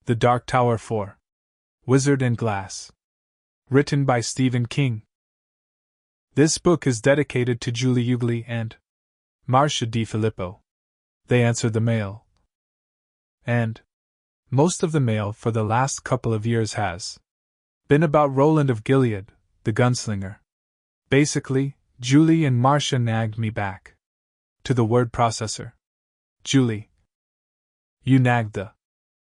The Dark Tower 4. Wizard and Glass. Written by Stephen King. This book is dedicated to Julie Ugly and Marcia Di Filippo. They answered the mail. And most of the mail for the last couple of years has been about Roland of Gilead, the gunslinger. Basically, Julie and Marcia nagged me back to the word processor. Julie, you nagged the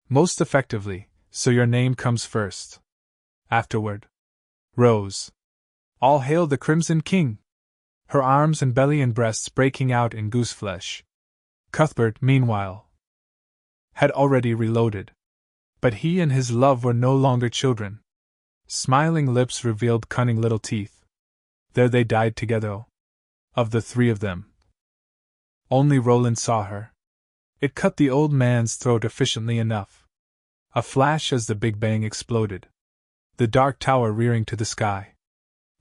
most effectively, so your name comes first. Afterward, Rose. All hail the Crimson King! Her arms and belly and breasts breaking out in gooseflesh. Cuthbert, meanwhile, had already reloaded. But he and his love were no longer children. Smiling lips revealed cunning little teeth. There they died together. Of the three of them, only Roland saw her. It cut the old man's throat efficiently enough. A flash as the Big Bang exploded. The dark tower rearing to the sky.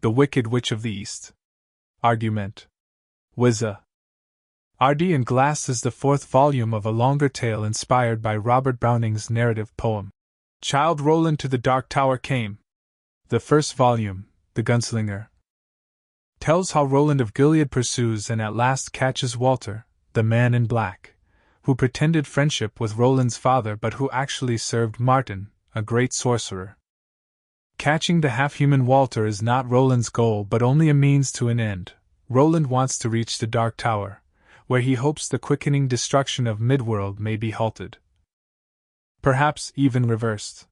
The Wicked Witch of the East. Argument. Wizza. R.D. and Glass is the fourth volume of a longer tale inspired by Robert Browning's narrative poem. Childe Roland to the Dark Tower came. The first volume, The Gunslinger, tells how Roland of Gilead pursues and at last catches Walter, the man in black, who pretended friendship with Roland's father but who actually served Martin, a great sorcerer. Catching the half-human Walter is not Roland's goal but only a means to an end. Roland wants to reach the Dark Tower, where he hopes the quickening destruction of Midworld may be halted. Perhaps even reversed.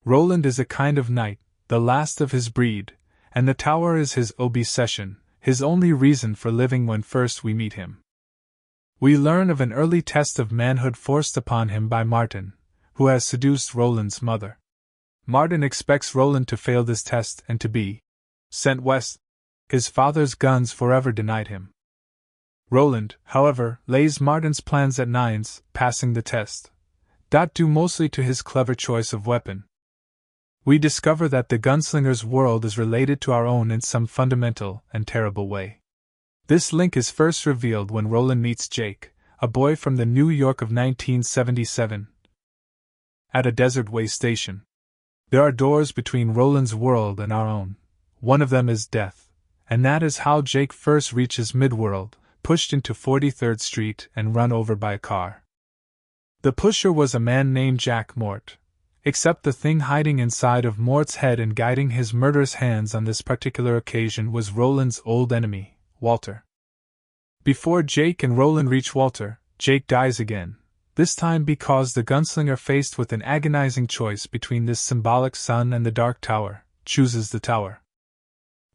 Roland is a kind of knight, the last of his breed, and the tower is his obsession, his only reason for living when first we meet him. We learn of an early test of manhood forced upon him by Martin, who has seduced Roland's mother. Martin expects Roland to fail this test and to be sent west. His father's guns forever denied him. Roland, however, lays Martin's plans at nines, passing the test, due mostly to his clever choice of weapon. We discover that the gunslinger's world is related to our own in some fundamental and terrible way. This link is first revealed when Roland meets Jake, a boy from the New York of 1977, at a desert way station. There are doors between Roland's world and our own. One of them is death, and that is how Jake first reaches Midworld, pushed into 43rd Street and run over by a car. The pusher was a man named Jack Mort, except the thing hiding inside of Mort's head and guiding his murderous hands on this particular occasion was Roland's old enemy, Walter. Before Jake and Roland reach Walter, Jake dies again, this time because the gunslinger, faced with an agonizing choice between this symbolic sun and the Dark Tower, chooses the tower.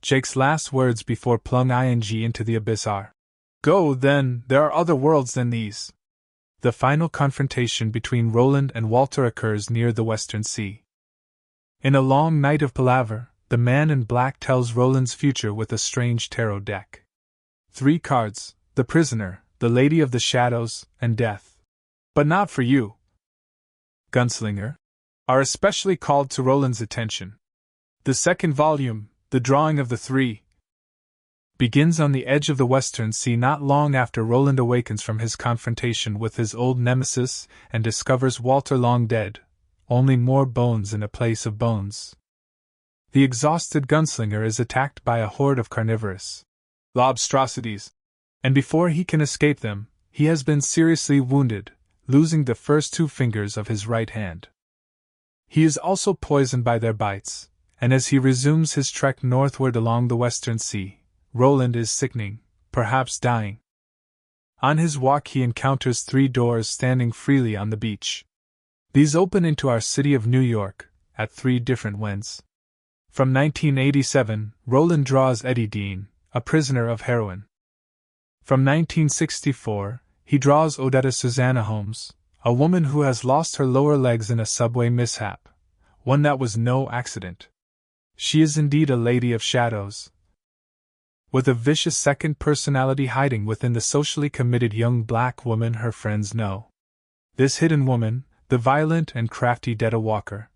Jake's last words before plunging into the abyss are, "Go, then, there are other worlds than these." The final confrontation between Roland and Walter occurs near the Western Sea. In a long night of palaver, the man in black tells Roland's future with a strange tarot deck. 3 cards, the prisoner, the Lady of the Shadows, and death. But not for you, gunslinger, are especially called to Roland's attention. The second volume, The Drawing of the Three, begins on the edge of the Western Sea not long after Roland awakens from his confrontation with his old nemesis and discovers Walter long dead, only more bones in a place of bones. The exhausted gunslinger is attacked by a horde of carnivorous lobstrosities, and before he can escape them, he has been seriously wounded, losing the first 2 fingers of his right hand. He is also poisoned by their bites, and as he resumes his trek northward along the Western Sea, Roland is sickening, perhaps dying. On his walk he encounters 3 doors standing freely on the beach. These open into our city of New York, at 3 different winds. From 1987, Roland draws Eddie Dean, a prisoner of heroin. From 1964, he draws Odetta Susanna Holmes, a woman who has lost her lower legs in a subway mishap, one that was no accident. She is indeed a lady of shadows, with a vicious second personality hiding within the socially committed young black woman her friends know. This hidden woman, the violent and crafty Detta Walker,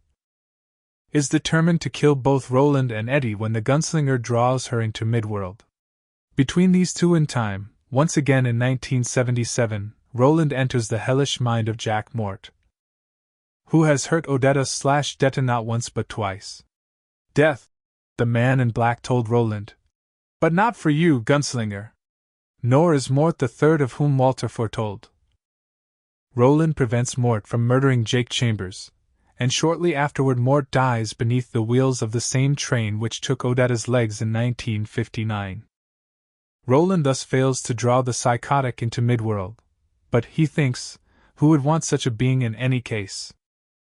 is determined to kill both Roland and Eddie when the gunslinger draws her into Midworld. Between these two in time, once again in 1977, Roland enters the hellish mind of Jack Mort, Who has hurt Odetta/Detta not once but twice? Death, the man in black told Roland. But not for you, gunslinger. Nor is Mort the third of whom Walter foretold. Roland prevents Mort from murdering Jake Chambers, and shortly afterward Mort dies beneath the wheels of the same train which took Odetta's legs in 1959. Roland thus fails to draw the psychotic into Midworld, but he thinks, who would want such a being in any case?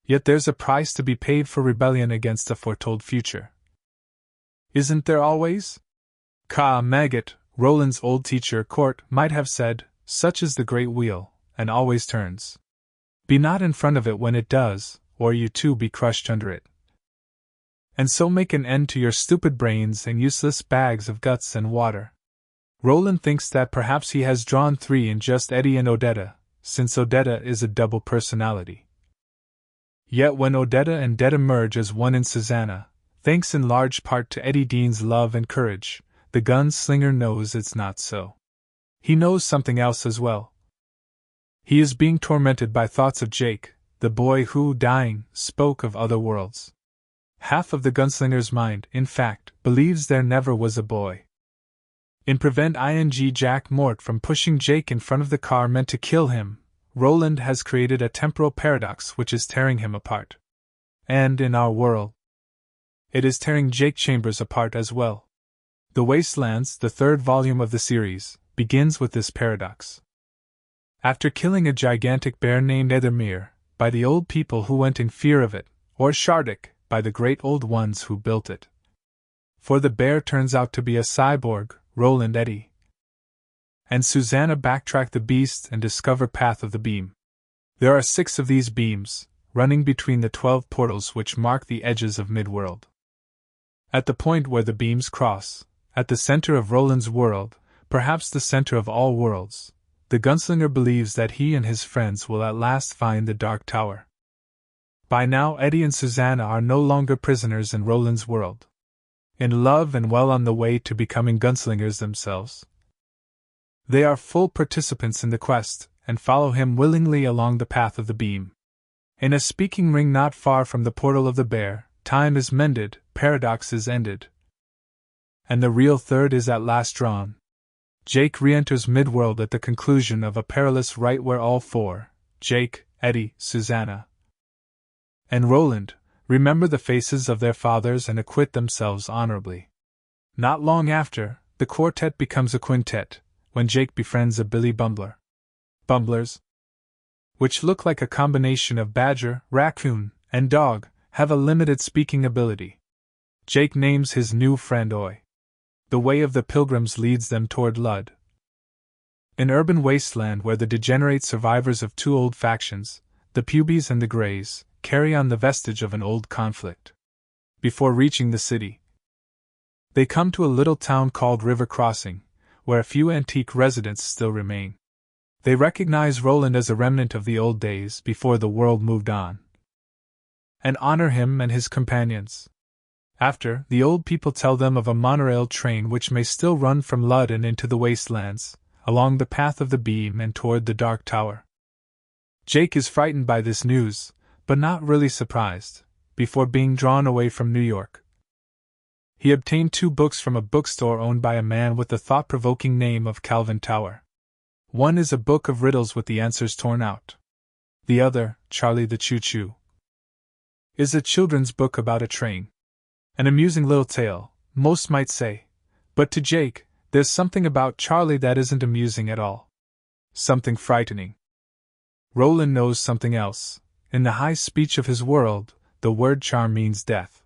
Yet there's a price to be paid for rebellion against a foretold future. Isn't there always? Maggot, Roland's old teacher Court, might have said, such is the great wheel, and always turns. Be not in front of it when it does, or you too be crushed under it. And so make an end to your stupid brains and useless bags of guts and water. Roland thinks that perhaps he has drawn three in just Eddie and Odetta, since Odetta is a double personality. Yet when Odetta and Detta merge as one in Susanna, thanks in large part to Eddie Dean's love and courage, the gunslinger knows it's not so. He knows something else as well. He is being tormented by thoughts of Jake, the boy who, dying, spoke of other worlds. Half of the gunslinger's mind, in fact, believes there never was a boy. In prevent Jack Mort from pushing Jake in front of the car meant to kill him, Roland has created a temporal paradox which is tearing him apart. And in our world, it is tearing Jake Chambers apart as well. The Wastelands, the third volume of the series, begins with this paradox. After killing a gigantic bear named Ethermere, by the old people who went in fear of it, or Shardik, by the great old ones who built it. For the bear turns out to be a cyborg, Roland, Eddie, and Susanna backtrack the beast and discover Path of the Beam. There are 6 of these beams, running between the 12 portals which mark the edges of Midworld. At the point where the beams cross, at the center of Roland's world, perhaps the center of all worlds, the gunslinger believes that he and his friends will at last find the Dark Tower. By now Eddie and Susanna are no longer prisoners in Roland's world. In love and well on the way to becoming gunslingers themselves. They are full participants in the quest, and follow him willingly along the path of the beam. In a speaking ring not far from the portal of the bear, time is mended, paradox is ended. And the real third is at last drawn. Jake re-enters Midworld at the conclusion of a perilous rite where all 4, Jake, Eddie, Susanna, and Roland, remember the faces of their fathers and acquit themselves honorably. Not long after, the quartet becomes a quintet, when Jake befriends a Billy Bumbler. Bumblers, which look like a combination of badger, raccoon, and dog, have a limited speaking ability. Jake names his new friend Oi. The way of the pilgrims leads them toward Lud, an urban wasteland where the degenerate survivors of 2 old factions, the Pubies and the Greys, carry on the vestige of an old conflict. Before reaching the city, they come to a little town called River Crossing, where a few antique residents still remain. They recognize Roland as a remnant of the old days before the world moved on, and honor him and his companions. After, the old people tell them of a monorail train which may still run from Lud and into the wastelands, along the path of the beam and toward the Dark Tower. Jake is frightened by this news, but not really surprised, before being drawn away from New York. He obtained 2 books from a bookstore owned by a man with the thought-provoking name of Calvin Tower. One is a book of riddles with the answers torn out. The other, Charlie the Choo-Choo, is a children's book about a train. An amusing little tale, most might say, but to Jake, there's something about Charlie that isn't amusing at all. Something frightening. Roland knows something else. In the high speech of his world, the word charm means death.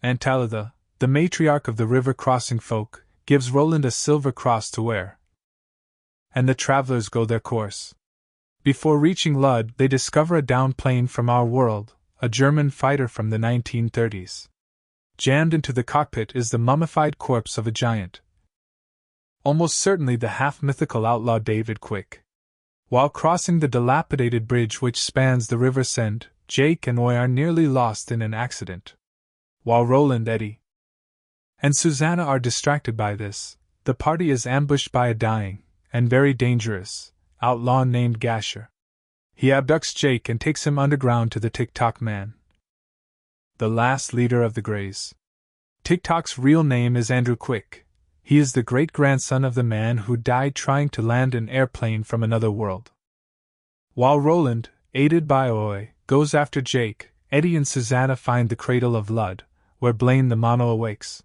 Aunt Talitha, the matriarch of the river crossing folk, gives Roland a silver cross to wear. And the travelers go their course. Before reaching Lud, they discover a downed plane from our world, a German fighter from the 1930s. Jammed into the cockpit is the mummified corpse of a giant. Almost certainly the half-mythical outlaw David Quick. While crossing the dilapidated bridge which spans the River Send, Jake and Oi are nearly lost in an accident. While Roland, Eddie, and Susanna are distracted by this, the party is ambushed by a dying, and very dangerous, outlaw named Gasher. He abducts Jake and takes him underground to the Tick-Tock Man, the last leader of the Greys. Tick-Tock's real name is Andrew Quick. He is the great-grandson of the man who died trying to land an airplane from another world. While Roland, aided by Oy, goes after Jake, Eddie and Susanna find the Cradle of Lud, where Blaine the Mono awakes.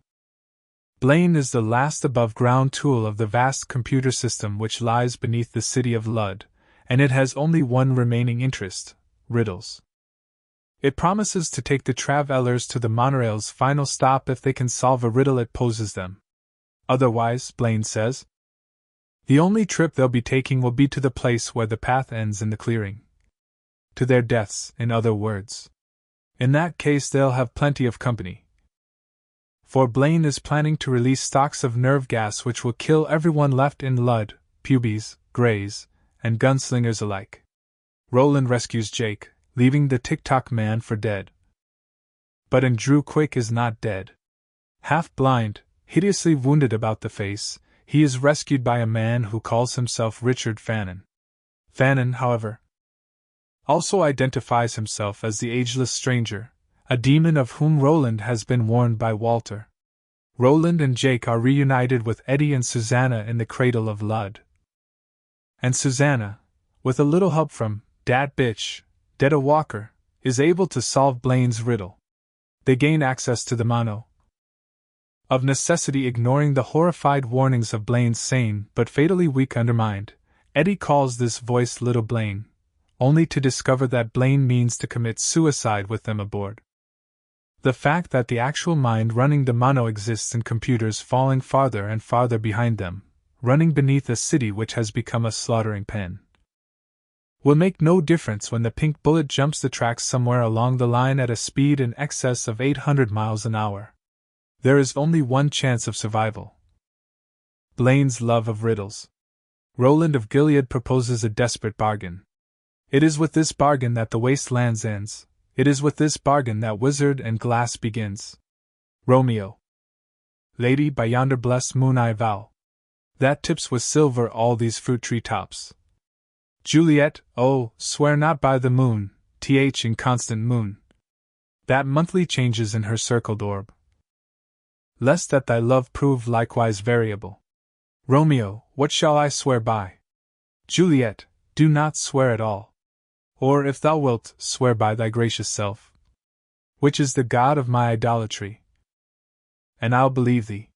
Blaine is the last above-ground tool of the vast computer system which lies beneath the city of Lud, and it has only one remaining interest: riddles. It promises to take the travelers to the monorail's final stop if they can solve a riddle it poses them. Otherwise, Blaine says, the only trip they'll be taking will be to the place where the path ends in the clearing. To their deaths, in other words. In that case, they'll have plenty of company. For Blaine is planning to release stocks of nerve gas which will kill everyone left in Lud, pubies, greys, and gunslingers alike. Roland rescues Jake, leaving the Tick-Tock Man for dead. But Andrew Quick is not dead. Half-blind, hideously wounded about the face, he is rescued by a man who calls himself Richard Fannin. Fannin, however, also identifies himself as the Ageless Stranger, a demon of whom Roland has been warned by Walter. Roland and Jake are reunited with Eddie and Susanna in the Cradle of Lud. And Susanna, with a little help from Dat Bitch, Detta Walker, is able to solve Blaine's riddle. They gain access to the Mono, of necessity ignoring the horrified warnings of Blaine's sane but fatally weak undermind. Eddie calls this voice Little Blaine, only to discover that Blaine means to commit suicide with them aboard. The fact that the actual mind running the Mono exists in computers falling farther and farther behind them, running beneath a city which has become a slaughtering pen, will make no difference when the pink bullet jumps the tracks somewhere along the line at a speed in excess of 800 miles an hour. There is only one chance of survival: Blaine's love of riddles. Roland of Gilead proposes a desperate bargain. It is with this bargain that the Wastelands ends. It is with this bargain that Wizard and Glass begins. Romeo. Lady, by yonder blessed moon I vow that tips with silver all these fruit tree tops. Juliet, oh, swear not by the moon, th inconstant moon, that monthly changes in her circled orb, lest that thy love prove likewise variable. Romeo, what shall I swear by? Juliet, do not swear at all. Or, if thou wilt, swear by thy gracious self, which is the god of my idolatry, and I'll believe thee.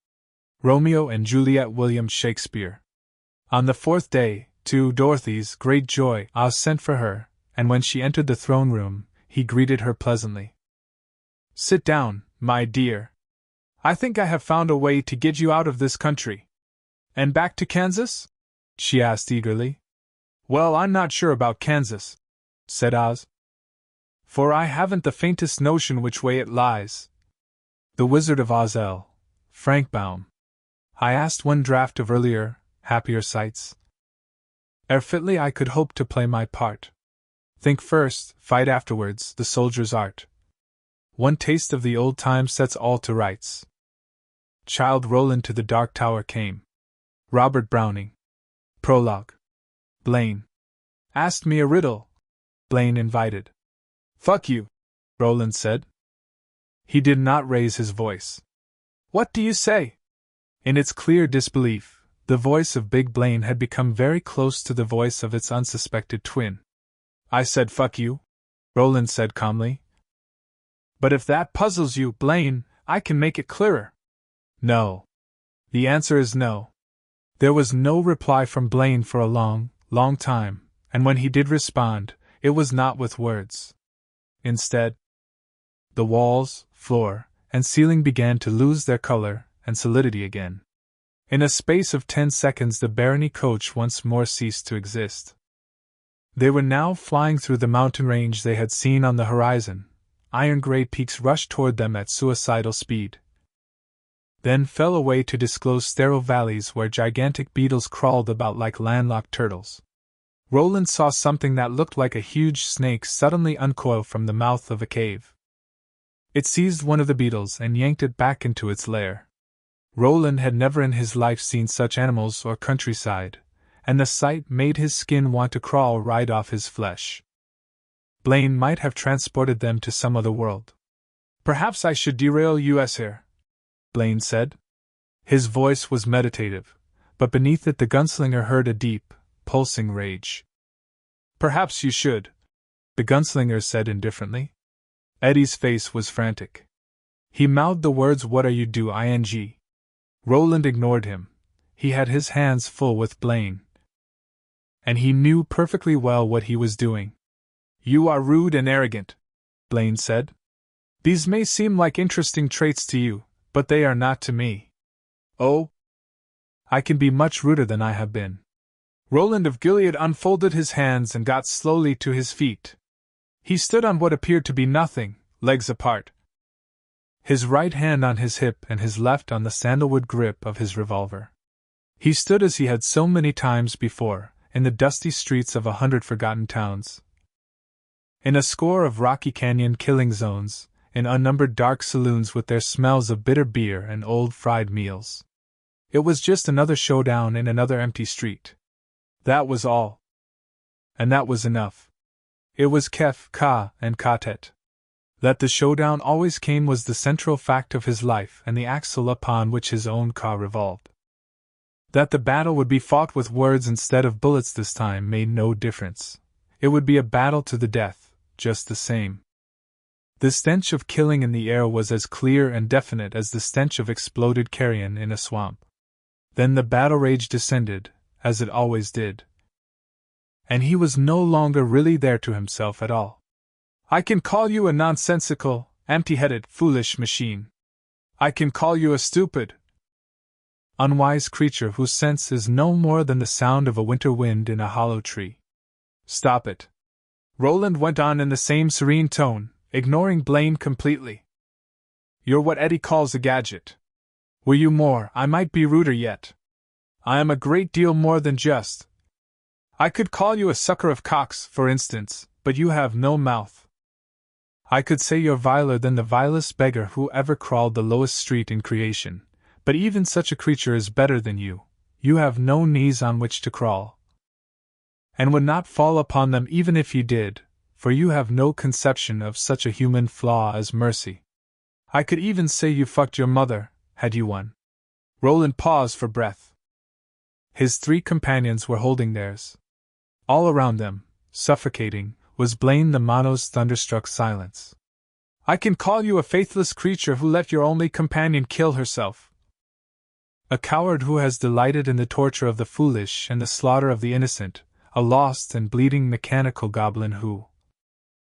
Romeo and Juliet, William Shakespeare. On the fourth day, to Dorothy's great joy, Oz sent for her, and when she entered the throne room, he greeted her pleasantly. Sit down, my dear. I think I have found a way to get you out of this country. And back to Kansas? She asked eagerly. Well, I'm not sure about Kansas, said Oz, for I haven't the faintest notion which way it lies. The Wizard of Oz, L. Frank Baum. I asked one draft of earlier, happier sights. Ere fitly I could hope to play my part. Think first, fight afterwards, the soldier's art. One taste of the old time sets all to rights. Childe Roland to the Dark Tower came. Robert Browning. Prologue. Blaine asked me a riddle. Blaine invited. Fuck you, Roland said. He did not raise his voice. What do you say? In its clear disbelief, the voice of Big Blaine had become very close to the voice of its unsuspected twin. I said fuck you, Roland said calmly. But if that puzzles you, Blaine, I can make it clearer. No. The answer is no. There was no reply from Blaine for a long, long time, and when he did respond, it was not with words. Instead, the walls, floor, and ceiling began to lose their color and solidity again. In a space of 10 seconds the Barony coach once more ceased to exist. They were now flying through the mountain range they had seen on the horizon. Iron-gray peaks rushed toward them at suicidal speed, then fell away to disclose sterile valleys where gigantic beetles crawled about like landlocked turtles. Roland saw something that looked like a huge snake suddenly uncoil from the mouth of a cave. It seized one of the beetles and yanked it back into its lair. Roland had never in his life seen such animals or countryside, and the sight made his skin want to crawl right off his flesh. Blaine might have transported them to some other world. "Perhaps I should derail us here," Blaine said. His voice was meditative, but beneath it the gunslinger heard a deep, pulsing rage. "Perhaps you should," the gunslinger said indifferently. Eddie's face was frantic. He mouthed the words, "What are you doing?" Roland ignored him. He had his hands full with Blaine, and he knew perfectly well what he was doing. "You are rude and arrogant," Blaine said. "These may seem like interesting traits to you, but they are not to me." "Oh? I can be much ruder than I have been." Roland of Gilead unfolded his hands and got slowly to his feet. He stood on what appeared to be nothing, legs apart, his right hand on his hip and his left on the sandalwood grip of his revolver. He stood as he had so many times before, in the dusty streets of 100 forgotten towns, in a score of rocky canyon killing zones, in unnumbered dark saloons with their smells of bitter beer and old fried meals. It was just another showdown in another empty street. That was all. And that was enough. It was kef, ka, and katet. That the showdown always came was the central fact of his life and the axle upon which his own car revolved. That the battle would be fought with words instead of bullets this time made no difference. It would be a battle to the death, just the same. The stench of killing in the air was as clear and definite as the stench of exploded carrion in a swamp. Then the battle rage descended, as it always did. And he was no longer really there to himself at all. "I can call you a nonsensical, empty-headed, foolish machine. I can call you a stupid, unwise creature whose sense is no more than the sound of a winter wind in a hollow tree." "Stop it," Roland went on in the same serene tone, ignoring Blaine completely. "You're what Eddie calls a gadget. Were you more, I might be ruder yet. I am a great deal more than just. I could call you a sucker of cocks, for instance, but you have no mouth. I could say you're viler than the vilest beggar who ever crawled the lowest street in creation, but even such a creature is better than you. You have no knees on which to crawl, and would not fall upon them even if you did, for you have no conception of such a human flaw as mercy. I could even say you fucked your mother, had you one." Roland paused for breath. His 3 companions were holding theirs. All around them, suffocating, was Blaine the Mono's thunderstruck silence. "I can call you a faithless creature who let your only companion kill herself. A coward who has delighted in the torture of the foolish and the slaughter of the innocent, a lost and bleeding mechanical goblin who...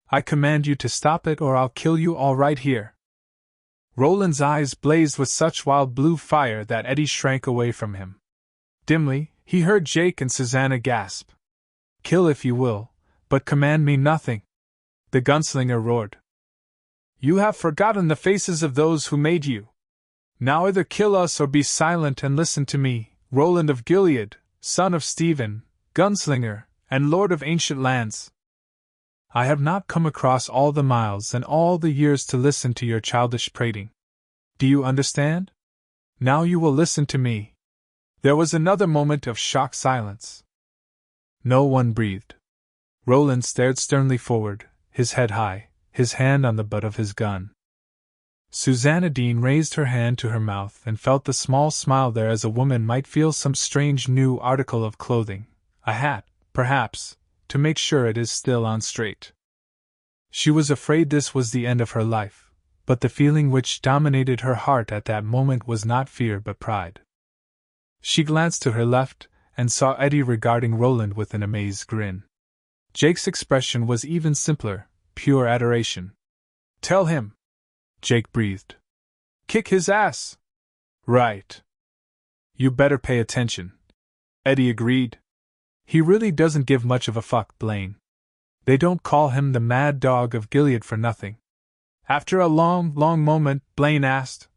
I command you to stop it or I'll kill you all right here." Roland's eyes blazed with such wild blue fire that Eddie shrank away from him. Dimly, he heard Jake and Susanna gasp. "Kill if you will, but command me nothing," the gunslinger roared. "You have forgotten the faces of those who made you. Now either kill us or be silent and listen to me, Roland of Gilead, son of Stephen, gunslinger, and lord of ancient lands. I have not come across all the miles and all the years to listen to your childish prating. Do you understand? Now you will listen to me." There was another moment of shocked silence. No one breathed. Roland stared sternly forward, his head high, his hand on the butt of his gun. Susanna Dean raised her hand to her mouth and felt the small smile there as a woman might feel some strange new article of clothing, a hat, perhaps, to make sure it is still on straight. She was afraid this was the end of her life, but the feeling which dominated her heart at that moment was not fear but pride. She glanced to her left, and saw Eddie regarding Roland with an amazed grin. Jake's expression was even simpler, pure adoration. "Tell him," Jake breathed. "Kick his ass." "Right. You better pay attention," Eddie agreed. "He really doesn't give much of a fuck, Blaine. They don't call him the Mad Dog of Gilead for nothing." After a long moment, Blaine asked,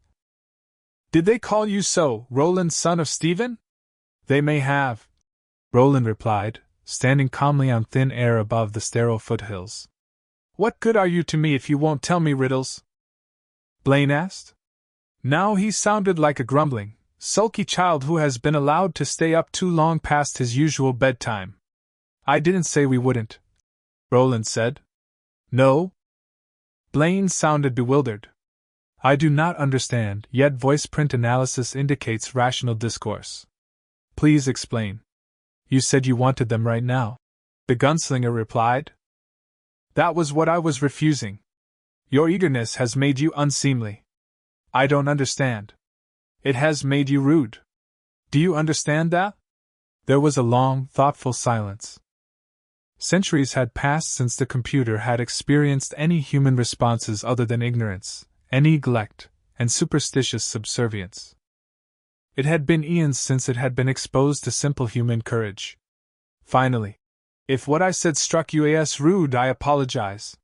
"Did they call you so, Roland, son of Stephen?" "They may have," Roland replied, standing calmly on thin air above the sterile foothills. "What good are you to me if you won't tell me riddles?" Blaine asked. Now he sounded like a grumbling, sulky child who has been allowed to stay up too long past his usual bedtime. I didn't say we wouldn't, Roland said. No? Blaine sounded bewildered. I do not understand, yet voice print analysis indicates rational discourse. Please explain. You said you wanted them right now, the gunslinger replied. That was what I was refusing. Your eagerness has made you unseemly. I don't understand. It has made you rude. Do you understand that? There was a long, thoughtful silence. Centuries had passed since the computer had experienced any human responses other than ignorance, neglect, and superstitious subservience. It had been eons since it had been exposed to simple human courage. Finally, if what I said struck you as rude, I apologize.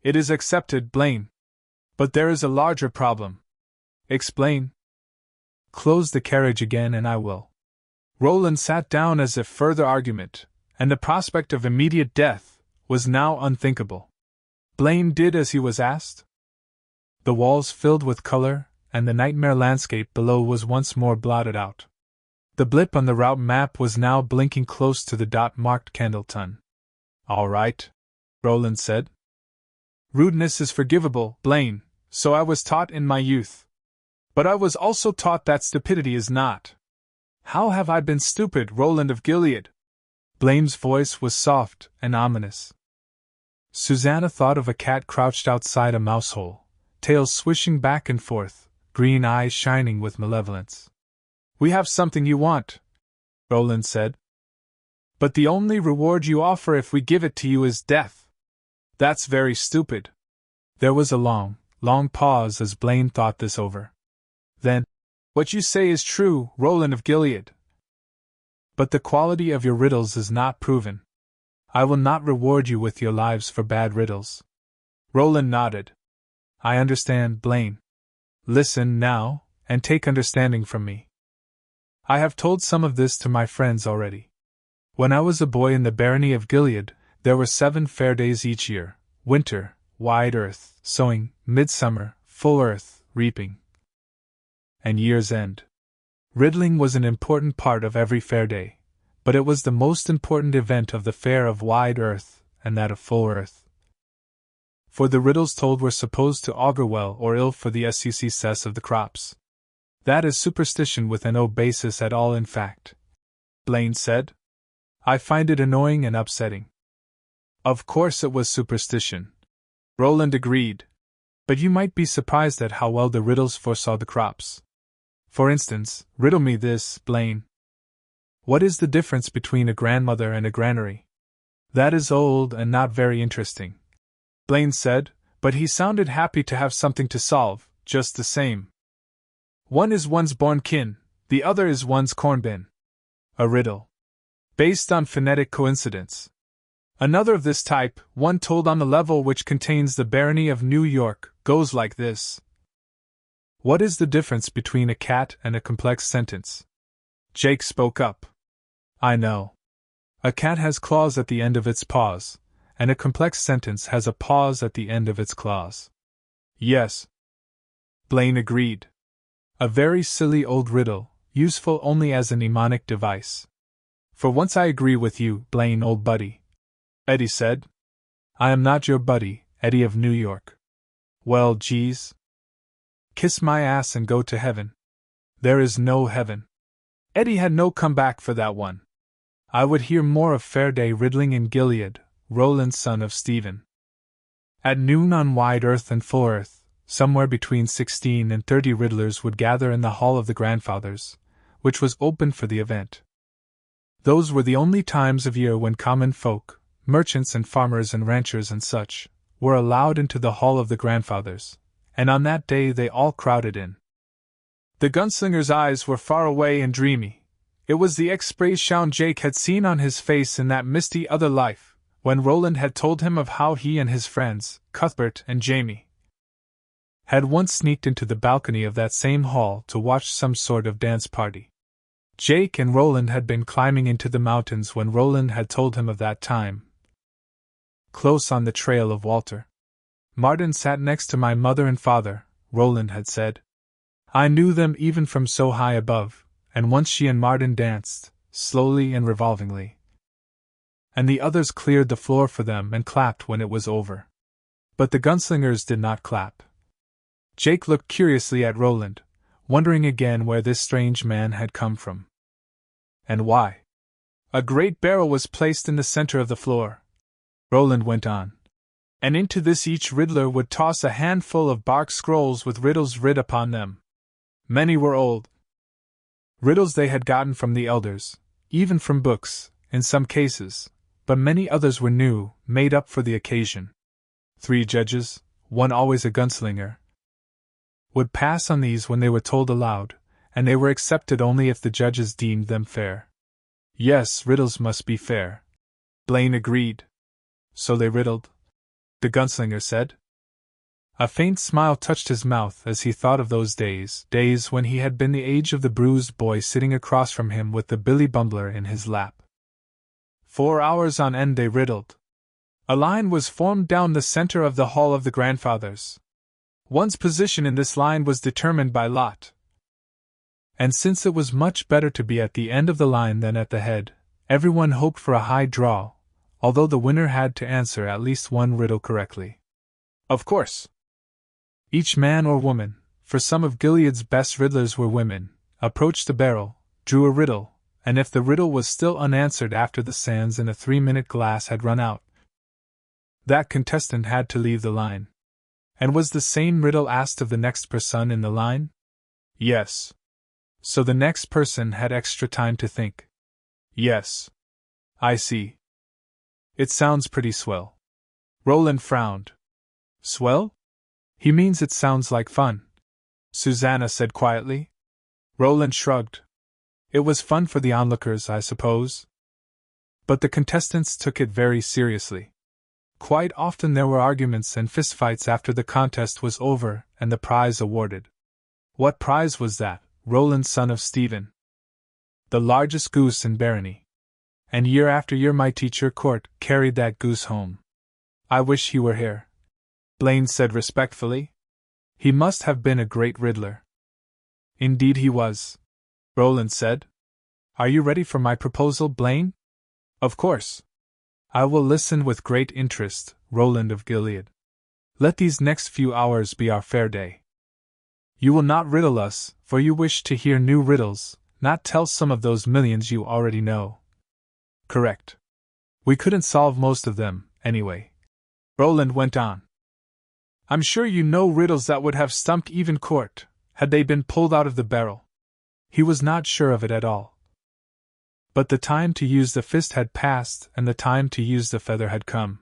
It is accepted, Blaine. But there is a larger problem. Explain. Close the carriage again and I will. Roland sat down as if further argument, and the prospect of immediate death, was now unthinkable. Blaine did as he was asked. The walls filled with color, and the nightmare landscape below was once more blotted out. The blip on the route map was now blinking close to the dot marked Candleton. All right, Roland said. Rudeness is forgivable, Blaine, so I was taught in my youth. But I was also taught that stupidity is not. How have I been stupid, Roland of Gilead? Blaine's voice was soft and ominous. Susanna thought of a cat crouched outside a mouse hole, tail swishing back and forth, green eyes shining with malevolence. We have something you want, Roland said. But the only reward you offer if we give it to you is death. That's very stupid. There was a long, long pause as Blaine thought this over. Then, what you say is true, Roland of Gilead. But the quality of your riddles is not proven. I will not reward you with your lives for bad riddles. Roland nodded. I understand, Blaine. Listen now, and take understanding from me. I have told some of this to my friends already. When I was a boy in the barony of Gilead, there were 7 fair days each year: winter, wide earth, sowing; midsummer, full earth, reaping; and year's end. Riddling was an important part of every fair day, but it was the most important event of the fair of wide earth and that of full earth. For the riddles told were supposed to augur well or ill for the success of the crops. That is superstition with no basis at all in fact, Blaine said. I find it annoying and upsetting. Of course it was superstition, Roland agreed. But you might be surprised at how well the riddles foresaw the crops. For instance, riddle me this, Blaine. What is the difference between a grandmother and a granary? That is old and not very interesting, Blaine said, but he sounded happy to have something to solve, just the same. One is one's born kin, the other is one's corn bin. A riddle. Based on phonetic coincidence. Another of this type, one told on the level which contains the barony of New York, goes like this. What is the difference between a cat and a complex sentence? Jake spoke up. I know. A cat has claws at the end of its paws, and a complex sentence has a pause at the end of its claws. Yes. Blaine agreed. A very silly old riddle, useful only as a mnemonic device. For once I agree with you, Blaine, old buddy, Eddie said. I am not your buddy, Eddie of New York. Well, geez. Kiss my ass and go to heaven. There is no heaven. Eddie had no comeback for that one. I would hear more of fair day riddling in Gilead, Roland son of Stephen. At noon on wide earth and full earth, somewhere between 16 and 30 riddlers would gather in the Hall of the Grandfathers, which was open for the event. Those were the only times of year when common folk, merchants and farmers and ranchers and such, were allowed into the Hall of the Grandfathers, and on that day they all crowded in. The gunslinger's eyes were far away and dreamy. It was the expression Jake had seen on his face in that misty other life, when Roland had told him of how he and his friends, Cuthbert and Jamie, had once sneaked into the balcony of that same hall to watch some sort of dance party. Jake and Roland had been climbing into the mountains when Roland had told him of that time. Close on the trail of Walter. Martin sat next to my mother and father, Roland had said. I knew them even from so high above, and once she and Martin danced, slowly and revolvingly. And the others cleared the floor for them and clapped when it was over. But the gunslingers did not clap. Jake looked curiously at Roland, wondering again where this strange man had come from. And why? A great barrel was placed in the center of the floor, Roland went on. And into this each riddler would toss a handful of bark scrolls with riddles writ upon them. Many were old riddles they had gotten from the elders, even from books, in some cases, but many others were new, made up for the occasion. 3 judges, one always a gunslinger, would pass on these when they were told aloud, and they were accepted only if the judges deemed them fair. Yes, riddles must be fair, Blaine agreed. So they riddled, the gunslinger said. A faint smile touched his mouth as he thought of those days when he had been the age of the bruised boy sitting across from him with the Billy Bumbler in his lap. 4 hours on end they riddled. A line was formed down the center of the Hall of the Grandfathers. One's position in this line was determined by lot. And since it was much better to be at the end of the line than at the head, everyone hoped for a high draw, although the winner had to answer at least one riddle correctly. Of course. Each man or woman, for some of Gilead's best riddlers were women, approached the barrel, drew a riddle, and if the riddle was still unanswered after the sands in a 3-minute glass had run out, that contestant had to leave the line. And was the same riddle asked of the next person in the line? Yes. So the next person had extra time to think. Yes. I see. It sounds pretty swell. Roland frowned. Swell? He means it sounds like fun, Susanna said quietly. Roland shrugged. It was fun for the onlookers, I suppose. But the contestants took it very seriously. Quite often there were arguments and fistfights after the contest was over and the prize awarded. What prize was that, Roland, son of Stephen? The largest goose in Barony. And year after year my teacher Court carried that goose home. I wish he were here, Blaine said respectfully. He must have been a great riddler. Indeed he was, Roland said. Are you ready for my proposal, Blaine? Of course. I will listen with great interest, Roland of Gilead. Let these next few hours be our fair day. You will not riddle us, for you wish to hear new riddles, not tell some of those millions you already know. Correct. We couldn't solve most of them, anyway. Roland went on. I'm sure you know riddles that would have stumped even Court, had they been pulled out of the barrel. He was not sure of it at all. But the time to use the fist had passed, and the time to use the feather had come.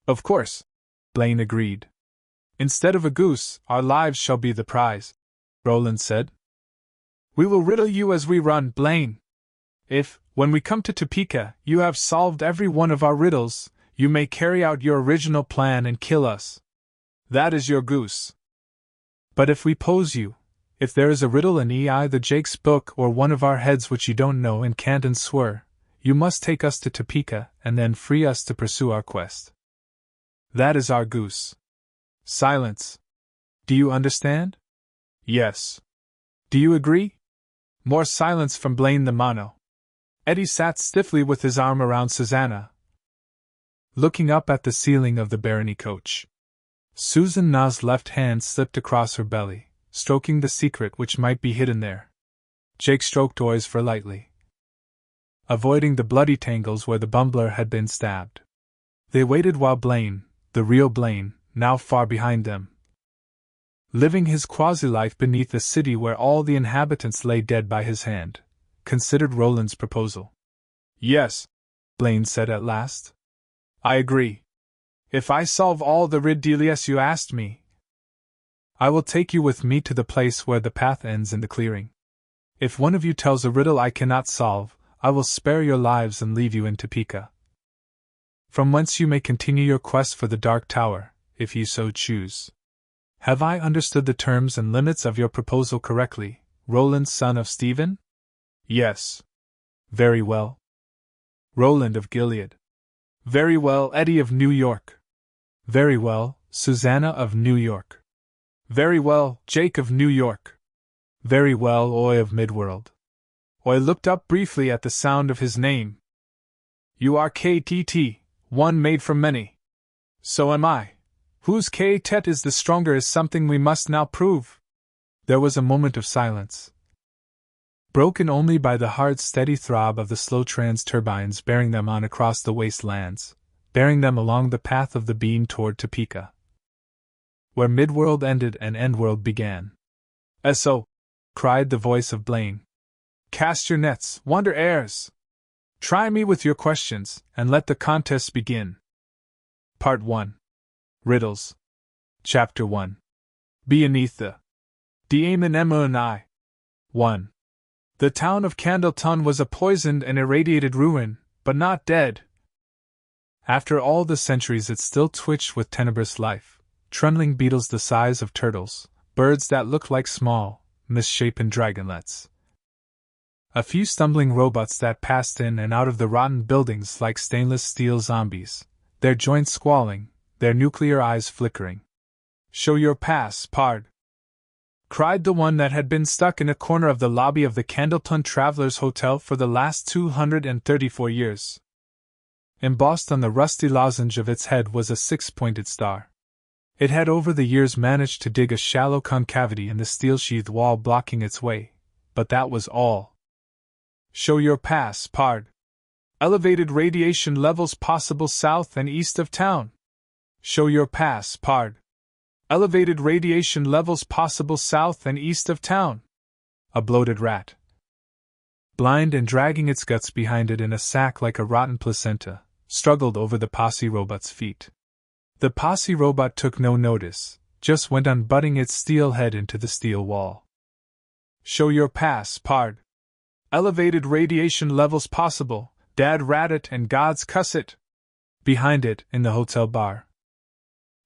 Of course, Blaine agreed. Instead of a goose, our lives shall be the prize, Roland said. We will riddle you as we run, Blaine. If, when we come to Topeka, you have solved every one of our riddles, you may carry out your original plan and kill us. That is your goose. But if we pose you, if there is a riddle in the Jake's book or one of our heads which you don't know and can't answer, you must take us to Topeka and then free us to pursue our quest. That is our goose. Silence. Do you understand? Yes. Do you agree? More silence from Blaine the Mono. Eddie sat stiffly with his arm around Susanna, looking up at the ceiling of the Barony coach. Susan Na's left hand slipped across her belly, stroking the secret which might be hidden there. Jake stroked Oisver lightly, avoiding the bloody tangles where the bumbler had been stabbed. They waited while Blaine, the real Blaine, now far behind them, living his quasi-life beneath a city where all the inhabitants lay dead by his hand, considered Roland's proposal. Yes, Blaine said at last. I agree. If I solve all the riddles you asked me, I will take you with me to the place where the path ends in the clearing. If one of you tells a riddle I cannot solve, I will spare your lives and leave you in Topeka, from whence you may continue your quest for the Dark Tower, if you so choose. Have I understood the terms and limits of your proposal correctly, Roland, son of Stephen? Yes. Very well. Roland of Gilead. Very well, Eddie of New York. Very well, Susanna of New York. Very well, Jake of New York. Very well, Oi of Midworld. Oi looked up briefly at the sound of his name. You are KTT, one made from many. So am I. Whose K-Tet is the stronger is something we must now prove. There was a moment of silence, broken only by the hard, steady throb of the slow trans-turbines bearing them on across the wastelands, bearing them along the path of the beam toward Topeka, where Midworld ended and Endworld began. "So!" cried the voice of Blaine. "Cast your nets, wander heirs! Try me with your questions, and let the contest begin." Part 1. Riddles. Chapter 1. Beneath the Daemon Emma 1. The town of Candleton was a poisoned and irradiated ruin, but not dead. After all the centuries it still twitched with tenebrous life, trundling beetles the size of turtles, birds that looked like small, misshapen dragonlets, a few stumbling robots that passed in and out of the rotten buildings like stainless steel zombies, their joints squalling, their nuclear eyes flickering. "Show your pass, pard!" cried the one that had been stuck in a corner of the lobby of the Candleton Travelers Hotel for the last 234 years. Embossed on the rusty lozenge of its head was a six-pointed star. It had over the years managed to dig a shallow concavity in the steel-sheathed wall blocking its way, but that was all. "Show your pass, pard. Elevated radiation levels possible south and east of town. Show your pass, pard. Elevated radiation levels possible south and east of town." A bloated rat, blind and dragging its guts behind it in a sack like a rotten placenta, struggled over the posse robot's feet. The posse robot took no notice, just went on butting its steel head into the steel wall. "Show your pass, pard. Elevated radiation levels possible, dad rat it and gods cuss it." Behind it, in the hotel bar,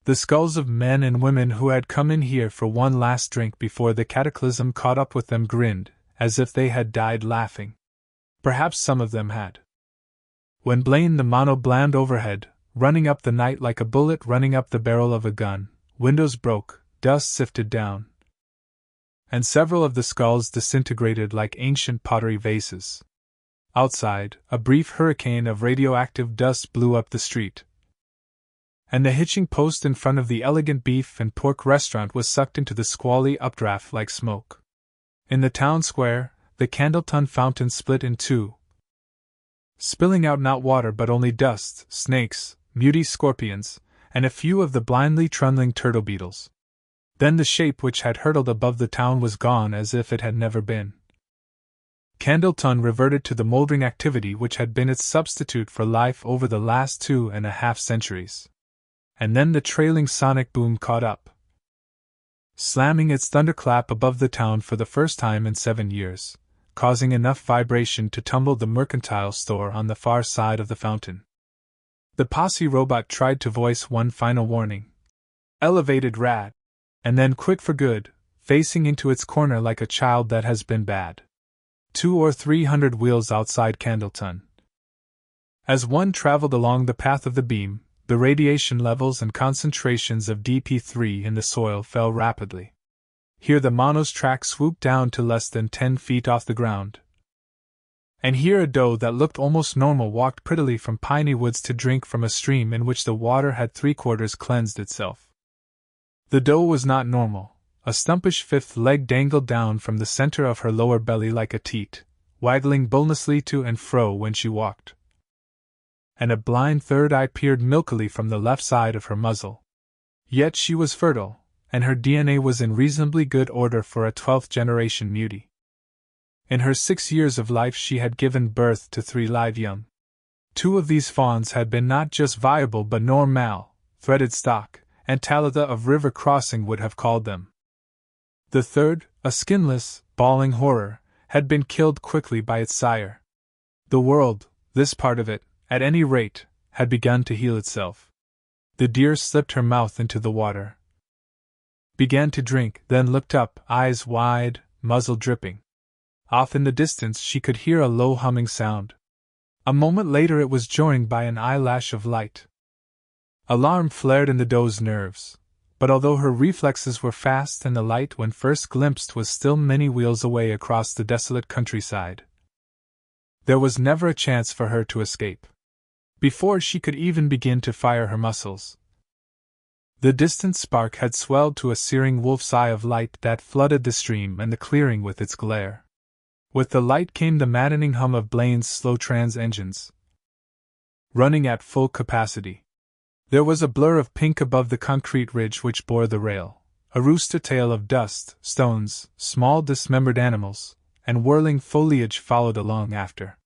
the skulls of men and women who had come in here for one last drink before the cataclysm caught up with them grinned, as if they had died laughing. Perhaps some of them had. When Blaine the mono bland overhead, running up the night like a bullet running up the barrel of a gun, windows broke, dust sifted down, and several of the skulls disintegrated like ancient pottery vases. Outside, a brief hurricane of radioactive dust blew up the street, and the hitching post in front of the elegant beef and pork restaurant was sucked into the squally updraft like smoke. In the town square, the Candleton fountain split in two, spilling out not water but only dust, snakes, muty scorpions, and a few of the blindly trundling turtle beetles. Then the shape which had hurtled above the town was gone as if it had never been. Candleton reverted to the moldering activity which had been its substitute for life over the last 2.5 centuries. And then the trailing sonic boom caught up, slamming its thunderclap above the town for the first time in 7 years, causing enough vibration to tumble the mercantile store on the far side of the fountain. The posse robot tried to voice one final warning. "Elevated rat," and then quit for good, facing into its corner like a child that has been bad. 200 or 300 wheels outside Candleton. As one traveled along the path of the beam, the radiation levels and concentrations of DP3 in the soil fell rapidly. Here the mono's track swooped down to less than 10 feet off the ground. And here a doe that looked almost normal walked prettily from piney woods to drink from a stream in which the water had 3/4 cleansed itself. The doe was not normal. A stumpish fifth leg dangled down from the center of her lower belly like a teat, waggling bullnously to and fro when she walked. And a blind third eye peered milkily from the left side of her muzzle. Yet she was fertile, and her DNA was in reasonably good order for a 12th-generation mutie. In her 6 years of life she had given birth to 3 live young. 2 of these fawns had been not just viable but normal, threaded stock, and Talitha of River Crossing would have called them. The third, a skinless, bawling horror, had been killed quickly by its sire. The world, this part of it, at any rate, had begun to heal itself. The deer slipped her mouth into the water, began to drink, then looked up, eyes wide, muzzle dripping. Off in the distance she could hear a low humming sound. A moment later it was joined by an eyelash of light. Alarm flared in the doe's nerves, but although her reflexes were fast and the light when first glimpsed was still many wheels away across the desolate countryside, there was never a chance for her to escape. Before she could even begin to fire her muscles, the distant spark had swelled to a searing wolf's eye of light that flooded the stream and the clearing with its glare. With the light came the maddening hum of Blaine's slow trans engines, running at full capacity. There was a blur of pink above the concrete ridge which bore the rail, a rooster tail of dust, stones, small dismembered animals, and whirling foliage followed along after.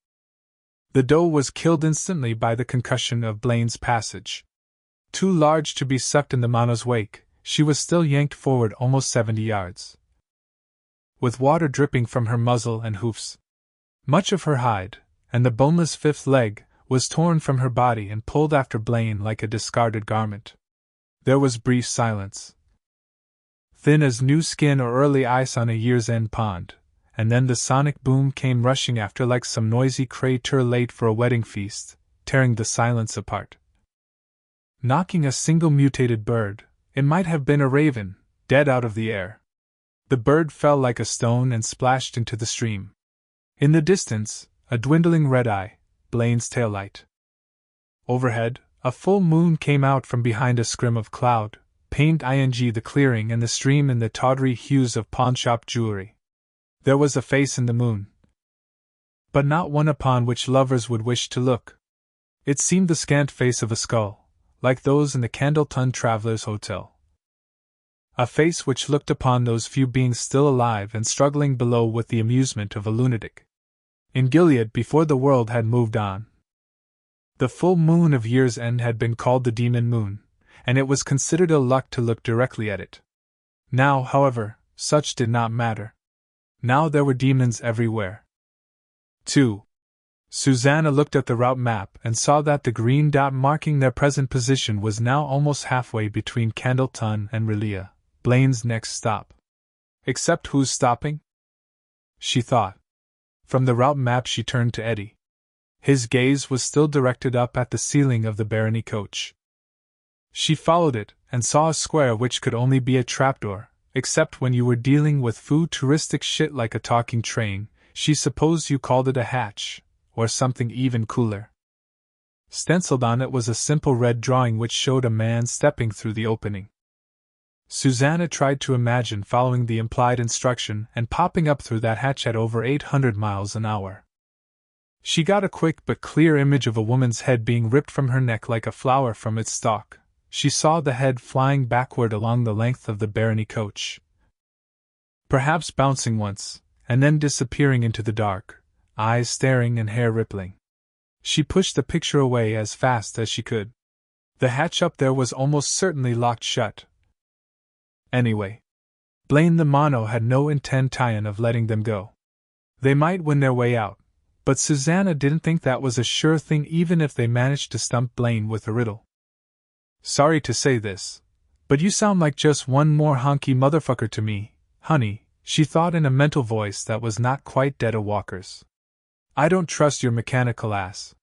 The doe was killed instantly by the concussion of Blaine's passage. Too large to be sucked in the mono's wake, she was still yanked forward almost 70 yards. With water dripping from her muzzle and hoofs, much of her hide, and the boneless fifth leg, was torn from her body and pulled after Blaine like a discarded garment. There was brief silence, thin as new skin or early ice on a year's end pond, and then the sonic boom came rushing after like some noisy crater late for a wedding feast, tearing the silence apart. Knocking a single mutated bird, it might have been a raven, dead out of the air. The bird fell like a stone and splashed into the stream. In the distance, a dwindling red eye, Blaine's taillight. Overhead, a full moon came out from behind a scrim of cloud, painted the clearing and the stream in the tawdry hues of pawnshop jewelry. There was a face in the moon, but not one upon which lovers would wish to look. It seemed the scant face of a skull, like those in the Candleton Travelers' Hotel. A face which looked upon those few beings still alive and struggling below with the amusement of a lunatic. In Gilead before the world had moved on, the full moon of year's end had been called the demon moon, and it was considered ill luck to look directly at it. Now, however, such did not matter. Now there were demons everywhere. 2. Susanna looked at the route map and saw that the green dot marking their present position was now almost halfway between Candleton and R'lyeh, Blaine's next stop. Except who's stopping? She thought. From the route map she turned to Eddie. His gaze was still directed up at the ceiling of the Barony coach. She followed it, and saw a square which could only be a trapdoor, except when you were dealing with futuristic shit like a talking train. She supposed you called it a hatch, or something even cooler. Stenciled on it was a simple red drawing which showed a man stepping through the opening. Susanna tried to imagine following the implied instruction and popping up through that hatch at over 800 miles an hour. She got a quick but clear image of a woman's head being ripped from her neck like a flower from its stalk. She saw the head flying backward along the length of the Barony coach, perhaps bouncing once, and then disappearing into the dark, eyes staring and hair rippling. She pushed the picture away as fast as she could. The hatch up there was almost certainly locked shut. Anyway, Blaine the Mono had no intention of letting them go. They might win their way out, but Susanna didn't think that was a sure thing even if they managed to stump Blaine with a riddle. Sorry to say this, but you sound like just one more honky motherfucker to me, honey, she thought in a mental voice that was not quite dead a walker's. I don't trust your mechanical ass.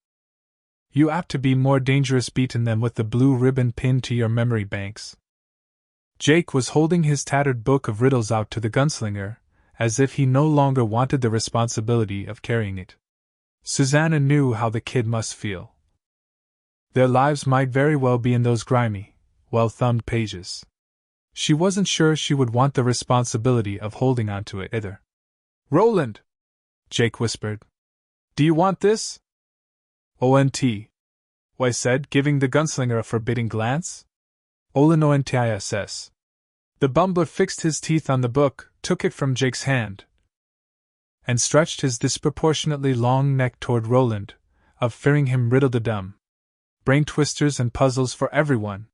You apt to be more dangerous beaten than with the blue ribbon pinned to your memory banks. Jake was holding his tattered book of riddles out to the gunslinger, as if he no longer wanted the responsibility of carrying it. Susanna knew how the kid must feel. Their lives might very well be in those grimy, well-thumbed pages. She wasn't sure she would want the responsibility of holding on to it either. Roland! Jake whispered. Do you want this? O.N.T. I said, giving the gunslinger a forbidding glance. ONTISS. The bumbler fixed his teeth on the book, took it from Jake's hand, and stretched his disproportionately long neck toward Roland, of fearing him riddle-de-dum. Brain twisters and puzzles for everyone.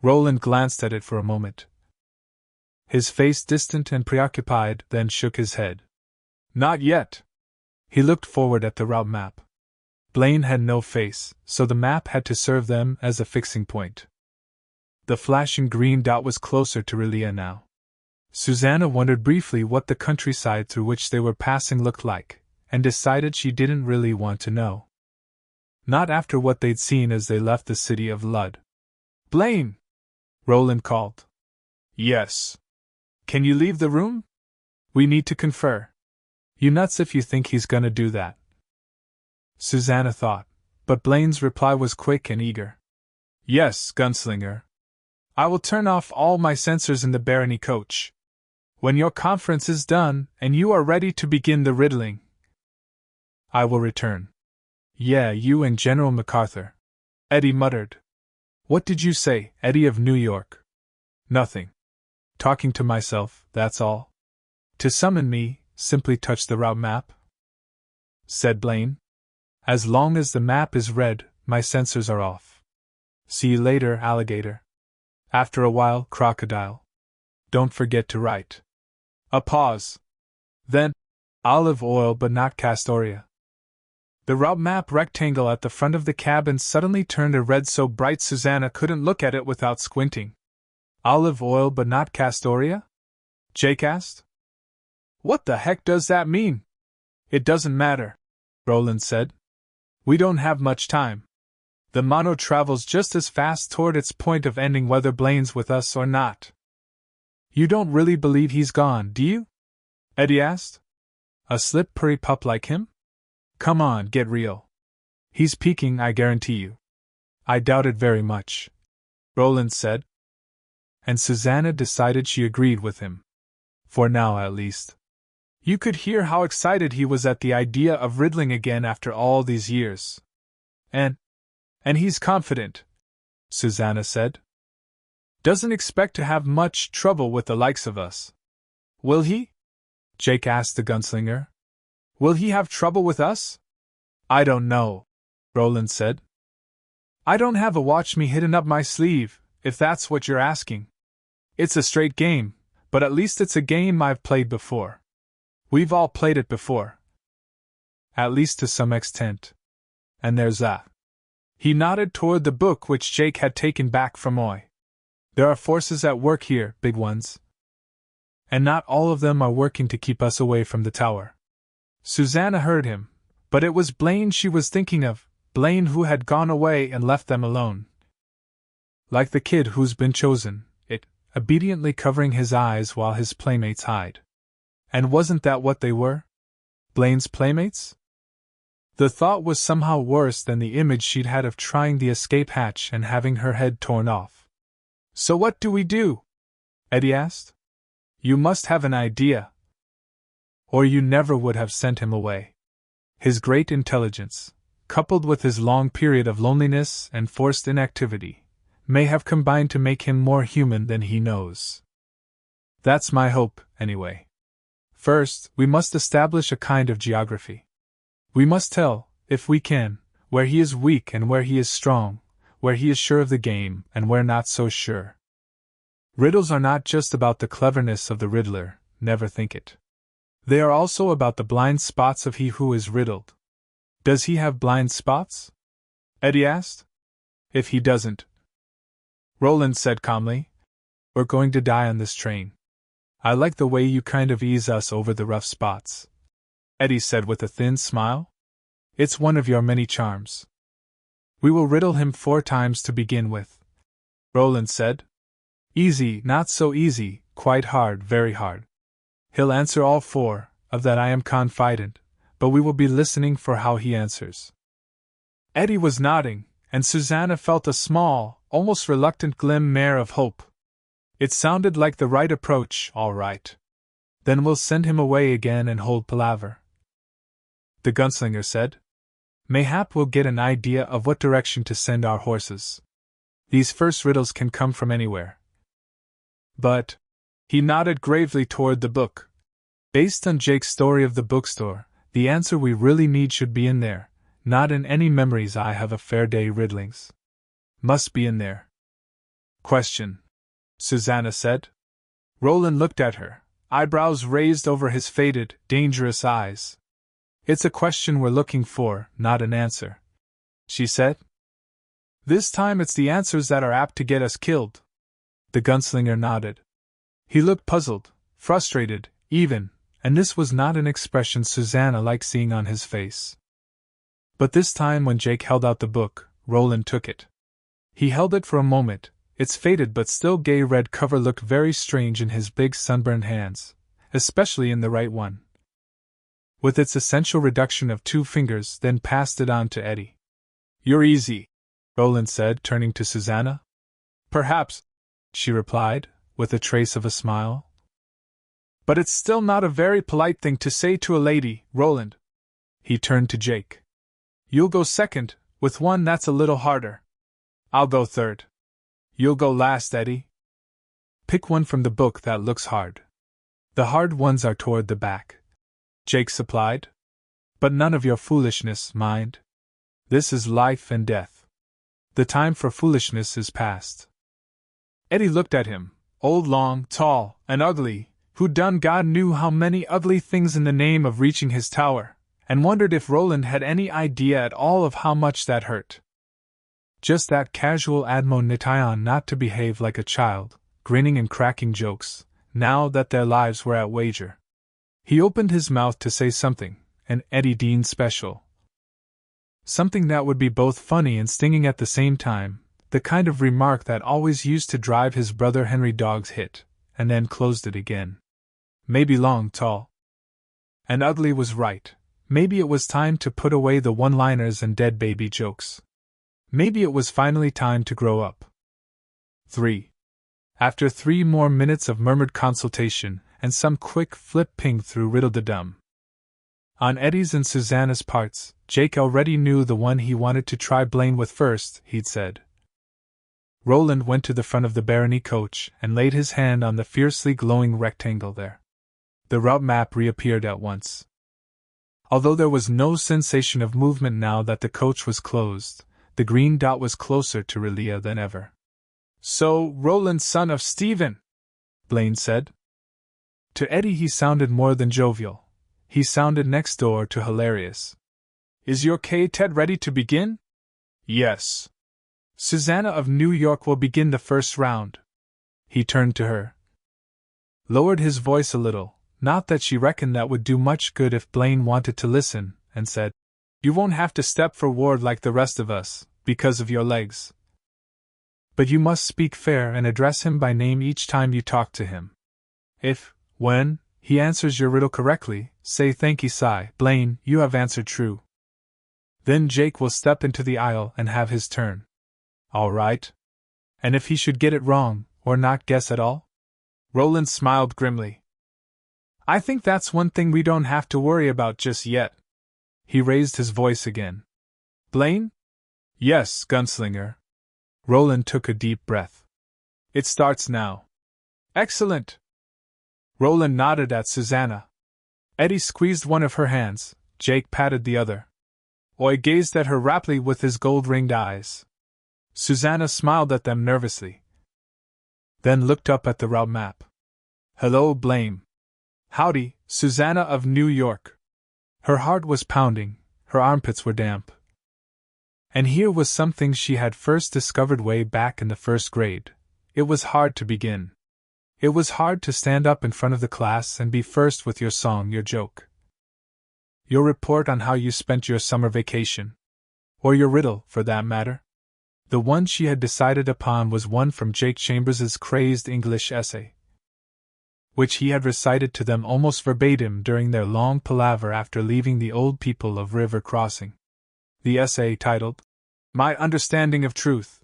Roland glanced at it for a moment, his face distant and preoccupied, then shook his head. Not yet. He looked forward at the route map. Blaine had no face, so the map had to serve them as a fixing point. The flashing green dot was closer to R'lyeh now. Susanna wondered briefly what the countryside through which they were passing looked like, and decided she didn't really want to know. Not after what they'd seen as they left the city of Lud. Blaine! Roland called. Yes. Can you leave the room? We need to confer. You nuts if you think he's gonna do that. Susanna thought, but Blaine's reply was quick and eager. Yes, gunslinger. I will turn off all my sensors in the barony coach. When your conference is done and you are ready to begin the riddling, I will return. Yeah, you and General MacArthur. Eddie muttered. What did you say, Eddie of New York? Nothing. Talking to myself, that's all. To summon me, simply touch the route map, said Blaine. As long as the map is read, my sensors are off. See you later, alligator. After a while, crocodile. Don't forget to write. A pause. Then, olive oil but not Castoria. The route map rectangle at the front of the cabin suddenly turned a red so bright Susanna couldn't look at it without squinting. Olive oil but not Castoria? Jake asked. What the heck does that mean? It doesn't matter, Roland said. We don't have much time. The mono travels just as fast toward its point of ending whether Blaine's with us or not. You don't really believe he's gone, do you? Eddie asked. A slippery pup like him? Come on, get real. He's peeking, I guarantee you. I doubt it very much, Roland said. And Susanna decided she agreed with him. For now, at least. You could hear how excited he was at the idea of riddling again after all these years. And he's confident, Susanna said. Doesn't expect to have much trouble with the likes of us. Will he? Jake asked the gunslinger. Will he have trouble with us? I don't know, Roland said. I don't have a watch me hidden up my sleeve, if that's what you're asking. It's a straight game, but at least it's a game I've played before. We've all played it before. At least to some extent. And there's that. He nodded toward the book which Jake had taken back from Oy. There are forces at work here, big ones. And not all of them are working to keep us away from the tower. Susanna heard him, but it was Blaine she was thinking of, Blaine who had gone away and left them alone. Like the kid who's been chosen, obediently covering his eyes while his playmates hide. And wasn't that what they were? Blaine's playmates? The thought was somehow worse than the image she'd had of trying the escape hatch and having her head torn off. So what do we do? Eddie asked. You must have an idea. Or you never would have sent him away. His great intelligence, coupled with his long period of loneliness and forced inactivity, may have combined to make him more human than he knows. That's my hope, anyway. First, we must establish a kind of geography. We must tell, if we can, where he is weak and where he is strong, where he is sure of the game and where not so sure. Riddles are not just about the cleverness of the riddler, never think it. They are also about the blind spots of he who is riddled. Does he have blind spots? Eddie asked. If he doesn't, Roland said calmly, we're going to die on this train. I like the way you kind of ease us over the rough spots, Eddie said with a thin smile. It's one of your many charms. We will riddle him 4 times to begin with, Roland said. Easy, not so easy, quite hard, very hard. He'll answer all 4, of that I am confident, but we will be listening for how he answers. Eddie was nodding, and Susanna felt a small, almost reluctant glimmer of hope. It sounded like the right approach, all right. Then we'll send him away again and hold palaver, the gunslinger said. Mayhap we'll get an idea of what direction to send our horses. These first riddles can come from anywhere. But, he nodded gravely toward the book. Based on Jake's story of the bookstore, the answer we really need should be in there, not in any memories I have of Fairday riddlings. Must be in there. Question, Susanna said. Roland looked at her, eyebrows raised over his faded, dangerous eyes. It's a question we're looking for, not an answer, she said. This time it's the answers that are apt to get us killed. The gunslinger nodded. He looked puzzled, frustrated, even, and this was not an expression Susanna liked seeing on his face. But this time when Jake held out the book, Roland took it. He held it for a moment, Its faded but still gay red cover looked very strange in his big sunburned hands, especially in the right one. With its essential reduction of 2 fingers, then passed it on to Eddie. "You're easy," Roland said, turning to Susanna. "Perhaps," she replied, with a trace of a smile. "But it's still not a very polite thing to say to a lady, Roland." He turned to Jake. "You'll go second, with one that's a little harder. I'll go third. You'll go last, Eddie. Pick one from the book that looks hard. The hard ones are toward the back," Jake supplied. "But none of your foolishness, mind. This is life and death. The time for foolishness is past." Eddie looked at him, old, long, tall, and ugly, who'd done God knew how many ugly things in the name of reaching his tower, and wondered if Roland had any idea at all of how much that hurt. Just that casual admonition not to behave like a child, grinning and cracking jokes, now that their lives were at wager. He opened his mouth to say something, an Eddie Dean special. Something that would be both funny and stinging at the same time, the kind of remark that always used to drive his brother Henry Dog's hit, and then closed it again. Maybe long, tall, and ugly was right. Maybe it was time to put away the one-liners and dead baby jokes. Maybe it was finally time to grow up. 3. After 3 more minutes of murmured consultation, and some quick flip-ping through riddle-de-dum. On Eddie's and Susanna's parts, Jake already knew the one he wanted to try Blaine with first, he'd said. Roland went to the front of the barony coach and laid his hand on the fiercely glowing rectangle there. The route map reappeared at once. Although there was no sensation of movement now that the coach was closed, the green dot was closer to Relia than ever. "So, Roland, son of Stephen," Blaine said. To Eddie he sounded more than jovial. He sounded next door to hilarious. "Is your Ted ready to begin?" "Yes." "Susanna of New York will begin the first round." He turned to her. Lowered his voice a little, not that she reckoned that would do much good if Blaine wanted to listen, and said, "You won't have to step forward like the rest of us, because of your legs. But you must speak fair and address him by name each time you talk to him. If, when he answers your riddle correctly, say thanky sigh, Blaine, you have answered true. Then Jake will step into the aisle and have his turn. All right? And if he should get it wrong, or not guess at all?" Roland smiled grimly. "I think that's one thing we don't have to worry about just yet." He raised his voice again. "Blaine?" "Yes, gunslinger." Roland took a deep breath. "It starts now." "Excellent." Roland nodded at Susanna. Eddie squeezed one of her hands, Jake patted the other. Oy gazed at her raptly with his gold-ringed eyes. Susanna smiled at them nervously. Then looked up at the route map. "Hello, Blaine." "Howdy, Susanna of New York." Her heart was pounding, her armpits were damp. And here was something she had first discovered way back in the first grade. It was hard to begin. It was hard to stand up in front of the class and be first with your song, your joke. Your report on how you spent your summer vacation. Or your riddle, for that matter. The one she had decided upon was one from Jake Chambers's crazed English essay, which he had recited to them almost verbatim during their long palaver after leaving the old people of River Crossing. The essay, titled, "My Understanding of Truth,"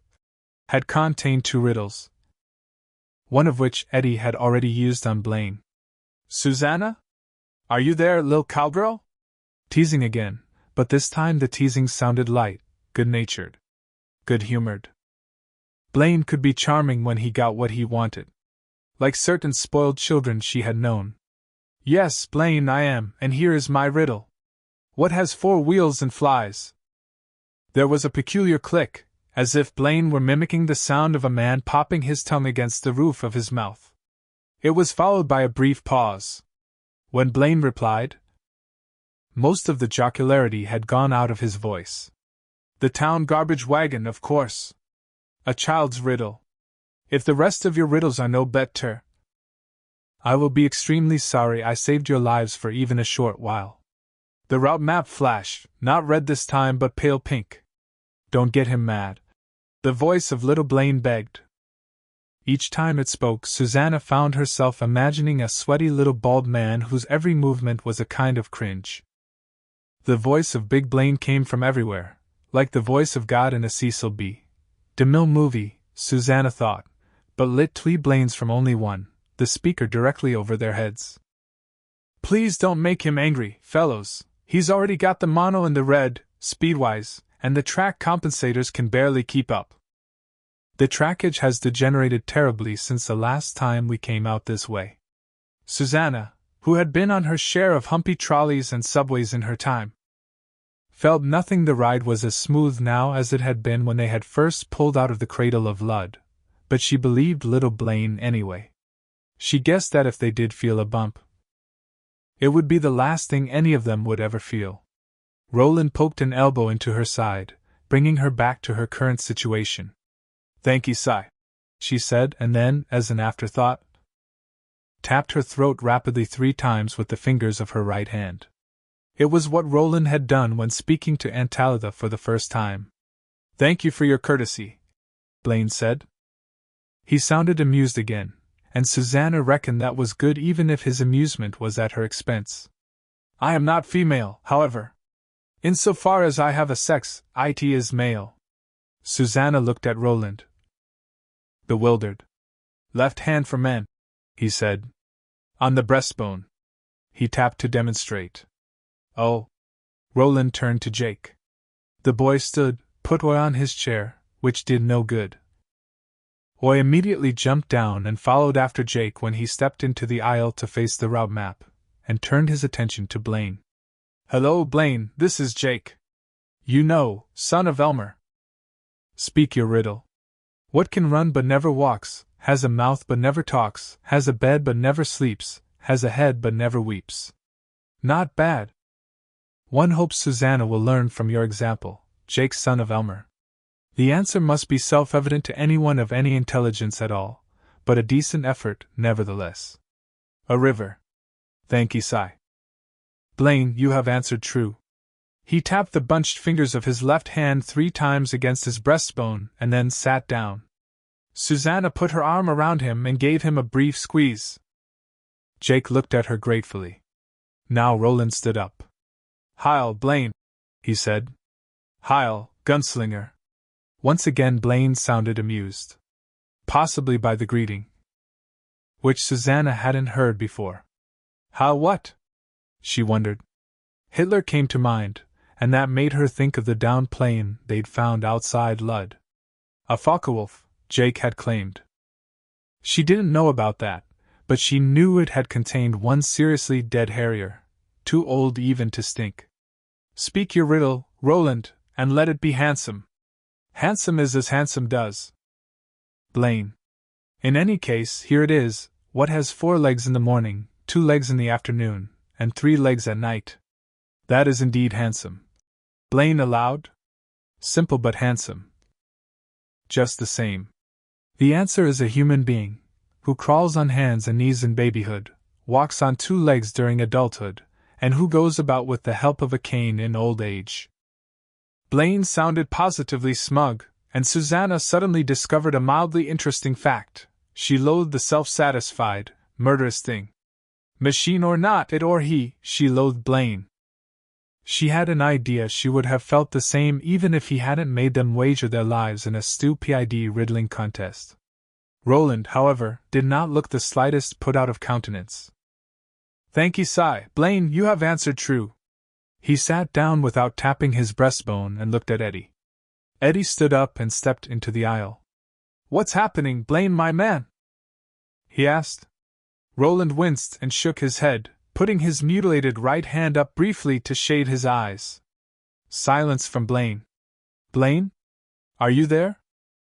had contained 2 riddles, one of which Eddie had already used on Blaine. "Susanna? Are you there, lil' cowgirl?" Teasing again, but this time the teasing sounded light, good-natured, good-humored. Blaine could be charming when he got what he wanted. Like certain spoiled children she had known. "Yes, Blaine, I am, and here is my riddle. What has 4 wheels and flies?" There was a peculiar click, as if Blaine were mimicking the sound of a man popping his tongue against the roof of his mouth. It was followed by a brief pause. When Blaine replied, most of the jocularity had gone out of his voice. "The town garbage wagon, of course. A child's riddle. If the rest of your riddles are no better, I will be extremely sorry I saved your lives for even a short while." The route map flashed, not red this time but pale pink. "Don't get him mad," the voice of little Blaine begged. Each time it spoke, Susanna found herself imagining a sweaty little bald man whose every movement was a kind of cringe. The voice of Big Blaine came from everywhere, like the voice of God in a Cecil B. DeMille movie, Susanna thought, but lit 3 Blaines from only one, the speaker directly over their heads. Please don't make him angry, fellows. He's already got the mono in the red, speedwise, and the track compensators can barely keep up. The trackage has degenerated terribly since the last time we came out this way. Susanna, who had been on her share of humpy trolleys and subways in her time, felt nothing. The ride was as smooth now as it had been when they had first pulled out of the cradle of Ludd, but she believed little Blaine anyway. She guessed that if they did feel a bump, it would be the last thing any of them would ever feel. Roland poked an elbow into her side, bringing her back to her current situation. "Thanky, Si," she said, and then, as an afterthought, tapped her throat rapidly 3 times with the fingers of her right hand. It was what Roland had done when speaking to Aunt Talitha for the first time. "Thank you for your courtesy," Blaine said. He sounded amused again, and Susanna reckoned that was good even if his amusement was at her expense. "I am not female, however. Insofar as I have a sex, it is male." Susanna looked at Roland, bewildered. "Left hand for men," he said. "On the breastbone." He tapped to demonstrate. "Oh." Roland turned to Jake. The boy stood, put Oi on his chair, which did no good. Oi immediately jumped down and followed after Jake when he stepped into the aisle to face the route map, and turned his attention to Blaine. "Hello, Blaine, this is Jake. You know, son of Elmer. Speak your riddle. What can run but never walks, has a mouth but never talks, has a bed but never sleeps, has a head but never weeps?" "Not bad. One hopes Susanna will learn from your example, Jake, son of Elmer. The answer must be self-evident to anyone of any intelligence at all, but a decent effort, nevertheless. A river. Thanky, Si. Blaine, you have answered true." He tapped the bunched fingers of his left hand 3 times against his breastbone and then sat down. Susanna put her arm around him and gave him a brief squeeze. Jake looked at her gratefully. Now Roland stood up. "Heil, Blaine," he said. "Heil, gunslinger." Once again Blaine sounded amused. Possibly by the greeting, which Susanna hadn't heard before. "How what?" she wondered. Hitler came to mind, and that made her think of the downed plane they'd found outside Ludd. A Focke-Wulf, Jake had claimed. She didn't know about that, but she knew it had contained one seriously dead Harrier, too old even to stink. "Speak your riddle, Roland, and let it be handsome. Handsome is as handsome does." Blaine. "In any case, here it is. What has 4 legs in the morning, 2 legs in the afternoon, and 3 legs at night?" "That is indeed handsome." Blaine aloud. "Simple but handsome. Just the same. The answer is a human being, who crawls on hands and knees in babyhood, walks on 2 legs during adulthood, and who goes about with the help of a cane in old age." Blaine sounded positively smug, and Susanna suddenly discovered a mildly interesting fact. She loathed the self-satisfied, murderous thing. Machine or not, it or he, she loathed Blaine. She had an idea she would have felt the same even if he hadn't made them wager their lives in a stupid riddling contest. Roland, however, did not look the slightest put out of countenance. "Thanky, Si. Blaine, you have answered true." He sat down without tapping his breastbone and looked at Eddie. Eddie stood up and stepped into the aisle. "What's happening, Blaine, my man?" he asked. Roland winced and shook his head, putting his mutilated right hand up briefly to shade his eyes. Silence from Blaine. "Blaine? Are you there?"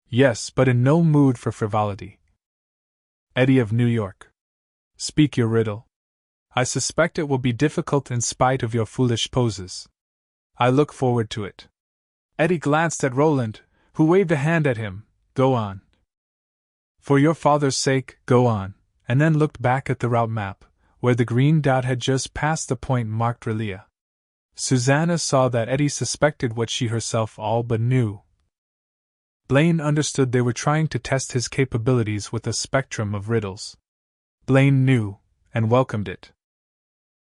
"Yes, but in no mood for frivolity." "Eddie of New York. Speak your riddle. I suspect it will be difficult in spite of your foolish poses. I look forward to it." Eddie glanced at Roland, who waved a hand at him. "Go on. For your father's sake, go on," and then looked back at the route map, where the green dot had just passed the point marked Relia. Susanna saw that Eddie suspected what she herself all but knew. Blaine understood they were trying to test his capabilities with a spectrum of riddles. Blaine knew, and welcomed it.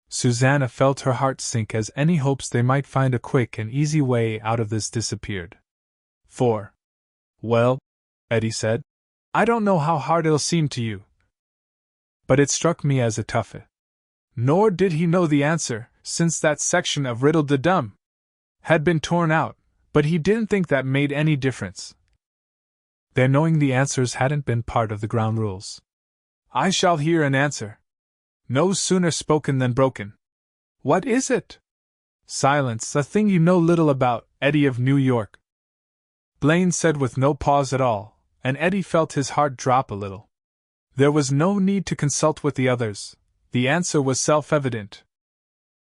Susanna felt her heart sink as any hopes they might find a quick and easy way out of this disappeared. Well, Eddie said, I don't know how hard it'll seem to you, but it struck me as a toughie. Nor did he know the answer, since that section of Riddle de Dum had been torn out, but he didn't think that made any difference. Their knowing the answers hadn't been part of the ground rules. I shall hear an answer. No sooner spoken than broken. What is it? Silence, a thing you know little about, Eddie of New York. Blaine said with no pause at all, and Eddie felt his heart drop a little. There was no need to consult with the others. The answer was self-evident.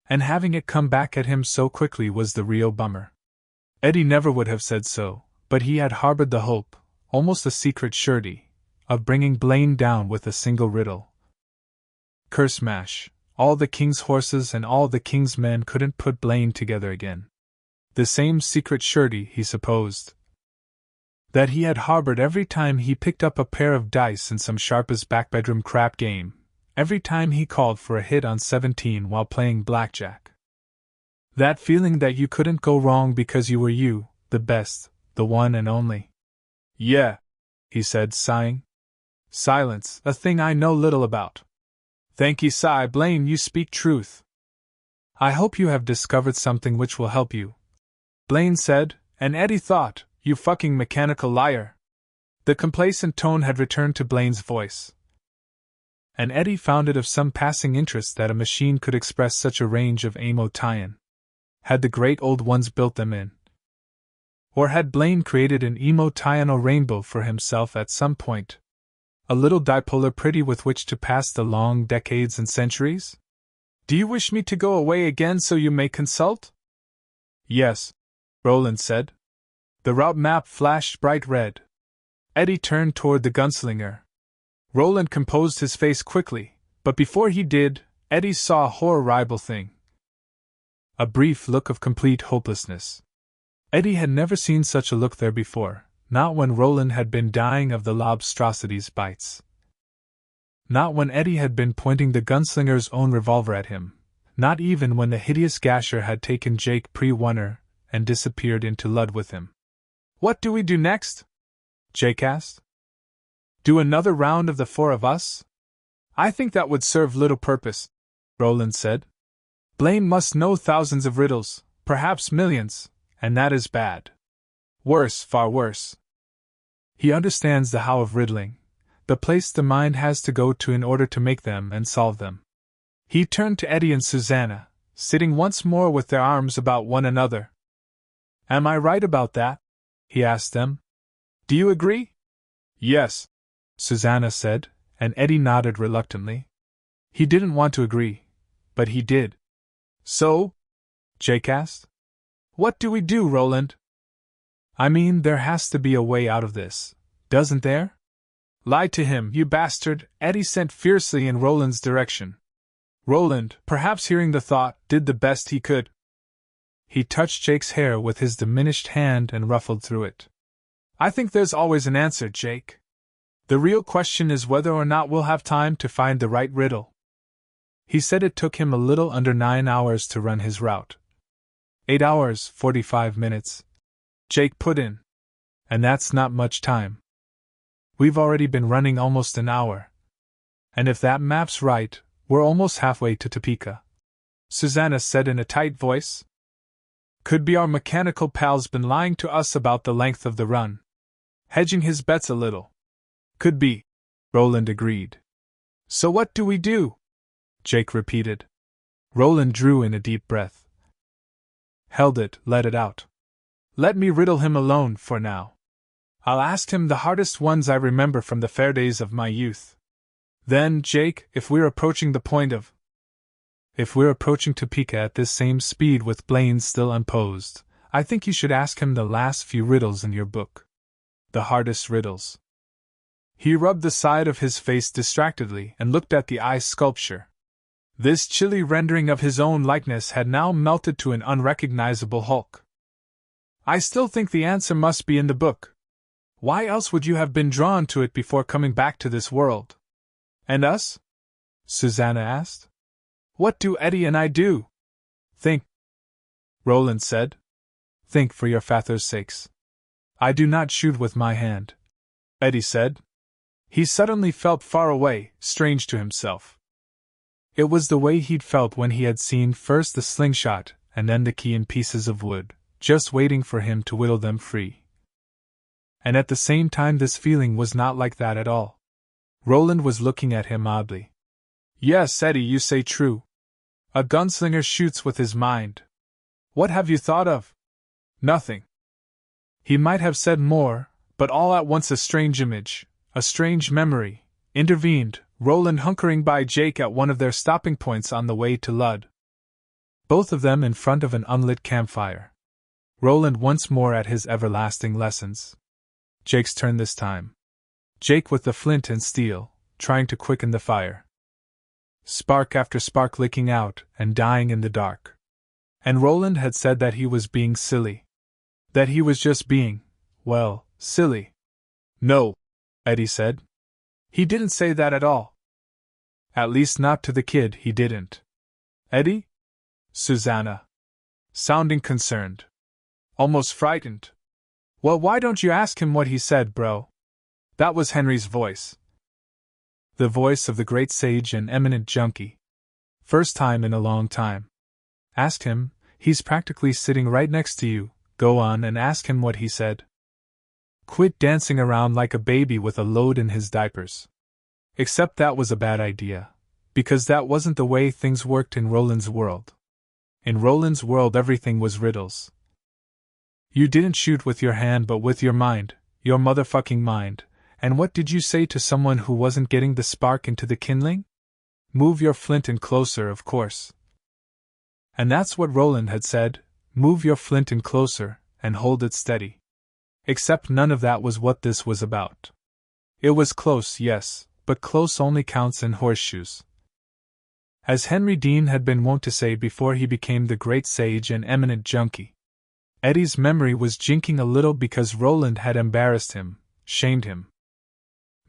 And having it come back at him so quickly was the real bummer. Eddie never would have said so, but he had harbored the hope, almost a secret surety, of bringing Blaine down with a single riddle. Curse mash, all the king's horses and all the king's men couldn't put Blaine together again. The same secret surety, he supposed, that he had harbored every time he picked up a pair of dice in some sharp-as back-bedroom crap game, every time he called for a hit on 17 while playing blackjack. That feeling that you couldn't go wrong because you were you, the best, the one and only. Yeah, he said, sighing. Silence, a thing I know little about. Thank ye, sigh, Blaine, you speak truth. I hope you have discovered something which will help you. Blaine said, and Eddie thought, you fucking mechanical liar. The complacent tone had returned to Blaine's voice. And Eddie found it of some passing interest that a machine could express such a range of emotion. Had the great old ones built them in? Or had Blaine created an emotional rainbow for himself at some point? A little dipolar pretty with which to pass the long decades and centuries? Do you wish me to go away again so you may consult? Yes, Roland said. The route map flashed bright red. Eddie turned toward the gunslinger. Roland composed his face quickly, but before he did, Eddie saw a horrible thing. A brief look of complete hopelessness. Eddie had never seen such a look there before, not when Roland had been dying of the lobstrosity's bites. Not when Eddie had been pointing the gunslinger's own revolver at him, not even when the hideous gasher had taken Jake Pre-Wunner and disappeared into Lud with him. What do we do next? Jake asked. Do another round of the four of us? I think that would serve little purpose, Roland said. Blaine must know thousands of riddles, perhaps millions, and that is bad. Worse, far worse. He understands the how of riddling, the place the mind has to go to in order to make them and solve them. He turned to Eddie and Susanna, sitting once more with their arms about one another. Am I right about that? He asked them. Do you agree? Yes, Susanna said, and Eddie nodded reluctantly. He didn't want to agree, but he did. So? Jake asked. What do we do, Roland? I mean, there has to be a way out of this, doesn't there? Lie to him, you bastard, Eddie sent fiercely in Roland's direction. Roland, perhaps hearing the thought, did the best he could. He touched Jake's hair with his diminished hand and ruffled through it. I think there's always an answer, Jake. The real question is whether or not we'll have time to find the right riddle. He said it took him a little under 9 hours to run his route. 8 hours, 45 minutes. Jake put in. And that's not much time. We've already been running almost an hour. And if that map's right, we're almost halfway to Topeka. Susanna said in a tight voice. Could be our mechanical pal's been lying to us about the length of the run. Hedging his bets a little. Could be, Roland agreed. So what do we do? Jake repeated. Roland drew in a deep breath. Held it, let it out. Let me riddle him alone for now. I'll ask him the hardest ones I remember from the fair days of my youth. Then, Jake, if we're approaching Topeka at this same speed with Blaine still unposed, I think you should ask him the last few riddles in your book. The hardest riddles. He rubbed the side of his face distractedly and looked at the eye sculpture. This chilly rendering of his own likeness had now melted to an unrecognizable hulk. I still think the answer must be in the book, Why else would you have been drawn to it before coming back to this world? And us? Susanna asked. What do Eddie and I do? Think, Roland said. Think for your father's sakes. I do not shoot with my hand, Eddie said. He suddenly felt far away, strange to himself. It was the way he'd felt when he had seen first the slingshot and then the key in pieces of wood, just waiting for him to whittle them free. And at the same time this feeling was not like that at all. Roland was looking at him oddly. Yes, Eddie, you say true. A gunslinger shoots with his mind. What have you thought of? Nothing. He might have said more, but all at once a strange image, a strange memory, intervened, Roland hunkering by Jake at one of their stopping points on the way to Lud. Both of them in front of an unlit campfire. Roland once more at his everlasting lessons. Jake's turn this time. Jake with the flint and steel, trying to quicken the fire. Spark after spark licking out and dying in the dark. And Roland had said that he was being silly. That he was just being, well, silly. No, Eddie said. He didn't say that at all. At least not to the kid, he didn't. Eddie? Susanna. Sounding concerned. Almost frightened. Well, why don't you ask him what he said, bro? That was Henry's voice. The voice of the great sage and eminent junkie. First time in a long time. Ask him, he's practically sitting right next to you, go on and ask him what he said. Quit dancing around like a baby with a load in his diapers. Except that was a bad idea, because that wasn't the way things worked in Roland's world. In Roland's world everything was riddles. You didn't shoot with your hand but with your mind, your motherfucking mind. And what did you say to someone who wasn't getting the spark into the kindling? Move your flint in closer, of course. And that's what Roland had said, move your flint in closer, and hold it steady. Except none of that was what this was about. It was close, yes, but close only counts in horseshoes. As Henry Dean had been wont to say before he became the great sage and eminent junkie. Eddie's memory was jinking a little because Roland had embarrassed him, shamed him.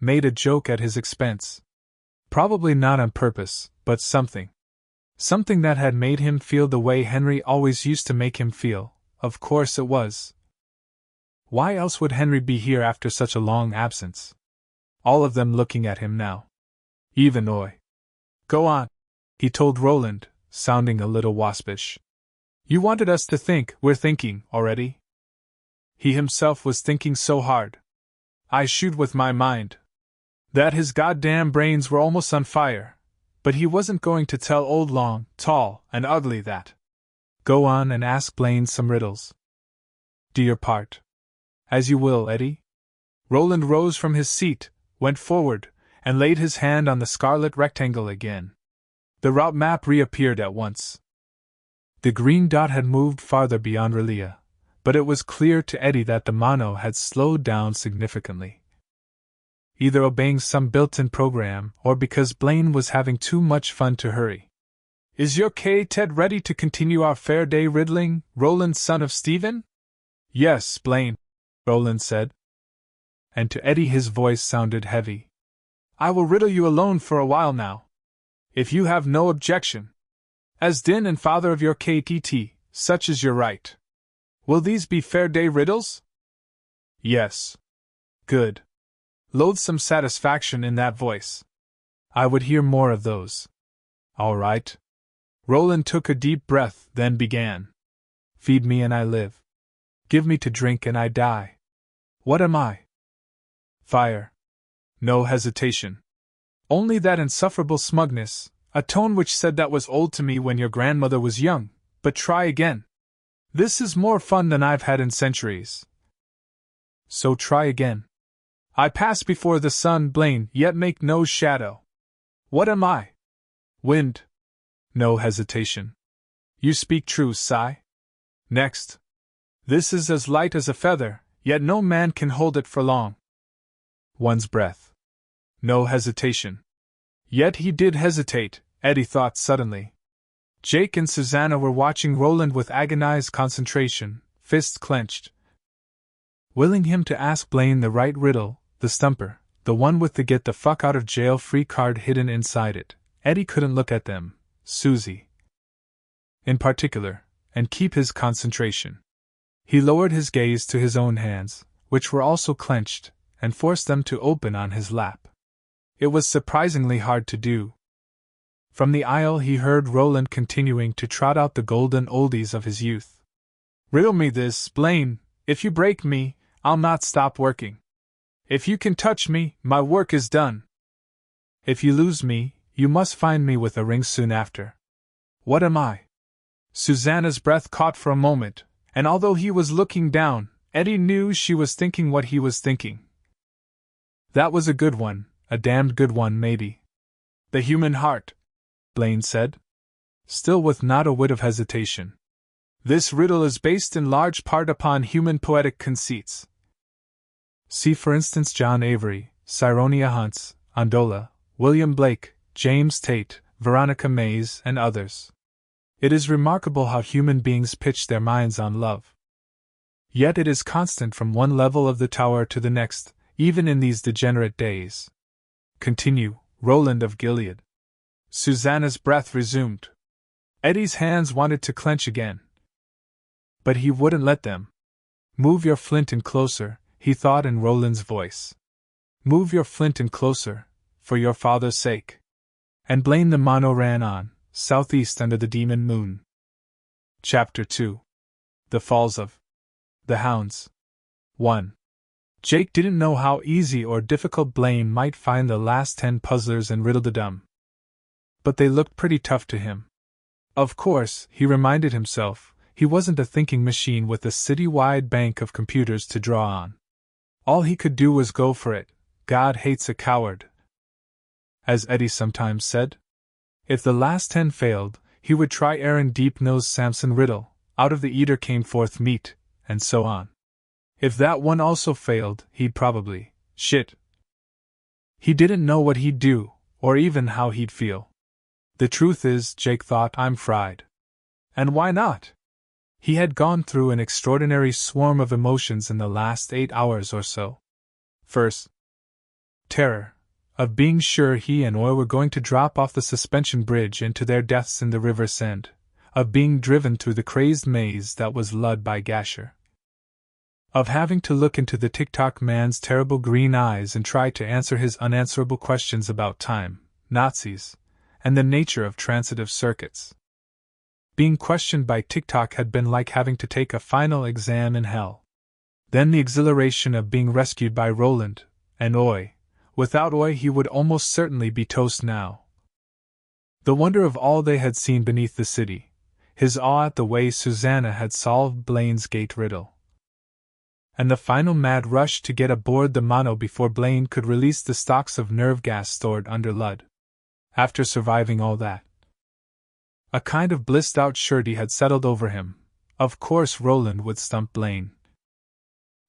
Made a joke at his expense. Probably not on purpose, but something. Something that had made him feel the way Henry always used to make him feel, of course it was. Why else would Henry be here after such a long absence? All of them looking at him now. Even Oi. Go on, he told Roland, sounding a little waspish. You wanted us to think we're thinking already? He himself was thinking so hard. I shoot with my mind. That his goddamn brains were almost on fire, but he wasn't going to tell old Long, Tall, and Ugly that. Go on and ask Blaine some riddles. Do your part. As you will, Eddie. Roland rose from his seat, went forward, and laid his hand on the scarlet rectangle again. The route map reappeared at once. The green dot had moved farther beyond Relia, but it was clear to Eddie that the mono had slowed down significantly. Either obeying some built-in program, or because Blaine was having too much fun to hurry. Is your Ted ready to continue our fair day riddling, Roland son of Stephen? Yes, Blaine, Roland said. And to Eddie his voice sounded heavy. I will riddle you alone for a while now. If you have no objection. As Din and father of your KTT, such is your right. Will these be fair day riddles? Yes. Good. Loathsome satisfaction in that voice. I would hear more of those. All right. Roland took a deep breath, then began. Feed me and I live. Give me to drink and I die. What am I? Fire. No hesitation. Only that insufferable smugness, a tone which said that was old to me when your grandmother was young, but try again. This is more fun than I've had in centuries. So try again. I pass before the sun, Blaine, yet make no shadow. What am I? Wind. No hesitation. You speak true, sigh. Next. This is as light as a feather, yet no man can hold it for long. One's breath. No hesitation. Yet he did hesitate, Eddie thought suddenly. Jake and Susanna were watching Roland with agonized concentration, fists clenched. willing him to ask Blaine the right riddle, the stumper, the one with the get the fuck out of jail free card hidden inside it. Eddie couldn't look at them, Susie in particular, and keep his concentration. He lowered his gaze to his own hands, which were also clenched, and forced them to open on his lap. It was surprisingly hard to do. From the aisle he heard Roland continuing to trot out the golden oldies of his youth. Riddle me this, Blaine. If you break me, I'll not stop working. If you can touch me, my work is done. If you lose me, you must find me with a ring soon after. What am I? Susanna's breath caught for a moment, and although he was looking down, Eddie knew she was thinking what he was thinking. That was a good one, a damned good one, maybe. The human heart, Blaine said, still with not a whit of hesitation. This riddle is based in large part upon human poetic conceits. See for instance John Avery, Cyronia Hunts, Ondola, William Blake, James Tate, Veronica Mays, and others. It is remarkable how human beings pitch their minds on love. Yet it is constant from one level of the tower to the next, even in these degenerate days. Continue, Roland of Gilead. Susanna's breath resumed. Eddie's hands wanted to clench again, but he wouldn't let them. Move your flint in closer, he thought in Roland's voice. Move your flint in closer, for your father's sake. And Blaine the Mono ran on, southeast under the demon moon. Chapter 2. The Falls of the Hounds. 1. Jake didn't know how easy or difficult Blaine might find the last 10 puzzlers in Riddle-de-Dum, but they looked pretty tough to him. Of course, he reminded himself, he wasn't a thinking machine with a city-wide bank of computers to draw on. All he could do was go for it. God hates a coward, as Eddie sometimes said. If the last 10 failed, he would try Aaron Deep-Nose Samson Riddle, out of the eater came forth meat, and so on. If that one also failed, he'd probably shit. He didn't know what he'd do, or even how he'd feel. The truth is, Jake thought, I'm fried. And why not? He had gone through an extraordinary swarm of emotions in the last 8 hours or so. First, terror, of being sure he and Oy were going to drop off the suspension bridge into their deaths in the river Send, of being driven through the crazed maze that was Lud by Gasher, of having to look into the TikTok man's terrible green eyes and try to answer his unanswerable questions about time, Nazis, and the nature of transitive circuits. Being questioned by TikTok had been like having to take a final exam in hell. Then the exhilaration of being rescued by Roland and Oy. Without Oy he would almost certainly be toast now. The wonder of all they had seen beneath the city, his awe at the way Susanna had solved Blaine's gate riddle, and the final mad rush to get aboard the Mono before Blaine could release the stocks of nerve gas stored under Lud. After surviving all that, a kind of blissed-out surety had settled over him. Of course Roland would stump Blaine,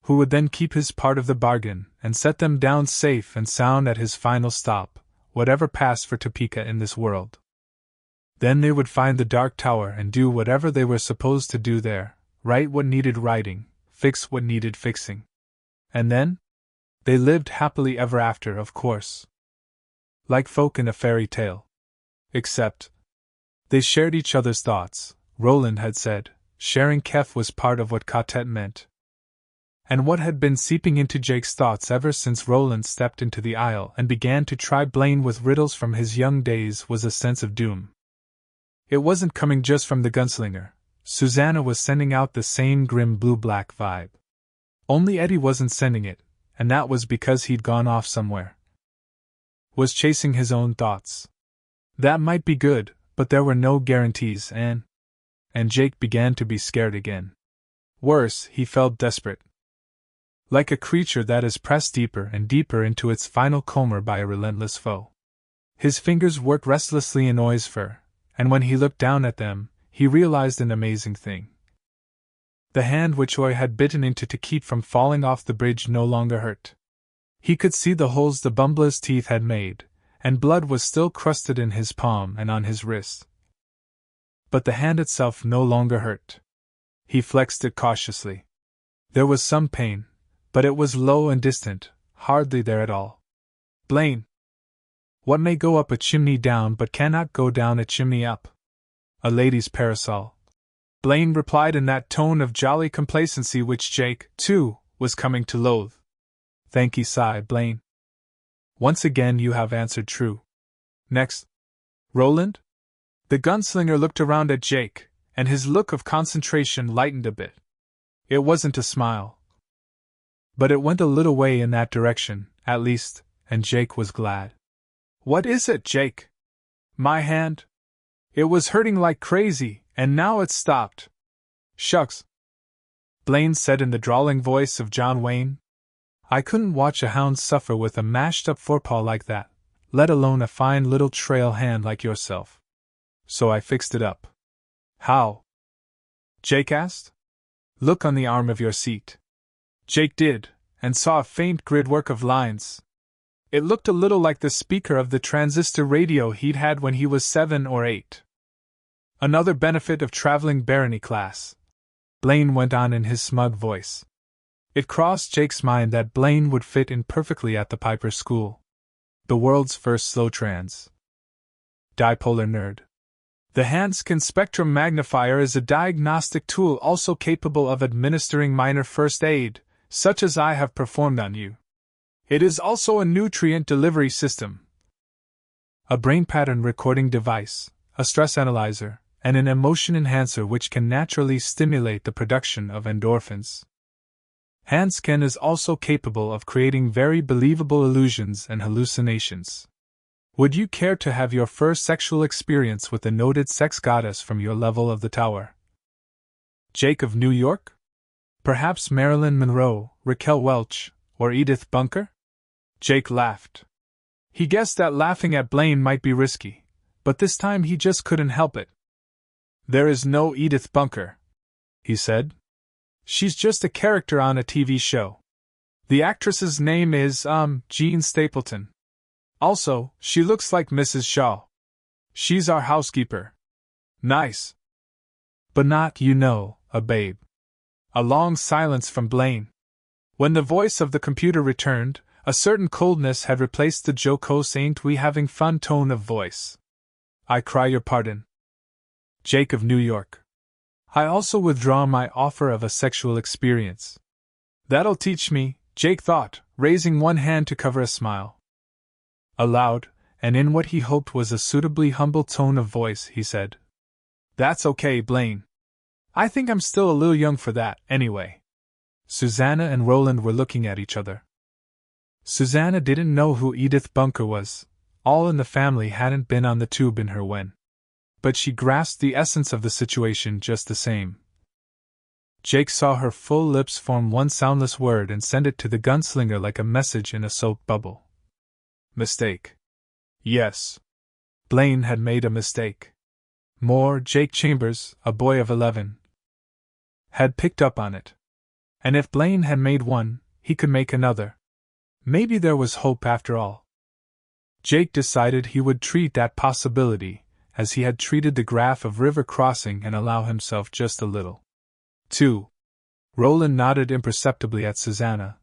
who would then keep his part of the bargain and set them down safe and sound at his final stop, whatever passed for Topeka in this world. Then they would find the Dark Tower and do whatever they were supposed to do there, write what needed writing, fix what needed fixing. And then? They lived happily ever after, of course. Like folk in a fairy tale. Except they shared each other's thoughts, Roland had said. Sharing Kef was part of what quartet meant. And what had been seeping into Jake's thoughts ever since Roland stepped into the aisle and began to try Blaine with riddles from his young days was a sense of doom. It wasn't coming just from the gunslinger. Susanna was sending out the same grim blue-black vibe. Only Eddie wasn't sending it, and that was because he'd gone off somewhere. Was chasing his own thoughts. That might be good, but there were no guarantees, and Jake began to be scared again. Worse, he felt desperate. Like a creature that is pressed deeper and deeper into its final comber by a relentless foe. His fingers worked restlessly in Oy's fur, and when he looked down at them, he realized an amazing thing. The hand which Oy had bitten into to keep from falling off the bridge no longer hurt. He could see the holes the bumbler's teeth had made, and blood was still crusted in his palm and on his wrist. But the hand itself no longer hurt. He flexed it cautiously. There was some pain, but it was low and distant, hardly there at all. Blaine. What may go up a chimney down but cannot go down a chimney up? A lady's parasol. Blaine replied in that tone of jolly complacency which Jake, too, was coming to loathe. Thank ye, sighed Blaine. Once again you have answered true. Next. Roland? The gunslinger looked around at Jake, and his look of concentration lightened a bit. It wasn't a smile. But it went a little way in that direction, at least, and Jake was glad. What is it, Jake? My hand? It was hurting like crazy, and now it's stopped. Shucks, Blaine said in the drawling voice of John Wayne. I couldn't watch a hound suffer with a mashed-up forepaw like that, let alone a fine little trail hand like yourself. So I fixed it up. How? Jake asked. Look on the arm of your seat. Jake did, and saw a faint gridwork of lines. It looked a little like the speaker of the transistor radio he'd had when he was 7 or 8. Another benefit of traveling barony class, Blaine went on in his smug voice. It crossed Jake's mind that Blaine would fit in perfectly at the Piper School. The world's first slow trans dipolar nerd. The Hanskin spectrum magnifier is a diagnostic tool also capable of administering minor first aid, such as I have performed on you. It is also a nutrient delivery system, a brain pattern recording device, a stress analyzer, and an emotion enhancer which can naturally stimulate the production of endorphins. Hanskin is also capable of creating very believable illusions and hallucinations. Would you care to have your first sexual experience with the noted sex goddess from your level of the tower? Jake of New York? Perhaps Marilyn Monroe, Raquel Welch, or Edith Bunker? Jake laughed. He guessed that laughing at Blaine might be risky, but this time he just couldn't help it. There is no Edith Bunker, he said. She's just a character on a TV show. The actress's name is, Jean Stapleton. Also, she looks like Mrs. Shaw. She's our housekeeper. Nice. But not, you know, a babe. A long silence from Blaine. When the voice of the computer returned, a certain coldness had replaced the jocose ain't we having fun tone of voice. I cry your pardon. Jake of New York. I also withdraw my offer of a sexual experience. That'll teach me, Jake thought, raising one hand to cover a smile. Aloud, and in what he hoped was a suitably humble tone of voice, he said, That's okay, Blaine. I think I'm still a little young for that, anyway. Susanna and Roland were looking at each other. Susanna didn't know who Edith Bunker was. All in the family hadn't been on the tube in her when. But she grasped the essence of the situation just the same. Jake saw her full lips form one soundless word and send it to the gunslinger like a message in a soap bubble. Mistake. Yes. Blaine had made a mistake. More, Jake Chambers, a boy of 11, had picked up on it. And if Blaine had made one, he could make another. Maybe there was hope after all. Jake decided he would treat that possibility as he had treated the graph of river crossing and allow himself just a little. 2. Roland nodded imperceptibly at Susanna,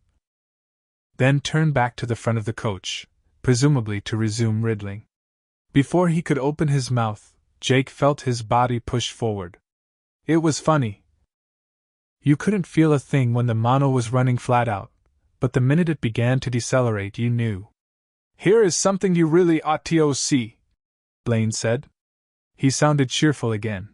then turned back to the front of the coach, presumably to resume riddling. Before he could open his mouth, Jake felt his body push forward. It was funny. You couldn't feel a thing when the mono was running flat out, but the minute it began to decelerate you knew. Here is something you really ought to see, Blaine said. He sounded cheerful again.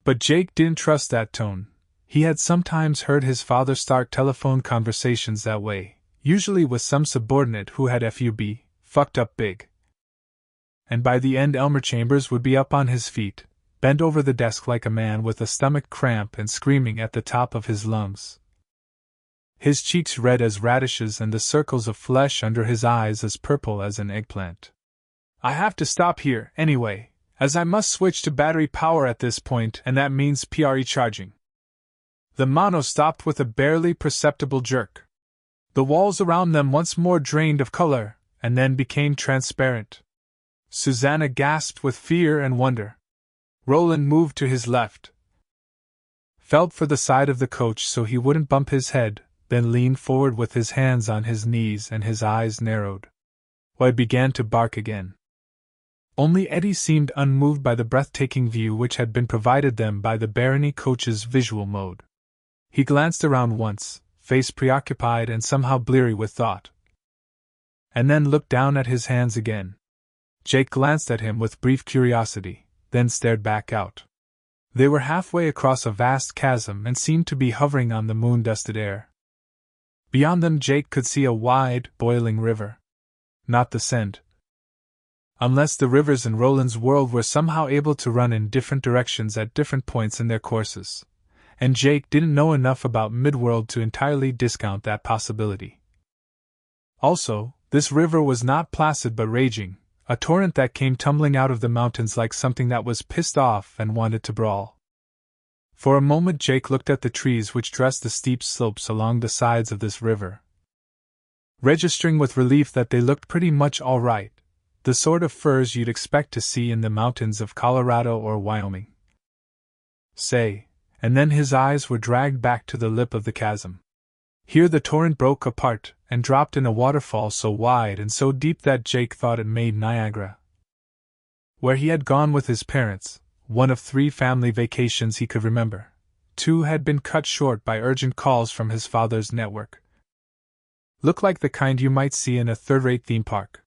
But Jake didn't trust that tone. He had sometimes heard his father start telephone conversations that way, usually with some subordinate who had fucked up big. And by the end Elmer Chambers would be up on his feet, bent over the desk like a man with a stomach cramp and screaming at the top of his lungs. His cheeks red as radishes and the circles of flesh under his eyes as purple as an eggplant. I have to stop here, anyway, as I must switch to battery power at this point, and that means PRE charging. The mono stopped with a barely perceptible jerk. The walls around them once more drained of color, and then became transparent. Susanna gasped with fear and wonder. Roland moved to his left, felt for the side of the coach so he wouldn't bump his head, then leaned forward with his hands on his knees and his eyes narrowed. Oi began to bark again. Only Eddie seemed unmoved by the breathtaking view which had been provided them by the Barony coach's visual mode. He glanced around once, face preoccupied and somehow bleary with thought, and then looked down at his hands again. Jake glanced at him with brief curiosity, then stared back out. They were halfway across a vast chasm and seemed to be hovering on the moon-dusted air. Beyond them Jake could see a wide, boiling river. Not the Send. Unless the rivers in Roland's world were somehow able to run in different directions at different points in their courses, and Jake didn't know enough about Midworld to entirely discount that possibility. Also, this river was not placid but raging, a torrent that came tumbling out of the mountains like something that was pissed off and wanted to brawl. For a moment Jake looked at the trees which dressed the steep slopes along the sides of this river, registering with relief that they looked pretty much all right, the sort of firs you'd expect to see in the mountains of Colorado or Wyoming. Say, and then his eyes were dragged back to the lip of the chasm. Here the torrent broke apart and dropped in a waterfall so wide and so deep that Jake thought it made Niagara. Where he had gone with his parents, one of 3 family vacations he could remember, 2 had been cut short by urgent calls from his father's network. Looked like the kind you might see in a third-rate theme park.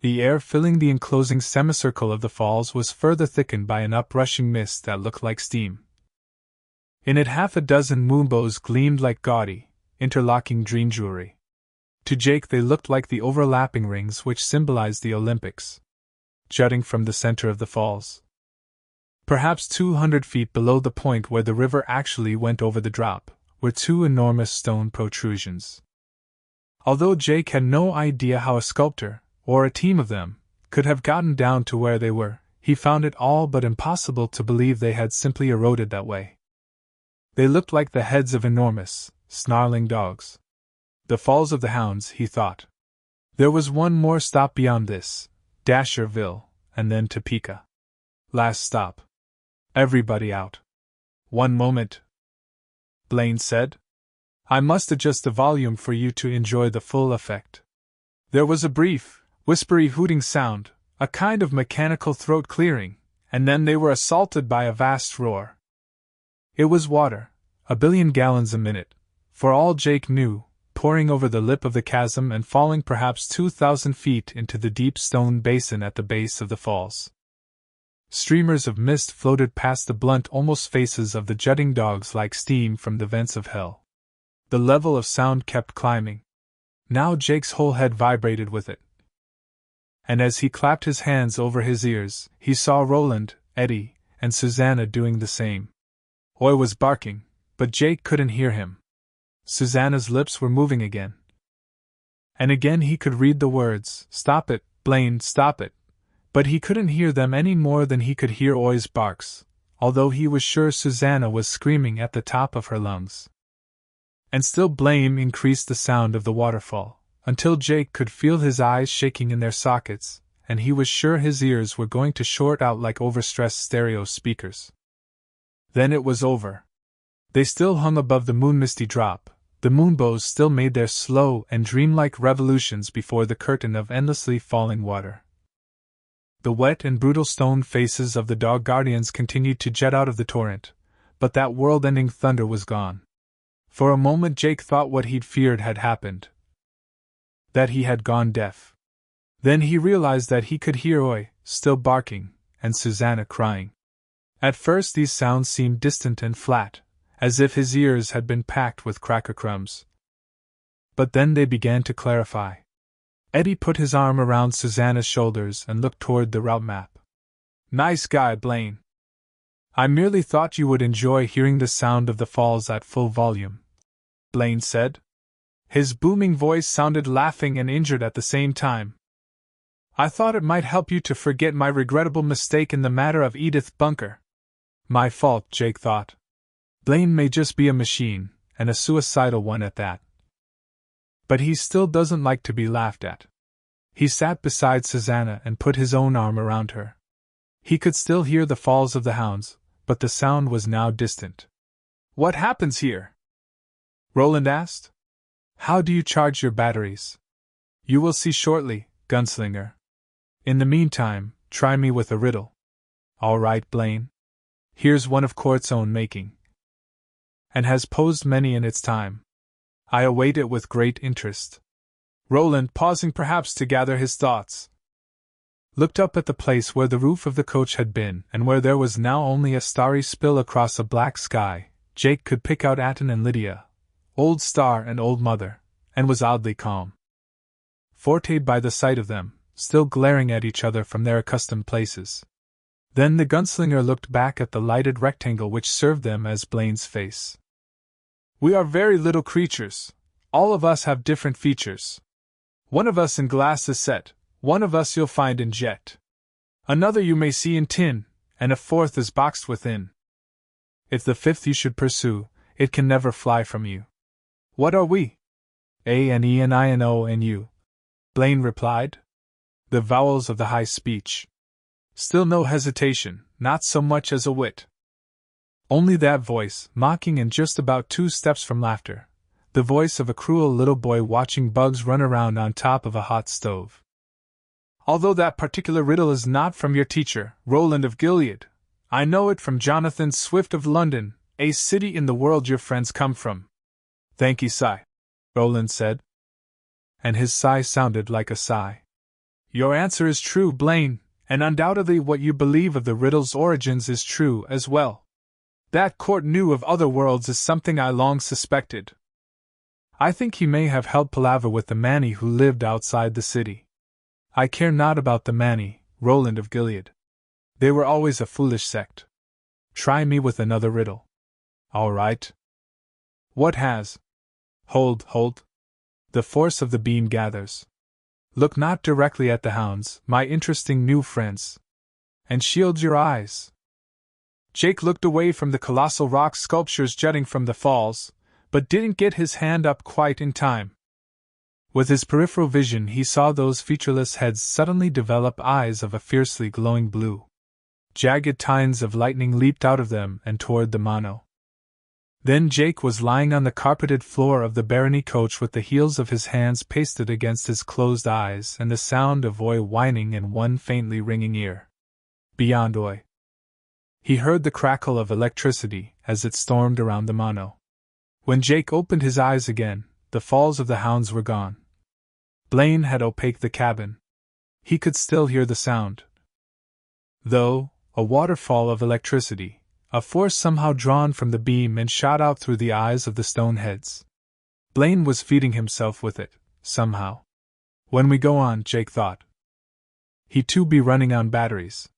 The air filling the enclosing semicircle of the falls was further thickened by an uprushing mist that looked like steam. In it 6 moonbows gleamed like gaudy, interlocking dream jewelry. To Jake they looked like the overlapping rings which symbolized the Olympics, jutting from the center of the falls. Perhaps 200 feet below the point where the river actually went over the drop, were 2 enormous stone protrusions. Although Jake had no idea how a sculptor, or a team of them, could have gotten down to where they were, he found it all but impossible to believe they had simply eroded that way. They looked like the heads of enormous, snarling dogs. The Falls of the Hounds, he thought. There was one more stop beyond this, Dasherville, and then Topeka. Last stop. Everybody out. One moment, Blaine said. I must adjust the volume for you to enjoy the full effect. There was a brief, whispery hooting sound, a kind of mechanical throat clearing, and then they were assaulted by a vast roar. It was water, 1 billion gallons a minute, for all Jake knew, pouring over the lip of the chasm and falling perhaps 2,000 feet into the deep stone basin at the base of the falls. Streamers of mist floated past the blunt almost faces of the jutting dogs like steam from the vents of hell. The level of sound kept climbing. Now Jake's whole head vibrated with it. And as he clapped his hands over his ears, he saw Roland, Eddie, and Susanna doing the same. Oi was barking, but Jake couldn't hear him. Susanna's lips were moving again. And again he could read the words, "Stop it, Blaine, stop it," but he couldn't hear them any more than he could hear Oi's barks, although he was sure Susanna was screaming at the top of her lungs. And still Blaine increased the sound of the waterfall, until Jake could feel his eyes shaking in their sockets, and he was sure his ears were going to short out like overstressed stereo speakers. Then it was over. They still hung above the moon-misty drop, the moonbows still made their slow and dreamlike revolutions before the curtain of endlessly falling water. The wet and brutal stone faces of the dog guardians continued to jet out of the torrent, but that world-ending thunder was gone. For a moment Jake thought what he'd feared had happened. That he had gone deaf. Then he realized that he could hear Oi, still barking, and Susanna crying. At first these sounds seemed distant and flat, as if his ears had been packed with cracker crumbs. But then they began to clarify. Eddie put his arm around Susanna's shoulders and looked toward the route map. "Nice guy, Blaine. I merely thought you would enjoy hearing the sound of the falls at full volume," Blaine said. His booming voice sounded laughing and injured at the same time. "I thought it might help you to forget my regrettable mistake in the matter of Edith Bunker." My fault, Jake thought. Blaine may just be a machine, and a suicidal one at that. But he still doesn't like to be laughed at. He sat beside Susanna and put his own arm around her. He could still hear the Falls of the Hounds, but the sound was now distant. "What happens here?" Roland asked. How do you charge your batteries? You will see shortly, gunslinger. In the meantime, try me with a riddle. All right, Blaine. Here's one of court's own making, and has posed many in its time. I await it with great interest. Roland, pausing perhaps to gather his thoughts, looked up at the place where the roof of the coach had been, and where there was now only a starry spill across a black sky. Jake could pick out Atten and Lydia, Old Star and Old Mother, and was oddly calm, fortified by the sight of them, still glaring at each other from their accustomed places. Then the gunslinger looked back at the lighted rectangle which served them as Blaine's face. We are very little creatures. All of us have different features. One of us in glass is set, one of us you'll find in jet. Another you may see in tin, and a fourth is boxed within. If the fifth you should pursue, it can never fly from you. What are we? A and E and I and O and U, Blaine replied. The vowels of the high speech. Still no hesitation, not so much as a whit. Only that voice, mocking and just about 2 steps from laughter. The voice of a cruel little boy watching bugs run around on top of a hot stove. Although that particular riddle is not from your teacher, Roland of Gilead, I know it from Jonathan Swift of London, a city in the world your friends come from. Thank ye, sigh, Roland said. And his sigh sounded like a sigh. Your answer is true, Blaine, and undoubtedly what you believe of the riddle's origins is true as well. That court knew of other worlds is something I long suspected. I think he may have held palaver with the Manny who lived outside the city. I care not about the Manny, Roland of Gilead. They were always a foolish sect. Try me with another riddle. All right. What has? Hold. The force of the beam gathers. Look not directly at the hounds, my interesting new friends, and shield your eyes. Jake looked away from the colossal rock sculptures jutting from the falls, but didn't get his hand up quite in time. With his peripheral vision he saw those featureless heads suddenly develop eyes of a fiercely glowing blue. Jagged tines of lightning leaped out of them and toward the mono. Then Jake was lying on the carpeted floor of the barony coach with the heels of his hands pasted against his closed eyes and the sound of oi whining in one faintly ringing ear. Beyond oi, he heard the crackle of electricity as it stormed around the mono. When Jake opened his eyes again, the falls of the hounds were gone. Blaine had opaqued the cabin. He could still hear the sound, though, a waterfall of electricity, a force somehow drawn from the beam and shot out through the eyes of the stone heads. Blaine was feeding himself with it, somehow. When we go on, Jake thought, he too be running on batteries.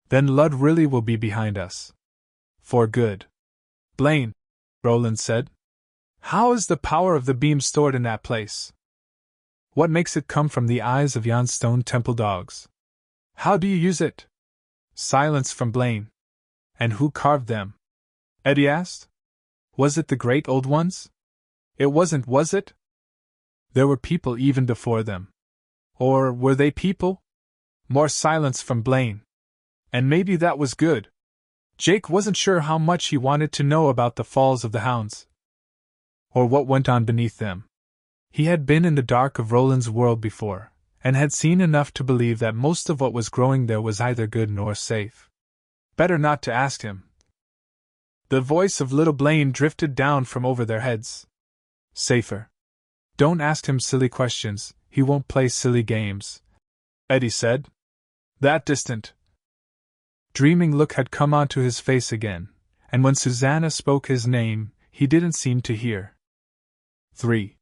Then Lud really will be behind us. For good. Blaine, Roland said, how is the power of the beam stored in that place? What makes it come from the eyes of yon stone temple dogs? How do you use it? Silence from Blaine. And who carved them? Eddie asked. Was it the great old ones? It wasn't, was it? There were people even before them. Or were they people? More silence from Blaine. And maybe that was good. Jake wasn't sure how much he wanted to know about the falls of the hounds, or what went on beneath them. He had been in the dark of Roland's world before, and had seen enough to believe that most of what was growing there was either good nor safe. Better not to ask him. The voice of little Blaine drifted down from over their heads. Safer. Don't ask him silly questions, he won't play silly games, Eddie said. That distant, dreaming look had come onto his face again, and when Susanna spoke his name, he didn't seem to hear. 3.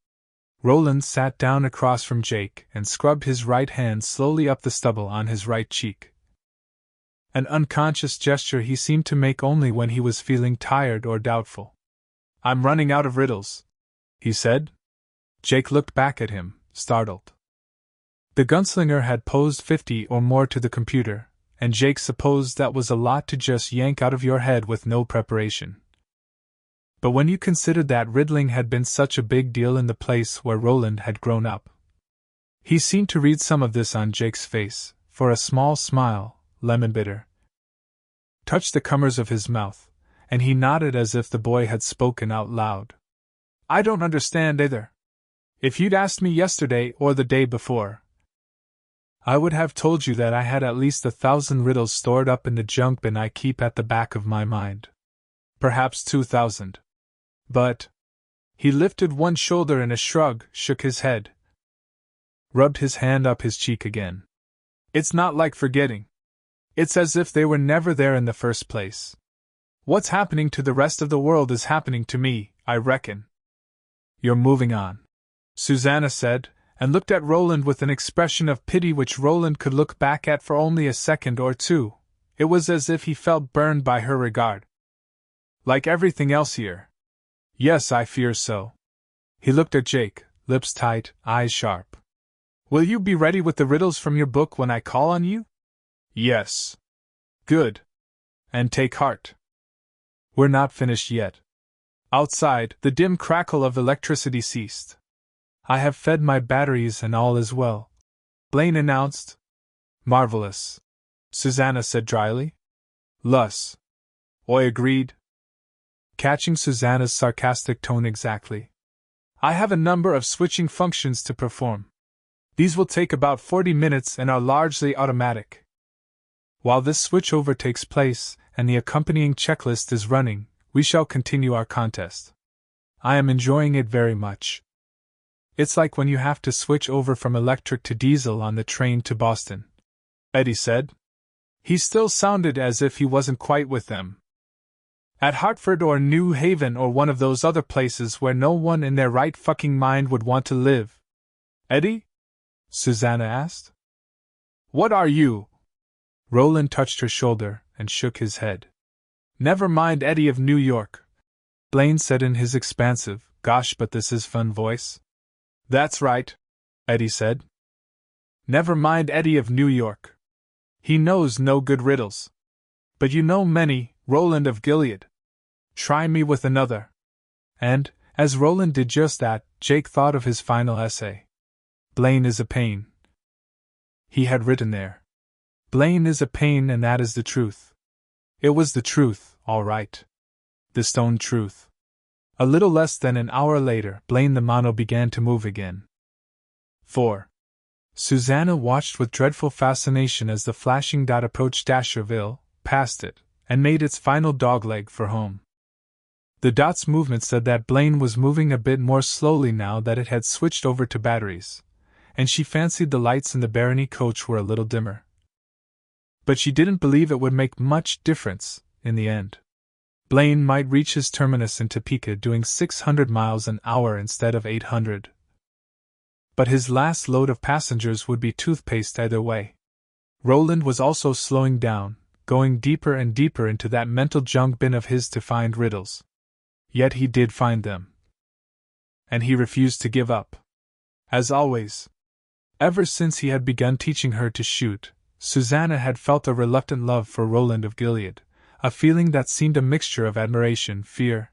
Roland sat down across from Jake and scrubbed his right hand slowly up the stubble on his right cheek. An unconscious gesture he seemed to make only when he was feeling tired or doubtful. I'm running out of riddles, he said. Jake looked back at him, startled. The gunslinger had posed 50 or more to the computer, and Jake supposed that was a lot to just yank out of your head with no preparation. But when you considered that riddling had been such a big deal in the place where Roland had grown up, he seemed to read some of this on Jake's face, for a small smile, lemon bitter, touched the corners of his mouth, and he nodded as if the boy had spoken out loud. I don't understand either, If you'd asked me yesterday or the day before, I would have told you that I had at least 1,000 riddles stored up in the junk bin I keep at the back of my mind. Perhaps 2,000. But... He lifted one shoulder in a shrug, shook his head, rubbed his hand up his cheek again. It's not like forgetting. It's as if they were never there in the first place. What's happening to the rest of the world is happening to me, I reckon. You're moving on, Susanna said, and looked at Roland with an expression of pity which Roland could look back at for only a second or two. It was as if he felt burned by her regard. Like everything else here. Yes, I fear so. He looked at Jake, lips tight, eyes sharp. Will you be ready with the riddles from your book when I call on you? Yes. Good. And take heart. We're not finished yet. Outside, the dim crackle of electricity ceased. I have fed my batteries and all is well, Blaine announced. Marvelous, Susanna said dryly. Lus. Oi agreed, catching Susanna's sarcastic tone exactly. I have a number of switching functions to perform. These will take about 40 minutes and are largely automatic. While this switchover takes place and the accompanying checklist is running, we shall continue our contest. I am enjoying it very much. It's like when you have to switch over from electric to diesel on the train to Boston, Eddie said. He still sounded as if he wasn't quite with them. At Hartford or New Haven or one of those other places where no one in their right fucking mind would want to live. Eddie? Susanna asked. What are you? Roland touched her shoulder and shook his head. Never mind Eddie of New York, Blaine said in his expansive, gosh but this is fun voice. That's right, Eddie said. Never mind Eddie of New York. He knows no good riddles. But you know many, Roland of Gilead. Try me with another. And, as Roland did just that, Jake thought of his final essay. Blaine is a pain. He had written there. Blaine is a pain and that is the truth. It was the truth, all right. The stone truth. A little less than an hour later, Blaine the mono began to move again. 4. Susanna watched with dreadful fascination as the flashing dot approached Dasherville, passed it, and made its final dogleg for home. The dot's movement said that Blaine was moving a bit more slowly now that it had switched over to batteries, and she fancied the lights in the Barony coach were a little dimmer. But she didn't believe it would make much difference, in the end. Blaine might reach his terminus in Topeka doing 600 miles an hour instead of 800. But his last load of passengers would be toothpaste either way. Roland was also slowing down, going deeper and deeper into that mental junk bin of his to find riddles. Yet he did find them. And he refused to give up. As always. Ever since he had begun teaching her to shoot, Susanna had felt a reluctant love for Roland of Gilead, a feeling that seemed a mixture of admiration, fear,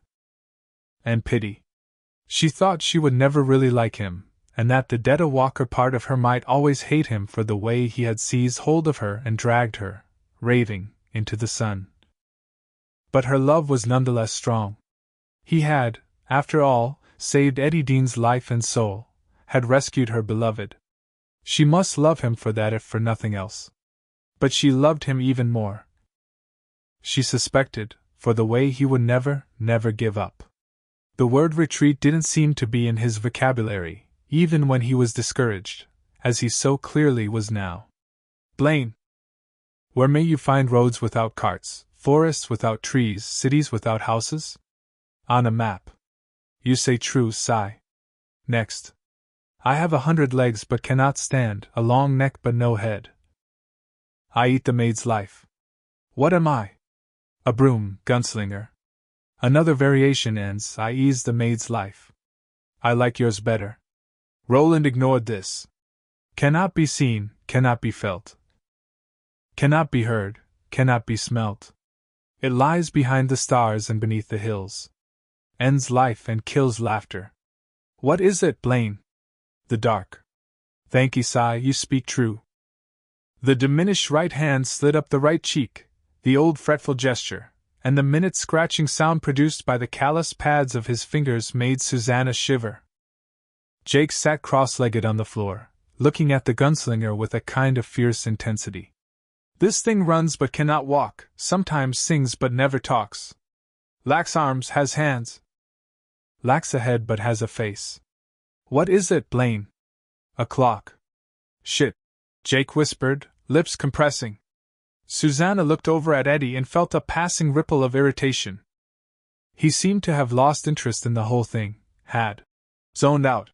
and pity. She thought she would never really like him, and that the Detta Walker part of her might always hate him for the way he had seized hold of her and dragged her, raving, into the sun. But her love was nonetheless strong. He had, after all, saved Eddie Dean's life and soul, had rescued her beloved. She must love him for that if for nothing else. But she loved him even more. She suspected, for the way he would never, never give up. The word retreat didn't seem to be in his vocabulary, even when he was discouraged, as he so clearly was now. Blaine. Where may you find roads without carts, forests without trees, cities without houses? On a map. You say true, sigh. Next. I have 100 legs but cannot stand, a long neck but no head. I eat the maid's life. What am I? A broom, gunslinger. Another variation ends, I ease the maid's life. I like yours better. Roland ignored this. Cannot be seen, cannot be felt. Cannot be heard, cannot be smelt. It lies behind the stars and beneath the hills. Ends life and kills laughter. What is it, Blaine? The dark. Thank ye, sigh, you speak true. The diminished right hand slid up the right cheek, the old fretful gesture, and the minute scratching sound produced by the callous pads of his fingers made Susanna shiver. Jake sat cross-legged on the floor, looking at the gunslinger with a kind of fierce intensity. This thing runs but cannot walk, sometimes sings but never talks. Lacks arms, has hands. Lacks a head but has a face. What is it, Blaine? A clock. Shit, Jake whispered, lips compressing. Susanna looked over at Eddie and felt a passing ripple of irritation. He seemed to have lost interest in the whole thing, had zoned out,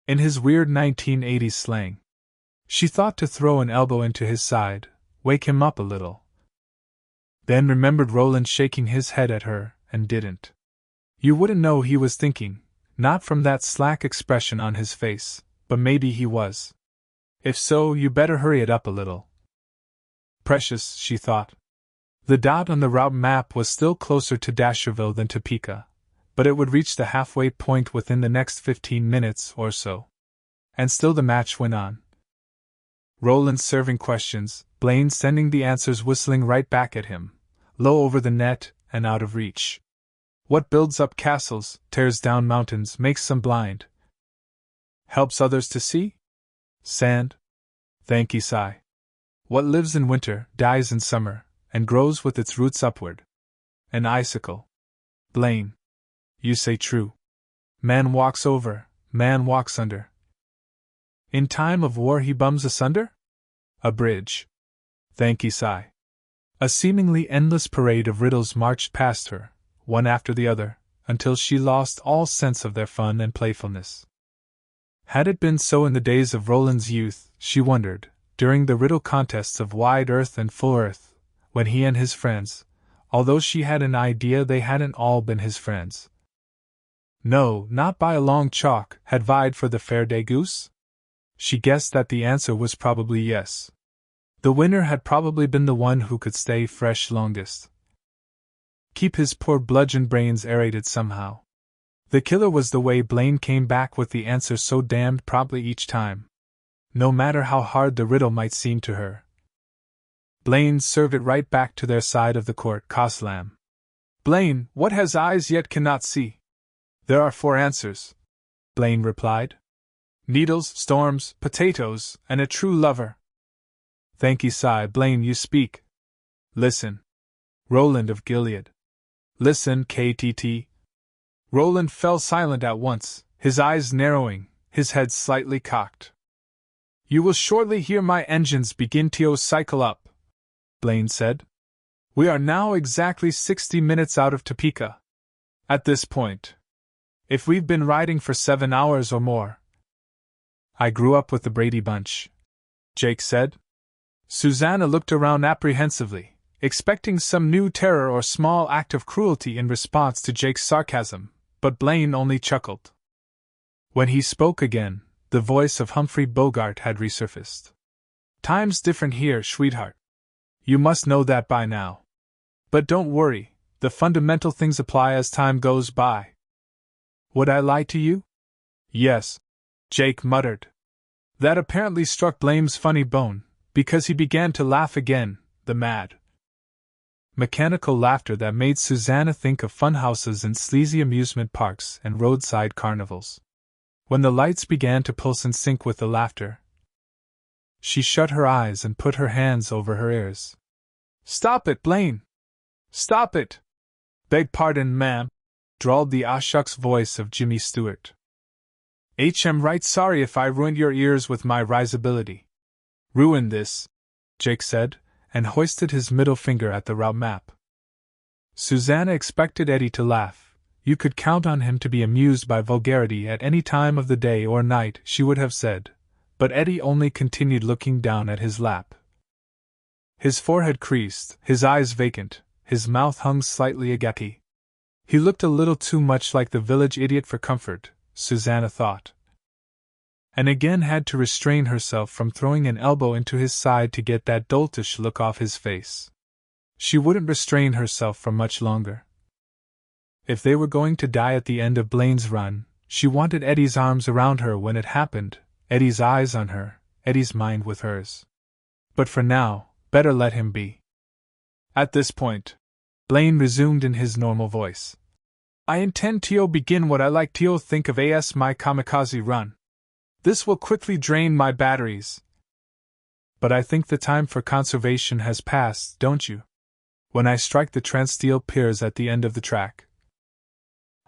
in his weird 1980s slang. She thought to throw an elbow into his side, wake him up a little. Then remembered Roland shaking his head at her, and didn't. You wouldn't know he was thinking, not from that slack expression on his face, but maybe he was. If so, you better hurry it up a little. Precious, she thought. The dot on the route map was still closer to Dasherville than Topeka, but it would reach the halfway point within the next 15 minutes or so. And still the match went on. Roland serving questions, Blaine sending the answers whistling right back at him, low over the net and out of reach. What builds up castles, tears down mountains, makes some blind? Helps others to see? Sand? Thanky sigh. What lives in winter, dies in summer, and grows with its roots upward? An icicle. Blaine. You say true. Man walks over, man walks under. In time of war he bums asunder? A bridge. Thanky sigh. A seemingly endless parade of riddles marched past her, one after the other, until she lost all sense of their fun and playfulness. Had it been so in the days of Roland's youth, she wondered, during the riddle contests of wide earth and full earth, when he and his friends, although she had an idea they hadn't all been his friends. No, not by a long chalk, had vied for the fair day goose? She guessed that the answer was probably yes. The winner had probably been the one who could stay fresh longest. Keep his poor bludgeoned brains aerated somehow. The killer was the way Blaine came back with the answer so damned promptly each time. No matter how hard the riddle might seem to her. Blaine served it right back to their side of the court, Coslam. Blaine, what has eyes yet cannot see? There are 4 answers, Blaine replied. Needles, storms, potatoes, and a true lover. Thanky sigh, Blaine, you speak. Listen. Roland of Gilead. Listen, KTT. Roland fell silent at once, his eyes narrowing, his head slightly cocked. You will shortly hear my engines begin to cycle up, Blaine said. We are now exactly 60 minutes out of Topeka. At this point. If we've been riding for 7 hours or more. I grew up with the Brady Bunch, Jake said. Susanna looked around apprehensively, expecting some new terror or small act of cruelty in response to Jake's sarcasm, but Blaine only chuckled. When he spoke again, the voice of Humphrey Bogart had resurfaced. Time's different here, sweetheart. You must know that by now. But don't worry, the fundamental things apply as time goes by. Would I lie to you? Yes, Jake muttered. That apparently struck Blaine's funny bone, because he began to laugh again, the mad, mechanical laughter that made Susanna think of funhouses and sleazy amusement parks and roadside carnivals. When the lights began to pulse in sync with the laughter, she shut her eyes and put her hands over her ears. Stop it, Blaine! Stop it! Beg pardon, ma'am, drawled the shucks voice of Jimmy Stewart. I'm right sorry if I ruined your ears with my risibility. Ruin this, Jake said, and hoisted his middle finger at the route map. Susanna expected Eddie to laugh. You could count on him to be amused by vulgarity at any time of the day or night, she would have said, but Eddie only continued looking down at his lap. His forehead creased, his eyes vacant, his mouth hung slightly agape. He looked a little too much like the village idiot for comfort, Susanna thought. And again had to restrain herself from throwing an elbow into his side to get that doltish look off his face. She wouldn't restrain herself for much longer. If they were going to die at the end of Blaine's run, she wanted Eddie's arms around her when it happened, Eddie's eyes on her, Eddie's mind with hers. But for now, better let him be. At this point, Blaine resumed in his normal voice. I intend to begin what I like to think of as my kamikaze run. This will quickly drain my batteries. But I think the time for conservation has passed, don't you? When I strike the Transsteel piers at the end of the track,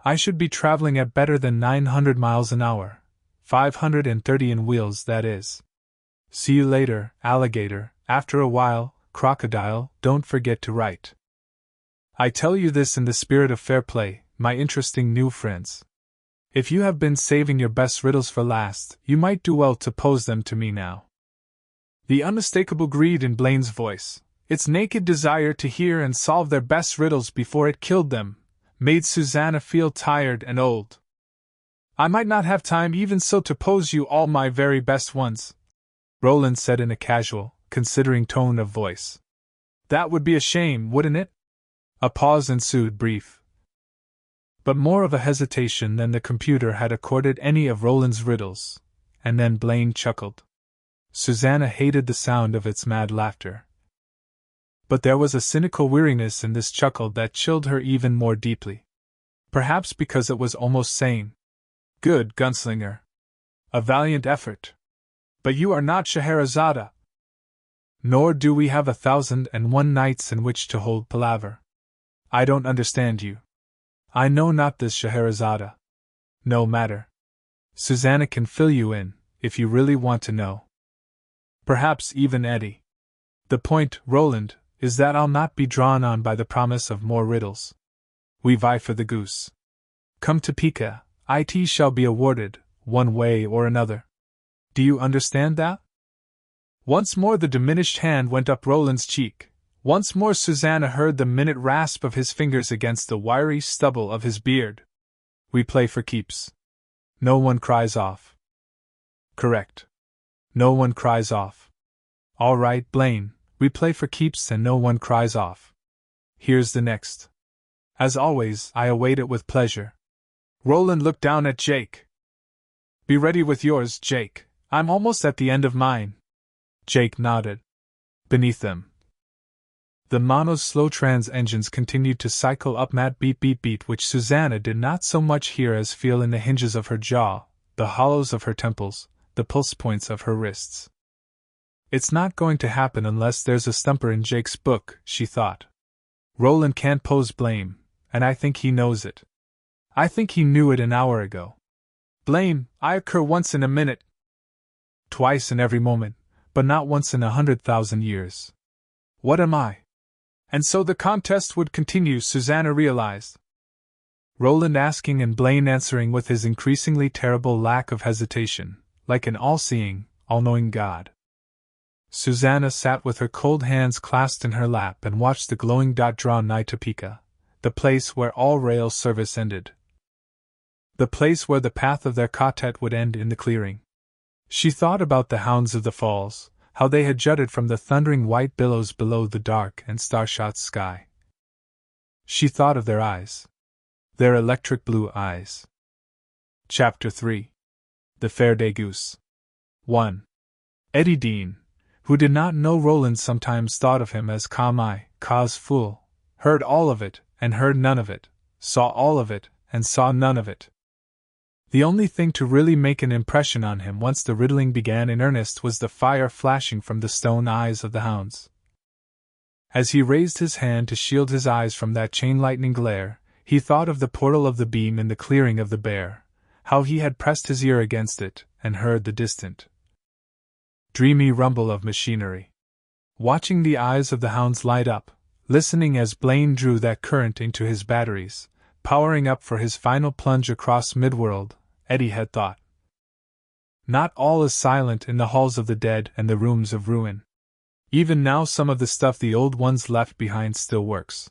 I should be traveling at better than 900 miles an hour, 530 in wheels, that is. See you later, alligator. After a while, crocodile, don't forget to write. I tell you this in the spirit of fair play, my interesting new friends. If you have been saving your best riddles for last, you might do well to pose them to me now. The unmistakable greed in Blaine's voice, its naked desire to hear and solve their best riddles before it killed them, made Susanna feel tired and old. I might not have time even so to pose you all my very best ones, Roland said in a casual, considering tone of voice. That would be a shame, wouldn't it? A pause ensued, brief, but more of a hesitation than the computer had accorded any of Roland's riddles, and then Blaine chuckled. Susanna hated the sound of its mad laughter. But there was a cynical weariness in this chuckle that chilled her even more deeply. Perhaps because it was almost sane. Good, gunslinger. A valiant effort. But you are not Scheherazade. Nor do we have 1,001 nights in which to hold palaver. I don't understand you. I know not this Scheherazade. No matter. Susanna can fill you in, if you really want to know. Perhaps even Eddie. The point, Roland, is that I'll not be drawn on by the promise of more riddles. We vie for the goose. Come to Pica, it shall be awarded, one way or another. Do you understand that? Once more the diminished hand went up Roland's cheek. Once more Susanna heard the minute rasp of his fingers against the wiry stubble of his beard. We play for keeps. No one cries off. Correct. No one cries off. All right, Blaine, we play for keeps and no one cries off. Here's the next. As always, I await it with pleasure. Roland looked down at Jake. Be ready with yours, Jake. I'm almost at the end of mine. Jake nodded. Beneath them, the Mono's slow trans engines continued to cycle up, mad beat beat beat, which Susanna did not so much hear as feel in the hinges of her jaw, the hollows of her temples, the pulse points of her wrists. It's not going to happen unless there's a stumper in Jake's book, she thought. Roland can't pose blame, and I think he knows it. I think he knew it an hour ago. Blame, I occur once in a minute. Twice in every moment, but not once in 100,000 years. What am I? And so the contest would continue, Susanna realized. Roland asking and Blaine answering with his increasingly terrible lack of hesitation, like an all-seeing, all-knowing God. Susanna sat with her cold hands clasped in her lap and watched the glowing dot draw nigh to Pica, the place where all rail service ended. The place where the path of their quartet would end in the clearing. She thought about the hounds of the falls, how they had jutted from the thundering white billows below the dark and star-shot sky. She thought of their eyes. Their electric blue eyes. Chapter 3. The Fairday Goose. 1. Eddie Dean, who did not know Roland, sometimes thought of him as cause fool, heard all of it, and heard none of it, saw all of it, and saw none of it. The only thing to really make an impression on him once the riddling began in earnest was the fire flashing from the stone eyes of the hounds. As he raised his hand to shield his eyes from that chain-lightning glare, he thought of the portal of the beam in the clearing of the bear, how he had pressed his ear against it, and heard the distant, dreamy rumble of machinery. Watching the eyes of the hounds light up, listening as Blaine drew that current into his batteries, powering up for his final plunge across midworld, Eddie had thought. Not all is silent in the halls of the dead and the rooms of ruin. Even now some of the stuff the old ones left behind still works.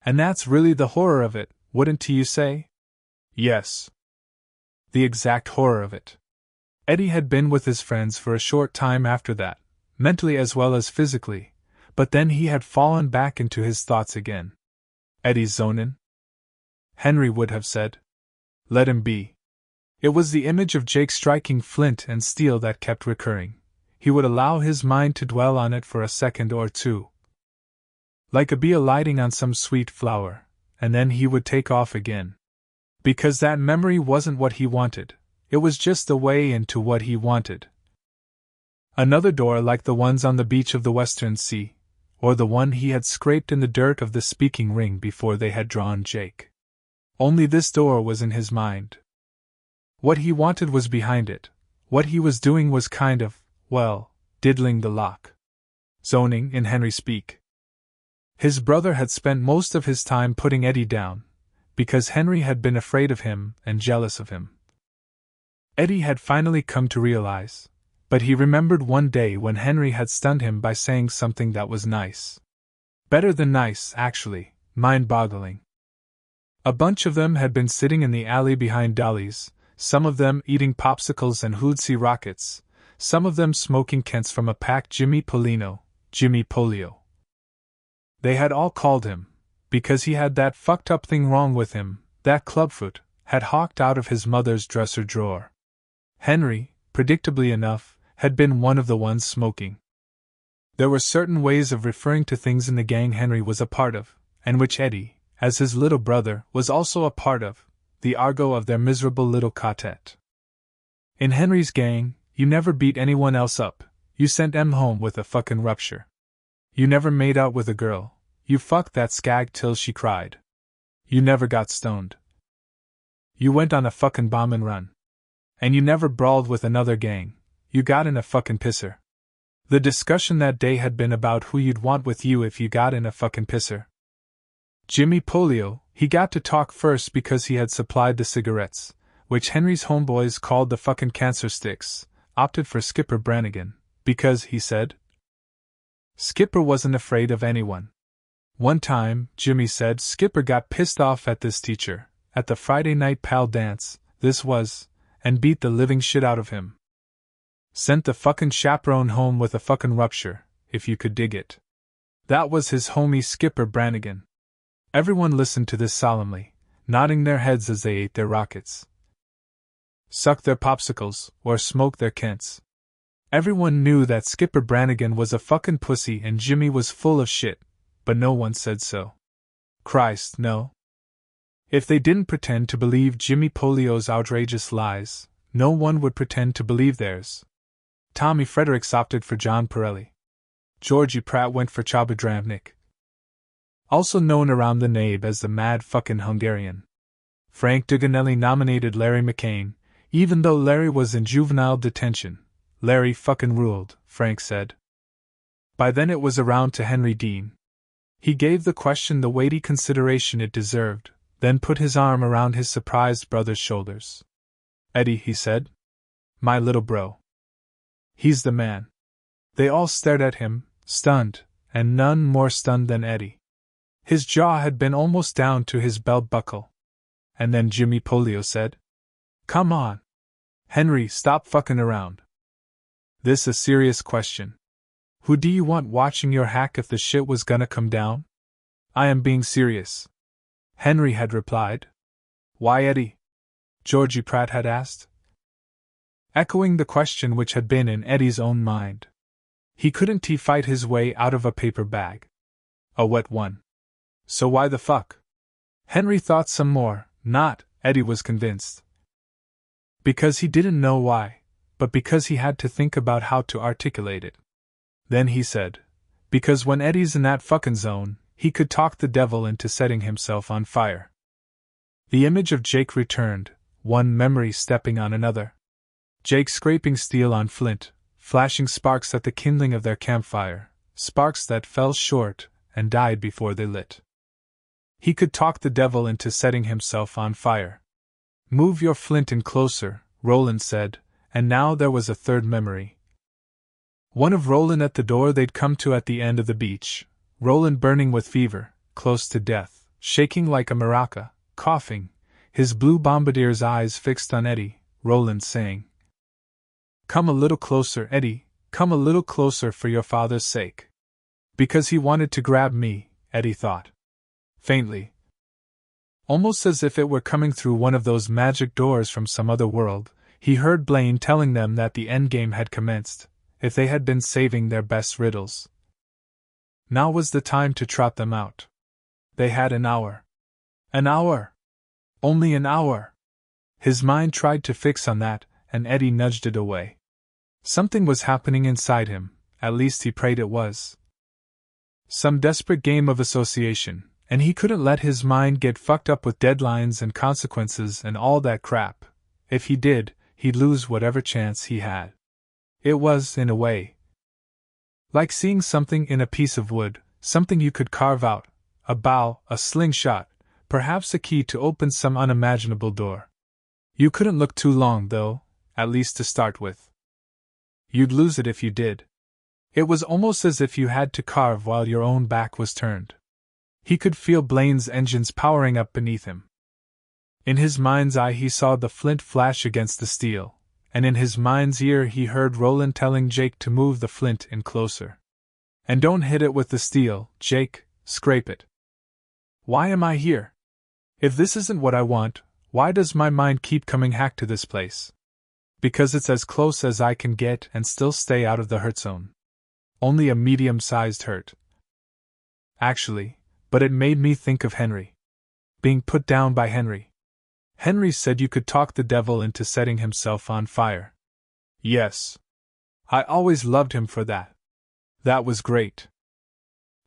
And that's really the horror of it, wouldn't you say? Yes. The exact horror of it. Eddie had been with his friends for a short time after that, mentally as well as physically, but then he had fallen back into his thoughts again. Eddie's zonin'? Henry would have said. Let him be. It was the image of Jake striking flint and steel that kept recurring. He would allow his mind to dwell on it for a second or two, like a bee alighting on some sweet flower, and then he would take off again. Because that memory wasn't what he wanted, It was just the way into what he wanted. Another door like the ones on the beach of the Western Sea, or the one he had scraped in the dirt of the speaking ring before they had drawn Jake. Only this door was in his mind. What he wanted was behind it. What he was doing was kind of, well, diddling the lock. Zoning, in Henry speak. His brother had spent most of his time putting Eddie down, because Henry had been afraid of him and jealous of him. Eddie had finally come to realize, but he remembered one day when Henry had stunned him by saying something that was nice. Better than nice, actually, mind-boggling. A bunch of them had been sitting in the alley behind Dolly's, some of them eating popsicles and Hootsie rockets, some of them smoking Kents from a pack Jimmy Polino, Jimmy Polio. They had all called him, because he had that fucked up thing wrong with him, that clubfoot, had hawked out of his mother's dresser drawer. Henry, predictably enough, had been one of the ones smoking. There were certain ways of referring to things in the gang Henry was a part of, and which Eddie, as his little brother, was also a part of, the argot of their miserable little quartet. In Henry's gang, you never beat anyone else up, you sent em home with a fucking rupture. You never made out with a girl, you fucked that skag till she cried. You never got stoned. You went on a fucking bombin' run. And you never brawled with another gang, you got in a fucking pisser. The discussion that day had been about who you'd want with you if you got in a fucking pisser. Jimmy Polio, he got to talk first because he had supplied the cigarettes, which Henry's homeboys called the fucking cancer sticks, opted for Skipper Brannigan, because, he said, Skipper wasn't afraid of anyone. One time, Jimmy said, Skipper got pissed off at this teacher, at the Friday night pal dance, this was, and beat the living shit out of him. Sent the fucking chaperone home with a fucking rupture, if you could dig it. That was his homie Skipper Brannigan. Everyone listened to this solemnly, nodding their heads as they ate their rockets, sucked their popsicles, or smoked their Kents. Everyone knew that Skipper Brannigan was a fucking pussy and Jimmy was full of shit, but no one said so. Christ, no. If they didn't pretend to believe Jimmy Polio's outrageous lies, no one would pretend to believe theirs. Tommy Fredericks opted for John Pirelli. Georgie Pratt went for Csaba Dramnik, also known around the nabe as the Mad Fucking Hungarian. Frank Duganelli nominated Larry McCain, even though Larry was in juvenile detention. Larry fucking ruled, Frank said. By then it was around to Henry Dean. He gave the question the weighty consideration it deserved, then put his arm around his surprised brother's shoulders. Eddie, he said. My little bro. He's the man. They all stared at him, stunned, and none more stunned than Eddie. His jaw had been almost down to his belt buckle. And then Jimmy Polio said, Come on. Henry, stop fucking around. This a serious question. Who do you want watching your hack if the shit was gonna come down? I am being serious. Henry had replied. Why, Eddie? Georgie Pratt had asked, echoing the question which had been in Eddie's own mind. He couldn't fight his way out of a paper bag. A wet one. So why the fuck? Henry thought some more, not, Eddie was convinced. Because he didn't know why, but because he had to think about how to articulate it. Then he said, because when Eddie's in that fucking zone, he could talk the devil into setting himself on fire. The image of Jake returned, one memory stepping on another. Jake scraping steel on flint, flashing sparks at the kindling of their campfire, sparks that fell short and died before they lit. He could talk the devil into setting himself on fire. Move your flint in closer, Roland said, and now there was a third memory. One of Roland at the door they'd come to at the end of the beach, Roland burning with fever, close to death, shaking like a maraca, coughing, his blue bombardier's eyes fixed on Eddie, Roland saying, Come a little closer, Eddie, come a little closer for your father's sake. Because he wanted to grab me, Eddie thought. Faintly. Almost as if it were coming through one of those magic doors from some other world, he heard Blaine telling them that the endgame had commenced, if they had been saving their best riddles. Now was the time to trot them out. They had an hour. An hour! Only an hour! His mind tried to fix on that, and Eddie nudged it away. Something was happening inside him, at least he prayed it was. Some desperate game of association, and he couldn't let his mind get fucked up with deadlines and consequences and all that crap. If he did, he'd lose whatever chance he had. It was, in a way, like seeing something in a piece of wood, something you could carve out, a bow, a slingshot, perhaps a key to open some unimaginable door. You couldn't look too long, though, at least to start with. You'd lose it if you did. It was almost as if you had to carve while your own back was turned. He could feel Blaine's engines powering up beneath him. In his mind's eye he saw the flint flash against the steel, and in his mind's ear he heard Roland telling Jake to move the flint in closer. And don't hit it with the steel, Jake, scrape it. Why am I here? If this isn't what I want, why does my mind keep coming back to this place? Because it's as close as I can get and still stay out of the hurt zone. Only a medium-sized hurt. Actually, but it made me think of Henry. Being put down by Henry. Henry said you could talk the devil into setting himself on fire. Yes. I always loved him for that. That was great.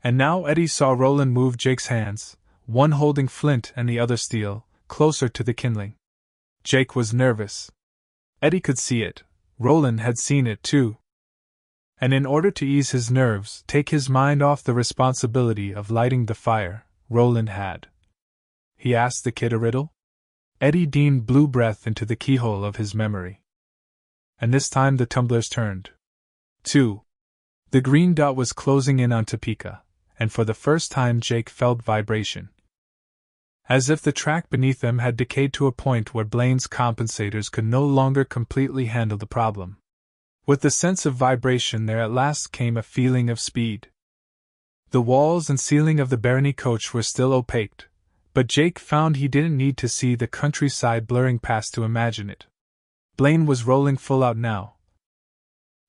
And now Eddie saw Roland move Jake's hands, one holding flint and the other steel, closer to the kindling. Jake was nervous. Eddie could see it. Roland had seen it too. And in order to ease his nerves, take his mind off the responsibility of lighting the fire, Roland had. He asked the kid a riddle? Eddie Dean blew breath into the keyhole of his memory. And this time the tumblers turned. 2. The green dot was closing in on Topeka, and for the first time Jake felt vibration. As if the track beneath them had decayed to a point where Blaine's compensators could no longer completely handle the problem. With the sense of vibration there at last came a feeling of speed. The walls and ceiling of the Barony coach were still opaqued, but Jake found he didn't need to see the countryside blurring past to imagine it. Blaine was rolling full out now,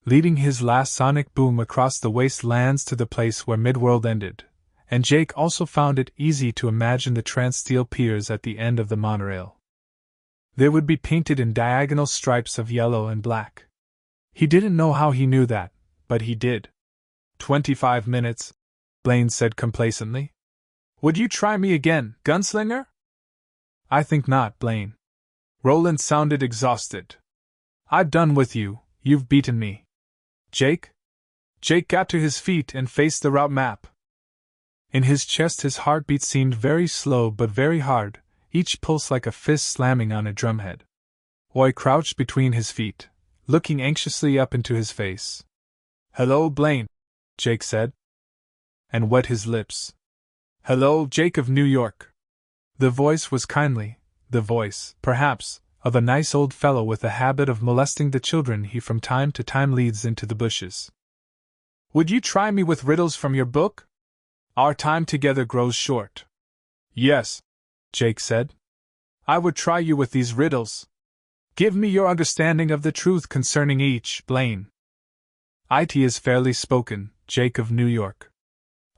leading his last sonic boom across the wastelands to the place where Midworld ended, and Jake also found it easy to imagine the trans-steel piers at the end of the monorail. They would be painted in diagonal stripes of yellow and black. He didn't know how he knew that, but he did. 25 minutes, Blaine said complacently. Would you try me again, gunslinger? I think not, Blaine. Roland sounded exhausted. I've done with you, you've beaten me. Jake? Jake got to his feet and faced the route map. In his chest his heartbeat seemed very slow but very hard, each pulse like a fist slamming on a drumhead. Roy crouched between his feet, looking anxiously up into his face. Hello, Blaine, Jake said. And wet his lips. Hello, Jake of New York. The voice was kindly, the voice, perhaps, of a nice old fellow with a habit of molesting the children he from time to time leads into the bushes. Would you try me with riddles from your book? Our time together grows short. Yes, Jake said. I would try you with these riddles. Give me your understanding of the truth concerning each, Blaine. It is fairly spoken, Jake of New York.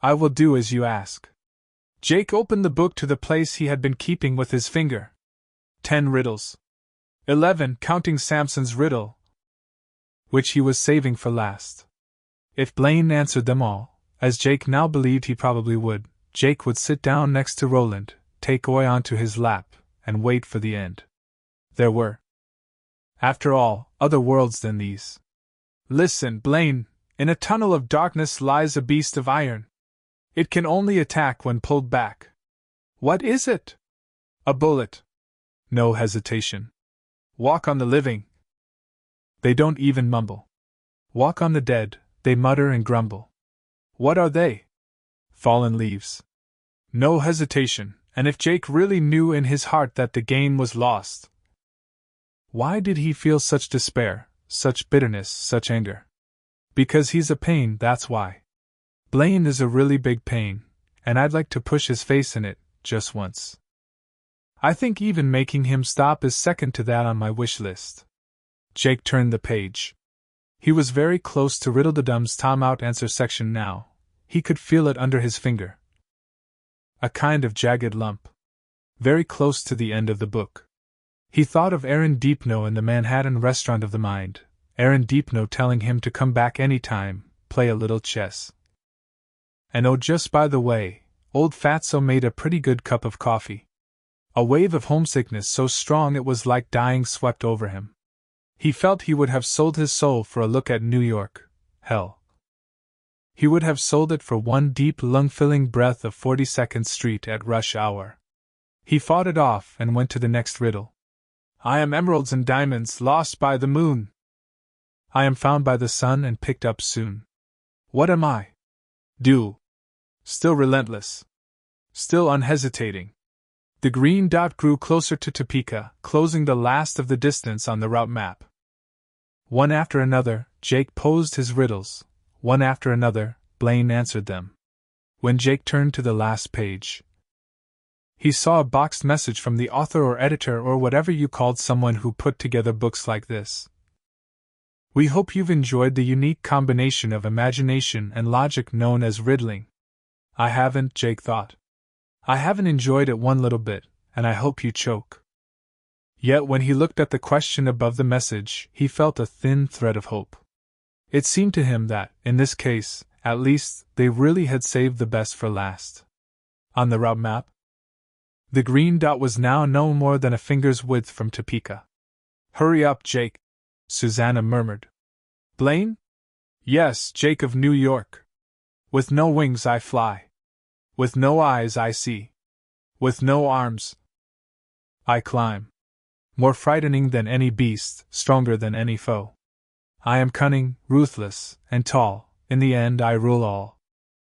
I will do as you ask. Jake opened the book to the place he had been keeping with his finger. 10 riddles. 11 counting Samson's riddle, which he was saving for last. If Blaine answered them all, as Jake now believed he probably would, Jake would sit down next to Roland, take Oy onto his lap, and wait for the end. There were, after all, other worlds than these. Listen, Blaine, in a tunnel of darkness lies a beast of iron. It can only attack when pulled back. What is it? A bullet. No hesitation. Walk on the living. They don't even mumble. Walk on the dead, they mutter and grumble. What are they? Fallen leaves. No hesitation, and if Jake really knew in his heart that the game was lost, why did he feel such despair, such bitterness, such anger? Because he's a pain, that's why. Blaine is a really big pain, and I'd like to push his face in it, just once. I think even making him stop is second to that on my wish list. Jake turned the page. He was very close to Riddledum's time-out answer section now. He could feel it under his finger. A kind of jagged lump. Very close to the end of the book. He thought of Aaron Deepno in the Manhattan restaurant of the mind, Aaron Deepno telling him to come back any time, play a little chess. And oh, just by the way, old Fatso made a pretty good cup of coffee. A wave of homesickness so strong it was like dying swept over him. He felt he would have sold his soul for a look at New York. Hell, he would have sold it for one deep lung-filling breath of 42nd Street at rush hour. He fought it off and went to the next riddle. I am emeralds and diamonds lost by the moon. I am found by the sun and picked up soon. What am I? Duel. Still relentless. Still unhesitating. The green dot grew closer to Topeka, closing the last of the distance on the route map. One after another, Jake posed his riddles. One after another, Blaine answered them. When Jake turned to the last page, he saw a boxed message from the author or editor or whatever you called someone who put together books like this. We hope you've enjoyed the unique combination of imagination and logic known as riddling. I haven't, Jake thought. I haven't enjoyed it one little bit, and I hope you choke. Yet when he looked at the question above the message, he felt a thin thread of hope. It seemed to him that, in this case, at least, they really had saved the best for last. On the route map, the green dot was now no more than a finger's width from Topeka. Hurry up, Jake, Susanna murmured. Blaine? Yes, Jake of New York. With no wings I fly. With no eyes I see. With no arms I climb. More frightening than any beast, stronger than any foe. I am cunning, ruthless, and tall. In the end I rule all.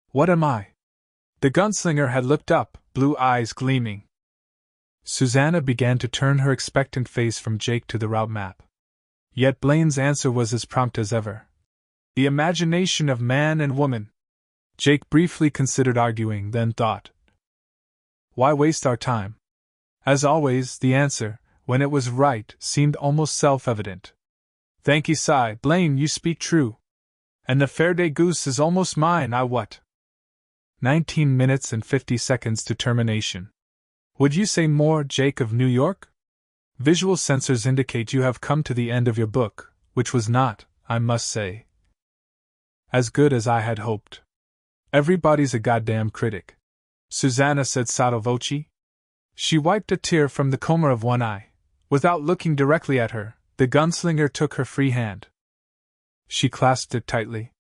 What am I? The gunslinger had looked up, blue eyes gleaming. Susanna began to turn her expectant face from Jake to the route map. Yet Blaine's answer was as prompt as ever. The imagination of man and woman. Jake briefly considered arguing, then thought. Why waste our time? As always, the answer, when it was right, seemed almost self-evident. Thank ye, sigh, Blaine, you speak true. And the Faraday goose is almost mine, I what? 19 minutes and 50 seconds to termination. Would you say more, Jake of New York? Visual sensors indicate you have come to the end of your book, which was not, I must say, as good as I had hoped. Everybody's a goddamn critic, Susanna said sotto voce. She wiped a tear from the corner of one eye. Without looking directly at her, the gunslinger took her free hand. She clasped it tightly.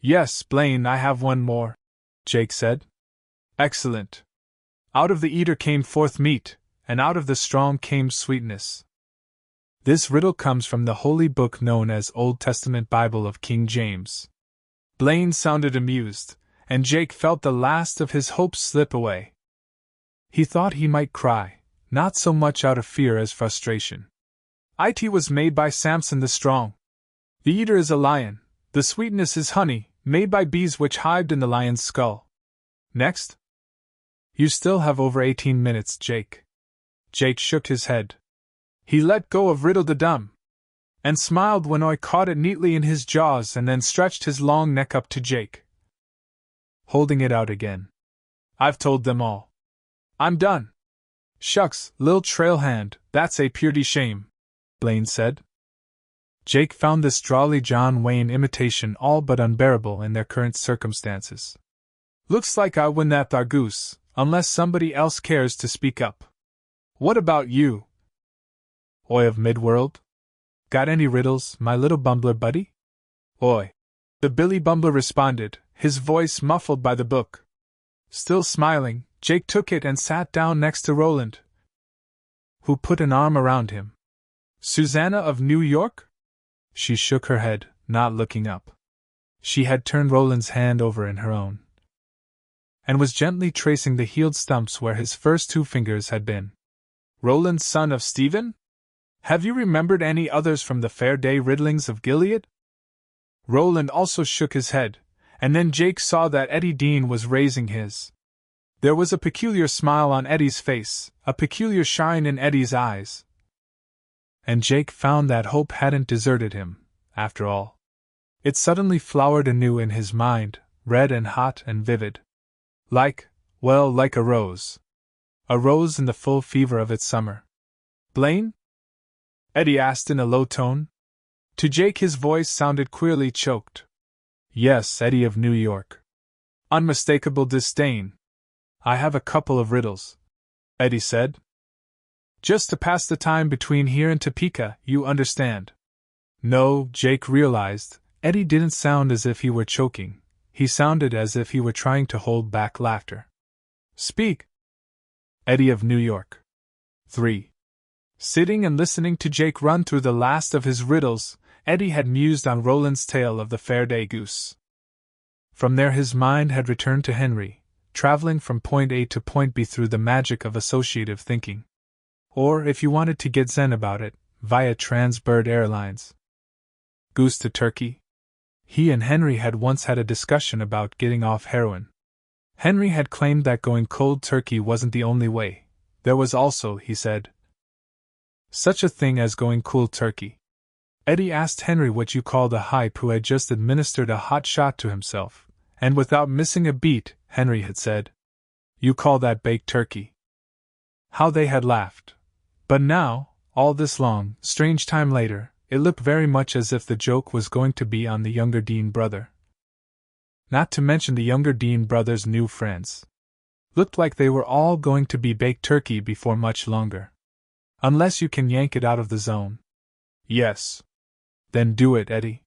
Yes, Blaine, I have one more, Jake said. Excellent. Out of the eater came forth meat, and out of the strong came sweetness. This riddle comes from the holy book known as Old Testament Bible of King James. Blaine sounded amused, and Jake felt the last of his hopes slip away. He thought he might cry, not so much out of fear as frustration. It was made by Samson the Strong. The eater is a lion, the sweetness is honey, made by bees which hived in the lion's skull. Next? You still have over 18 minutes, Jake. Jake shook his head. He let go of riddle-de-dum, and smiled when I caught it neatly in his jaws and then stretched his long neck up to Jake, holding it out again. I've told them all. I'm done. Shucks, lil' trail hand, that's a purty shame, Blaine said. Jake found this drawly John Wayne imitation all but unbearable in their current circumstances. Looks like I win that thar goose, unless somebody else cares to speak up. What about you? Oi of Midworld? Got any riddles, my little bumbler buddy? Oi. The Billy Bumbler responded, his voice muffled by the book. Still smiling, Jake took it and sat down next to Roland, who put an arm around him. Susanna of New York? She shook her head, not looking up. She had turned Roland's hand over in her own, and was gently tracing the healed stumps where his first two fingers had been. Roland, son of Stephen? Have you remembered any others from the fair day riddlings of Gilead? Roland also shook his head, and then Jake saw that Eddie Dean was raising his. There was a peculiar smile on Eddie's face, a peculiar shine in Eddie's eyes. And Jake found that hope hadn't deserted him, after all. It suddenly flowered anew in his mind, red and hot and vivid. Like a rose. A rose in the full fever of its summer. Blaine? Eddie asked in a low tone. To Jake his voice sounded queerly choked. Yes, Eddie of New York. Unmistakable disdain. I have a couple of riddles, Eddie said. Just to pass the time between here and Topeka, you understand. No, Jake realized, Eddie didn't sound as if he were choking. He sounded as if he were trying to hold back laughter. Speak. Eddie of New York. 3. Sitting and listening to Jake run through the last of his riddles, Eddie had mused on Roland's tale of the Fairday goose. From there his mind had returned to Henry, traveling from point A to point B through the magic of associative thinking. Or, if you wanted to get zen about it, via Transbird Airlines. Goose to turkey? He and Henry had once had a discussion about getting off heroin. Henry had claimed that going cold turkey wasn't the only way. There was also, he said, such a thing as going cool turkey. Eddie asked Henry what you called a hype who had just administered a hot shot to himself, and without missing a beat, Henry had said, You call that baked turkey. How they had laughed. But now, all this long, strange time later, it looked very much as if the joke was going to be on the younger Dean brother. Not to mention the younger Dean brother's new friends. Looked like they were all going to be baked turkey before much longer. Unless you can yank it out of the zone. Yes. Then do it, Eddie.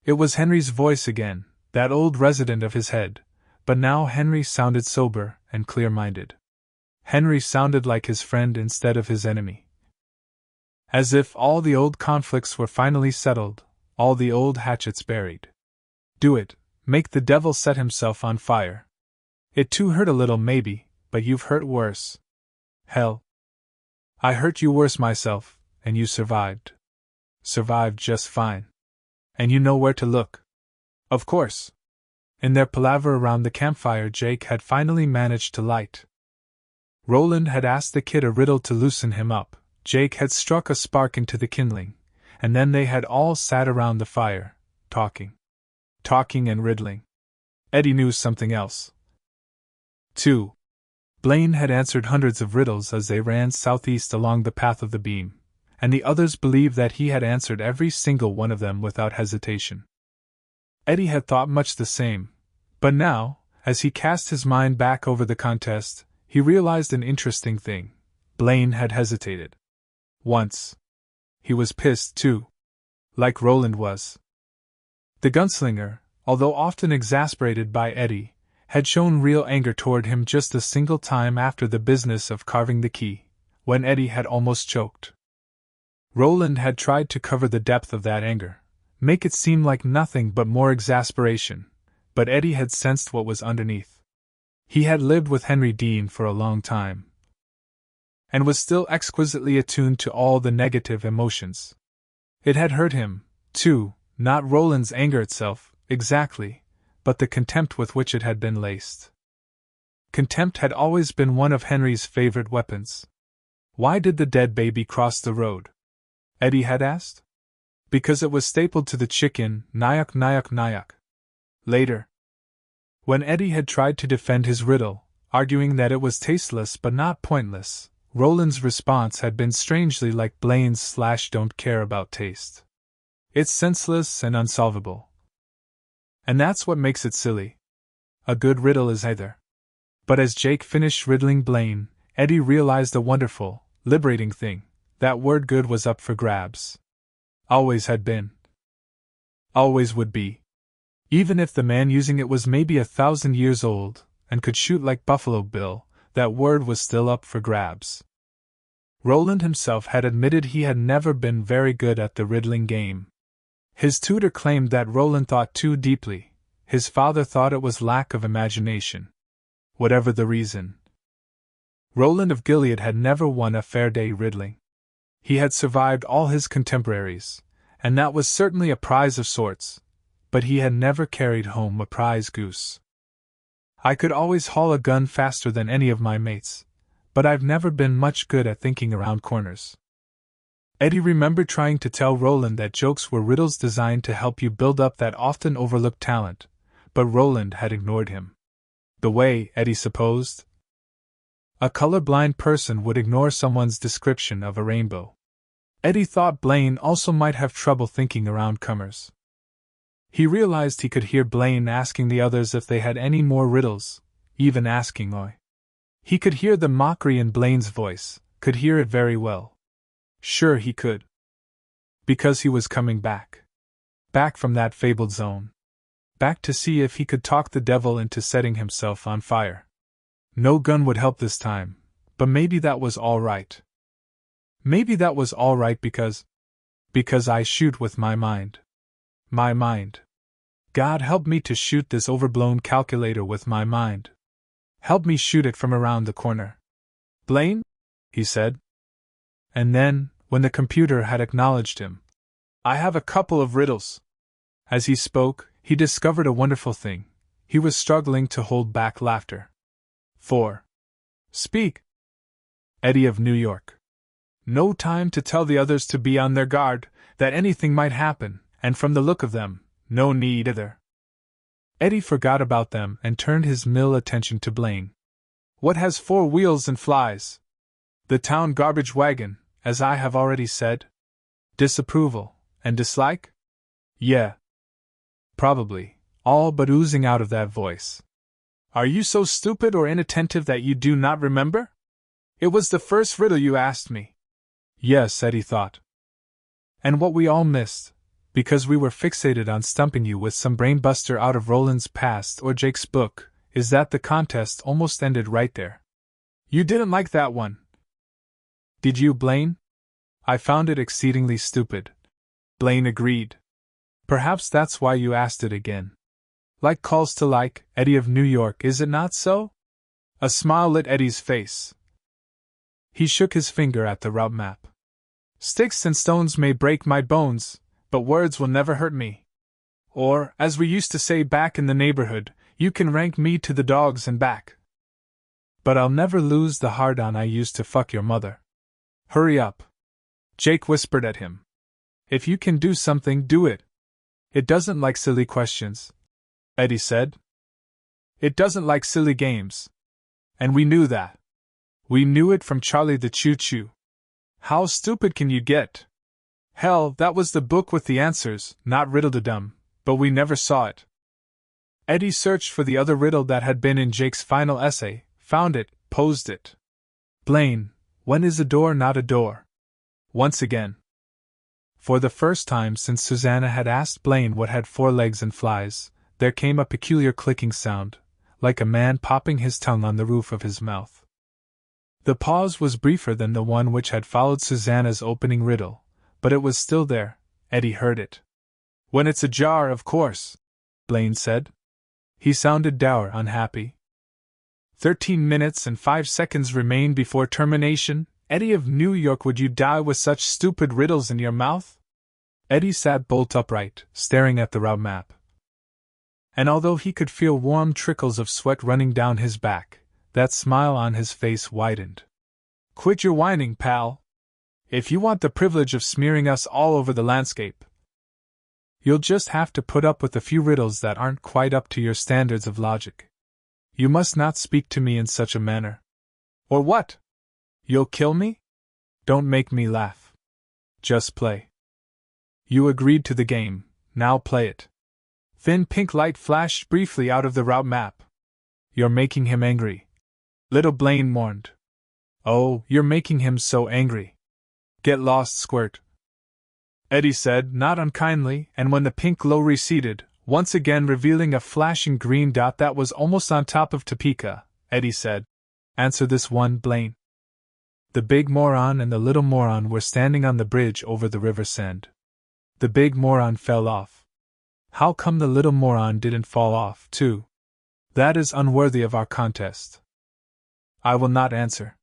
It was Henry's voice again, that old resident of his head, but now Henry sounded sober and clear-minded. Henry sounded like his friend instead of his enemy. As if all the old conflicts were finally settled, all the old hatchets buried. Do it, make the devil set himself on fire. It too hurt a little maybe, but you've hurt worse. Hell. I hurt you worse myself, and you survived. Survived just fine. And you know where to look. Of course. In their palaver around the campfire Jake had finally managed to light. Roland had asked the kid a riddle to loosen him up, Jake had struck a spark into the kindling, and then they had all sat around the fire, talking. Talking and riddling. Eddie knew something else. 2. Blaine had answered hundreds of riddles as they ran southeast along the path of the beam, and the others believed that he had answered every single one of them without hesitation. Eddie had thought much the same, but now, as he cast his mind back over the contest, he realized an interesting thing. Blaine had hesitated. Once. He was pissed, too. Like Roland was. The gunslinger, although often exasperated by Eddie, had shown real anger toward him just a single time after the business of carving the key, when Eddie had almost choked. Roland had tried to cover the depth of that anger, make it seem like nothing but more exasperation, but Eddie had sensed what was underneath. He had lived with Henry Dean for a long time, and was still exquisitely attuned to all the negative emotions. It had hurt him, too, not Roland's anger itself, exactly, but the contempt with which it had been laced. Contempt had always been one of Henry's favorite weapons. Why did the dead baby cross the road? Eddie had asked. Because it was stapled to the chicken, Nyack Nyack Nyack. Later, when Eddie had tried to defend his riddle, arguing that it was tasteless but not pointless, Roland's response had been strangely like Blaine's / don't care about taste. It's senseless and unsolvable. And that's what makes it silly. A good riddle is either. But as Jake finished riddling Blaine, Eddie realized a wonderful, liberating thing. That word good was up for grabs. Always had been. Always would be. Even if the man using it was maybe 1,000 years old, and could shoot like Buffalo Bill, that word was still up for grabs. Roland himself had admitted he had never been very good at the riddling game. His tutor claimed that Roland thought too deeply, his father thought it was lack of imagination. Whatever the reason, Roland of Gilead had never won a fair day riddling. He had survived all his contemporaries, and that was certainly a prize of sorts, but he had never carried home a prize goose. I could always haul a gun faster than any of my mates, but I've never been much good at thinking around corners. Eddie remembered trying to tell Roland that jokes were riddles designed to help you build up that often overlooked talent, but Roland had ignored him. The way, Eddie supposed, a colorblind person would ignore someone's description of a rainbow. Eddie thought Blaine also might have trouble thinking around comers. He realized he could hear Blaine asking the others if they had any more riddles, even asking Oi. He could hear the mockery in Blaine's voice, could hear it very well. Sure he could. Because he was coming back. Back from that fabled zone. Back to see if he could talk the devil into setting himself on fire. No gun would help this time, but maybe that was all right. Maybe that was all right because I shoot with my mind. My mind. God help me to shoot this overblown calculator with my mind. Help me shoot it from around the corner. Blaine? He said. And then, when the computer had acknowledged him, I have a couple of riddles. As he spoke, he discovered a wonderful thing. He was struggling to hold back laughter. 4. Speak. Eddie of New York. No time to tell the others to be on their guard, that anything might happen, and from the look of them, no need either. Eddie forgot about them and turned his attention to Blaine. What has 4 wheels and flies? The town garbage wagon, as I have already said. Disapproval and dislike? Yeah. Probably, all but oozing out of that voice. Are you so stupid or inattentive that you do not remember? It was the first riddle you asked me. Yes, Eddie thought. And what we all missed, because we were fixated on stumping you with some brainbuster out of Roland's past or Jake's book, is that the contest almost ended right there. You didn't like that one. Did you, Blaine? I found it exceedingly stupid. Blaine agreed. Perhaps that's why you asked it again. Like calls to like, Eddie of New York, is it not so? A smile lit Eddie's face. He shook his finger at the route map. Sticks and stones may break my bones, but words will never hurt me. Or, as we used to say back in the neighborhood, you can rank me to the dogs and back. But I'll never lose the hard-on I used to fuck your mother. Hurry up. Jake whispered at him. If you can do something, do it. It doesn't like silly questions, Eddie said. It doesn't like silly games. And we knew that. We knew it from Charlie the Choo-Choo. How stupid can you get? Hell, that was the book with the answers, not riddle-de-dum, but we never saw it. Eddie searched for the other riddle that had been in Jake's final essay, found it, posed it. Blaine, when is a door not a door? Once again. For the first time since Susanna had asked Blaine what had 4 legs and flies, there came a peculiar clicking sound, like a man popping his tongue on the roof of his mouth. The pause was briefer than the one which had followed Susanna's opening riddle, but it was still there. Eddie heard it. When it's ajar, of course, Blaine said. He sounded dour, unhappy. 13 minutes and 5 seconds remained before termination. Eddie of New York, would you die with such stupid riddles in your mouth? Eddie sat bolt upright, staring at the route map. And although he could feel warm trickles of sweat running down his back, that smile on his face widened. Quit your whining, pal. If you want the privilege of smearing us all over the landscape, you'll just have to put up with a few riddles that aren't quite up to your standards of logic. You must not speak to me in such a manner. Or what? You'll kill me? Don't make me laugh. Just play. You agreed to the game, now play it. Thin pink light flashed briefly out of the route map. You're making him angry. Little Blaine mourned. Oh, you're making him so angry. Get lost, Squirt. Eddie said, not unkindly, and when the pink glow receded, once again revealing a flashing green dot that was almost on top of Topeka, Eddie said, answer this one, Blaine. The big moron and the little moron were standing on the bridge over the river Sand. The big moron fell off. How come the little moron didn't fall off, too? That is unworthy of our contest. I will not answer.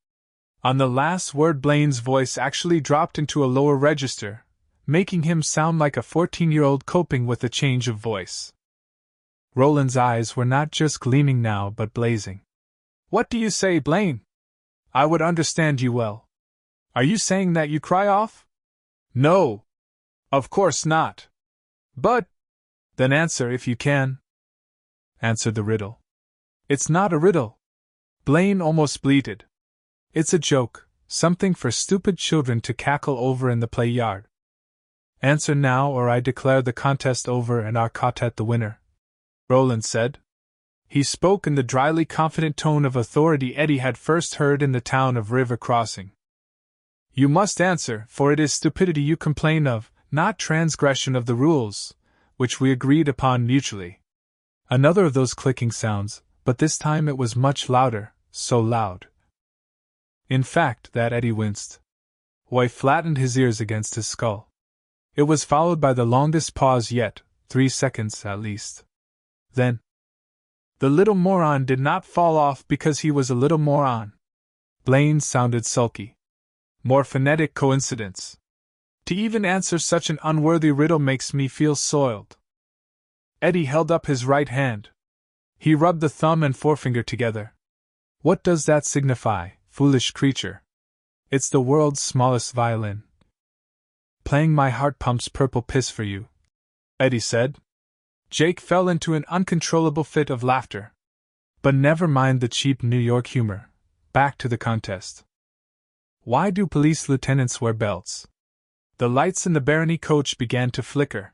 On the last word, Blaine's voice actually dropped into a lower register, making him sound like a 14-year-old coping with a change of voice. Roland's eyes were not just gleaming now but blazing. What do you say, Blaine? I would understand you well. Are you saying that you cry off? No. Of course not. But, then answer if you can. Answer the riddle. It's not a riddle. Blaine almost bleated. It's a joke, Something for stupid children to cackle over in the play yard. Answer now, or I declare the contest over and our quartet the winner, Roland said. He spoke in the dryly confident tone of authority Eddie had first heard in the town of River Crossing. You must answer, for it is stupidity you complain of, not transgression of the rules, which we agreed upon mutually. Another of those clicking sounds, but this time it was much louder, so loud, in fact, that Eddie winced. Roy flattened his ears against his skull. It was followed by the longest pause yet, 3 seconds at least. Then, the little moron did not fall off because he was a little moron. Blaine sounded sulky. More phonetic coincidence. To even answer such an unworthy riddle makes me feel soiled. Eddie held up his right hand. He rubbed the thumb and forefinger together. What does that signify, foolish creature? It's the world's smallest violin. Playing my heart pumps purple piss for you, Eddie said. Jake fell into an uncontrollable fit of laughter. But never mind the cheap New York humor. Back to the contest. Why do police lieutenants wear belts? The lights in the barony coach began to flicker.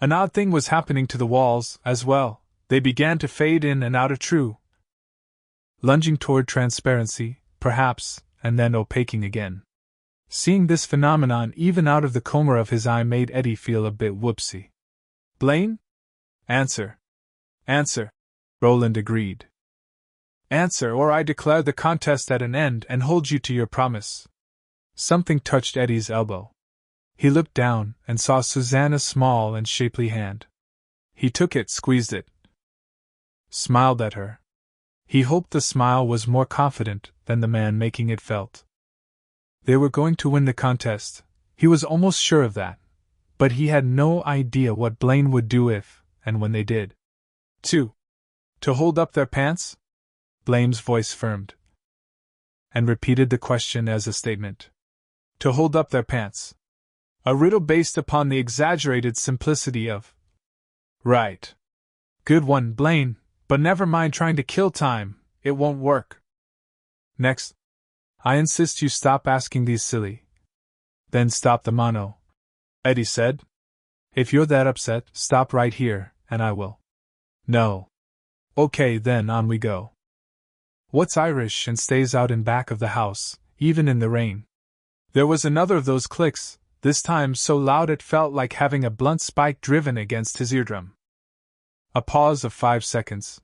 An odd thing was happening to the walls, as well. They began to fade in and out of true, lunging toward transparency, perhaps, and then opaquing again. Seeing this phenomenon even out of the comber of his eye made Eddie feel a bit whoopsie. Blaine? Answer. Answer, Roland agreed. Answer, or I declare the contest at an end and hold you to your promise. Something touched Eddie's elbow. He looked down and saw Susanna's small and shapely hand. He took it, squeezed it, smiled at her. He hoped the smile was more confident than the man making it felt. They were going to win the contest, he was almost sure of that, but he had no idea what Blaine would do if, and when they did. To hold up their pants? Blaine's voice firmed, and repeated the question as a statement. To hold up their pants. A riddle based upon the exaggerated simplicity of. Right. Good one, Blaine, but never mind trying to kill time, it won't work. Next. I insist you stop asking these silly. Then stop the mono, Eddie said. If you're that upset, stop right here, and I will. No. Okay, then on we go. What's Irish and stays out in back of the house, even in the rain? There was another of those clicks, this time so loud it felt like having a blunt spike driven against his eardrum. A pause of 5 seconds.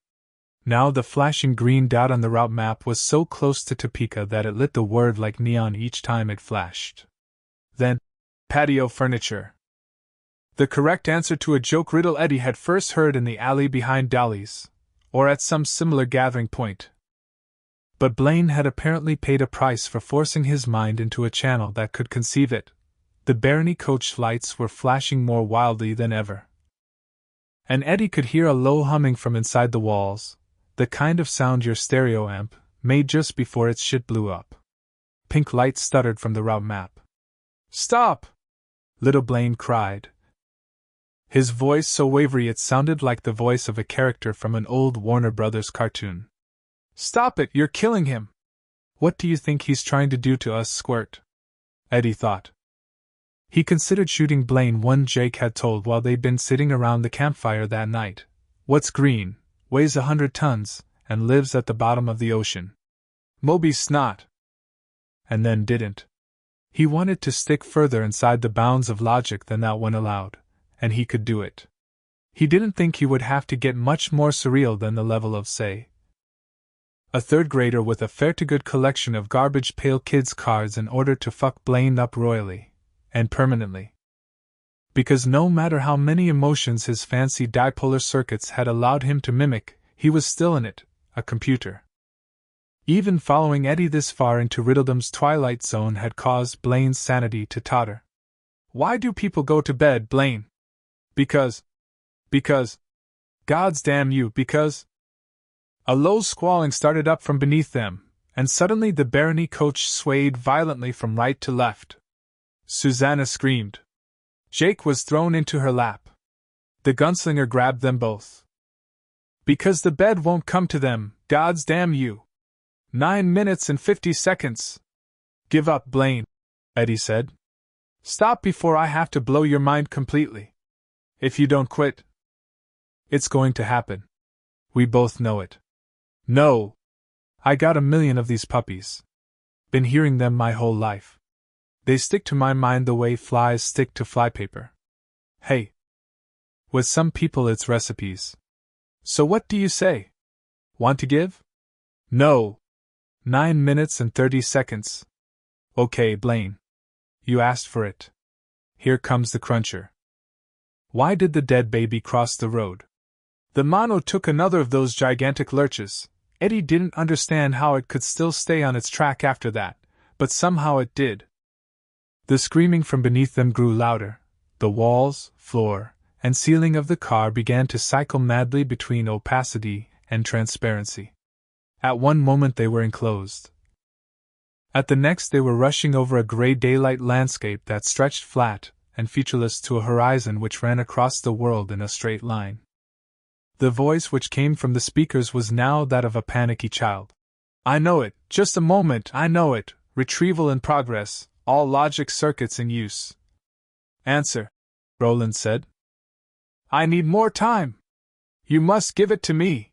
Now the flashing green dot on the route map was so close to Topeka that it lit the word like neon each time it flashed. Then, patio furniture. The correct answer to a joke riddle Eddie had first heard in the alley behind Dolly's, or at some similar gathering point. But Blaine had apparently paid a price for forcing his mind into a channel that could conceive it. The barony coach lights were flashing more wildly than ever. And Eddie could hear a low humming from inside the walls, the kind of sound your stereo amp made just before its shit blew up. Pink light stuttered from the route map. Stop! Little Blaine cried. His voice so wavery it sounded like the voice of a character from an old Warner Brothers cartoon. Stop it, you're killing him! What do you think he's trying to do to us, Squirt? Eddie thought. He considered shooting Blaine, one Jake had told while they'd been sitting around the campfire that night. What's green, weighs 100 tons, and lives at the bottom of the ocean. Moby snot. And then didn't. He wanted to stick further inside the bounds of logic than that one allowed, and he could do it. He didn't think he would have to get much more surreal than the level of, say, a third grader with a fair-to-good collection of garbage pail kids cards in order to fuck Blaine up royally, and permanently. Because no matter how many emotions his fancy dipolar circuits had allowed him to mimic, he was still in it, a computer. Even following Eddie this far into Riddledom's twilight zone had caused Blaine's sanity to totter. Why do people go to bed, Blaine? Because. Gods damn you, because. A low squalling started up from beneath them, and suddenly the barony coach swayed violently from right to left. Susanna screamed. Jake was thrown into her lap. The gunslinger grabbed them both. Because the bed won't come to them, gods damn you. 9 minutes and 50 seconds. Give up, Blaine, Eddie said. Stop before I have to blow your mind completely. If you don't quit, it's going to happen. We both know it. No. I got 1,000,000 of these puppies. Been hearing them my whole life. They stick to my mind the way flies stick to flypaper. Hey. With some people it's recipes. So what do you say? Want to give? No. 9 minutes and 30 seconds. Okay, Blaine. You asked for it. Here comes the cruncher. Why did the dead baby cross the road? The mono took another of those gigantic lurches. Eddie didn't understand how it could still stay on its track after that, but somehow it did. The screaming from beneath them grew louder. The walls, floor, and ceiling of the car began to cycle madly between opacity and transparency. At one moment they were enclosed. At the next they were rushing over a gray daylight landscape that stretched flat and featureless to a horizon which ran across the world in a straight line. The voice which came from the speakers was now that of a panicky child. I know it, just a moment, I know it, retrieval in progress, all logic circuits in use. Answer, Roland said. I need more time. You must give it to me.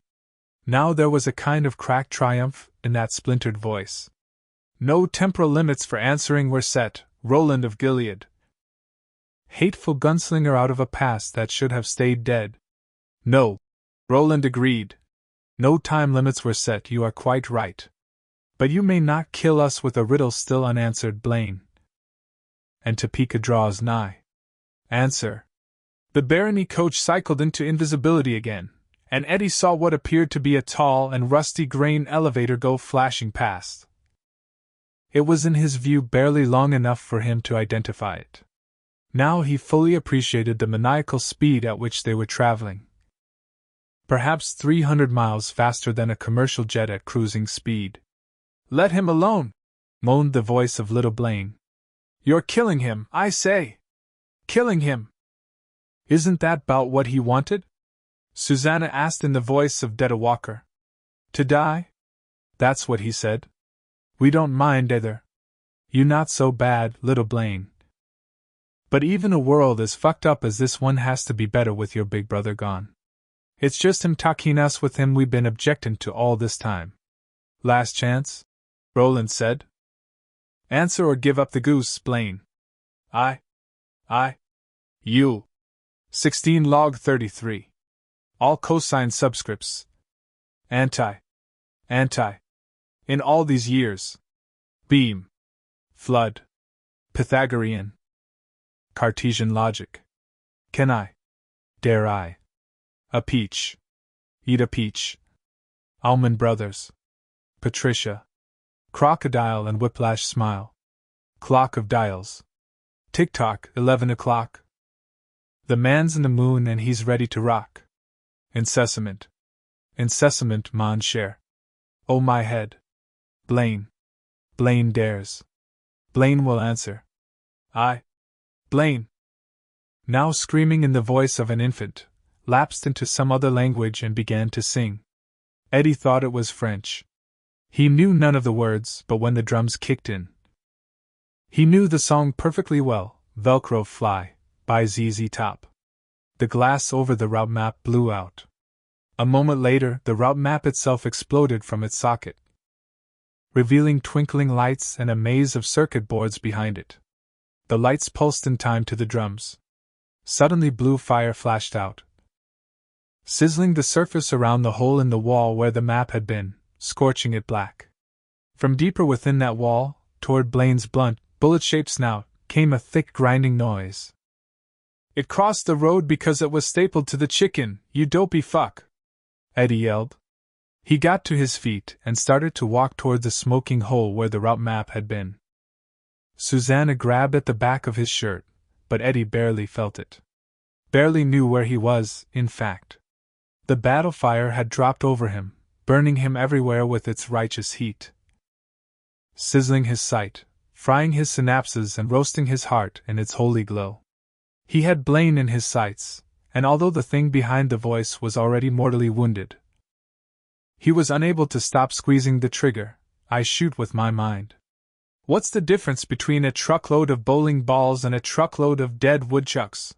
Now there was a kind of cracked triumph in that splintered voice. No temporal limits for answering were set, Roland of Gilead. Hateful gunslinger out of a past that should have stayed dead. No, Roland agreed. No time limits were set, you are quite right. But you may not kill us with a riddle still unanswered, Blaine. And Topeka draws nigh. Answer. The barony coach cycled into invisibility again, and Eddie saw what appeared to be a tall and rusty grain elevator go flashing past. It was in his view barely long enough for him to identify it. Now he fully appreciated the maniacal speed at which they were traveling. Perhaps 300 miles faster than a commercial jet at cruising speed. Let him alone, moaned the voice of little Blaine. You're killing him, I say. Killing him. Isn't that about what he wanted? Susanna asked in the voice of Detta Walker. To die? That's what he said. We don't mind either. You not so bad, little Blaine. But even a world as fucked up as this one has to be better with your big brother gone. It's just him talking us with him we've been objecting to all this time. Last chance? Roland said. Answer or give up the goose, Blaine. You. 16 log 33. All cosine subscripts. Anti. In all these years. Beam. Flood. Pythagorean. Cartesian logic. Can I? Dare I? A peach. Eat a peach. Almond Brothers. Patricia. Crocodile and whiplash smile. Clock of dials. Tick-tock, 11 o'clock. The man's in the moon and he's ready to rock. Incessament, mon cher. Oh my head. Blaine. Blaine dares. Blaine will answer. Blaine. Now screaming in the voice of an infant, lapsed into some other language and began to sing. Eddie thought it was French. He knew none of the words, but when the drums kicked in, he knew the song perfectly well, Velcro Fly, by ZZ Top. The glass over the route map blew out. A moment later, the route map itself exploded from its socket, revealing twinkling lights and a maze of circuit boards behind it. The lights pulsed in time to the drums. Suddenly blue fire flashed out, sizzling the surface around the hole in the wall where the map had been, scorching it black. From deeper within that wall, toward Blaine's blunt, bullet-shaped snout, came a thick grinding noise. It crossed the road because it was stapled to the chicken, you dopey fuck! Eddie yelled. He got to his feet and started to walk toward the smoking hole where the route map had been. Susanna grabbed at the back of his shirt, but Eddie barely felt it. Barely knew where he was, in fact. The battle fire had dropped over him, burning him everywhere with its righteous heat, sizzling his sight, frying his synapses and roasting his heart in its holy glow. He had Blaine in his sights, and although the thing behind the voice was already mortally wounded, he was unable to stop squeezing the trigger. I shoot with my mind. What's the difference between a truckload of bowling balls and a truckload of dead woodchucks?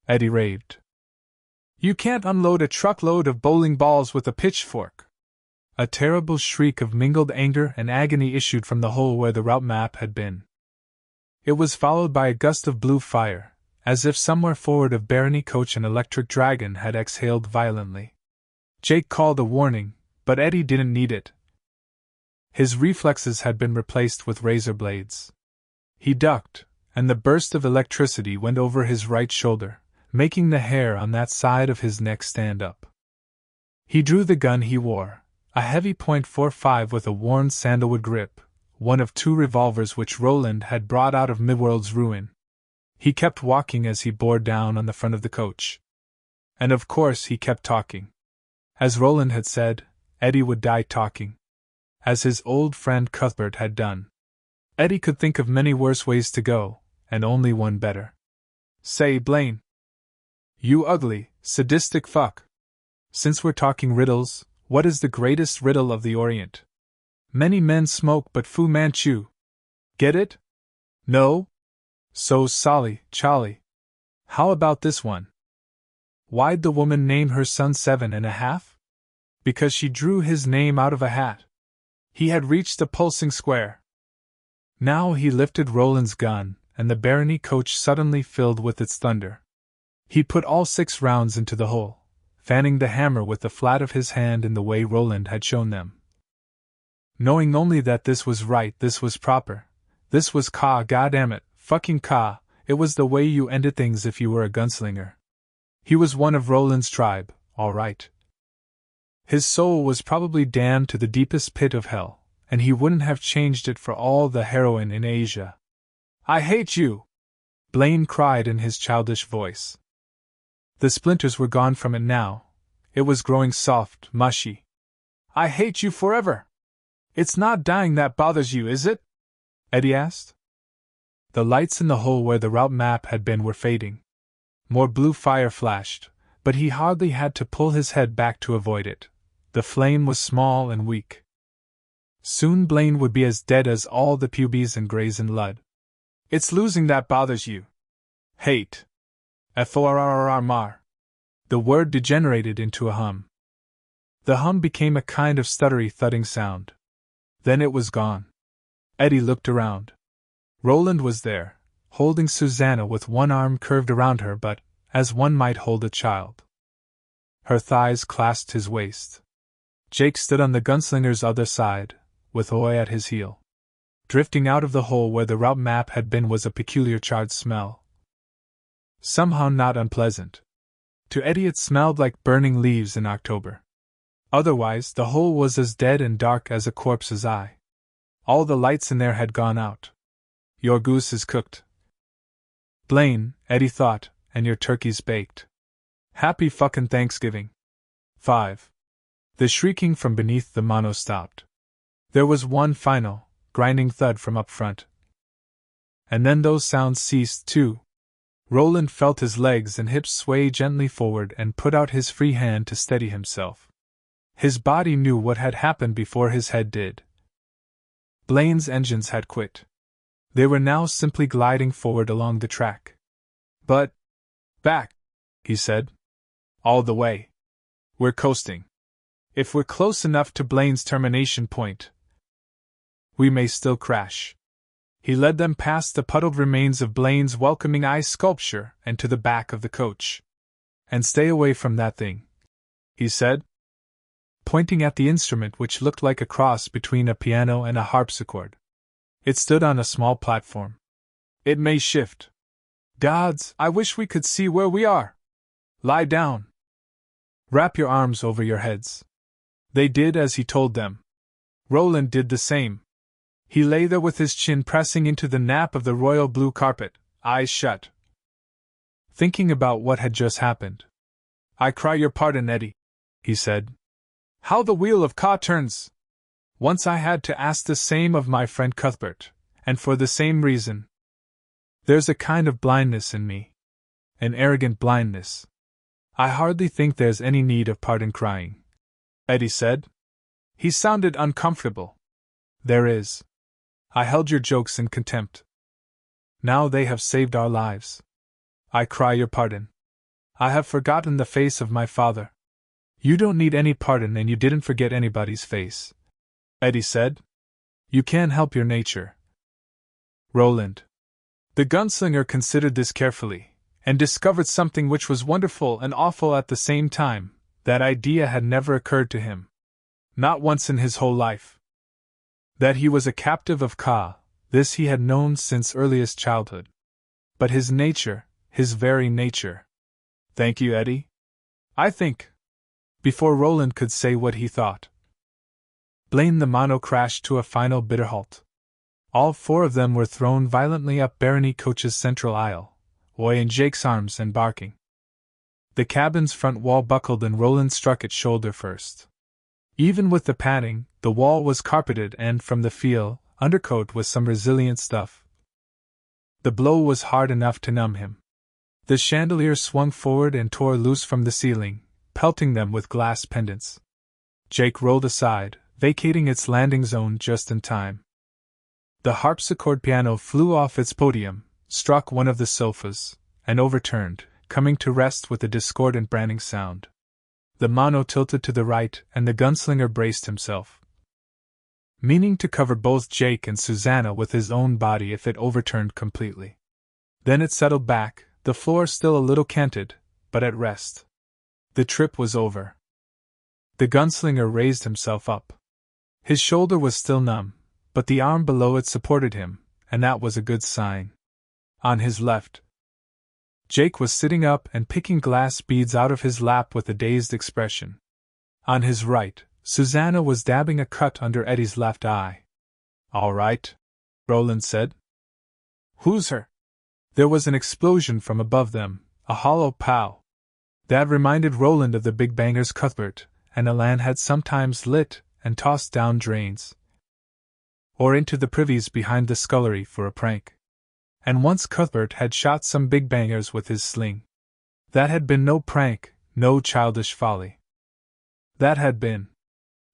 Eddie raved. You can't unload a truckload of bowling balls with a pitchfork. A terrible shriek of mingled anger and agony issued from the hole where the route map had been. It was followed by a gust of blue fire, as if somewhere forward of Barony coach an electric dragon had exhaled violently. Jake called a warning, but Eddie didn't need it. His reflexes had been replaced with razor blades. He ducked, and the burst of electricity went over his right shoulder, making the hair on that side of his neck stand up. He drew the gun he wore, a heavy .45 with a worn sandalwood grip, one of two revolvers which Roland had brought out of Midworld's ruin. He kept walking as he bore down on the front of the coach. And of course he kept talking. As Roland had said, Eddie would die talking. As his old friend Cuthbert had done. Eddie could think of many worse ways to go, and only one better. Say, Blaine. You ugly, sadistic fuck. Since we're talking riddles, what is the greatest riddle of the Orient? Many men smoke but Fu Manchu. Get it? No? So Solly, Charlie. How about this one? Why'd the woman name her son 7.5? Because she drew his name out of a hat. He had reached a pulsing square. Now he lifted Roland's gun, and the Barony coach suddenly filled with its thunder. He put all 6 rounds into the hole, fanning the hammer with the flat of his hand in the way Roland had shown them. Knowing only that this was right, this was proper, this was Ka, goddammit, fucking Ka, it was the way you ended things if you were a gunslinger. He was one of Roland's tribe, all right. His soul was probably damned to the deepest pit of hell, and he wouldn't have changed it for all the heroin in Asia. I hate you! Blaine cried in his childish voice. The splinters were gone from it now. It was growing soft, mushy. I hate you forever! It's not dying that bothers you, is it? Eddie asked. The lights in the hole where the route map had been were fading. More blue fire flashed, but he hardly had to pull his head back to avoid it. The flame was small and weak. Soon Blaine would be as dead as all the Pubies and Greys in Lud. It's losing that bothers you. Hate. F-O-R-R-R-R-Mar. The word degenerated into a hum. The hum became a kind of stuttery thudding sound. Then it was gone. Eddie looked around. Roland was there, holding Susanna with one arm curved around her but, as one might hold a child. Her thighs clasped his waist. Jake stood on the gunslinger's other side, with Oy at his heel. Drifting out of the hole where the route map had been was a peculiar charred smell. Somehow not unpleasant. To Eddie it smelled like burning leaves in October. Otherwise, the hole was as dead and dark as a corpse's eye. All the lights in there had gone out. Your goose is cooked, Blaine, Eddie thought, and your turkey's baked. Happy fucking Thanksgiving. 5. The shrieking from beneath the mono stopped. There was one final, grinding thud from up front. And then those sounds ceased too. Roland felt his legs and hips sway gently forward and put out his free hand to steady himself. His body knew what had happened before his head did. Blaine's engines had quit. They were now simply gliding forward along the track. But, back, he said. All the way. We're coasting. If we're close enough to Blaine's termination point, we may still crash. He led them past the puddled remains of Blaine's welcoming eye sculpture and to the back of the coach. And stay away from that thing, he said, pointing at the instrument which looked like a cross between a piano and a harpsichord. It stood on a small platform. It may shift. Gods, I wish we could see where we are. Lie down. Wrap your arms over your heads. They did as he told them. Roland did the same. He lay there with his chin pressing into the nap of the royal blue carpet, eyes shut, thinking about what had just happened. I cry your pardon, Eddie, he said. How the wheel of Ka turns! Once I had to ask the same of my friend Cuthbert, and for the same reason. There's a kind of blindness in me. An arrogant blindness. I hardly think there's any need of pardon crying, Eddie said. He sounded uncomfortable. There is. I held your jokes in contempt. Now they have saved our lives. I cry your pardon. I have forgotten the face of my father. You don't need any pardon, and you didn't forget anybody's face, Eddie said. You can't help your nature. Roland. The gunslinger considered this carefully, and discovered something which was wonderful and awful at the same time. That idea had never occurred to him. Not once in his whole life. That he was a captive of Ka, this he had known since earliest childhood. But his nature, his very nature. Thank you, Eddie. I think. Before Roland could say what he thought, Blaine the mono crashed to a final bitter halt. All four of them were thrown violently up Barony Coach's central aisle, Oy in Jake's arms and barking. The cabin's front wall buckled and Roland struck it shoulder first. Even with the padding, the wall was carpeted and, from the feel, undercoat was some resilient stuff. The blow was hard enough to numb him. The chandelier swung forward and tore loose from the ceiling, pelting them with glass pendants. Jake rolled aside, vacating its landing zone just in time. The harpsichord piano flew off its podium, struck one of the sofas, and overturned, coming to rest with a discordant branding sound. The mono tilted to the right, and the gunslinger braced himself, meaning to cover both Jake and Susanna with his own body if it overturned completely. Then it settled back, the floor still a little canted, but at rest. The trip was over. The gunslinger raised himself up. His shoulder was still numb, but the arm below it supported him, and that was a good sign. On his left, Jake was sitting up and picking glass beads out of his lap with a dazed expression. On his right, Susanna was dabbing a cut under Eddie's left eye. All right, Roland said. Who's her? There was an explosion from above them, a hollow pow. That reminded Roland of the Big Banger's Cuthbert, and Alan had sometimes lit and tossed down drains, or into the privies behind the scullery for a prank. And once Cuthbert had shot some Big Bangers with his sling. That had been no prank, no childish folly. That had been.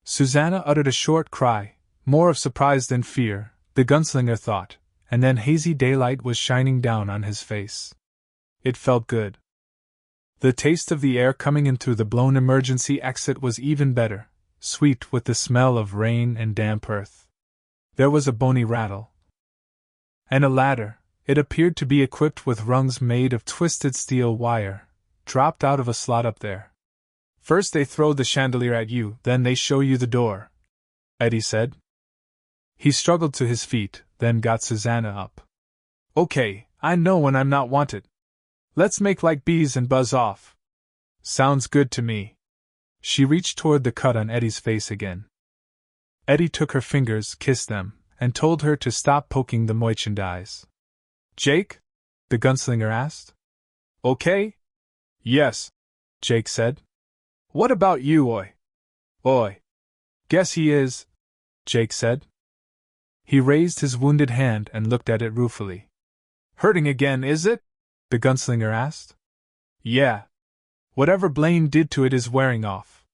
Susanna uttered a short cry, more of surprise than fear, the gunslinger thought, and then hazy daylight was shining down on his face. It felt good. The taste of the air coming in through the blown emergency exit was even better, sweet with the smell of rain and damp earth. There was a bony rattle. And a ladder, it appeared to be equipped with rungs made of twisted steel wire, dropped out of a slot up there. First they throw the chandelier at you, then they show you the door, Eddie said. He struggled to his feet, then got Susanna up. Okay, I know when I'm not wanted. Let's make like bees and buzz off. Sounds good to me. She reached toward the cut on Eddie's face again. Eddie took her fingers, kissed them, and told her to stop poking the merchandise. Jake? The gunslinger asked. Okay? Yes, Jake said. What about you, Oi? Oi. Guess he is, Jake said. He raised his wounded hand and looked at it ruefully. Hurting again, is it? The gunslinger asked. Yeah. Whatever Blaine did to it is wearing off.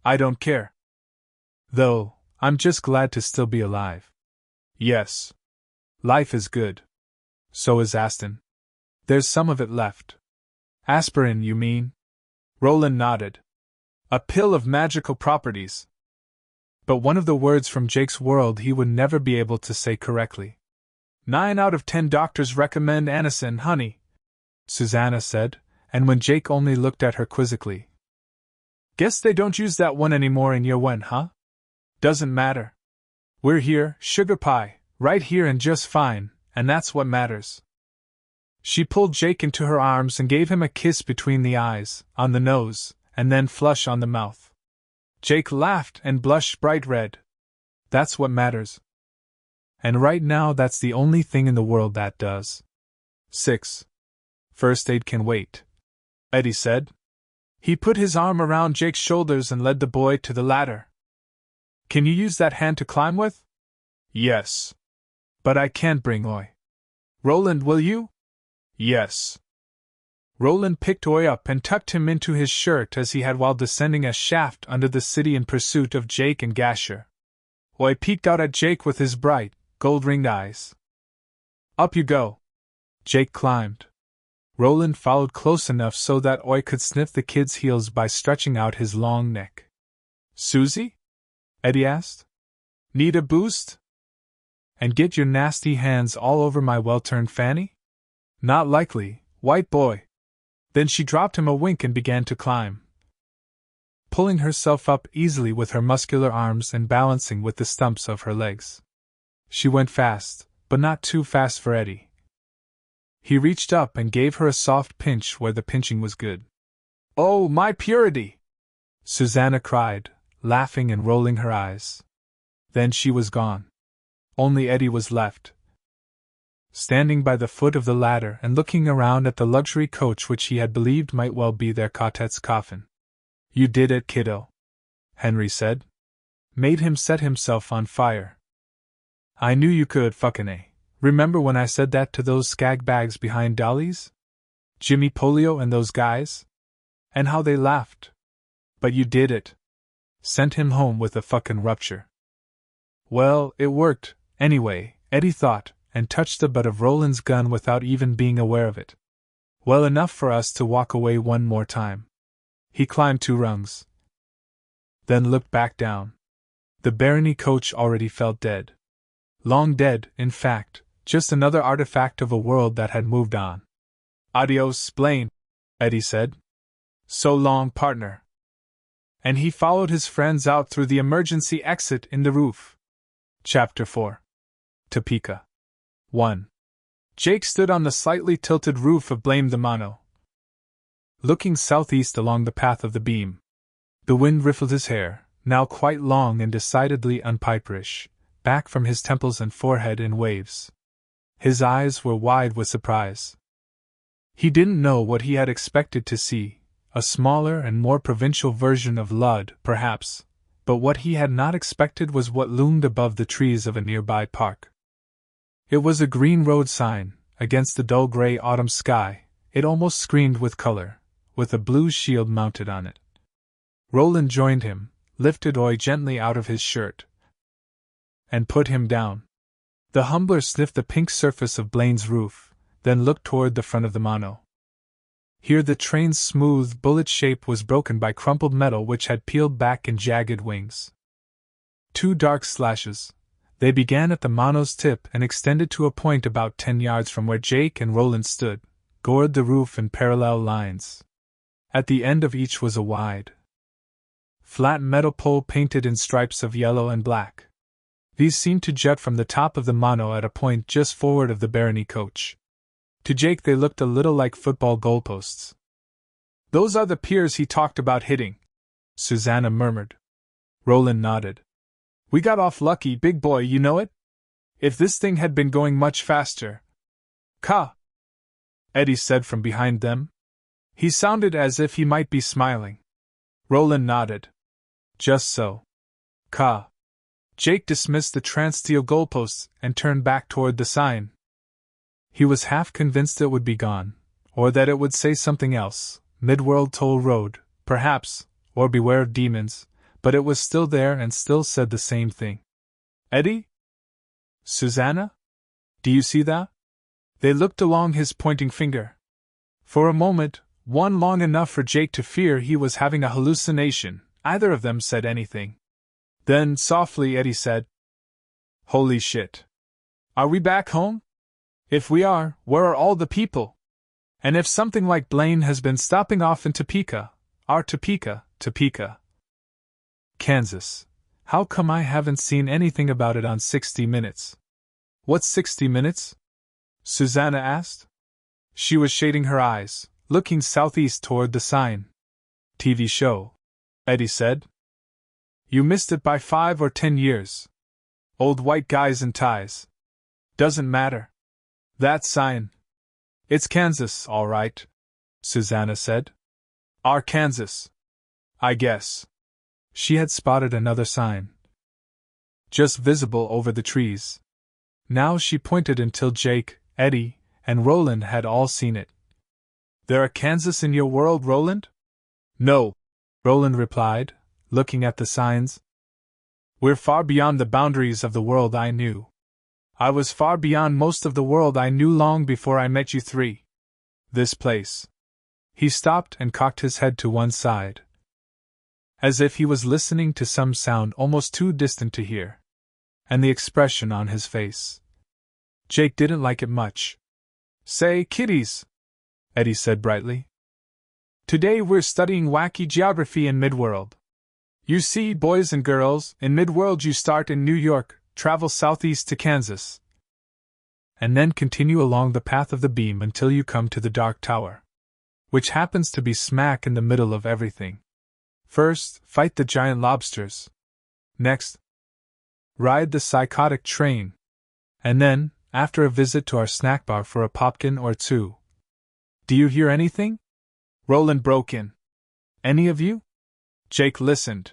I don't care. Though, I'm just glad to still be alive. Yes. Life is good. So is Aston. There's some of it left. Aspirin, you mean? Roland nodded. A pill of magical properties. But one of the words from Jake's world he would never be able to say correctly. 9 out of 10 doctors recommend Anacin, honey, Susanna said, and when Jake only looked at her quizzically. Guess they don't use that one anymore in Yowen, huh? Doesn't matter. We're here, sugar pie, right here and just fine, and that's what matters. She pulled Jake into her arms and gave him a kiss between the eyes, on the nose, and then flush on the mouth. Jake laughed and blushed bright red. That's what matters. And right now that's the only thing in the world that does. 6. First aid can wait, Eddie said. He put his arm around Jake's shoulders and led the boy to the ladder. Can you use that hand to climb with? Yes. But I can't bring Oi. Roland, will you? Yes. Roland picked Oi up and tucked him into his shirt as he had while descending a shaft under the city in pursuit of Jake and Gasher. Oi peeked out at Jake with his bright, gold-ringed eyes. Up you go. Jake climbed. Roland followed close enough so that Oi could sniff the kid's heels by stretching out his long neck. Susie? Eddie asked. Need a boost? And get your nasty hands all over my well-turned fanny? Not likely, white boy. Then she dropped him a wink and began to climb. Pulling herself up easily with her muscular arms and balancing with the stumps of her legs. She went fast, but not too fast for Eddie. He reached up and gave her a soft pinch where the pinching was good. Oh, my purity! Susanna cried, laughing and rolling her eyes. Then she was gone. Only Eddie was left. Standing by the foot of the ladder and looking around at the luxury coach which he had believed might well be their quartet's coffin. You did it, kiddo, Henry said. Made him set himself on fire. I knew you could, fucking A. Remember when I said that to those skag bags behind Dolly's? Jimmy Polio and those guys? And how they laughed. But you did it. Sent him home with a fucking rupture. Well, it worked, anyway, Eddie thought, and touched the butt of Roland's gun without even being aware of it. Well enough for us to walk away one more time. He climbed 2 rungs. Then looked back down. The barony coach already felt dead. Long dead, in fact, just another artifact of a world that had moved on. Adios, Blaine, Eddie said. So long, partner. And he followed his friends out through the emergency exit in the roof. Chapter 4. Topeka. 1. Jake stood on the slightly tilted roof of Blame the Mono, looking southeast along the path of the beam. The wind riffled his hair, now quite long and decidedly unpiperish, back from his temples and forehead in waves. His eyes were wide with surprise. He didn't know what he had expected to see, a smaller and more provincial version of Lud, perhaps, but what he had not expected was what loomed above the trees of a nearby park. It was a green road sign, against the dull gray autumn sky. It almost screamed with color, with a blue shield mounted on it. Roland joined him, lifted Oi gently out of his shirt, and put him down. The humbler sniffed the pink surface of Blaine's roof, then looked toward the front of the mono. Here the train's smooth bullet shape was broken by crumpled metal which had peeled back in jagged wings. 2 dark slashes. They began at the mono's tip and extended to a point about 10 yards from where Jake and Roland stood, gored the roof in parallel lines. At the end of each was a wide, flat metal pole painted in stripes of yellow and black. These seemed to jut from the top of the mono at a point just forward of the barony coach. To Jake they looked a little like football goalposts. Those are the piers he talked about hitting, Susanna murmured. Roland nodded. We got off lucky, big boy, you know it? If this thing had been going much faster. Ka! Eddie said from behind them. He sounded as if he might be smiling. Roland nodded. Just so. Ka! Jake dismissed the transsteel goalposts and turned back toward the sign. He was half convinced it would be gone, or that it would say something else, Midworld Toll Road, perhaps, or Beware of Demons, but it was still there and still said the same thing. Eddie? Susanna? Do you see that? They looked along his pointing finger. For a moment, one long enough for Jake to fear he was having a hallucination, either of them said anything. Then, softly, Eddie said, Holy shit. Are we back home? If we are, where are all the people? And if something like Blaine has been stopping off in Topeka, our Topeka, Kansas. How come I haven't seen anything about it on 60 Minutes? What's 60 Minutes? Susanna asked. She was shading her eyes, looking southeast toward the sign. TV show, Eddie said. You missed it by 5 or 10 years. Old white guys in ties. Doesn't matter. That sign. It's Kansas, all right, Susanna said. Arkansas. I guess. She had spotted another sign, just visible over the trees. Now she pointed until Jake, Eddie, and Roland had all seen it. There are Kansas in your world, Roland? No, Roland replied, looking at the signs. We're far beyond the boundaries of the world I knew. I was far beyond most of the world I knew long before I met you three. This place. He stopped and cocked his head to one side, as if he was listening to some sound almost too distant to hear. And the expression on his face. Jake didn't like it much. Say, kiddies, Eddie said brightly. Today we're studying wacky geography in Midworld. You see, boys and girls, in Midworld you start in New York, travel southeast to Kansas, and then continue along the path of the beam until you come to the Dark Tower, which happens to be smack in the middle of everything. First, fight the giant lobsters. Next, ride the psychotic train. And then, after a visit to our snack bar for a popkin or two. Do you hear anything? Roland broke in. Any of you? Jake listened.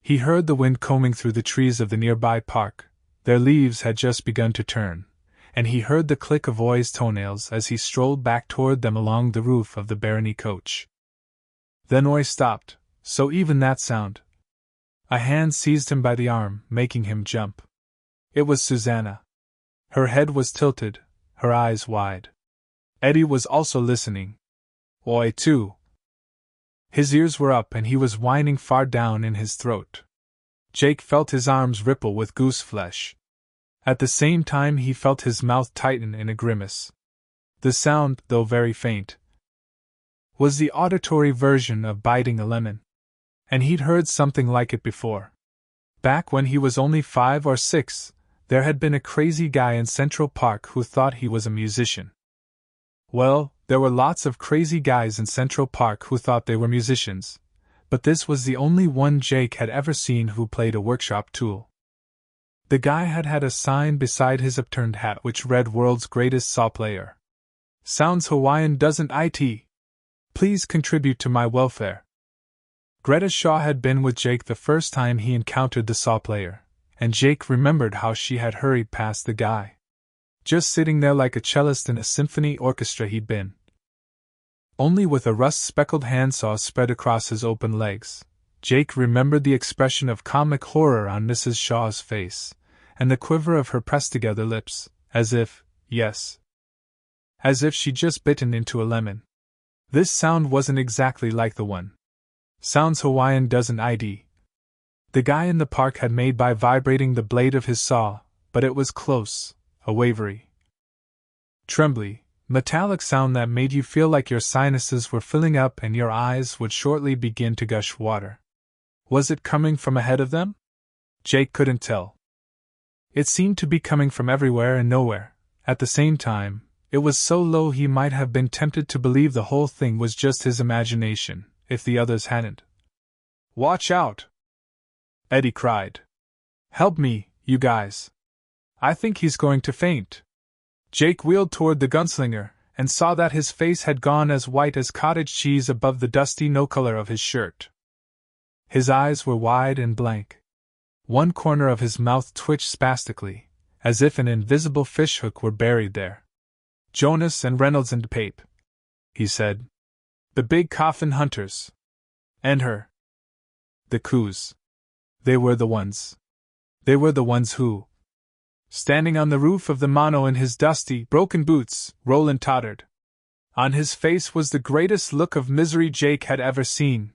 He heard the wind combing through the trees of the nearby park. Their leaves had just begun to turn, and he heard the click of Oi's toenails as he strolled back toward them along the roof of the Barony coach. Then Oi stopped, so even that sound. A hand seized him by the arm, making him jump. It was Susanna. Her head was tilted, her eyes wide. Eddie was also listening. Oi, too. His ears were up and he was whining far down in his throat. Jake felt his arms ripple with goose flesh. At the same time he felt his mouth tighten in a grimace. The sound, though very faint, was the auditory version of biting a lemon. And he'd heard something like it before. Back when he was only 5 or 6, there had been a crazy guy in Central Park who thought he was a musician. Well, there were lots of crazy guys in Central Park who thought they were musicians, but this was the only one Jake had ever seen who played a workshop tool. The guy had had a sign beside his upturned hat which read World's Greatest Saw Player. Sounds Hawaiian, doesn't it? Please contribute to my welfare. Greta Shaw had been with Jake the first time he encountered the saw player, and Jake remembered how she had hurried past the guy. Just sitting there like a cellist in a symphony orchestra he'd been. Only with a rust-speckled handsaw spread across his open legs. Jake remembered the expression of comic horror on Mrs. Shaw's face, and the quiver of her pressed-together lips, as if she'd just bitten into a lemon. This sound wasn't exactly like the one. Sounds Hawaiian, doesn't it? The guy in the park had made by vibrating the blade of his saw, but it was close, a wavery, trembly, metallic sound that made you feel like your sinuses were filling up and your eyes would shortly begin to gush water. Was it coming from ahead of them? Jake couldn't tell. It seemed to be coming from everywhere and nowhere. At the same time, it was so low he might have been tempted to believe the whole thing was just his imagination, if the others hadn't. Watch out! Eddie cried. Help me, you guys. I think he's going to faint. Jake wheeled toward the gunslinger, and saw that his face had gone as white as cottage cheese above the dusty no-color of his shirt. His eyes were wide and blank. One corner of his mouth twitched spastically, as if an invisible fishhook were buried there. Jonas and Reynolds and Pape, he said. The big coffin hunters. And her. The coos. They were the ones. They were the ones who. Standing on the roof of the mono in his dusty, broken boots, Roland tottered. On his face was the greatest look of misery Jake had ever seen.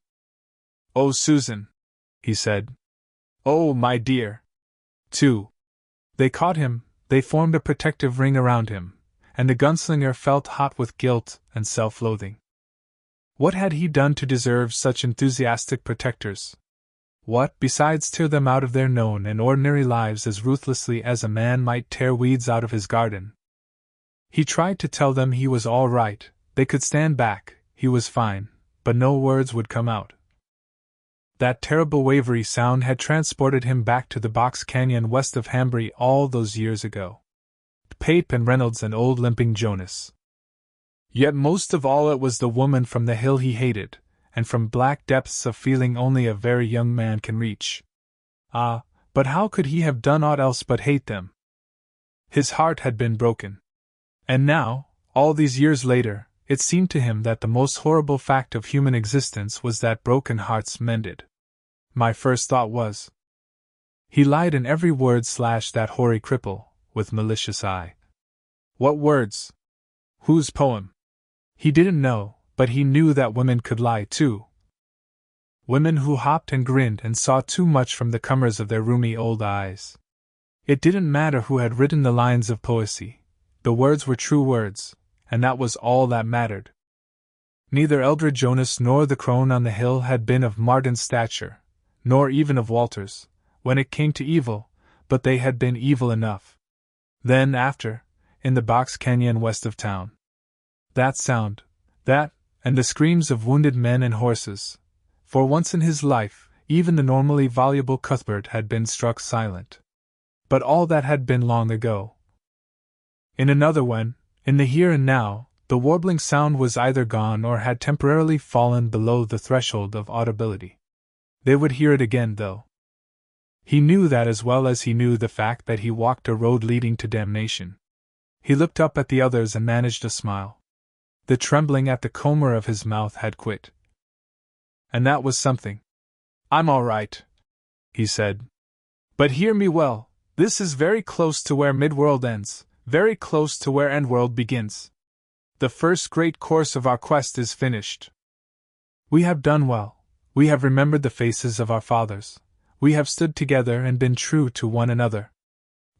Oh, Susan, he said. Oh, my dear. Two. They caught him, they formed a protective ring around him, and the gunslinger felt hot with guilt and self-loathing. What had he done to deserve such enthusiastic protectors? What, besides tear them out of their known and ordinary lives as ruthlessly as a man might tear weeds out of his garden? He tried to tell them he was all right, they could stand back, he was fine, but no words would come out. That terrible wavery sound had transported him back to the box canyon west of Hambry all those years ago. Pape and Reynolds and old limping Jonas. Yet most of all it was the woman from the hill he hated, and from black depths of feeling only a very young man can reach. Ah, but how could he have done aught else but hate them? His heart had been broken. And now, all these years later, it seemed to him that the most horrible fact of human existence was that broken hearts mended. My first thought was. He lied in every word / that hoary cripple, with malicious eye. What words? Whose poem? He didn't know, but he knew that women could lie too. Women who hopped and grinned and saw too much from the comers of their rheumy old eyes. It didn't matter who had written the lines of poesy. The words were true words, and that was all that mattered. Neither Eldred Jonas nor the crone on the hill had been of Martin's stature, nor even of Walter's, when it came to evil, but they had been evil enough. Then after, in the box canyon west of town. That sound, that, and the screams of wounded men and horses. For once in his life, even the normally voluble Cuthbert had been struck silent. But all that had been long ago. In another when, in the here and now, the warbling sound was either gone or had temporarily fallen below the threshold of audibility. They would hear it again, though. He knew that as well as he knew the fact that he walked a road leading to damnation. He looked up at the others and managed a smile. The trembling at the corner of his mouth had quit. And that was something. "I'm all right," he said. "But hear me well, this is very close to where Midworld ends, very close to where Endworld begins. The first great course of our quest is finished. We have done well, we have remembered the faces of our fathers, we have stood together and been true to one another.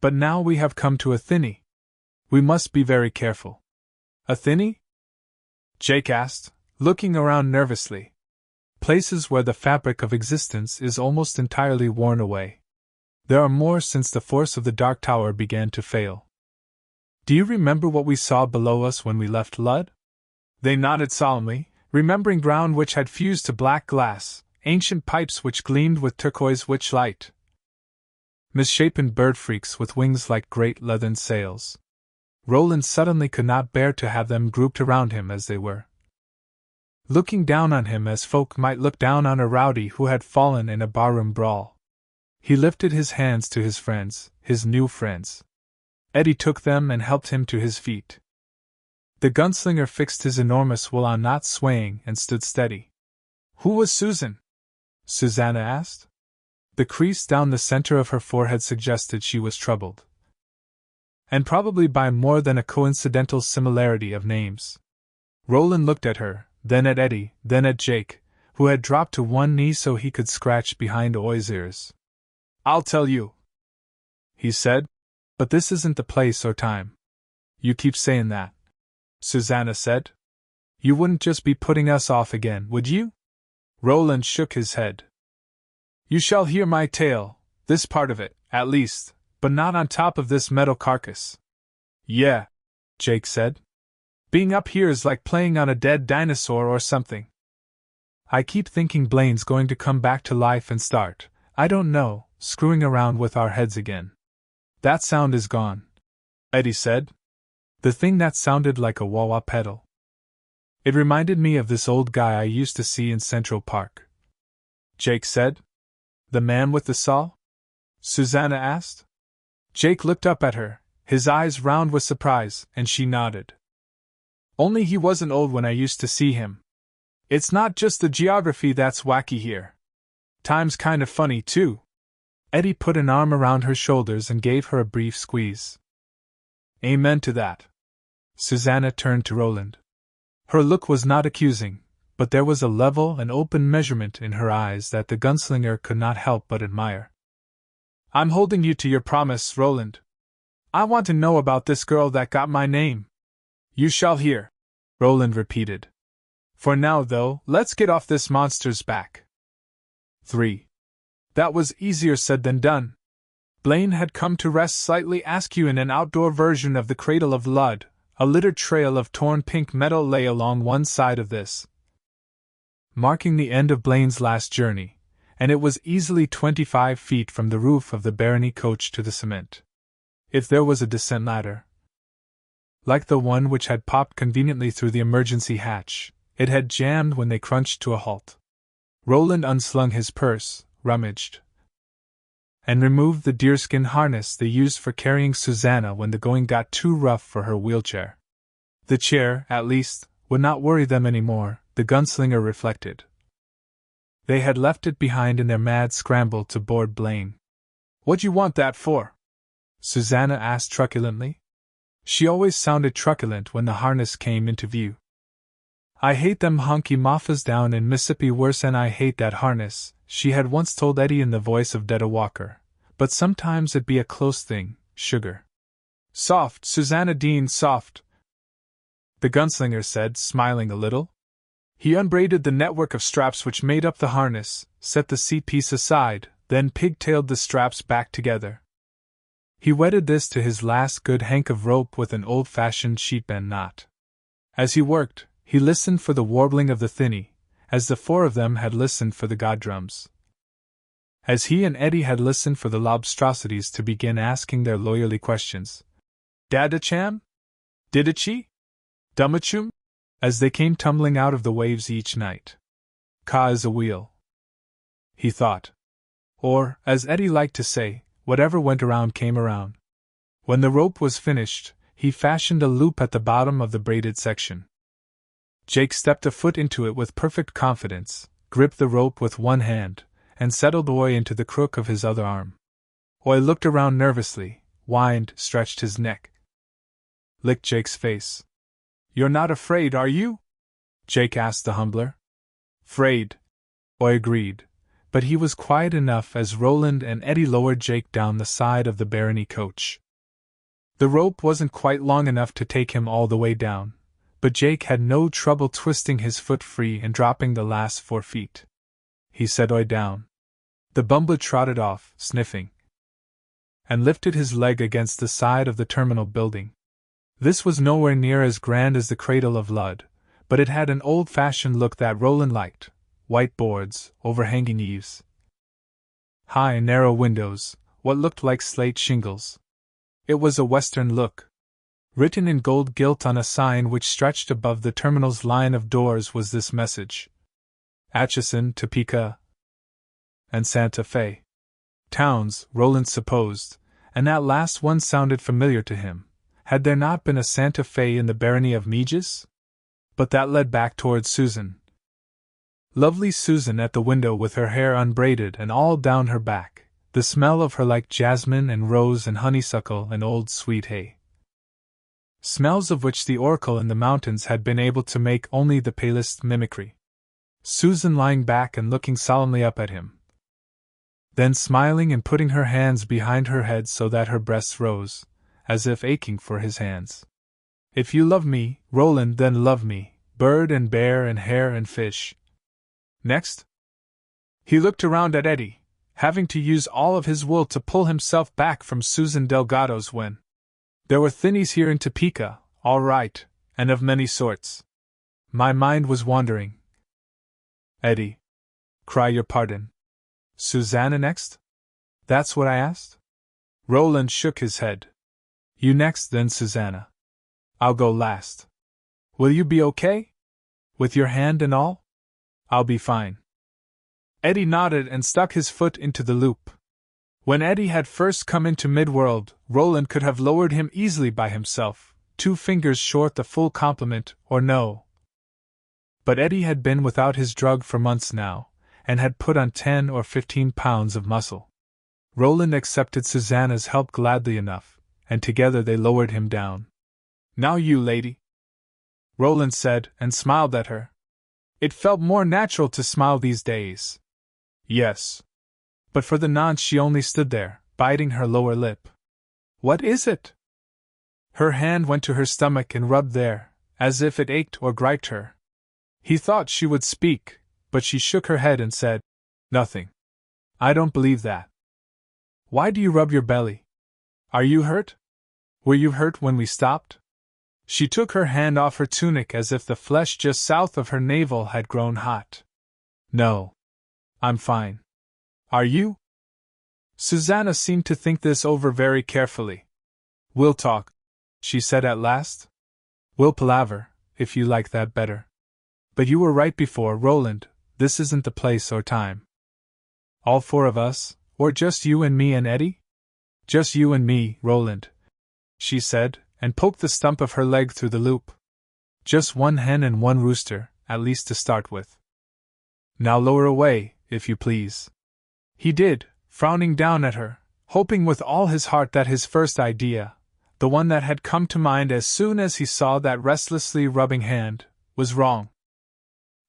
But now we have come to Athene. We must be very careful." "Athene?" Jake asked, looking around nervously. Places where the fabric of existence is almost entirely worn away. There are more since the force of the Dark Tower began to fail. "Do you remember what we saw below us when we left Lud?" They nodded solemnly, remembering ground which had fused to black glass, ancient pipes which gleamed with turquoise witch light, misshapen bird freaks with wings like great leathern sails. Roland suddenly could not bear to have them grouped around him as they were, looking down on him as folk might look down on a rowdy who had fallen in a barroom brawl. He lifted his hands to his friends, his new friends. Eddie took them and helped him to his feet. The gunslinger fixed his enormous wool on, not swaying, and stood steady. "Who was Susan?" Susanna asked. The crease down the center of her forehead suggested she was troubled. And probably by more than a coincidental similarity of names. Roland looked at her, then at Eddie, then at Jake, who had dropped to one knee so he could scratch behind Oi's ears. "I'll tell you," he said, "but this isn't the place or time." "You keep saying that," Susanna said. "You wouldn't just be putting us off again, would you?" Roland shook his head. "You shall hear my tale, this part of it, at least, but not on top of this metal carcass." "Yeah," Jake said. "Being up here is like playing on a dead dinosaur or something. I keep thinking Blaine's going to come back to life and start, I don't know, screwing around with our heads again." "That sound is gone," Eddie said. "The thing that sounded like a wah-wah pedal. It reminded me of this old guy I used to see in Central Park." Jake said. "The man with the saw?" Susanna asked. Jake looked up at her, his eyes round with surprise, and she nodded. "Only he wasn't old when I used to see him. It's not just the geography that's wacky here. Time's kind of funny, too." Eddie put an arm around her shoulders and gave her a brief squeeze. "Amen to that." Susanna turned to Roland. Her look was not accusing, but there was a level and open measurement in her eyes that the gunslinger could not help but admire. "I'm holding you to your promise, Roland. I want to know about this girl that got my name." "You shall hear," Roland repeated. "For now, though, let's get off this monster's back." 3. That was easier said than done. Blaine had come to rest slightly askew in an outdoor version of the Cradle of Lud. A littered trail of torn pink metal lay along one side of this, marking the end of Blaine's last journey, and it was easily 25 feet from the roof of the Barony coach to the cement. If there was a descent ladder, like the one which had popped conveniently through the emergency hatch, it had jammed when they crunched to a halt. Roland unslung his purse, rummaged, and removed the deerskin harness they used for carrying Susanna when the going got too rough for her wheelchair. The chair, at least, would not worry them any more, the gunslinger reflected. They had left it behind in their mad scramble to board Blaine. "What'd you want that for?" Susanna asked truculently. She always sounded truculent when the harness came into view. I hate them honky moffas down in Mississippi worse and I hate that harness, she had once told Eddie in the voice of Detta Walker. But sometimes it be a close thing, sugar. Soft, Susanna Dean, soft, the gunslinger said, smiling a little. He unbraided the network of straps which made up the harness, set the seat piece aside, then pigtailed the straps back together. He wedded this to his last good hank of rope with an old-fashioned sheepbend knot. As he worked, he listened for the warbling of the thinny, as the four of them had listened for the god drums. As he and Eddie had listened for the lobstrosities to begin asking their lawyerly questions. Dadacham? Didachi? Dumachum? As they came tumbling out of the waves each night. Ka is a wheel, he thought. Or, as Eddie liked to say, whatever went around came around. When the rope was finished, he fashioned a loop at the bottom of the braided section. Jake stepped a foot into it with perfect confidence, gripped the rope with one hand, and settled Oi into the crook of his other arm. Oi looked around nervously, whined, stretched his neck. Licked Jake's face. You're not afraid, are you? Jake asked the humbler. Fraid, Oi agreed, but he was quiet enough as Roland and Eddie lowered Jake down the side of the barony coach. The rope wasn't quite long enough to take him all the way down, but Jake had no trouble twisting his foot free and dropping the last 4 feet. He set Oi down. The bumbler trotted off, sniffing, and lifted his leg against the side of the terminal building. This was nowhere near as grand as the Cradle of Lud, but it had an old-fashioned look that Roland liked: white boards, overhanging eaves, high and narrow windows, what looked like slate shingles. It was a Western look. Written in gold gilt on a sign which stretched above the terminal's line of doors was this message: Atchison, Topeka, and Santa Fe. Towns, Roland supposed, and that last one sounded familiar to him. Had there not been a Santa Fe in the barony of Megis? But that led back towards Susan. Lovely Susan at the window with her hair unbraided and all down her back, the smell of her like jasmine and rose and honeysuckle and old sweet hay. Smells of which the oracle in the mountains had been able to make only the palest mimicry. Susan lying back and looking solemnly up at him, then smiling and putting her hands behind her head so that her breasts rose, as if aching for his hands. If you love me, Roland, then love me, bird and bear and hare and fish. Next? He looked around at Eddie, having to use all of his will to pull himself back from Susan Delgado's when. There were thinnies here in Topeka, all right, and of many sorts. My mind was wandering. Eddie. Cry your pardon. Susanna next? That's what I asked? Roland shook his head. You next, then Susanna. I'll go last. Will you be okay? With your hand and all? I'll be fine. Eddie nodded and stuck his foot into the loop. When Eddie had first come into Midworld, Roland could have lowered him easily by himself, 2 fingers short the full complement, or no. But Eddie had been without his drug for months now, and had put on 10 or 15 pounds of muscle. Roland accepted Susanna's help gladly enough, and together they lowered him down. Now you, lady, Roland said, and smiled at her. It felt more natural to smile these days. Yes. But for the nonce she only stood there, biting her lower lip. What is it? Her hand went to her stomach and rubbed there, as if it ached or griped her. He thought she would speak, but she shook her head and said, Nothing. I don't believe that. Why do you rub your belly? Are you hurt? Were you hurt when we stopped? She took her hand off her tunic as if the flesh just south of her navel had grown hot. No. I'm fine. Are you? Susanna seemed to think this over very carefully. We'll talk, she said at last. We'll palaver, if you like that better. But you were right before, Roland, this isn't the place or time. All 4 of us, or just you and me and Eddie? Just you and me, Roland, she said, and poked the stump of her leg through the loop. Just 1 hen and 1 rooster, at least to start with. Now lower away, if you please. He did, frowning down at her, hoping with all his heart that his first idea, the one that had come to mind as soon as he saw that restlessly rubbing hand, was wrong.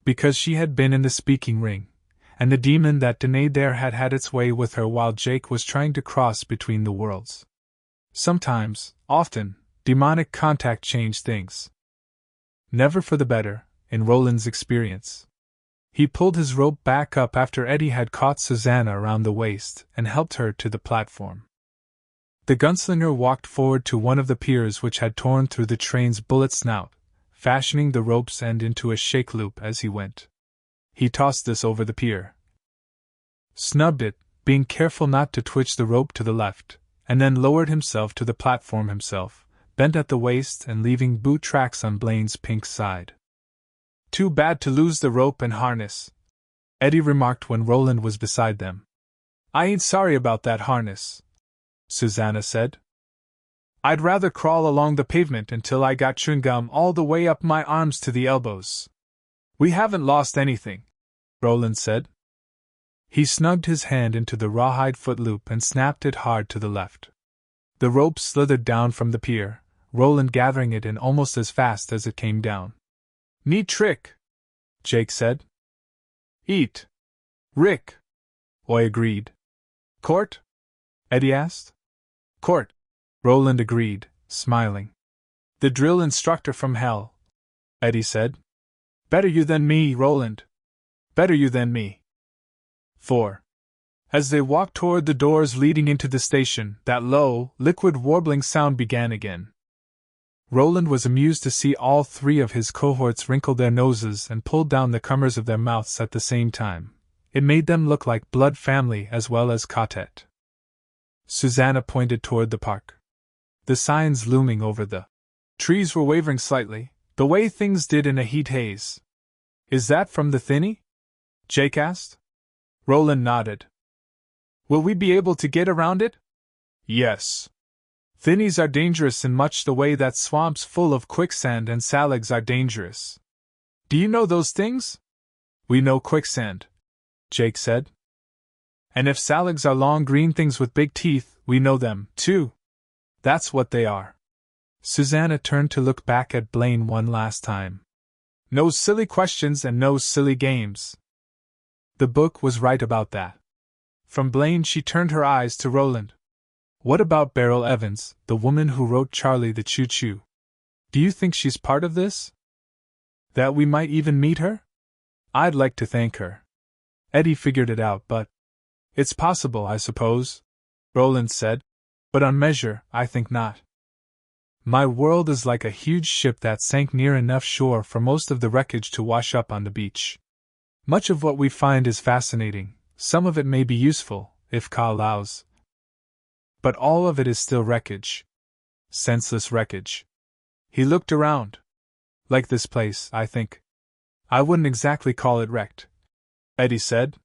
Because she had been in the speaking ring, and the demon that denayed there had had its way with her while Jake was trying to cross between the worlds. Sometimes, often, demonic contact changed things. Never for the better, in Roland's experience. He pulled his rope back up after Eddie had caught Susanna around the waist and helped her to the platform. The gunslinger walked forward to one of the piers which had torn through the train's bullet snout, fashioning the rope's end into a shake loop as he went. He tossed this over the pier, snubbed it, being careful not to twitch the rope to the left, and then lowered himself to the platform himself, bent at the waist and leaving boot tracks on Blaine's pink side. "Too bad to lose the rope and harness," Eddie remarked when Roland was beside them. "I ain't sorry about that harness," Susanna said. "I'd rather crawl along the pavement until I got chewing gum all the way up my arms to the elbows." "We haven't lost anything," Roland said. He snugged his hand into the rawhide footloop and snapped it hard to the left. The rope slithered down from the pier, Roland gathering it in almost as fast as it came down. "Neat trick," Jake said. "Eat, Rick," Oi agreed. "Court?" Eddie asked. "Court," Roland agreed, smiling. "The drill instructor from hell," Eddie said. "Better you than me, Roland. Better you than me." 4. As they walked toward the doors leading into the station, that low, liquid warbling sound began again. Roland was amused to see all three of his cohorts wrinkle their noses and pull down the corners of their mouths at the same time. It made them look like blood family as well as quartet. Susanna pointed toward the park. The signs looming over the trees were wavering slightly, the way things did in a heat haze. "Is that from the thinny?" Jake asked. Roland nodded. "Will we be able to get around it?" "Yes. Thinnies are dangerous in much the way that swamps full of quicksand and salags are dangerous. Do you know those things?" "We know quicksand," Jake said. "And if salags are long green things with big teeth, we know them, too. That's what they are." Susanna turned to look back at Blaine one last time. "No silly questions and no silly games." The book was right about that. From Blaine she turned her eyes to Roland. "What about Beryl Evans, the woman who wrote Charlie the Choo-Choo? Do you think she's part of this? That we might even meet her? I'd like to thank her." Eddie figured it out, but "It's possible, I suppose," Roland said. "But on measure, I think not. My world is like a huge ship that sank near enough shore for most of the wreckage to wash up on the beach. Much of what we find is fascinating, some of it may be useful, if Ka allows. But all of it is still wreckage. Senseless wreckage." He looked around. "Like this place, I think. I wouldn't exactly call it wrecked," Eddie said.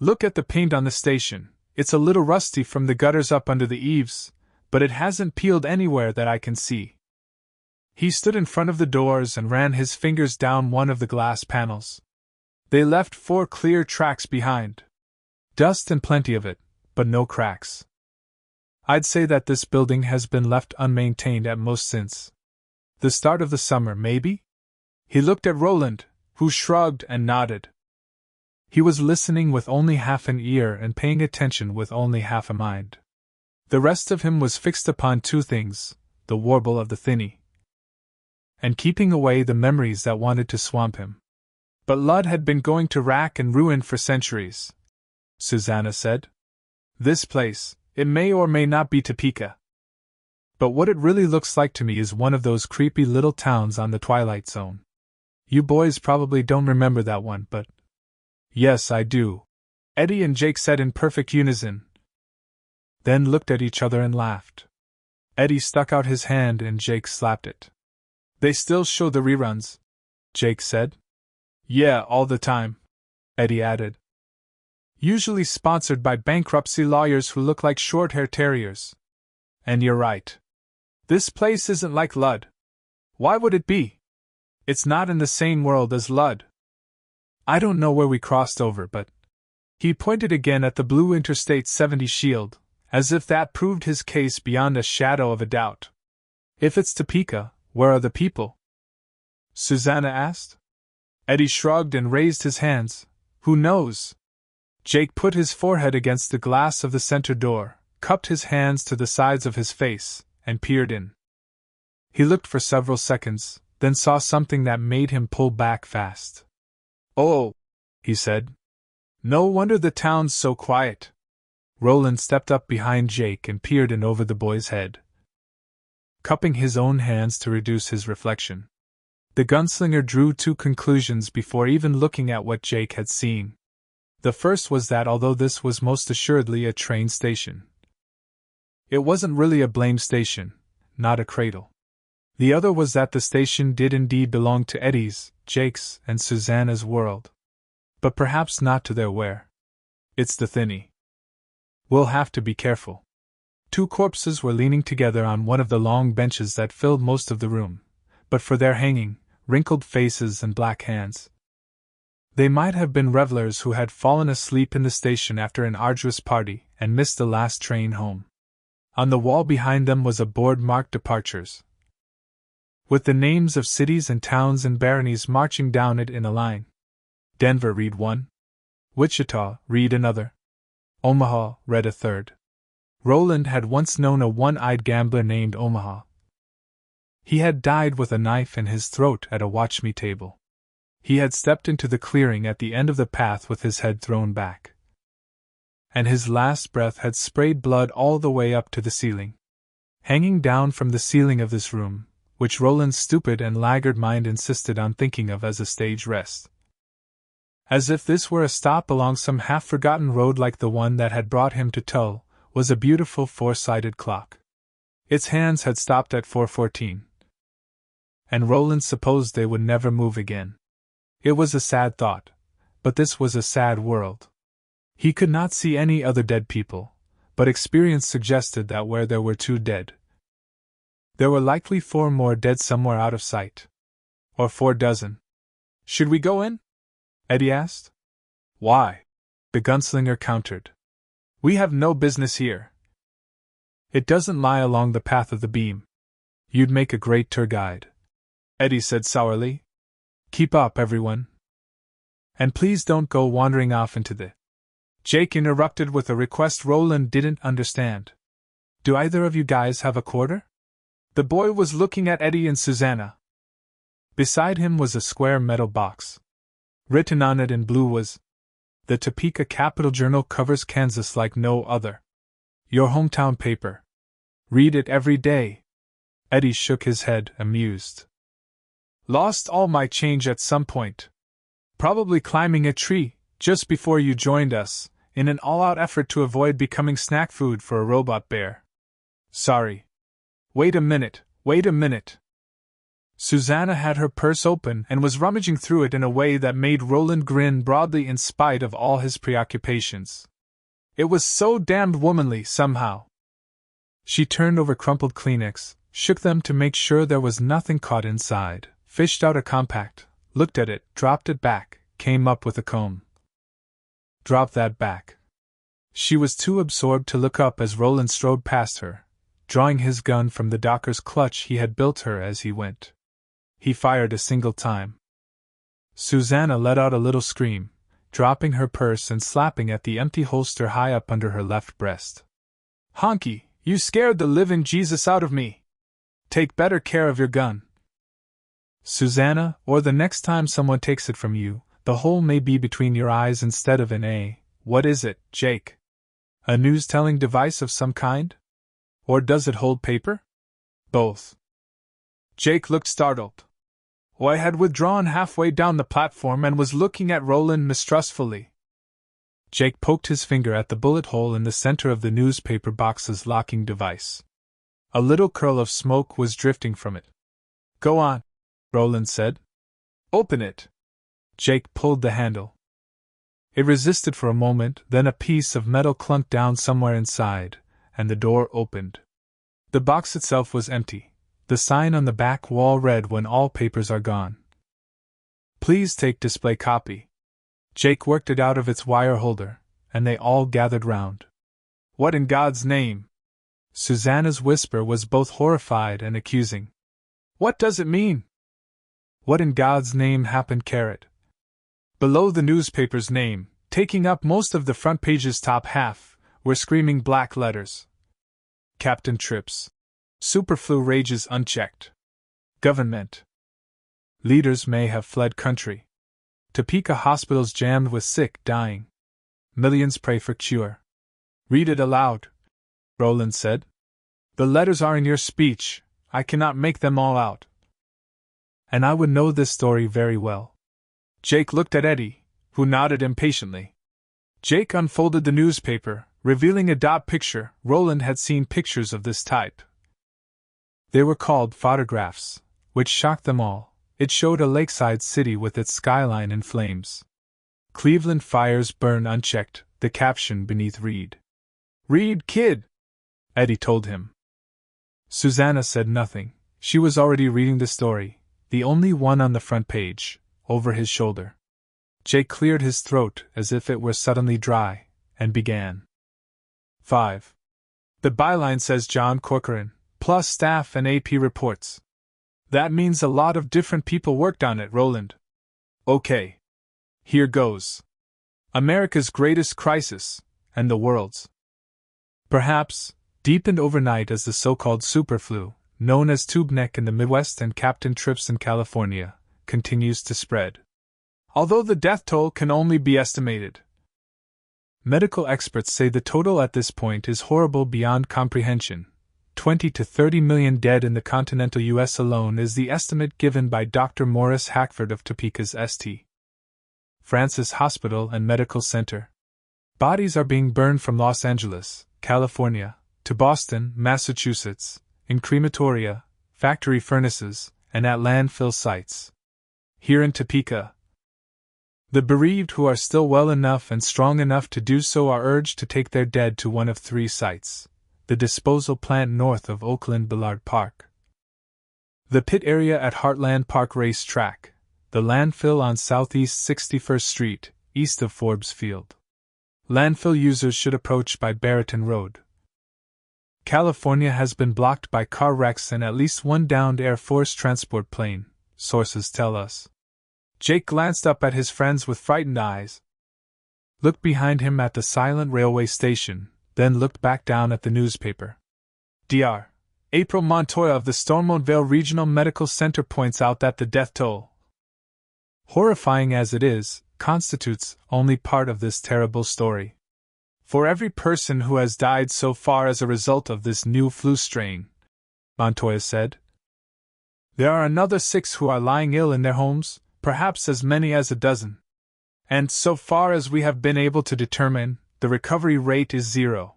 "Look at the paint on the station. It's a little rusty from the gutters up under the eaves, but it hasn't peeled anywhere that I can see." He stood in front of the doors and ran his fingers down one of the glass panels. They left 4 clear tracks behind. Dust and plenty of it, but no cracks. "I'd say that this building has been left unmaintained at most since the start of the summer, maybe?" He looked at Roland, who shrugged and nodded. He was listening with only half an ear and paying attention with only half a mind. The rest of him was fixed upon 2 things, the warble of the thinny, and keeping away the memories that wanted to swamp him. "But Lud had been going to rack and ruin for centuries," Susanna said. "This place, it may or may not be Topeka. But what it really looks like to me is one of those creepy little towns on the Twilight Zone. You boys probably don't remember that one, but..." "Yes, I do," Eddie and Jake said in perfect unison. Then looked at each other and laughed. Eddie stuck out his hand and Jake slapped it. "They still show the reruns," Jake said. "Yeah, all the time," Eddie added. "Usually sponsored by bankruptcy lawyers who look like short-hair terriers. And you're right. This place isn't like Lud. Why would it be? It's not in the same world as Lud. I don't know where we crossed over, but..." He pointed again at the blue Interstate 70 shield, as if that proved his case beyond a shadow of a doubt. If it's Topeka, where are the people? Susanna asked. Eddie shrugged and raised his hands. Who knows? Jake put his forehead against the glass of the center door, cupped his hands to the sides of his face, and peered in. He looked for several seconds, then saw something that made him pull back fast. Oh, he said. No wonder the town's so quiet. Roland stepped up behind Jake and peered in over the boy's head, cupping his own hands to reduce his reflection. The gunslinger drew two conclusions before even looking at what Jake had seen. The first was that although this was most assuredly a train station, it wasn't really a blamed station, not a cradle. The other was that the station did indeed belong to Eddie's, Jake's, and Susanna's world. But perhaps not to their where. It's the thinny. We'll have to be careful. Two corpses were leaning together on one of the long benches that filled most of the room, but for their hanging, wrinkled faces and black hands, they might have been revelers who had fallen asleep in the station after an arduous party and missed the last train home. On the wall behind them was a board marked Departures, with the names of cities and towns and baronies marching down it in a line. Denver read one. Wichita read another. Omaha read a third. Roland had once known a one-eyed gambler named Omaha. He had died with a knife in his throat at a watch-me table. He had stepped into the clearing at the end of the path with his head thrown back, and his last breath had sprayed blood all the way up to the ceiling. Hanging down from the ceiling of this room, which Roland's stupid and laggard mind insisted on thinking of as a stage rest, as if this were a stop along some half-forgotten road like the one that had brought him to Tull, was a beautiful four-sided clock. Its hands had stopped at 4:14, and Roland supposed they would never move again. It was a sad thought, but this was a sad world. He could not see any other dead people, but experience suggested that where there were two dead, there were likely 4 more dead somewhere out of sight. Or 4 dozen. Should we go in? Eddie asked. Why? The gunslinger countered. We have no business here. It doesn't lie along the path of the beam. You'd make a great tour guide, Eddie said sourly. Keep up, everyone. And please don't go wandering off into the... Jake interrupted with a request Roland didn't understand. Do either of you guys have a quarter? The boy was looking at Eddie and Susanna. Beside him was a square metal box. Written on it in blue was, "The Topeka Capital Journal covers Kansas like no other. Your hometown paper. Read it every day." Eddie shook his head, amused. Lost all my change at some point. Probably climbing a tree, just before you joined us, in an all-out effort to avoid becoming snack food for a robot bear. Sorry. Wait a minute. Susanna had her purse open and was rummaging through it in a way that made Roland grin broadly in spite of all his preoccupations. It was so damned womanly, somehow. She turned over crumpled Kleenex, shook them to make sure there was nothing caught inside, fished out a compact, looked at it, dropped it back, came up with a comb. Drop that back. She was too absorbed to look up as Roland strode past her, drawing his gun from the docker's clutch he had built her as he went. He fired a single time. Susanna let out a little scream, dropping her purse and slapping at the empty holster high up under her left breast. Honky, you scared the living Jesus out of me. Take better care of your gun. Susanna, or the next time someone takes it from you, the hole may be between your eyes instead of in a... What is it, Jake? A news-telling device of some kind? Or does it hold paper? Both. Jake looked startled. I had withdrawn halfway down the platform and was looking at Roland mistrustfully. Jake poked his finger at the bullet hole in the center of the newspaper box's locking device. A little curl of smoke was drifting from it. Go on, Roland said. Open it. Jake pulled the handle. It resisted for a moment, then a piece of metal clunked down somewhere inside, and the door opened. The box itself was empty. The sign on the back wall read, "When all papers are gone, please take display copy." Jake worked it out of its wire holder, and they all gathered round. What in God's name? Susanna's whisper was both horrified and accusing. What does it mean? What in God's name happened, Carrot? Below the newspaper's name, taking up most of the front page's top half, were screaming black letters. Captain Trips. Superflu rages unchecked. Government. Leaders may have fled country. Topeka hospitals jammed with sick dying. Millions pray for cure. Read it aloud, Roland said. The letters are in your speech, I cannot make them all out. And I would know this story very well. Jake looked at Eddie, who nodded impatiently. Jake unfolded the newspaper, revealing a dot picture. Roland had seen pictures of this type. They were called photographs, which shocked them all. It showed a lakeside city with its skyline in flames. Cleveland fires burn unchecked, the caption beneath read. Read, kid! Eddie told him. Susanna said nothing. She was already reading the story, the only one on the front page, over his shoulder. Jake cleared his throat as if it were suddenly dry, and began. 5. The byline says John Corcoran, plus staff and AP reports. That means a lot of different people worked on it, Roland. Okay. Here goes. America's greatest crisis, and the world's. Perhaps, deepened overnight as the so-called superflu, known as tubeneck in the Midwest and Captain Trips in California, continues to spread. Although the death toll can only be estimated. Medical experts say the total at this point is horrible beyond comprehension. 20 to 30 million dead in the continental U.S. alone is the estimate given by Dr. Morris Hackford of Topeka's St. Francis Hospital and Medical Center. Bodies are being burned from Los Angeles, California, to Boston, Massachusetts, in crematoria, factory furnaces, and at landfill sites. Here in Topeka, the bereaved who are still well enough and strong enough to do so are urged to take their dead to one of 3 sites. The disposal plant north of Oakland Ballard Park, the pit area at Heartland Park Race Track, the landfill on Southeast 61st Street, east of Forbes Field. Landfill users should approach by Barretton Road. California has been blocked by car wrecks and at least one downed Air Force transport plane, sources tell us. Jake glanced up at his friends with frightened eyes, looked behind him at the silent railway station, then looked back down at the newspaper. Dr. April Montoya of the Stormontvale Regional Medical Center points out that the death toll, horrifying as it is, constitutes only part of this terrible story. For every person who has died so far as a result of this new flu strain, Montoya said, there are another 6 who are lying ill in their homes, perhaps as many as a dozen. And so far as we have been able to determine, the recovery rate is 0.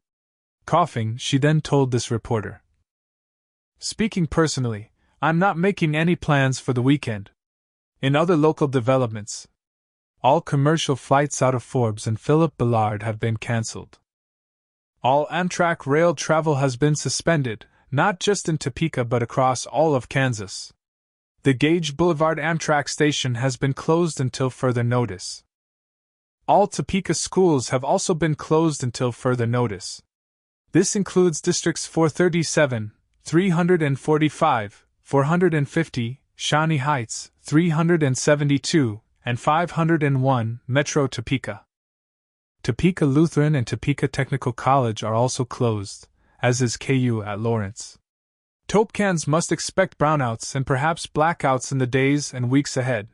Coughing, she then told this reporter. Speaking personally, I'm not making any plans for the weekend. In other local developments, all commercial flights out of Forbes and Philip Ballard have been cancelled. All Amtrak rail travel has been suspended, not just in Topeka but across all of Kansas. The Gage Boulevard Amtrak station has been closed until further notice. All Topeka schools have also been closed until further notice. This includes Districts 437, 345, 450, Shawnee Heights, 372, and 501, Metro Topeka. Topeka Lutheran and Topeka Technical College are also closed, as is KU at Lawrence. Topekans must expect brownouts and perhaps blackouts in the days and weeks ahead.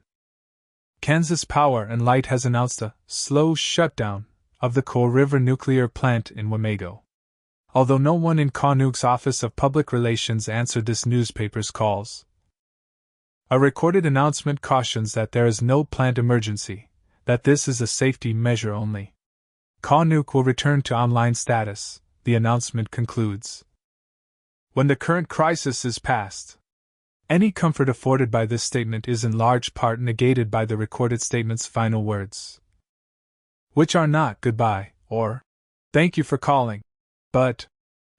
Kansas Power and Light has announced a slow shutdown of the Coal River nuclear plant in Wamego. Although no one in Kanuck's Office of Public Relations answered this newspaper's calls. A recorded announcement cautions that there is no plant emergency, that this is a safety measure only. Kanuck will return to online status, the announcement concludes, when the current crisis is past. Any comfort afforded by this statement is in large part negated by the recorded statement's final words, which are not goodbye or thank you for calling, but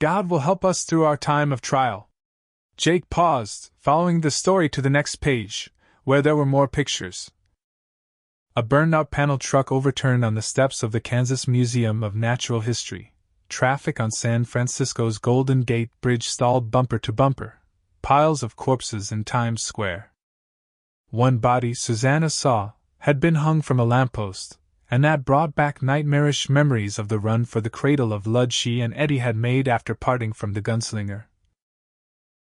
God will help us through our time of trial. Jake paused, following the story to the next page, where there were more pictures. A burned-out panel truck overturned on the steps of the Kansas Museum of Natural History, traffic on San Francisco's Golden Gate Bridge stalled bumper to bumper, piles of corpses in Times Square. One body Susanna saw had been hung from a lamppost, and that brought back nightmarish memories of the run for the cradle of Lud she and Eddie had made after parting from the gunslinger.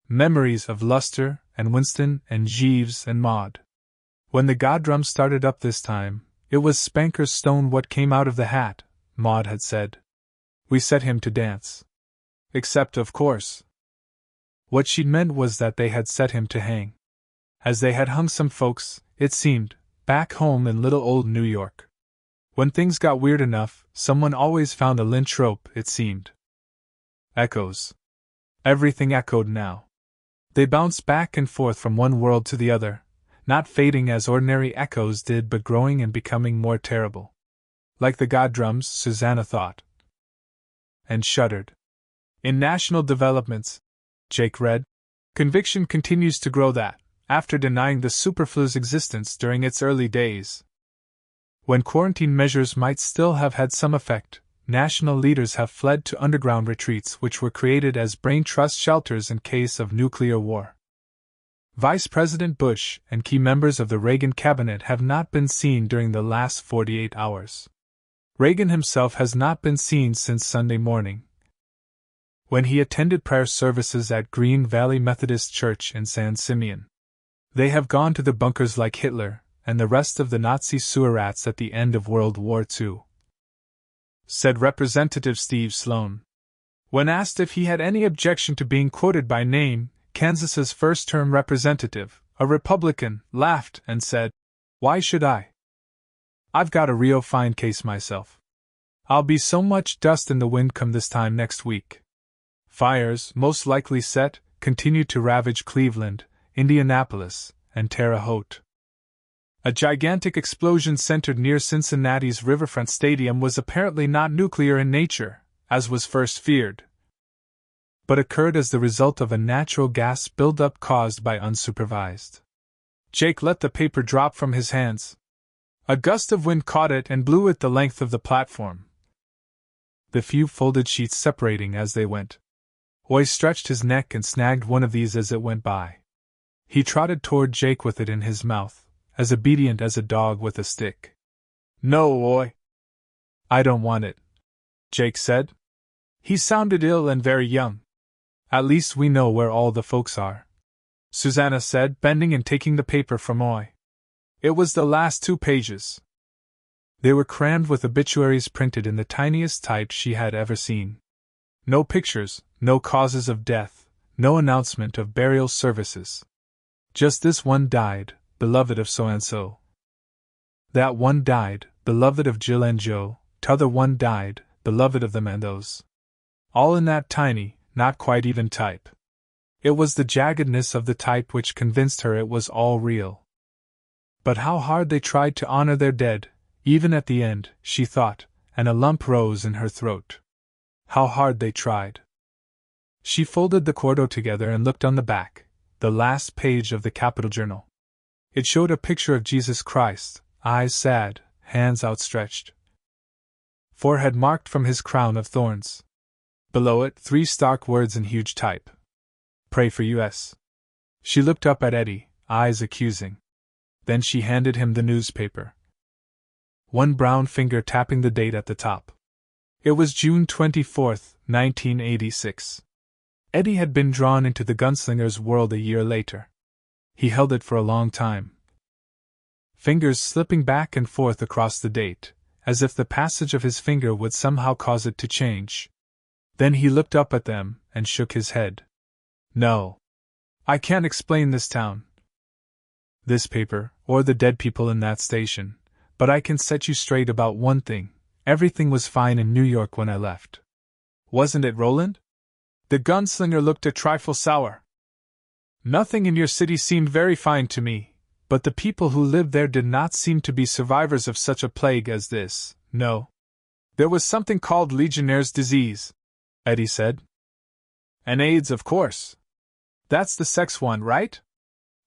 Memories of Luster and Winston and Jeeves and Maud. When the goddrum started up this time, it was Spanker's stone what came out of the hat, Maud had said. We set him to dance. Except, of course. What she'd meant was that they had set him to hang. As they had hung some folks, it seemed, back home in little old New York. When things got weird enough, someone always found a lynch rope, it seemed. Echoes. Everything echoed now. They bounced back and forth from one world to the other, not fading as ordinary echoes did but growing and becoming more terrible. Like the goddrums, Susanna thought. And shuddered. In National Developments, Jake read, conviction continues to grow that, after denying the superflu's existence during its early days, when quarantine measures might still have had some effect, national leaders have fled to underground retreats which were created as brain trust shelters in case of nuclear war. Vice President Bush and key members of the Reagan cabinet have not been seen during the last 48 hours. Reagan himself has not been seen since Sunday morning, when he attended prayer services at Green Valley Methodist Church in San Simeon. They have gone to the bunkers like Hitler and the rest of the Nazi sewer rats at the end of World War II, said Representative Steve Sloan. When asked if he had any objection to being quoted by name, Kansas's first-term representative, a Republican, laughed and said, "Why should I? I've got a real fine case myself. I'll be so much dust in the wind come this time next week." Fires, most likely set, continue to ravage Cleveland, Indianapolis, and Terre Haute. A gigantic explosion centered near Cincinnati's Riverfront Stadium was apparently not nuclear in nature, as was first feared, but occurred as the result of a natural gas buildup caused by unsupervised. Jake let the paper drop from his hands. A gust of wind caught it and blew it the length of the platform, the few folded sheets separating as they went. Hoy stretched his neck and snagged one of these as it went by. He trotted toward Jake with it in his mouth, as obedient as a dog with a stick. "No, Hoy. I don't want it," Jake said. He sounded ill and very young. "At least we know where all the folks are," Susanna said, bending and taking the paper from Hoy. It was the last 2 pages. They were crammed with obituaries printed in the tiniest type she had ever seen. No pictures, no causes of death, no announcement of burial services. Just this one died, beloved of so-and-so. That one died, beloved of Jill and Joe, t'other one died, beloved of them and those. All in that tiny, not quite even type. It was the jaggedness of the type which convinced her it was all real. But how hard they tried to honor their dead, even at the end, she thought, and a lump rose in her throat. How hard they tried. She folded the quarto together and looked on the back, the last page of the Capital Journal. It showed a picture of Jesus Christ, eyes sad, hands outstretched, forehead marked from his crown of thorns. Below it, 3 stark words in huge type. "Pray for U.S." She looked up at Eddie, eyes accusing. Then she handed him the newspaper, one brown finger tapping the date at the top. It was June 24, 1986. Eddie had been drawn into the gunslinger's world a year later. He held it for a long time, fingers slipping back and forth across the date, as if the passage of his finger would somehow cause it to change. Then he looked up at them and shook his head. "No. I can't explain this town, this paper, or the dead people in that station, but I can set you straight about one thing. Everything was fine in New York when I left. Wasn't it, Roland?" The gunslinger looked a trifle sour. "Nothing in your city seemed very fine to me, but the people who lived there did not seem to be survivors of such a plague as this, no. There was something called Legionnaire's disease," Eddie said. "And AIDS, of course. That's the sex one, right?"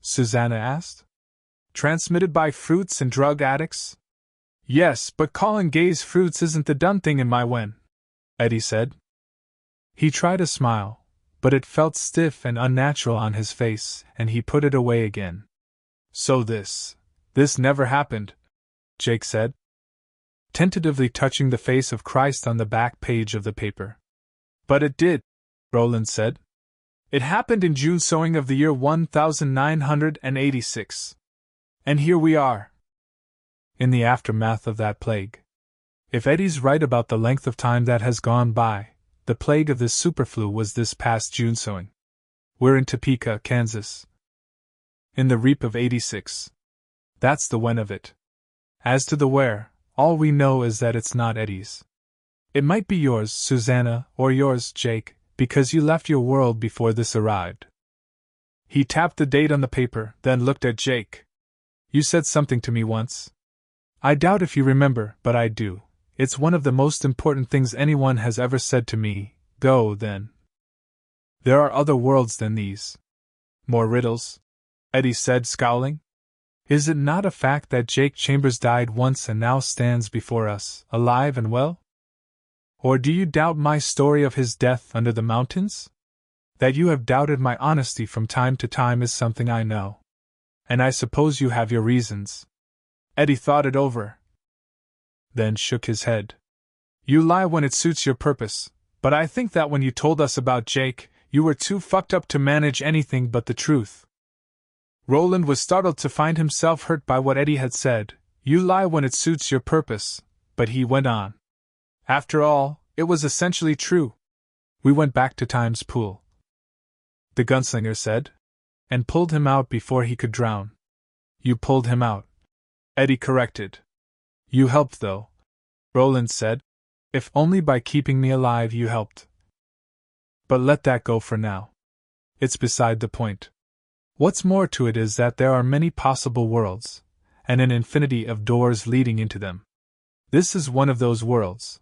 Susanna asked. "Transmitted by fruits and drug addicts?" "Yes, but calling gays fruits isn't the done thing in my wen," Eddie said. He tried a smile, but it felt stiff and unnatural on his face, and he put it away again. So this never happened, Jake said, tentatively touching the face of Christ on the back page of the paper. But it did, Roland said. It happened in June sowing of the year 1986. And here we are. In the aftermath of that plague. If Eddie's right about the length of time that has gone by, the plague of this superflu was this past June sowing. We're in Topeka, Kansas. In the reap of 86. That's the when of it. As to the where, all we know is that it's not Eddie's. It might be yours, Susanna, or yours, Jake, because you left your world before this arrived. He tapped the date on the paper, then looked at Jake. You said something to me once. I doubt if you remember, but I do. It's one of the most important things anyone has ever said to me. Go, then. There are other worlds than these. More riddles? Eddie said, scowling. Is it not a fact that Jake Chambers died once and now stands before us, alive and well? Or do you doubt my story of his death under the mountains? That you have doubted my honesty from time to time is something I know. And I suppose you have your reasons. Eddie thought it over, then shook his head. You lie when it suits your purpose, but I think that when you told us about Jake, you were too fucked up to manage anything but the truth. Roland was startled to find himself hurt by what Eddie had said. You lie when it suits your purpose, but he went on. After all, it was essentially true. We went back to Time's pool, the gunslinger said, and pulled him out before he could drown. You pulled him out, Eddie corrected. You helped, though, Roland said. If only by keeping me alive you helped. But let that go for now. It's beside the point. What's more to it is that there are many possible worlds, and an infinity of doors leading into them. This is one of those worlds.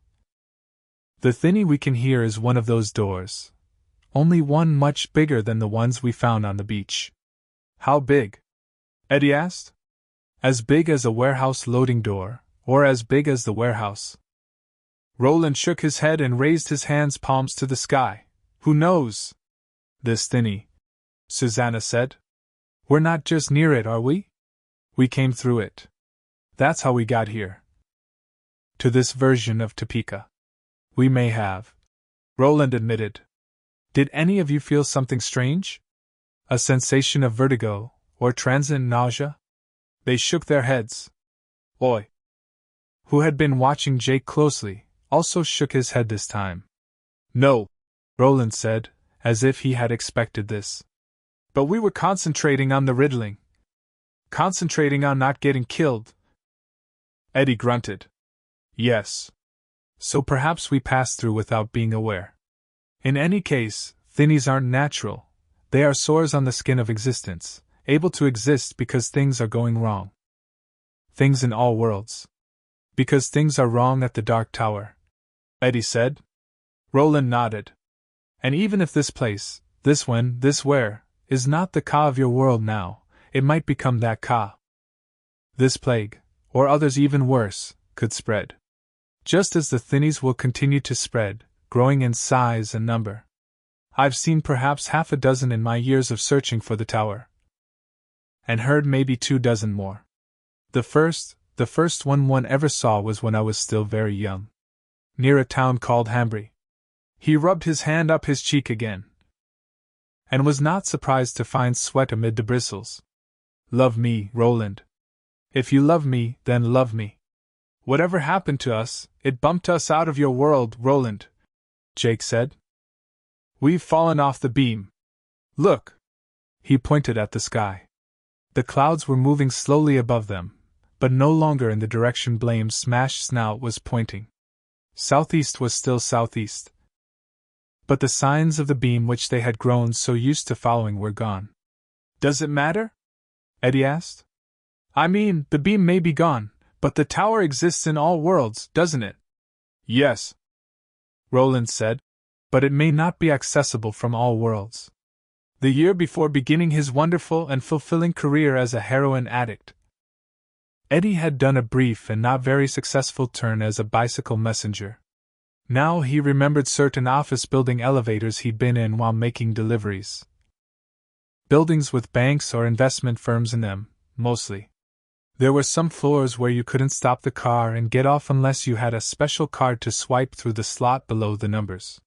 The thinny we can hear is one of those doors. Only one much bigger than the ones we found on the beach. How big? Eddie asked. As big as a warehouse loading door, or as big as the warehouse. Roland shook his head and raised his hands palms to the sky. Who knows? This thinny, Susanna said. We're not just near it, are we? We came through it. That's how we got here. To this version of Topeka. We may have, Roland admitted. Did any of you feel something strange? A sensation of vertigo, or transient nausea? They shook their heads. Oi, who had been watching Jake closely, also shook his head this time. No, Roland said, as if he had expected this. But we were concentrating on the riddling. Concentrating on not getting killed. Eddie grunted. Yes. So perhaps we passed through without being aware. In any case, thinnies aren't natural. They are sores on the skin of existence, able to exist because things are going wrong. Things in all worlds. Because things are wrong at the Dark Tower, Eddie said. Roland nodded. And even if this place, this when, this where, is not the Ka of your world now, it might become that Ka. This plague, or others even worse, could spread. Just as the thinnies will continue to spread, growing in size and number. I've seen perhaps half a dozen in my years of searching for the tower. And heard maybe 24 more. The first one ever saw was when I was still very young. Near a town called Hambry. He rubbed his hand up his cheek again. And was not surprised to find sweat amid the bristles. Love me, Roland. If you love me, then love me. Whatever happened to us, it bumped us out of your world, Roland, Jake said. We've fallen off the beam. Look. He pointed at the sky. The clouds were moving slowly above them, but no longer in the direction Blame's smashed snout was pointing. Southeast was still southeast. But the signs of the beam which they had grown so used to following were gone. Does it matter? Eddie asked. I mean, the beam may be gone, but the tower exists in all worlds, doesn't it? Yes, Roland said, but it may not be accessible from all worlds. The year before beginning his wonderful and fulfilling career as a heroin addict, Eddie had done a brief and not very successful turn as a bicycle messenger. Now he remembered certain office building elevators he'd been in while making deliveries. Buildings with banks or investment firms in them, mostly. There were some floors where you couldn't stop the car and get off unless you had a special card to swipe through the slot below the numbers.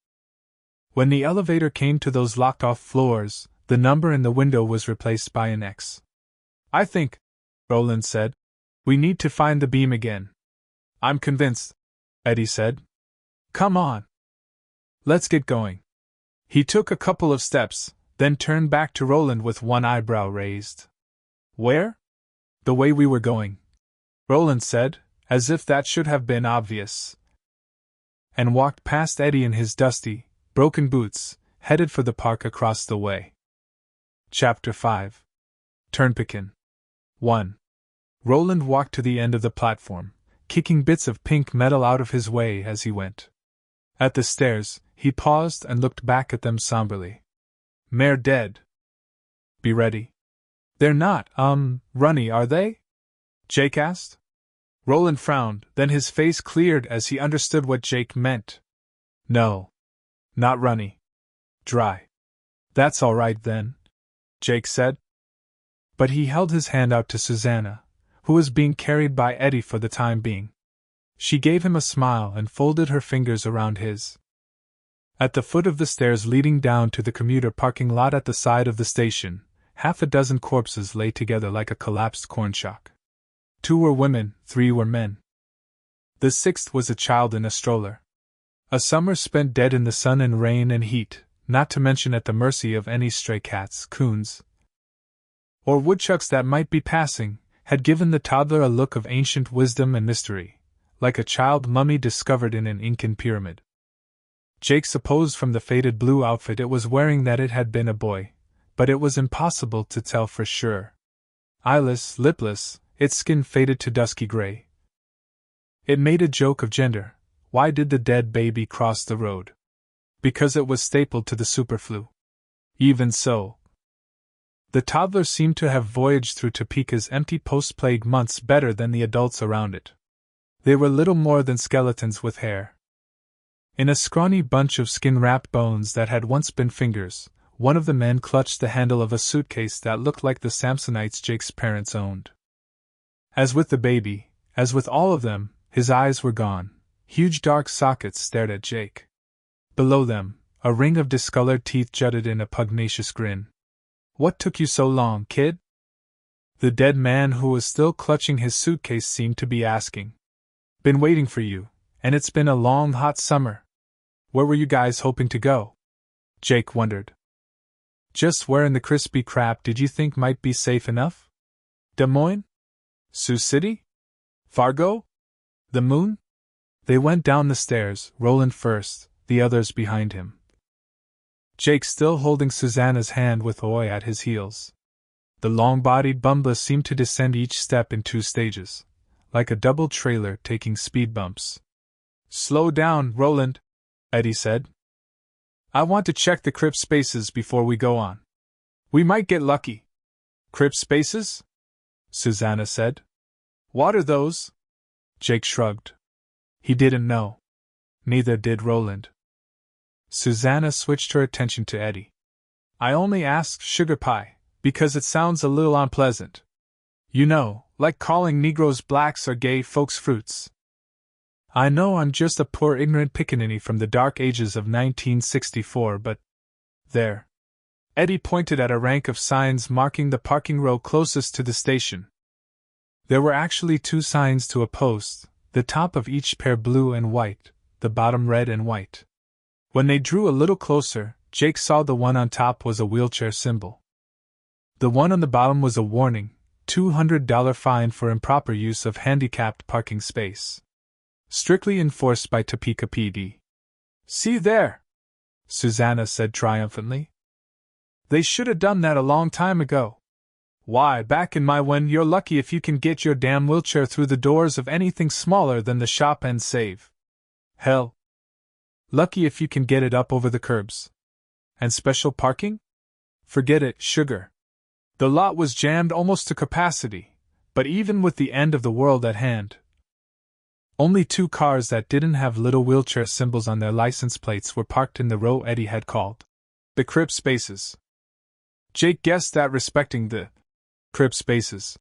When the elevator came to those locked-off floors, the number in the window was replaced by an X. "I think," Roland said, "we need to find the beam again." "I'm convinced," Eddie said. "Come on. Let's get going." He took a couple of steps, then turned back to Roland with one eyebrow raised. "Where?" "The way we were going," Roland said, as if that should have been obvious, and walked past Eddie in his dusty, broken boots, headed for the park across the way. Chapter 5. Turnpickin'. 1. Roland walked to the end of the platform, kicking bits of pink metal out of his way as he went. At the stairs, he paused and looked back at them somberly. "Mare dead. Be ready." "They're not, runny, are they?" Jake asked. Roland frowned, then his face cleared as he understood what Jake meant. "No. Not runny. Dry." "That's all right then," Jake said. But he held his hand out to Susanna, who was being carried by Eddie for the time being. She gave him a smile and folded her fingers around his. At the foot of the stairs leading down to the commuter parking lot at the side of the station, half a dozen corpses lay together like a collapsed corn shock. 2 were women, 3 were men. The 6th was a child in a stroller. A summer spent dead in the sun and rain and heat, not to mention at the mercy of any stray cats, coons, or woodchucks that might be passing, had given the toddler a look of ancient wisdom and mystery, like a child mummy discovered in an Incan pyramid. Jake supposed from the faded blue outfit it was wearing that it had been a boy, but it was impossible to tell for sure. Eyeless, lipless, its skin faded to dusky gray. It made a joke of gender. Why did the dead baby cross the road? Because it was stapled to the superflu. Even so, the toddler seemed to have voyaged through Topeka's empty post-plague months better than the adults around it. They were little more than skeletons with hair. In a scrawny bunch of skin-wrapped bones that had once been fingers, one of the men clutched the handle of a suitcase that looked like the Samsonites Jake's parents owned. As with the baby, as with all of them, his eyes were gone. Huge dark sockets stared at Jake. Below them, a ring of discolored teeth jutted in a pugnacious grin. "What took you so long, kid?" the dead man who was still clutching his suitcase seemed to be asking. "Been waiting for you, and it's been a long hot summer. Where were you guys hoping to go?" Jake wondered. "Just where in the crispy crap did you think might be safe enough? Des Moines? Sioux City? Fargo? The moon?" They went down the stairs, Roland first, the others behind him. Jake still holding Susanna's hand with Oy at his heels. The long-bodied bumbless seemed to descend each step in 2 stages, like a double trailer taking speed bumps. "Slow down, Roland," Eddie said. "I want to check the crypt spaces before we go on. We might get lucky." "Crypt spaces?" Susanna said. "What are those?" Jake shrugged. He didn't know. Neither did Roland. Susanna switched her attention to Eddie. "I only asked sugar pie, because it sounds a little unpleasant. You know, like calling Negroes blacks or gay folks fruits. I know I'm just a poor ignorant pickaninny from the dark ages of 1964, but there." Eddie pointed at a rank of signs marking the parking row closest to the station. There were actually 2 signs to a post, the top of each pair blue and white, the bottom red and white. When they drew a little closer, Jake saw the one on top was a wheelchair symbol. The one on the bottom was a warning, $200 fine for improper use of handicapped parking space. Strictly enforced by Topeka PD. "See there!" Susanna said triumphantly. "They should have done that a long time ago. Why, back in my when, you're lucky if you can get your damn wheelchair through the doors of anything smaller than the shop and save. Hell, lucky if you can get it up over the curbs. And special parking? Forget it, sugar. The lot was jammed almost to capacity, but even with the end of the world at hand, Only 2 cars that didn't have little wheelchair symbols on their license plates were parked in the row Eddie had called the crib spaces. Jake guessed that respecting the crib spaces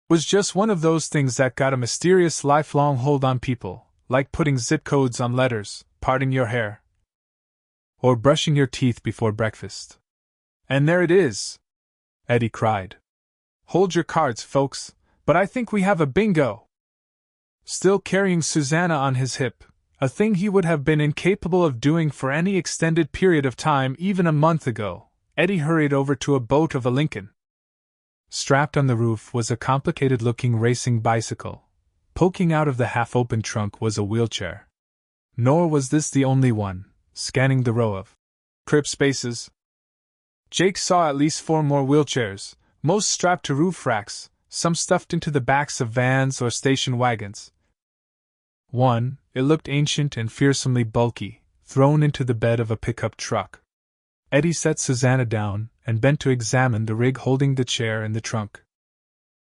was just one of those things that got a mysterious lifelong hold on people, like putting zip codes on letters, parting your hair, or brushing your teeth before breakfast. And there it is! Eddie cried. Hold your cards, folks, but I think we have a bingo! Still carrying Susanna on his hip, a thing he would have been incapable of doing for any extended period of time even a month ago, Eddie hurried over to a boat of a Lincoln. Strapped on the roof was a complicated-looking racing bicycle. Poking out of the half-open trunk was a wheelchair. Nor was this the only one, scanning the row of crib spaces. Jake saw at least 4 more wheelchairs, most strapped to roof racks, some stuffed into the backs of vans or station wagons. One, it looked ancient and fearsomely bulky, thrown into the bed of a pickup truck. Eddie set Susanna down and bent to examine the rig holding the chair and the trunk.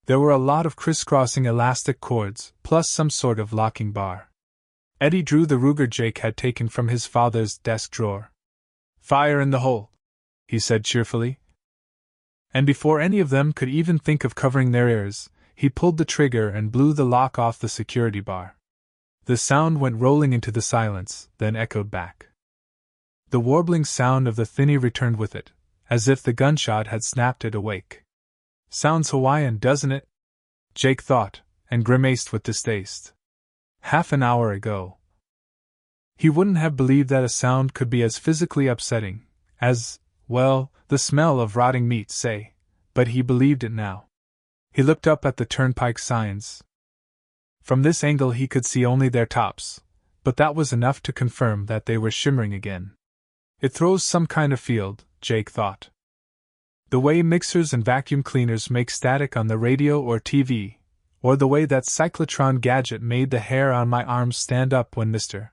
There were a lot of crisscrossing elastic cords, plus some sort of locking bar. Eddie drew the Ruger Jake had taken from his father's desk drawer. "Fire in the hole," he said cheerfully. And before any of them could even think of covering their ears, he pulled the trigger and blew the lock off the security bar. The sound went rolling into the silence, then echoed back. The warbling sound of the thinny returned with it, as if the gunshot had snapped it awake. Sounds Hawaiian, doesn't it? Jake thought, and grimaced with distaste. Half an hour ago, he wouldn't have believed that a sound could be as physically upsetting as, well, the smell of rotting meat, say, but he believed it now. He looked up at the turnpike signs. From this angle he could see only their tops, but that was enough to confirm that they were shimmering again. It throws some kind of field, Jake thought. The way mixers and vacuum cleaners make static on the radio or TV, or the way that cyclotron gadget made the hair on my arms stand up when Mr.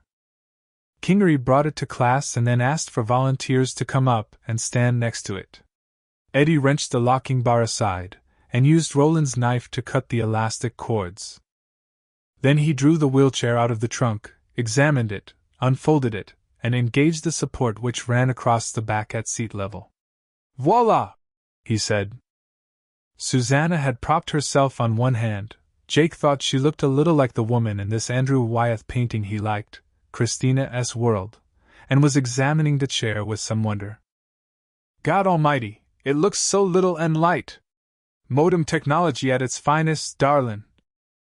Kingery brought it to class and then asked for volunteers to come up and stand next to it. Eddie wrenched the locking bar aside, and used Roland's knife to cut the elastic cords. Then he drew the wheelchair out of the trunk, examined it, unfolded it, and engaged the support which ran across the back at seat level. "Voila!" he said. Susanna had propped herself on one hand. Jake thought she looked a little like the woman in this Andrew Wyeth painting he liked, Christina's World, and was examining the chair with some wonder. "God almighty, it looks so little and light! Modem technology at its finest, darlin',"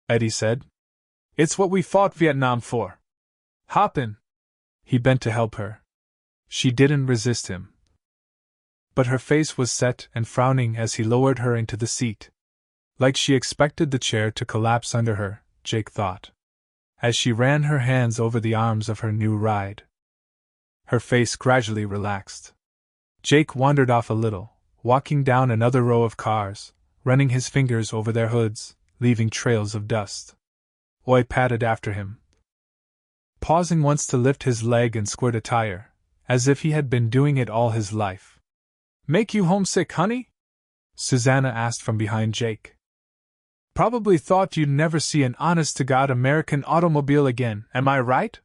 Eddie said. "It's what we fought Vietnam for. Hop in." He bent to help her. She didn't resist him, but her face was set and frowning as he lowered her into the seat. Like she expected the chair to collapse under her, Jake thought, as she ran her hands over the arms of her new ride. Her face gradually relaxed. Jake wandered off a little, walking down another row of cars, running his fingers over their hoods, leaving trails of dust. Oi padded after him, pausing once to lift his leg and squirt a tire, as if he had been doing it all his life. "Make you homesick, honey?" Susanna asked from behind Jake. "Probably thought you'd never see an honest-to-God American automobile again, am I right?"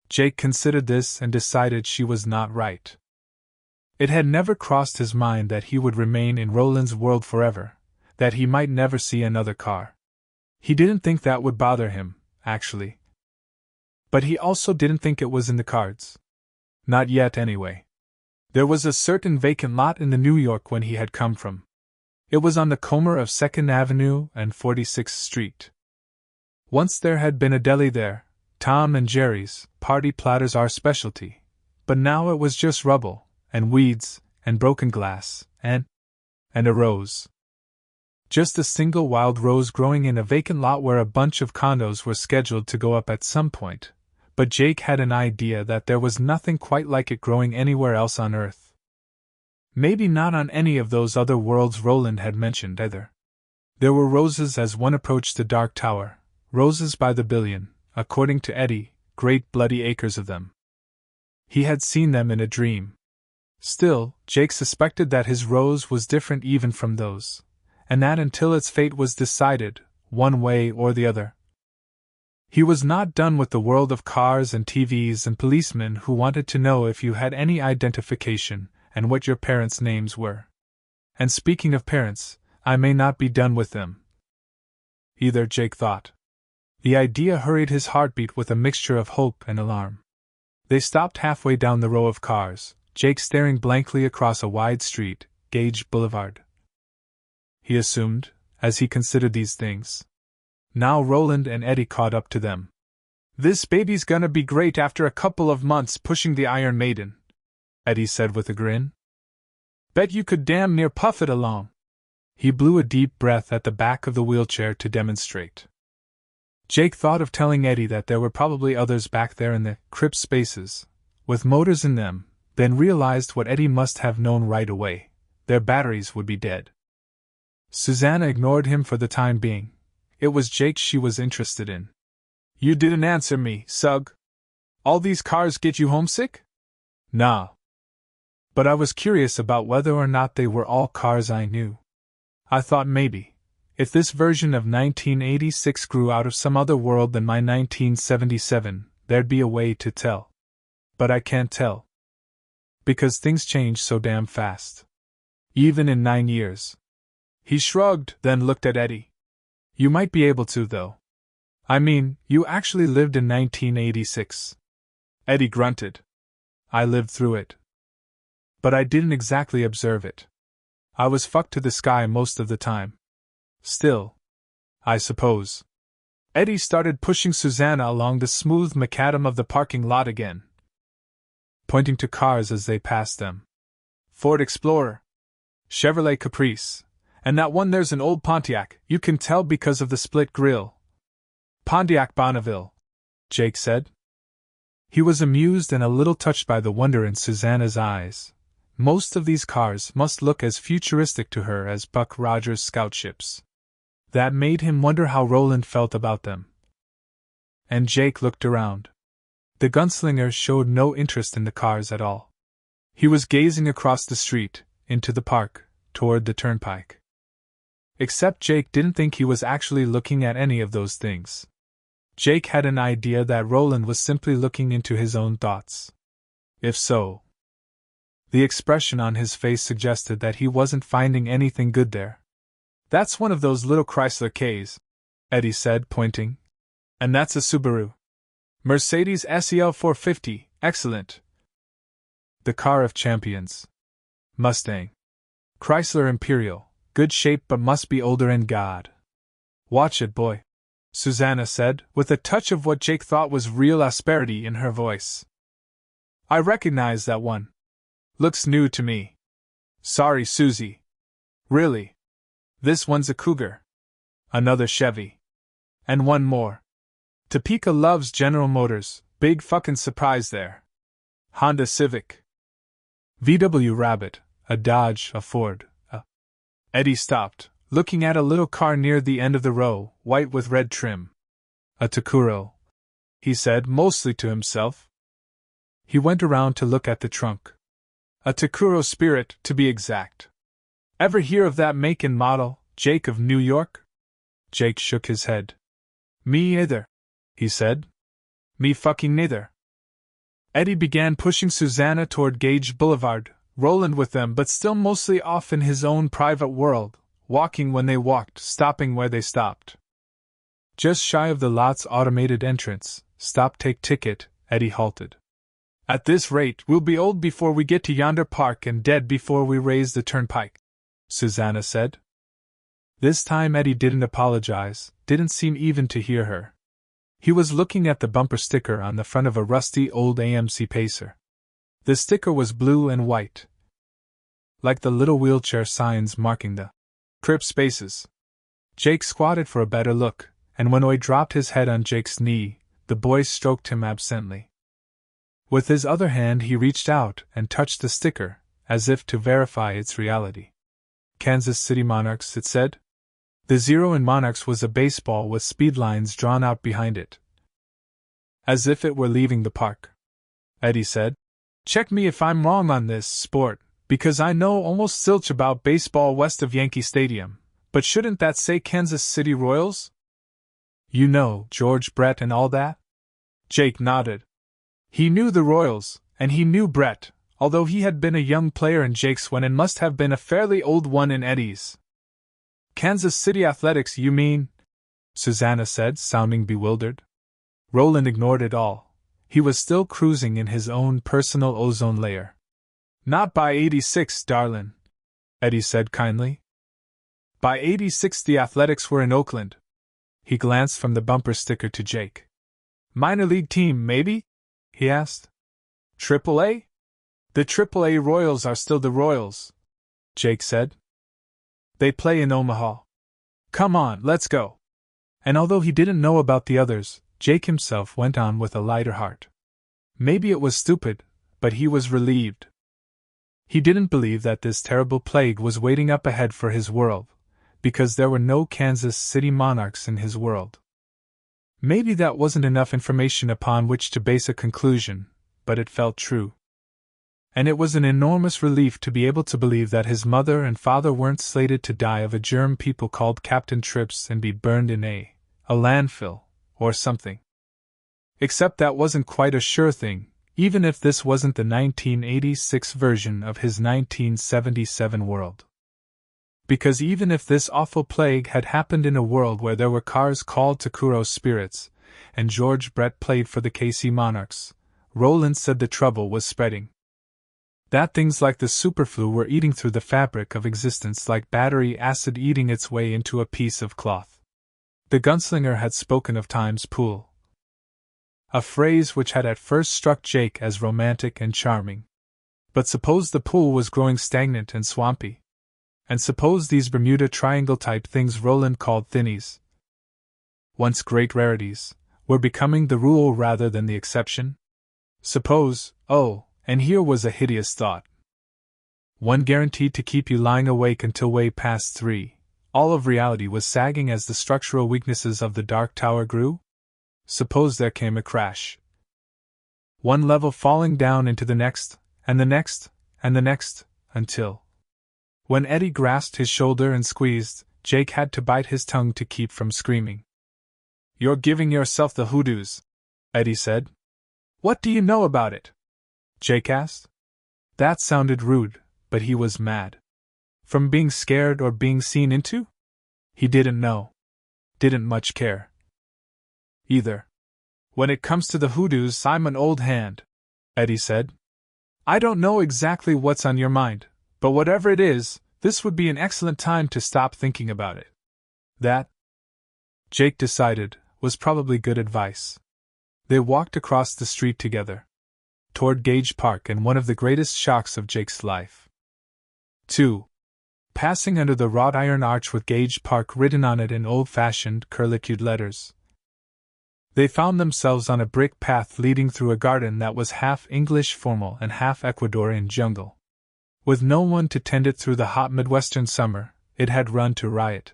Jake considered this and decided she was not right. It had never crossed his mind that he would remain in Roland's world forever, that he might never see another car. He didn't think that would bother him, actually. But he also didn't think it was in the cards. Not yet, anyway. There was a certain vacant lot in the New York when he had come from. It was on the corner of 2nd Avenue and 46th Street. Once there had been a deli there, Tom and Jerry's, party platters our specialty, but now it was just rubble, and weeds, and broken glass, and a rose. Just a single wild rose growing in a vacant lot where a bunch of condos were scheduled to go up at some point, but Jake had an idea that there was nothing quite like it growing anywhere else on Earth. Maybe not on any of those other worlds Roland had mentioned either. There were roses as one approached the Dark Tower, roses by the billion, according to Eddie, great bloody acres of them. He had seen them in a dream. Still, Jake suspected that his rose was different even from those, and that until its fate was decided, one way or the other, He was not done with the world of cars and TVs and policemen who wanted to know if you had any identification and what your parents' names were. And speaking of parents, I may not be done with them either, Jake thought. The idea hurried his heartbeat with a mixture of hope and alarm. They stopped halfway down the row of cars, Jake staring blankly across a wide street, Gage Boulevard. He assumed, as he considered these things. Now Roland and Eddie caught up to them. "This baby's gonna be great after a couple of months pushing the Iron Maiden," Eddie said with a grin. "Bet you could damn near puff it along." He blew a deep breath at the back of the wheelchair to demonstrate. Jake thought of telling Eddie that there were probably others back there in the crypt spaces, with motors in them, then realized what Eddie must have known right away: their batteries would be dead. Susanna ignored him for the time being. It was Jake she was interested in. "You didn't answer me, Sug. All these cars get you homesick?" "Nah. But I was curious about whether or not they were all cars I knew. I thought maybe, if this version of 1986 grew out of some other world than my 1977, there'd be a way to tell. But I can't tell. Because things change so damn fast. Even in 9 years." He shrugged, then looked at Eddie. "You might be able to, though. I mean, you actually lived in 1986. Eddie grunted. "I lived through it. But I didn't exactly observe it. I was fucked to the sky most of the time. Still, I suppose." Eddie started pushing Susanna along the smooth macadam of the parking lot again, pointing to cars as they passed them. "Ford Explorer. Chevrolet Caprice. And that one there's an old Pontiac, you can tell because of the split grille." "Pontiac Bonneville," Jake said. He was amused and a little touched by the wonder in Susanna's eyes. Most of these cars must look as futuristic to her as Buck Rogers' scout ships. That made him wonder how Roland felt about them. And Jake looked around. The gunslinger showed no interest in the cars at all. He was gazing across the street, into the park, toward the turnpike. Except Jake didn't think he was actually looking at any of those things. Jake had an idea that Roland was simply looking into his own thoughts. If so, the expression on his face suggested that he wasn't finding anything good there. "That's one of those little Chrysler Ks," Eddie said, pointing. "And that's a Subaru. Mercedes SEL 450, excellent. The car of champions. Mustang. Chrysler Imperial. Good shape but must be older in God. Watch it, boy," Susanna said, with a touch of what Jake thought was real asperity in her voice. "I recognize that one. Looks new to me. Sorry, Susie. Really. This one's a Cougar. Another Chevy. And one more. Topeka loves General Motors, big fucking surprise there. Honda Civic. VW Rabbit, a Dodge, a Ford, a..." Eddie stopped, looking at a little car near the end of the row, white with red trim. "A Takuro," he said, mostly to himself. He went around to look at the trunk. "A Takuro Spirit, to be exact. Ever hear of that make and model, Jake of New York?" Jake shook his head. "Me either," he said. "Me fucking neither." Eddie began pushing Susanna toward Gage Boulevard, Roland with them but still mostly off in his own private world, walking when they walked, stopping where they stopped. Just shy of the lot's automated entrance, "Stop, take ticket," Eddie halted. "At this rate, we'll be old before we get to yonder park and dead before we raise the turnpike," Susanna said. This time Eddie didn't apologize, didn't seem even to hear her. He was looking at the bumper sticker on the front of a rusty old AMC Pacer. The sticker was blue and white, like the little wheelchair signs marking the crypt spaces. Jake squatted for a better look, and when Oi dropped his head on Jake's knee, the boy stroked him absently. With his other hand he reached out and touched the sticker, as if to verify its reality. "Kansas City Monarchs," it said. The zero in Monarchs was a baseball with speed lines drawn out behind it. "As if it were leaving the park," Eddie said. "Check me if I'm wrong on this, sport, because I know almost zilch about baseball west of Yankee Stadium, but shouldn't that say Kansas City Royals?" You know, George Brett and all that? Jake nodded. He knew the Royals, and he knew Brett, although he had been a young player in Jake's when and must have been a fairly old one in Eddie's. Kansas City Athletics, you mean? Susanna said, sounding bewildered. Roland ignored it all. He was still cruising in his own personal ozone layer. Not by 86, darlin', Eddie said kindly. By 86 the Athletics were in Oakland. He glanced from the bumper sticker to Jake. Minor league team, maybe? He asked. AAA? The AAA Royals are still the Royals, Jake said. They play in Omaha. Come on, let's go. And although he didn't know about the others, Jake himself went on with a lighter heart. Maybe it was stupid, but he was relieved. He didn't believe that this terrible plague was waiting up ahead for his world, because there were no Kansas City Monarchs in his world. Maybe that wasn't enough information upon which to base a conclusion, but it felt true. And it was an enormous relief to be able to believe that his mother and father weren't slated to die of a germ people called Captain Trips and be burned in a landfill, or something. Except that wasn't quite a sure thing, even if this wasn't the 1986 version of his 1977 world. Because even if this awful plague had happened in a world where there were cars called Takuro Spirits, and George Brett played for the KC Monarchs, Roland said the trouble was spreading. That things like the superflu were eating through the fabric of existence like battery acid eating its way into a piece of cloth. The gunslinger had spoken of time's pool, a phrase which had at first struck Jake as romantic and charming. But suppose the pool was growing stagnant and swampy? And suppose these Bermuda Triangle-type things Roland called thinnies, once great rarities, were becoming the rule rather than the exception? Suppose, and here was a hideous thought, one guaranteed to keep you lying awake until way past 3, all of reality was sagging as the structural weaknesses of the Dark Tower grew? Suppose there came a crash. One level falling down into the next, and the next, and the next, until... When Eddie grasped his shoulder and squeezed, Jake had to bite his tongue to keep from screaming. You're giving yourself the hoodoos, Eddie said. What do you know about it? Jake asked. That sounded rude, but he was mad. From being scared or being seen into? He didn't know. Didn't much care. Either. When it comes to the hoodoos, I'm an old hand, Eddie said. I don't know exactly what's on your mind, but whatever it is, this would be an excellent time to stop thinking about it. That, Jake decided, was probably good advice. They walked across the street together, toward Gage Park and one of the greatest shocks of Jake's life. 2. Passing under the wrought iron arch with Gage Park written on it in old-fashioned, curlicued letters, they found themselves on a brick path leading through a garden that was half English formal and half Ecuadorian jungle. With no one to tend it through the hot Midwestern summer, it had run to riot.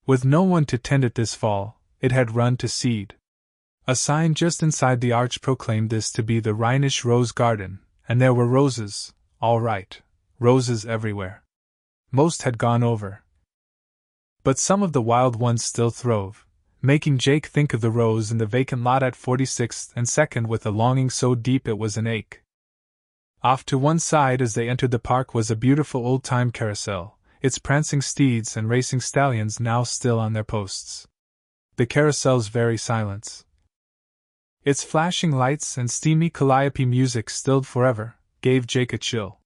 With no one to tend it this fall, it had run to seed. A sign just inside the arch proclaimed this to be the Rhinish Rose Garden, and there were roses, all right, roses everywhere. Most had gone over. But some of the wild ones still throve, making Jake think of the rose in the vacant lot at 46th and 2nd with a longing so deep it was an ache. Off to one side as they entered the park was a beautiful old-time carousel, its prancing steeds and racing stallions now still on their posts. The carousel's very silence, its flashing lights and steamy calliope music stilled forever, gave Jake a chill.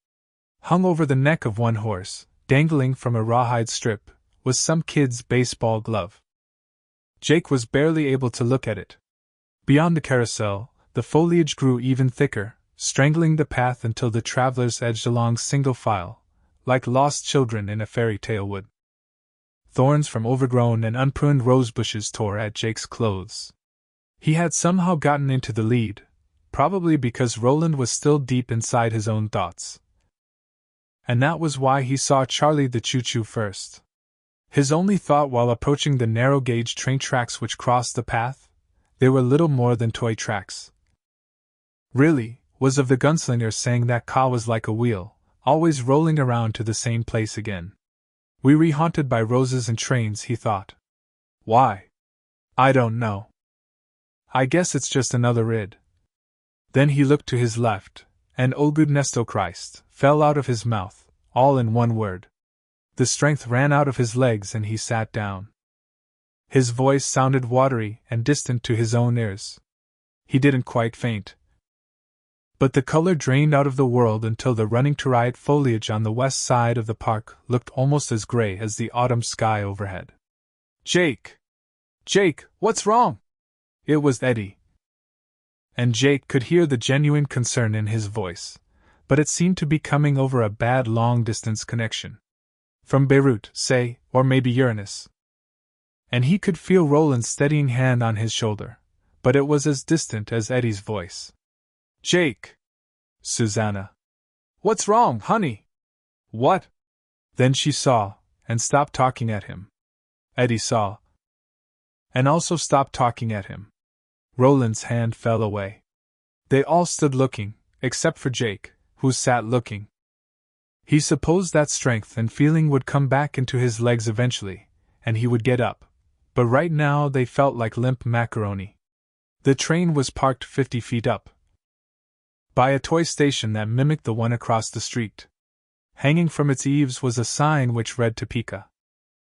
Hung over the neck of one horse, dangling from a rawhide strip, was some kid's baseball glove. Jake was barely able to look at it. Beyond the carousel, the foliage grew even thicker, strangling the path until the travelers edged along single file, like lost children in a fairy tale wood. Thorns from overgrown and unpruned rose bushes tore at Jake's clothes. He had somehow gotten into the lead, probably because Roland was still deep inside his own thoughts. And that was why he saw Charlie the Choo-Choo first. His only thought while approaching the narrow-gauge train tracks which crossed the path, they were little more than toy tracks. Really, was of the gunslinger saying that car was like a wheel, always rolling around to the same place again. We re-haunted by roses and trains, he thought. Why? I don't know. I guess it's just another id. Then he looked to his left, and "O goodness, O Christ," fell out of his mouth, all in one word. The strength ran out of his legs and he sat down. His voice sounded watery and distant to his own ears. He didn't quite faint. But the color drained out of the world until the running to riot foliage on the west side of the park looked almost as gray as the autumn sky overhead. "Jake! Jake, what's wrong?" It was Eddie. And Jake could hear the genuine concern in his voice, but it seemed to be coming over a bad long-distance connection. From Beirut, say, or maybe Uranus. And he could feel Roland's steadying hand on his shoulder, but it was as distant as Eddie's voice. "Jake! Susanna! What's wrong, honey?" "What?" Then she saw, and stopped talking at him. Eddie saw, and also stopped talking at him. Roland's hand fell away. They all stood looking, except for Jake, who sat looking. He supposed that strength and feeling would come back into his legs eventually, and he would get up, but right now they felt like limp macaroni. The train was parked 50 feet up, by a toy station that mimicked the one across the street. Hanging from its eaves was a sign which read Topeka.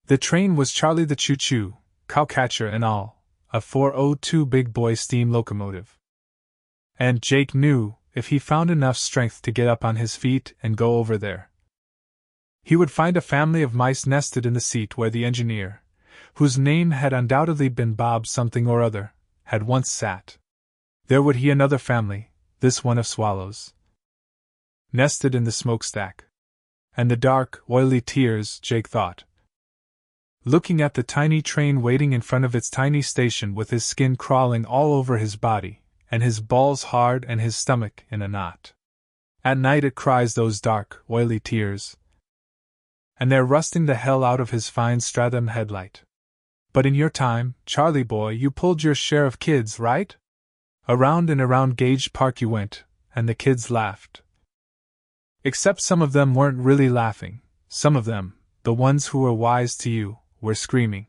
The train was Charlie the Choo-Choo, cowcatcher and all, a 402 big boy steam locomotive. And Jake knew, if he found enough strength to get up on his feet and go over there, he would find a family of mice nested in the seat where the engineer, whose name had undoubtedly been Bob something or other, had once sat. There would be another family, this one of swallows, nested in the smokestack. And the dark, oily tears, Jake thought, looking at the tiny train waiting in front of its tiny station with his skin crawling all over his body, and his balls hard and his stomach in a knot. At night it cries those dark, oily tears, and they're rusting the hell out of his fine Stratham headlight. But in your time, Charlie boy, you pulled your share of kids, right? Around and around Gage Park you went, and the kids laughed. Except some of them weren't really laughing. Some of them, the ones who were wise to you, were screaming.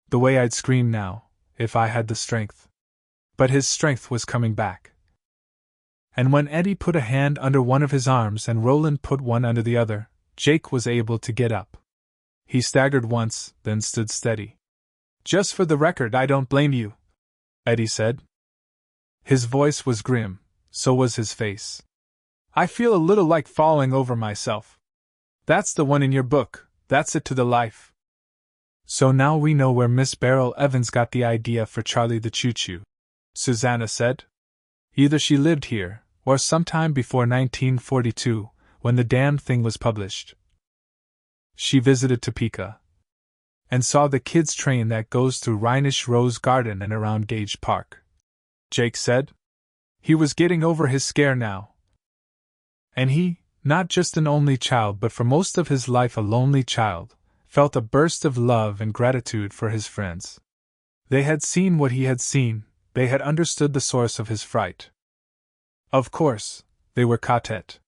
The way I'd scream now, if I had the strength. But his strength was coming back. And when Eddie put a hand under one of his arms and Roland put one under the other, Jake was able to get up. He staggered once, then stood steady. "Just for the record, I don't blame you," Eddie said. His voice was grim, so was his face. "I feel a little like falling over myself." "That's the one in your book, that's it to the life." "So now we know where Miss Beryl Evans got the idea for Charlie the Choo-Choo," Susanna said. "Either she lived here, or sometime before 1942, when the damn thing was published. She visited Topeka, and saw the kids' train that goes through Rhinish Rose Garden and around Gage Park," Jake said. He was getting over his scare now. And he, not just an only child but for most of his life a lonely child, felt a burst of love and gratitude for his friends. They had seen what he had seen, they had understood the source of his fright. Of course, they were quartet.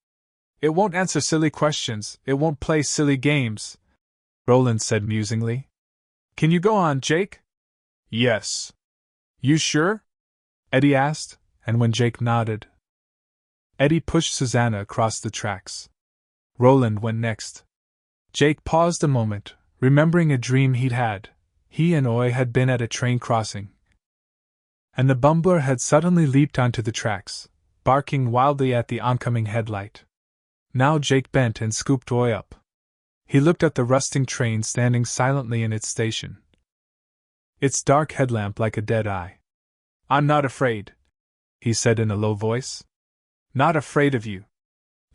"It won't answer silly questions, it won't play silly games," Roland said musingly. "Can you go on, Jake?" "Yes." "You sure?" Eddie asked, and when Jake nodded, Eddie pushed Susanna across the tracks. Roland went next. Jake paused a moment, remembering a dream he'd had. He and Oy had been at a train crossing, and the bumbler had suddenly leaped onto the tracks, barking wildly at the oncoming headlight. Now Jake bent and scooped Oy up. He looked at the rusting train standing silently in its station, its dark headlamp like a dead eye. "I'm not afraid," he said in a low voice. "Not afraid of you."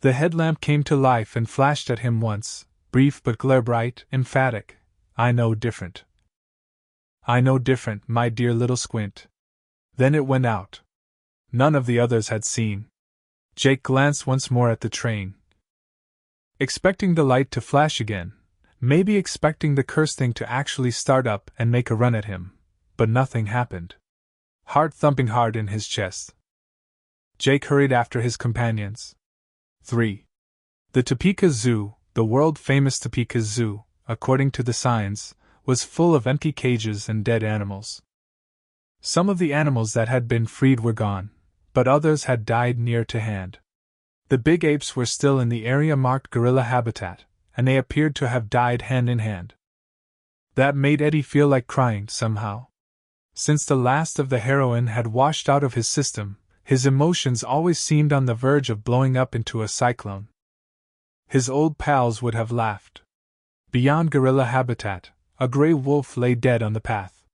The headlamp came to life and flashed at him once, brief but glare-bright, emphatic. "I know different. I know different, my dear little squint." Then it went out. None of the others had seen. Jake glanced once more at the train, expecting the light to flash again, maybe expecting the cursed thing to actually start up and make a run at him, but nothing happened. Heart thumping hard in his chest, Jake hurried after his companions. 3. The Topeka Zoo, the world-famous Topeka Zoo, according to the signs, was full of empty cages and dead animals. Some of the animals that had been freed were gone, but others had died near to hand. The big apes were still in the area marked gorilla habitat, and they appeared to have died hand in hand. That made Eddie feel like crying somehow. Since the last of the heroin had washed out of his system, his emotions always seemed on the verge of blowing up into a cyclone. His old pals would have laughed. Beyond gorilla habitat, a gray wolf lay dead on the path.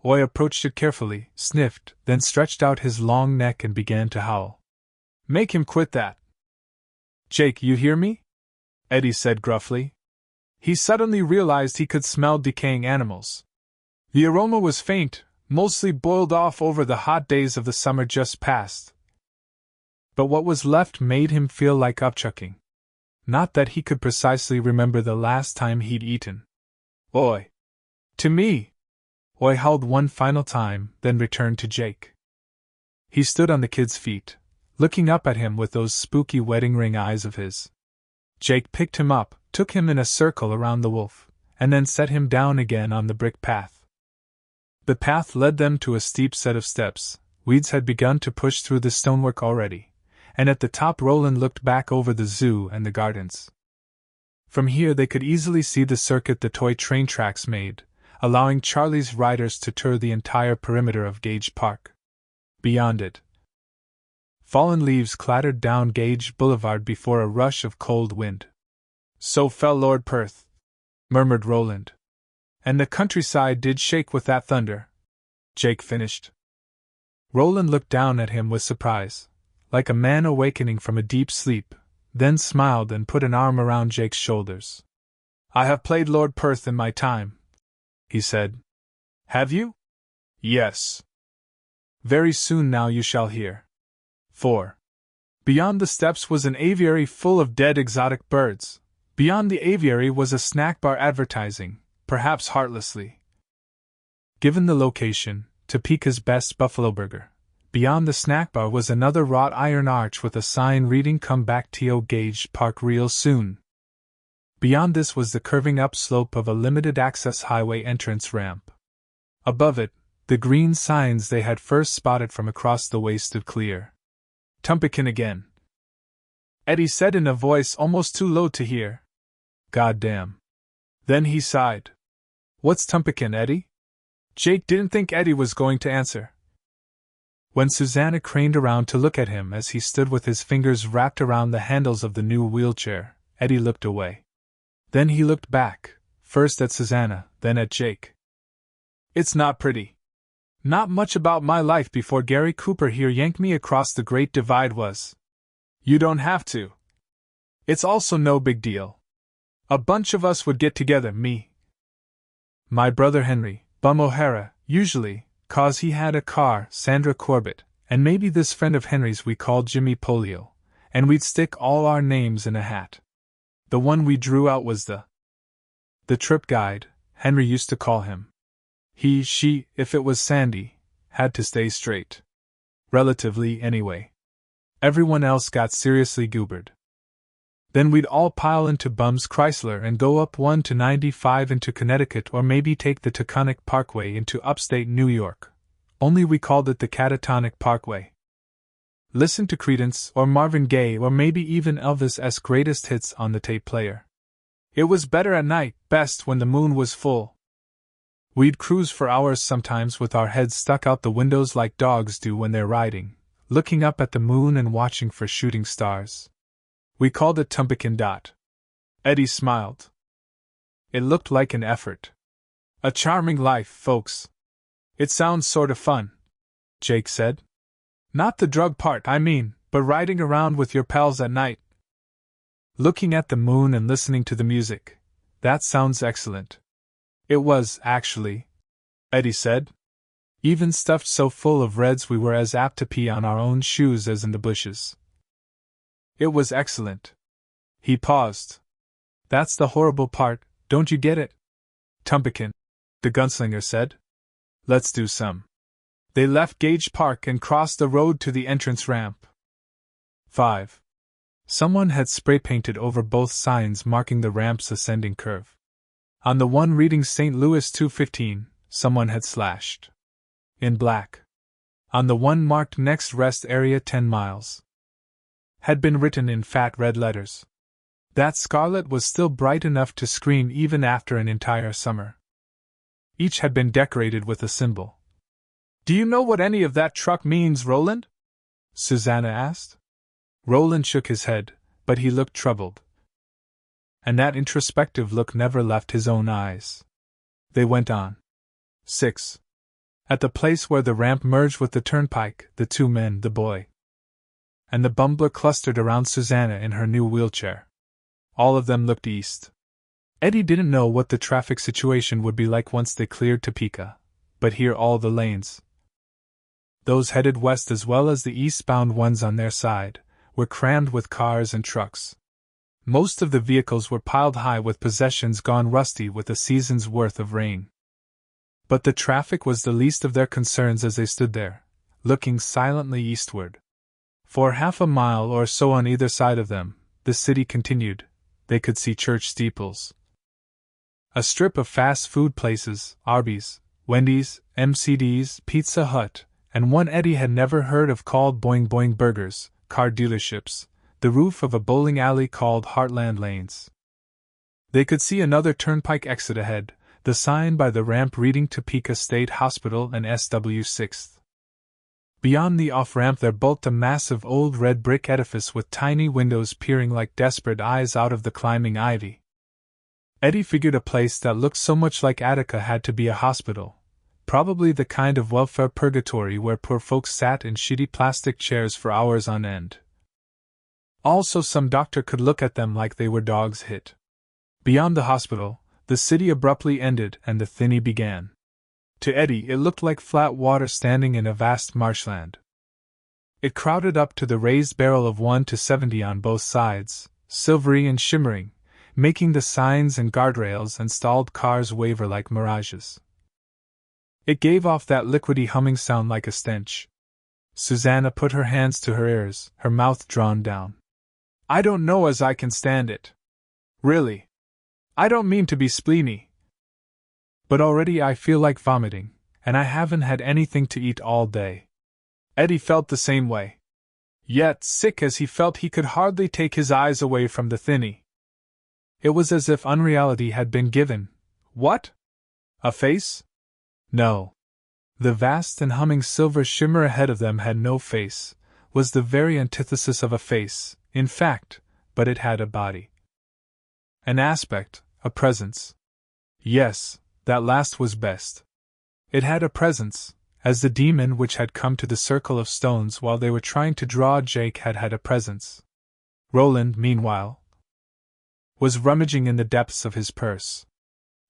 Oi approached it carefully, sniffed, then stretched out his long neck and began to howl. "Make him quit that." "Jake, you hear me?" Eddie said gruffly. He suddenly realized he could smell decaying animals. The aroma was faint, mostly boiled off over the hot days of the summer just past. But what was left made him feel like upchucking. Not that he could precisely remember the last time he'd eaten. "Oi! To me!" Oi howled one final time, then returned to Jake. He stood on the kid's feet, looking up at him with those spooky wedding ring eyes of his. Jake picked him up, took him in a circle around the wolf, and then set him down again on the brick path. The path led them to a steep set of steps. Weeds had begun to push through the stonework already, and at the top Roland looked back over the zoo and the gardens. From here they could easily see the circuit the toy train tracks made, allowing Charlie's riders to tour the entire perimeter of Gage Park. Beyond it, fallen leaves clattered down Gage Boulevard before a rush of cold wind. "So fell Lord Perth," murmured Roland. "And the countryside did shake with that thunder," Jake finished. Roland looked down at him with surprise, like a man awakening from a deep sleep, then smiled and put an arm around Jake's shoulders. "I have played Lord Perth in my time," he said. "Have you?" "Yes." "Very soon now you shall hear." 4. Beyond the steps was an aviary full of dead exotic birds. Beyond the aviary was a snack bar advertising, perhaps heartlessly, given the location, Topeka's best buffalo burger. Beyond the snack bar was another wrought iron arch with a sign reading "Come back to Gage Park real soon." Beyond this was the curving upslope of a limited-access highway entrance ramp. Above it, the green signs they had first spotted from across the way stood clear. "Tumpican again," Eddie said in a voice almost too low to hear. "Goddamn." Then he sighed. "What's Tumpican, Eddie?" Jake didn't think Eddie was going to answer. When Susanna craned around to look at him as he stood with his fingers wrapped around the handles of the new wheelchair, Eddie looked away. Then he looked back, first at Susanna, then at Jake. "It's not pretty. Not much about my life before Gary Cooper here yanked me across the Great Divide was. You don't have to. It's also no big deal. A bunch of us would get together, me, my brother Henry, Bum O'Hara, usually, 'cause he had a car, Sandra Corbett, and maybe this friend of Henry's we called Jimmy Polio, and we'd stick all our names in a hat. The one we drew out was the trip guide, Henry used to call him. He, she, if it was Sandy, had to stay straight. Relatively, anyway. Everyone else got seriously goobered. Then we'd all pile into Bum's Chrysler and go up 1 to 95 into Connecticut, or maybe take the Taconic Parkway into upstate New York. Only we called it the Catatonic Parkway. Listen to Creedence or Marvin Gaye or maybe even Elvis' greatest hits on the tape player. It was better at night, best when the moon was full. We'd cruise for hours sometimes with our heads stuck out the windows like dogs do when they're riding, looking up at the moon and watching for shooting stars. We called it Tumpican. Eddie smiled. It looked like an effort. "A charming life, folks. It sounds sort of fun," Jake said. "Not the drug part, I mean, but riding around with your pals at night, looking at the moon and listening to the music. That sounds excellent." "It was, actually," Eddie said. "Even stuffed so full of reds we were as apt to pee on our own shoes as in the bushes. It was excellent." He paused. "That's the horrible part, don't you get it?" "Tumpican," the gunslinger said. "Let's do some." They left Gage Park and crossed the road to the entrance ramp. 5. Someone had spray-painted over both signs marking the ramp's ascending curve. On the one reading St. Louis 215, someone had slashed In black. On the one marked next rest area 10 miles. Had been written in fat red letters. That scarlet was still bright enough to screen even after an entire summer. Each had been decorated with a symbol. "Do you know what any of that truck means, Roland?" Susanna asked. Roland shook his head, but he looked troubled. And that introspective look never left his own eyes. They went on. 6. At the place where the ramp merged with the turnpike, the two men, the boy, and the bumbler clustered around Susanna in her new wheelchair. All of them looked east. Eddie didn't know what the traffic situation would be like once they cleared Topeka, but here all the lanes, those headed west as well as the eastbound ones on their side, were crammed with cars and trucks. Most of the vehicles were piled high with possessions gone rusty with a season's worth of rain. But the traffic was the least of their concerns as they stood there, looking silently eastward. For half a mile or so on either side of them, the city continued. They could see church steeples, a strip of fast food places, Arby's, Wendy's, McD's, Pizza Hut, and one Eddie had never heard of called Boing Boing Burgers, car dealerships, the roof of a bowling alley called Heartland Lanes. They could see another turnpike exit ahead, the sign by the ramp reading Topeka State Hospital and SW 6th. Beyond the off-ramp there bulked a massive old red brick edifice with tiny windows peering like desperate eyes out of the climbing ivy. Eddie figured a place that looked so much like Attica had to be a hospital, probably the kind of welfare purgatory where poor folks sat in shitty plastic chairs for hours on end. Also some doctor could look at them like they were dogs hit. Beyond the hospital, the city abruptly ended and the thinny began. To Eddie it looked like flat water standing in a vast marshland. It crowded up to the raised barrel of 1 to 70 on both sides, silvery and shimmering, making the signs and guardrails and stalled cars waver like mirages. It gave off that liquidy humming sound like a stench. Susanna put her hands to her ears, her mouth drawn down. "I don't know as I can stand it. Really. I don't mean to be spleeny. But already I feel like vomiting, and I haven't had anything to eat all day." Eddie felt the same way. Yet, sick as he felt, he could hardly take his eyes away from the thinny. It was as if unreality had been given. What? A face? No. The vast and humming silver shimmer ahead of them had no face, was the very antithesis of a face, in fact, but it had a body. An aspect, a presence. Yes, that last was best. It had a presence, as the demon which had come to the circle of stones while they were trying to draw Jake had had a presence. Roland, meanwhile, was rummaging in the depths of his purse.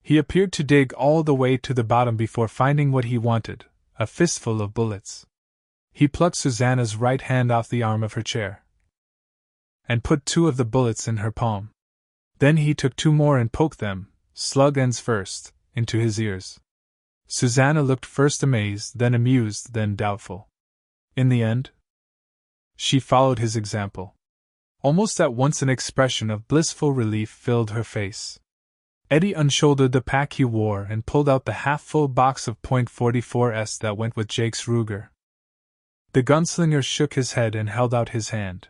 He appeared to dig all the way to the bottom before finding what he wanted, a fistful of bullets. He plucked Susanna's right hand off the arm of her chair and put 2 of the bullets in her palm. Then he took 2 more and poked them, slug ends first, into his ears. Susanna looked first amazed, then amused, then doubtful. In the end, she followed his example. Almost at once an expression of blissful relief filled her face. Eddie unshouldered the pack he wore and pulled out the half-full box of .44s that went with Jake's Ruger. The gunslinger shook his head and held out his hand.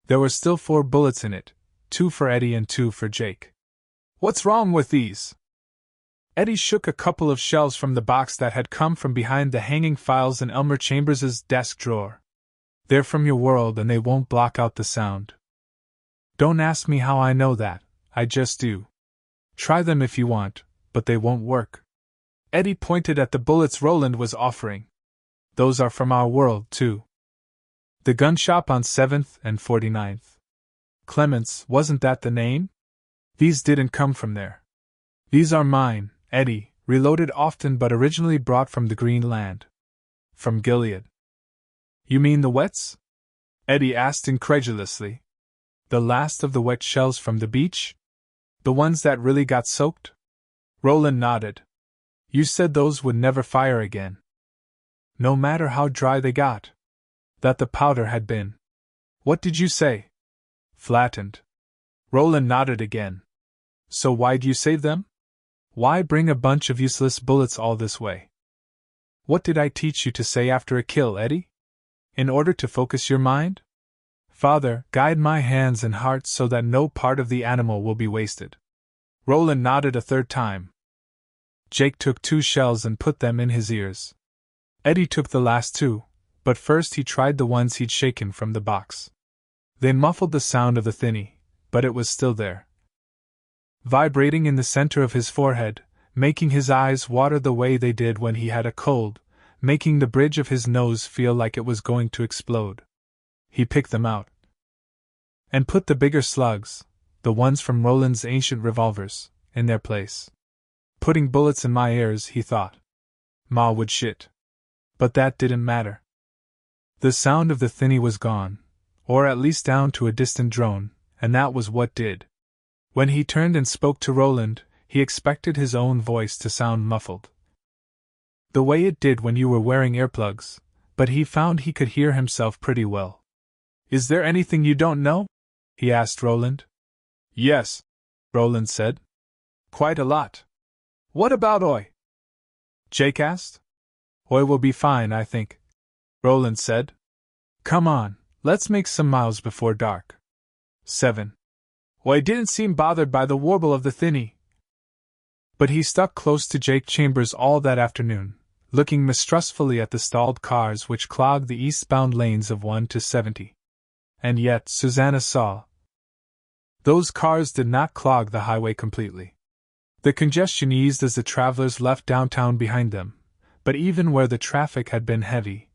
There were still 4 bullets in it, 2 for Eddie and 2 for Jake. "What's wrong with these?" Eddie shook a couple of shells from the box that had come from behind the hanging files in Elmer Chambers's desk drawer. "They're from your world and they won't block out the sound." "Don't ask me how I know that, I just do. Try them if you want, but they won't work." Eddie pointed at the bullets Roland was offering. "Those are from our world, too. The gun shop on 7th and 49th. Clements, wasn't that the name? These didn't come from there. These are mine, Eddie, reloaded often but originally brought from the Green Land. From Gilead." "You mean the wets?" Eddie asked incredulously. "The last of the wet shells from the beach? The ones that really got soaked?" Roland nodded. "You said those would never fire again. No matter how dry they got. That the powder had been. What did you say? Flattened." Roland nodded again. "So why'd you save them? Why bring a bunch of useless bullets all this way?" What did I teach you to say after a kill, Eddie? In order to focus your mind? Father, guide my hands and heart so that no part of the animal will be wasted. Roland nodded a third time. Jake took 2 shells and put them in his ears. Eddie took the last 2, but first he tried the ones he'd shaken from the box. They muffled the sound of the thinny, but it was still there, vibrating in the center of his forehead, making his eyes water the way they did when he had a cold, making the bridge of his nose feel like it was going to explode. He picked them out and put the bigger slugs, the ones from Roland's ancient revolvers, in their place. Putting bullets in my ears, he thought. Ma would shit. But that didn't matter. The sound of the thinny was gone, or at least down to a distant drone, and that was what did. When he turned and spoke to Roland, he expected his own voice to sound muffled, the way it did when you were wearing earplugs, but he found he could hear himself pretty well. Is there anything you don't know? He asked Roland. Yes, Roland said. Quite a lot. What about Oi? Jake asked. Oi will be fine, I think, Roland said. Come on, let's make some miles before dark. 7. Oi didn't seem bothered by the warble of the thinny, but he stuck close to Jake Chambers all that afternoon, looking mistrustfully at the stalled cars which clogged the eastbound lanes of 1 to 70. And yet, Susanna saw, those cars did not clog the highway completely. The congestion eased as the travelers left downtown behind them, but even where the traffic had been heavy,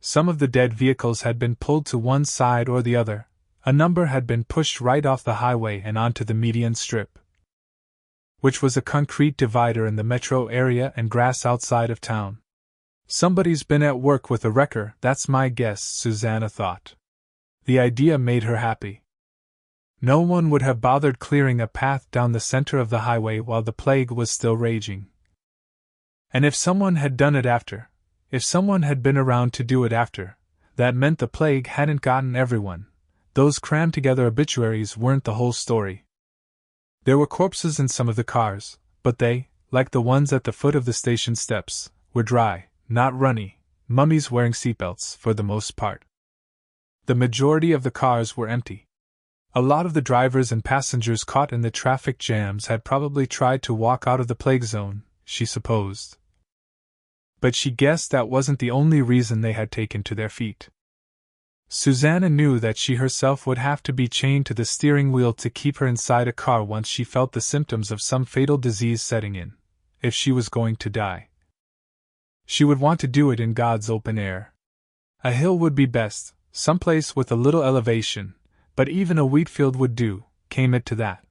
some of the dead vehicles had been pulled to one side or the other, a number had been pushed right off the highway and onto the median strip, which was a concrete divider in the metro area and grass outside of town. Somebody's been at work with a wrecker, that's my guess, Susanna thought. The idea made her happy. No one would have bothered clearing a path down the center of the highway while the plague was still raging. And if someone had done it after, if someone had been around to do it after, that meant the plague hadn't gotten everyone. Those crammed together obituaries weren't the whole story. There were corpses in some of the cars, but they, like the ones at the foot of the station steps, were dry, not runny, mummies wearing seatbelts for the most part. The majority of the cars were empty. A lot of the drivers and passengers caught in the traffic jams had probably tried to walk out of the plague zone, she supposed. But she guessed that wasn't the only reason they had taken to their feet. Susanna knew that she herself would have to be chained to the steering wheel to keep her inside a car once she felt the symptoms of some fatal disease setting in, if she was going to die. She would want to do it in God's open air. A hill would be best, someplace with a little elevation, but even a wheat field would do, came it to that.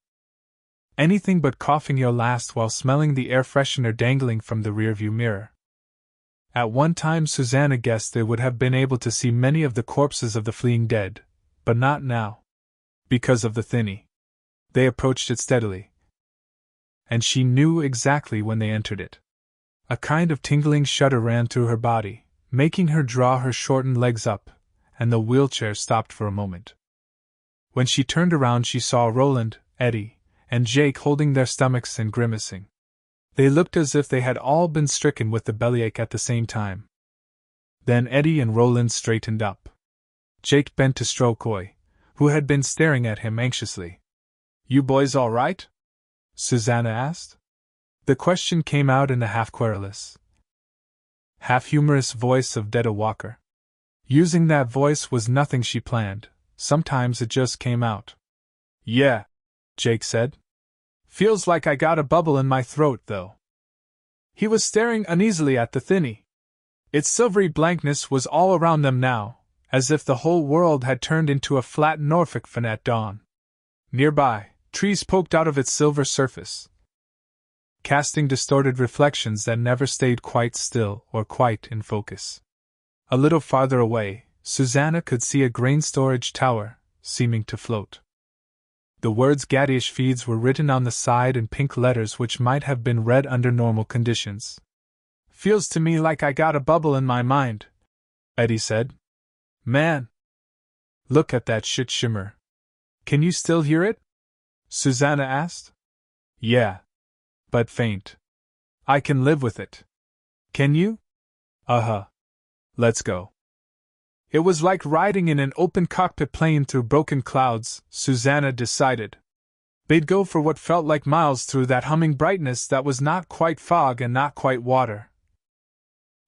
Anything but coughing your last while smelling the air freshener dangling from the rearview mirror. At one time Susanna guessed they would have been able to see many of the corpses of the fleeing dead, but not now. Because of the thinny. They approached it steadily. And she knew exactly when they entered it. A kind of tingling shudder ran through her body, making her draw her shortened legs up, and the wheelchair stopped for a moment. When she turned around she saw Roland, Eddie, and Jake holding their stomachs and grimacing. They looked as if they had all been stricken with the bellyache at the same time. Then Eddie and Roland straightened up. Jake bent to stroke Oi, who had been staring at him anxiously. You boys all right? Susanna asked. The question came out in the half-querulous, half-humorous voice of Detta Walker. Using that voice was nothing she planned, sometimes it just came out. Yeah, Jake said. Feels like I got a bubble in my throat, though. He was staring uneasily at the thinny. Its silvery blankness was all around them now, as if the whole world had turned into a flat Norfolk fan at dawn. Nearby, trees poked out of its silver surface, casting distorted reflections that never stayed quite still or quite in focus. A little farther away, Susanna could see a grain storage tower, seeming to float. The words Gaddish feeds were written on the side in pink letters which might have been read under normal conditions. Feels to me like I got a bubble in my mind, Eddie said. Man! Look at that shit shimmer. Can you still hear it? Susanna asked. Yeah. But faint. I can live with it. Can you? Uh-huh. Let's go. It was like riding in an open cockpit plane through broken clouds, Susanna decided. They'd go for what felt like miles through that humming brightness that was not quite fog and not quite water.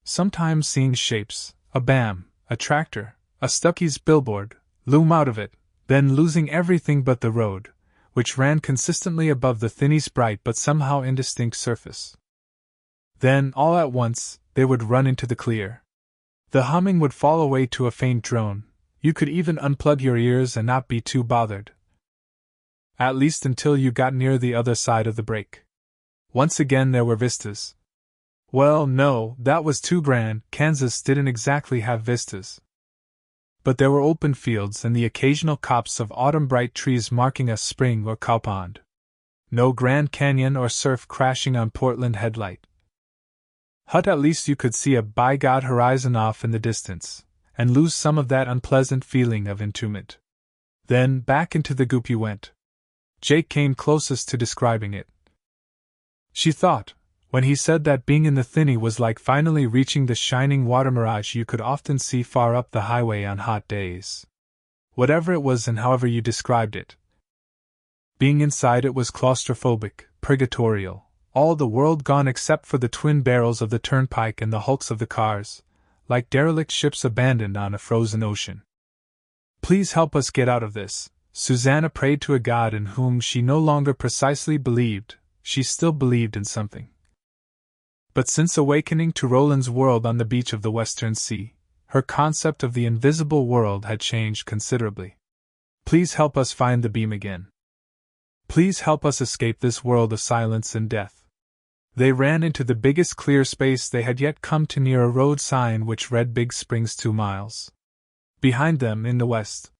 Sometimes seeing shapes, a BAM, a tractor, a Stuckey's billboard, loom out of it, then losing everything but the road, which ran consistently above the thinny's bright but somehow indistinct surface. Then, all at once, they would run into the clear. The humming would fall away to a faint drone. You could even unplug your ears and not be too bothered. At least until you got near the other side of the break. Once again there were vistas. Well, no, that was too grand. Kansas didn't exactly have vistas. But there were open fields and the occasional copse of autumn-bright trees marking a spring or cowpond. No Grand Canyon or surf crashing on Portland Headlight. At least you could see a by-God horizon off in the distance, and lose some of that unpleasant feeling of entombment. Then, back into the goop you went. Jake came closest to describing it. She thought, when he said that being in the thinny was like finally reaching the shining water mirage you could often see far up the highway on hot days. Whatever it was and however you described it. Being inside it was claustrophobic, purgatorial, all the world gone except for the twin barrels of the turnpike and the hulks of the cars, like derelict ships abandoned on a frozen ocean. Please help us get out of this, Susanna prayed to a God in whom she no longer precisely believed, she still believed in something. But since awakening to Roland's world on the beach of the Western Sea, her concept of the invisible world had changed considerably. Please help us find the beam again. Please help us escape this world of silence and death. They ran into the biggest clear space they had yet come to near a road sign which read Big Springs 2 miles. Behind them, in the west,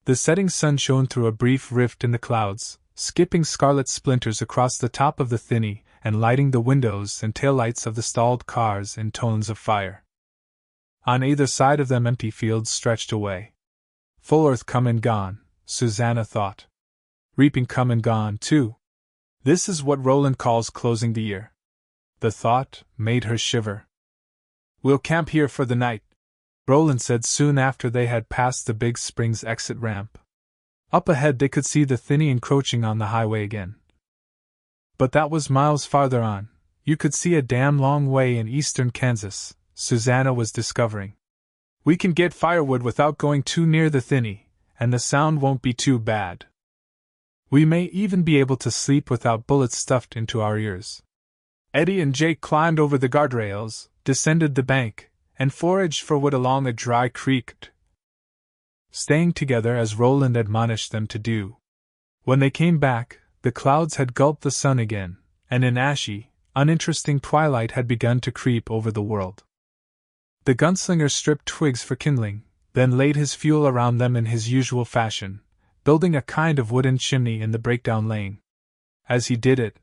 the setting sun shone through a brief rift in the clouds, skipping scarlet splinters across the top of the thinny and lighting the windows and taillights of the stalled cars in tones of fire. On either side of them empty fields stretched away. Full earth come and gone, Susanna thought. Reaping come and gone, too. This is what Roland calls closing the year. The thought made her shiver. We'll camp here for the night, Roland said soon after they had passed the Big Springs exit ramp. Up ahead they could see the thinny encroaching on the highway again. But that was miles farther on. You could see a damn long way in eastern Kansas, Susanna was discovering. We can get firewood without going too near the thinny, and the sound won't be too bad. We may even be able to sleep without bullets stuffed into our ears. Eddie and Jake climbed over the guardrails, descended the bank, and foraged for wood along a dry creek, staying together as Roland admonished them to do. When they came back, the clouds had gulped the sun again, and an ashy, uninteresting twilight had begun to creep over the world. The gunslinger stripped twigs for kindling, then laid his fuel around them in his usual fashion, building a kind of wooden chimney in the breakdown lane. As he did it,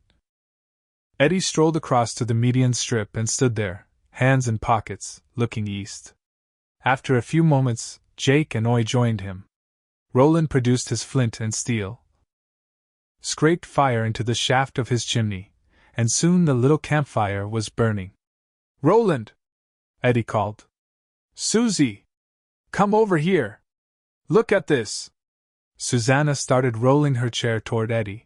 Eddie strolled across to the median strip and stood there, hands in pockets, looking east. After a few moments, Jake and Oy joined him. Roland produced his flint and steel, scraped fire into the shaft of his chimney, and soon the little campfire was burning. Roland! Eddie called. Susie! Come over here! Look at this! Susanna started rolling her chair toward Eddie.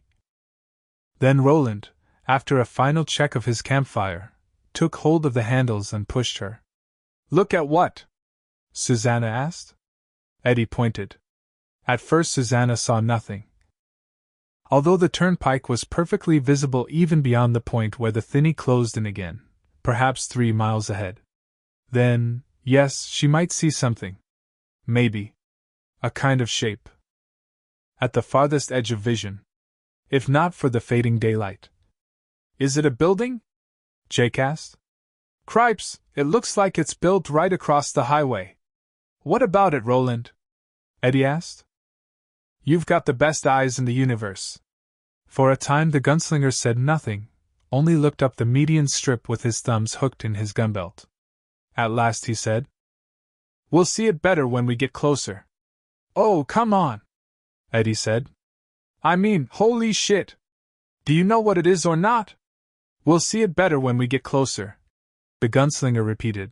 Then Roland, after a final check of his campfire, took hold of the handles and pushed her. Look at what? Susanna asked. Eddie pointed. At first Susanna saw nothing. Although the turnpike was perfectly visible even beyond the point where the thinny closed in again, perhaps 3 miles ahead. Then, yes, she might see something. Maybe. A kind of shape. At the farthest edge of vision. If not for the fading daylight. Is it a building? Jake asked. Cripes, it looks like it's built right across the highway. What about it, Roland? Eddie asked. You've got the best eyes in the universe. For a time the gunslinger said nothing, only looked up the median strip with his thumbs hooked in his gunbelt. At last he said, We'll see it better when we get closer. Oh, come on, Eddie said. I mean, holy shit! Do you know what it is or not? We'll see it better when we get closer. the gunslinger repeated.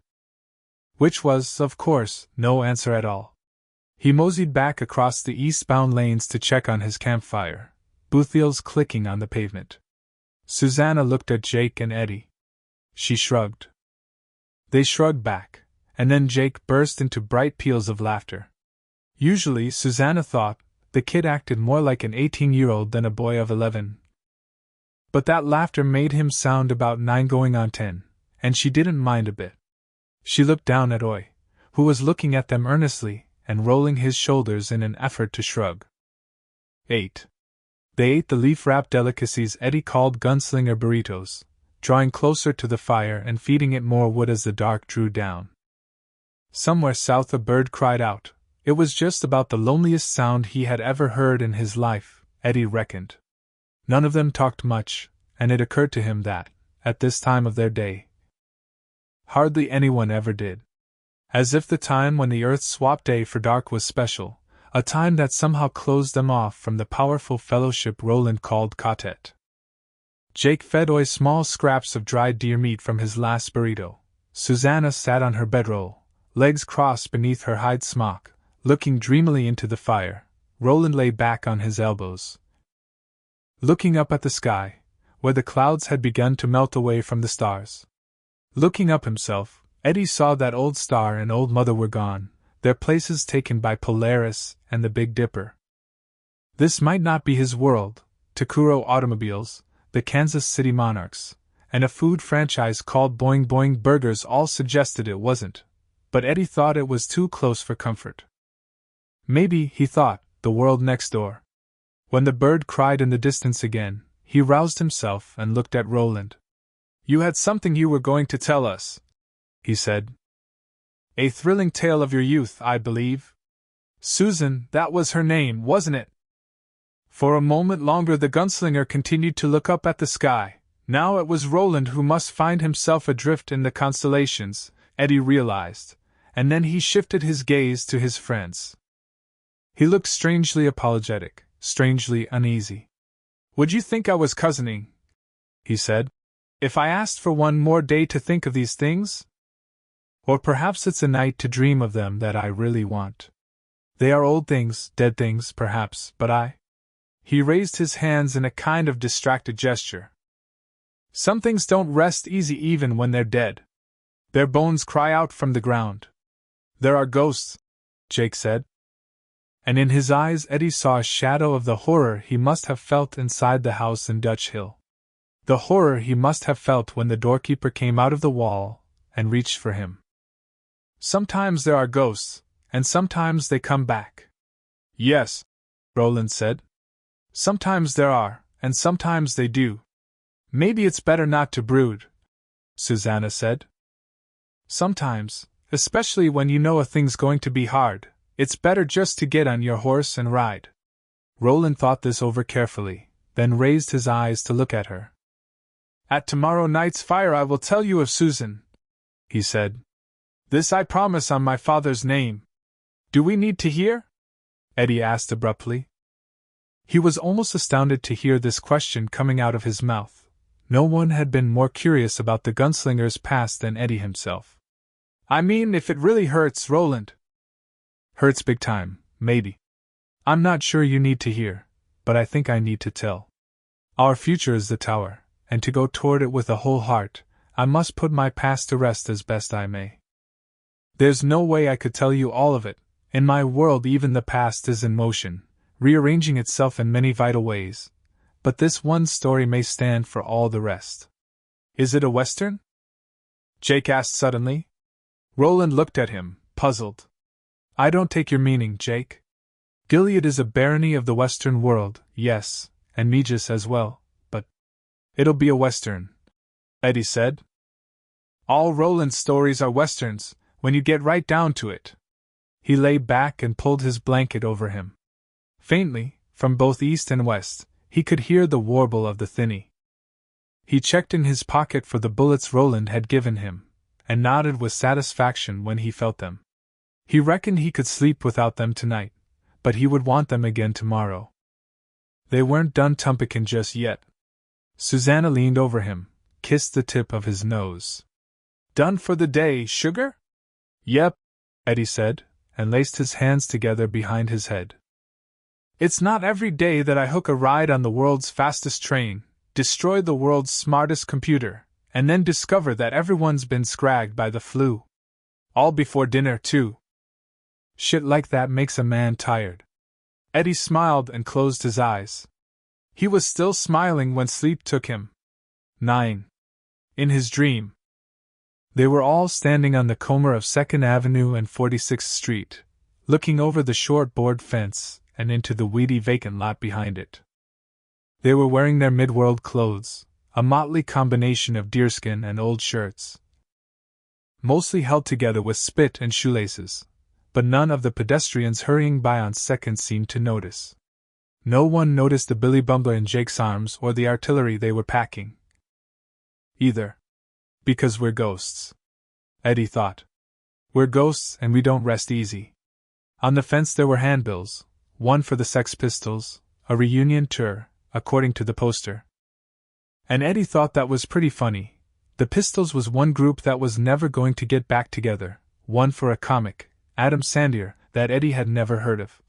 Which was, of course, no answer at all. He moseyed back across the eastbound lanes to check on his campfire, boot wheels clicking on the pavement. Susanna looked at Jake and Eddie. She shrugged. They shrugged back, and then Jake burst into bright peals of laughter. Usually, Susanna thought, the kid acted more like an 18-year-old than a boy of 11. But that laughter made him sound about 9 going on 10, and she didn't mind a bit. She looked down at Oi, who was looking at them earnestly and rolling his shoulders in an effort to shrug. 8. They ate the leaf-wrapped delicacies Eddie called gunslinger burritos, drawing closer to the fire and feeding it more wood as the dark drew down. Somewhere south a bird cried out. It was just about the loneliest sound he had ever heard in his life, Eddie reckoned. None of them talked much, and it occurred to him that, at this time of their day, hardly anyone ever did. As if the time when the earth swapped day for dark was special, a time that somehow closed them off from the powerful fellowship Roland called quartet. Jake fed Oi small scraps of dried deer meat from his last burrito. Susanna sat on her bedroll, legs crossed beneath her hide smock, looking dreamily into the fire. Roland lay back on his elbows, looking up at the sky, where the clouds had begun to melt away from the stars. Looking up himself, Eddie saw that Old Star and Old Mother were gone, their places taken by Polaris and the Big Dipper. This might not be his world. Takuro Automobiles, the Kansas City Monarchs, and a food franchise called Boing Boing Burgers all suggested it wasn't, but Eddie thought it was too close for comfort. Maybe, he thought, the world next door. When the bird cried in the distance again, he roused himself and looked at Roland. You had something you were going to tell us, he said. A thrilling tale of your youth, I believe. Susan, that was her name, wasn't it? For a moment longer the gunslinger continued to look up at the sky. Now it was Roland who must find himself adrift in the constellations, Eddie realized, and then he shifted his gaze to his friends. He looked strangely apologetic, strangely uneasy. Would you think I was cousining? He said. If I asked for one more day to think of these things? Or perhaps it's a night to dream of them that I really want. They are old things, dead things, perhaps, but I... He raised his hands in a kind of distracted gesture. Some things don't rest easy even when they're dead. Their bones cry out from the ground. There are ghosts, Jake said. And in his eyes Eddie saw a shadow of the horror he must have felt inside the house in Dutch Hill. The horror he must have felt when the doorkeeper came out of the wall and reached for him. Sometimes there are ghosts, and sometimes they come back. Yes, Roland said. Sometimes there are, and sometimes they do. Maybe it's better not to brood, Susanna said. Sometimes, especially when you know a thing's going to be hard, it's better just to get on your horse and ride. Roland thought this over carefully, then raised his eyes to look at her. At tomorrow night's fire I will tell you of Susan, he said. This I promise on my father's name. Do we need to hear? Eddie asked abruptly. He was almost astounded to hear this question coming out of his mouth. No one had been more curious about the gunslinger's past than Eddie himself. I mean, if it really hurts, Roland. Hurts big time, maybe. I'm not sure you need to hear, but I think I need to tell. Our future is the tower, and to go toward it with a whole heart, I must put my past to rest as best I may. There's no way I could tell you all of it. In my world even the past is in motion, rearranging itself in many vital ways, but this one story may stand for all the rest. Is it a Western? Jake asked suddenly. Roland looked at him, puzzled. I don't take your meaning, Jake. Gilead is a barony of the Western world, yes, and Megis as well, but... It'll be a Western, Eddie said. All Roland's stories are Westerns, when you get right down to it. He lay back and pulled his blanket over him. Faintly, from both east and west, he could hear the warble of the thinny. He checked in his pocket for the bullets Roland had given him, and nodded with satisfaction when he felt them. He reckoned he could sleep without them tonight, but he would want them again tomorrow. They weren't done tumpickin' just yet. Susanna leaned over him, kissed the tip of his nose. Done for the day, sugar? Yep, Eddie said, and laced his hands together behind his head. It's not every day that I hook a ride on the world's fastest train, destroy the world's smartest computer, and then discover that everyone's been scragged by the flu. All before dinner, too. Shit like that makes a man tired. Eddie smiled and closed his eyes. He was still smiling when sleep took him. 9. In his dream. They were all standing on the corner of 2nd Avenue and 46th Street, looking over the short board fence and into the weedy vacant lot behind it. They were wearing their mid-world clothes, a motley combination of deerskin and old shirts, mostly held together with spit and shoelaces, but none of the pedestrians hurrying by on 2nd seemed to notice. No one noticed the Billy Bumbler in Jake's arms or the artillery they were packing. Either. Because we're ghosts. Eddie thought. We're ghosts and we don't rest easy. On the fence there were handbills, one for the Sex Pistols, a reunion tour, according to the poster. And Eddie thought that was pretty funny. The Pistols was one group that was never going to get back together, one for a comic, Adam Sandier, that Eddie had never heard of.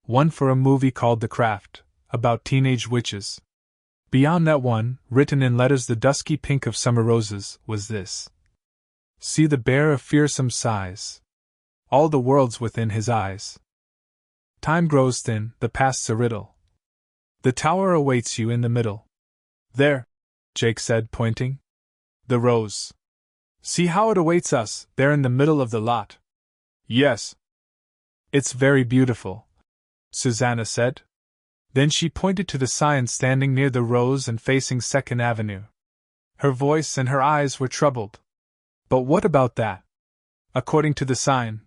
One for a movie called The Craft, about teenage witches. Beyond that one, written in letters the dusky pink of summer roses, was this. See the bear of fearsome size. All the world's within his eyes. Time grows thin, the past's a riddle. The tower awaits you in the middle. There, Jake said, pointing. The rose. See how it awaits us, there in the middle of the lot. Yes. It's very beautiful, Susanna said. Then she pointed to the sign standing near the rose and facing 2nd Avenue. Her voice and her eyes were troubled. But what about that? According to the sign,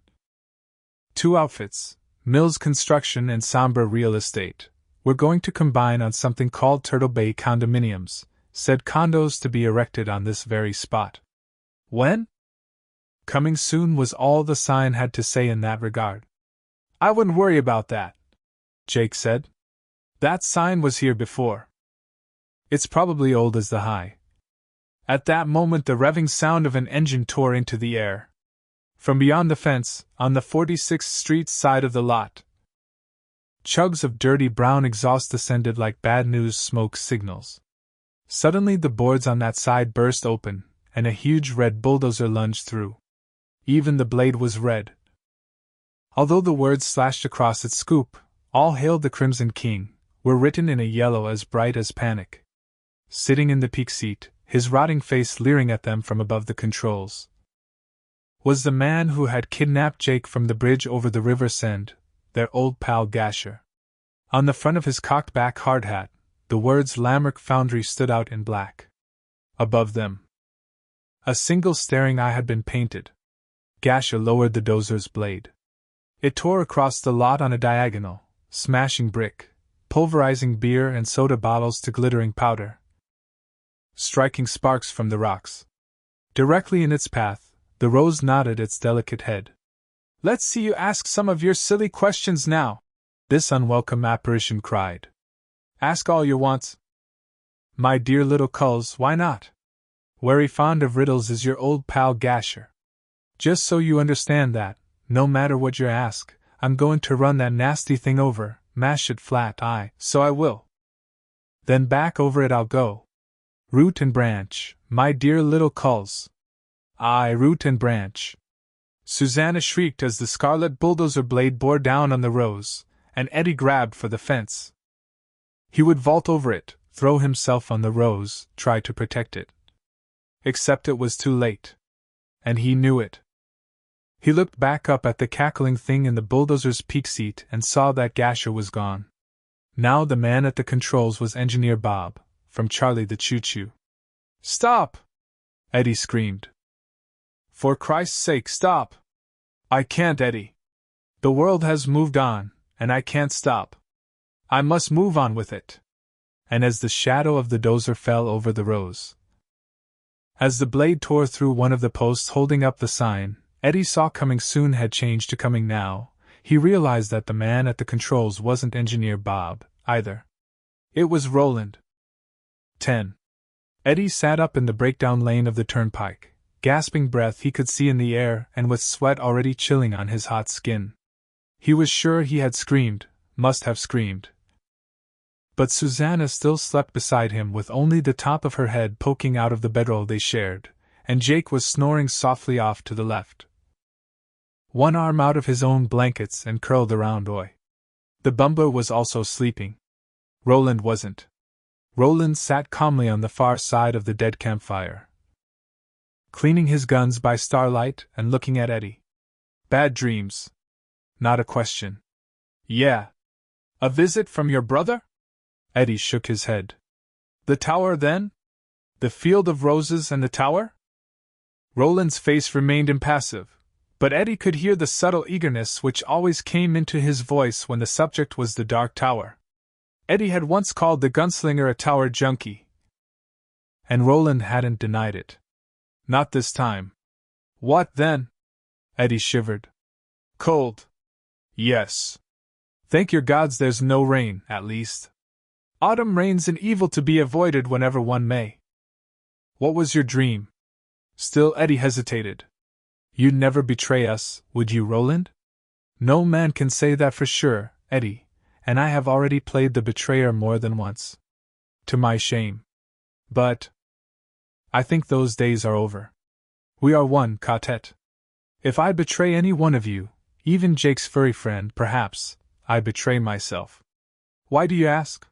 2 outfits, Mills Construction and Somber Real Estate, were going to combine on something called Turtle Bay Condominiums, said condos to be erected on this very spot. When? Coming soon was all the sign had to say in that regard. I wouldn't worry about that, Jake said. That sign was here before. It's probably old as the high. At that moment the revving sound of an engine tore into the air. From beyond the fence, on the 46th Street side of the lot, chugs of dirty brown exhaust ascended like bad news smoke signals. Suddenly the boards on that side burst open, and a huge red bulldozer lunged through. Even the blade was red. Although the words slashed across its scoop, "All hail the Crimson King," were written in a yellow as bright as panic. Sitting in the peak seat, his rotting face leering at them from above the controls, was the man who had kidnapped Jake from the bridge over the River Send, their old pal Gasher. On the front of his cocked-back hard hat, the words Lammerck Foundry stood out in black. Above them, a single staring eye had been painted. Gasher lowered the dozer's blade. It tore across the lot on a diagonal, smashing brick, pulverizing beer and soda bottles to glittering powder, striking sparks from the rocks. Directly in its path, the rose nodded its delicate head. "Let's see you ask some of your silly questions now," this unwelcome apparition cried. "Ask all you want. My dear little culls, why not? Very fond of riddles is your old pal Gasher. Just so you understand that, no matter what you ask, I'm going to run that nasty thing over, mash it flat, so I will. Then back over it I'll go. Root and branch, my dear little culls. Root and branch." Susanna shrieked as the scarlet bulldozer blade bore down on the rose, and Eddie grabbed for the fence. He would vault over it, throw himself on the rose, try to protect it. Except it was too late. And he knew it. He looked back up at the cackling thing in the bulldozer's peak seat and saw that Gasher was gone. Now the man at the controls was Engineer Bob, from Charlie the Choo-Choo. "Stop!" Eddie screamed. "For Christ's sake, stop!" "I can't, Eddie. The world has moved on, and I can't stop. I must move on with it." And as the shadow of the dozer fell over the rose, as the blade tore through one of the posts holding up the sign, Eddie saw "coming soon" had changed to "coming now." He realized that the man at the controls wasn't Engineer Bob, either. It was Roland. 10. Eddie sat up in the breakdown lane of the turnpike, gasping breath he could see in the air and with sweat already chilling on his hot skin. He was sure he had screamed, must have screamed. But Susanna still slept beside him with only the top of her head poking out of the bedroll they shared, and Jake was snoring softly off to the left, one arm out of his own blankets and curled around Oi. The bumper was also sleeping. Roland wasn't. Roland sat calmly on the far side of the dead campfire, cleaning his guns by starlight and looking at Eddie. Bad dreams. Not a question. Yeah. A visit from your brother? Eddie shook his head. The tower, then? The field of roses and the tower? Roland's face remained impassive, but Eddie could hear the subtle eagerness which always came into his voice when the subject was the Dark Tower. Eddie had once called the gunslinger a tower junkie, and Roland hadn't denied it. Not this time. What then? Eddie shivered. Cold. Yes. Thank your gods there's no rain, at least. Autumn rain's an evil to be avoided whenever one may. What was your dream? Still Eddie hesitated. You'd never betray us, would you, Roland? No man can say that for sure, Eddie, and I have already played the betrayer more than once. To my shame. But I think those days are over. We are one, Quartet. If I betray any one of you, even Jake's furry friend, perhaps, I betray myself. Why do you ask?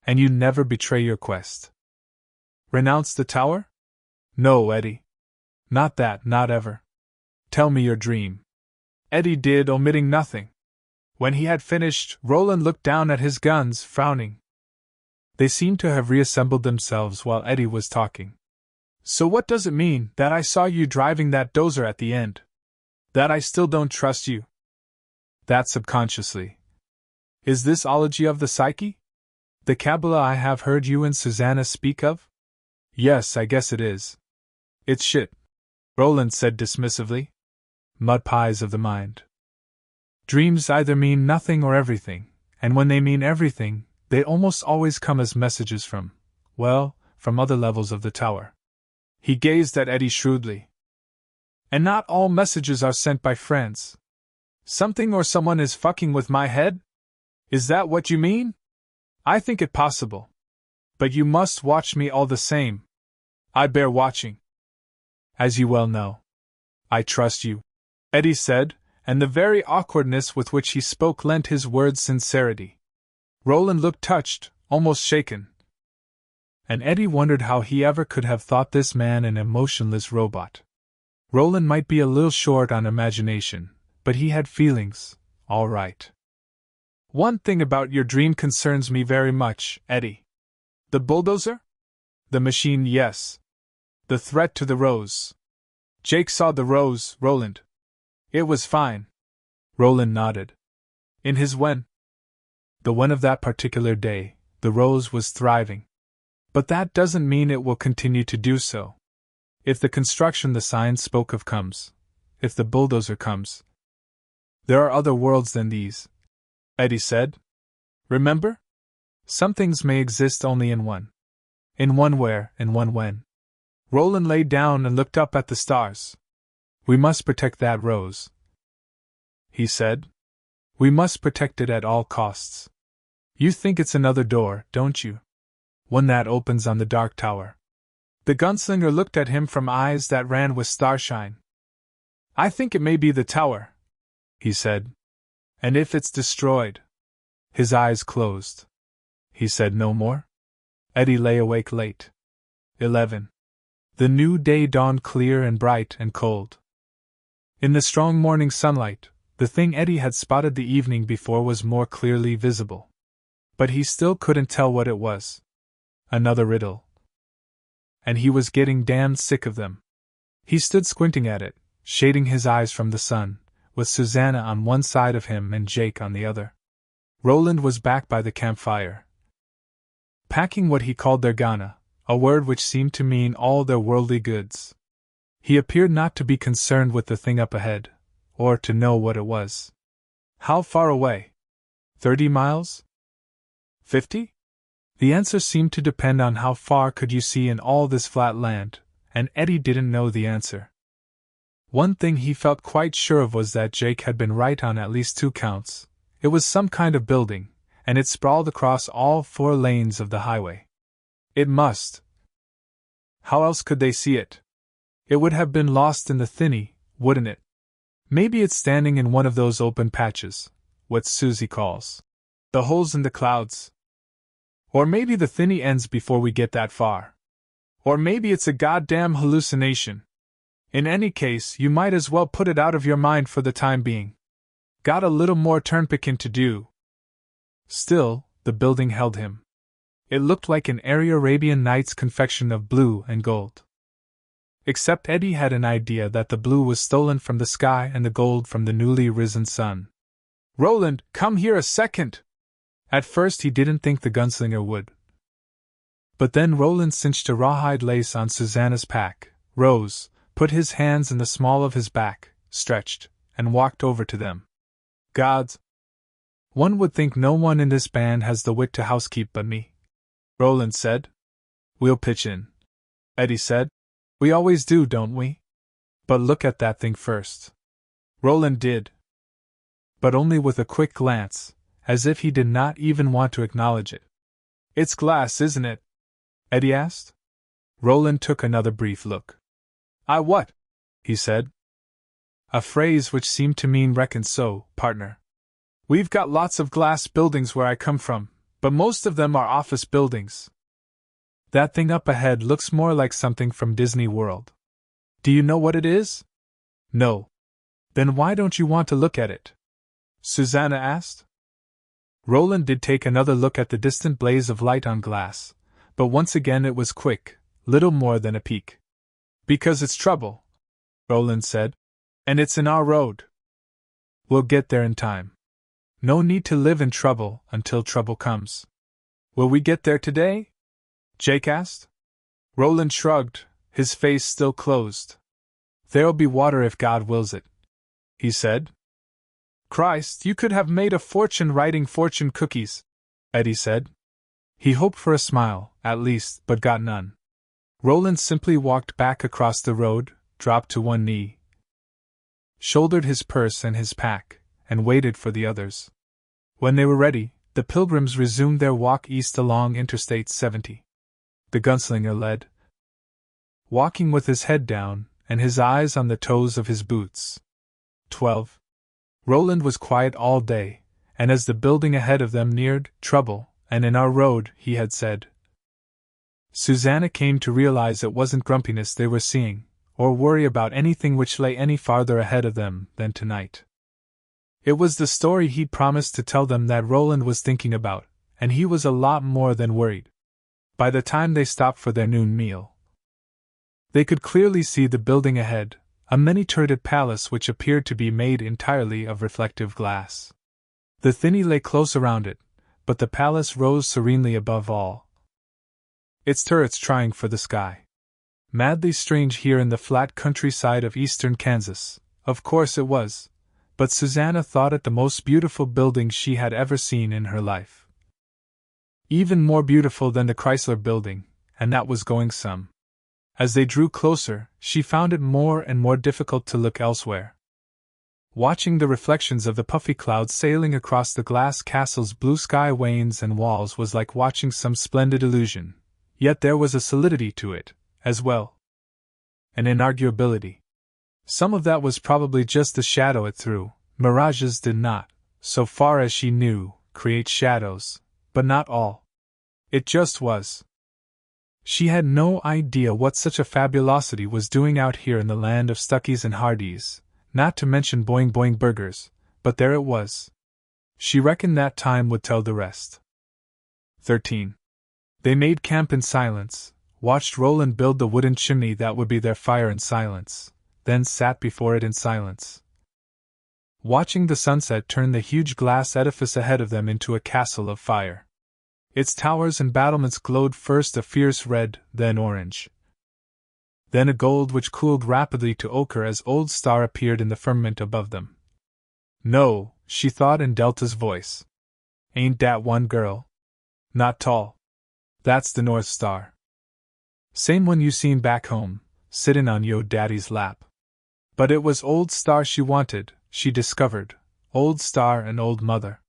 And you never betray your quest. Renounce the tower? No, Eddie. Not that, not ever. Tell me your dream. Eddie did, omitting nothing. When he had finished, Roland looked down at his guns, frowning. They seemed to have reassembled themselves while Eddie was talking. So what does it mean, that I saw you driving that dozer at the end? That I still don't trust you? That subconsciously. Is this ology of the psyche? The Kabbalah I have heard you and Susanna speak of? Yes, I guess it is. It's shit, Roland said dismissively. Mud pies of the mind. Dreams either mean nothing or everything, and when they mean everything, they almost always come as messages from other levels of the tower. He gazed at Eddie shrewdly. And not all messages are sent by friends. Something or someone is fucking with my head? Is that what you mean? I think it possible. But you must watch me all the same. I bear watching. As you well know. I trust you, Eddie said, and the very awkwardness with which he spoke lent his words sincerity. Roland looked touched, almost shaken. And Eddie wondered how he ever could have thought this man an emotionless robot. Roland might be a little short on imagination, but he had feelings, all right. One thing about your dream concerns me very much, Eddie. The bulldozer? The machine, yes. The threat to the rose. Jake saw the rose, Roland. It was fine. Roland nodded. In his when? The when of that particular day, the rose was thriving. But that doesn't mean it will continue to do so. If the construction the sign spoke of comes, if the bulldozer comes. There are other worlds than these, Eddie said. Remember? Some things may exist only in one. In one where, in one when. Roland lay down and looked up at the stars. We must protect that rose, he said. We must protect it at all costs. You think it's another door, don't you? One that opens on the Dark Tower. The gunslinger looked at him from eyes that ran with starshine. I think it may be the tower, he said. And if it's destroyed. His eyes closed. He said no more. Eddie lay awake late. 11. The new day dawned clear and bright and cold. In the strong morning sunlight, the thing Eddie had spotted the evening before was more clearly visible. But he still couldn't tell what it was. Another riddle. And he was getting damned sick of them. He stood squinting at it, shading his eyes from the sun, with Susanna on one side of him and Jake on the other. Roland was back by the campfire, packing what he called their gana, a word which seemed to mean all their worldly goods. He appeared not to be concerned with the thing up ahead, or to know what it was. How far away? 30 miles? 50? The answer seemed to depend on how far could you see in all this flat land, and Eddie didn't know the answer. One thing he felt quite sure of was that Jake had been right on at least 2 counts. It was some kind of building, and it sprawled across all 4 lanes of the highway. It must. How else could they see it? It would have been lost in the thinny, wouldn't it? Maybe it's standing in one of those open patches, what Susie calls the holes in the clouds. Or maybe the thinny ends before we get that far. Or maybe it's a goddamn hallucination. In any case, you might as well put it out of your mind for the time being. Got a little more turnpicking to do. Still, the building held him. It looked like an airy Arabian Nights confection of blue and gold. Except Eddie had an idea that the blue was stolen from the sky and the gold from the newly risen sun. "Roland, come here a second!" At first he didn't think the gunslinger would. But then Roland cinched a rawhide lace on Susanna's pack, rose, put his hands in the small of his back, stretched, and walked over to them. "Gods! One would think no one in this band has the wit to housekeep but me," Roland said. "We'll pitch in," Eddie said. "We always do, don't we? But look at that thing first." Roland did. But only with a quick glance, as if he did not even want to acknowledge it. "It's glass, isn't it?" Eddie asked. Roland took another brief look. "I what?" he said. A phrase which seemed to mean reckon so, partner. "We've got lots of glass buildings where I come from, but most of them are office buildings. That thing up ahead looks more like something from Disney World. Do you know what it is?" "No." "Then why don't you want to look at it?" Susanna asked. Roland did take another look at the distant blaze of light on glass, but once again it was quick, little more than a peek. "Because it's trouble," Roland said. "And it's in our road. We'll get there in time. No need to live in trouble until trouble comes." "Will we get there today?" Jake asked. Roland shrugged, his face still closed. "There'll be water if God wills it," he said. "Christ, you could have made a fortune writing fortune cookies," Eddie said. He hoped for a smile, at least, but got none. Roland simply walked back across the road, dropped to one knee, shouldered his purse and his pack, and waited for the others. When they were ready, the pilgrims resumed their walk east along Interstate 70. The gunslinger led, walking with his head down and his eyes on the toes of his boots. 12. Roland was quiet all day, and as the building ahead of them neared trouble, and in our road, he had said, Susanna came to realize it wasn't grumpiness they were seeing, or worry about anything which lay any farther ahead of them than tonight. It was the story he'd promised to tell them that Roland was thinking about, and he was a lot more than worried. By the time they stopped for their noon meal, they could clearly see the building ahead, a many-turreted palace which appeared to be made entirely of reflective glass. The thinny lay close around it, but the palace rose serenely above all, its turrets trying for the sky. Madly strange here in the flat countryside of eastern Kansas, of course it was, but Susanna thought it the most beautiful building she had ever seen in her life. Even more beautiful than the Chrysler Building, and that was going some. As they drew closer, she found it more and more difficult to look elsewhere. Watching the reflections of the puffy clouds sailing across the glass castle's blue sky vanes and walls was like watching some splendid illusion, yet there was a solidity to it, as well. An inarguability. Some of that was probably just the shadow it threw. Mirages did not, so far as she knew, create shadows, but not all. It just was. She had no idea what such a fabulosity was doing out here in the land of Stuckies and Hardys, not to mention Boing Boing Burgers, but there it was. She reckoned that time would tell the rest. 13. They made camp in silence, watched Roland build the wooden chimney that would be their fire in silence, then sat before it in silence, watching the sunset turn the huge glass edifice ahead of them into a castle of fire. Its towers and battlements glowed first a fierce red, then orange, then a gold which cooled rapidly to ochre as Old Star appeared in the firmament above them. No, she thought in Delta's voice. Ain't dat one girl? Not tall. That's the North Star. Same one you seen back home, sittin' on yo' daddy's lap. But it was Old Star she wanted, she discovered, Old Star and Old Mother.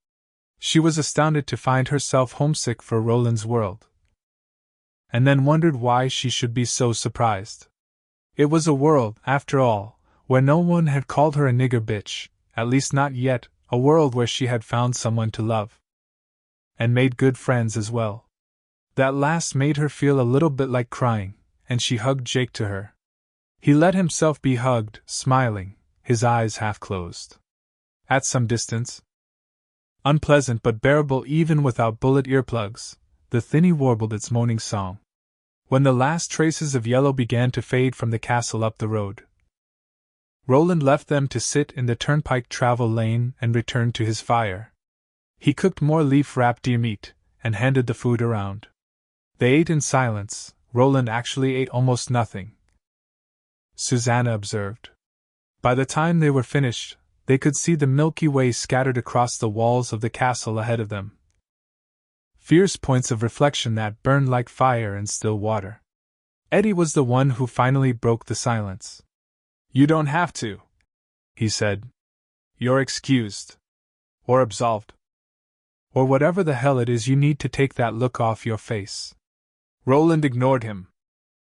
She was astounded to find herself homesick for Roland's world. And then wondered why she should be so surprised. It was a world, after all, where no one had called her a nigger bitch, at least not yet, a world where she had found someone to love. And made good friends as well. That last made her feel a little bit like crying, and she hugged Jake to her. He let himself be hugged, smiling, his eyes half closed. At some distance, unpleasant but bearable even without bullet earplugs, the thinny warbled its moaning song. When the last traces of yellow began to fade from the castle up the road, Roland left them to sit in the turnpike travel lane and returned to his fire. He cooked more leaf-wrapped deer meat, and handed the food around. They ate in silence. Roland actually ate almost nothing, Susanna observed. By the time they were finished, they could see the Milky Way scattered across the walls of the castle ahead of them. Fierce points of reflection that burned like fire in still water. Eddie was the one who finally broke the silence. "You don't have to," he said. "You're excused. Or absolved. Or whatever the hell it is you need to take that look off your face." Roland ignored him.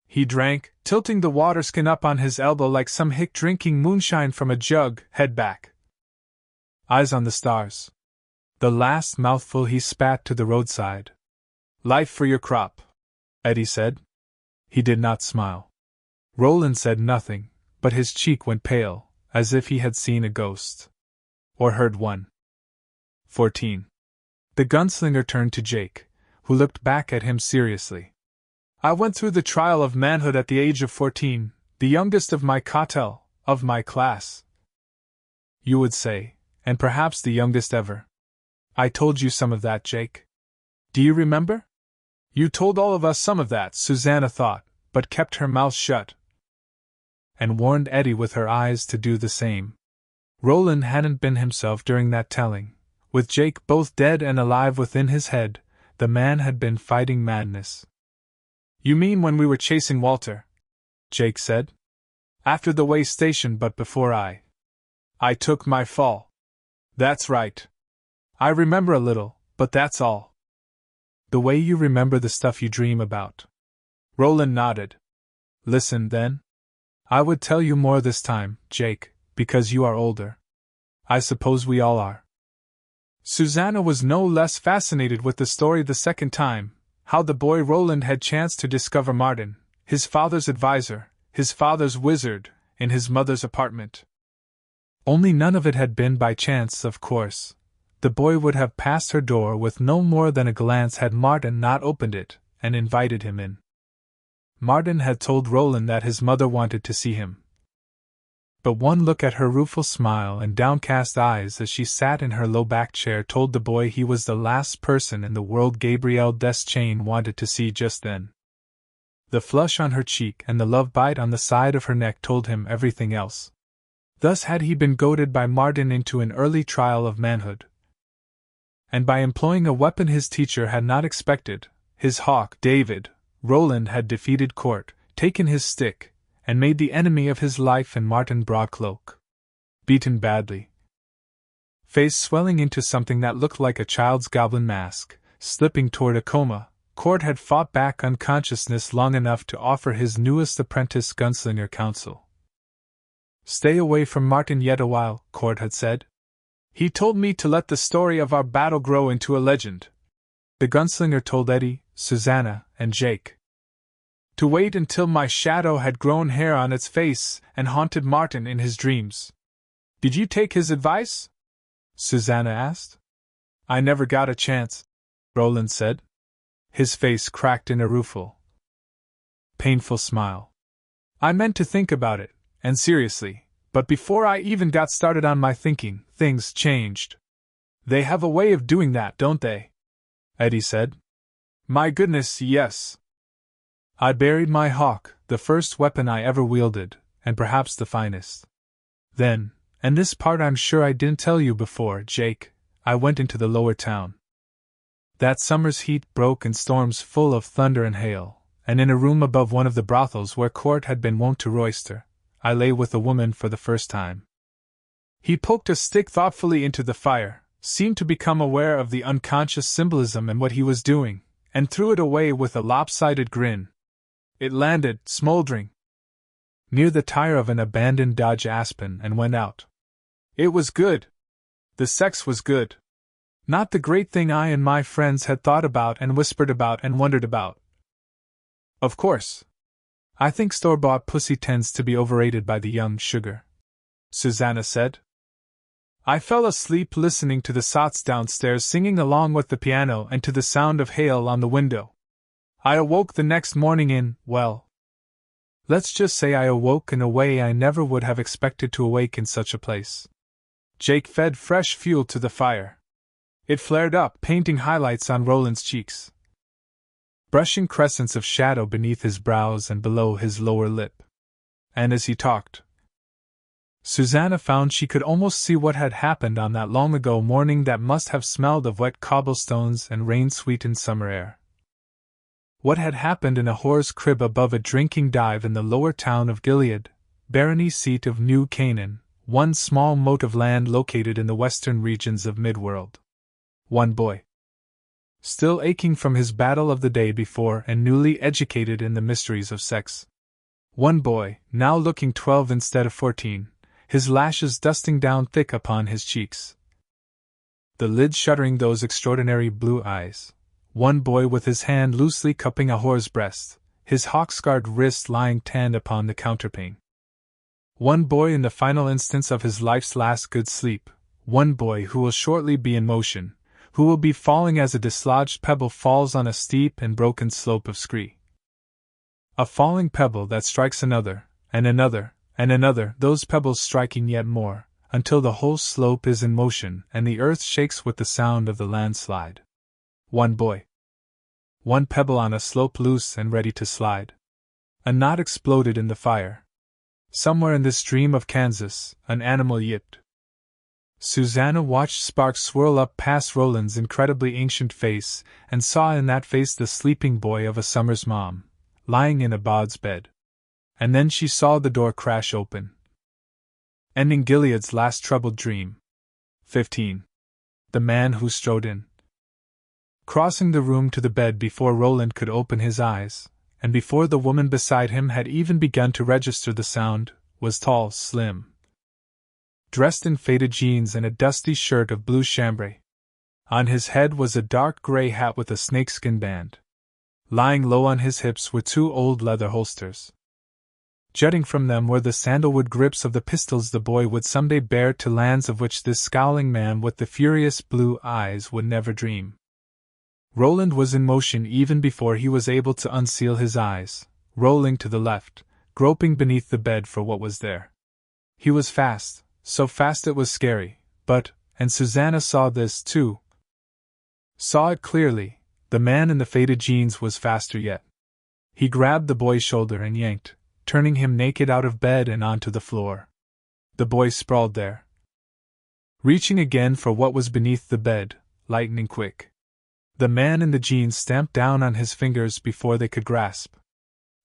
He drank, tilting the waterskin up on his elbow like some hick drinking moonshine from a jug, head back. Eyes on the stars. The last mouthful he spat to the roadside. "Life for your crop," Eddie said. He did not smile. Roland said nothing, but his cheek went pale, as if he had seen a ghost. Or heard one. 14. The gunslinger turned to Jake, who looked back at him seriously. "I went through the trial of manhood at the age of 14, the youngest of my cartel, of my class. You would say, and perhaps the youngest ever. I told you some of that, Jake. Do you remember?" "You told all of us some of that," Susanna thought, but kept her mouth shut, and warned Eddie with her eyes to do the same. Roland hadn't been himself during that telling. With Jake both dead and alive within his head, the man had been fighting madness. "You mean when we were chasing Walter?" Jake said. "After the way station, but before I took my fall." "That's right. I remember a little, but that's all." "The way you remember the stuff you dream about." Roland nodded. "Listen, then. I would tell you more this time, Jake, because you are older. I suppose we all are." Susanna was no less fascinated with the story the second time, how the boy Roland had chanced to discover Martin, his father's advisor, his father's wizard, in his mother's apartment. Only none of it had been by chance, of course. The boy would have passed her door with no more than a glance had Martin not opened it and invited him in. Martin had told Roland that his mother wanted to see him. But one look at her rueful smile and downcast eyes as she sat in her low-backed chair told the boy he was the last person in the world Gabrielle Deschain wanted to see just then. The flush on her cheek and the love bite on the side of her neck told him everything else. Thus had he been goaded by Martin into an early trial of manhood. And by employing a weapon his teacher had not expected, his hawk, David, Roland had defeated Court, taken his stick, and made the enemy of his life in Martin Broadcloak. Beaten badly. Face swelling into something that looked like a child's goblin mask, slipping toward a coma, Court had fought back unconsciousness long enough to offer his newest apprentice gunslinger counsel. "Stay away from Martin yet a while," Court had said. "He told me to let the story of our battle grow into a legend." The gunslinger told Eddie, Susanna, and Jake to wait until my shadow had grown hair on its face and haunted Martin in his dreams. "Did you take his advice?" Susanna asked. "I never got a chance," Roland said. His face cracked in a rueful, painful smile. "I meant to think about it, and seriously, but before I even got started on my thinking, things changed." "They have a way of doing that, don't they?" Eddie said. "My goodness, yes. I buried my hawk, the first weapon I ever wielded, and perhaps the finest. Then, and this part I'm sure I didn't tell you before, Jake, I went into the lower town. That summer's heat broke in storms full of thunder and hail, and in a room above one of the brothels where Court had been wont to roister, I lay with a woman for the first time. He poked a stick thoughtfully into the fire, seemed to become aware of the unconscious symbolism in what he was doing, and threw it away with a lopsided grin. It landed, smoldering, near the tire of an abandoned Dodge Aspen and went out. It was good. The sex was good. Not the great thing I and my friends had thought about and whispered about and wondered about. Of course. I think store-bought pussy tends to be overrated by the young sugar, Susanna said. I fell asleep listening to the sots downstairs singing along with the piano and to the sound of hail on the window. I awoke the next morning in, well, let's just say I awoke in a way I never would have expected to awake in such a place. Jake fed fresh fuel to the fire. It flared up, painting highlights on Roland's cheeks, brushing crescents of shadow beneath his brows and below his lower lip. And as he talked, Susanna found she could almost see what had happened on that long-ago morning that must have smelled of wet cobblestones and rain-sweetened summer air. What had happened in a whore's crib above a drinking dive in the lower town of Gilead, barony seat of New Canaan, one small mote of land located in the western regions of Midworld. One boy, still aching from his battle of the day before and newly educated in the mysteries of sex. One boy, now looking 12 instead of 14, his lashes dusting down thick upon his cheeks, the lids shuttering those extraordinary blue eyes. One boy with his hand loosely cupping a whore's breast, his hawk-scarred wrist lying tanned upon the counterpane. One boy in the final instance of his life's last good sleep, one boy who will shortly be in motion, who will be falling as a dislodged pebble falls on a steep and broken slope of scree. A falling pebble that strikes another, and another, and another, those pebbles striking yet more, until the whole slope is in motion and the earth shakes with the sound of the landslide. One boy. One pebble on a slope loose and ready to slide. A knot exploded in the fire. Somewhere in this stream of Kansas, an animal yipped. Susanna watched sparks swirl up past Roland's incredibly ancient face, and saw in that face the sleeping boy of a summer's mom, lying in a bod's bed. And then she saw the door crash open, ending Gilead's last troubled dream. 15. The man who strode in, crossing the room to the bed before Roland could open his eyes, and before the woman beside him had even begun to register the sound, was tall, slim, dressed in faded jeans and a dusty shirt of blue chambray. On his head was a dark gray hat with a snakeskin band. Lying low on his hips were two old leather holsters. Jutting from them were the sandalwood grips of the pistols the boy would someday bear to lands of which this scowling man with the furious blue eyes would never dream. Roland was in motion even before he was able to unseal his eyes, rolling to the left, groping beneath the bed for what was there. He was fast, so fast it was scary, but, and Susanna saw this too. Saw it clearly, the man in the faded jeans was faster yet. He grabbed the boy's shoulder and yanked, turning him naked out of bed and onto the floor. The boy sprawled there, reaching again for what was beneath the bed, lightning quick. The man in the jeans stamped down on his fingers before they could grasp.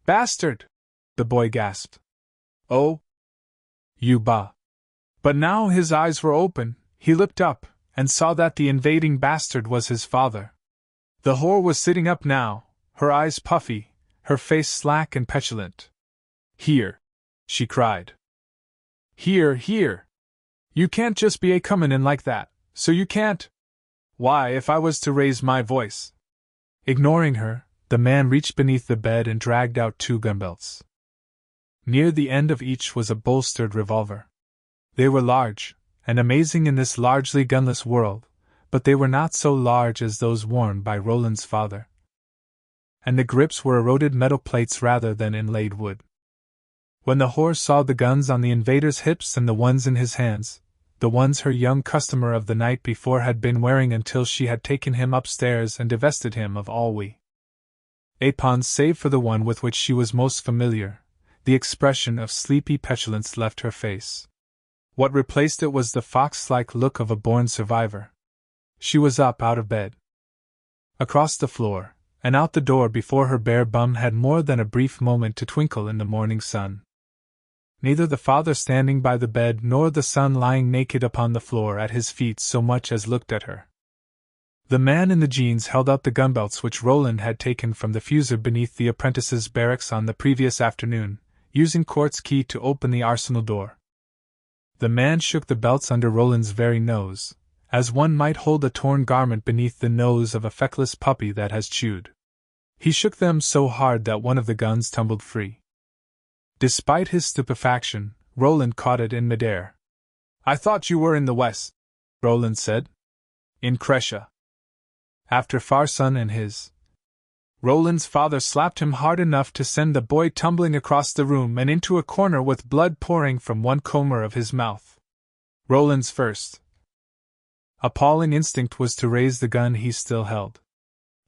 "Bastard!" the boy gasped. "Oh, you bah!" But now his eyes were open, he looked up, and saw that the invading bastard was his father. The whore was sitting up now, her eyes puffy, her face slack and petulant. "Here!" she cried. "Here, here! You can't just be a-comin' in like that, so you can't! Why, if I was to raise my voice—" Ignoring her, the man reached beneath the bed and dragged out two gunbelts. Near the end of each was a bolstered revolver. They were large, and amazing in this largely gunless world, but they were not so large as those worn by Roland's father. And the grips were eroded metal plates rather than inlaid wood. When the whore saw the guns on the invader's hips and the ones in his hands, the ones her young customer of the night before had been wearing until she had taken him upstairs and divested him of all weapons save for the one with which she was most familiar, the expression of sleepy petulance left her face. What replaced it was the fox-like look of a born survivor. She was up out of bed. Across the floor, and out the door before her bare bum had more than a brief moment to twinkle in the morning sun. Neither the father standing by the bed nor the son lying naked upon the floor at his feet so much as looked at her. The man in the jeans held out the gunbelts which Roland had taken from the fuser beneath the apprentices' barracks on the previous afternoon, using Court's key to open the arsenal door. The man shook the belts under Roland's very nose, as one might hold a torn garment beneath the nose of a feckless puppy that has chewed. He shook them so hard that one of the guns tumbled free. Despite his stupefaction, Roland caught it in midair. "I thought you were in the West," Roland said. "In Crescia." After Farson and his. Roland's father slapped him hard enough to send the boy tumbling across the room and into a corner with blood pouring from one corner of his mouth. Roland's first appalling instinct was to raise the gun he still held.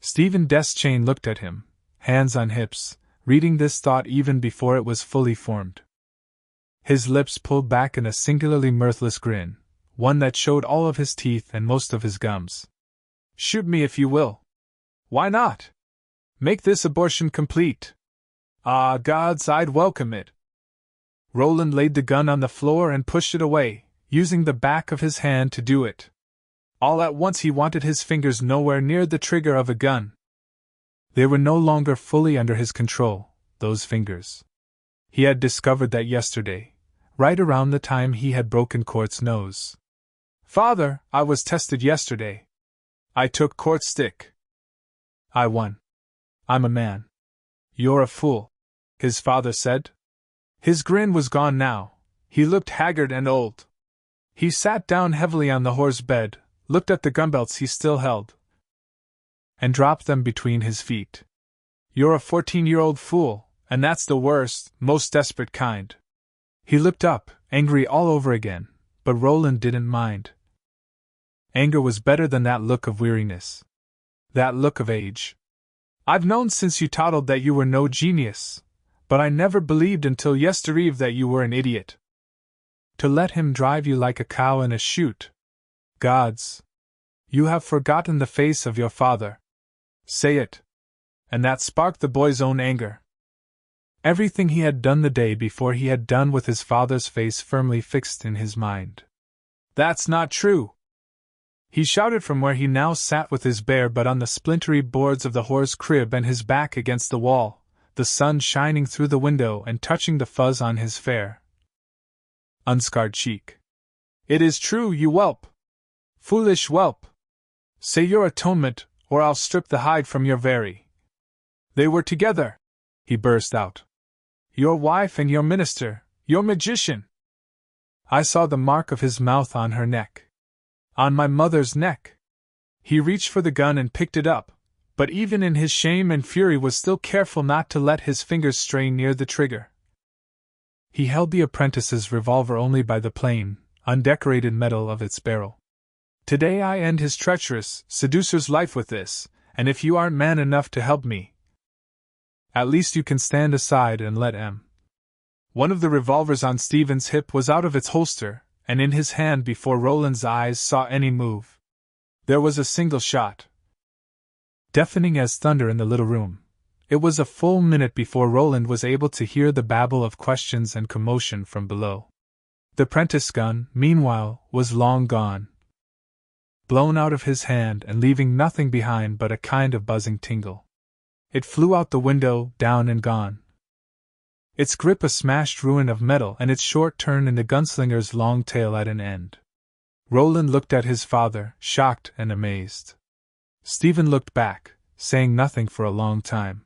Stephen Deschain looked at him, hands on hips, reading this thought even before it was fully formed. His lips pulled back in a singularly mirthless grin, one that showed all of his teeth and most of his gums. "Shoot me if you will. Why not? Make this abortion complete. Ah, gods, I'd welcome it." Roland laid the gun on the floor and pushed it away, using the back of his hand to do it. All at once he wanted his fingers nowhere near the trigger of a gun. They were no longer fully under his control, those fingers. He had discovered that yesterday, right around the time he had broken Court's nose. "Father, I was tested yesterday. I took Court's stick. I won. I'm a man." "You're a fool," his father said. His grin was gone now. He looked haggard and old. He sat down heavily on the horse bed, looked at the gunbelts he still held, and dropped them between his feet. "You're a 14-year-old fool, and that's the worst, most desperate kind." He looked up, angry all over again, but Roland didn't mind. Anger was better than that look of weariness. That look of age. "I've known since you toddled that you were no genius, but I never believed until yestereve that you were an idiot. To let him drive you like a cow in a chute. Gods! You have forgotten the face of your father. Say it." And that sparked the boy's own anger. Everything he had done the day before he had done with his father's face firmly fixed in his mind. "That's not true!" he shouted from where he now sat with his bare butt on the splintery boards of the horse crib and his back against the wall, the sun shining through the window and touching the fuzz on his fair, unscarred cheek. "It is true, you whelp! Foolish whelp! Say your atonement, or I'll strip the hide from your very." "They were together," he burst out. "Your wife and your minister, your magician." I saw the mark of his mouth on her neck. On my mother's neck. He reached for the gun and picked it up, but even in his shame and fury was still careful not to let his fingers stray near the trigger. He held the apprentice's revolver only by the plain, undecorated metal of its barrel. "Today I end his treacherous seducer's life with this, and if you aren't man enough to help me, at least you can stand aside and let him." One of the revolvers on Stephen's hip was out of its holster, and in his hand before Roland's eyes saw any move. There was a single shot. Deafening as thunder in the little room. It was a full minute before Roland was able to hear the babble of questions and commotion from below. The prentice gun, meanwhile, was long gone. Blown out of his hand and leaving nothing behind but a kind of buzzing tingle. It flew out the window, down and gone. Its grip a smashed ruin of metal and its short turn in the gunslinger's long tail at an end. Roland looked at his father, shocked and amazed. Stephen looked back, saying nothing for a long time.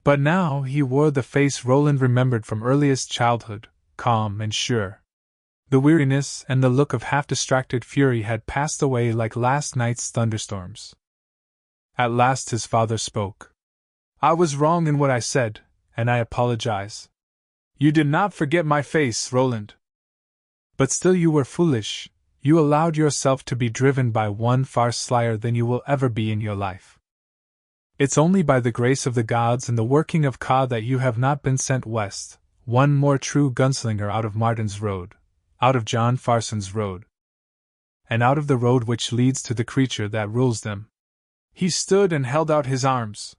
But now he wore the face Roland remembered from earliest childhood, calm and sure. The weariness and the look of half-distracted fury had passed away like last night's thunderstorms. At last his father spoke. "I was wrong in what I said, and I apologize. You did not forget my face, Roland. But still you were foolish. You allowed yourself to be driven by one far slyer than you will ever be in your life. It's only by the grace of the gods and the working of Ka that you have not been sent west, one more true gunslinger out of Martin's road, out of John Farson's road, and out of the road which leads to the creature that rules them." He stood and held out his arms.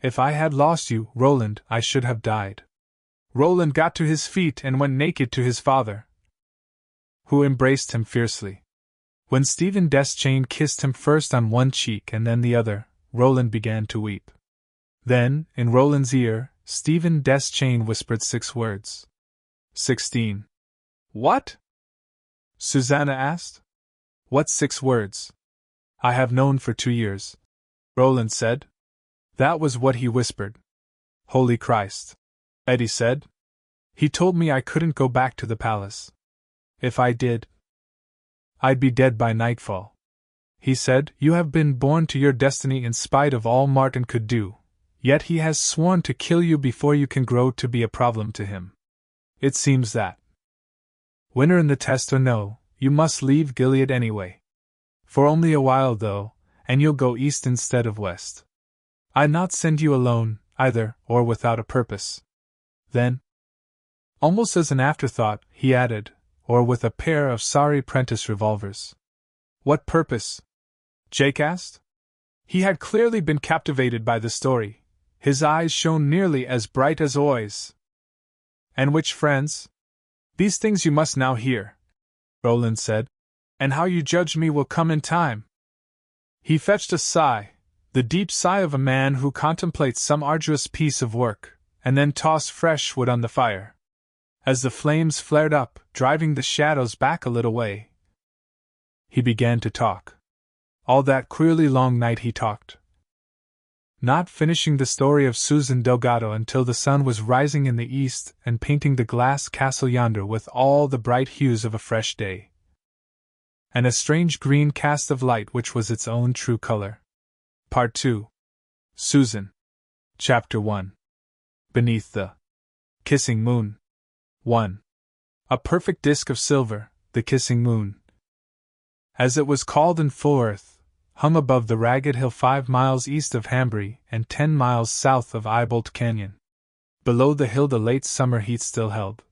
If I had lost you, Roland, I should have died. Roland got to his feet and went naked to his father, who embraced him fiercely. When Stephen Deschain kissed him first on one cheek and then the other, Roland began to weep. Then, in Roland's ear, Stephen Deschain whispered 6 words. 16. What? Susanna asked. What 6 words? I have known for 2 years, Roland said. That was what he whispered. Holy Christ, Eddie said. He told me I couldn't go back to the palace. If I did, I'd be dead by nightfall. He said, you have been born to your destiny in spite of all Martin could do, yet he has sworn to kill you before you can grow to be a problem to him. It seems that, winner in the test or no, you must leave Gilead anyway. For only a while though, and you'll go east instead of west. I'd not send you alone, either, or without a purpose. Then, almost as an afterthought, he added, or with a pair of sorry prentice revolvers. What purpose? Jake asked. He had clearly been captivated by the story. His eyes shone nearly as bright as Oi's. And which friends? These things you must now hear, Roland said, and how you judge me will come in time. He fetched a sigh, the deep sigh of a man who contemplates some arduous piece of work, and then tossed fresh wood on the fire. As the flames flared up, driving the shadows back a little way, he began to talk. All that queerly long night he talked, not finishing the story of Susan Delgado until the sun was rising in the east and painting the glass castle yonder with all the bright hues of a fresh day, and a strange green cast of light which was its own true color. Part 2. Susan. Chapter 1. Beneath the Kissing Moon. 1. A perfect disk of silver, the kissing moon, as it was called in full earth, hung above the ragged hill 5 miles east of Hambry and 10 miles south of Eyebolt Canyon. Below the hill the late summer heat still held,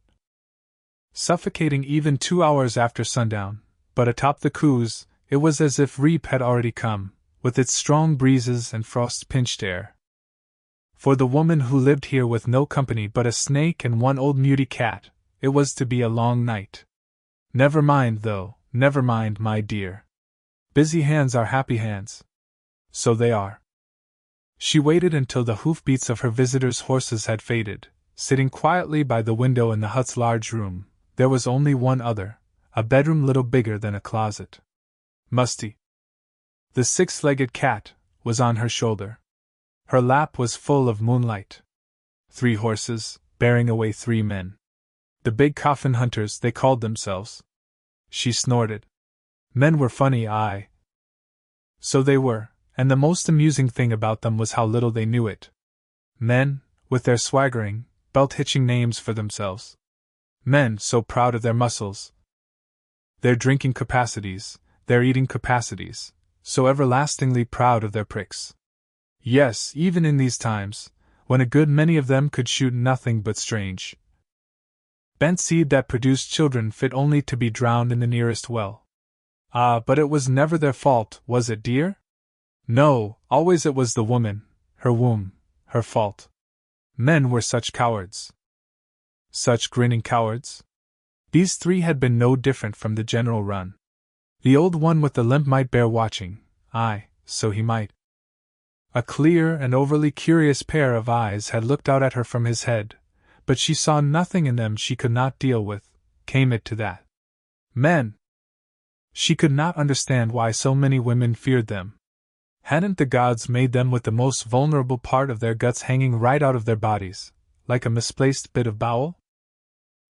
suffocating even 2 hours after sundown, but atop the Coos it was as if reap had already come, with its strong breezes and frost-pinched air. For the woman who lived here with no company but a snake and one old muty cat, it was to be a long night. Never mind, though, never mind, my dear. Busy hands are happy hands. So they are. She waited until the hoofbeats of her visitors' horses had faded, sitting quietly by the window in the hut's large room. There was only one other, a bedroom little bigger than a closet. Musty, the 6-legged cat, was on her shoulder. Her lap was full of moonlight. 3 horses, bearing away 3 men. The big coffin hunters, they called themselves. She snorted. Men were funny, aye. So they were, and the most amusing thing about them was how little they knew it. Men, with their swaggering, belt-hitching names for themselves. Men so proud of their muscles, their drinking capacities, their eating capacities, so everlastingly proud of their pricks. Yes, even in these times, when a good many of them could shoot nothing but strange, bent seed that produced children fit only to be drowned in the nearest well. Ah, but it was never their fault, was it, dear? No, always it was the woman, her womb, her fault. Men were such cowards. Such grinning cowards. These 3 had been no different from the general run. The old one with the limp might bear watching, aye, so he might. A clear and overly curious pair of eyes had looked out at her from his head, but she saw nothing in them she could not deal with, came it to that. Men! She could not understand why so many women feared them. Hadn't the gods made them with the most vulnerable part of their guts hanging right out of their bodies, like a misplaced bit of bowel?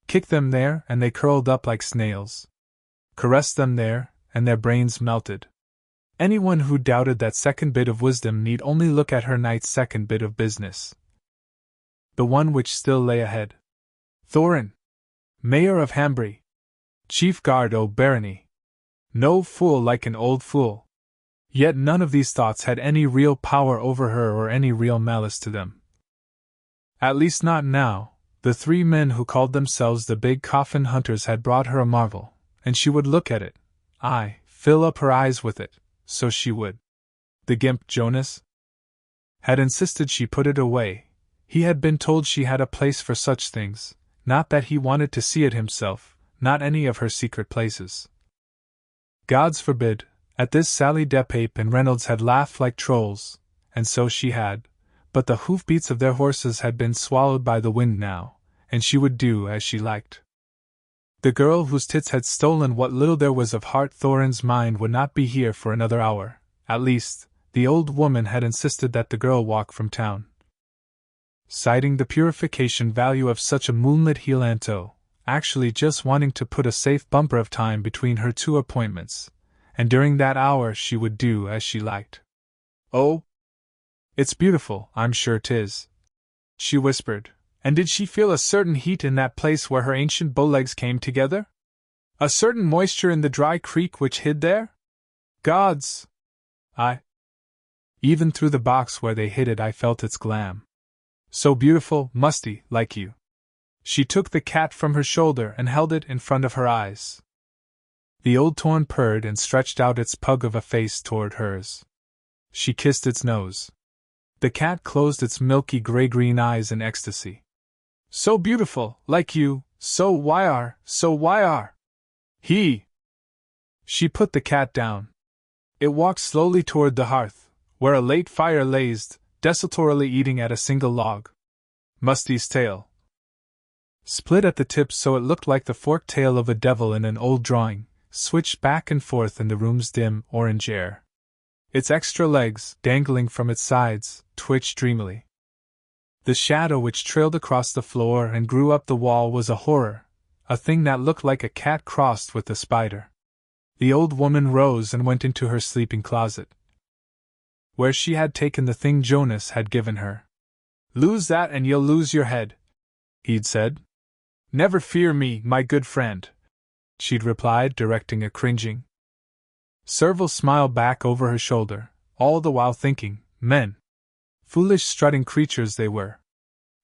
Kick them there, and they curled up like snails. Caress them there, and their brains melted. Anyone who doubted that second bit of wisdom need only look at her night's second bit of business. The one which still lay ahead. Thorin, Mayor of Hambry, Chief Guard o' Barony. No fool like an old fool. Yet none of these thoughts had any real power over her or any real malice to them. At least not now. The 3 men who called themselves the Big Coffin Hunters had brought her a marvel, and she would look at it, aye, fill up her eyes with it, so she would. The gimp Jonas had insisted she put it away. He had been told she had a place for such things, not that he wanted to see it himself, not any of her secret places. Gods forbid! At this Sally Depape and Reynolds had laughed like trolls, and so she had, but the hoofbeats of their horses had been swallowed by the wind now, and she would do as she liked. The girl whose tits had stolen what little there was of Hart Thorin's mind would not be here for another hour. At least, the old woman had insisted that the girl walk from town, citing the purification value of such a moonlit Heelanto, actually just wanting to put a safe bumper of time between her two appointments, and during that hour she would do as she liked. "Oh, it's beautiful, I'm sure 'tis," she whispered. And did she feel a certain heat in that place where her ancient bowlegs came together? A certain moisture in the dry creek which hid there? Gods! Even through the box where they hid it I felt its glam. So beautiful, musty, like you. She took the cat from her shoulder and held it in front of her eyes. The old torn purred and stretched out its pug of a face toward hers. She kissed its nose. The cat closed its milky gray-green eyes in ecstasy. So beautiful, like you, so why are. He! She put the cat down. It walked slowly toward the hearth, where a late fire blazed, desultorily eating at a single log. Musty's tail, split at the tip so it looked like the forked tail of a devil in an old drawing, switched back and forth in the room's dim, orange air. Its extra legs, dangling from its sides, twitched dreamily. The shadow which trailed across the floor and grew up the wall was a horror, a thing that looked like a cat crossed with a spider. The old woman rose and went into her sleeping closet, where she had taken the thing Jonas had given her. "Lose that and you'll lose your head," he'd said. "Never fear me, my good friend," she'd replied, directing a cringing Serval smile back over her shoulder, all the while thinking, men. Foolish strutting creatures they were.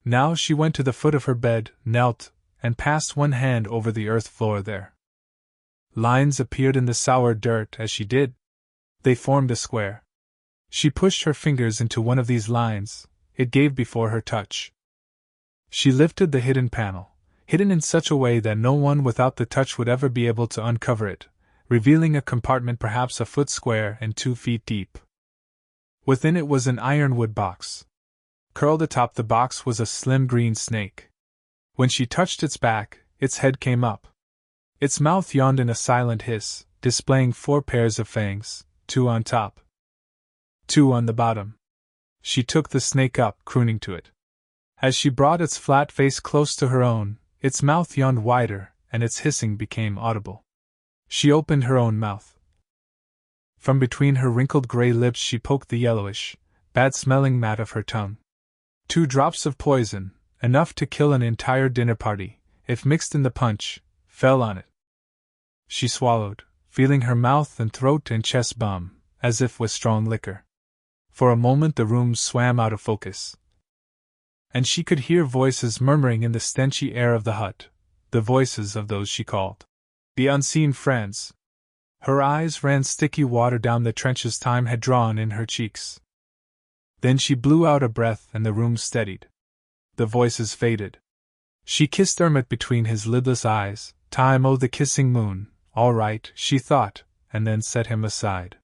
Now she went to the foot of her bed, knelt, and passed one hand over the earth floor there. Lines appeared in the sour dirt as she did. They formed a square. She pushed her fingers into one of these lines, it gave before her touch. She lifted the hidden panel, hidden in such a way that no one without the touch would ever be able to uncover it, revealing a compartment perhaps a foot square and 2 feet deep. Within it was an ironwood box. Curled atop the box was a slim green snake. When she touched its back, its head came up. Its mouth yawned in a silent hiss, displaying 4 pairs of fangs, 2 on top, 2 on the bottom. She took the snake up, crooning to it. As she brought its flat face close to her own, its mouth yawned wider, and its hissing became audible. She opened her own mouth. From between her wrinkled gray lips she poked the yellowish, bad-smelling mat of her tongue. 2 drops of poison, enough to kill an entire dinner party, if mixed in the punch, fell on it. She swallowed, feeling her mouth and throat and chest bum, as if with strong liquor. For a moment the room swam out of focus, and she could hear voices murmuring in the stenchy air of the hut, the voices of those she called the unseen friends. Her eyes ran sticky water down the trenches time had drawn in her cheeks. Then she blew out a breath and the room steadied. The voices faded. She kissed Dermot between his lidless eyes. Time o' the kissing moon, all right, she thought, and then set him aside.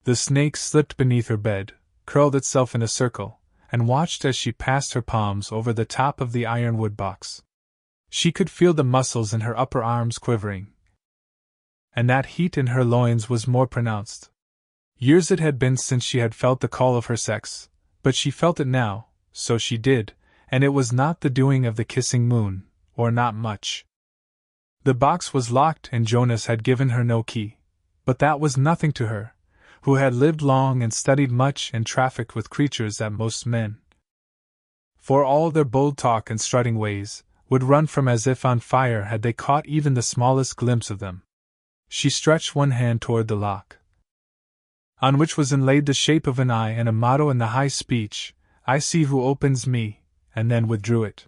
The snake slipped beneath her bed, curled itself in a circle, and watched as she passed her palms over the top of the ironwood box. She could feel the muscles in her upper arms quivering, and that heat in her loins was more pronounced. Years it had been since she had felt the call of her sex, but she felt it now, so she did, and it was not the doing of the kissing moon, or not much. The box was locked and Jonas had given her no key, but that was nothing to her, who had lived long and studied much and trafficked with creatures that most men, for all their bold talk and strutting ways, would run from as if on fire had they caught even the smallest glimpse of them. She stretched one hand toward the lock, on which was inlaid the shape of an eye and a motto in the high speech, "I see who opens me," and then withdrew it.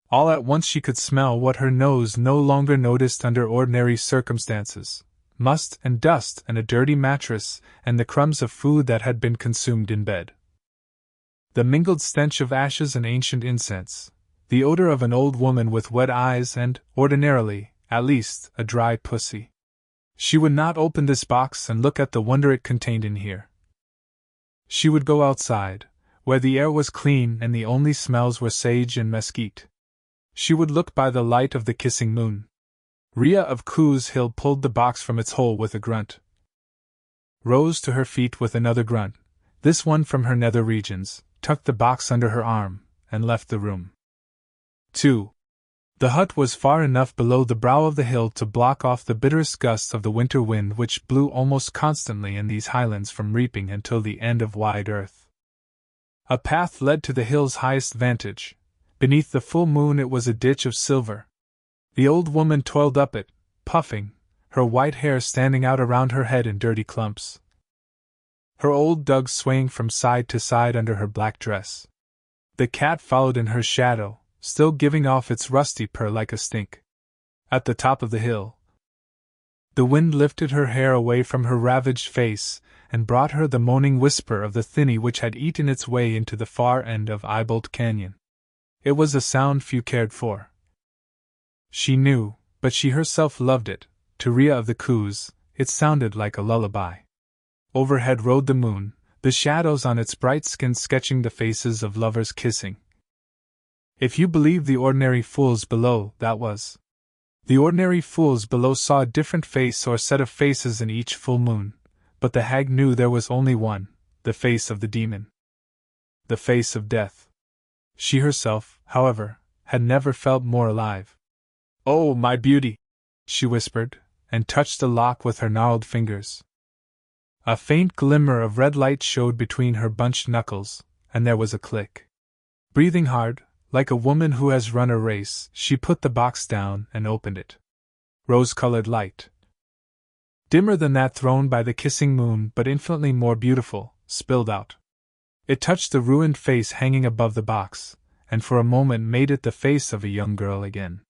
All at once she could smell what her nose no longer noticed under ordinary circumstances, must and dust and a dirty mattress and the crumbs of food that had been consumed in bed. The mingled stench of ashes and ancient incense, the odor of an old woman with wet eyes and, ordinarily, at least, a dry pussy. She would not open this box and look at the wonder it contained in here. She would go outside, where the air was clean and the only smells were sage and mesquite. She would look by the light of the kissing moon. Rhea of Coos Hill pulled the box from its hole with a grunt, rose to her feet with another grunt, this one from her nether regions, tucked the box under her arm, and left the room. 2. The hut was far enough below the brow of the hill to block off the bitterest gusts of the winter wind which blew almost constantly in these highlands from reaping until the end of wide earth. A path led to the hill's highest vantage. Beneath the full moon it was a ditch of silver. The old woman toiled up it, puffing, her white hair standing out around her head in dirty clumps. Her old dug swaying from side to side under her black dress. The cat followed in her shadow, still giving off its rusty purr like a stink. At the top of the hill, the wind lifted her hair away from her ravaged face and brought her the moaning whisper of the thinny which had eaten its way into the far end of Eyebolt Canyon. It was a sound few cared for. She knew, but she herself loved it. To Rhea of the Coos, it sounded like a lullaby. Overhead rode the moon, the shadows on its bright skin sketching the faces of lovers kissing. If you believed the ordinary fools below, that was. The ordinary fools below saw a different face or set of faces in each full moon, but the hag knew there was only one, the face of the demon. The face of death. She herself, however, had never felt more alive. "Oh, my beauty!" she whispered, and touched a lock with her gnarled fingers. A faint glimmer of red light showed between her bunched knuckles, and there was a click. Breathing hard, like a woman who has run a race, she put the box down and opened it. Rose-colored light, dimmer than that thrown by the kissing moon but infinitely more beautiful, spilled out. It touched the ruined face hanging above the box, and for a moment made it the face of a young girl again.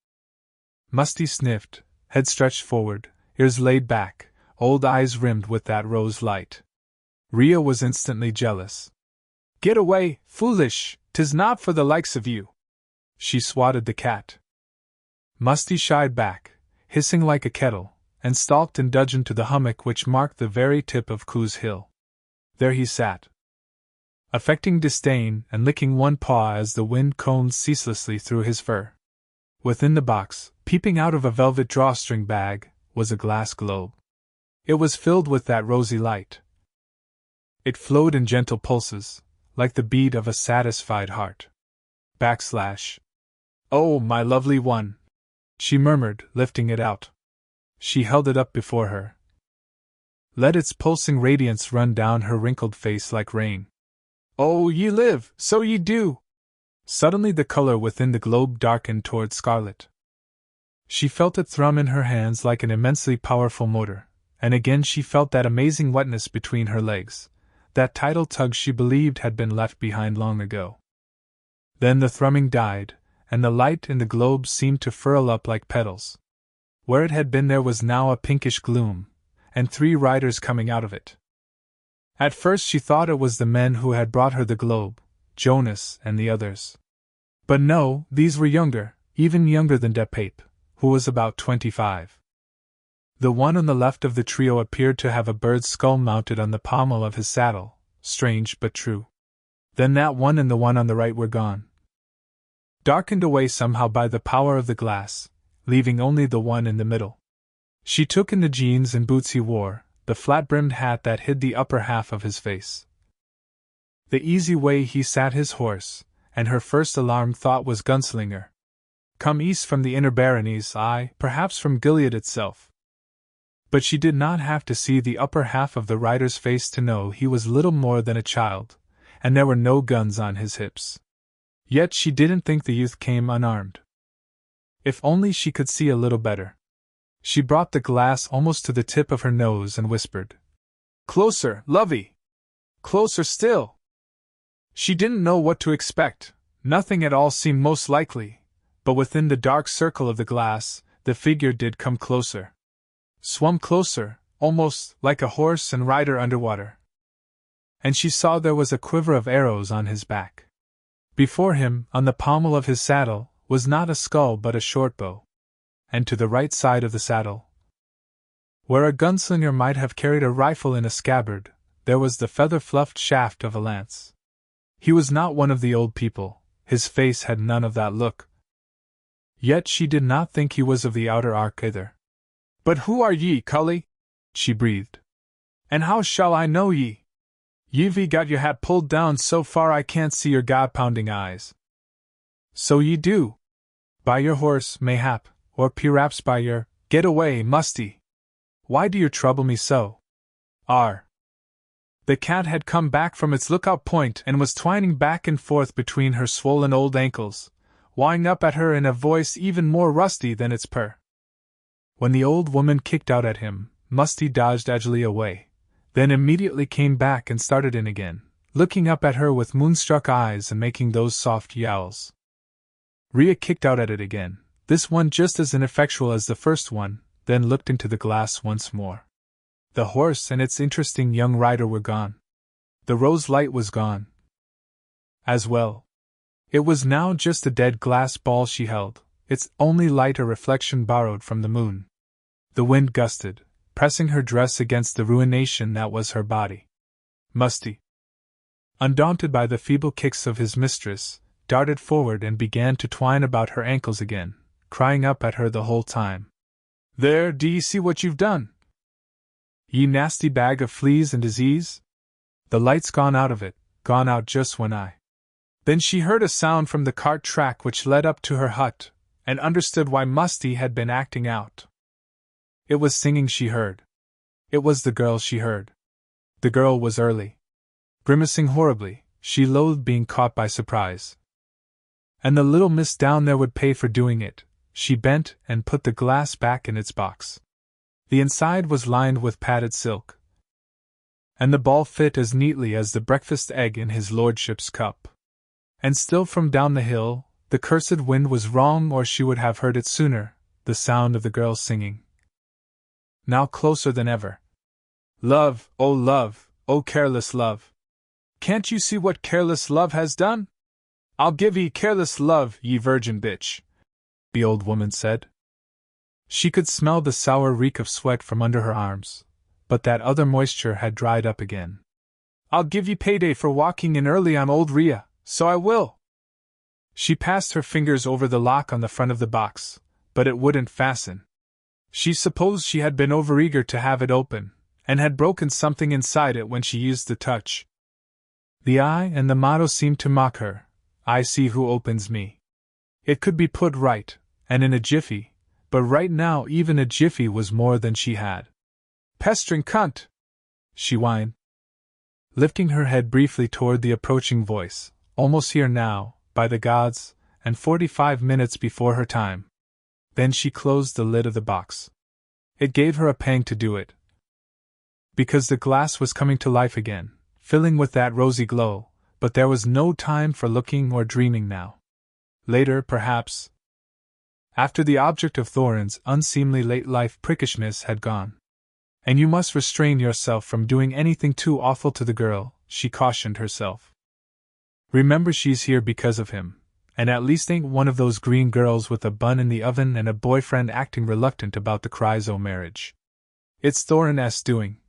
Musty sniffed, head stretched forward, ears laid back, old eyes rimmed with that rose light. Rhea was instantly jealous. "Get away, foolish! 'Tis not for the likes of you!" She swatted the cat. Musty shied back, hissing like a kettle, and stalked in dudgeon to the hummock which marked the very tip of Coos Hill. There he sat, affecting disdain and licking one paw as the wind combed ceaselessly through his fur. Within the box, peeping out of a velvet drawstring bag, was a glass globe. It was filled with that rosy light. It flowed in gentle pulses, like the beat of a satisfied heart. "Oh, my lovely one!" she murmured, lifting it out. She held it up before her. Let its pulsing radiance run down her wrinkled face like rain. "Oh, ye live, so ye do!" Suddenly the color within the globe darkened toward scarlet. She felt it thrum in her hands like an immensely powerful motor, and again she felt that amazing wetness between her legs, that tidal tug she believed had been left behind long ago. Then the thrumming died, and the light in the globe seemed to furl up like petals. Where it had been there was now a pinkish gloom, and 3 riders coming out of it. At first she thought it was the men who had brought her the globe, Jonas and the others. But no, these were younger, even younger than De Pape, who was about 25. The one on the left of the trio appeared to have a bird's skull mounted on the pommel of his saddle, strange but true. Then that one and the one on the right were gone, darkened away somehow by the power of the glass, leaving only the one in the middle. She took in the jeans and boots he wore, the flat-brimmed hat that hid the upper half of his face, the easy way he sat his horse, and her first alarmed thought was gunslinger. Come east from the inner baronies, aye, perhaps from Gilead itself. But she did not have to see the upper half of the rider's face to know he was little more than a child, and there were no guns on his hips. Yet she didn't think the youth came unarmed. If only she could see a little better. She brought the glass almost to the tip of her nose and whispered, "Closer, lovey! Closer still!" She didn't know what to expect. Nothing at all seemed most likely, but within the dark circle of the glass, the figure did come closer. Swum closer, almost like a horse and rider underwater. And she saw there was a quiver of arrows on his back. Before him, on the pommel of his saddle, was not a skull but a short bow. And to the right side of the saddle, where a gunslinger might have carried a rifle in a scabbard, there was the feather-fluffed shaft of a lance. He was not one of the old people, his face had none of that look. Yet she did not think he was of the outer ark either. "But who are ye, cully?" she breathed. "And how shall I know ye? Ye've got your hat pulled down so far I can't see your god-pounding eyes." "So ye do. By your horse, mayhap, or perhaps by your— Get away, musty! Why do you trouble me so?" "Ar!" The cat had come back from its lookout point and was twining back and forth between her swollen old ankles, whinnying up at her in a voice even more rusty than its purr. When the old woman kicked out at him, Musty dodged agilely away, then immediately came back and started in again, looking up at her with moonstruck eyes and making those soft yowls. Rhea kicked out at it again, this one just as ineffectual as the first one, then looked into the glass once more. The horse and its interesting young rider were gone. The rose light was gone as well. It was now just a dead glass ball she held, its only light a reflection borrowed from the moon. The wind gusted, pressing her dress against the ruination that was her body. Musty, undaunted by the feeble kicks of his mistress, darted forward and began to twine about her ankles again, crying up at her the whole time. "There, do ye see what you've done? Ye nasty bag of fleas and disease? The light's gone out of it, gone out just when I—" Then she heard a sound from the cart track which led up to her hut, and understood why Musty had been acting out. It was singing she heard. It was the girl she heard. The girl was early. Grimacing horribly, she loathed being caught by surprise. And the little miss down there would pay for doing it. She bent and put the glass back in its box. The inside was lined with padded silk, and the ball fit as neatly as the breakfast egg in his lordship's cup. And still from down the hill, the cursed wind was wrong, or she would have heard it sooner, the sound of the girl singing. Now closer than ever. Love, oh careless love. Can't you see what careless love has done? I'll give ye careless love, ye virgin bitch, the old woman said. She could smell the sour reek of sweat from under her arms, but that other moisture had dried up again. I'll give ye payday for walking in early on old Rhea, so I will. She passed her fingers over the lock on the front of the box, but it wouldn't fasten. She supposed she had been overeager to have it open, and had broken something inside it when she used the touch. The eye and the motto seemed to mock her, "I see who opens me." It could be put right, and in a jiffy, but right now even a jiffy was more than she had. "Pestering cunt!" she whined, lifting her head briefly toward the approaching voice. "Almost here now, by the gods, and 45 minutes before her time." Then she closed the lid of the box. It gave her a pang to do it, because the glass was coming to life again, filling with that rosy glow, but there was no time for looking or dreaming now. Later, perhaps, after the object of Thorin's unseemly late-life prickishness had gone. "And you must restrain yourself from doing anything too awful to the girl," she cautioned herself. "Remember she's here because of him, and at least ain't one of those green girls with a bun in the oven and a boyfriend acting reluctant about the Chryso marriage. It's Thorin's doing.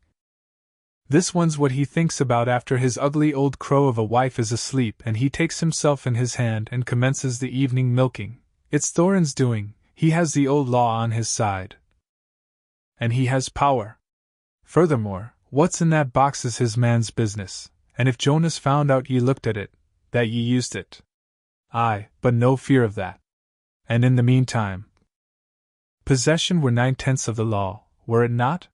This one's what he thinks about after his ugly old crow of a wife is asleep and he takes himself in his hand and commences the evening milking. It's Thorin's doing. He has the old law on his side. And he has power. Furthermore, what's in that box is his man's business, and if Jonas found out ye looked at it, that ye used it. Aye, but no fear of that. And in the meantime, possession were 9/10 of the law, were it not?"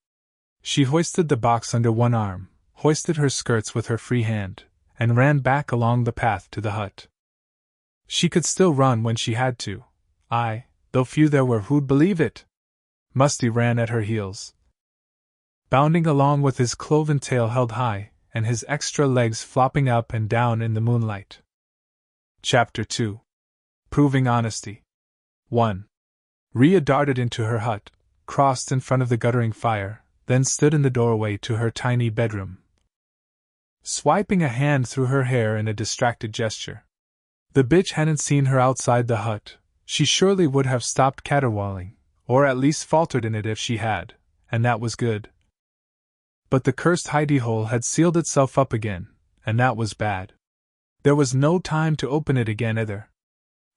She hoisted the box under one arm, hoisted her skirts with her free hand, and ran back along the path to the hut. She could still run when she had to. Aye, though few there were who'd believe it. Musty ran at her heels, bounding along with his cloven tail held high, and his extra legs flopping up and down in the moonlight. Chapter 2. Proving Honesty. 1. Rhea darted into her hut, crossed in front of the guttering fire, then stood in the doorway to her tiny bedroom, swiping a hand through her hair in a distracted gesture. The bitch hadn't seen her outside the hut. She surely would have stopped caterwauling, or at least faltered in it if she had, and that was good. But the cursed hidey hole had sealed itself up again, and that was bad. There was no time to open it again either.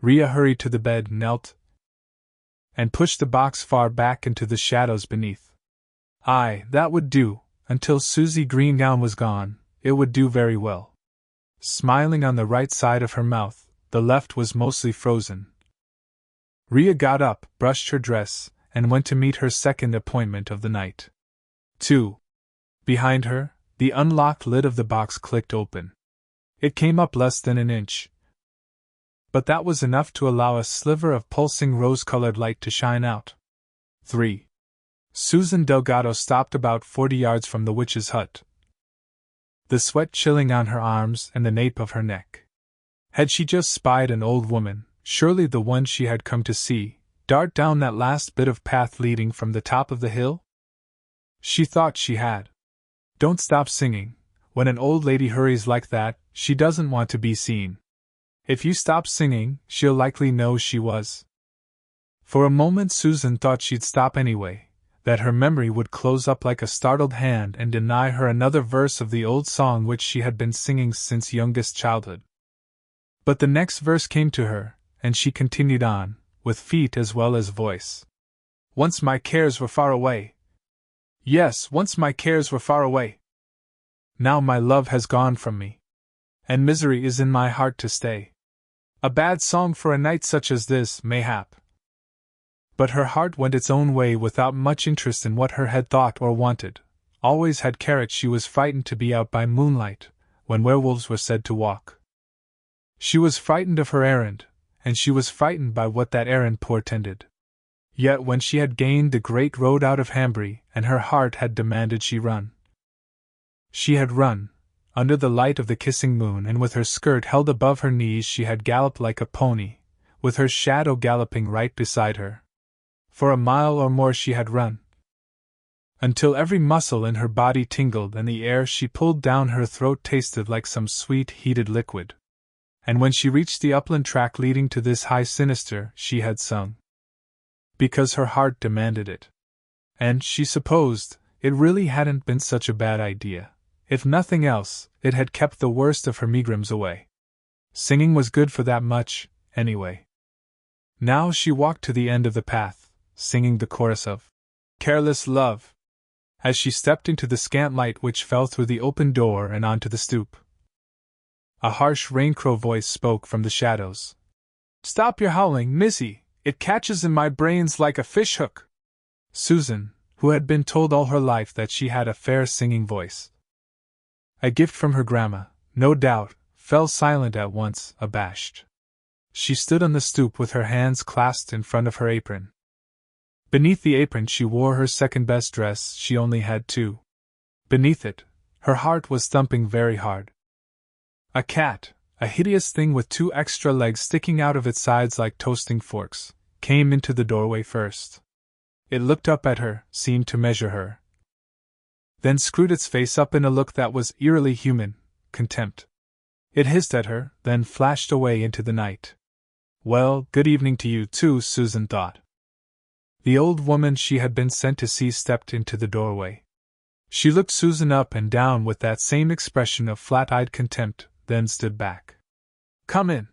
Rhea hurried to the bed, knelt, and pushed the box far back into the shadows beneath. Aye, that would do, until Susie Greengown was gone, it would do very well. Smiling on the right side of her mouth, the left was mostly frozen. Rhea got up, brushed her dress, and went to meet her second appointment of the night. 2. Behind her, the unlocked lid of the box clicked open. It came up less than an inch, but that was enough to allow a sliver of pulsing rose-colored light to shine out. 3. Susan Delgado stopped about 40 yards from the witch's hut, the sweat chilling on her arms and the nape of her neck. Had she just spied an old woman, surely the one she had come to see, dart down that last bit of path leading from the top of the hill? She thought she had. Don't stop singing. When an old lady hurries like that, she doesn't want to be seen. If you stop singing, she'll likely know she was. For a moment Susan thought she'd stop anyway, that her memory would close up like a startled hand and deny her another verse of the old song which she had been singing since youngest childhood. But the next verse came to her, and she continued on, with feet as well as voice. Once my cares were far away. Yes, once my cares were far away. Now my love has gone from me, and misery is in my heart to stay. A bad song for a night such as this, mayhap. But her heart went its own way without much interest in what her head thought or wanted. Always had carrot she was frightened to be out by moonlight, when werewolves were said to walk. She was frightened of her errand, and she was frightened by what that errand portended. Yet when she had gained the great road out of Hambry, and her heart had demanded she run, she had run. Under the light of the kissing moon and with her skirt held above her knees she had galloped like a pony, with her shadow galloping right beside her. For a mile or more she had run, until every muscle in her body tingled and the air she pulled down her throat tasted like some sweet heated liquid. And when she reached the upland track leading to this high sinister, she had sung, because her heart demanded it. And, she supposed, it really hadn't been such a bad idea. If nothing else, it had kept the worst of her megrims away. Singing was good for that much, anyway. Now she walked to the end of the path, singing the chorus of Careless Love, as she stepped into the scant light which fell through the open door and onto the stoop. A harsh rain-crow voice spoke from the shadows. Stop your howling, missy, it catches in my brains like a fish-hook. Susan, who had been told all her life that she had a fair singing voice, a gift from her grandma, no doubt, fell silent at once, abashed. She stood on the stoop with her hands clasped in front of her apron. Beneath the apron she wore her second-best dress, she only had two. Beneath it, her heart was thumping very hard. A cat, a hideous thing with two extra legs sticking out of its sides like toasting forks, came into the doorway first. It looked up at her, seemed to measure her, then screwed its face up in a look that was eerily human, contempt. It hissed at her, then flashed away into the night. Well, good evening to you too, Susan thought. The old woman she had been sent to see stepped into the doorway. She looked Susan up and down with that same expression of flat-eyed contempt, then stood back. Come in.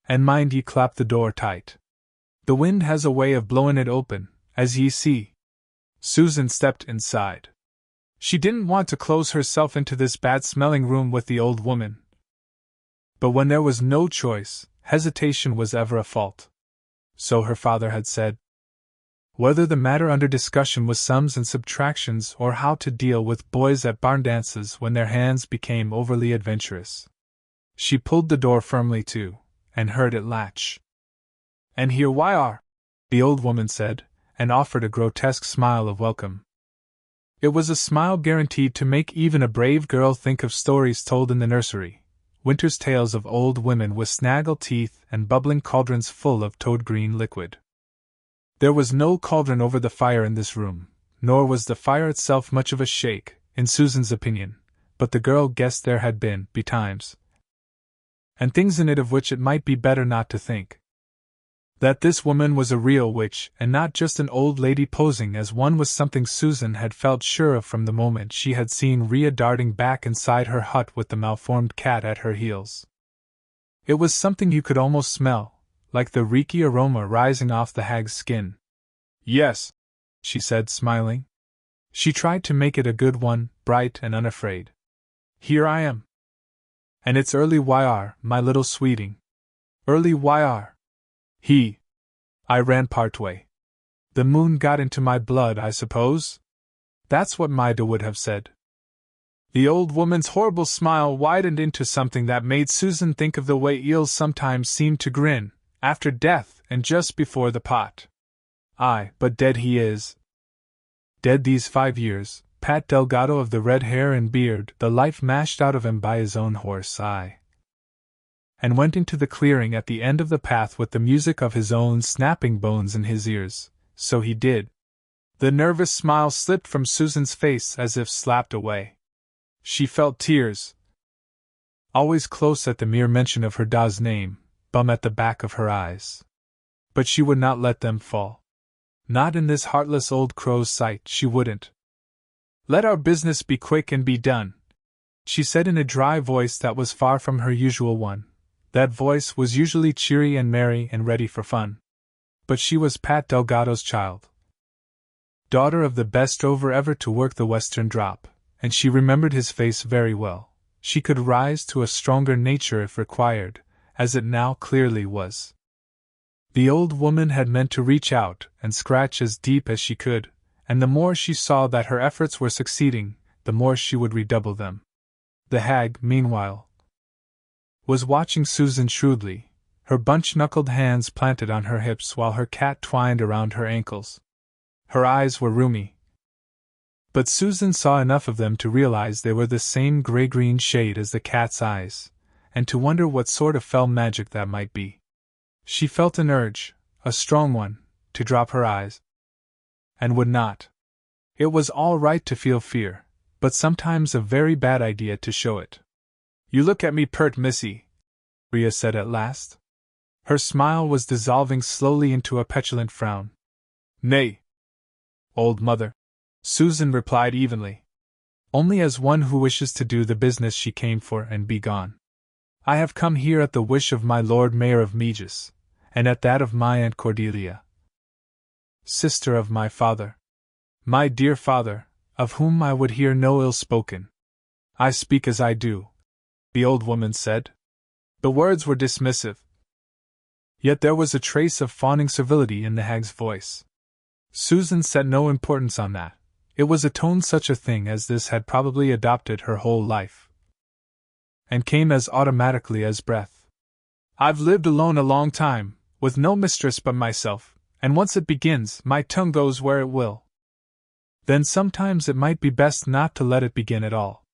And mind ye clap the door tight. The wind has a way of blowin' it open, as ye see. Susan stepped inside. She didn't want to close herself into this bad-smelling room with the old woman. But when there was no choice, hesitation was ever a fault. So her father had said. Whether the matter under discussion was sums and subtractions or how to deal with boys at barn dances when their hands became overly adventurous. She pulled the door firmly to, and heard it latch. And here we are, the old woman said, and offered a grotesque smile of welcome. It was a smile guaranteed to make even a brave girl think of stories told in the nursery, winter's tales of old women with snaggle teeth and bubbling cauldrons full of toad-green liquid. There was no cauldron over the fire in this room, nor was the fire itself much of a shake, in Susan's opinion, but the girl guessed there had been, betimes, and things in it of which it might be better not to think. That this woman was a real witch, and not just an old lady posing as one, was something Susan had felt sure of from the moment she had seen Rhea darting back inside her hut with the malformed cat at her heels. It was something you could almost smell, like the reeky aroma rising off the hag's skin. "Yes," she said, smiling. She tried to make it a good one, bright and unafraid. "Here I am. And it's early YR, my little sweeting. Early YR. I ran partway. The moon got into my blood, I suppose? That's what Maida would have said." The old woman's horrible smile widened into something that made Susan think of the way eels sometimes seem to grin, after death and just before the pot. "Aye, but dead he is. Dead these 5 years, Pat Delgado of the red hair and beard, the life mashed out of him by his own horse, aye. And went into the clearing at the end of the path with the music of his own snapping bones in his ears, so he did." The nervous smile slipped from Susan's face as if slapped away. She felt tears, always close at the mere mention of her da's name, bum at the back of her eyes. But she would not let them fall. Not in this heartless old crow's sight, she wouldn't. "Let our business be quick and be done," she said in a dry voice that was far from her usual one. That voice was usually cheery and merry and ready for fun. But she was Pat Delgado's child, daughter of the best drover ever to work the Western Drop, and she remembered his face very well. She could rise to a stronger nature if required, as it now clearly was. The old woman had meant to reach out and scratch as deep as she could, and the more she saw that her efforts were succeeding, the more she would redouble them. The hag, meanwhile, was watching Susan shrewdly, her bunch-knuckled hands planted on her hips while her cat twined around her ankles. Her eyes were rheumy, but Susan saw enough of them to realize they were the same gray-green shade as the cat's eyes, and to wonder what sort of fell magic that might be. She felt an urge, a strong one, to drop her eyes, and would not. It was all right to feel fear, but sometimes a very bad idea to show it. "You look at me pert, missy," Rhea said at last. Her smile was dissolving slowly into a petulant frown. "Nay, old mother," Susan replied evenly. "Only as one who wishes to do the business she came for and be gone. I have come here at the wish of my Lord Mayor of Megis, and at that of my Aunt Cordelia, sister of my father. My dear father, of whom I would hear no ill spoken. I speak as I do," the old woman said. The words were dismissive, yet there was a trace of fawning servility in the hag's voice. Susan set no importance on that. It was a tone such a thing as this had probably adopted her whole life, and came as automatically as breath. "I've lived alone a long time, with no mistress but myself, and once it begins, my tongue goes where it will. Then sometimes it might be best not to let it begin at all."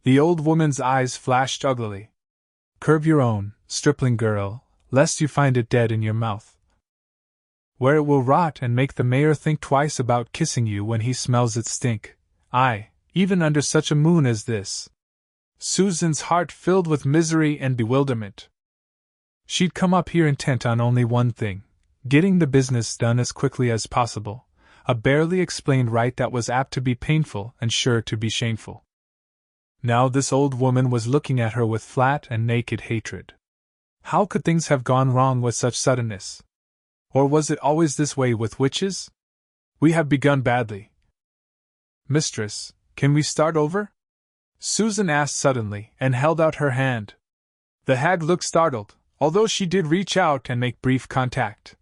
The old woman's eyes flashed uglily. "Curb your own, stripling girl, lest you find it dead in your mouth, where it will rot and make the mayor think twice about kissing you when he smells it stink. Aye, even under such a moon as this." Susan's heart filled with misery and bewilderment. She'd come up here intent on only one thing, getting the business done as quickly as possible, a barely explained right that was apt to be painful and sure to be shameful. Now this old woman was looking at her with flat and naked hatred. How could things have gone wrong with such suddenness? Or was it always this way with witches? "We have begun badly. Mistress, can we start over?" Susan asked suddenly, and held out her hand. The hag looked startled, although she did reach out and make brief contact,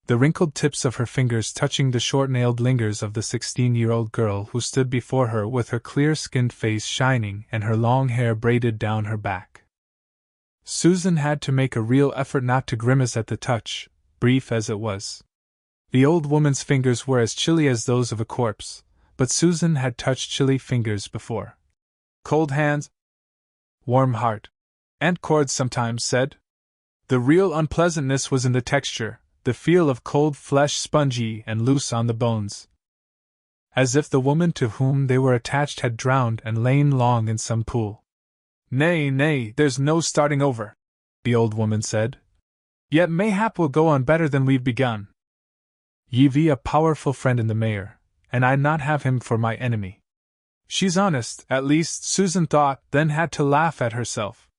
the wrinkled tips of her fingers touching the short-nailed lingers of the 16-year-old girl who stood before her with her clear-skinned face shining and her long hair braided down her back. Susan had to make a real effort not to grimace at the touch, brief as it was. The old woman's fingers were as chilly as those of a corpse, but Susan had touched chilly fingers before. Cold hands, warm heart, Aunt Cord sometimes said. The real unpleasantness was in the texture, the feel of cold flesh spongy and loose on the bones. as if the woman to whom they were attached had drowned and lain long in some pool. Nay, nay, there's no starting over, the old woman said. Yet mayhap we'll go on better than we've begun. Ye've a powerful friend in the mayor, and I'd not have him for my enemy. She's honest, at least, Susan thought, then had to laugh at herself.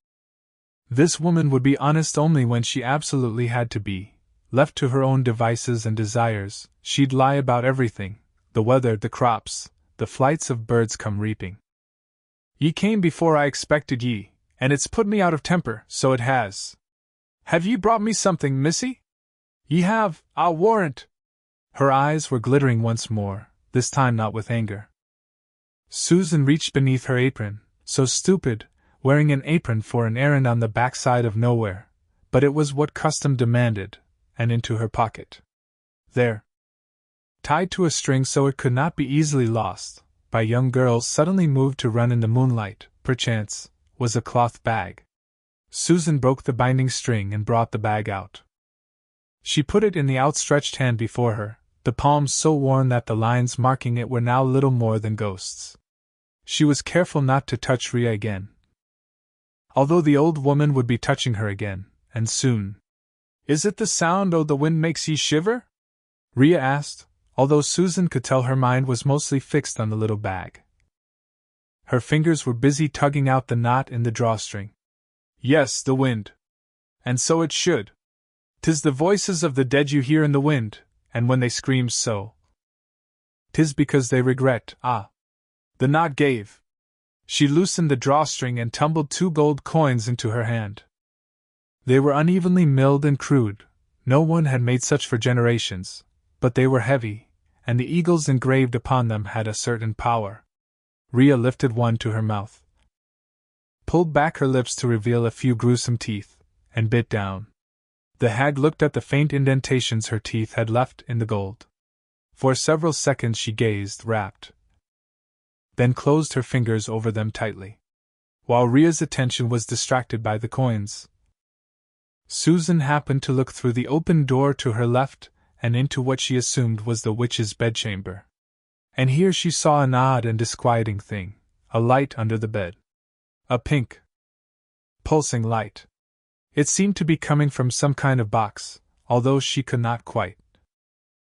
This woman would be honest only when she absolutely had to be. Left to her own devices and desires, she'd lie about everything, the weather, the crops, the flights of birds come reaping. Ye came before I expected ye, and it's put me out of temper, so it has. Have ye brought me something, missy? Ye have, I'll warrant. Her eyes were glittering once more, this time not with anger. Susan reached beneath her apron, so stupid, wearing an apron for an errand on the backside of nowhere, but it was what custom demanded, and into her pocket. There, tied to a string so it could not be easily lost, by young girls suddenly moved to run in the moonlight, perchance, was a cloth bag. Susan broke the binding string and brought the bag out. She put it in the outstretched hand before her, the palms so worn that the lines marking it were now little more than ghosts. She was careful not to touch Rhea again, although the old woman would be touching her again, and soon. Is it the sound o' the wind makes ye shiver? Rhea asked, although Susan could tell her mind was mostly fixed on the little bag. Her fingers were busy tugging out the knot in the drawstring. Yes, the wind. And so it should. 'Tis the voices of the dead you hear in the wind, and when they scream so, 'tis because they regret, ah. The knot gave. She loosened the drawstring and tumbled 2 gold coins into her hand. They were unevenly milled and crude, no one had made such for generations, but they were heavy, and the eagles engraved upon them had a certain power. Rhea lifted one to her mouth, pulled back her lips to reveal a few gruesome teeth, and bit down. The hag looked at the faint indentations her teeth had left in the gold. For several seconds she gazed, rapt, then closed her fingers over them tightly, while Rhea's attention was distracted by the coins. Susan happened to look through the open door to her left, and into what she assumed was the witch's bedchamber. And here she saw an odd and disquieting thing, a light under the bed. A pink, pulsing light. It seemed to be coming from some kind of box, although she could not quite.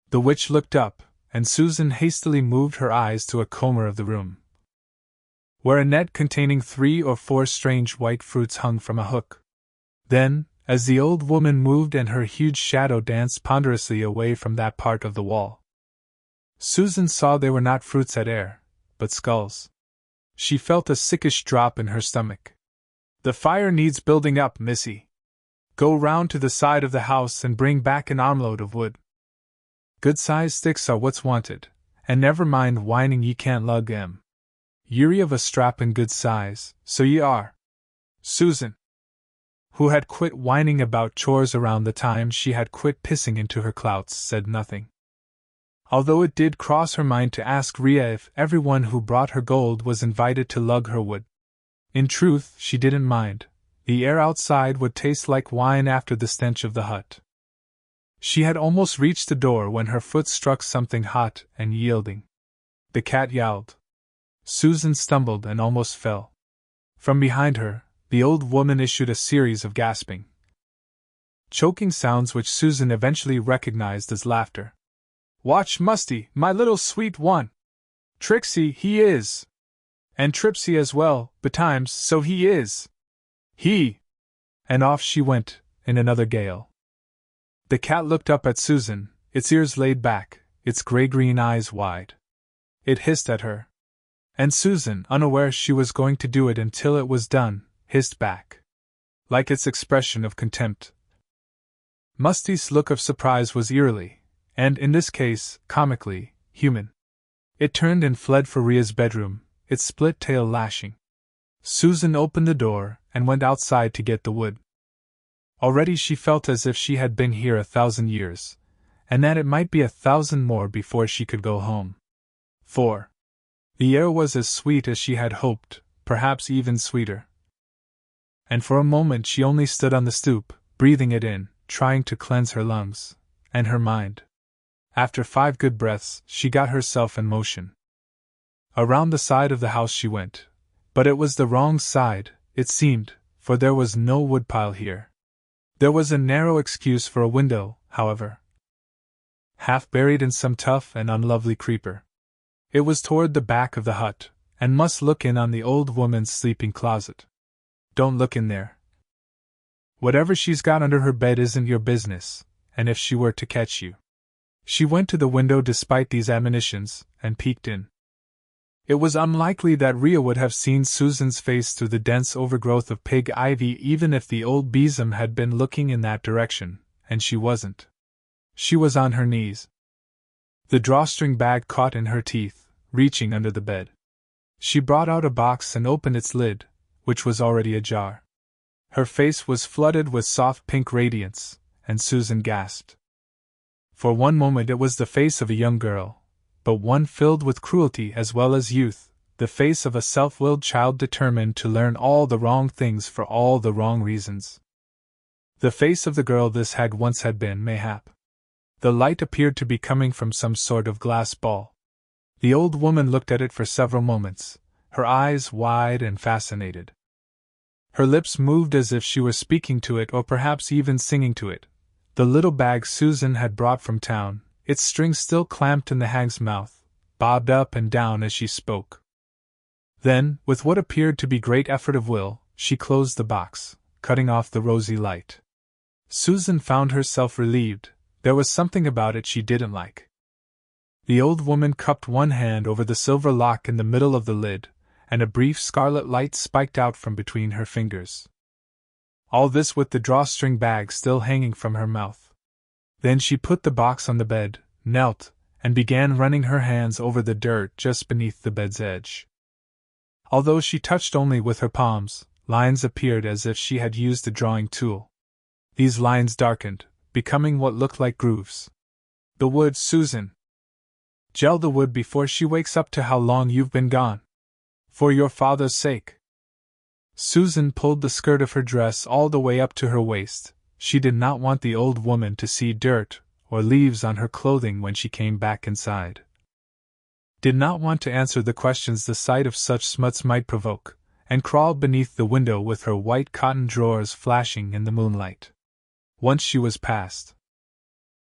The witch looked up, and Susan hastily moved her eyes to a corner of the room, where a net containing 3 or 4 strange white fruits hung from a hook. Then, as the old woman moved and her huge shadow danced ponderously away from that part of the wall, Susan saw they were not fruits at air, but skulls. She felt a sickish drop in her stomach. The fire needs building up, missy. Go round to the side of the house and bring back an armload of wood. Good-sized sticks are what's wanted, and never mind whining ye can't lug 'em. Ye're of a strappin' good size, so ye are. Susan, who had quit whining about chores around the time she had quit pissing into her clouts, said nothing, although it did cross her mind to ask Rhea if everyone who brought her gold was invited to lug her wood. In truth, she didn't mind. The air outside would taste like wine after the stench of the hut. She had almost reached the door when her foot struck something hot and yielding. The cat yowled. Susan stumbled and almost fell. From behind her, the old woman issued a series of gasping, choking sounds which Susan eventually recognized as laughter. Watch Musty, my little sweet one! Trixie, he is! And Tripsy as well, betimes, so he is! He! And off she went, in another gale. The cat looked up at Susan, its ears laid back, its gray-green eyes wide. It hissed at her. And Susan, unaware she was going to do it until it was done, hissed back, like its expression of contempt. Musty's look of surprise was eerily, and in this case, comically, human. It turned and fled for Rhea's bedroom, its split tail lashing. Susan opened the door and went outside to get the wood. Already she felt as if she had been here 1,000 years, and that it might be 1,000 more before she could go home. For the air was as sweet as she had hoped, perhaps even sweeter. And for a moment she only stood on the stoop, breathing it in, trying to cleanse her lungs and her mind. After 5 good breaths, she got herself in motion. Around the side of the house she went, but it was the wrong side, it seemed, for there was no woodpile here. There was a narrow excuse for a window, however, half buried in some tough and unlovely creeper. It was toward the back of the hut, and must look in on the old woman's sleeping closet. Don't look in there. Whatever she's got under her bed isn't your business, and if she were to catch you. She went to the window despite these admonitions, and peeked in. It was unlikely that Rhea would have seen Susan's face through the dense overgrowth of pig ivy even if the old besom had been looking in that direction, and she wasn't. She was on her knees. The drawstring bag caught in her teeth, reaching under the bed. She brought out a box and opened its lid, which was already ajar. Her face was flooded with soft pink radiance, and Susan gasped. For one moment it was the face of a young girl, but one filled with cruelty as well as youth, the face of a self-willed child determined to learn all the wrong things for all the wrong reasons. The face of the girl this had once been, mayhap. The light appeared to be coming from some sort of glass ball. The old woman looked at it for several moments, her eyes wide and fascinated. Her lips moved as if she were speaking to it or perhaps even singing to it. The little bag Susan had brought from town, its strings still clamped in the hag's mouth, bobbed up and down as she spoke. Then, with what appeared to be great effort of will, she closed the box, cutting off the rosy light. Susan found herself relieved. There was something about it she didn't like. The old woman cupped one hand over the silver lock in the middle of the lid, and a brief scarlet light spiked out from between her fingers. All this with the drawstring bag still hanging from her mouth. Then she put the box on the bed, knelt, and began running her hands over the dirt just beneath the bed's edge. Although she touched only with her palms, lines appeared as if she had used a drawing tool. These lines darkened, becoming what looked like grooves. The wood, Susan. Gel the wood before she wakes up to how long you've been gone. For your father's sake. Susan pulled the skirt of her dress all the way up to her waist. She did not want the old woman to see dirt or leaves on her clothing when she came back inside. Did not want to answer the questions the sight of such smuts might provoke, and crawled beneath the window with her white cotton drawers flashing in the moonlight. Once she was past,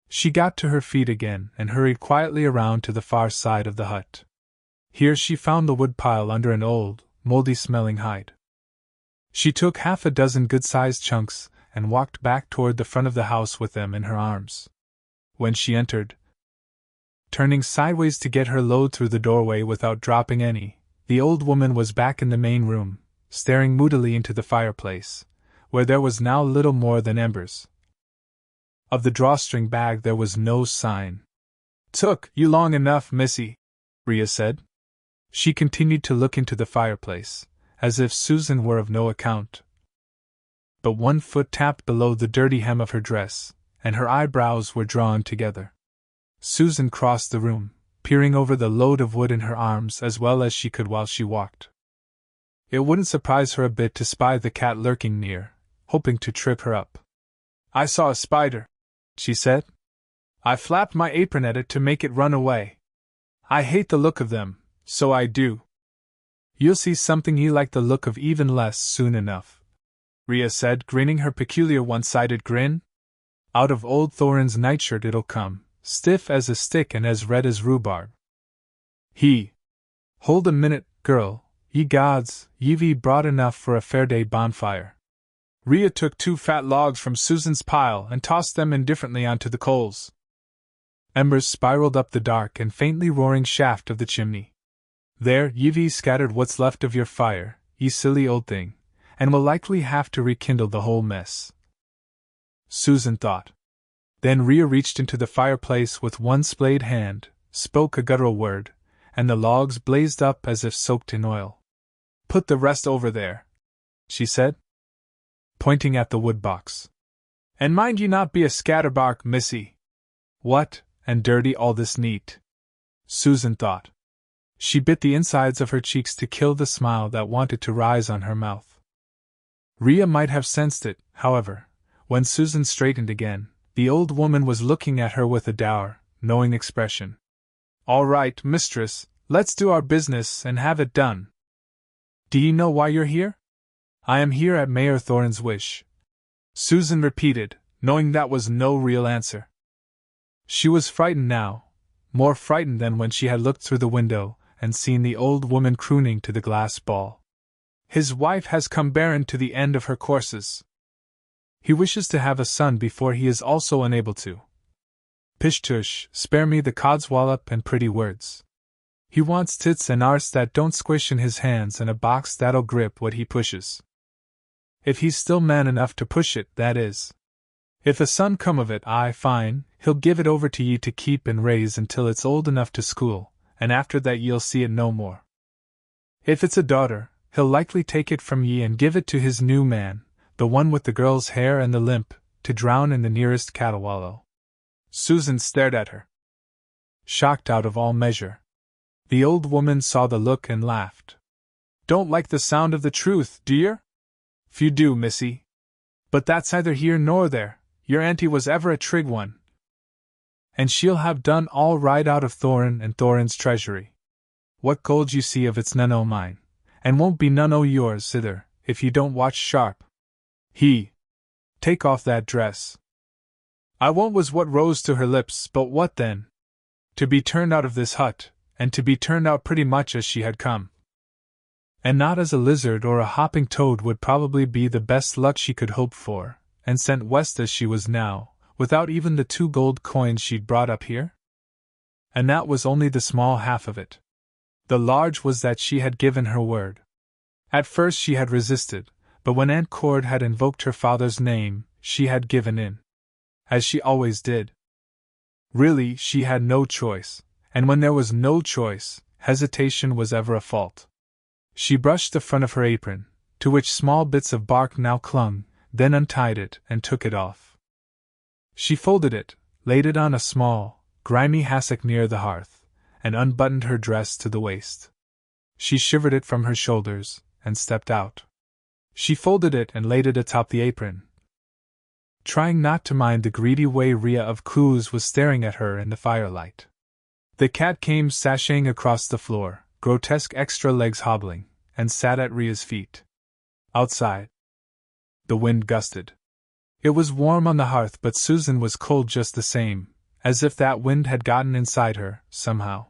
she got to her feet again and hurried quietly around to the far side of the hut. Here she found the woodpile under an old, moldy-smelling hide. She took half a dozen good-sized chunks and walked back toward the front of the house with them in her arms. When she entered, turning sideways to get her load through the doorway without dropping any, the old woman was back in the main room, staring moodily into the fireplace, where there was now little more than embers. Of the drawstring bag there was no sign. "Took you long enough, missy," Rhea said. She continued to look into the fireplace, as if Susan were of no account. But one foot tapped below the dirty hem of her dress, and her eyebrows were drawn together. Susan crossed the room, peering over the load of wood in her arms as well as she could while she walked. It wouldn't surprise her a bit to spy the cat lurking near, hoping to trip her up. "I saw a spider," she said. "I flapped my apron at it to make it run away. I hate the look of them, so I do." "You'll see something you like the look of even less soon enough," Rhea said, grinning her peculiar one-sided grin. "Out of old Thorin's nightshirt it'll come, stiff as a stick and as red as rhubarb." Hold a minute, girl, ye gods, you've brought enough for a fair-day bonfire." Rhea took 2 fat logs from Susan's pile and tossed them indifferently onto the coals. Embers spiraled up the dark and faintly roaring shaft of the chimney. "There, you've scattered what's left of your fire, ye silly old thing, and will likely have to rekindle the whole mess," Susan thought. Then Rhea reached into the fireplace with one splayed hand, spoke a guttural word, and the logs blazed up as if soaked in oil. "Put the rest over there," she said, pointing at the wood box. "And mind you not be a scatterbark, missy." What, and dirty all this neat, Susan thought. She bit the insides of her cheeks to kill the smile that wanted to rise on her mouth. Rhea might have sensed it, however. When Susan straightened again, the old woman was looking at her with a dour, knowing expression. "All right, mistress, Let's do our business and have it done. Do you know why you're here? I am here at Mayor Thorin's wish, Susan repeated, knowing that was no real answer. She was frightened now, more frightened than when she had looked through the window and seen the old woman crooning to the glass ball. His wife has come barren to the end of her courses. He wishes to have a son before he is also unable to. Pish tush, spare me the codswallop and pretty words. He wants tits and arse that don't squish in his hands and a box that'll grip what he pushes. If he's still man enough to push it, that is. If a son come of it, aye, fine, he'll give it over to ye to keep and raise until it's old enough to school, and after that ye'll see it no more. If it's a daughter, he'll likely take it from ye and give it to his new man, the one with the girl's hair and the limp, to drown in the nearest cattle wallow. Susan stared at her, shocked out of all measure. The old woman saw the look and laughed. Don't like the sound of the truth, do yer? Few do, missy. But that's neither here nor there. Your auntie was ever a trig one. And she'll have done all right out of Thorin and Thorin's treasury. What gold you see of it's none o' mine, and won't be none o' yours either, if you don't watch sharp. Take off that dress. I won't was what rose to her lips, but what then? To be turned out of this hut, and to be turned out pretty much as she had come. And not as a lizard or a hopping toad would probably be the best luck she could hope for, and sent west as she was now, without even the 2 gold coins she'd brought up here? And that was only the small half of it. The large was that she had given her word. At first she had resisted, but when Aunt Cord had invoked her father's name, she had given in. As she always did. Really, she had no choice, and when there was no choice, hesitation was ever a fault. She brushed the front of her apron, to which small bits of bark now clung, then untied it and took it off. She folded it, laid it on a small, grimy hassock near the hearth, and unbuttoned her dress to the waist. She shivered it from her shoulders, and stepped out. She folded it and laid it atop the apron, trying not to mind the greedy way Rhea of Clues was staring at her in the firelight. The cat came sashaying across the floor, grotesque extra legs hobbling, and sat at Rhea's feet. Outside, the wind gusted. It was warm on the hearth, but Susan was cold just the same, as if that wind had gotten inside her, somehow.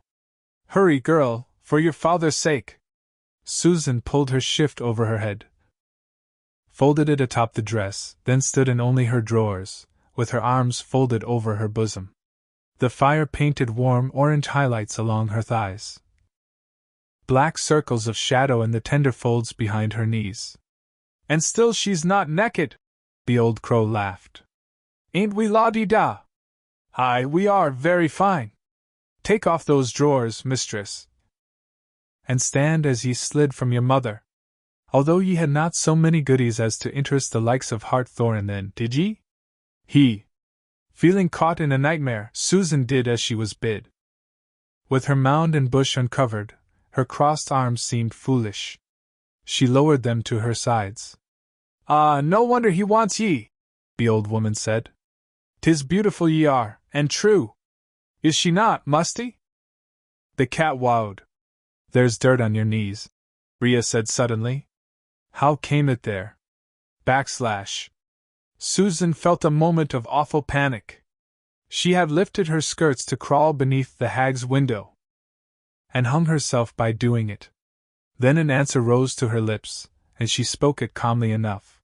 Hurry, girl, for your father's sake! Susan pulled her shift over her head, folded it atop the dress, then stood in only her drawers, with her arms folded over her bosom. The fire painted warm orange highlights along her thighs, black circles of shadow in the tender folds behind her knees. And still she's not naked, the old crow laughed. Ain't we la-dee-da? Aye, we are very fine. Take off those drawers, mistress, and stand as ye slid from your mother. Although ye had not so many goodies as to interest the likes of Hart Thorin then, did ye? Feeling caught in a nightmare, Susan did as she was bid. With her mound and bush uncovered, her crossed arms seemed foolish. She lowered them to her sides. No wonder he wants ye, the old woman said. 'Tis beautiful ye are, and true. Is she not, Musty? The cat wowed. There's dirt on your knees, Rhea said suddenly. How came it there? / Susan felt a moment of awful panic. She had lifted her skirts to crawl beneath the hag's window, and hung herself by doing it. Then an answer rose to her lips, and she spoke it calmly enough.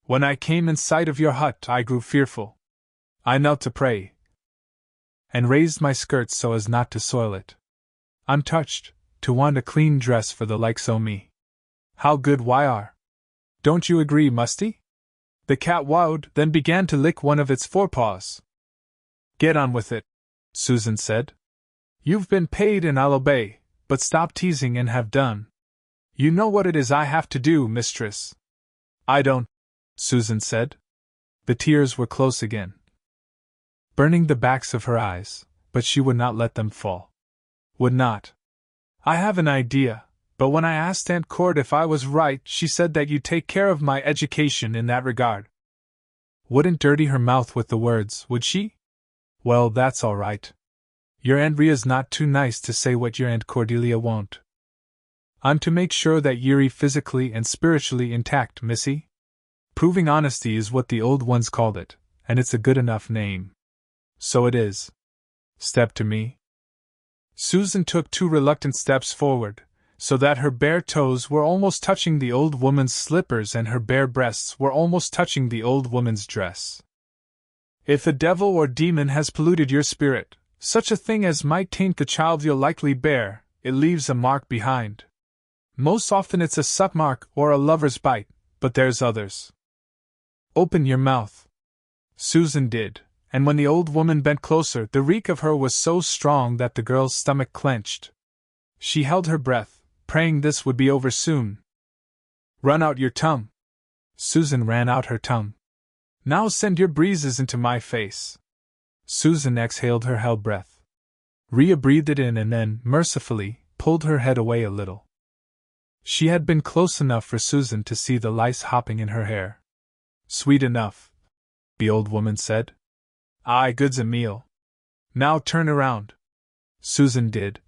When I came in sight of your hut, I grew fearful. I knelt to pray, and raised my skirts so as not to soil it. I'm touched, to want a clean dress for the likes o' me. How good we are! Don't you agree, Musty? The cat wowed, then began to lick one of its forepaws. Get on with it, Susan said. You've been paid and I'll obey, but stop teasing and have done. You know what it is I have to do, mistress. I don't, Susan said. The tears were close again, burning the backs of her eyes, but she would not let them fall. Would not. I have an idea, but when I asked Aunt Cord if I was right, she said that you'd take care of my education in that regard. Wouldn't dirty her mouth with the words, would she? Well, that's all right. Your Aunt Ria's not too nice to say what your Aunt Cordelia won't. I'm to make sure that ye're physically and spiritually intact, missy. Proving honesty is what the old ones called it, and it's a good enough name. So it is. Step to me. Susan took 2 reluctant steps forward, so that her bare toes were almost touching the old woman's slippers and her bare breasts were almost touching the old woman's dress. If a devil or demon has polluted your spirit, such a thing as might taint the child you'll likely bear, it leaves a mark behind. Most often it's a suck mark or a lover's bite, but there's others. Open your mouth. Susan did, and when the old woman bent closer, the reek of her was so strong that the girl's stomach clenched. She held her breath, praying this would be over soon. Run out your tongue. Susan ran out her tongue. Now send your breezes into my face. Susan exhaled her held breath. Rhea breathed it in and then, mercifully, pulled her head away a little. She had been close enough for Susan to see the lice hopping in her hair. Sweet enough, the old woman said. Aye, good's a meal. Now turn around. Susan did,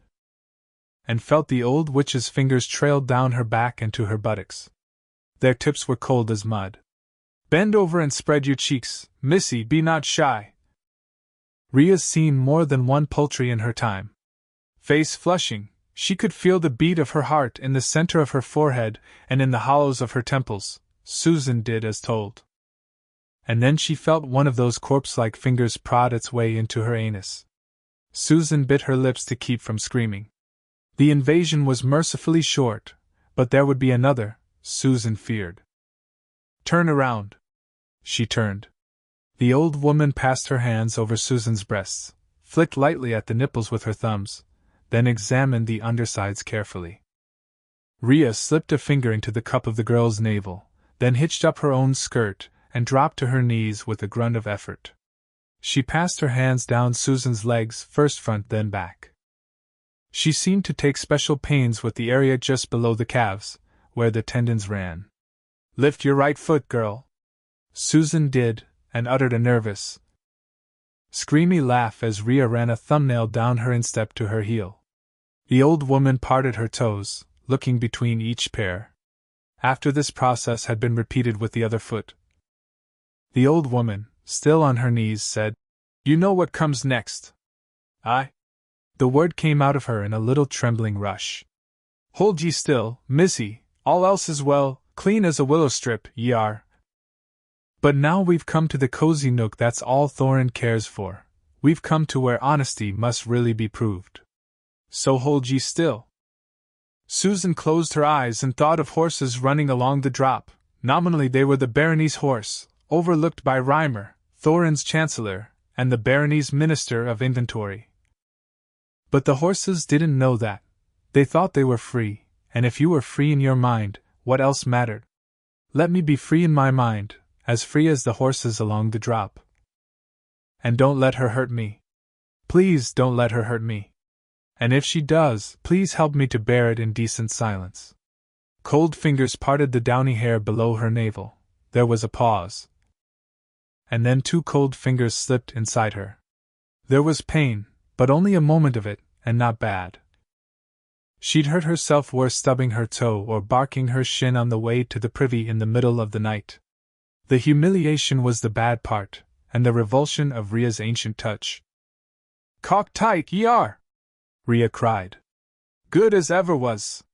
and felt the old witch's fingers trailed down her back and to her buttocks. Their tips were cold as mud. Bend over and spread your cheeks, missy, be not shy. Rhea's seen more than one poultry in her time. Face flushing, she could feel the beat of her heart in the center of her forehead and in the hollows of her temples. Susan did as told. And then she felt one of those corpse-like fingers prod its way into her anus. Susan bit her lips to keep from screaming. The invasion was mercifully short, but there would be another, Susan feared. Turn around. She turned. The old woman passed her hands over Susan's breasts, flicked lightly at the nipples with her thumbs, then examined the undersides carefully. Rhea slipped a finger into the cup of the girl's navel, then hitched up her own skirt and dropped to her knees with a grunt of effort. She passed her hands down Susan's legs, first front then back. She seemed to take special pains with the area just below the calves, where the tendons ran. Lift your right foot, girl. Susan did, and uttered a nervous, screamy laugh as Rhea ran a thumbnail down her instep to her heel. The old woman parted her toes, looking between each pair. After this process had been repeated with the other foot, the old woman, still on her knees, said, You know what comes next. Aye. The word came out of her in a little trembling rush. Hold ye still, missy, all else is well, clean as a willow strip, ye are. But now we've come to the cozy nook that's all Thorin cares for. We've come to where honesty must really be proved. So hold ye still. Susan closed her eyes and thought of horses running along the drop. Nominally they were the barony's horse, overlooked by Rymer, Thorin's chancellor, and the barony's minister of inventory. But the horses didn't know that. They thought they were free, and if you were free in your mind, what else mattered? Let me be free in my mind, as free as the horses along the drop. And don't let her hurt me. Please don't let her hurt me. And if she does, please help me to bear it in decent silence. Cold fingers parted the downy hair below her navel. There was a pause. And then 2 cold fingers slipped inside her. There was pain, but only a moment of it, and not bad. She'd hurt herself worse stubbing her toe or barking her shin on the way to the privy in the middle of the night. The humiliation was the bad part, and the revulsion of Rhea's ancient touch. Cock tight ye are! Rhea cried. Good as ever was.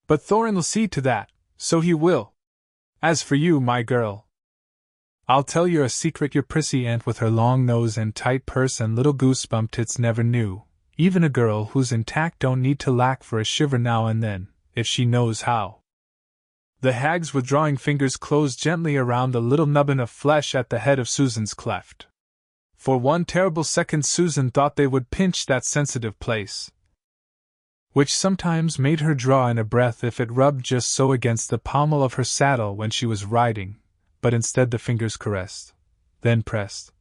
But Thorin'll see to that, so he will. As for you, my girl, I'll tell you a secret your prissy aunt with her long nose and tight purse and little goosebump tits never knew. Even a girl who's intact don't need to lack for a shiver now and then, if she knows how. The hag's withdrawing fingers closed gently around the little nubbin of flesh at the head of Susan's cleft. For one terrible second Susan thought they would pinch that sensitive place, which sometimes made her draw in a breath if it rubbed just so against the pommel of her saddle when she was riding, but instead the fingers caressed, then pressed.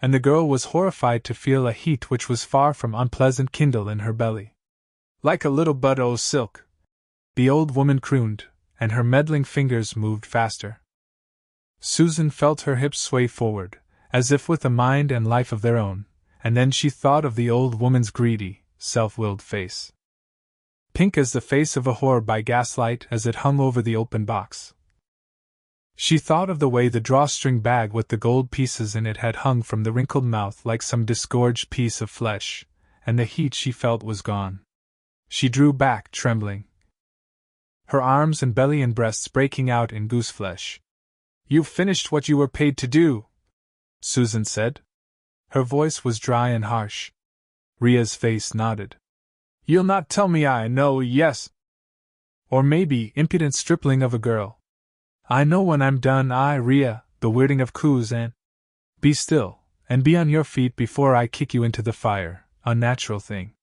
And the girl was horrified to feel a heat which was far from unpleasant kindle in her belly. Like a little bud o' silk, the old woman crooned, and her meddling fingers moved faster. Susan felt her hips sway forward, as if with a mind and life of their own, and then she thought of the old woman's greedy, self-willed face. Pink as the face of a whore by gaslight as it hung over the open box. She thought of the way the drawstring bag with the gold pieces in it had hung from the wrinkled mouth like some disgorged piece of flesh, and the heat she felt was gone. She drew back, trembling, her arms and belly and breasts breaking out in gooseflesh. "You've finished what you were paid to do," Susan said. Her voice was dry and harsh. Ria's face nodded. "You'll not tell me I know, yes? Or maybe, impudent stripling of a girl. I know when I'm done, Ria, the weirding of coos, and be still, and be on your feet before I kick you into the fire, unnatural thing."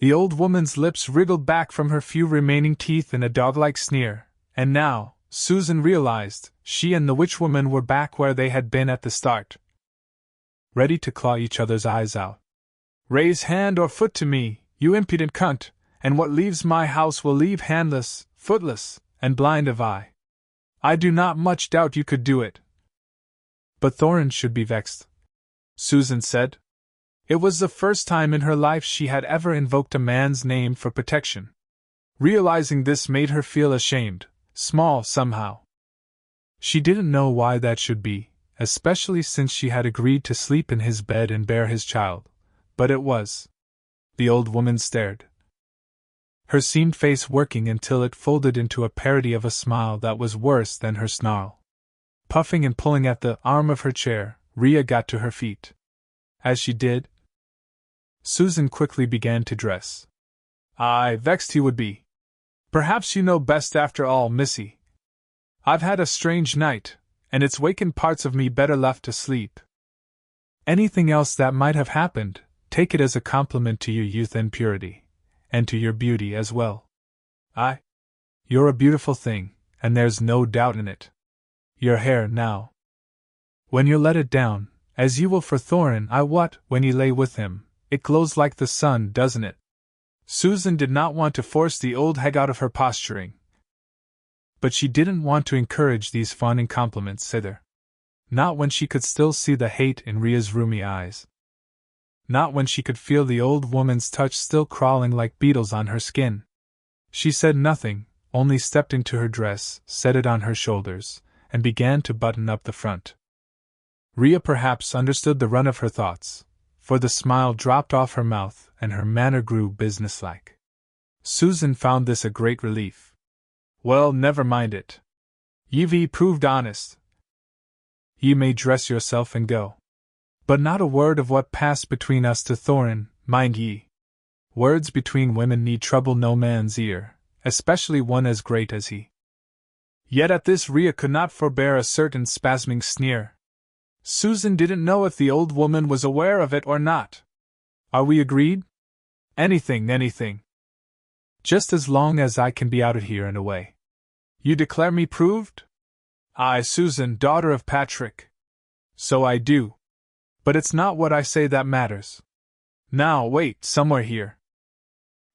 The old woman's lips wriggled back from her few remaining teeth in a dog-like sneer, and now, Susan realized, she and the witchwoman were back where they had been at the start, ready to claw each other's eyes out. "Raise hand or foot to me, you impudent cunt, and what leaves my house will leave handless, footless, and blind of eye. I do not much doubt you could do it." "But Thorin should be vexed," Susan said. It was the first time in her life she had ever invoked a man's name for protection. Realizing this made her feel ashamed, small somehow. She didn't know why that should be, especially since she had agreed to sleep in his bed and bear his child, but it was. The old woman stared, her seamed face working until it folded into a parody of a smile that was worse than her snarl. Puffing and pulling at the arm of her chair, Ria got to her feet. As she did, Susan quickly began to dress. "Aye, vexed he would be. Perhaps you know best after all, missy. I've had a strange night, and it's wakened parts of me better left asleep. Anything else that might have happened, take it as a compliment to your youth and purity, and to your beauty as well. Aye, you're a beautiful thing, and there's no doubt in it. Your hair, now, when you let it down, as you will for Thorin, when you lay with him, it glows like the sun, doesn't it?" Susan did not want to force the old hag out of her posturing, but she didn't want to encourage these fawning compliments either. Not when she could still see the hate in Ria's roomy eyes. Not when she could feel the old woman's touch still crawling like beetles on her skin. She said nothing, only stepped into her dress, set it on her shoulders, and began to button up the front. Ria perhaps understood the run of her thoughts, for the smile dropped off her mouth and her manner grew businesslike. Susan found this a great relief. "Well, never mind it. Ye've proved honest. Ye may dress yourself and go. But not a word of what passed between us to Thorin, mind ye. Words between women need trouble no man's ear, especially one as great as he." Yet at this Ria could not forbear a certain spasming sneer. Susan didn't know if the old woman was aware of it or not. "Are we agreed?" Anything. Just as long as I can be out of here and away." "You declare me proved?" "Aye, Susan, daughter of Patrick." "So I do. But it's not what I say that matters. Now, wait, somewhere here."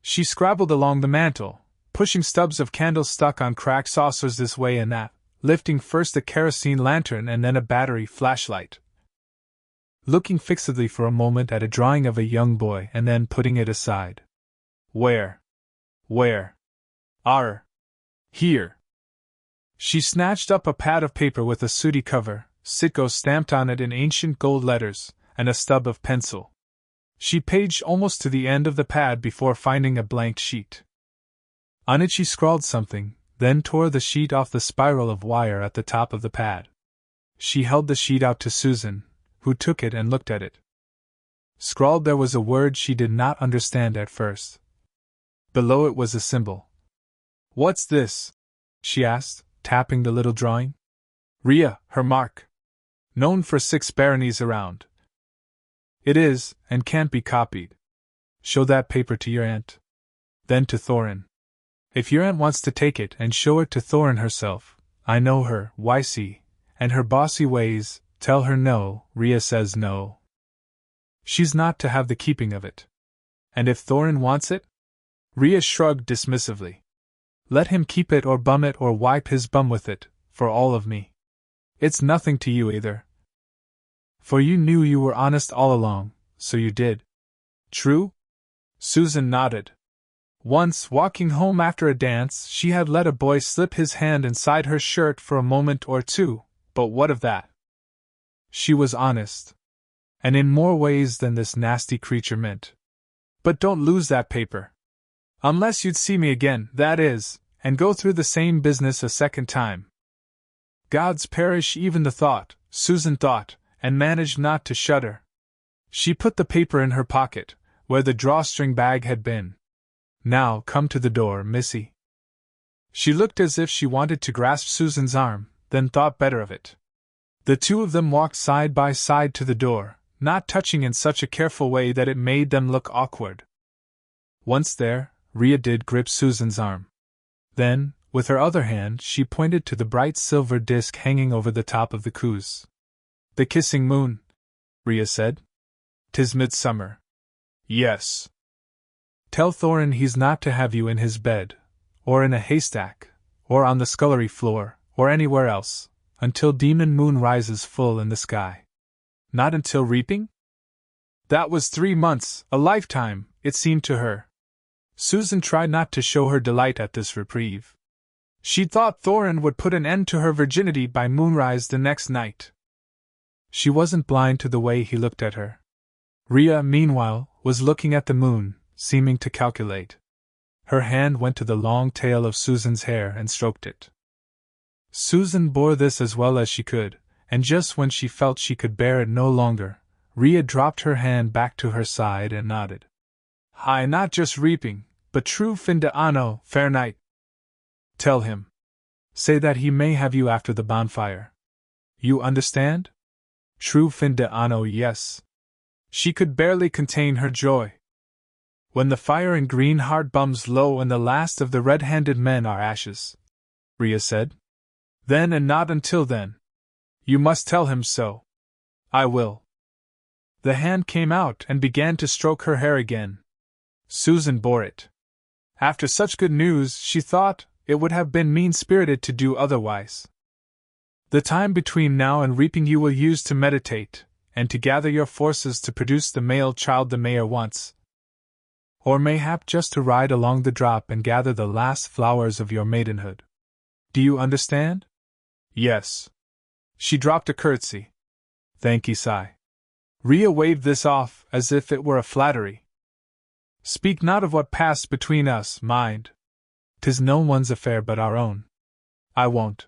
She scrabbled along the mantel, pushing stubs of candles stuck on cracked saucers this way and that, lifting first a kerosene lantern and then a battery flashlight. Looking fixedly for a moment at a drawing of a young boy and then putting it aside. Where? Here. She snatched up a pad of paper with a sooty cover, Sitco stamped on it in ancient gold letters, and a stub of pencil. She paged almost to the end of the pad before finding a blank sheet. On it she scrawled something, then tore the sheet off the spiral of wire at the top of the pad. She held the sheet out to Susan, who took it and looked at it. Scrawled there was a word she did not understand at first. Below it was a symbol. "What's this?" she asked, tapping the little drawing. "Ria, her mark. Known for 6 baronies around. It is, and can't be copied. Show that paper to your aunt. Then to Thorin. If your aunt wants to take it and show it to Thorin herself, I know her, Wisey, and her bossy ways, tell her no, Ria says no. She's not to have the keeping of it. And if Thorin wants it?" Ria shrugged dismissively. "Let him keep it or bum it or wipe his bum with it, for all of me. It's nothing to you either. For you knew you were honest all along, so you did. True? Susan nodded. Once, walking home after a dance, she had let a boy slip his hand inside her shirt for a moment or two, but what of that? She was honest. And in more ways than this nasty creature meant. But don't lose that paper. Unless you'd see me again, that is, and go through the same business a second time. Gods perish even the thought, Susan thought, and managed not to shudder. She put the paper in her pocket, where the drawstring bag had been. Now come to the door, missy. She looked as if she wanted to grasp Susan's arm, then thought better of it. The two of them walked side by side to the door, not touching in such a careful way that it made them look awkward. Once there, Rhea did grip Susan's arm. Then, with her other hand, she pointed to the bright silver disk hanging over the top of the couche. The kissing moon, Rhea said. 'Tis midsummer. Yes. Tell Thorin he's not to have you in his bed, or in a haystack, or on the scullery floor, or anywhere else, until demon moon rises full in the sky. Not until reaping? That was 3 months, a lifetime, it seemed to her. Susan tried not to show her delight at this reprieve. She thought Thorin would put an end to her virginity by moonrise the next night. She wasn't blind to the way he looked at her. Rhea, meanwhile, was looking at the moon, seeming to calculate. Her hand went to the long tail of Susan's hair and stroked it. Susan bore this as well as she could, and just when she felt she could bear it no longer, Rhea dropped her hand back to her side and nodded. Hi, not just reaping, but true fin de anno, fair night. Tell him. Say that he may have you after the bonfire. You understand? True fin de anno, yes. She could barely contain her joy. When the fire in Greenheart bums low and the last of the red-handed men are ashes, Rhea said. Then and not until then. You must tell him so. I will. The hand came out and began to stroke her hair again. Susan bore it. After such good news, she thought, it would have been mean-spirited to do otherwise. The time between now and reaping you will use to meditate, and to gather your forces to produce the male child the mayor wants. Or mayhap just to ride along the drop and gather the last flowers of your maidenhood. Do you understand? Yes. She dropped a curtsy. Thanky sigh. Rhea waved this off as if it were a flattery. Speak not of what passed between us, mind. 'Tis no one's affair but our own. I won't.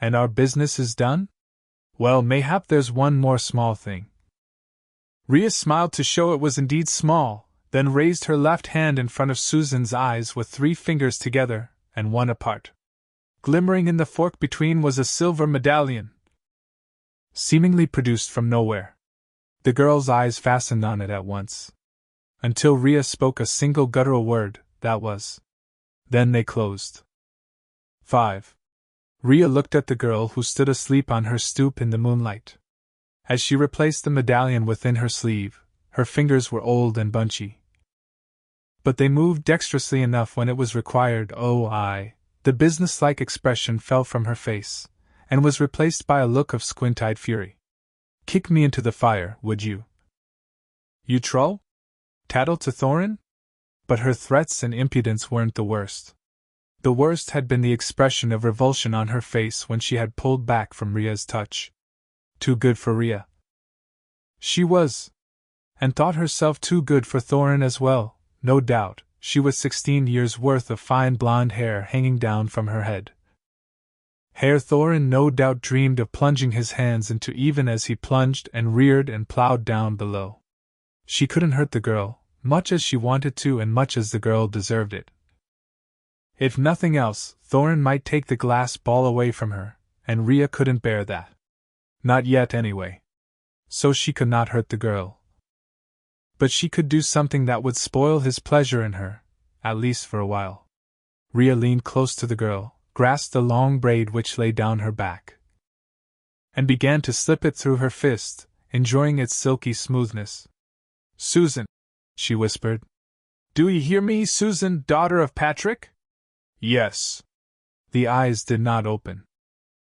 And our business is done? Well, mayhap there's one more small thing. Rhea smiled to show it was indeed small, then raised her left hand in front of Susan's eyes with 3 fingers together, and 1 apart. Glimmering in the fork between was a silver medallion, seemingly produced from nowhere. The girl's eyes fastened on it at once. Until Rhea spoke a single guttural word, that was. Then they closed. 5. Rhea looked at the girl who stood asleep on her stoop in the moonlight. As she replaced the medallion within her sleeve, her fingers were old and bunchy. But they moved dexterously enough when it was required. Oh, aye, the businesslike expression fell from her face, and was replaced by a look of squint-eyed fury. Kick me into the fire, would you? You troll? Tattle to Thorin? But her threats and impudence weren't the worst. The worst had been the expression of revulsion on her face when she had pulled back from Rhea's touch. Too good for Rhea. She was. And thought herself too good for Thorin as well, no doubt. She was 16 years' worth of fine blonde hair hanging down from her head. Herr Thorin no doubt dreamed of plunging his hands into even as he plunged and reared and plowed down below. She couldn't hurt the girl, much as she wanted to and much as the girl deserved it. If nothing else, Thorin might take the glass ball away from her, and Rhea couldn't bear that. Not yet, anyway. So she could not hurt the girl. But she could do something that would spoil his pleasure in her, at least for a while. Rhea leaned close to the girl, grasped the long braid which lay down her back, and began to slip it through her fist, enjoying its silky smoothness. Susan, she whispered. Do ye hear me, Susan, daughter of Patrick? Yes. The eyes did not open.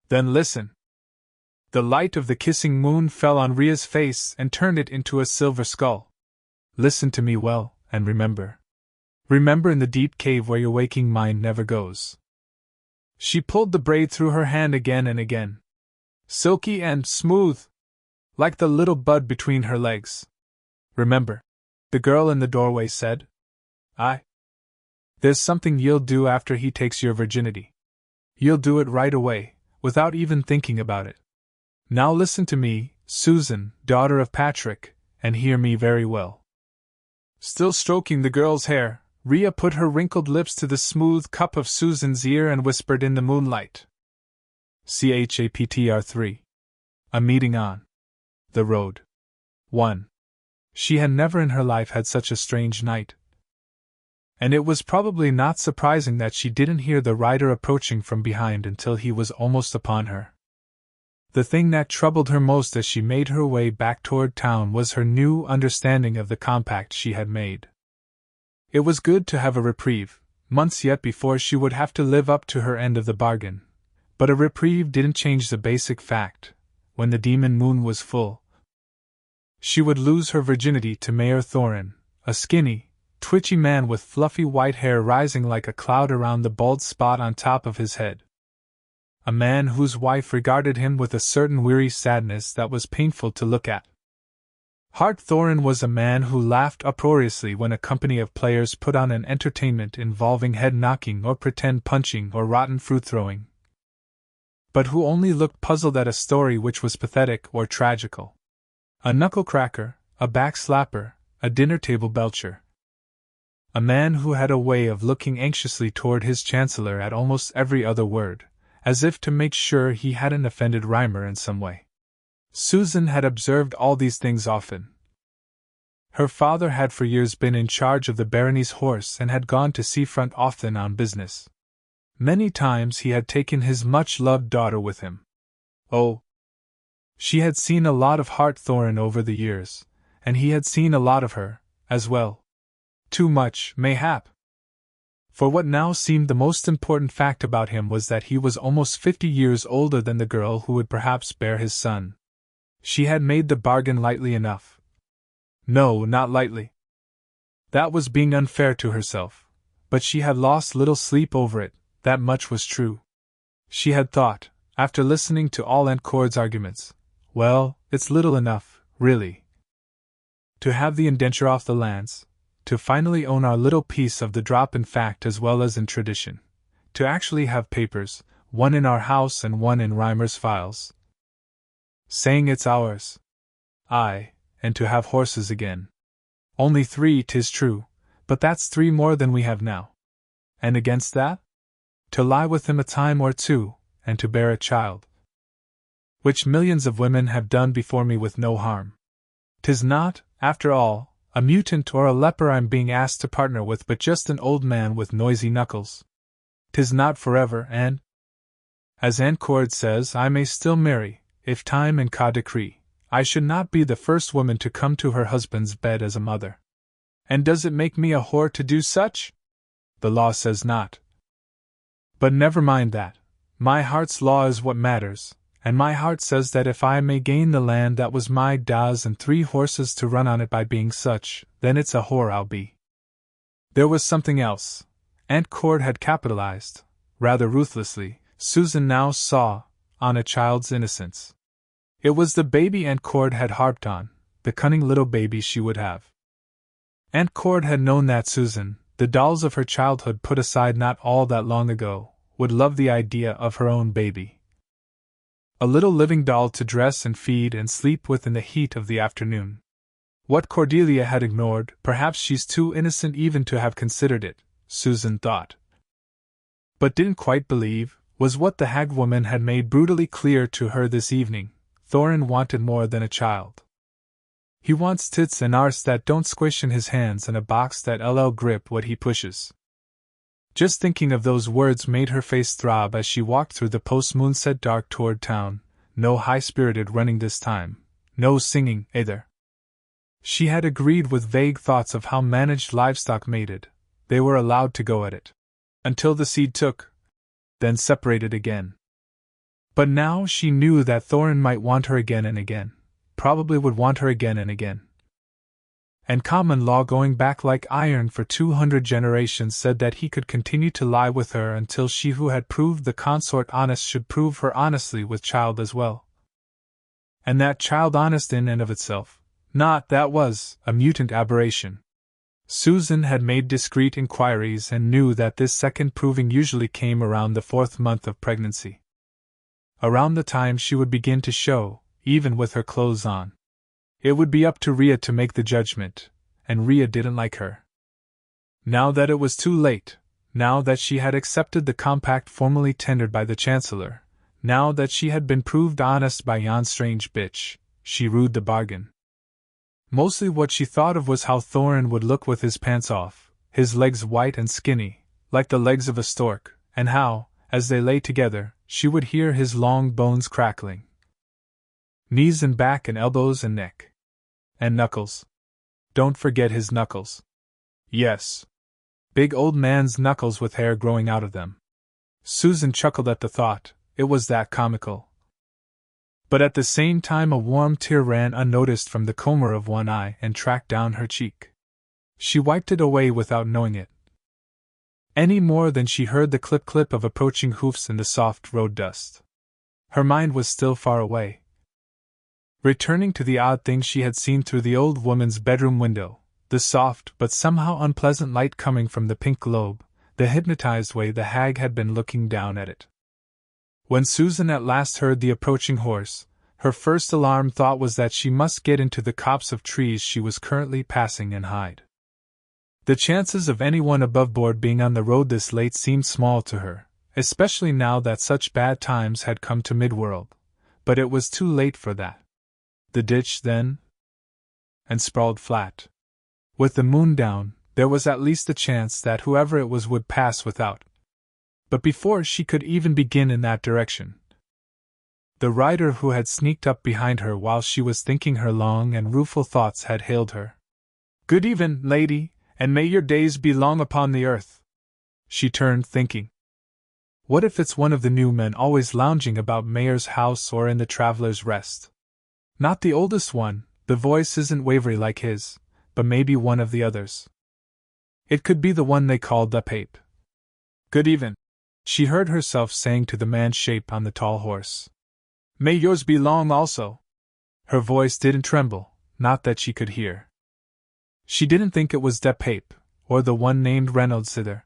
Then listen. The light of the kissing moon fell on Rhea's face and turned it into a silver skull. Listen to me well, and remember. Remember in the deep cave where your waking mind never goes. She pulled the braid through her hand again and again. Silky and smooth, like the little bud between her legs. Remember, the girl in the doorway said. There's something you'll do after he takes your virginity. You'll do it right away, without even thinking about it. Now listen to me, Susan, daughter of Patrick, and hear me very well. Still stroking the girl's hair, Rhea put her wrinkled lips to the smooth cup of Susan's ear and whispered in the moonlight. Chapter 3. A meeting on the road. 1. She had never in her life had such a strange night. And it was probably not surprising that she didn't hear the rider approaching from behind until he was almost upon her. The thing that troubled her most as she made her way back toward town was her new understanding of the compact she had made. It was good to have a reprieve, months yet before she would have to live up to her end of the bargain, but a reprieve didn't change the basic fact: when the demon moon was full, she would lose her virginity to Mayor Thorin, a skinny, twitchy man with fluffy white hair rising like a cloud around the bald spot on top of his head. A man whose wife regarded him with a certain weary sadness that was painful to look at. Hart Thorin was a man who laughed uproariously when a company of players put on an entertainment involving head-knocking or pretend punching or rotten fruit-throwing, but who only looked puzzled at a story which was pathetic or tragical. A knuckle-cracker, a back-slapper, a dinner-table belcher. A man who had a way of looking anxiously toward his chancellor at almost every other word, as if to make sure he hadn't offended Reimer in some way. Susan had observed all these things often. Her father had for years been in charge of the barony's horse and had gone to seafront often on business. Many times he had taken his much-loved daughter with him. Oh, she had seen a lot of Hart Thorin over the years, and he had seen a lot of her, as well. Too much, mayhap. For what now seemed the most important fact about him was that he was almost 50 years older than the girl who would perhaps bear his son. She had made the bargain lightly enough. No, not lightly. That was being unfair to herself, but she had lost little sleep over it, that much was true. She had thought, after listening to all Aunt Cord's arguments, well, it's little enough, really. To have the indenture off the lands, to finally own our little piece of the drop in fact as well as in tradition, to actually have papers, one in our house and one in Reimer's files, saying it's ours. Aye, and to have horses again. Only 3, 'tis true, but that's 3 more than we have now. And against that? To lie with him a time or 2, and to bear a child. Which millions of women have done before me with no harm. 'Tis not, after all, a mutant or a leper I'm being asked to partner with, but just an old man with noisy knuckles. 'Tis not forever, and, as Aunt Cord says, I may still marry, if time and Ka decree. I should not be the first woman to come to her husband's bed as a mother. And does it make me a whore to do such? The law says not. But never mind that. My heart's law is what matters, and my heart says that if I may gain the land that was my da's and 3 horses to run on it by being such, then it's a whore I'll be. There was something else. Aunt Cord had capitalized, rather ruthlessly, Susan now saw, on a child's innocence. It was the baby Aunt Cord had harped on, the cunning little baby she would have. Aunt Cord had known that Susan, the dolls of her childhood put aside not all that long ago, would love the idea of her own baby. A little living doll to dress and feed and sleep with in the heat of the afternoon. What Cordelia had ignored, perhaps she's too innocent even to have considered it, Susan thought. But didn't quite believe, was what the hag woman had made brutally clear to her this evening. Thorin wanted more than a child. He wants tits and arse that don't squish in his hands and a box that'll grip what he pushes. Just thinking of those words made her face throb as she walked through the post-moonset dark toward town. No high-spirited running this time, no singing, either. She had agreed with vague thoughts of how managed livestock mated. They were allowed to go at it until the seed took, then separated again. But now she knew that Thorin might want her again and again, probably would want her again and again. And common law going back like iron for 200 generations said that he could continue to lie with her until she who had proved the consort honest should prove her honestly with child as well. And that child honest in and of itself, not that was a mutant aberration. Susan had made discreet inquiries and knew that this second proving usually came around the 4th month of pregnancy. Around the time she would begin to show, even with her clothes on. It would be up to Rhea to make the judgment, and Rhea didn't like her. Now that it was too late, now that she had accepted the compact formally tendered by the Chancellor, now that she had been proved honest by yon strange bitch, she rued the bargain. Mostly what she thought of was how Thorin would look with his pants off, his legs white and skinny, like the legs of a stork, and how, as they lay together, she would hear his long bones crackling. Knees and back and elbows and neck. And knuckles. Don't forget his knuckles. Yes. Big old man's knuckles with hair growing out of them. Susan chuckled at the thought, it was that comical. But at the same time a warm tear ran unnoticed from the comber of one eye and tracked down her cheek. She wiped it away without knowing it. Any more than she heard the clip-clip of approaching hoofs in the soft road dust. Her mind was still far away. Returning to the odd thing she had seen through the old woman's bedroom window, the soft but somehow unpleasant light coming from the pink globe, the hypnotized way the hag had been looking down at it. When Susan at last heard the approaching horse, her first alarm thought was that she must get into the copse of trees she was currently passing and hide. The chances of anyone above board being on the road this late seemed small to her, especially now that such bad times had come to Midworld, but it was too late for that. The ditch, then? And sprawled flat. With the moon down, there was at least a chance that whoever it was would pass without. But before she could even begin in that direction, the rider who had sneaked up behind her while she was thinking her long and rueful thoughts had hailed her. "Good even, lady, and may your days be long upon the earth." She turned, thinking. What if it's one of the new men always lounging about Mayor's house or in the Traveler's Rest? Not the oldest one, the voice isn't wavery like his, but maybe one of the others. It could be the one they called the Pape. "Good even," she heard herself saying to the man shape on the tall horse. "May yours be long also." Her voice didn't tremble, not that she could hear. She didn't think it was the Pape, or the one named Reynolds either.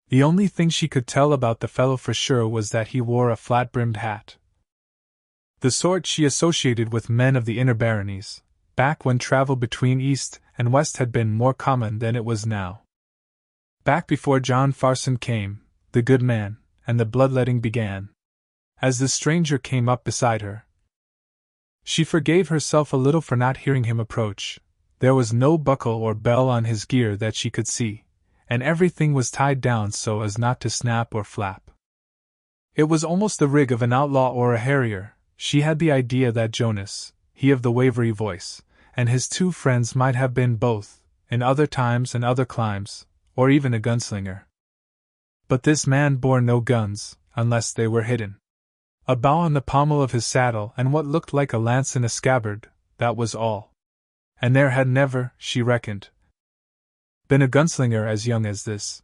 The only thing she could tell about the fellow for sure was that he wore a flat-brimmed hat. The sort she associated with men of the inner baronies, back when travel between east and west had been more common than it was now. Back before John Farson came, the good man, and the bloodletting began. As the stranger came up beside her, she forgave herself a little for not hearing him approach. There was no buckle or bell on his gear that she could see, and everything was tied down so as not to snap or flap. It was almost the rig of an outlaw or a harrier. She had the idea that Jonas, he of the wavery voice, and his two friends might have been both, in other times and other climes, or even a gunslinger. But this man bore no guns, unless they were hidden. A bow on the pommel of his saddle and what looked like a lance in a scabbard, that was all. And there had never, she reckoned, been a gunslinger as young as this.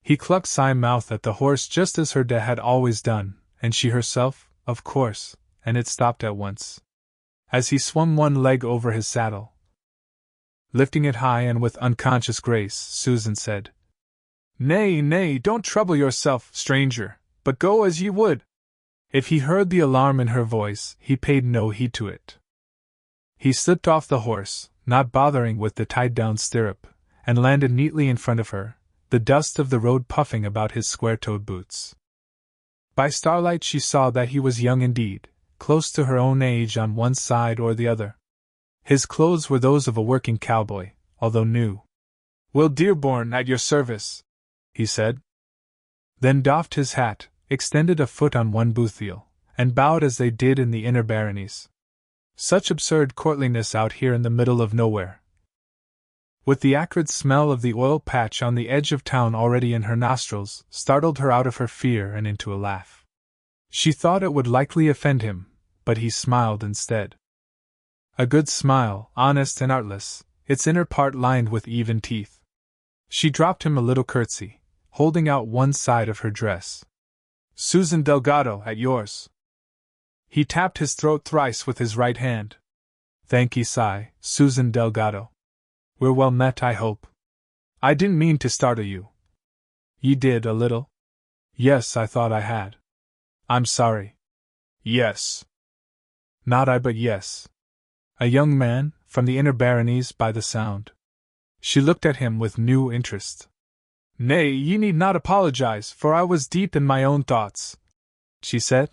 He clucked side-mouth at the horse just as her dad had always done, and she herself, of course, and it stopped at once. As he swung one leg over his saddle, lifting it high and with unconscious grace, Susan said, "Nay, nay, don't trouble yourself, stranger, but go as ye would." If he heard the alarm in her voice, he paid no heed to it. He slipped off the horse, not bothering with the tied-down stirrup, and landed neatly in front of her, the dust of the road puffing about his square-toed boots. By starlight she saw that he was young indeed, close to her own age on one side or the other. His clothes were those of a working cowboy, although new. "Will Dearborn at your service," he said. Then doffed his hat, extended a foot on one boot heel, and bowed as they did in the inner baronies. Such absurd courtliness out here in the middle of nowhere. With the acrid smell of the oil patch on the edge of town already in her nostrils, startled her out of her fear and into a laugh. She thought it would likely offend him, but he smiled instead. A good smile, honest and artless, its inner part lined with even teeth. She dropped him a little curtsy, holding out one side of her dress. "Susan Delgado, at yours." He tapped his throat thrice with his right hand. "Thank ye, sigh, Susan Delgado. We're well met, I hope. I didn't mean to startle you." "Ye did, a little." "Yes, I thought I had." "I'm sorry." "Yes." "Not I, but yes." "A young man, from the inner baronies by the sound." She looked at him with new interest. "Nay, ye need not apologize, for I was deep in my own thoughts," she said.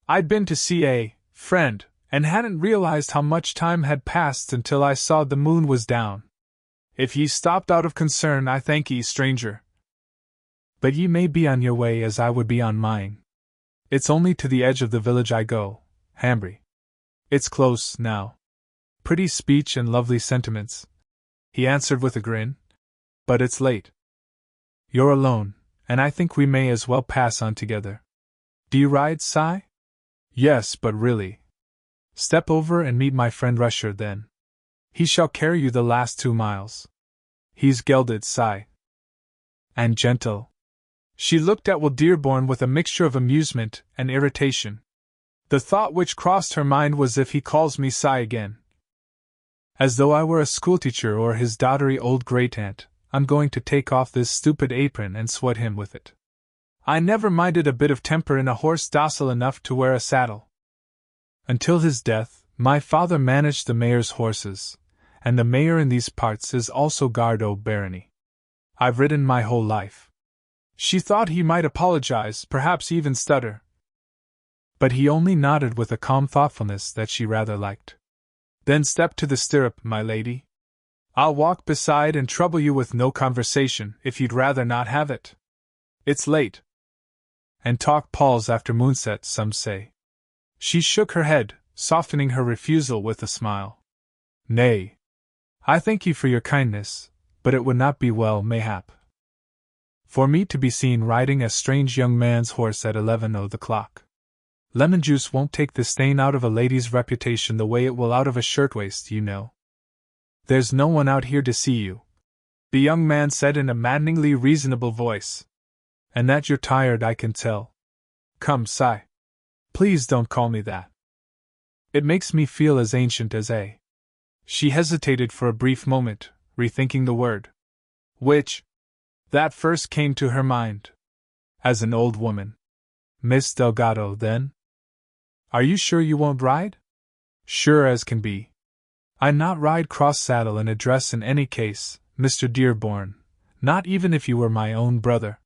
"I'd been to see a friend, and hadn't realized how much time had passed until I saw the moon was down. If ye stopped out of concern, I thank ye, stranger. But ye may be on your way as I would be on mine. It's only to the edge of the village I go, Hambry. It's close, now. Pretty speech and lovely sentiments," he answered with a grin. "But it's late. You're alone, and I think we may as well pass on together. Do you ride, Si?" "Yes, but really. Step over and meet my friend Rusher, then. He shall carry you the last 2 miles. He's gelded, Si. And gentle." She looked at Will Dearborn with a mixture of amusement and irritation. The thought which crossed her mind was, if he calls me Si again, as though I were a schoolteacher or his dottery old great-aunt, I'm going to take off this stupid apron and sweat him with it. I never minded a bit of temper in a horse docile enough to wear a saddle. Until his death, my father managed the mayor's horses, and the mayor in these parts is also guard o' barony. I've ridden my whole life. She thought he might apologize, perhaps even stutter. But he only nodded with a calm thoughtfulness that she rather liked. "Then step to the stirrup, my lady. I'll walk beside and trouble you with no conversation, if you'd rather not have it. It's late. And talk palls after moonset, some say." She shook her head, softening her refusal with a smile. "Nay. I thank you for your kindness, but it would not be well, mayhap, for me to be seen riding a strange young man's horse at 11 o' the clock. Lemon juice won't take the stain out of a lady's reputation the way it will out of a shirtwaist, you know." "There's no one out here to see you," the young man said in a maddeningly reasonable voice. "And that you're tired, I can tell. Come, Si. Please don't call me that. It makes me feel as ancient as a—" She hesitated for a brief moment, rethinking the word. Which? That first came to her mind. As an old woman. "Miss Delgado, then? Are you sure you won't ride?" "Sure as can be. I'd not ride cross-saddle in a dress in any case, Mr. Dearborn, not even if you were my own brother.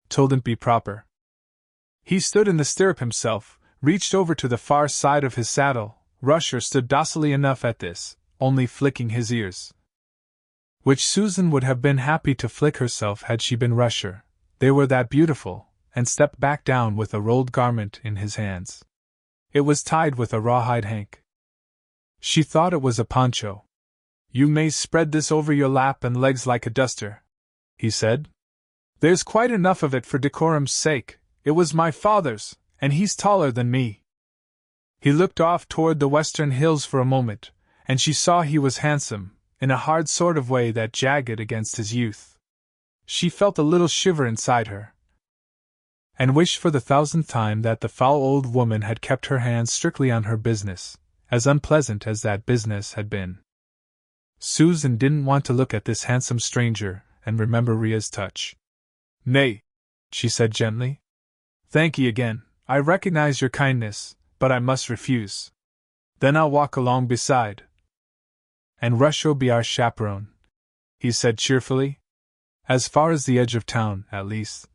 'Twouldn't be proper." He stood in the stirrup himself, reached over to the far side of his saddle. Rusher stood docilely enough at this, only flicking his ears, which Susan would have been happy to flick herself had she been Rusher, they were that beautiful, and stepped back down with a rolled garment in his hands. It was tied with a rawhide hank. She thought it was a poncho. "You may spread this over your lap and legs like a duster," he said. "There's quite enough of it for decorum's sake. It was my father's, and he's taller than me." He looked off toward the western hills for a moment, and she saw he was handsome, in a hard sort of way that jagged against his youth. She felt a little shiver inside her, and wished for the 1,000th time that the foul old woman had kept her hands strictly on her business, as unpleasant as that business had been. Susan didn't want to look at this handsome stranger and remember Ria's touch. "Nay," she said gently. "Thank ye again, I recognize your kindness, but I must refuse. Then I'll walk along beside. And Rush'll be our chaperone," he said cheerfully. "As far as the edge of town, at least.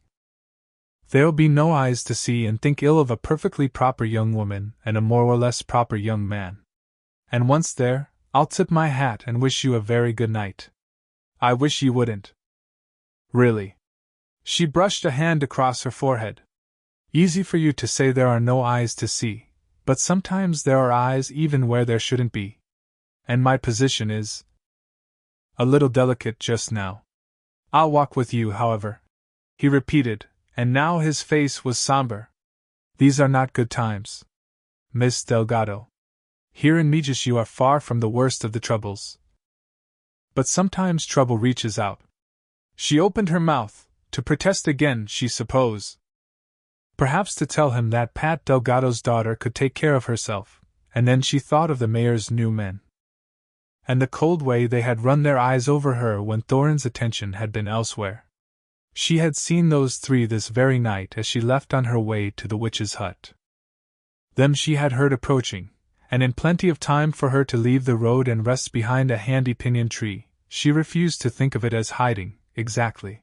There'll be no eyes to see and think ill of a perfectly proper young woman and a more or less proper young man. And once there, I'll tip my hat and wish you a very good night. I wish you wouldn't. Really." She brushed a hand across her forehead. "Easy for you to say there are no eyes to see, but sometimes there are eyes even where there shouldn't be. And my position is a little delicate just now. I'll walk with you, however," he repeated, and now his face was somber. "These are not good times, Miss Delgado. Here in Megis you are far from the worst of the troubles. But sometimes trouble reaches out. She opened her mouth, to protest again, she suppose. Perhaps to tell him that Pat Delgado's daughter could take care of herself, and then she thought of the mayor's new men. And the cold way they had run their eyes over her when Thorin's attention had been elsewhere. She had seen those three this very night as she left on her way to the witch's hut. Them she had heard approaching, and in plenty of time for her to leave the road and rest behind a handy pinyon tree. She refused to think of it as hiding, exactly.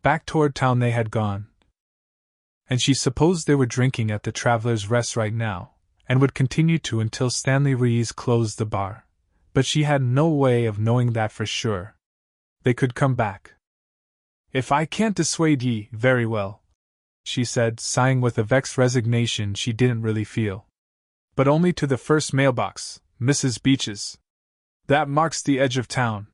Back toward town they had gone. And she supposed they were drinking at the Traveler's Rest right now, and would continue to until Stanley Rees closed the bar. But she had no way of knowing that for sure. They could come back. "If I can't dissuade ye, very well," she said, sighing with a vexed resignation she didn't really feel. "But only to the first mailbox, Mrs. Beach's. That marks the edge of town."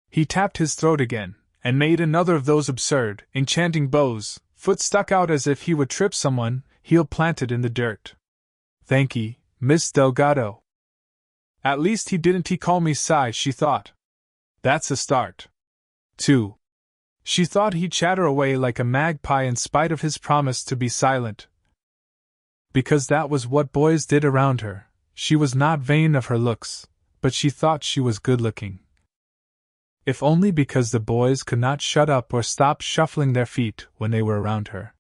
He tapped his throat again, and made another of those absurd, enchanting bows, foot stuck out as if he would trip someone, heel planted in the dirt. "Thank ye, Miss Delgado. At least he didn't call me Si," she thought. "That's a start." 2. She thought he'd chatter away like a magpie in spite of his promise to be silent. Because that was what boys did around her. She was not vain of her looks, but she thought she was good-looking. If only because the boys could not shut up or stop shuffling their feet when they were around her.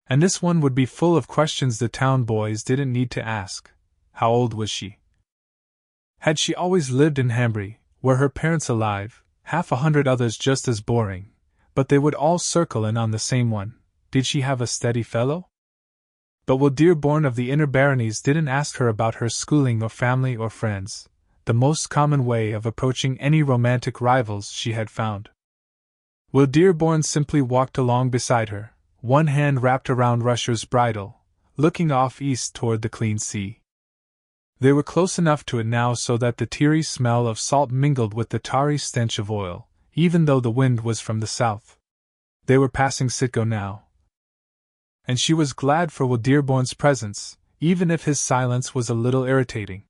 And this one would be full of questions the town boys didn't need to ask. How old was she? Had she always lived in Hambry? Were her parents alive? 100 others just as boring. But they would all circle in on the same one. Did she have a steady fellow? But Will Dearborn of the Inner Baronies didn't ask her about her schooling or family or friends, the most common way of approaching any romantic rivals she had found. Will Dearborn simply walked along beside her, one hand wrapped around Rusher's bridle, looking off east toward the clean sea. They were close enough to it now so that the teary smell of salt mingled with the tarry stench of oil, even though the wind was from the south. They were passing Sitco now. And she was glad for Will Dearborn's presence, even if his silence was a little irritating.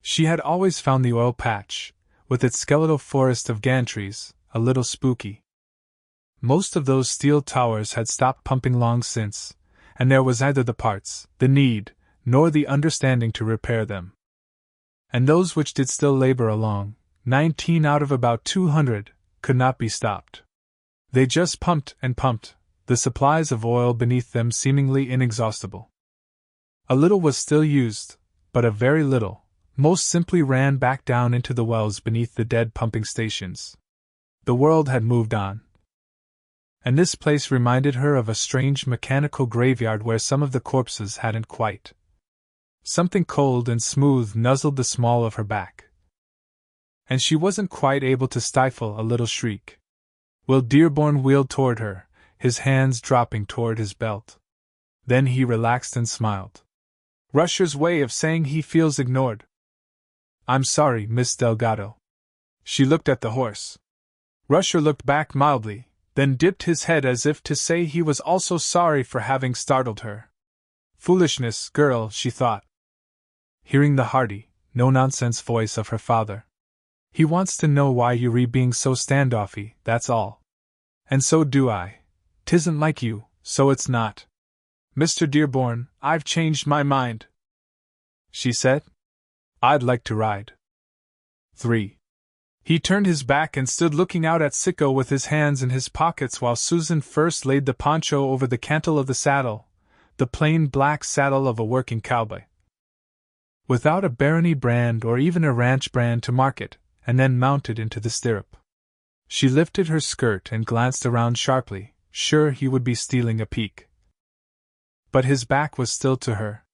She had always found the oil patch, with its skeletal forest of gantries, a little spooky. Most of those steel towers had stopped pumping long since, and there was neither the parts, the need, nor the understanding to repair them. And those which did still labor along, 19 out of about 200, could not be stopped. They just pumped and pumped, the supplies of oil beneath them seemingly inexhaustible. A little was still used, but a very little, most simply ran back down into the wells beneath the dead pumping stations. The world had moved on. And this place reminded her of a strange mechanical graveyard where some of the corpses hadn't quite. Something cold and smooth nuzzled the small of her back. And she wasn't quite able to stifle a little shriek. Will Dearborn wheeled toward her, his hands dropping toward his belt. Then he relaxed and smiled. Rusher's way of saying he feels ignored. "I'm sorry, Miss Delgado." She looked at the horse. Rusher looked back mildly, then dipped his head as if to say he was also sorry for having startled her. Foolishness, girl, she thought. Hearing the hearty, no-nonsense voice of her father. He wants to know why you're being so standoffy, that's all. And so do I. 'Tisn't like you, so it's not. Mr. Dearborn, I've changed my mind, she said. I'd like to ride. 3. He turned his back and stood looking out at Sitco with his hands in his pockets while Susan first laid the poncho over the cantle of the saddle, the plain black saddle of a working cowboy. Without a barony brand or even a ranch brand to mark it, and then mounted into the stirrup. She lifted her skirt and glanced around sharply, sure he would be stealing a peek. But his back was still to her.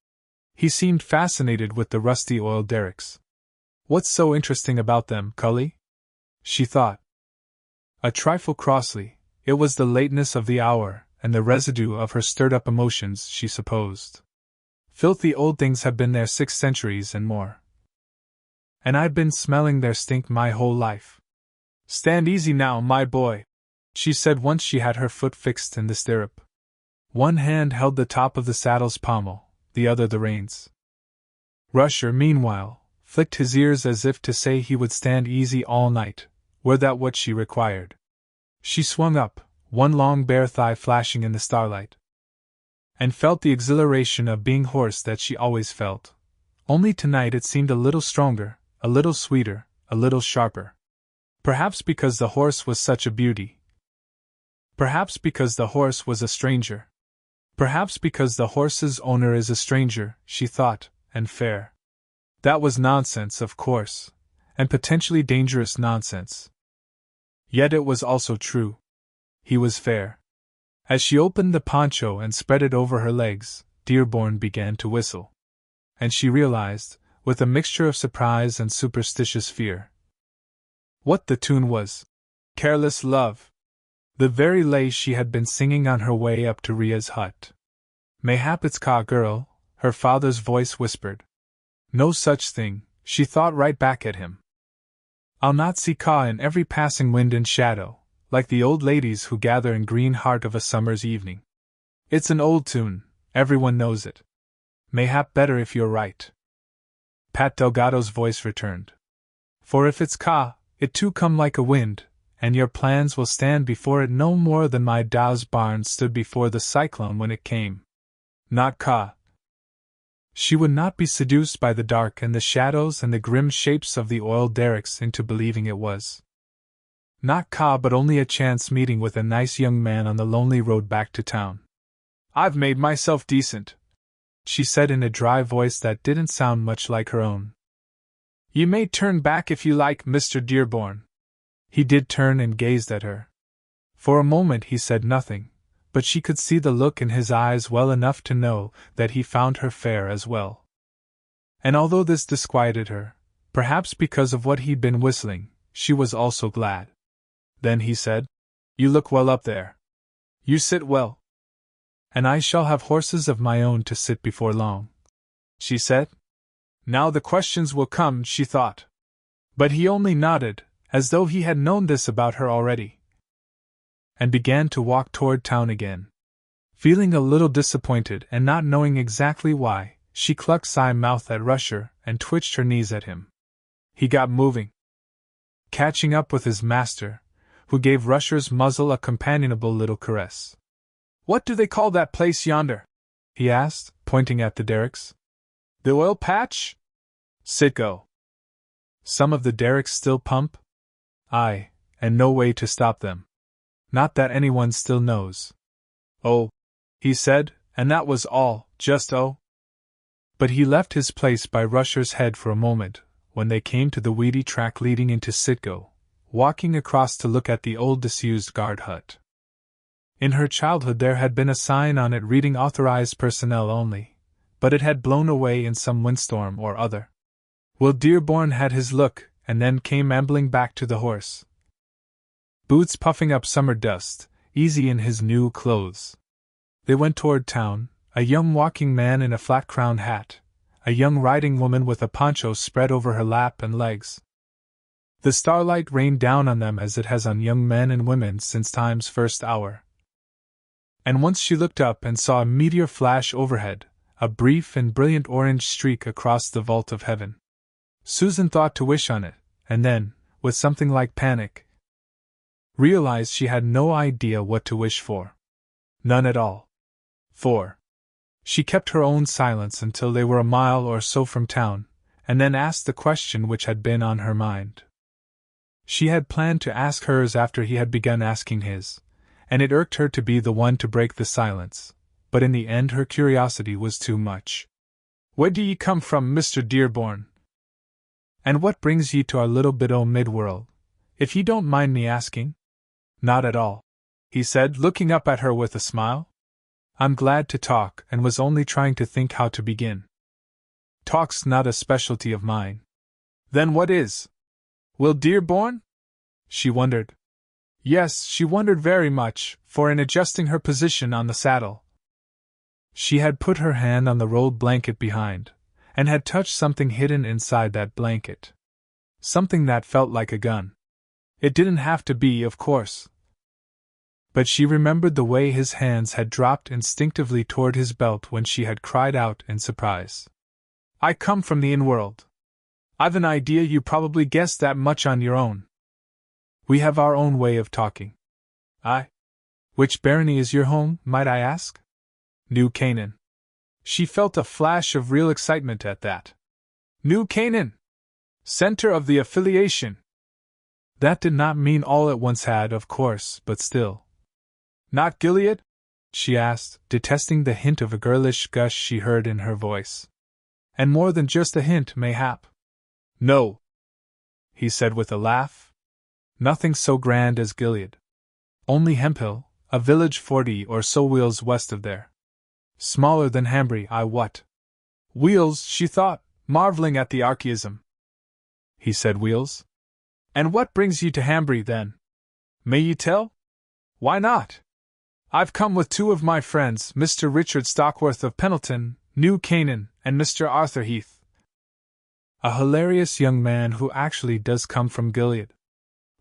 He seemed fascinated with the rusty oil derricks. What's so interesting about them, Cully? She thought. A trifle crossly, it was the lateness of the hour and the residue of her stirred-up emotions, she supposed. Filthy old things have been there 6 centuries and more. And I've been smelling their stink my whole life. Stand easy now, my boy, she said once she had her foot fixed in the stirrup. One hand held the top of the saddle's pommel, the other the reins. Rusher, meanwhile, flicked his ears as if to say he would stand easy all night, Were that what she required? She swung up, one long bare thigh flashing in the starlight, and felt the exhilaration of being horse that she always felt. Only tonight it seemed a little stronger, a little sweeter, a little sharper. Perhaps because the horse was such a beauty. Perhaps because the horse was a stranger. Perhaps because the horse's owner is a stranger, she thought, and fair. That was nonsense, of course, and potentially dangerous nonsense. Yet it was also true. He was fair. As she opened the poncho and spread it over her legs, Dearborn began to whistle. And she realized, with a mixture of surprise and superstitious fear, what the tune was. Careless Love. The very lay she had been singing on her way up to Ria's hut. Mayhap it's Ka girl, her father's voice whispered. No such thing, she thought right back at him. I'll not see Ka in every passing wind and shadow, like the old ladies who gather in green heart of a summer's evening. It's an old tune, everyone knows it. Mayhap better if you're right. Pat Delgado's voice returned. For if it's Ka, it too come like a wind, and your plans will stand before it no more than my Dow's barn stood before the cyclone when it came. Not Ka. She would not be seduced by the dark and the shadows and the grim shapes of the oil derricks into believing it was. Not Ka, but only a chance meeting with a nice young man on the lonely road back to town. I've made myself decent, she said in a dry voice that didn't sound much like her own. You may turn back if you like, Mr. Dearborn. He did turn and gazed at her. For a moment he said nothing, but she could see the look in his eyes well enough to know that he found her fair as well. And although this disquieted her, perhaps because of what he'd been whistling, she was also glad. Then he said, You look well up there. You sit well. And I shall have horses of my own to sit before long, she said. Now the questions will come, she thought. But he only nodded, as though he had known this about her already, and began to walk toward town again. Feeling a little disappointed and not knowing exactly why, she clucked side mouth at Rusher and twitched her knees at him. He got moving, catching up with his master, who gave Rusher's muzzle a companionable little caress. What do they call that place yonder? He asked, pointing at the derricks. The oil patch? Sitco. Some of the derricks still pump? Aye, and no way to stop them. Not that anyone still knows. Oh, he said, and that was all, just oh. But he left his place by Rusher's head for a moment, when they came to the weedy track leading into Sitco, walking across to look at the old disused guard hut. In her childhood there had been a sign on it reading Authorized Personnel Only, but it had blown away in some windstorm or other. Will Dearborn had his look, and then came ambling back to the horse, boots puffing up summer dust, easy in his new clothes. They went toward town, a young walking man in a flat-crowned hat, a young riding woman with a poncho spread over her lap and legs. The starlight rained down on them as it has on young men and women since time's first hour. And once she looked up and saw a meteor flash overhead, a brief and brilliant orange streak across the vault of heaven. Susan thought to wish on it, and then, with something like panic, realized she had no idea what to wish for. None at all. For she kept her own silence until they were a mile or so from town, and then asked the question which had been on her mind. She had planned to ask hers after he had begun asking his, and it irked her to be the one to break the silence, but in the end her curiosity was too much. Where do ye come from, Mr. Dearborn? And what brings ye to our little bit o' mid-world, if ye don't mind me asking? Not at all, he said, looking up at her with a smile. I'm glad to talk, and was only trying to think how to begin. Talk's not a specialty of mine. Then what is? Will Dearborn? She wondered. Yes, she wondered very much, for in adjusting her position on the saddle, she had put her hand on the rolled blanket behind, and had touched something hidden inside that blanket. Something that felt like a gun. It didn't have to be, of course. But she remembered the way his hands had dropped instinctively toward his belt when she had cried out in surprise. I come from the in-world. I've an idea you probably guessed that much on your own. We have our own way of talking. Which barony is your home, might I ask? New Canaan. She felt a flash of real excitement at that. New Canaan! Center of the affiliation! That did not mean all it once had, of course, but still. Not Gilead? She asked, detesting the hint of a girlish gush she heard in her voice. And more than just a hint, mayhap. No, he said with a laugh. Nothing so grand as Gilead. Only Hemphill, a village 40 or so wheels west of there. Smaller than Hambry, what? Wheels, she thought, marveling at the archaism. He said wheels. And what brings you to Hambry, then? May ye tell? Why not? I've come with two of my friends, Mr. Richard Stockworth of Pendleton, New Canaan, and Mr. Arthur Heath. A hilarious young man who actually does come from Gilead.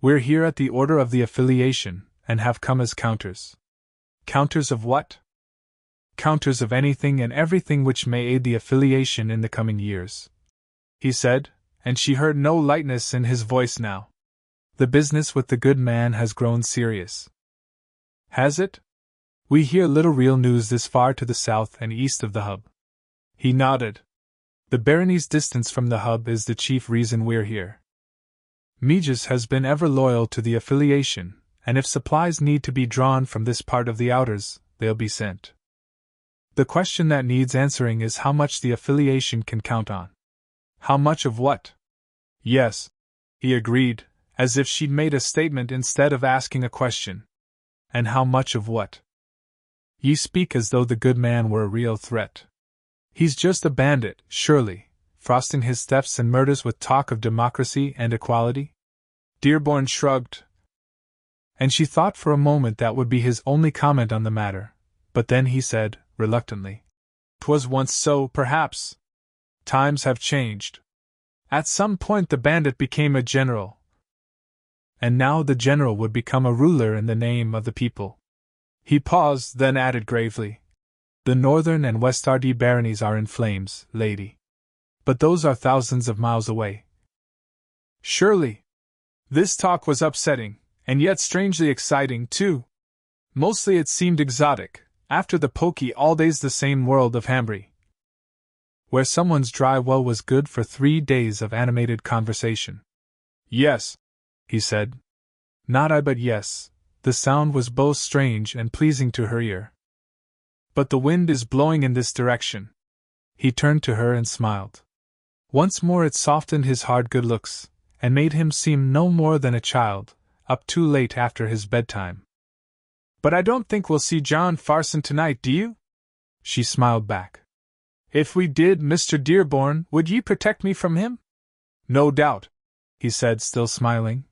We're here at the order of the affiliation, and have come as counters. Counters of what? Counters of anything and everything which may aid the affiliation in the coming years, he said, and she heard no lightness in his voice now. The business with the good man has grown serious. Has it? We hear little real news this far to the south and east of the hub. He nodded. The barony's distance from the hub is the chief reason we're here. Meges has been ever loyal to the affiliation, and if supplies need to be drawn from this part of the outers, they'll be sent. The question that needs answering is how much the affiliation can count on. How much of what? Yes, he agreed, as if she'd made a statement instead of asking a question. And how much of what? Ye speak as though the good man were a real threat. He's just a bandit, surely, frosting his thefts and murders with talk of democracy and equality? Dearborn shrugged. And she thought for a moment that would be his only comment on the matter, but then he said, reluctantly, "'Twas once so, perhaps. Times have changed. At some point the bandit became a general. And now the general would become a ruler in the name of the people." He paused, then added gravely, "The northern and West Ardee baronies are in flames, lady. But those are thousands of miles away." Surely. This talk was upsetting, and yet strangely exciting, too. Mostly it seemed exotic, after the poky all-days the same world of Hambry, where someone's dry well was good for 3 days of animated conversation. "Yes," he said. "Not I, but yes." The sound was both strange and pleasing to her ear. "But the wind is blowing in this direction." He turned to her and smiled. Once more it softened his hard good looks, and made him seem no more than a child, up too late after his bedtime. "But I don't think we'll see John Farson tonight, do you?" She smiled back. "If we did, Mr. Dearborn, would ye protect me from him?" "No doubt," he said, still smiling.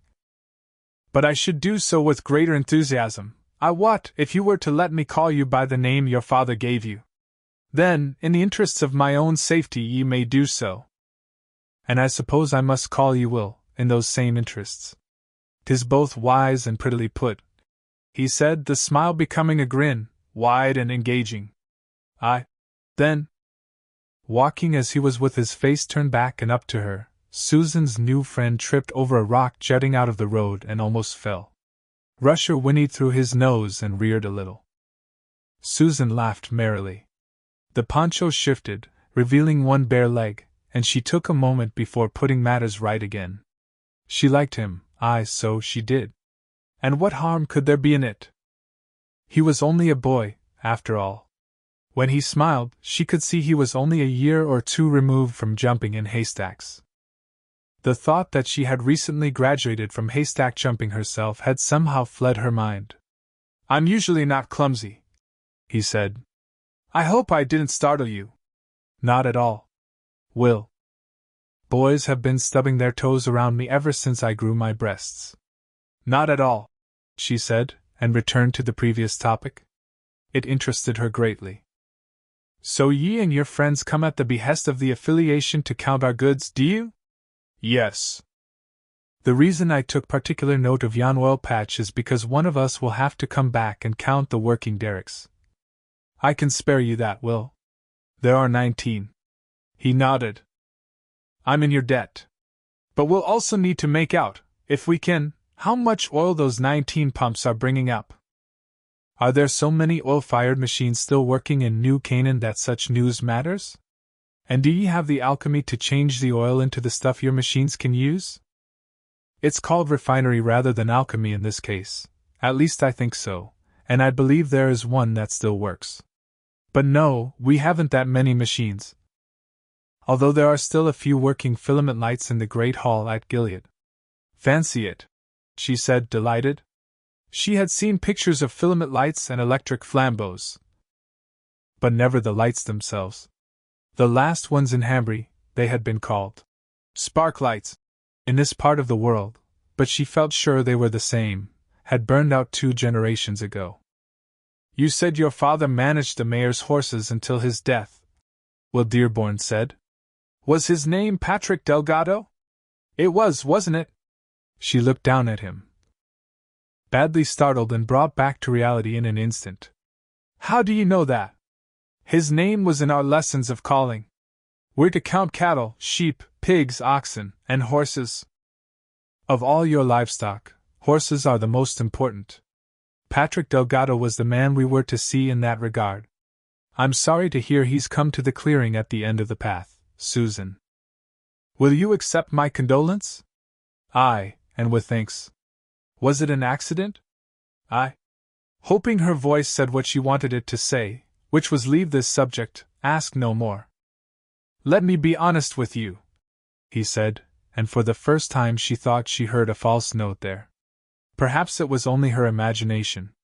"But I should do so with greater enthusiasm, I wot, if you were to let me call you by the name your father gave you. Then, in the interests of my own safety, ye may do so. And I suppose I must call you Will, in those same interests. 'Tis both wise and prettily put," he said, the smile becoming a grin, wide and engaging. Then, walking as he was with his face turned back and up to her, Susan's new friend tripped over a rock jutting out of the road and almost fell. Rusher whinnied through his nose and reared a little. Susan laughed merrily. The poncho shifted, revealing one bare leg, and she took a moment before putting matters right again. She liked him, so she did. And what harm could there be in it? He was only a boy, after all. When he smiled, she could see he was only a year or two removed from jumping in haystacks. The thought that she had recently graduated from haystack jumping herself had somehow fled her mind. "I'm usually not clumsy," he said. "I hope I didn't startle you." "Not at all, Will. Boys have been stubbing their toes around me ever since I grew my breasts." "Not at all," she said, and returned to the previous topic. It interested her greatly. "So ye and your friends come at the behest of the affiliation to count our goods, do you?" "Yes. The reason I took particular note of yon oil patch is because one of us will have to come back and count the working derricks. I can spare you that, Will. There are 19. He nodded. "I'm in your debt. But we'll also need to make out, if we can, How much oil those 19 pumps are bringing up. Are there so many oil-fired machines still working in New Canaan that such news matters? And do ye have the alchemy to change the oil into the stuff your machines can use? It's called refinery rather than alchemy in this case. At least I think so, and I believe there is one that still works. But no, we haven't that many machines. Although there are still a few working filament lights in the Great Hall at Gilead. Fancy it, she said, delighted. She had seen pictures of filament lights and electric flambeaux, but never the lights themselves. The last ones in Hambry, they had been called spark lights in this part of the world, but she felt sure they were the same, had burned out 2 generations ago. You said your father managed the mayor's horses until his death, Will Dearborn said. Was his name Patrick Delgado? It was, wasn't it? She looked down at him, badly startled and brought back to reality in an instant. How do you know that? His name was in our lessons of calling. We're to count cattle, sheep, pigs, oxen, and horses. Of all your livestock, horses are the most important. Patrick Delgado was the man we were to see in that regard. I'm sorry to hear he's come to the clearing at the end of the path, Susan. Will you accept my condolence? Aye, and with thanks. Was it an accident? I. Hoping her voice said what she wanted it to say, which was leave this subject, ask no more. Let me be honest with you, he said, and for the first time she thought she heard a false note there. Perhaps it was only her imagination.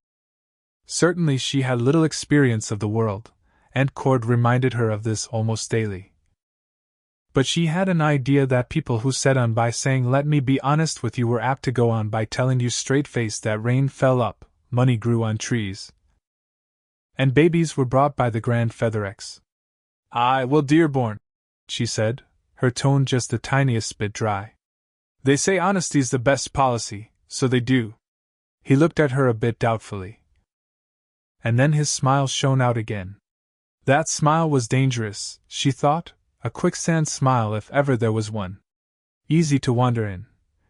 Certainly she had little experience of the world, and Cord reminded her of this almost daily. But she had an idea that people who said on by saying let me be honest with you were apt to go on by telling you straight-faced that rain fell up, money grew on trees, and babies were brought by the grand featherex. Aye, well, Dearborn, she said, her tone just the tiniest bit dry. They say honesty's the best policy, so they do. He looked at her a bit doubtfully. And then his smile shone out again. That smile was dangerous, she thought, a quicksand smile if ever there was one. Easy to wander in,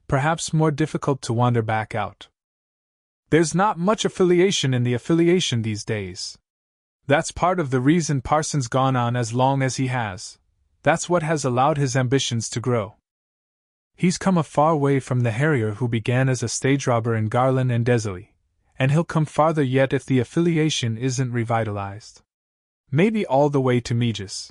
perhaps more difficult to wander back out. There's not much affiliation in the affiliation these days. That's part of the reason Parson's gone on as long as he has. That's what has allowed his ambitions to grow. He's come a far way from the harrier who began as a stage robber in Garland and Desley, and he'll come farther yet if the affiliation isn't revitalized. Maybe all the way to Megis.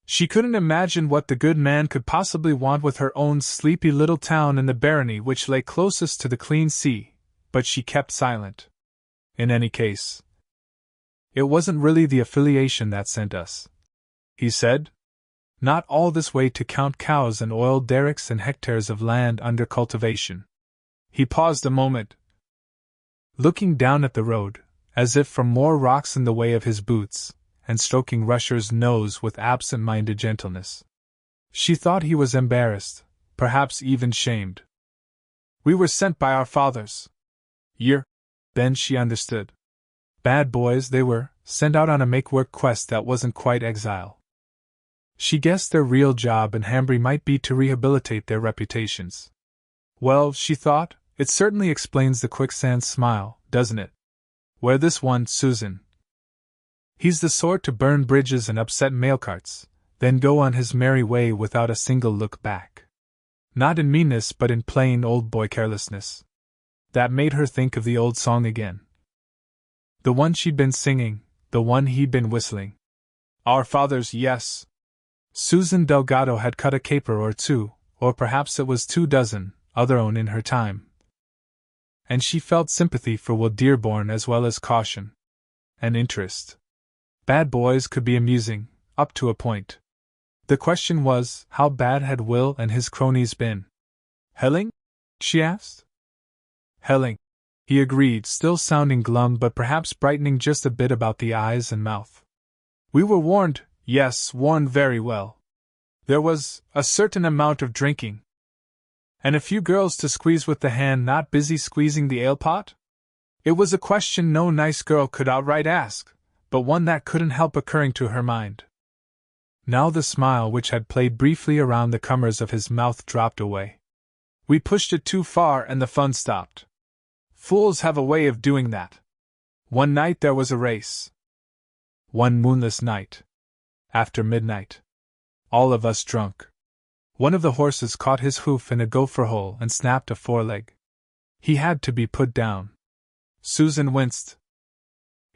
She couldn't imagine what the good man could possibly want with her own sleepy little town in the barony which lay closest to the clean sea, but she kept silent. In any case, it wasn't really the affiliation that sent us, he said. Not all this way to count cows and oil derricks and hectares of land under cultivation. He paused a moment, looking down at the road, as if from more rocks in the way of his boots, and stroking Rusher's nose with absent-minded gentleness. She thought he was embarrassed, perhaps even shamed. We were sent by our fathers. Then she understood. Bad boys they were, sent out on a make-work quest that wasn't quite exile. She guessed their real job in Hambry might be to rehabilitate their reputations. Well, she thought, it certainly explains the quicksand smile, doesn't it? Wear this one, Susan. He's the sort to burn bridges and upset mail carts, then go on his merry way without a single look back. Not in meanness but in plain old boy carelessness. That made her think of the old song again. The one she'd been singing, the one he'd been whistling. Our fathers, yes. Susan Delgado had cut a caper or two, or perhaps it was 24, other own in her time. And she felt sympathy for Will Dearborn as well as caution. And interest. Bad boys could be amusing, up to a point. The question was, how bad had Will and his cronies been? Helling? She asked. Helling, he agreed, still sounding glum but perhaps brightening just a bit about the eyes and mouth. We were warned, yes, warned very well. There was a certain amount of drinking. And a few girls to squeeze with the hand not busy squeezing the ale pot? It was a question no nice girl could outright ask, but one that couldn't help occurring to her mind. Now the smile which had played briefly around the corners of his mouth dropped away. We pushed it too far and the fun stopped. Fools have a way of doing that. One night there was a race. One moonless night. After midnight. All of us drunk. One of the horses caught his hoof in a gopher hole and snapped a foreleg. He had to be put down. Susan winced.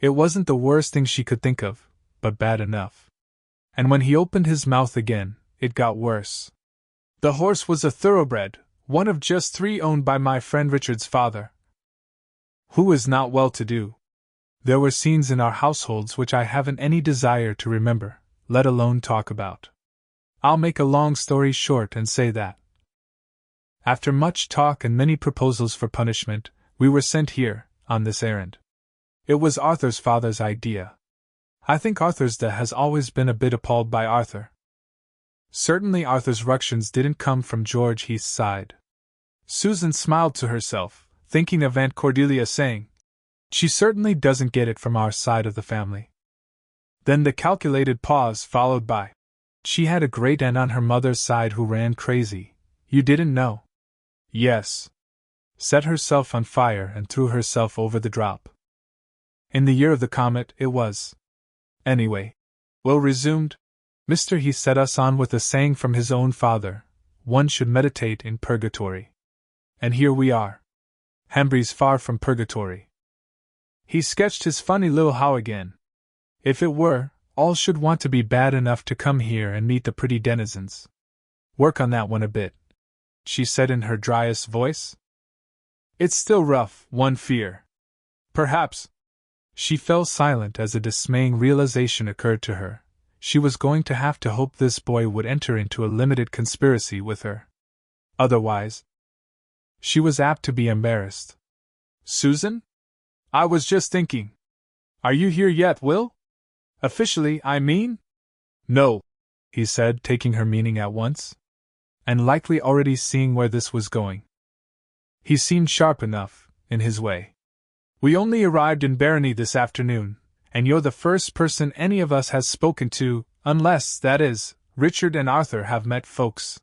It wasn't the worst thing she could think of, but bad enough. And when he opened his mouth again, it got worse. The horse was a thoroughbred, one of just 3 owned by my friend Richard's father, who is not well-to-do. There were scenes in our households which I haven't any desire to remember, let alone talk about. I'll make a long story short and say that, after much talk and many proposals for punishment, we were sent here, on this errand. It was Arthur's father's idea. I think Arthur's dad has always been a bit appalled by Arthur. Certainly Arthur's ructions didn't come from George Heath's side. Susan smiled to herself, thinking of Aunt Cordelia saying, "She certainly doesn't get it from our side of the family." Then the calculated pause followed by, "She had a great aunt on her mother's side who ran crazy. You didn't know?" "Yes." Set herself on fire and threw herself over the drop. In the year of the comet, it was. Anyway, Will resumed, Mr. Heath set us on with a saying from his own father, one should meditate in purgatory. And here we are. Hambry's far from purgatory. He sketched his funny little how again. If it were, all should want to be bad enough to come here and meet the pretty denizens. Work on that one a bit, she said in her driest voice. It's still rough, one fear. Perhaps. She fell silent as a dismaying realization occurred to her. She was going to have to hope this boy would enter into a limited conspiracy with her. Otherwise, she was apt to be embarrassed. Susan? I was just thinking. Are you here yet, Will? Officially, I mean? No, he said, taking her meaning at once, and likely already seeing where this was going. He seemed sharp enough, in his way. We only arrived in Barony this afternoon, and you're the first person any of us has spoken to, unless, that is, Richard and Arthur have met folks.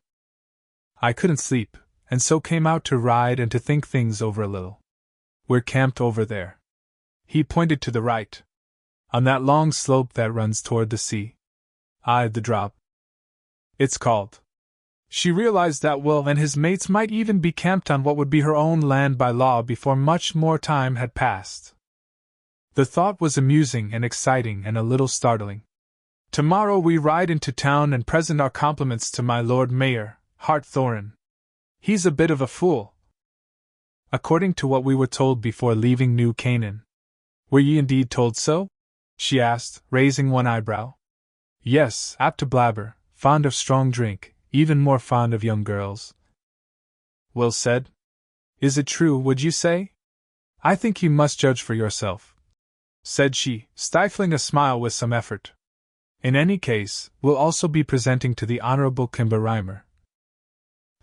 I couldn't sleep, and so came out to ride and to think things over a little. We're camped over there. He pointed to the right. On that long slope that runs toward the sea. Aye, the drop. It's called. She realized that Will and his mates might even be camped on what would be her own land by law before much more time had passed. The thought was amusing and exciting and a little startling. Tomorrow we ride into town and present our compliments to my Lord Mayor, Hart Thorin. He's a bit of a fool, according to what we were told before leaving New Canaan. Were ye indeed told so? She asked, raising one eyebrow. Yes, apt to blabber, fond of strong drink, even more fond of young girls. Will said. Is it true, would you say? I think you must judge for yourself, said she, stifling a smile with some effort. In any case, we'll also be presenting to the Honorable Kimber Rymer,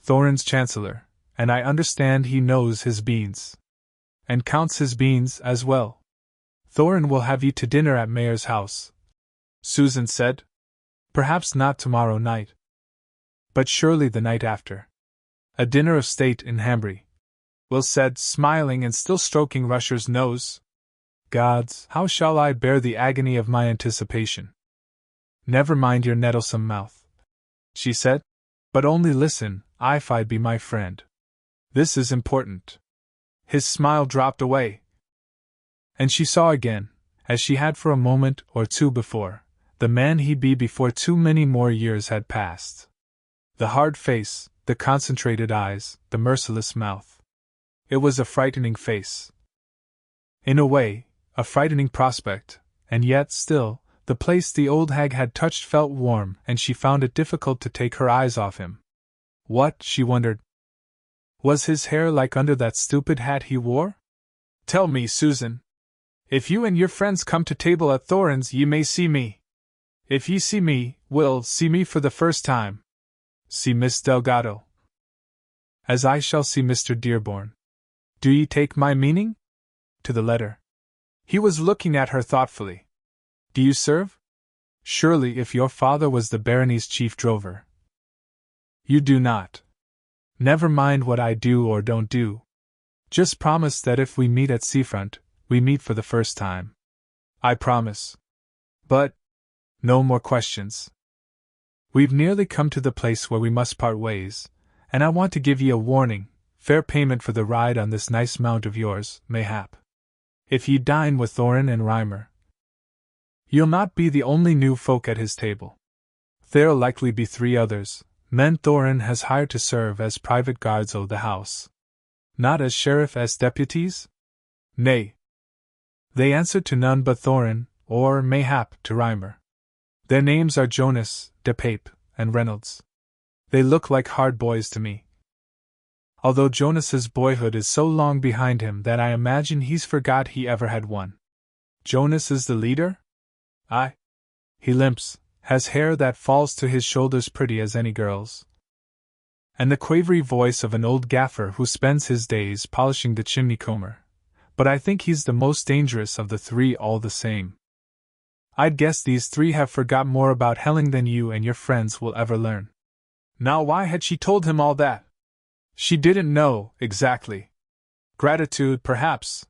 Thorin's Chancellor, and I understand he knows his beans. And counts his beans as well. Thorin will have you to dinner at Mayor's house, Susan said. Perhaps not tomorrow night, but surely the night after. A dinner of state in Hambry, Will said, smiling and still stroking Rusher's nose. Gods, how shall I bear the agony of my anticipation? Never mind your nettlesome mouth, she said, but only listen, if I'd be my friend. This is important. His smile dropped away, and she saw again, as she had for a moment or two before, the man he'd be before too many more years had passed. The hard face, the concentrated eyes, the merciless mouth. It was a frightening face. In a way, a frightening prospect, and yet, still, the place the old hag had touched felt warm, and she found it difficult to take her eyes off him. What, she wondered, was his hair like under that stupid hat he wore? Tell me, Susan. If you and your friends come to table at Thorin's, ye may see me. If ye see me, Will, see me for the first time. See Miss Delgado, as I shall see Mr. Dearborn. Do ye take my meaning? To the letter. He was looking at her thoughtfully. Do you serve? Surely if your father was the barony's chief drover. You do not. Never mind what I do or don't do. Just promise that if we meet at seafront, we meet for the first time. I promise. But, no more questions. We've nearly come to the place where we must part ways, and I want to give ye a warning, fair payment for the ride on this nice mount of yours, mayhap. If ye dine with Thorin and Reimer, you'll not be the only new folk at his table. There'll likely be 3 others, men Thorin has hired to serve as private guards o' the house. Not as sheriff as deputies? Nay. They answer to none but Thorin, or, mayhap, to Reimer. Their names are Jonas, de Pape, and Reynolds. They look like hard boys to me. Although Jonas's boyhood is so long behind him that I imagine he's forgot he ever had one. Jonas is the leader? Aye. He limps, has hair that falls to his shoulders pretty as any girl's, and the quavery voice of an old gaffer who spends his days polishing the chimney-comber. But I think he's the most dangerous of the 3 all the same. I'd guess these 3 have forgot more about Helling than you and your friends will ever learn. Now why had she told him all that? She didn't know, exactly. Gratitude, perhaps.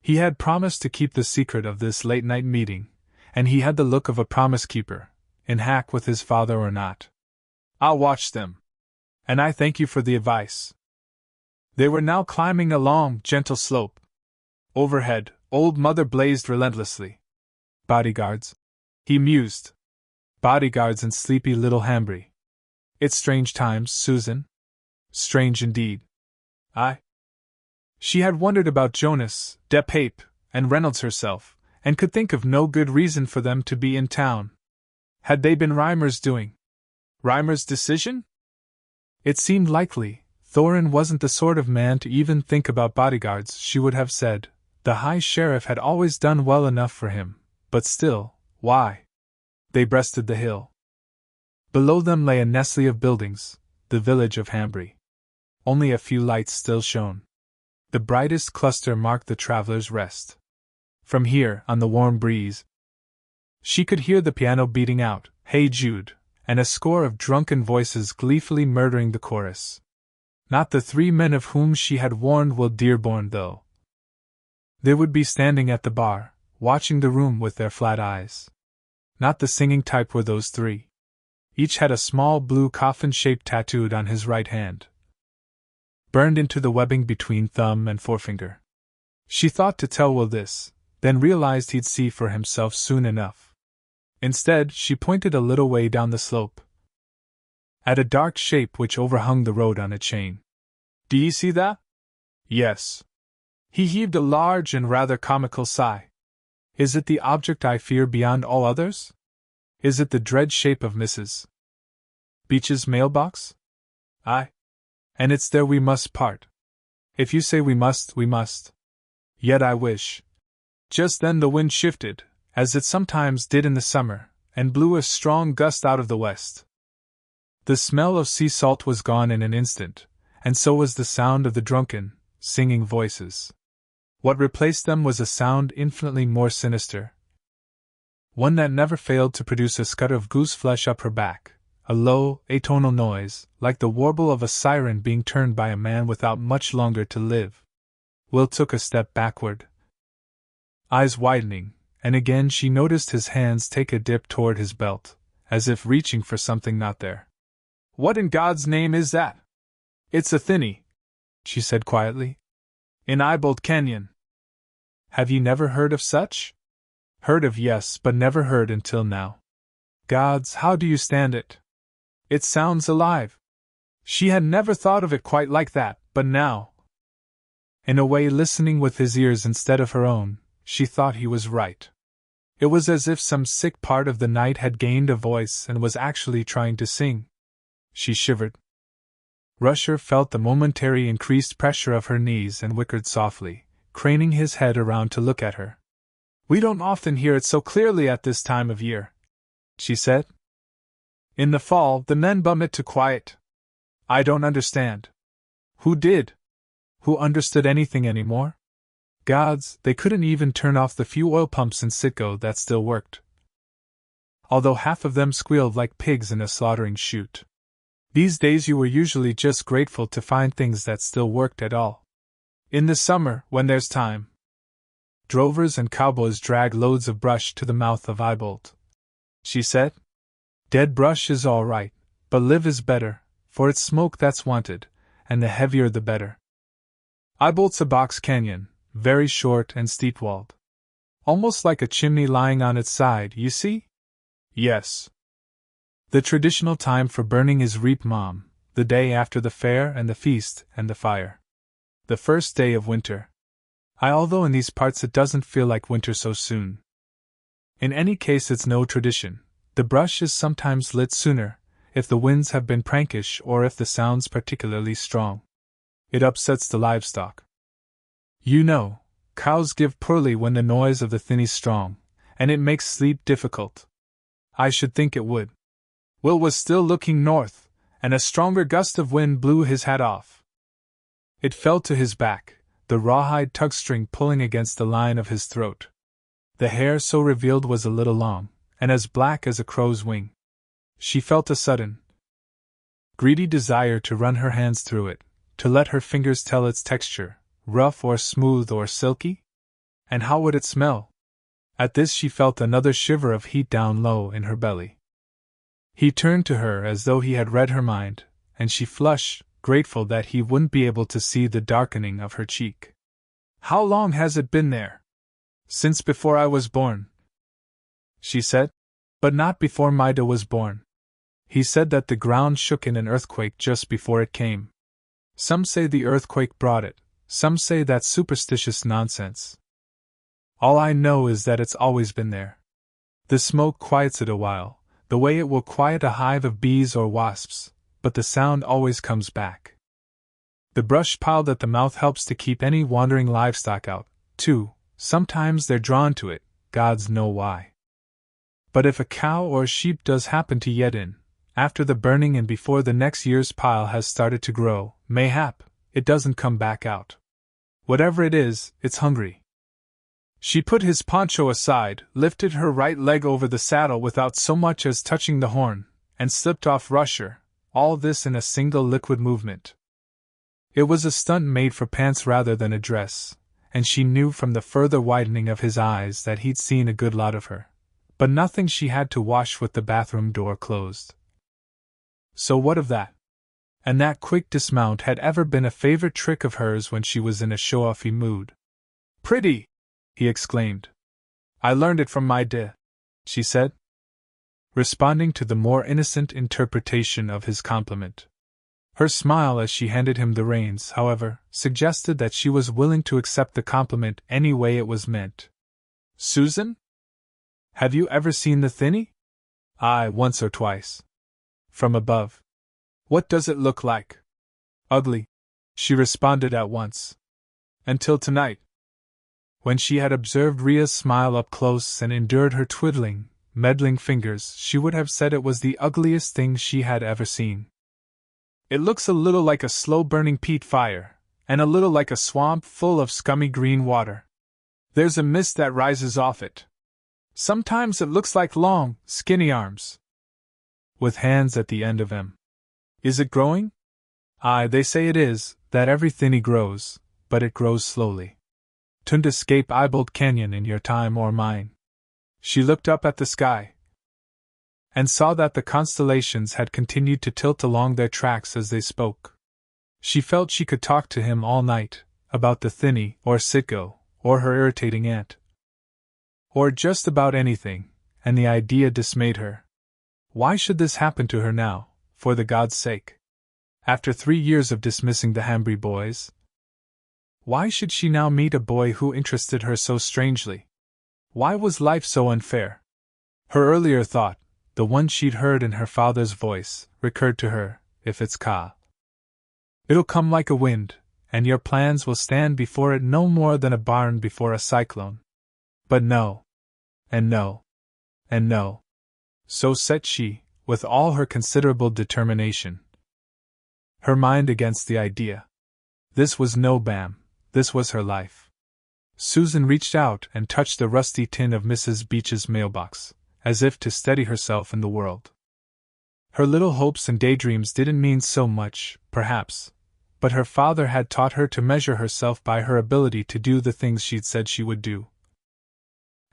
He had promised to keep the secret of this late-night meeting, and he had the look of a promise-keeper, in hack with his father or not. I'll watch them. And I thank you for the advice. They were now climbing a long, gentle slope. Overhead, Old Mother blazed relentlessly. Bodyguards, he mused. Bodyguards in sleepy little Hambry. It's strange times, Susan. Strange indeed. She had wondered about Jonas, de Pape, and Reynolds herself, and could think of no good reason for them to be in town. Had they been Reimer's doing? Reimer's decision? It seemed likely. Thorin wasn't the sort of man to even think about bodyguards, she would have said. The High Sheriff had always done well enough for him, but still, why? They breasted the hill. Below them lay a nestle of buildings, the village of Hambry. Only a few lights still shone. The brightest cluster marked the traveler's rest. From here, on the warm breeze, she could hear the piano beating out, "Hey Jude," and a score of drunken voices gleefully murdering the chorus. Not the 3 men of whom she had warned Will Dearborn, though. They would be standing at the bar, watching the room with their flat eyes. Not the singing type were those 3. Each had a small blue coffin shape tattooed on his right hand, burned into the webbing between thumb and forefinger. She thought to tell Will this, then realized he'd see for himself soon enough. Instead, she pointed a little way down the slope, at a dark shape which overhung the road on a chain. "Do ye see that?" "Yes." He heaved a large and rather comical sigh. "Is it the object I fear beyond all others? Is it the dread shape of Mrs. Beech's mailbox?" "Aye. And it's there we must part. If you say we must, we must. Yet I wish." Just then the wind shifted, as it sometimes did in the summer, and blew a strong gust out of the west. The smell of sea salt was gone in an instant, and so was the sound of the drunken, singing voices. What replaced them was a sound infinitely more sinister, one that never failed to produce a scud of goose flesh up her back, a low, atonal noise, like the warble of a siren being turned by a man without much longer to live. Will took a step backward, eyes widening, and again she noticed his hands take a dip toward his belt, as if reaching for something not there. "What in God's name is that?" "It's a thinny," she said quietly. "In Eyebolt Canyon." "Have you never heard of such?" "Heard of, yes, but never heard until now." "Gods, how do you stand it? It sounds alive." She had never thought of it quite like that, but now, in a way listening with his ears instead of her own, she thought he was right. It was as if some sick part of the night had gained a voice and was actually trying to sing. She shivered. Rusher felt the momentary increased pressure of her knees and whickered softly, craning his head around to look at her. "We don't often hear it so clearly at this time of year," she said. "In the fall, the men bum it to quiet. I don't understand." Who did? Who understood anything anymore? Gods, they couldn't even turn off the few oil pumps in Sitco that still worked, although half of them squealed like pigs in a slaughtering chute. These days you were usually just grateful to find things that still worked at all. In the summer, when there's time, drovers and cowboys drag loads of brush to the mouth of Eyebolt," she said. "Dead brush is all right, but live is better, for it's smoke that's wanted, and the heavier the better." Eyebolt's a box canyon, very short and steep-walled. Almost like a chimney lying on its side, you see? Yes. The traditional time for burning is Reap Mom, the day after the fair and the feast and the fire. The first day of winter. Although in these parts it doesn't feel like winter so soon. In any case, it's no tradition. The brush is sometimes lit sooner, if the winds have been prankish or if the sound's particularly strong. It upsets the livestock. You know, cows give poorly when the noise of the thinny's strong, and it makes sleep difficult. I should think it would. Will was still looking north, and a stronger gust of wind blew his hat off. It fell to his back, the rawhide tugstring pulling against the line of his throat. The hair so revealed was a little long, and as black as a crow's wing. She felt a sudden, greedy desire to run her hands through it, to let her fingers tell its texture, rough or smooth or silky? And how would it smell? At this she felt another shiver of heat down low in her belly. He turned to her as though he had read her mind, and she flushed, grateful that he wouldn't be able to see the darkening of her cheek. "How long has it been there?" "Since before I was born," she said. "But not before Mida was born. He said that the ground shook in an earthquake just before it came. Some say the earthquake brought it, some say that's superstitious nonsense. All I know is that it's always been there. The smoke quiets it a while, the way it will quiet a hive of bees or wasps, but the sound always comes back. The brush piled at the mouth helps to keep any wandering livestock out, too. Sometimes they're drawn to it, gods know why. But if a cow or sheep does happen to get in, after the burning and before the next year's pile has started to grow, mayhap, it doesn't come back out. Whatever it is, it's hungry." She put his poncho aside, lifted her right leg over the saddle without so much as touching the horn, and slipped off Rusher, all this in a single liquid movement. It was a stunt made for pants rather than a dress, and she knew from the further widening of his eyes that he'd seen a good lot of her. But nothing she had to wash with the bathroom door closed. So what of that? And that quick dismount had ever been a favorite trick of hers when she was in a show-offy mood. "Pretty!" he exclaimed. "I learned it from my she said, responding to the more innocent interpretation of his compliment. Her smile as she handed him the reins, however, suggested that she was willing to accept the compliment any way it was meant. "Susan? Have you ever seen the Thinny?" "Aye, once or twice. From above." "What does it look like?" "Ugly," she responded at once. "Until tonight." When she had observed Rhea's smile up close and endured her twiddling, meddling fingers, she would have said it was the ugliest thing she had ever seen. "It looks a little like a slow-burning peat fire, and a little like a swamp full of scummy green water. There's a mist that rises off it. Sometimes it looks like long, skinny arms, with hands at the end of them. Is it growing? Aye, they say it is, that every thinny grows, but it grows slowly. 'Twouldn't escape Eyebolt Canyon in your time or mine." She looked up at the sky, and saw that the constellations had continued to tilt along their tracks as they spoke. She felt she could talk to him all night, about the Thinny, or Sitgo, or her irritating aunt, or just about anything, and the idea dismayed her. Why should this happen to her now, for the God's sake? After 3 years of dismissing the Hambry boys? Why should she now meet a boy who interested her so strangely? Why was life so unfair? Her earlier thought, the one she'd heard in her father's voice, recurred to her. If it's it'll come like a wind, and your plans will stand before it no more than a barn before a cyclone. But no. And no. And no. So set she, with all her considerable determination. Her mind against the idea. This was no bam, this was her life. Susan reached out and touched the rusty tin of Mrs. Beech's mailbox, as if to steady herself in the world. Her little hopes and daydreams didn't mean so much, perhaps, but her father had taught her to measure herself by her ability to do the things she'd said she would do.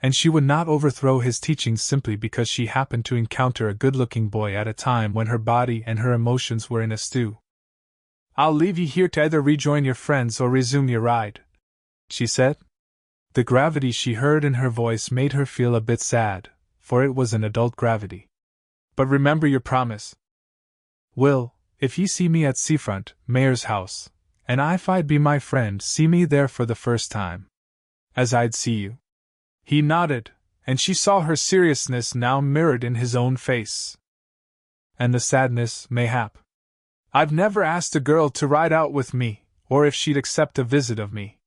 And she would not overthrow his teachings simply because she happened to encounter a good-looking boy at a time when her body and her emotions were in a stew. "I'll leave you here to either rejoin your friends or resume your ride," she said. The gravity she heard in her voice made her feel a bit sad, for it was an adult gravity. "But remember your promise. Will, if ye see me at seafront, mayor's house, and if I'd be my friend, see me there for the first time. As I'd see you." He nodded, and she saw her seriousness now mirrored in his own face. "And the sadness, mayhap. I've never asked a girl to ride out with me, or if she'd accept a visit of me.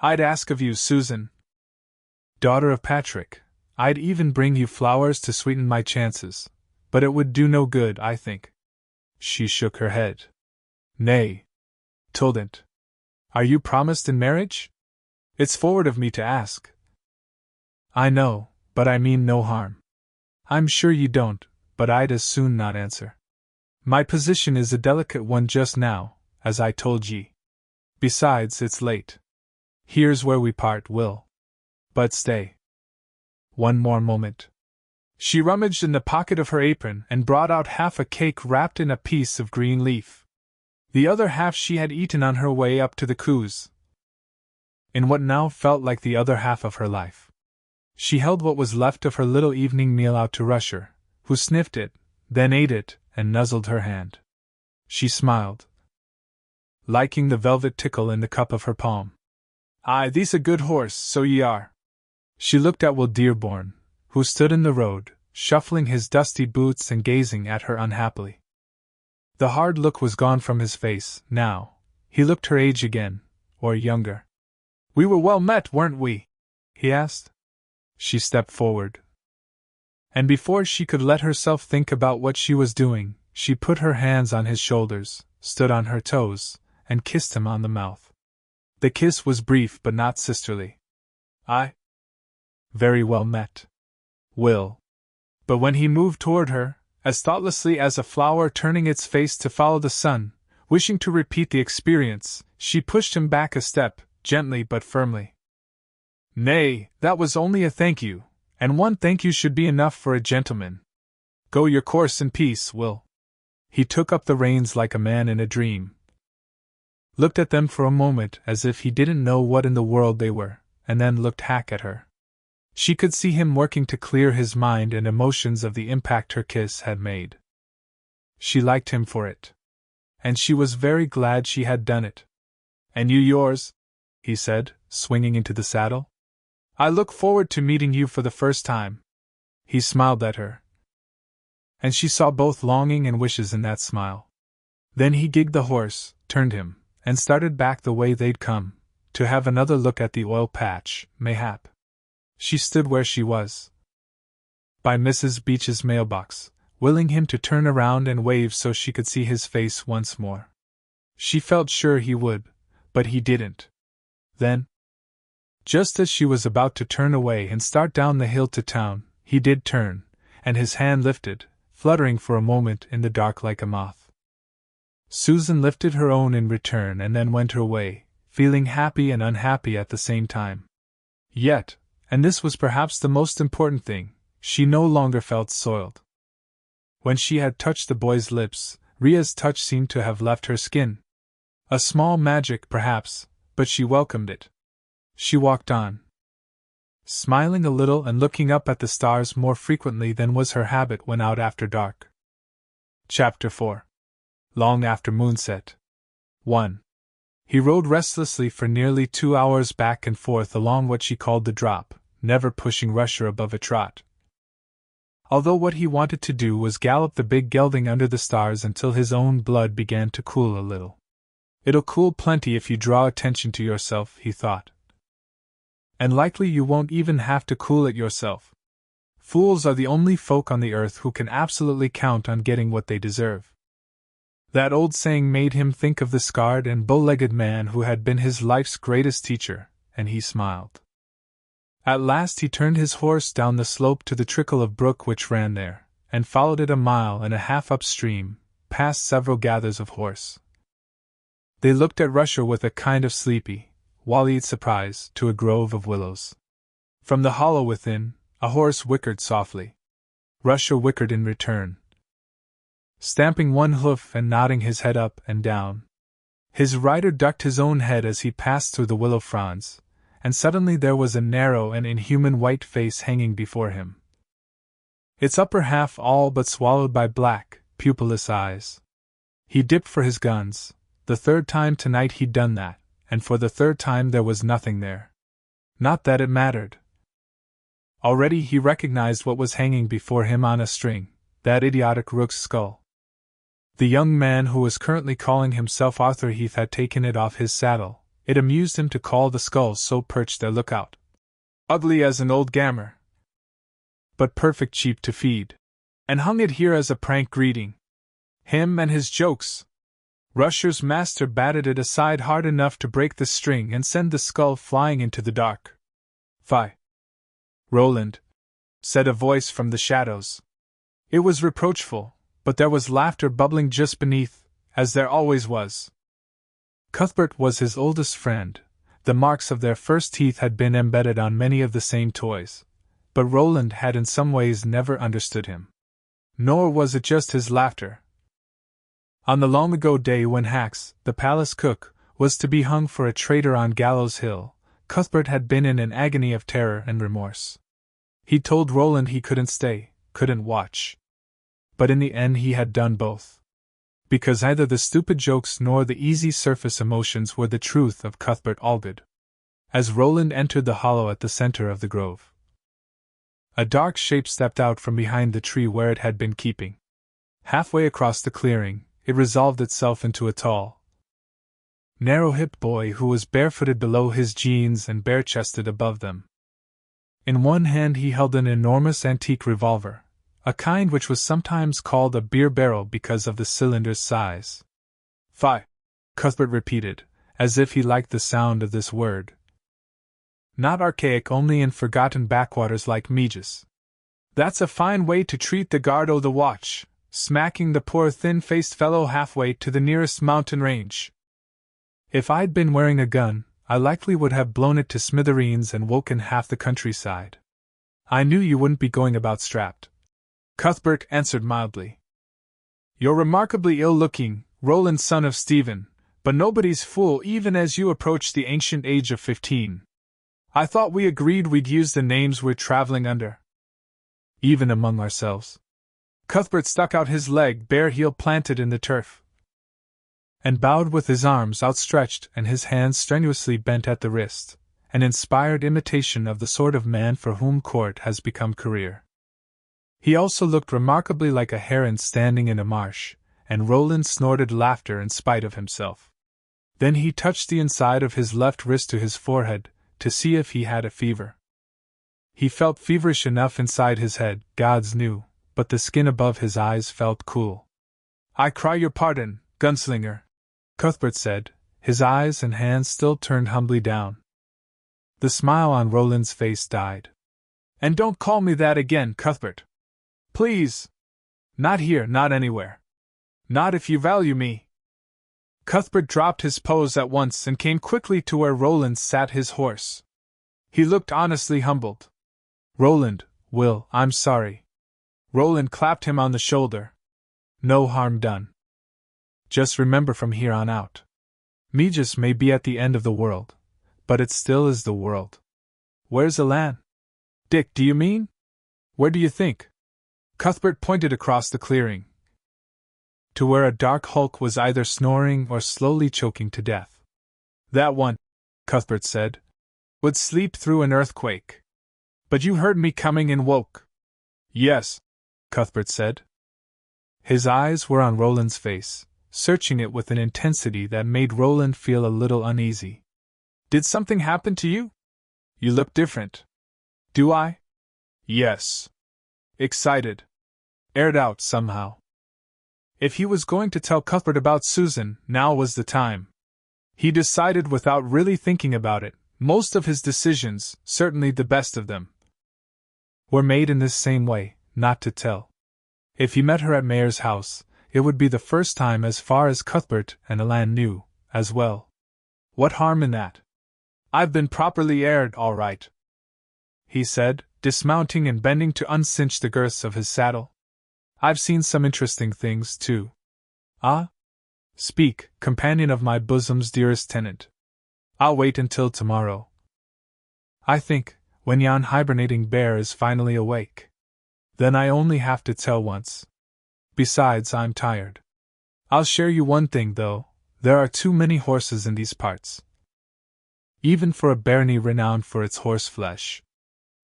I'd ask of you, Susan. Daughter of Patrick, I'd even bring you flowers to sweeten my chances, but it would do no good, I think." She shook her head. "Nay, 'twouldn't. Are you promised in marriage? It's forward of me to ask." "I know, but I mean no harm. I'm sure you don't, but I'd as soon not answer. My position is a delicate one just now, as I told ye. Besides, it's late. Here's where we part, Will. But stay. One more moment." She rummaged in the pocket of her apron and brought out half a cake wrapped in a piece of green leaf. The other half she had eaten on her way up to the Coos. In what now felt like the other half of her life. She held what was left of her little evening meal out to Rusher, who sniffed it, then ate it, and nuzzled her hand. She smiled, liking the velvet tickle in the cup of her palm. "Aye, thee's a good horse, so ye are." She looked at Will Dearborn, who stood in the road, shuffling his dusty boots and gazing at her unhappily. The hard look was gone from his face, now. He looked her age again, or younger. "We were well met, weren't we?" he asked. She stepped forward. And before she could let herself think about what she was doing, she put her hands on his shoulders, stood on her toes, and kissed him on the mouth. The kiss was brief but not sisterly. "I very well met, Will." But when he moved toward her, as thoughtlessly as a flower turning its face to follow the sun, wishing to repeat the experience, she pushed him back a step, gently but firmly. "Nay, that was only a thank you, and one thank you should be enough for a gentleman. Go your course in peace, Will." He took up the reins like a man in a dream, looked at them for a moment as if he didn't know what in the world they were, and then looked back at her. She could see him working to clear his mind and emotions of the impact her kiss had made. She liked him for it. And she was very glad she had done it. "And you yours?" he said, swinging into the saddle. "I look forward to meeting you for the first time." He smiled at her, and she saw both longing and wishes in that smile. Then he gigged the horse, turned him, and started back the way they'd come, to have another look at the oil patch, mayhap. She stood where she was, by Mrs. Beech's mailbox, willing him to turn around and wave so she could see his face once more. She felt sure he would, but he didn't. Then, just as she was about to turn away and start down the hill to town, he did turn, and his hand lifted, fluttering for a moment in the dark like a moth. Susan lifted her own in return and then went her way, feeling happy and unhappy at the same time. Yet, and this was perhaps the most important thing, she no longer felt soiled. When she had touched the boy's lips, Ria's touch seemed to have left her skin. A small magic, perhaps, but she welcomed it. She walked on, smiling a little and looking up at the stars more frequently than was her habit when out after dark. Chapter 4. Long after moonset. 1. He rode restlessly for nearly 2 hours back and forth along what she called the drop, never pushing Rusher above a trot. Although what he wanted to do was gallop the big gelding under the stars until his own blood began to cool a little. "It'll cool plenty if you draw attention to yourself," he thought. "And likely you won't even have to cool it yourself. Fools are the only folk on the earth who can absolutely count on getting what they deserve." That old saying made him think of the scarred and bow-legged man who had been his life's greatest teacher, and he smiled. At last he turned his horse down the slope to the trickle of brook which ran there, and followed it a mile and a half upstream, past several gathers of horse. They looked at Rusher with a kind of sleepy, wall-eyed surprise to a grove of willows. From the hollow within, a horse whickered softly. Rusher whickered in return, stamping one hoof and nodding his head up and down. His rider ducked his own head as he passed through the willow fronds, and suddenly there was a narrow and inhuman white face hanging before him, its upper half all but swallowed by black, pupilless eyes. He dipped for his guns. The third time tonight he'd done that, and for the third time there was nothing there. Not that it mattered. Already he recognized what was hanging before him on a string, that idiotic rook's skull. The young man who was currently calling himself Arthur Heath had taken it off his saddle. It amused him to call the skull so perched there. Look out! Ugly as an old gammer, but perfect cheap to feed. And hung it here as a prank greeting. Him and his jokes! Rusher's master batted it aside hard enough to break the string and send the skull flying into the dark. Fie! Roland, said a voice from the shadows. It was reproachful, but there was laughter bubbling just beneath, as there always was. Cuthbert was his oldest friend. The marks of their first teeth had been embedded on many of the same toys, but Roland had in some ways never understood him. Nor was it just his laughter. On the long-ago day when Hax, the palace cook, was to be hung for a traitor on Gallows Hill, Cuthbert had been in an agony of terror and remorse. He told Roland he couldn't stay, couldn't watch. But in the end he had done both. Because neither the stupid jokes nor the easy surface emotions were the truth of Cuthbert Allgood. As Roland entered the hollow at the center of the grove, a dark shape stepped out from behind the tree where it had been keeping. Halfway across the clearing, it resolved itself into a tall, narrow-hipped boy who was barefooted below his jeans and bare-chested above them. In one hand he held an enormous antique revolver, a kind which was sometimes called a beer barrel because of the cylinder's size. Fie! Cuthbert repeated, as if he liked the sound of this word. Not archaic only in forgotten backwaters like Megis. That's a fine way to treat the guard o' the watch, smacking the poor thin-faced fellow halfway to the nearest mountain range. If I'd been wearing a gun, I likely would have blown it to smithereens and woken half the countryside. I knew you wouldn't be going about strapped, Cuthbert answered mildly. You're remarkably ill-looking, Roland son of Stephen, but nobody's fool even as you approach the ancient age of 15. I thought we agreed we'd use the names we're traveling under. Even among ourselves. Cuthbert stuck out his leg, bare heel planted in the turf, and bowed with his arms outstretched and his hands strenuously bent at the wrist, an inspired imitation of the sort of man for whom court has become career. He also looked remarkably like a heron standing in a marsh, and Roland snorted laughter in spite of himself. Then he touched the inside of his left wrist to his forehead, to see if he had a fever. He felt feverish enough inside his head, gods knew, but the skin above his eyes felt cool. I cry your pardon, gunslinger, Cuthbert said, his eyes and hands still turned humbly down. The smile on Roland's face died. And don't call me that again, Cuthbert. Please. Not here, not anywhere. Not if you value me. Cuthbert dropped his pose at once and came quickly to where Roland sat his horse. He looked honestly humbled. Roland, Will, I'm sorry. Roland clapped him on the shoulder. No harm done. Just remember from here on out. Megis may be at the end of the world, but it still is the world. Where's Elan? Dick, do you mean? Where do you think? Cuthbert pointed across the clearing, to where a dark hulk was either snoring or slowly choking to death. That one, Cuthbert said, would sleep through an earthquake. But you heard me coming and woke. Yes, Cuthbert said. His eyes were on Roland's face, searching it with an intensity that made Roland feel a little uneasy. Did something happen to you? You look different. Do I? Yes. Excited. Aired out somehow. If he was going to tell Cuthbert about Susan, now was the time. He decided without really thinking about it. Most of his decisions, certainly the best of them, were made in this same way, not to tell. If he met her at Mayor's house, it would be the first time as far as Cuthbert and Alan knew, as well. What harm in that? I've been properly aired, all right, he said, dismounting and bending to uncinch the girths of his saddle. I've seen some interesting things, too. Ah? Speak, companion of my bosom's dearest tenant. I'll wait until tomorrow. I think, when yon hibernating bear is finally awake. Then I only have to tell once. Besides, I'm tired. I'll share you one thing, though, there are too many horses in these parts. Even for a barony renowned for its horse flesh.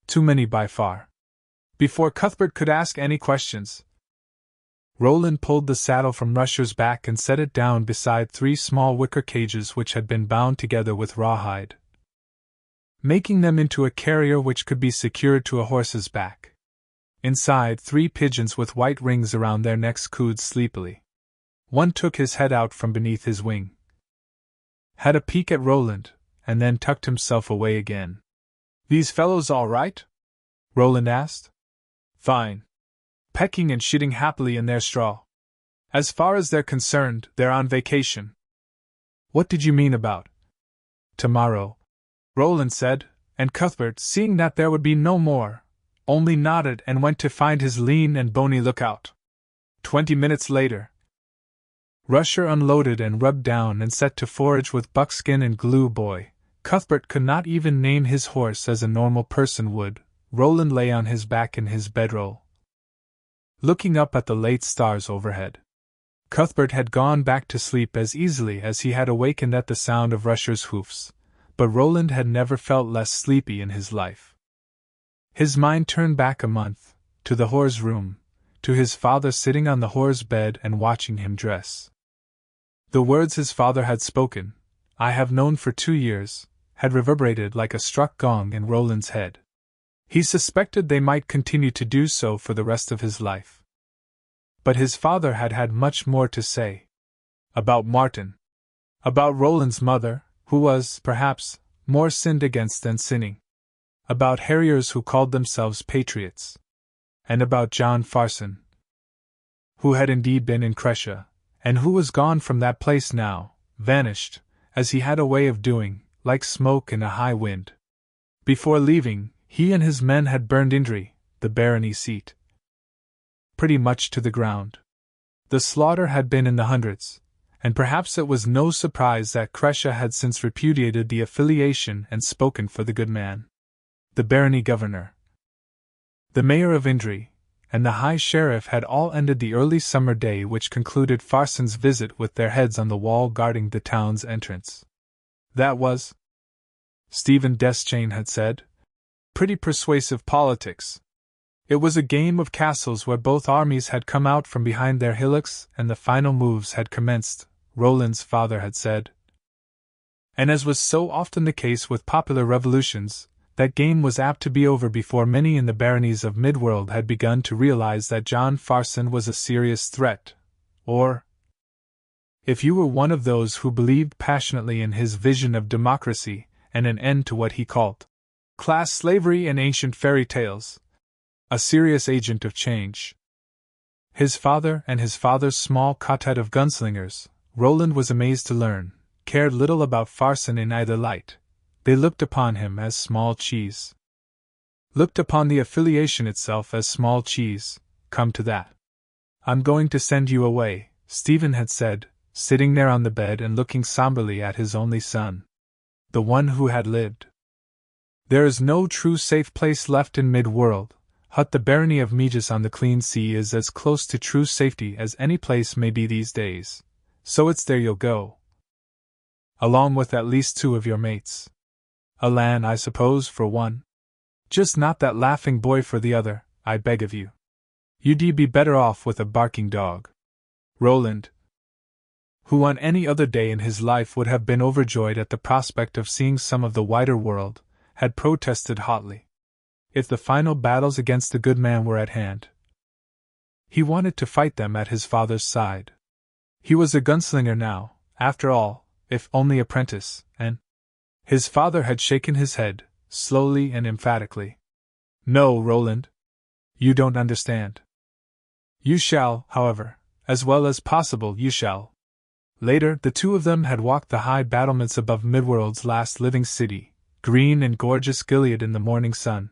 Too many by far. Before Cuthbert could ask any questions, Roland pulled the saddle from Rusher's back and set it down beside 3 small wicker cages which had been bound together with rawhide, making them into a carrier which could be secured to a horse's back. Inside, 3 pigeons with white rings around their necks cooed sleepily. One took his head out from beneath his wing, had a peek at Roland, and then tucked himself away again. These fellows all right? Roland asked. Fine. Pecking and shitting happily in their straw. As far as they're concerned, they're on vacation. What did you mean about tomorrow? Roland said, and Cuthbert, seeing that there would be no more, only nodded and went to find his lean and bony lookout. 20 minutes later, Rusher unloaded and rubbed down and set to forage with Buckskin and Glue Boy. Cuthbert could not even name his horse as a normal person would. Roland lay on his back in his bedroll, looking up at the late stars overhead. Cuthbert had gone back to sleep as easily as he had awakened at the sound of Rusher's hoofs, but Roland had never felt less sleepy in his life. His mind turned back a month, to the whore's room, to his father sitting on the whore's bed and watching him dress. The words his father had spoken, "I have known for 2 years," had reverberated like a struck gong in Roland's head. He suspected they might continue to do so for the rest of his life. But his father had had much more to say. About Martin. About Roland's mother, who was, perhaps, more sinned against than sinning. About harriers who called themselves patriots. And about John Farson, who had indeed been in Crescia, and who was gone from that place now, vanished, as he had a way of doing, like smoke in a high wind. Before leaving, he and his men had burned Indre, the barony seat, pretty much to the ground. The slaughter had been in the hundreds, and perhaps it was no surprise that Crescia had since repudiated the affiliation and spoken for the good man. The barony governor, the mayor of Indre, and the high sheriff had all ended the early summer day which concluded Farson's visit with their heads on the wall guarding the town's entrance. That was, Stephen Deschain had said, pretty persuasive politics. It was a game of castles where both armies had come out from behind their hillocks and the final moves had commenced, Roland's father had said. And as was so often the case with popular revolutions, that game was apt to be over before many in the baronies of Midworld had begun to realize that John Farson was a serious threat, or, if you were one of those who believed passionately in his vision of democracy and an end to what he called class slavery and ancient fairy tales, a serious agent of change. His father and his father's small quartet of gunslingers, Roland was amazed to learn, cared little about Farson in either light. They looked upon him as small cheese. Looked upon the affiliation itself as small cheese, come to that. I'm going to send you away, Stephen had said, sitting there on the bed and looking somberly at his only son, the one who had lived. There is no true safe place left in Mid-World. Hut, the barony of Megis on the clean sea is as close to true safety as any place may be these days, so it's there you'll go. Along with at least 2 of your mates. Alan, I suppose, for one. Just not that laughing boy for the other, I beg of you. You'd be better off with a barking dog. Roland, who on any other day in his life would have been overjoyed at the prospect of seeing some of the wider world, had protested hotly. If the final battles against the good man were at hand, he wanted to fight them at his father's side. He was a gunslinger now, after all, if only apprentice, and his father had shaken his head, slowly and emphatically. No, Roland. You don't understand. You shall, however, as well as possible you shall. Later, the two of them had walked the high battlements above Midworld's last living city, green and gorgeous Gilead in the morning sun,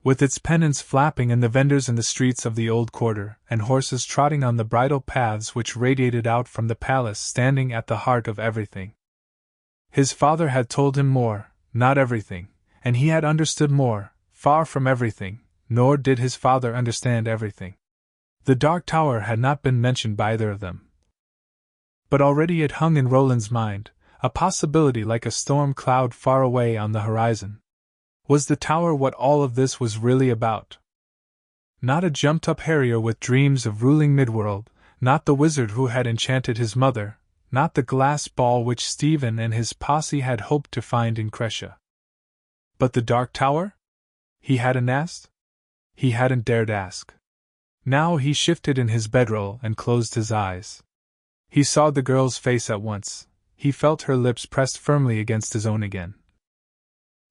with its pennants flapping and the vendors in the streets of the old quarter, and horses trotting on the bridle paths which radiated out from the palace standing at the heart of everything. His father had told him more, not everything, and he had understood more, far from everything, nor did his father understand everything. The Dark Tower had not been mentioned by either of them. But already it hung in Roland's mind, a possibility like a storm cloud far away on the horizon. Was the tower what all of this was really about? Not a jumped-up harrier with dreams of ruling Midworld, not the wizard who had enchanted his mother, not the glass ball which Stephen and his posse had hoped to find in Crescia. But the Dark Tower? He hadn't asked? He hadn't dared ask. Now he shifted in his bedroll and closed his eyes. He saw the girl's face at once, he felt her lips pressed firmly against his own again,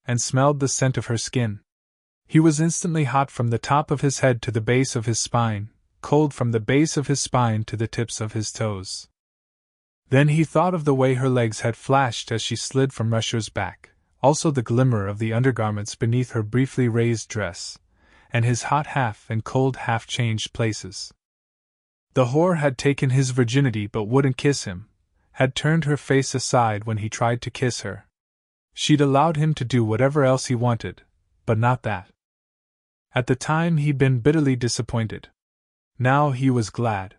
and smelled the scent of her skin. He was instantly hot from the top of his head to the base of his spine, cold from the base of his spine to the tips of his toes. Then he thought of the way her legs had flashed as she slid from Rusher's back, also the glimmer of the undergarments beneath her briefly raised dress, and his hot half and cold half changed places. The whore had taken his virginity but wouldn't kiss him, had turned her face aside when he tried to kiss her. She'd allowed him to do whatever else he wanted, but not that. At the time he'd been bitterly disappointed. Now he was glad.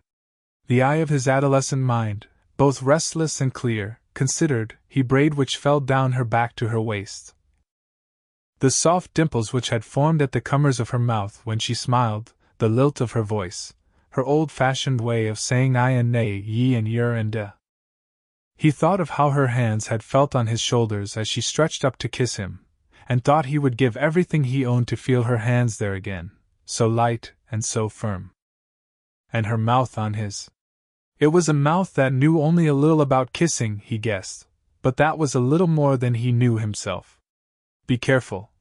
The eye of his adolescent mind, both restless and clear, considered, he braid which fell down her back to her waist. The soft dimples which had formed at the corners of her mouth when she smiled, the lilt of her voice, her old-fashioned way of saying I and nay, ye and yer and He thought of how her hands had felt on his shoulders as she stretched up to kiss him, and thought he would give everything he owned to feel her hands there again, so light and so firm. And her mouth on his. It was a mouth that knew only a little about kissing, he guessed, but that was a little more than he knew himself. Be careful.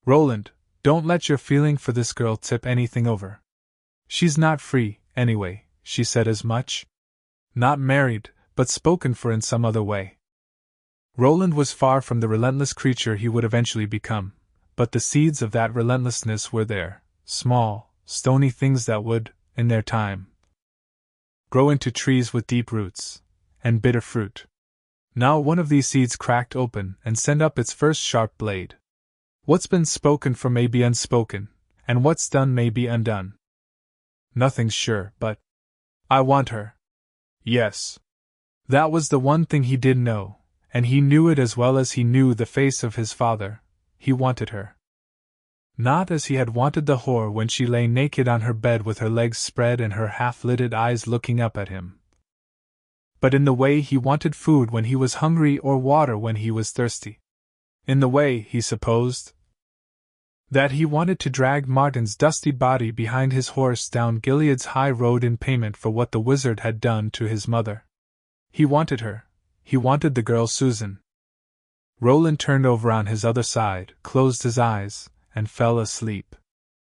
Roland, don't let your feeling for this girl tip anything over. She's not free, anyway, she said as much. Not married, but spoken for in some other way. Roland was far from the relentless creature he would eventually become, but the seeds of that relentlessness were there, small, stony things that would, in their time, grow into trees with deep roots and bitter fruit. Now one of these seeds cracked open and sent up its first sharp blade. What's been spoken for may be unspoken, and what's done may be undone. Nothing's sure, but I want her. Yes. That was the one thing he did know, and he knew it as well as he knew the face of his father. He wanted her. Not as he had wanted the whore when she lay naked on her bed with her legs spread and her half-lidded eyes looking up at him, but in the way he wanted food when he was hungry or water when he was thirsty. In the way, he supposed, that he wanted to drag Martin's dusty body behind his horse down Gilead's high road in payment for what the wizard had done to his mother. He wanted her. He wanted the girl Susan. Roland turned over on his other side, closed his eyes, and fell asleep.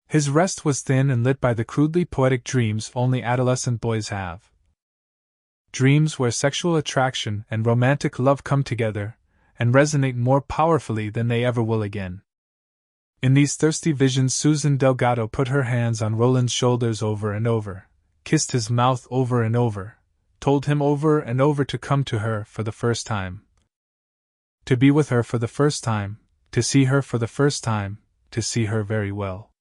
His rest was thin and lit by the crudely poetic dreams only adolescent boys have. Dreams where sexual attraction and romantic love come together, and resonate more powerfully than they ever will again. In these thirsty visions Susan Delgado put her hands on Roland's shoulders over and over, kissed his mouth over and over, told him over and over to come to her for the first time. To be with her for the first time, to see her for the first time, to see her very well.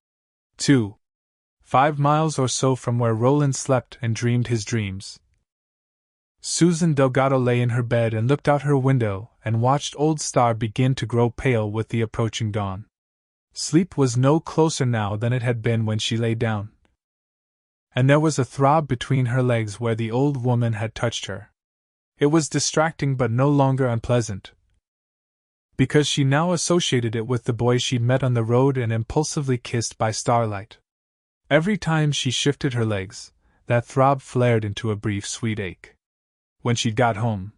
5 miles or so from where Roland slept and dreamed his dreams, Susan Delgado lay in her bed and looked out her window and watched Old Star begin to grow pale with the approaching dawn. Sleep was no closer now than it had been when she lay down, and there was a throb between her legs where the old woman had touched her. It was distracting but no longer unpleasant, because she now associated it with the boy she'd met on the road and impulsively kissed by starlight. Every time she shifted her legs, that throb flared into a brief sweet ache. When she got home,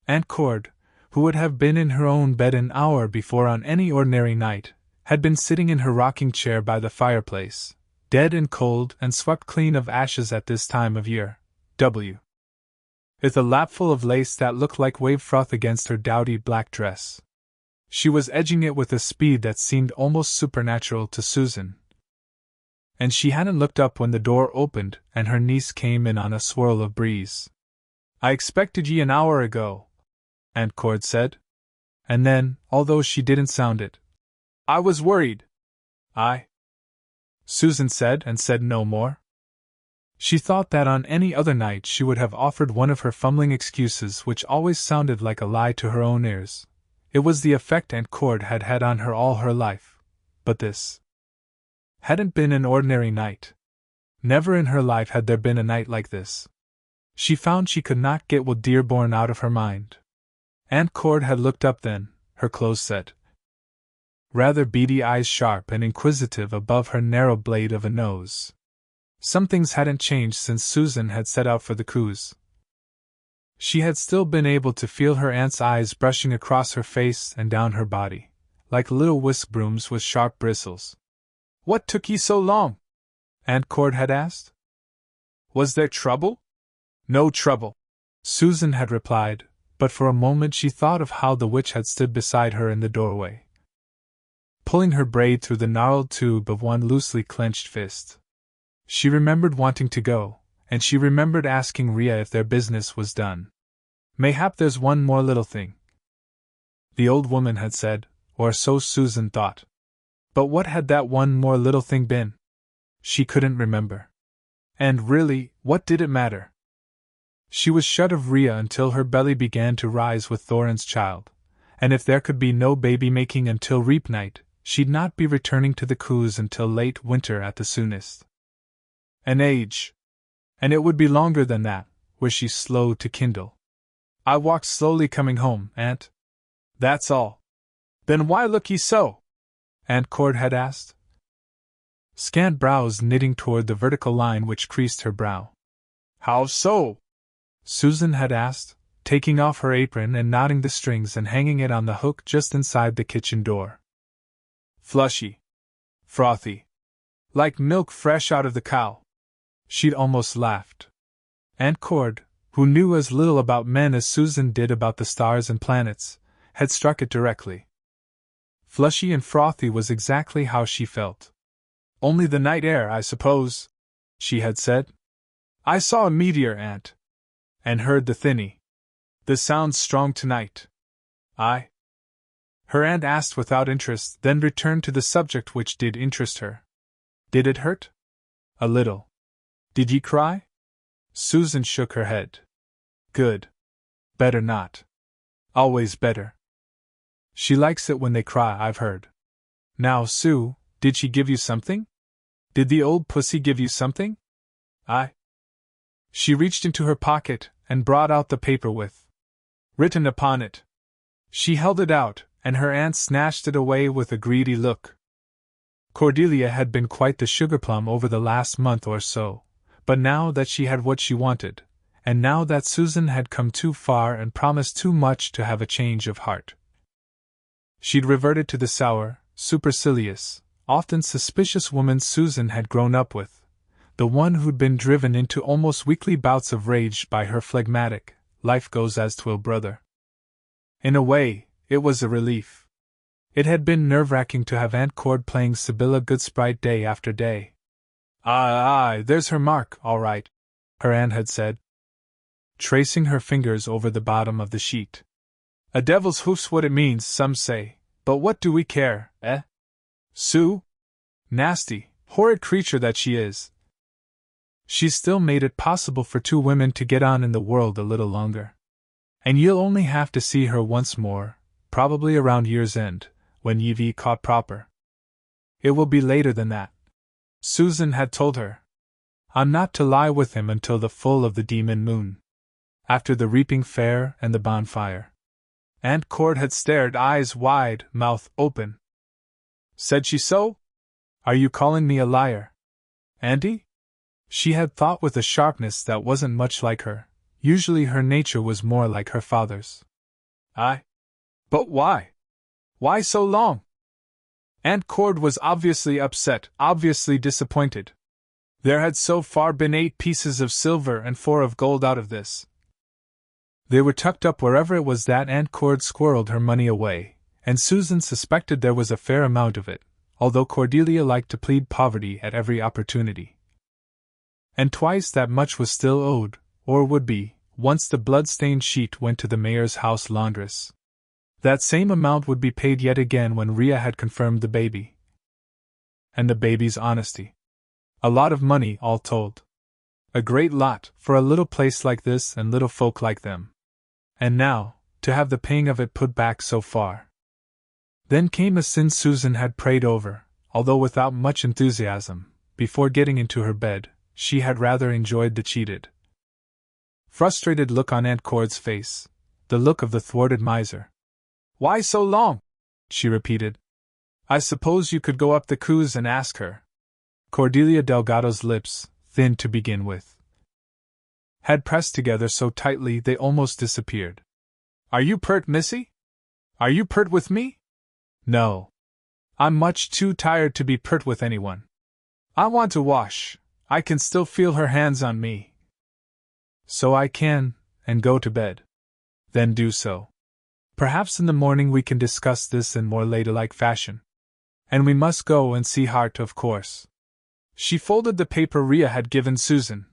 Aunt Cord, who would have been in her own bed an hour before on any ordinary night, had been sitting in her rocking chair by the fireplace, dead and cold and swept clean of ashes at this time of year, with a lapful of lace that looked like wave froth against her dowdy black dress. She was edging it with a speed that seemed almost supernatural to Susan. And she hadn't looked up when the door opened and her niece came in on a swirl of breeze. "I expected ye an hour ago," Aunt Cord said. And then, although she didn't sound it, "I was worried." Susan said and said no more. She thought that on any other night she would have offered one of her fumbling excuses which always sounded like a lie to her own ears. It was the effect Aunt Cord had had on her all her life. But this hadn't been an ordinary night. Never in her life had there been a night like this. She found she could not get Will Dearborn out of her mind. Aunt Cord had looked up then, her close set, rather beady eyes sharp and inquisitive above her narrow blade of a nose. Some things hadn't changed since Susan had set out for the cruise. She had still been able to feel her aunt's eyes brushing across her face and down her body, like little whisk brooms with sharp bristles. "What took ye so long?" Aunt Cord had asked. "Was there trouble?" "No trouble," Susan had replied, but for a moment she thought of how the witch had stood beside her in the doorway, pulling her braid through the gnarled tube of one loosely clenched fist. She remembered wanting to go, and she remembered asking Rhea if their business was done. "Mayhap there's one more little thing," the old woman had said, or so Susan thought. But what had that one more little thing been? She couldn't remember. And really, what did it matter? She was shut of Rhea until her belly began to rise with Thorin's child, and if there could be no baby-making until reap night, she'd not be returning to the cruise until late winter at the soonest. An age. And it would be longer than that, was she slow to kindle. "I walked slowly coming home, Aunt. That's all." "Then why look ye so?" Aunt Cord had asked, scant brows knitting toward the vertical line which creased her brow. "How so?" Susan had asked, taking off her apron and knotting the strings and hanging it on the hook just inside the kitchen door. "Flushy. Frothy. Like milk fresh out of the cow." She'd almost laughed. Aunt Cord, who knew as little about men as Susan did about the stars and planets, had struck it directly. Flushy and frothy was exactly how she felt. "Only the night air, I suppose," she had said. "I saw a meteor, Aunt. And heard the thinny. The sound's strong tonight." Her aunt asked without interest, then returned to the subject which did interest her. "Did it hurt?" "A little." "Did ye cry?" Susan shook her head. "Good. Better not. Always better. She likes it when they cry, I've heard. Now, Sue, did she give you something? Did the old pussy give you something?" She reached into her pocket and brought out the paper with written upon it. She held it out, and her aunt snatched it away with a greedy look. Cordelia had been quite the sugarplum over the last month or so, but now that she had what she wanted, and now that Susan had come too far and promised too much to have a change of heart, she'd reverted to the sour, supercilious, often suspicious woman Susan had grown up with, the one who'd been driven into almost weekly bouts of rage by her phlegmatic, life-goes-as-twill brother. In a way, it was a relief. It had been nerve-wracking to have Aunt Cord playing Sibylla Goodsprite day after day. Aye, there's her mark, all right," her aunt had said, tracing her fingers over the bottom of the sheet. "A devil's hoof's what it means, some say, but what do we care, eh? Sue? Nasty, horrid creature that she is. She's still made it possible for two women to get on in the world a little longer. And you'll only have to see her once more, probably around year's end, when ye've caught proper. It will be later than that," Susan had told her. "I'm not to lie with him until the full of the demon moon. After the reaping fair and the bonfire." Aunt Cord had stared, eyes wide, mouth open. "Said she so? Are you calling me a liar, Auntie?" She had thought with a sharpness that wasn't much like her. Usually her nature was more like her father's. But why? Why so long?" Aunt Cord was obviously upset, obviously disappointed, There had so far been 8 pieces of silver and 4 of gold out of this. They were tucked up wherever it was that Aunt Cord squirreled her money away, and Susan suspected there was a fair amount of it, although Cordelia liked to plead poverty at every opportunity. And twice that much was still owed, or would be, once the blood-stained sheet went to the mayor's house laundress. That same amount would be paid yet again when Rhea had confirmed the baby. And the baby's honesty. A lot of money, all told. A great lot, for a little place like this and little folk like them. And now, to have the paying of it put back so far. Then came a sin Susan had prayed over, although without much enthusiasm. Before getting into her bed, she had rather enjoyed the cheated, frustrated look on Aunt Cord's face, the look of the thwarted miser. "Why so long?" she repeated. "I suppose you could go up the coos and ask her." Cordelia Delgado's lips, thin to begin with, had pressed together so tightly they almost disappeared. "Are you pert, missy? Are you pert with me?" "No. I'm much too tired to be pert with anyone. I want to wash. I can still feel her hands on me." "So I can, and go to bed." "Then do so. Perhaps in the morning we can discuss this in more ladylike fashion. And we must go and see Hart, of course." She folded the paper Rhea had given Susan,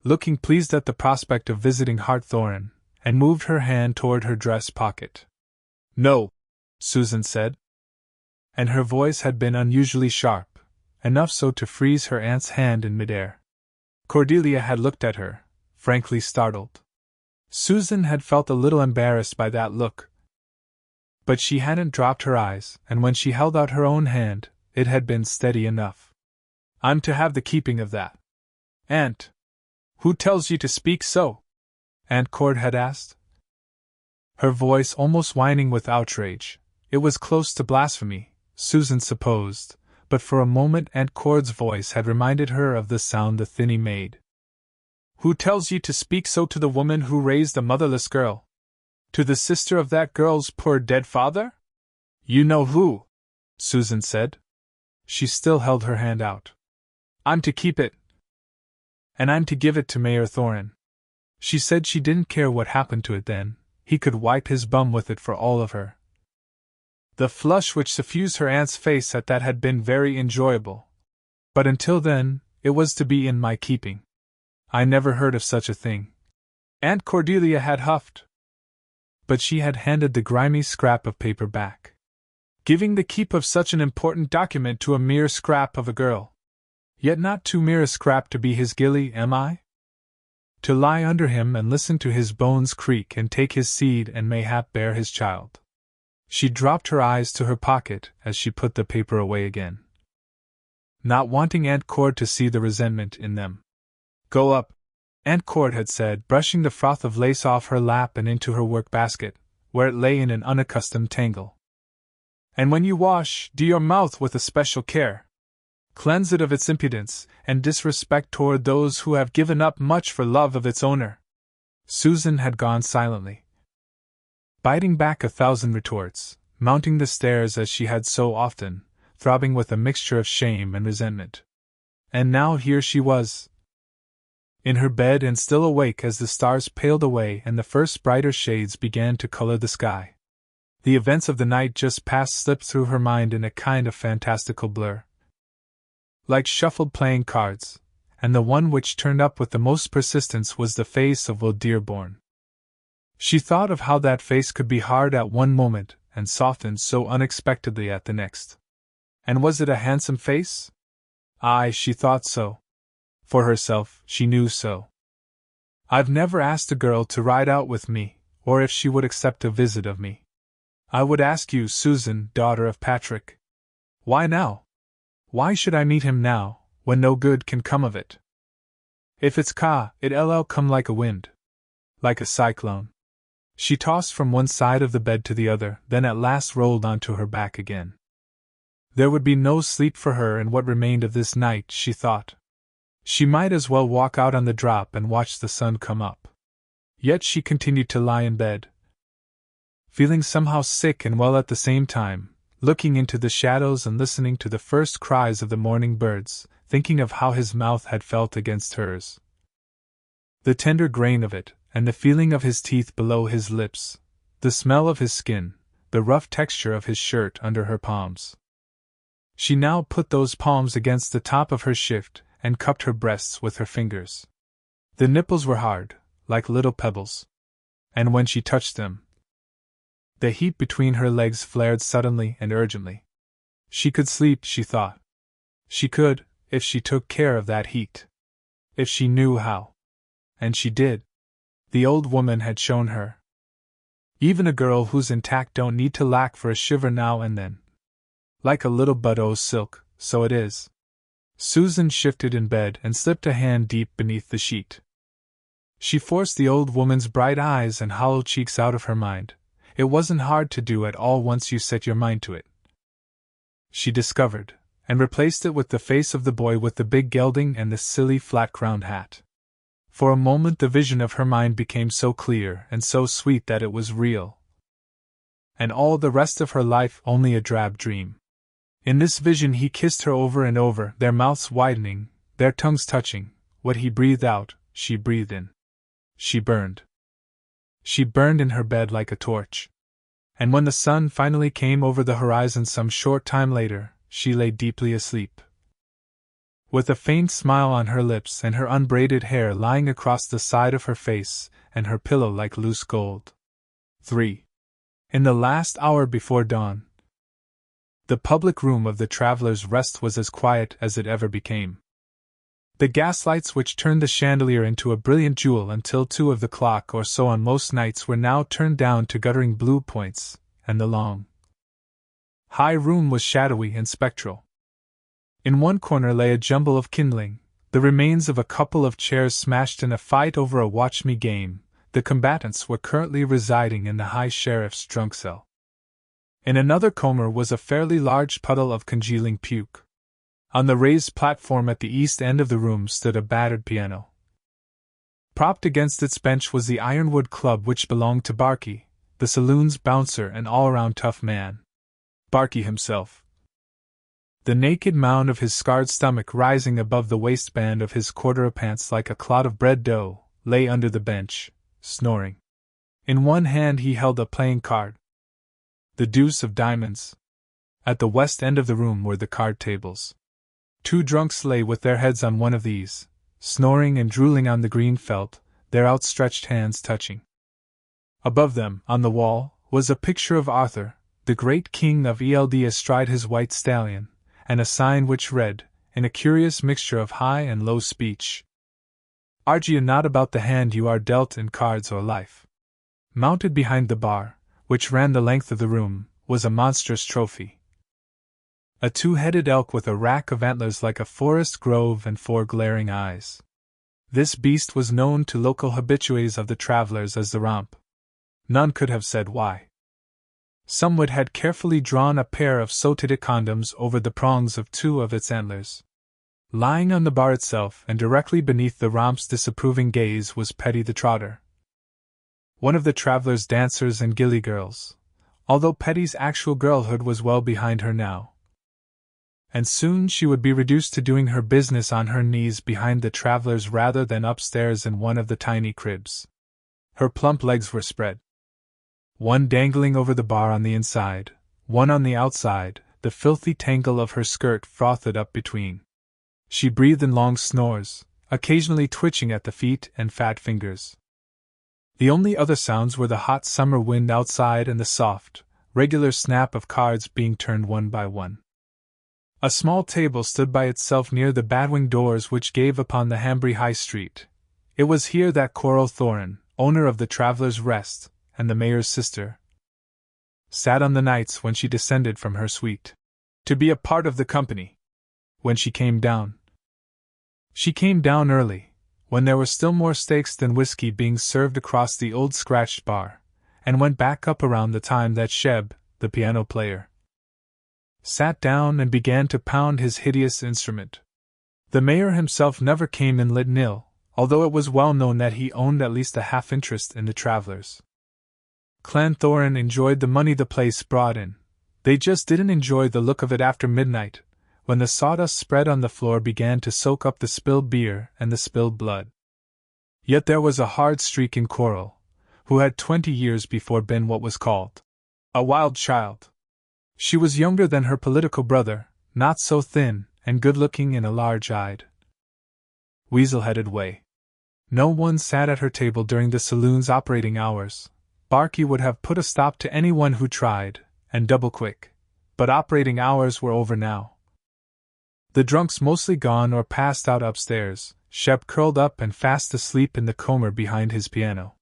looking pleased at the prospect of visiting Hart Thorin, and moved her hand toward her dress pocket. "No," Susan said. And her voice had been unusually sharp, enough so to freeze her aunt's hand in midair. Cordelia had looked at her, frankly startled. Susan had felt a little embarrassed by that look. But she hadn't dropped her eyes, and when she held out her own hand, it had been steady enough. "I'm to have the keeping of that." "Aunt! Who tells you to speak so?" Aunt Cord had asked. Her voice almost whining with outrage. It was close to blasphemy, Susan supposed, but for a moment Aunt Cord's voice had reminded her of the sound the thinny made. "Who tells you to speak so to the woman who raised a motherless girl? To the sister of that girl's poor dead father?" "You know who," Susan said. She still held her hand out. "I'm to keep it. And I'm to give it to Mayor Thorin." She said she didn't care what happened to it then, he could wipe his bum with it for all of her. The flush which suffused her aunt's face at that had been very enjoyable. "But until then, it was to be in my keeping." "I never heard of such a thing." Aunt Cordelia had huffed. But she had handed the grimy scrap of paper back. "Giving the keep of such an important document to a mere scrap of a girl. Yet not too mere a scrap to be his gilly, am I? To lie under him and listen to his bones creak and take his seed and mayhap bear his child." She dropped her eyes to her pocket as she put the paper away again, not wanting Aunt Cord to see the resentment in them. "Go up," Aunt Cord had said, brushing the froth of lace off her lap and into her work-basket, where it lay in an unaccustomed tangle. "And when you wash, do your mouth with especial care. Cleanse it of its impudence and disrespect toward those who have given up much for love of its owner." Susan had gone silently, biting back 1,000 retorts, mounting the stairs as she had so often, throbbing with a mixture of shame and resentment. And now here she was, in her bed and still awake as the stars paled away and the first brighter shades began to color the sky. The events of the night just past slipped through her mind in a kind of fantastical blur, like shuffled playing cards, and the one which turned up with the most persistence was the face of Will Dearborn. She thought of how that face could be hard at one moment and soften so unexpectedly at the next. And was it a handsome face? Aye, she thought so. For herself, she knew so. "I've never asked a girl to ride out with me, or if she would accept a visit of me. I would ask you, Susan, daughter of Patrick." "Why now? Why should I meet him now, when no good can come of it? If it's it'll come like a wind. Like a cyclone." She tossed from one side of the bed to the other, then at last rolled onto her back again. There would be no sleep for her in what remained of this night, she thought. She might as well walk out on the drop and watch the sun come up. Yet she continued to lie in bed, feeling somehow sick and well at the same time, looking into the shadows and listening to the first cries of the morning birds, thinking of how his mouth had felt against hers. The tender grain of it, and the feeling of his teeth below his lips, the smell of his skin, the rough texture of his shirt under her palms. She now put those palms against the top of her shift and cupped her breasts with her fingers. The nipples were hard, like little pebbles. And when she touched them, the heat between her legs flared suddenly and urgently. She could sleep, she thought. She could, if she took care of that heat. If she knew how. And she did. The old woman had shown her. Even a girl who's intact don't need to lack for a shiver now and then. Like a little bud o' silk, so it is. Susan shifted in bed and slipped a hand deep beneath the sheet. She forced the old woman's bright eyes and hollow cheeks out of her mind. It wasn't hard to do at all once you set your mind to it. She discovered, and replaced it with the face of the boy with the big gelding and the silly flat-crowned hat. For a moment the vision of her mind became so clear and so sweet that it was real. And all the rest of her life only a drab dream. In this vision he kissed her over and over, their mouths widening, their tongues touching. What he breathed out, she breathed in. She burned. She burned in her bed like a torch. And when the sun finally came over the horizon some short time later, she lay deeply asleep, with a faint smile on her lips and her unbraided hair lying across the side of her face, and her pillow like loose gold. 3. In the last hour before dawn, the public room of the Traveller's Rest was as quiet as it ever became. The gaslights which turned the chandelier into a brilliant jewel until 2 of the clock or so on most nights were now turned down to guttering blue points, and the long, high room was shadowy and spectral. In one corner lay a jumble of kindling, the remains of a couple of chairs smashed in a fight over a watch-me game. The combatants were currently residing in the High Sheriff's drunk cell. In another corner was a fairly large puddle of congealing puke. On the raised platform at the east end of the room stood a battered piano. Propped against its bench was the ironwood club which belonged to Barky, the saloon's bouncer and all-around tough man. Barky himself. The naked mound of his scarred stomach rising above the waistband of his quarter pants like a clot of bread dough, lay under the bench, snoring. In one hand he held a playing card. The deuce of diamonds. At the west end of the room were the card tables. 2 drunks lay with their heads on one of these, snoring and drooling on the green felt, their outstretched hands touching. Above them, on the wall, was a picture of Arthur, the great king of Eld astride his white stallion, and a sign which read, in a curious mixture of high and low speech, "Argue not about the hand you are dealt in cards or life." Mounted behind the bar, which ran the length of the room, was a monstrous trophy. A 2-headed elk with a rack of antlers like a forest grove and 4 glaring eyes. This beast was known to local habitués of the Travelers as the Romp. None could have said why. Someone had carefully drawn a pair of sordid condoms over the prongs of 2 of its antlers. Lying on the bar itself and directly beneath the Romp's disapproving gaze was Petty the Trotter, one of the Travelers' dancers and gilly girls, although Petty's actual girlhood was well behind her now. And soon she would be reduced to doing her business on her knees behind the Travelers rather than upstairs in one of the tiny cribs. Her plump legs were spread, one dangling over the bar on the inside, one on the outside, the filthy tangle of her skirt frothed up between. She breathed in long snores, occasionally twitching at the feet and fat fingers. The only other sounds were the hot summer wind outside and the soft, regular snap of cards being turned one by one. A small table stood by itself near the batwing doors which gave upon the Hambry High Street. It was here that Coral Thorin, owner of the Traveller's Rest, and the mayor's sister, sat on the nights when she descended from her suite, to be a part of the company. When she came down early, when there were still more steaks than whiskey being served across the old scratched bar, and went back up around the time that Sheb, the piano player, sat down and began to pound his hideous instrument. The mayor himself never came in lit nil, although it was well known that he owned at least a half interest in the Travelers. Clan Thorin enjoyed the money the place brought in. They just didn't enjoy the look of it after midnight, when the sawdust spread on the floor began to soak up the spilled beer and the spilled blood. Yet there was a hard streak in Coral, who had 20 years before been what was called a wild child. She was younger than her political brother, not so thin and good-looking in a large-eyed, weasel-headed way. No one sat at her table during the saloon's operating hours. Barky would have put a stop to anyone who tried, and double-quick, but operating hours were over now. The drunks mostly gone or passed out upstairs, Shep curled up and fast asleep in the comber behind his piano.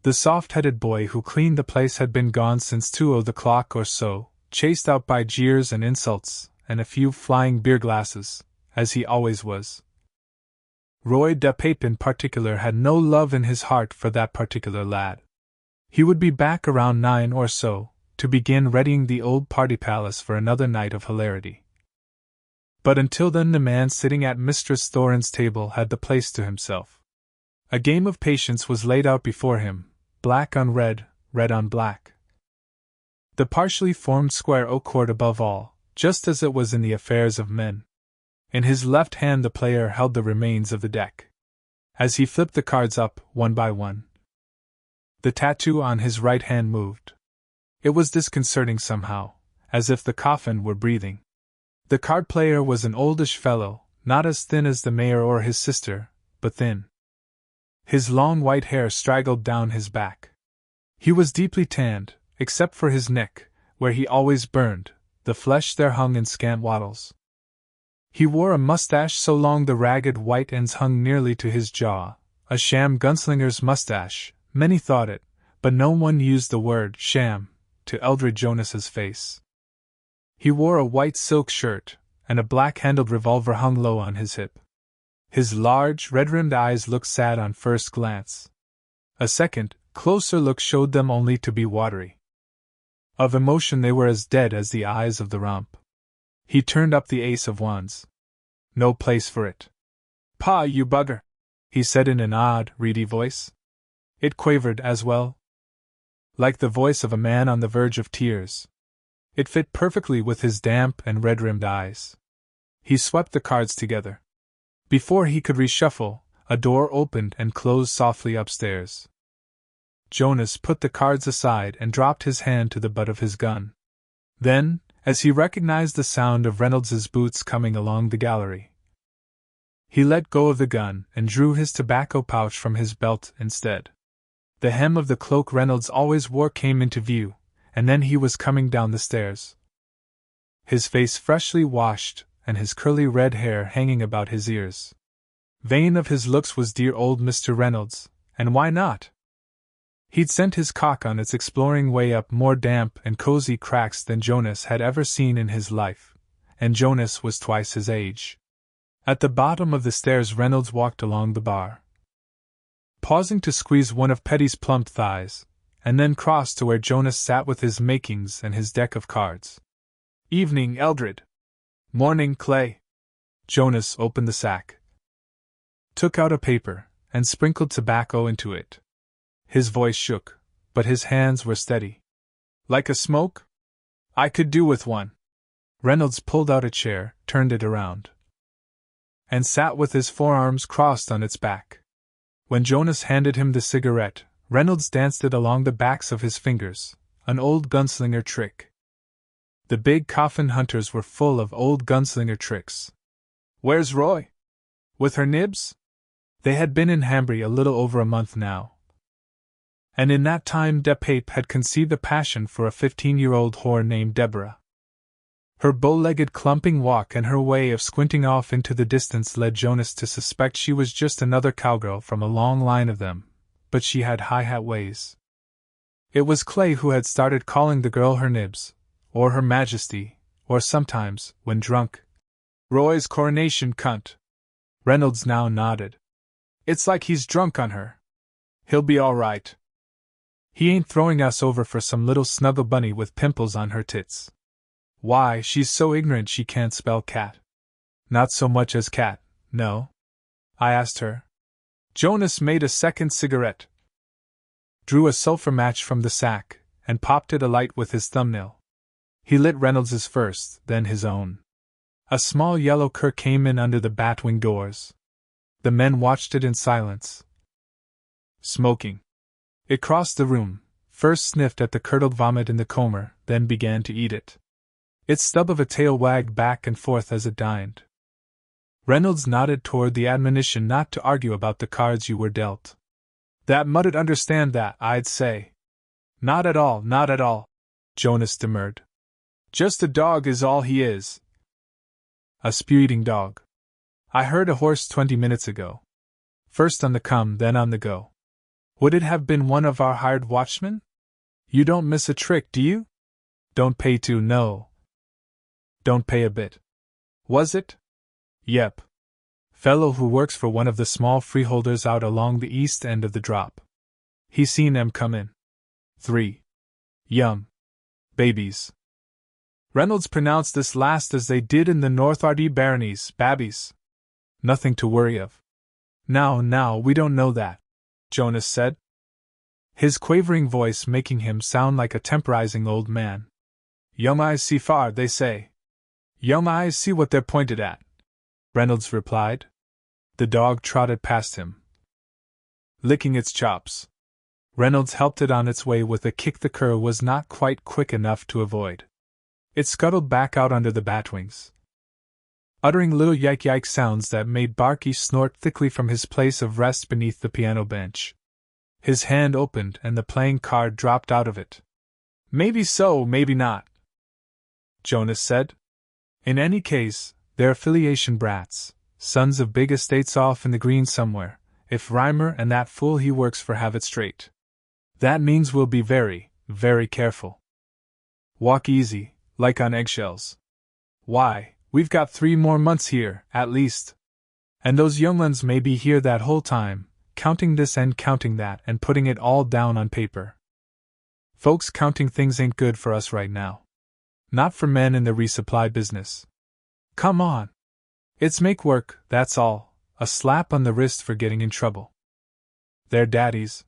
The soft-headed boy who cleaned the place had been gone since 2 o'clock or so, chased out by jeers and insults, and a few flying beer glasses, as he always was. Roy de Pape in particular had no love in his heart for that particular lad. He would be back around 9 or so, to begin readying the old party palace for another night of hilarity. But until then the man sitting at Mistress Thorin's table had the place to himself. A game of patience was laid out before him, black on red, red on black. The partially formed square oak cord above all, just as it was in the affairs of men. In his left hand the player held the remains of the deck. As he flipped the cards up, one by one, the tattoo on his right hand moved. It was disconcerting somehow, as if the coffin were breathing. The card player was an oldish fellow, not as thin as the mayor or his sister, but thin. His long white hair straggled down his back. He was deeply tanned, except for his neck, where he always burned, the flesh there hung in scant wattles. He wore a mustache so long the ragged white ends hung nearly to his jaw, a sham gunslinger's mustache, many thought it, but no one used the word sham to Eldred Jonas's face. He wore a white silk shirt, and a black-handled revolver hung low on his hip. His large, red-rimmed eyes looked sad on first glance. A second, closer look showed them only to be watery. Of emotion they were as dead as the eyes of the rump. He turned up the ace of wands. No place for it. "Pa, you bugger," he said in an odd, reedy voice. It quavered as well, like the voice of a man on the verge of tears. It fit perfectly with his damp and red-rimmed eyes. He swept the cards together. Before he could reshuffle, a door opened and closed softly upstairs. Jonas put the cards aside and dropped his hand to the butt of his gun. Then, as he recognized the sound of Reynolds's boots coming along the gallery, he let go of the gun and drew his tobacco pouch from his belt instead. The hem of the cloak Reynolds always wore came into view, and then he was coming down the stairs. His face freshly washed, and his curly red hair hanging about his ears. Vain of his looks was dear old Mr. Reynolds, and why not? He'd sent his cock on its exploring way up more damp and cozy cracks than Jonas had ever seen in his life, and Jonas was twice his age. At the bottom of the stairs Reynolds walked along the bar, pausing to squeeze one of Petty's plump thighs, and then crossed to where Jonas sat with his makings and his deck of cards. "Evening, Eldred." "Morning, Clay." Jonas opened the sack, took out a paper, and sprinkled tobacco into it. His voice shook, but his hands were steady. "Like a smoke? I could do with one." Reynolds pulled out a chair, turned it around, and sat with his forearms crossed on its back. When Jonas handed him the cigarette, Reynolds danced it along the backs of his fingers, an old gunslinger trick. The big coffin hunters were full of old gunslinger tricks. "Where's Roy? With her nibs?" They had been in Hambry a little over a month now, and in that time De Pape had conceived a passion for a 15-year-old whore named Deborah. Her bow-legged clumping walk and her way of squinting off into the distance led Jonas to suspect she was just another cowgirl from a long line of them, but she had hi-hat ways. It was Clay who had started calling the girl her nibs, or her majesty, or sometimes, when drunk, "Roy's coronation cunt." Reynolds now nodded. "It's like he's drunk on her. He'll be all right. He ain't throwing us over for some little snuggle bunny with pimples on her tits. Why, she's so ignorant she can't spell cat." "Not so much as cat, no?" I asked her. Jonas made a second cigarette, drew a sulphur match from the sack, and popped it alight with his thumbnail. He lit Reynolds's first, then his own. A small yellow cur came in under the batwing doors. The men watched it in silence. Smoking. It crossed the room, first sniffed at the curdled vomit in the comber, then began to eat it. Its stub of a tail wagged back and forth as it dined. Reynolds nodded toward the admonition not to argue about the cards you were dealt. That mutt'd understand that, I'd say. Not at all, not at all, Jonas demurred. Just a dog is all he is. A spew-eating dog. I heard a horse 20 minutes ago. First on the come, then on the go. Would it have been one of our hired watchmen? You don't miss a trick, do you? Don't pay to, no. Don't pay a bit. Was it? Yep. Fellow who works for one of the small freeholders out along the east end of the drop. He seen 'em come in. 3. Yum. Babies. Reynolds pronounced this last as they did in the Northardy baronies, babbies. Nothing to worry of. Now, we don't know that, Jonas said, his quavering voice making him sound like a temporizing old man. Young eyes see far, they say. Young eyes see what they're pointed at, Reynolds replied. The dog trotted past him, licking its chops. Reynolds helped it on its way with a kick the cur was not quite quick enough to avoid. It scuttled back out under the batwings, uttering little yike-yike sounds that made Barky snort thickly from his place of rest beneath the piano bench. His hand opened and the playing card dropped out of it. Maybe so, maybe not, Jonas said. In any case, they're affiliation brats, sons of big estates off in the green somewhere, if Reimer and that fool he works for have it straight. That means we'll be very, very careful. Walk easy, like on eggshells. Why, we've got 3 more months here, at least. And those young ones may be here that whole time, counting this and counting that and putting it all down on paper. Folks counting things ain't good for us right now. Not for men in the resupply business. Come on. It's make work, that's all, a slap on the wrist for getting in trouble. Their daddies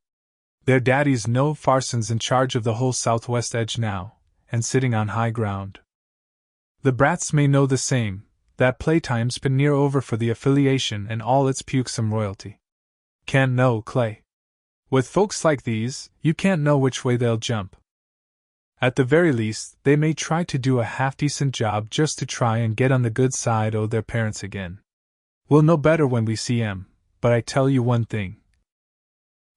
know Farson's in charge of the whole southwest edge now, and sitting on high ground. The brats may know the same, that playtime's been near over for the affiliation and all its pukesome royalty. Can't know, Clay. With folks like these, you can't know which way they'll jump. At the very least, they may try to do a half-decent job just to try and get on the good side o' their parents again. We'll know better when we see 'em, but I tell you one thing.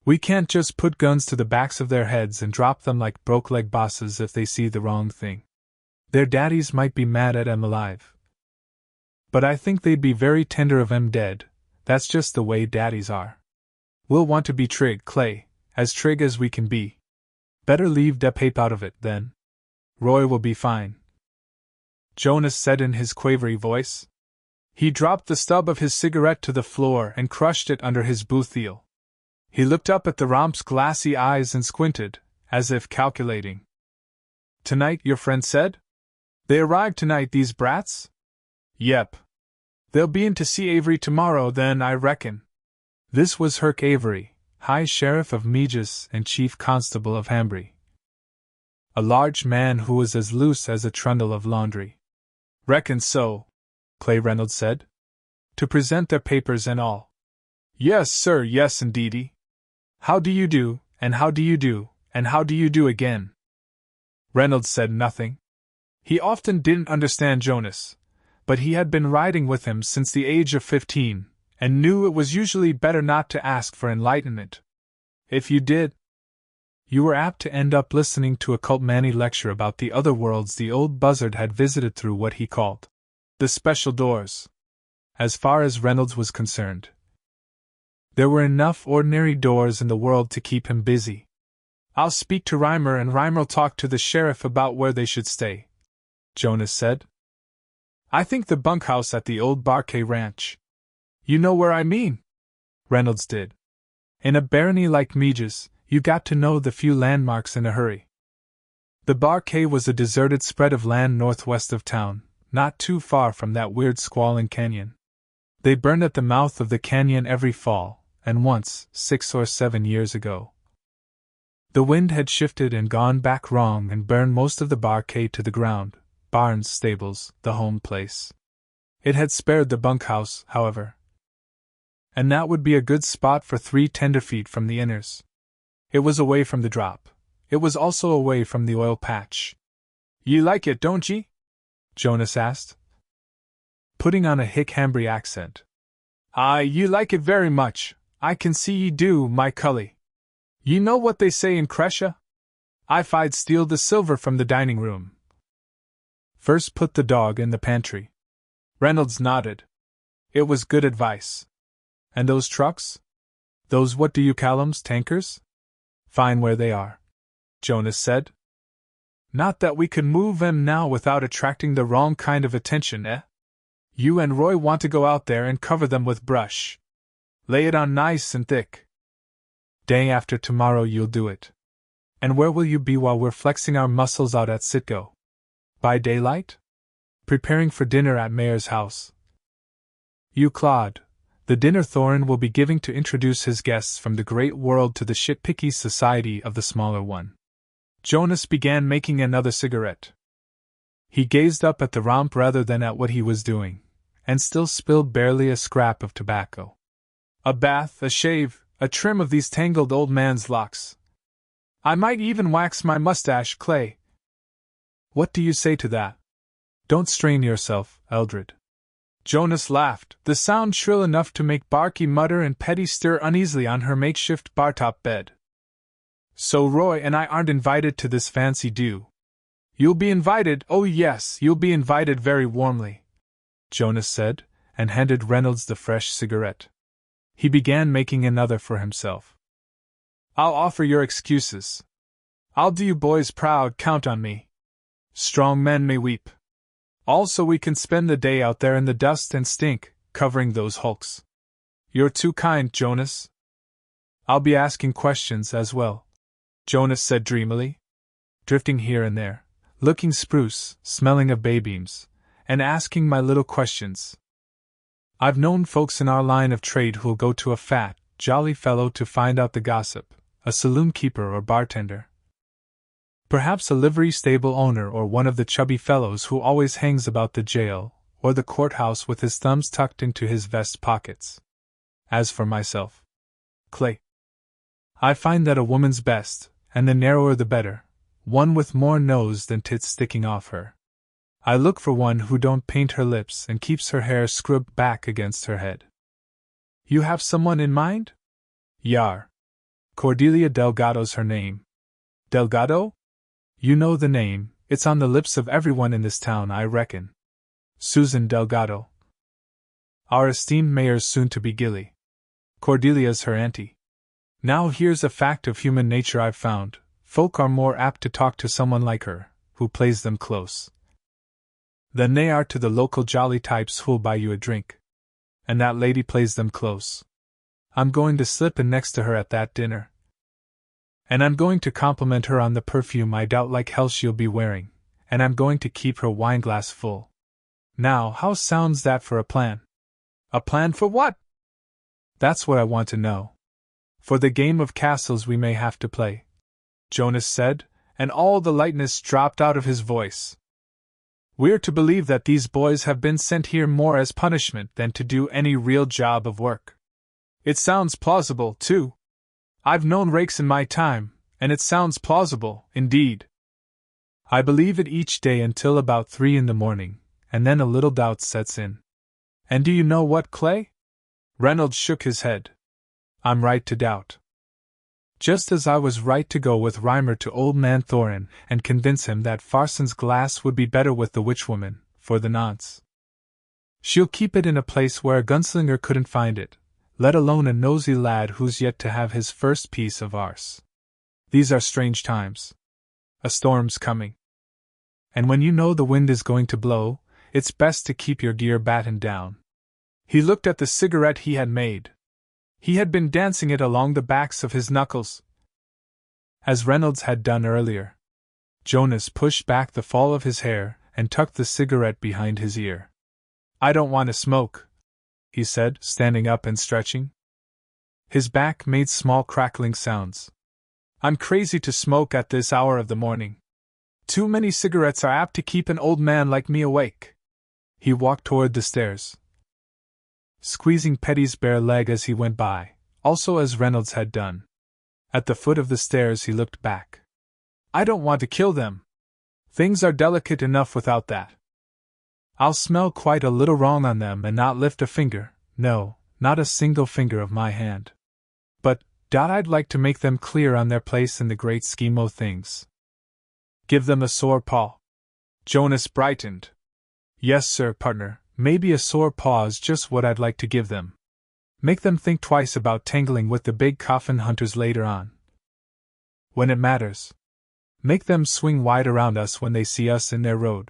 We can't just put guns to the backs of their heads and drop them like broke-leg bosses if they see the wrong thing. Their daddies might be mad at 'em alive, but I think they'd be very tender of 'em dead. That's just the way daddies are. We'll want to be trig, Clay, as trig as we can be. Better leave de pape out of it, then. Roy will be fine, Jonas said in his quavery voice. He dropped the stub of his cigarette to the floor and crushed it under his boot heel. He looked up at the romp's glassy eyes and squinted, as if calculating. Tonight, your friend said? They arrive tonight, these brats? Yep. They'll be in to see Avery tomorrow, then, I reckon. This was Herc Avery, High Sheriff of Meages and Chief Constable of Hambry. A large man who was as loose as a trundle of laundry. Reckon so, Clay Reynolds said. To present their papers and all. Yes, sir, yes, indeedy. How do you do, and how do you do, and how do you do again? Reynolds said nothing. He often didn't understand Jonas, but he had been riding with him since the age of 15, and knew it was usually better not to ask for enlightenment. If you did, you were apt to end up listening to a Cultmanny lecture about the other worlds the old buzzard had visited through what he called the special doors. As far as Reynolds was concerned, there were enough ordinary doors in the world to keep him busy. I'll speak to Reimer and Reimer'll talk to the sheriff about where they should stay, Jonas said. I think the bunkhouse at the old Barkay Ranch. You know where I mean? Reynolds did. In a barony like Meages, you got to know the few landmarks in a hurry. The Barkay was a deserted spread of land northwest of town, not too far from that weird squalling canyon. They burned at the mouth of the canyon every fall, and once, 6 or 7 years ago, the wind had shifted and gone back wrong and burned most of the Barkay to the ground, barns, stables, the home place. It had spared the bunkhouse, however, and that would be a good spot for 3 tenderfeet from the inners. It was away from the drop. It was also away from the oil patch. "Ye like it, don't ye?" Jonas asked, putting on a Hick-Hambry accent. "Aye, ye like it very much, I can see ye do, my cully. Ye know what they say in Crescia? If I'd steal the silver from the dining room, first put the dog in the pantry." Reynolds nodded. It was good advice. "And those trucks? Those what do you call 'ems, tankers? Fine where they are," Jonas said. "Not that we could move 'em now without attracting the wrong kind of attention, eh? You and Roy want to go out there and cover them with brush. Lay it on nice and thick. Day after tomorrow you'll do it. And where will you be while we're flexing our muscles out at Sitco? By daylight? Preparing for dinner at Mayor's house. You Claude, the dinner Thorin will be giving to introduce his guests from the great world to the shitpicky society of the smaller one." Jonas began making another cigarette. He gazed up at the romp rather than at what he was doing, and still spilled barely a scrap of tobacco. "A bath, a shave, a trim of these tangled old man's locks. I might even wax my mustache, Clay. What do you say to that? Don't strain yourself, Eldred." Jonas laughed, the sound shrill enough to make Barky mutter and Petty stir uneasily on her makeshift bar-top bed. "So Roy and I aren't invited to this fancy do?" "You'll be invited, oh yes, you'll be invited very warmly," Jonas said, and handed Reynolds the fresh cigarette. He began making another for himself. "I'll offer your excuses. I'll do you boys proud, count on me. Strong men may weep. Also we can spend the day out there in the dust and stink, covering those hulks." "You're too kind, Jonas." "I'll be asking questions as well," Jonas said dreamily, drifting here and there, looking spruce, smelling of baybeams, and asking my little questions. "I've known folks in our line of trade who'll go to a fat, jolly fellow to find out the gossip, a saloon keeper or bartender. Perhaps a livery stable owner or one of the chubby fellows who always hangs about the jail or the courthouse with his thumbs tucked into his vest pockets. As for myself, Clay, I find that a woman's best, and the narrower the better, one with more nose than tits sticking off her. I look for one who don't paint her lips and keeps her hair scrubbed back against her head." "You have someone in mind?" "Yar. Cordelia Delgado's her name." "Delgado? You know the name, it's on the lips of everyone in this town, I reckon. Susan Delgado. Our esteemed mayor's soon-to-be gilly. Cordelia's her auntie. Now here's a fact of human nature I've found, folk are more apt to talk to someone like her, who plays them close, than they are to the local jolly types who'll buy you a drink. And that lady plays them close. I'm going to slip in next to her at that dinner. And I'm going to compliment her on the perfume I doubt like hell she'll be wearing, and I'm going to keep her wineglass full. Now, how sounds that for a plan?" "A plan for what?" "That's what I want to know. For the game of castles we may have to play," Jonas said, and all the lightness dropped out of his voice. "We're to believe that these boys have been sent here more as punishment than to do any real job of work. It sounds plausible, too. I've known rakes in my time, and it sounds plausible, indeed. I believe it each day until about 3 in the morning, and then a little doubt sets in. And do you know what, Clay?" Reynolds shook his head. "I'm right to doubt. Just as I was right to go with Reimer to old man Thorin and convince him that Farson's glass would be better with the witchwoman, for the nonce. She'll keep it in a place where a gunslinger couldn't find it, let alone a nosy lad who's yet to have his first piece of arse. These are strange times. A storm's coming. And when you know the wind is going to blow, it's best to keep your gear battened down." He looked at the cigarette he had made. He had been dancing it along the backs of his knuckles, as Reynolds had done earlier. Jonas pushed back the fall of his hair and tucked the cigarette behind his ear. "I don't want to smoke," he said, standing up and stretching. His back made small crackling sounds. "I'm crazy to smoke at this hour of the morning. Too many cigarettes are apt to keep an old man like me awake." He walked toward the stairs, squeezing Petty's bare leg as he went by, also as Reynolds had done. At the foot of the stairs he looked back. I don't want to kill them. Things are delicate enough without that. I'll smell quite a little wrong on them and not lift a finger, no, not a single finger of my hand. But, I'd like to make them clear on their place in the great scheme o' things. Give them a sore paw. Jonas brightened. Yes, sir, partner, maybe a sore paw is just what I'd like to give them. Make them think twice about tangling with the big coffin hunters later on. When it matters. Make them swing wide around us when they see us in their road.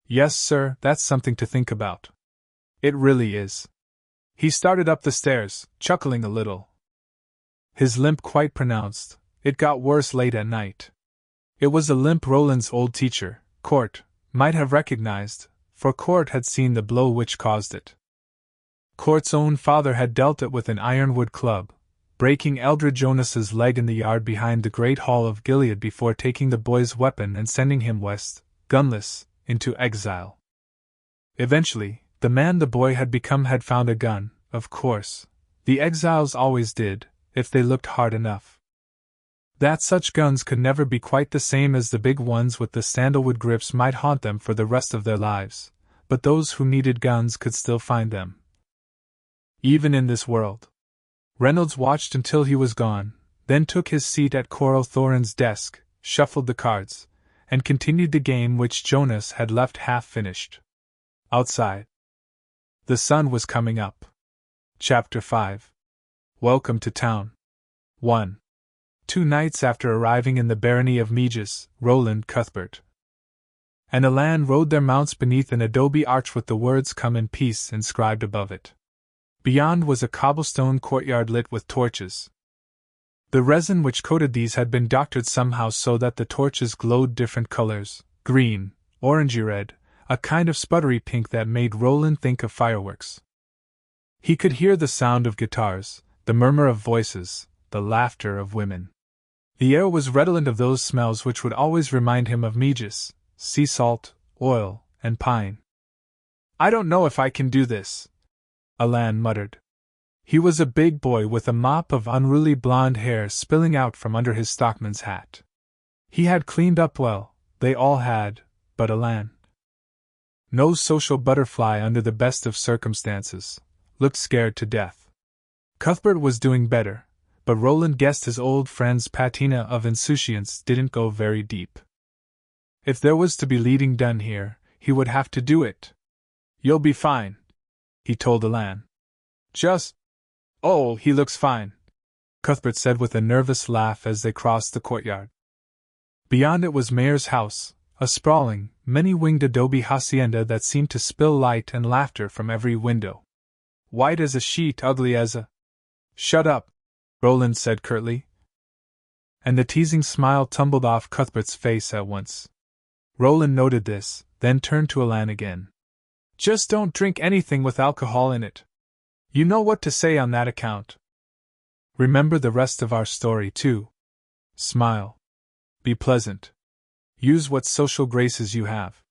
Yes, sir, that's something to think about. It really is. He started up the stairs, chuckling a little. His limp quite pronounced. It got worse late at night. It was a limp Roland's old teacher, Court, might have recognized, for Court had seen the blow which caused it. Court's own father had dealt it with an ironwood club, breaking Eldred Jonas's leg in the yard behind the great hall of Gilead before taking the boy's weapon and sending him west, gunless, into exile. Eventually, the man the boy had become had found a gun, of course. The exiles always did, if they looked hard enough. That such guns could never be quite the same as the big ones with the sandalwood grips might haunt them for the rest of their lives, but those who needed guns could still find them. Even in this world. Reynolds watched until he was gone, then took his seat at Coral Thorin's desk, shuffled the cards, and continued the game which Jonas had left half-finished. Outside. The sun was coming up. Chapter 5. Welcome to town. 1. 2 nights after arriving in the barony of Meges, Roland, Cuthbert, and Alan rode their mounts beneath an adobe arch with the words "Come in peace" inscribed above it. Beyond was a cobblestone courtyard lit with torches. The resin which coated these had been doctored somehow so that the torches glowed different colors, green, orangey red, a kind of sputtery pink that made Roland think of fireworks. He could hear the sound of guitars, the murmur of voices, the laughter of women. The air was redolent of those smells which would always remind him of Meges, sea salt, oil, and pine. I don't know if I can do this, Alan muttered. He was a big boy with a mop of unruly blonde hair spilling out from under his stockman's hat. He had cleaned up well, they all had, but Alan, no social butterfly under the best of circumstances, looked scared to death. Cuthbert was doing better, but Roland guessed his old friend's patina of insouciance didn't go very deep. If there was to be leading done here, he would have to do it. You'll be fine, he told Alan. Oh, he looks fine, Cuthbert said with a nervous laugh as they crossed the courtyard. Beyond it was Mayor's house, a sprawling, many-winged adobe hacienda that seemed to spill light and laughter from every window. White as a sheet, ugly as a... Shut up, Roland said curtly. And the teasing smile tumbled off Cuthbert's face at once. Roland noted this, then turned to Alan again. Just don't drink anything with alcohol in it. You know what to say on that account. Remember the rest of our story, too. Smile. Be pleasant. Use what social graces you have.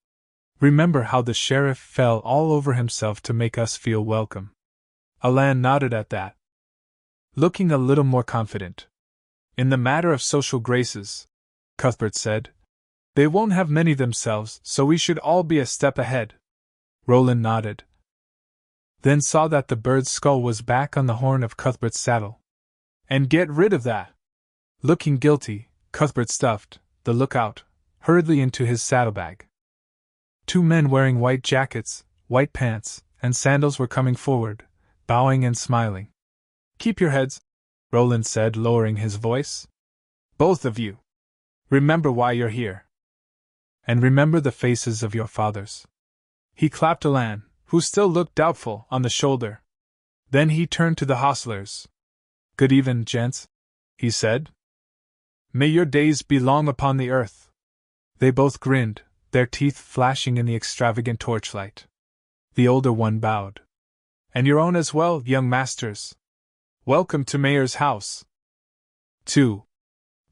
Remember how the sheriff fell all over himself to make us feel welcome. Alan nodded at that, looking a little more confident. In the matter of social graces, Cuthbert said, they won't have many themselves, so we should all be a step ahead. Roland nodded, then saw that the bird's skull was back on the horn of Cuthbert's saddle. And get rid of that. Looking guilty, Cuthbert stuffed the lookout hurriedly into his saddlebag. 2 men wearing white jackets, white pants, and sandals were coming forward, bowing and smiling. Keep your heads, Roland said, lowering his voice. Both of you. Remember why you're here. And remember the faces of your fathers. He clapped Alan, who still looked doubtful, on the shoulder. Then he turned to the hostlers. Good even, gents, he said. May your days be long upon the earth. They both grinned, their teeth flashing in the extravagant torchlight. The older one bowed. And your own as well, young masters. Welcome to Mayor's house. 2.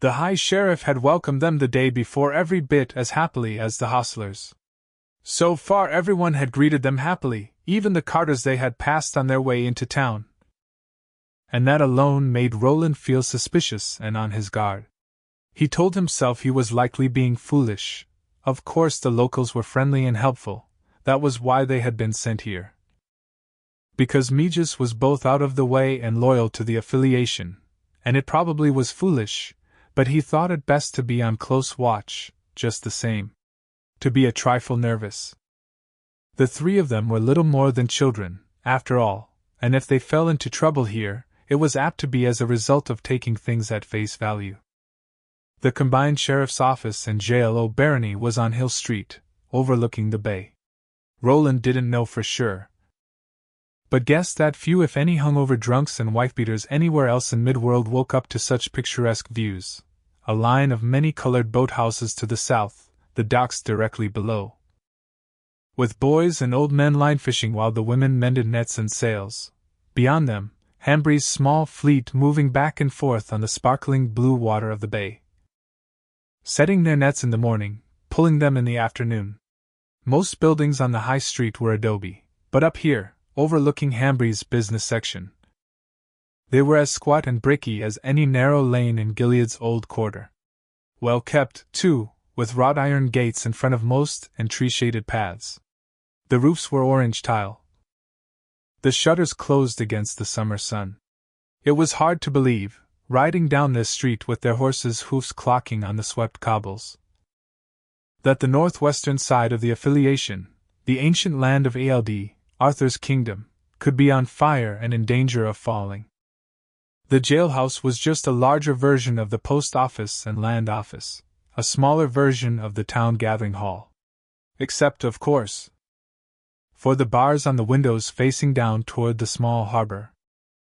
The High Sheriff had welcomed them the day before every bit as happily as the hostlers. So far everyone had greeted them happily, even the carters they had passed on their way into town. And that alone made Roland feel suspicious and on his guard. He told himself he was likely being foolish. Of course the locals were friendly and helpful, that was why they had been sent here. Because Megis was both out of the way and loyal to the affiliation, and it probably was foolish, but he thought it best to be on close watch, just the same. To be a trifle nervous. The three of them were little more than children, after all, and if they fell into trouble here, it was apt to be as a result of taking things at face value. The combined sheriff's office and jail o' Barony was on Hill Street, overlooking the bay. Roland didn't know for sure, but guessed that few if any hungover drunks and wife-beaters anywhere else in Midworld woke up to such picturesque views. A line of many-colored boathouses to the south, the docks directly below, with boys and old men line fishing while the women mended nets and sails. Beyond them, Hambry's small fleet moving back and forth on the sparkling blue water of the bay, setting their nets in the morning, pulling them in the afternoon. Most buildings on the high street were adobe, but up here, overlooking Hambry's business section, they were as squat and bricky as any narrow lane in Gilead's old quarter. Well kept, too, with wrought iron gates in front of most and tree-shaded paths. The roofs were orange tile, the shutters closed against the summer sun. It was hard to believe, riding down this street with their horses' hoofs clocking on the swept cobbles, that the northwestern side of the affiliation, the ancient land of Ald, Arthur's kingdom, could be on fire and in danger of falling. The jailhouse was just a larger version of the post office and land office, a smaller version of the town gathering hall. Except, of course, for the bars on the windows facing down toward the small harbor.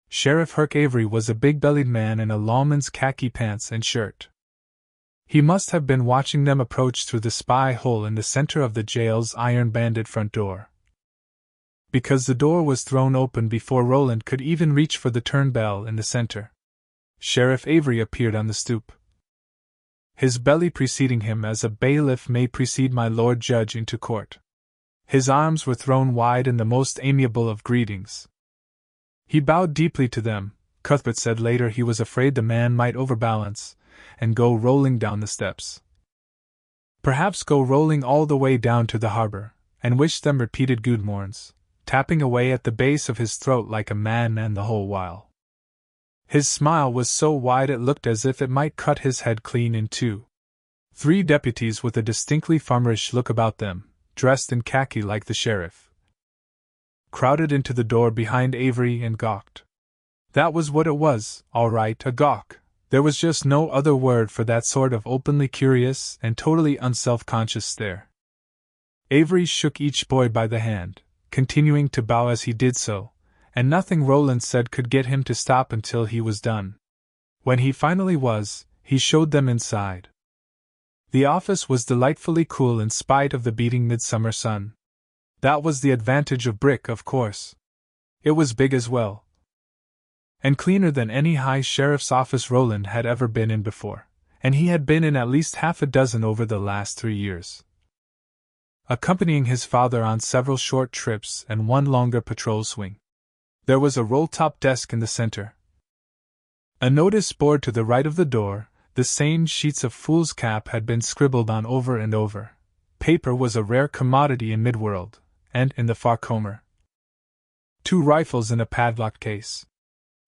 Sheriff Herc Avery was a big-bellied man in a lawman's khaki pants and shirt. He must have been watching them approach through the spy hole in the center of the jail's iron-banded front door, because the door was thrown open before Roland could even reach for the turn bell in the center. Sheriff Avery appeared on the stoop, his belly preceding him as a bailiff may precede my lord judge into court. His arms were thrown wide in the most amiable of greetings. He bowed deeply to them. Cuthbert said later he was afraid the man might overbalance and go rolling down the steps. Perhaps go rolling all the way down to the harbor, and wished them repeated good morns, tapping away at the base of his throat like a madman the whole while. His smile was so wide it looked as if it might cut his head clean in two. 3 deputies with a distinctly farmerish look about them, dressed in khaki like the sheriff, crowded into the door behind Avery and gawked. That was what it was, all right, a gawk. There was just no other word for that sort of openly curious and totally unself-conscious stare. Avery shook each boy by the hand, continuing to bow as he did so, and nothing Roland said could get him to stop until he was done. When he finally was, he showed them inside. The office was delightfully cool in spite of the beating midsummer sun. That was the advantage of brick, of course. It was big as well, and cleaner than any high sheriff's office Roland had ever been in before, and he had been in at least half a dozen over the last 3 years, accompanying his father on several short trips and one longer patrol swing. There was a roll-top desk in the center, a notice board to the right of the door. The same sheets of foolscap had been scribbled on over and over. Paper was a rare commodity in Midworld, and, in the far corner, 2 rifles in a padlocked case.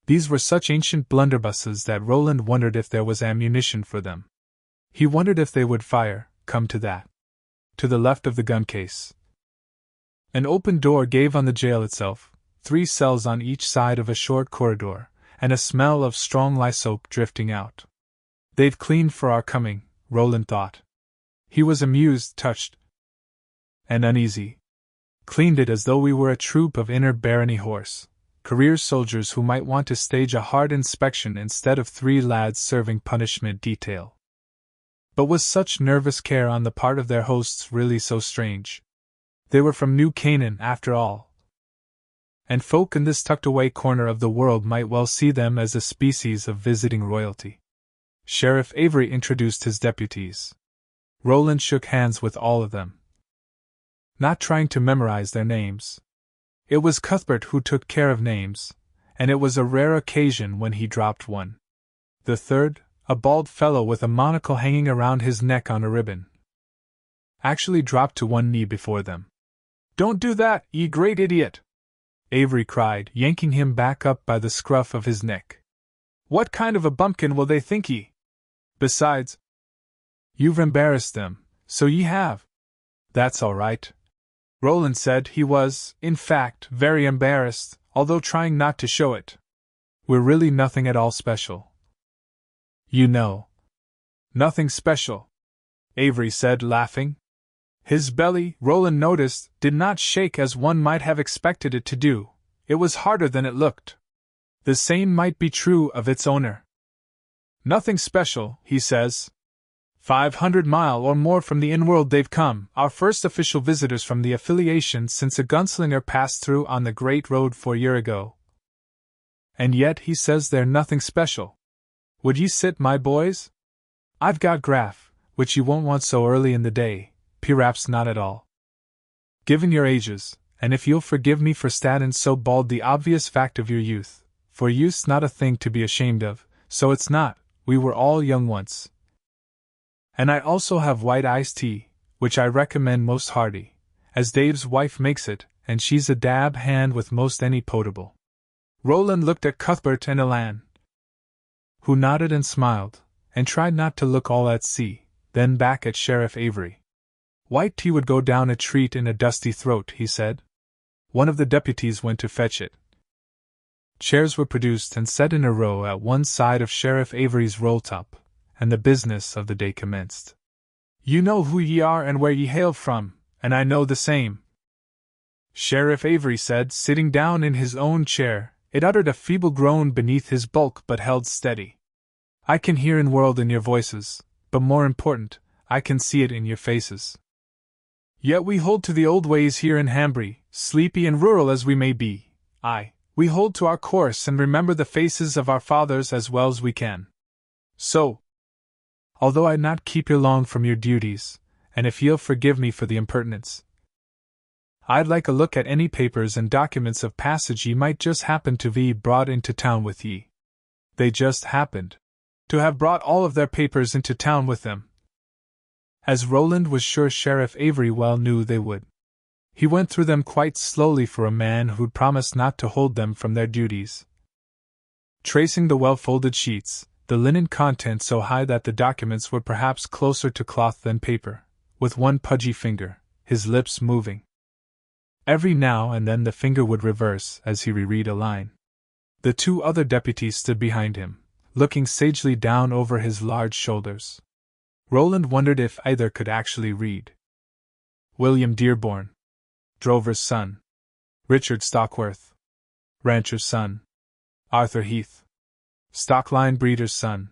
These were such ancient blunderbusses that Roland wondered if there was ammunition for them. He wondered if they would fire, come to that. To the left of the gun case, an open door gave on the jail itself, 3 cells on each side of a short corridor, and a smell of strong lye soap drifting out. They've cleaned for our coming, Roland thought. He was amused, touched, and uneasy. Cleaned it as though we were a troop of inner barony horse, career soldiers who might want to stage a hard inspection instead of 3 lads serving punishment detail. But was such nervous care on the part of their hosts really so strange? They were from New Canaan, after all, and folk in this tucked-away corner of the world might well see them as a species of visiting royalty. Sheriff Avery introduced his deputies. Roland shook hands with all of them. not trying to memorize their names. It was Cuthbert who took care of names, and it was a rare occasion when he dropped one. The third, a bald fellow with a monocle hanging around his neck on a ribbon, actually dropped to one knee before them. "Don't do that, ye great idiot!" Avery cried, yanking him back up by the scruff of his neck. "What kind of a bumpkin will they think ye? Besides, you've embarrassed them, so ye have." "That's all right." Roland said he was, in fact, very embarrassed, although trying not to show it. "We're really nothing at all special. You know." "Nothing special," Avery said, laughing. His belly, Roland noticed, did not shake as one might have expected it to do. It was harder than it looked. The same might be true of its owner. "Nothing special," he says. 500 miles or more from the in-world they've come, our first official visitors from the affiliation since a gunslinger passed through on the Great Road 4 years ago. And yet he says they're nothing special. Would ye sit, my boys? I've got graph, which you won't want so early in the day, perhaps not at all. Given your ages, and if you'll forgive me for statin' so bald the obvious fact of your youth, for youth's not a thing to be ashamed of, so it's not, we were all young once. And I also have white iced tea, which I recommend most hearty, as Dave's wife makes it, and she's a dab hand with most any potable." Roland looked at Cuthbert and Elan, who nodded and smiled, and tried not to look all at sea, then back at Sheriff Avery. "White tea would go down a treat in a dusty throat," he said. One of the deputies went to fetch it. Chairs were produced and set in a row at one side of Sheriff Avery's roll-top, and the business of the day commenced. "You know who ye are and where ye hail from, and I know the same," Sheriff Avery said, sitting down in his own chair. It uttered a feeble groan beneath his bulk but held steady. "I can hear in world in your voices, but more important, I can see it in your faces. Yet we hold to the old ways here in Hambry, sleepy and rural as we may be. Aye, we hold to our course and remember the faces of our fathers as well as we can. So, although I'd not keep you long from your duties, and if you'll forgive me for the impertinence, I'd like a look at any papers and documents of passage ye might just happen to be brought into town with ye." They just happened to have brought all of their papers into town with them, as Roland was sure Sheriff Avery well knew they would. He went through them quite slowly for a man who'd promised not to hold them from their duties, tracing the well-folded sheets, the linen content so high that the documents were perhaps closer to cloth than paper, with one pudgy finger, his lips moving. Every now and then the finger would reverse as he reread a line. The two other deputies stood behind him, looking sagely down over his large shoulders. Roland wondered if either could actually read. William Dearborn, drover's son. Richard Stockworth, rancher's son. Arthur Heath, stockline breeder's son.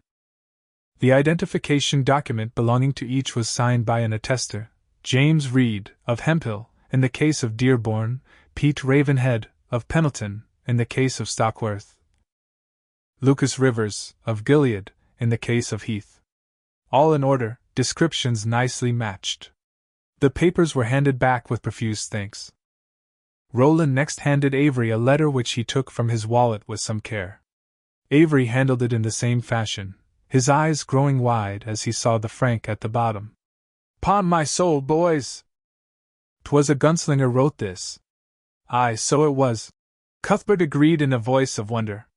The identification document belonging to each was signed by an attester, James Reed, of Hemphill, in the case of Dearborn, Pete Ravenhead, of Pendleton, in the case of Stockworth, Lucas Rivers, of Gilead, in the case of Heath. All in order, descriptions nicely matched. The papers were handed back with profuse thanks. Roland next handed Avery a letter which he took from his wallet with some care. Avery handled it in the same fashion, his eyes growing wide as he saw the frank at the bottom. "'Pon my soul, boys! 'Twas a gunslinger wrote this." "Aye, so it was," Cuthbert agreed in a voice of wonder.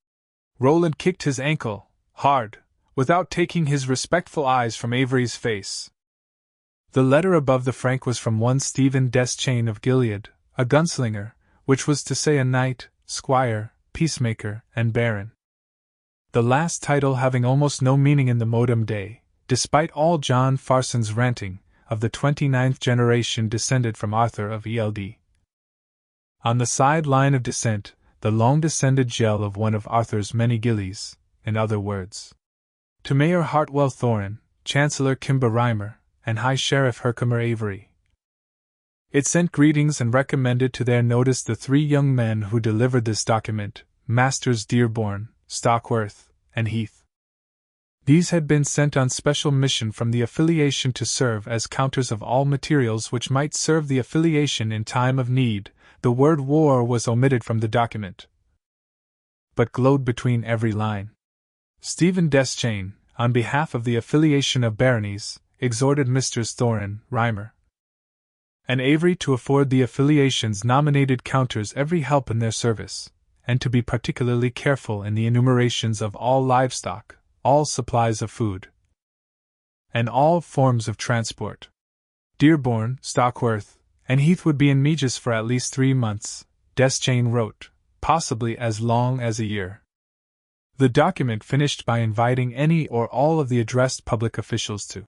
Roland kicked his ankle, hard, without taking his respectful eyes from Avery's face. The letter above the frank was from one Stephen Deschain of Gilead, a gunslinger, which was to say a knight, squire, peacemaker, and baron. The last title having almost no meaning in the modern day, despite all John Farson's ranting, of the 29th generation descended from Arthur of Eld. On the side line of descent, the long-descended gel of one of Arthur's many gillies, in other words. To Mayor Hartwell Thorin, Chancellor Kimber Reimer, and High Sheriff Herkimer Avery. It sent greetings and recommended to their notice the three young men who delivered this document, Masters Dearborn, Stockworth, and Heath. These had been sent on special mission from the affiliation to serve as counters of all materials which might serve the affiliation in time of need. The word war was omitted from the document, but glowed between every line. Stephen Deschain, on behalf of the affiliation of baronies, exhorted Messrs. Thorin, Reimer, and Avery to afford the affiliation's nominated counters every help in their service, and to be particularly careful in the enumerations of all livestock, all supplies of food, and all forms of transport. Dearborn, Stockworth, and Heath would be in Megis for at least 3 months, Deschain wrote, possibly as long as a year. The document finished by inviting any or all of the addressed public officials to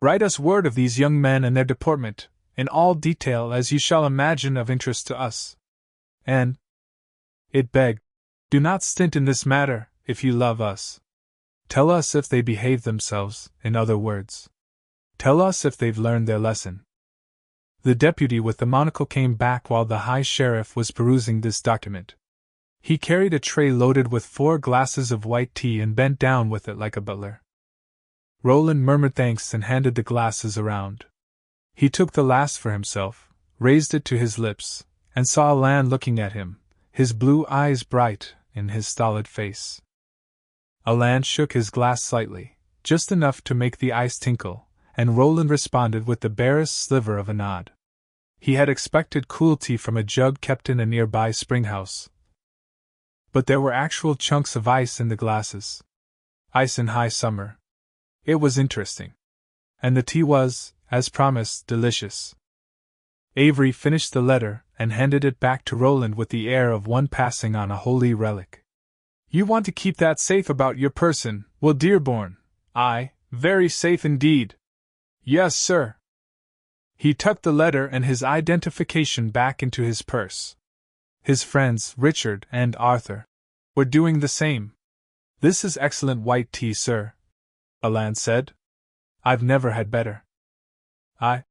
write us word of these young men and their deportment, in all detail as you shall imagine of interest to us. And it begged, do not stint in this matter, if you love us. Tell us if they behave themselves, in other words. Tell us if they've learned their lesson. The deputy with the monocle came back while the High Sheriff was perusing this document. He carried a tray loaded with 4 glasses of white tea and bent down with it like a butler. Roland murmured thanks and handed the glasses around. He took the last for himself, raised it to his lips, and saw Alan looking at him, his blue eyes bright in his stolid face. Alan shook his glass slightly, just enough to make the ice tinkle, and Roland responded with the barest sliver of a nod. He had expected cool tea from a jug kept in a nearby springhouse, but there were actual chunks of ice in the glasses. Ice in high summer. It was interesting. And the tea was, as promised, delicious. Avery finished the letter and handed it back to Roland with the air of one passing on a holy relic. You want to keep that safe about your person, Will Dearborn? Aye, very safe indeed. Yes, sir. He tucked the letter and his identification back into his purse. His friends, Richard and Arthur, were doing the same. This is excellent white tea, sir, Alan said. I've never had better. Aye,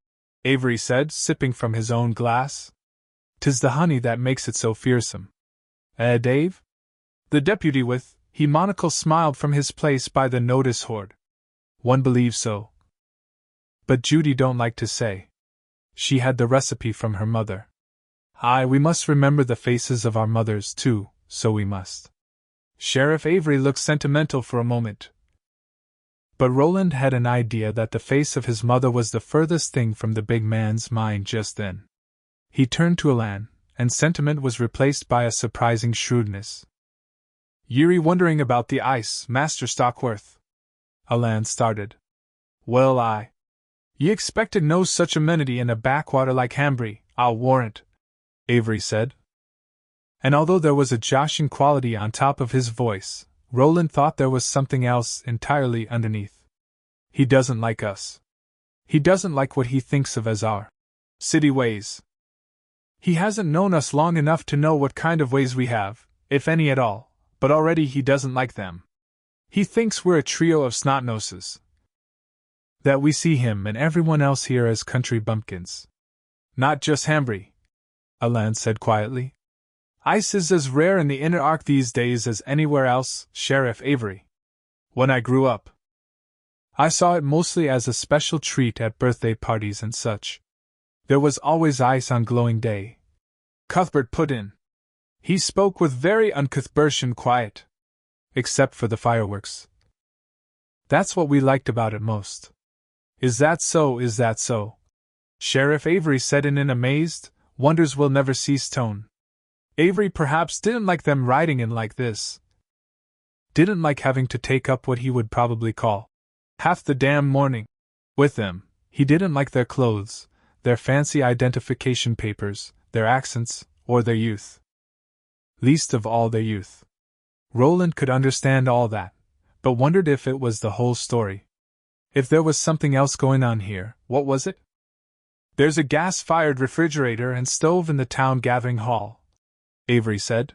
Avery said, sipping from his own glass. 'Tis the honey that makes it so fearsome. Dave? The deputy with he monocle smiled from his place by the notice hoard. One believes so. But Judy don't like to say. She had the recipe from her mother. Aye, we must remember the faces of our mothers, too, so we must. Sheriff Avery looked sentimental for a moment. But Roland had an idea that the face of his mother was the furthest thing from the big man's mind just then. He turned to Alan, and sentiment was replaced by a surprising shrewdness. Ye're wondering about the ice, Master Stockworth? Alan started. Well, ye expected no such amenity in a backwater like Hambry, I'll warrant, Avery said. And although there was a joshing quality on top of his voice, Roland thought there was something else entirely underneath. He doesn't like us. He doesn't like what he thinks of as our city ways. He hasn't known us long enough to know what kind of ways we have, if any at all, but already he doesn't like them. He thinks we're a trio of snot-noses. That we see him and everyone else here as country bumpkins. Not just Hambry, Alan said quietly. Ice is as rare in the inner arc these days as anywhere else, Sheriff Avery. When I grew up, I saw it mostly as a special treat at birthday parties and such. There was always ice on glowing day. Cuthbert put in. He spoke with very uncuthbertian quiet. Except for the fireworks. That's what we liked about it most. Is that so, is that so? Sheriff Avery said in an amazed, wonders will never cease tone. Avery perhaps didn't like them riding in like this. Didn't like having to take up what he would probably call half the damn morning with them. He didn't like their clothes, their fancy identification papers, their accents, or their youth. Least of all their youth. Roland could understand all that, but wondered if it was the whole story. If there was something else going on here, what was it? There's a gas-fired refrigerator and stove in the town gathering hall, Avery said.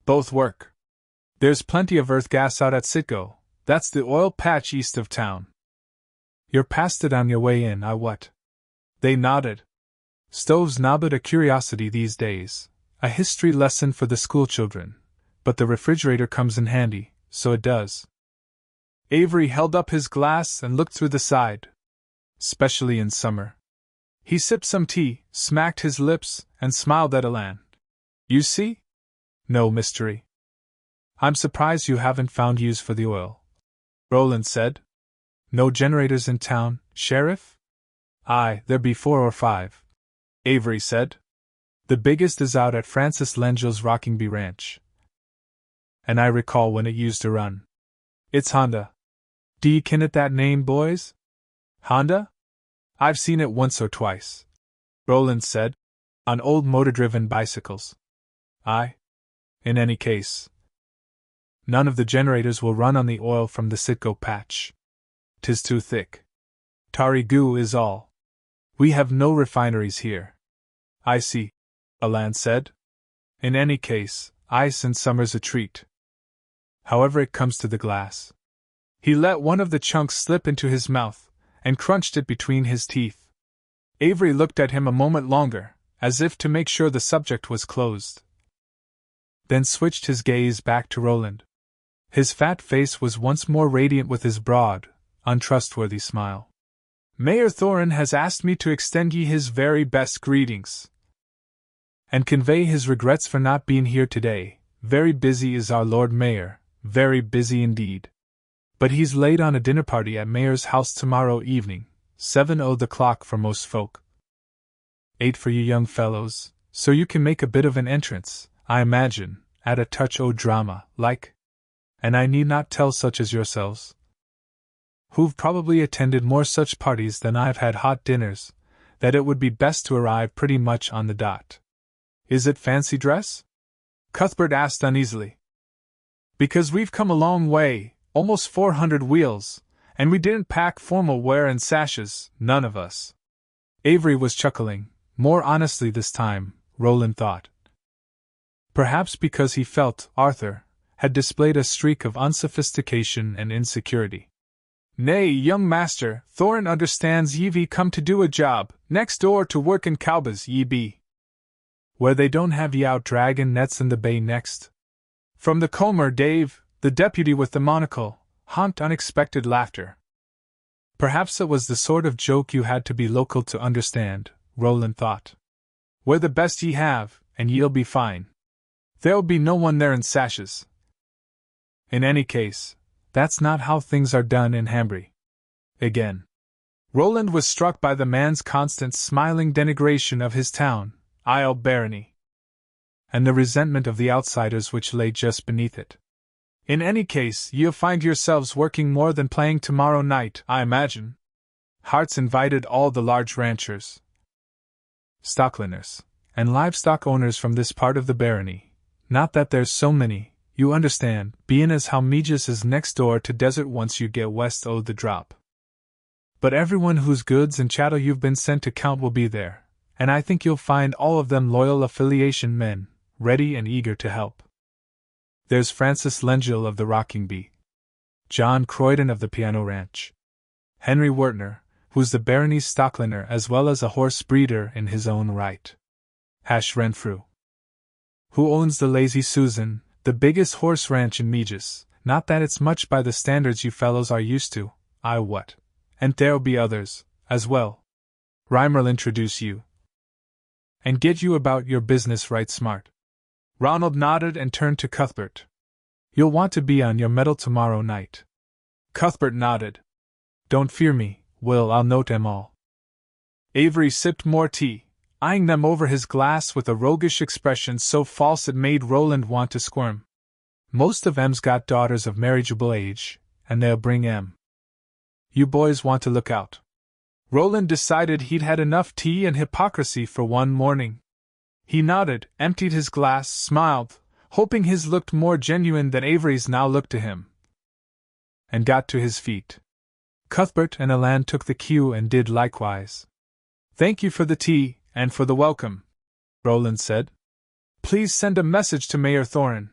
Both work. There's plenty of earth gas out at Sitco, that's the oil patch east of town. You're past it on your way in, what? They nodded. Stoves nobbed a curiosity these days, a history lesson for the schoolchildren, but the refrigerator comes in handy, so it does. Avery held up his glass and looked through the side. Especially in summer. He sipped some tea, smacked his lips, and smiled at Alan. You see? No mystery. I'm surprised you haven't found use for the oil, Roland said. No generators in town, Sheriff? Aye, there be 4 or 5, Avery said. The biggest is out at Francis Lengel's Rockingby Ranch. And I recall when it used to run. It's Honda. D'ye ken it that name, boys? Honda? I've seen it once or twice, Roland said, on old motor-driven bicycles. Aye. In any case, none of the generators will run on the oil from the Citgo patch. 'Tis too thick. Tarry goo is all. We have no refineries here. I see, Alan said. In any case, ice in summer's a treat. However it comes to the glass. He let one of the chunks slip into his mouth, and crunched it between his teeth. Avery looked at him a moment longer, as if to make sure the subject was closed. Then switched his gaze back to Roland. His fat face was once more radiant with his broad, untrustworthy smile. Mayor Thorin has asked me to extend ye his very best greetings, and convey his regrets for not being here today. Very busy is our Lord Mayor, very busy indeed. But he's laid on a dinner party at Mayor's house tomorrow evening, 7 the clock for most folk. 8 for you young fellows, so you can make a bit of an entrance, I imagine, add a touch o' drama, like. And I need not tell such as yourselves, who've probably attended more such parties than I've had hot dinners, that it would be best to arrive pretty much on the dot. Is it fancy dress? Cuthbert asked uneasily. Because we've come a long way, almost 400 wheels, and we didn't pack formal wear and sashes, none of us. Avery was chuckling, more honestly this time, Roland thought. Perhaps because he felt Arthur had displayed a streak of unsophistication and insecurity. Nay, young master, Thorin understands ye be come to do a job, next door to work in Cowbas ye be. Where they don't have ye out draggin' nets in the bay next. From the Comer, Dave, the deputy with the monocle, honked unexpected laughter. Perhaps it was the sort of joke you had to be local to understand, Roland thought. We're the best ye have, and ye'll be fine. There'll be no one there in sashes. In any case, that's not how things are done in Hambry. Again. Roland was struck by the man's constant smiling denigration of his town, Isle Barony, and the resentment of the outsiders which lay just beneath it. In any case, ye'll find yourselves working more than playing tomorrow night, I imagine. Hart's invited all the large ranchers, stocklanders, and livestock owners from this part of the barony. Not that there's so many, you understand, bein' as how Megis is next door to desert once you get west o' the drop. But everyone whose goods and chattel you've been sent to count will be there, and I think you'll find all of them loyal affiliation men, ready and eager to help. There's Francis Lengel of the Rockingby, John Croydon of the Piano Ranch, Henry Wertner, who's the barony's stocklander as well as a horse breeder in his own right, Hash Renfrew, who owns the Lazy Susan, the biggest horse ranch in Megis, not that it's much by the standards you fellows are used to, I what. And there'll be others, as well. Reimer'll introduce you, and get you about your business right smart. Ronald nodded and turned to Cuthbert. You'll want to be on your mettle tomorrow night. Cuthbert nodded. Don't fear me, Will, I'll note 'em all. Avery sipped more tea, eyeing them over his glass with a roguish expression so false it made Roland want to squirm. Most of 'em's got daughters of marriageable age, and they'll bring 'em. You boys want to look out. Roland decided he'd had enough tea and hypocrisy for one morning. He nodded, emptied his glass, smiled, hoping his looked more genuine than Avery's now looked to him, and got to his feet. Cuthbert and Alan took the cue and did likewise. Thank you for the tea, and for the welcome, Roland said. Please send a message to Mayor Thorin,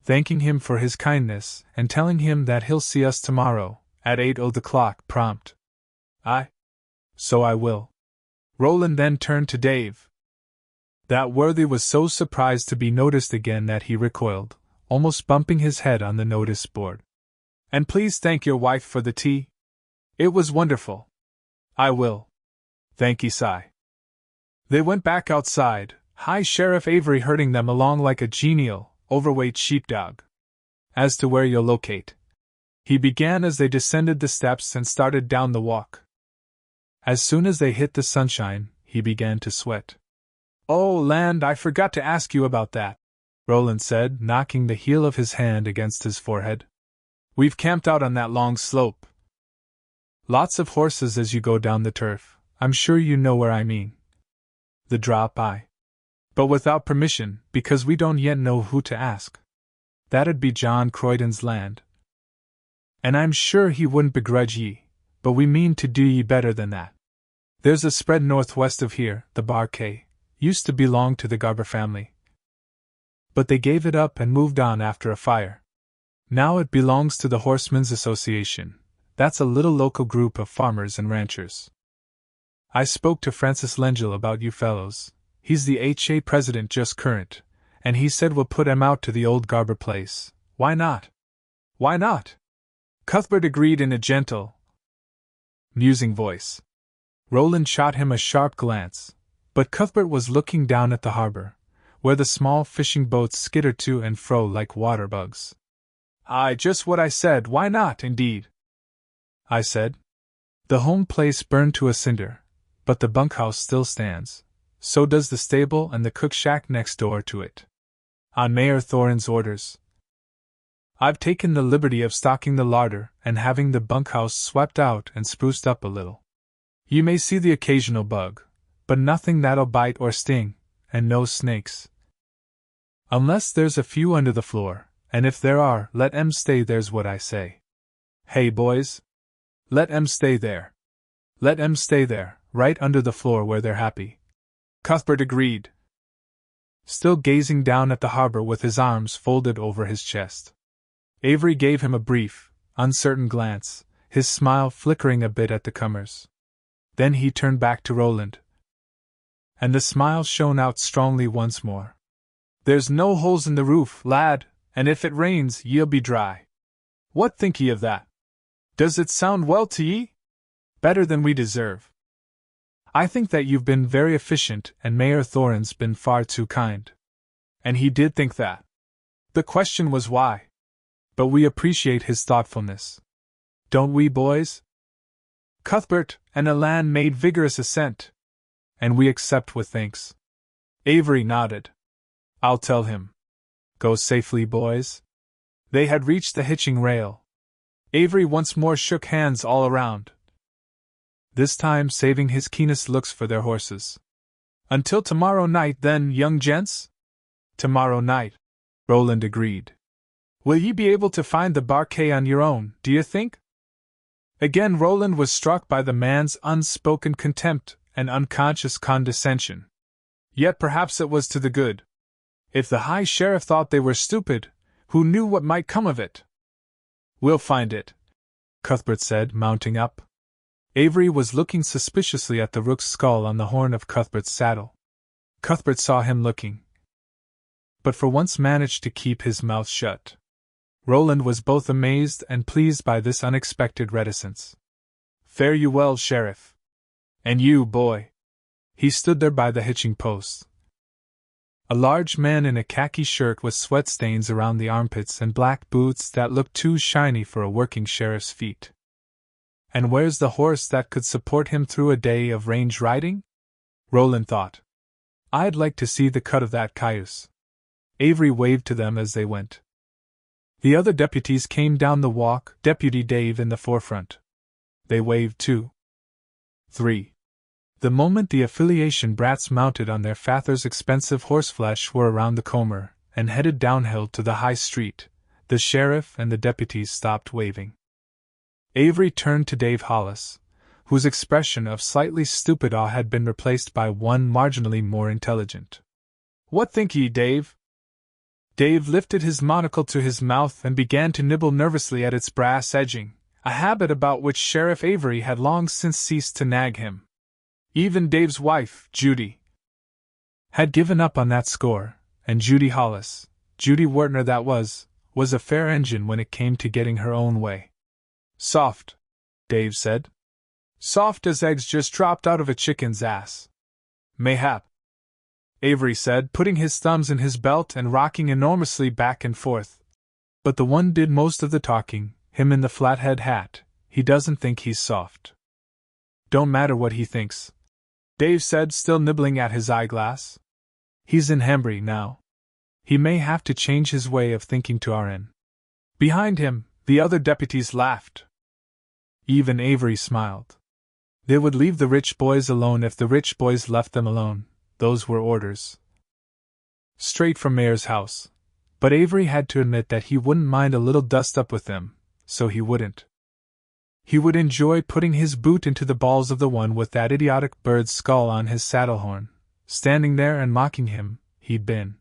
thanking him for his kindness, and telling him that he'll see us tomorrow, at 8 the clock prompt. Aye. So I will. Roland then turned to Dave. That worthy was so surprised to be noticed again that he recoiled, almost bumping his head on the notice board. And please thank your wife for the tea. It was wonderful. I will. Thank ye, sigh. They went back outside, High Sheriff Avery herding them along like a genial, overweight sheepdog. As to where you'll locate, he began as they descended the steps and started down the walk. As soon as they hit the sunshine, he began to sweat. Oh, land, I forgot to ask you about that, Roland said, knocking the heel of his hand against his forehead. We've camped out on that long slope. Lots of horses as you go down the turf. I'm sure you know where I mean. The drop I. But without permission, because we don't yet know who to ask. That'd be John Croydon's land. And I'm sure he wouldn't begrudge ye, but we mean to do ye better than that. There's a spread northwest of here, the Barquet, used to belong to the Garber family. But they gave it up and moved on after a fire. Now it belongs to the Horsemen's Association. That's a little local group of farmers and ranchers. I spoke to Francis Lengel about you fellows. He's the HA president just current, and he said we'll put him out to the old Garber place. Why not? Why not? Cuthbert agreed in a gentle, musing voice. Roland shot him a sharp glance, but Cuthbert was looking down at the harbor, where the small fishing boats skittered to and fro like water bugs. Aye, just what I said, why not, indeed? I said. The home place burned to a cinder, but the bunkhouse still stands. So does the stable and the cook shack next door to it. On Mayor Thorin's orders. I've taken the liberty of stocking the larder and having the bunkhouse swept out and spruced up a little. You may see the occasional bug, but nothing that'll bite or sting, and no snakes. Unless there's a few under the floor, and if there are, let 'em stay there's what I say. Hey boys? Let 'em stay there. Let 'em stay there, right under the floor where they're happy. Cuthbert agreed, still gazing down at the harbor with his arms folded over his chest. Avery gave him a brief, uncertain glance, his smile flickering a bit at the comers. Then he turned back to Roland, and the smile shone out strongly once more. There's no holes in the roof, lad, and if it rains, ye'll be dry. What think ye of that? Does it sound well to ye? Better than we deserve. I think that you've been very efficient and Mayor Thorin's been far too kind. And he did think that. The question was why. But we appreciate his thoughtfulness. Don't we, boys? Cuthbert and Alan made vigorous assent. And we accept with thanks. Avery nodded. I'll tell him. Go safely, boys. They had reached the hitching rail. Avery once more shook hands all around, this time saving his keenest looks for their horses. Until tomorrow night, then, young gents? Tomorrow night, Roland agreed. Will ye be able to find the Barquet on your own, do you think? Again Roland was struck by the man's unspoken contempt and unconscious condescension. Yet perhaps it was to the good. If the High Sheriff thought they were stupid, who knew what might come of it? We'll find it, Cuthbert said, mounting up. Avery was looking suspiciously at the rook's skull on the horn of Cuthbert's saddle. Cuthbert saw him looking, but for once managed to keep his mouth shut. Roland was both amazed and pleased by this unexpected reticence. Fare you well, Sheriff. And you, boy. He stood there by the hitching post. A large man in a khaki shirt with sweat stains around the armpits and black boots that looked too shiny for a working sheriff's feet. And where's the horse that could support him through a day of range riding? Roland thought. I'd like to see the cut of that cayuse. Avery waved to them as they went. The other deputies came down the walk, Deputy Dave in the forefront. They waved too. 3. The moment the affiliation brats mounted on their father's expensive horseflesh were around the Comer, and headed downhill to the High Street, the sheriff and the deputies stopped waving. Avery turned to Dave Hollis, whose expression of slightly stupid awe had been replaced by one marginally more intelligent. What think ye, Dave? Dave lifted his monocle to his mouth and began to nibble nervously at its brass edging, a habit about which Sheriff Avery had long since ceased to nag him. Even Dave's wife, Judy, had given up on that score, and Judy Hollis, Judy Wertner that was was a fair engine when it came to getting her own way. Soft, Dave said. Soft as eggs just dropped out of a chicken's ass. Mayhap, Avery said, putting his thumbs in his belt and rocking enormously back and forth. But the one did most of the talking, him in the flathead hat. He doesn't think he's soft. Don't matter what he thinks, Dave said, still nibbling at his eyeglass. He's in Hambry now. He may have to change his way of thinking to our end. Behind him, the other deputies laughed. Even Avery smiled. They would leave the rich boys alone if the rich boys left them alone. Those were orders. Straight from Mayor's house. But Avery had to admit that he wouldn't mind a little dust-up with them, so he wouldn't. He would enjoy putting his boot into the balls of the one with that idiotic bird's skull on his saddle-horn, standing there and mocking him, he'd been.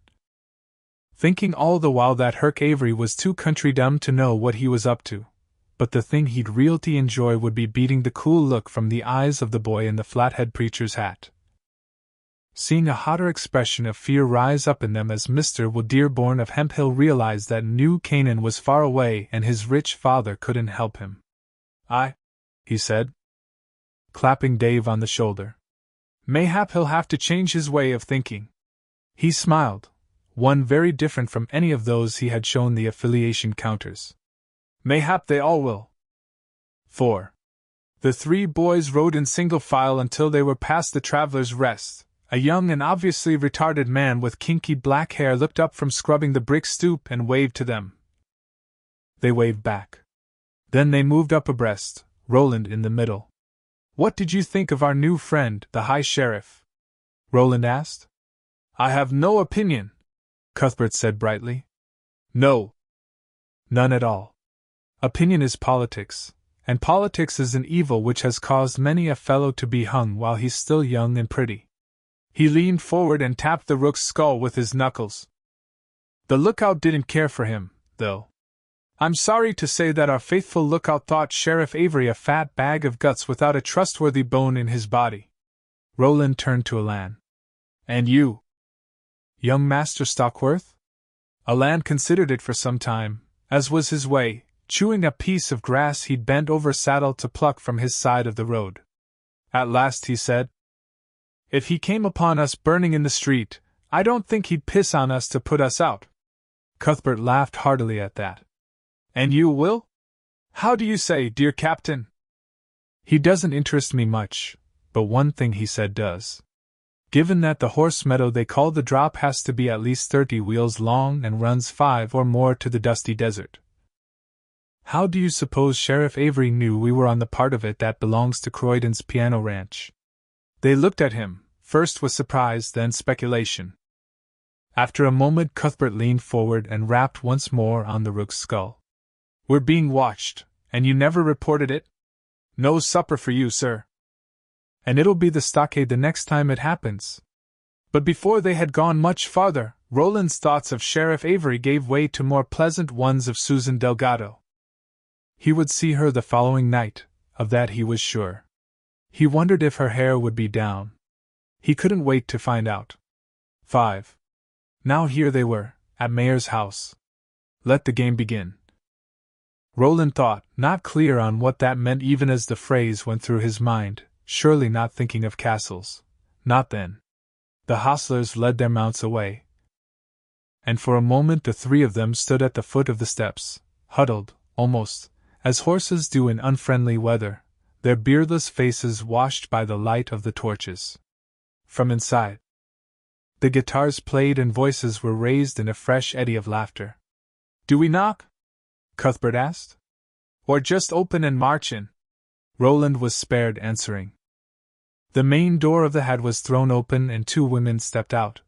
Thinking all the while that Herc Avery was too country-dumb to know what he was up to, but the thing he'd really enjoy would be beating the cool look from the eyes of the boy in the flathead preacher's hat. Seeing a hotter expression of fear rise up in them as Mr. Dearborn of Hemphill realized that New Canaan was far away and his rich father couldn't help him. He said, clapping Dave on the shoulder. Mayhap he'll have to change his way of thinking. He smiled, one very different from any of those he had shown the affiliation counters. Mayhap they all will. 4. The three boys rode in single file until they were past the Traveler's Rest. A young and obviously retarded man with kinky black hair looked up from scrubbing the brick stoop and waved to them. They waved back. Then they moved up abreast, Roland in the middle. What did you think of our new friend, the High Sheriff? Roland asked. I have no opinion, Cuthbert said brightly. No. None at all. Opinion is politics, and politics is an evil which has caused many a fellow to be hung while he's still young and pretty. He leaned forward and tapped the rook's skull with his knuckles. The lookout didn't care for him, though. I'm sorry to say that our faithful lookout thought Sheriff Avery a fat bag of guts without a trustworthy bone in his body. Roland turned to Alan. And you? Young Master Stockworth? Alan considered it for some time, as was his way, chewing a piece of grass he'd bent over saddle to pluck from his side of the road. At last he said, If he came upon us burning in the street, I don't think he'd piss on us to put us out. Cuthbert laughed heartily at that. And you will? How do you say, dear Captain? He doesn't interest me much, but one thing he said does. Given that the horse meadow they call the drop has to be at least 30 wheels long and runs 5 or more to the dusty desert. How do you suppose Sheriff Avery knew we were on the part of it that belongs to Croydon's piano ranch? They looked at him, first with surprise, then speculation. After a moment Cuthbert leaned forward and rapped once more on the rook's skull. We're being watched, and you never reported it? No supper for you, sir. And it'll be the stockade the next time it happens. But before they had gone much farther, Roland's thoughts of Sheriff Avery gave way to more pleasant ones of Susan Delgado. He would see her the following night, of that he was sure. He wondered if her hair would be down. He couldn't wait to find out. 5. Now here they were, at Mayor's house. Let the game begin. Roland thought, not clear on what that meant even as the phrase went through his mind, surely not thinking of castles. Not then. The hostlers led their mounts away. And for a moment the three of them stood at the foot of the steps, huddled, almost, as horses do in unfriendly weather, their beardless faces washed by the light of the torches. From inside, the guitars played and voices were raised in a fresh eddy of laughter. Do we knock? Cuthbert asked. Or just open and march in? Roland was spared answering. The main door of the hut was thrown open and two women stepped out,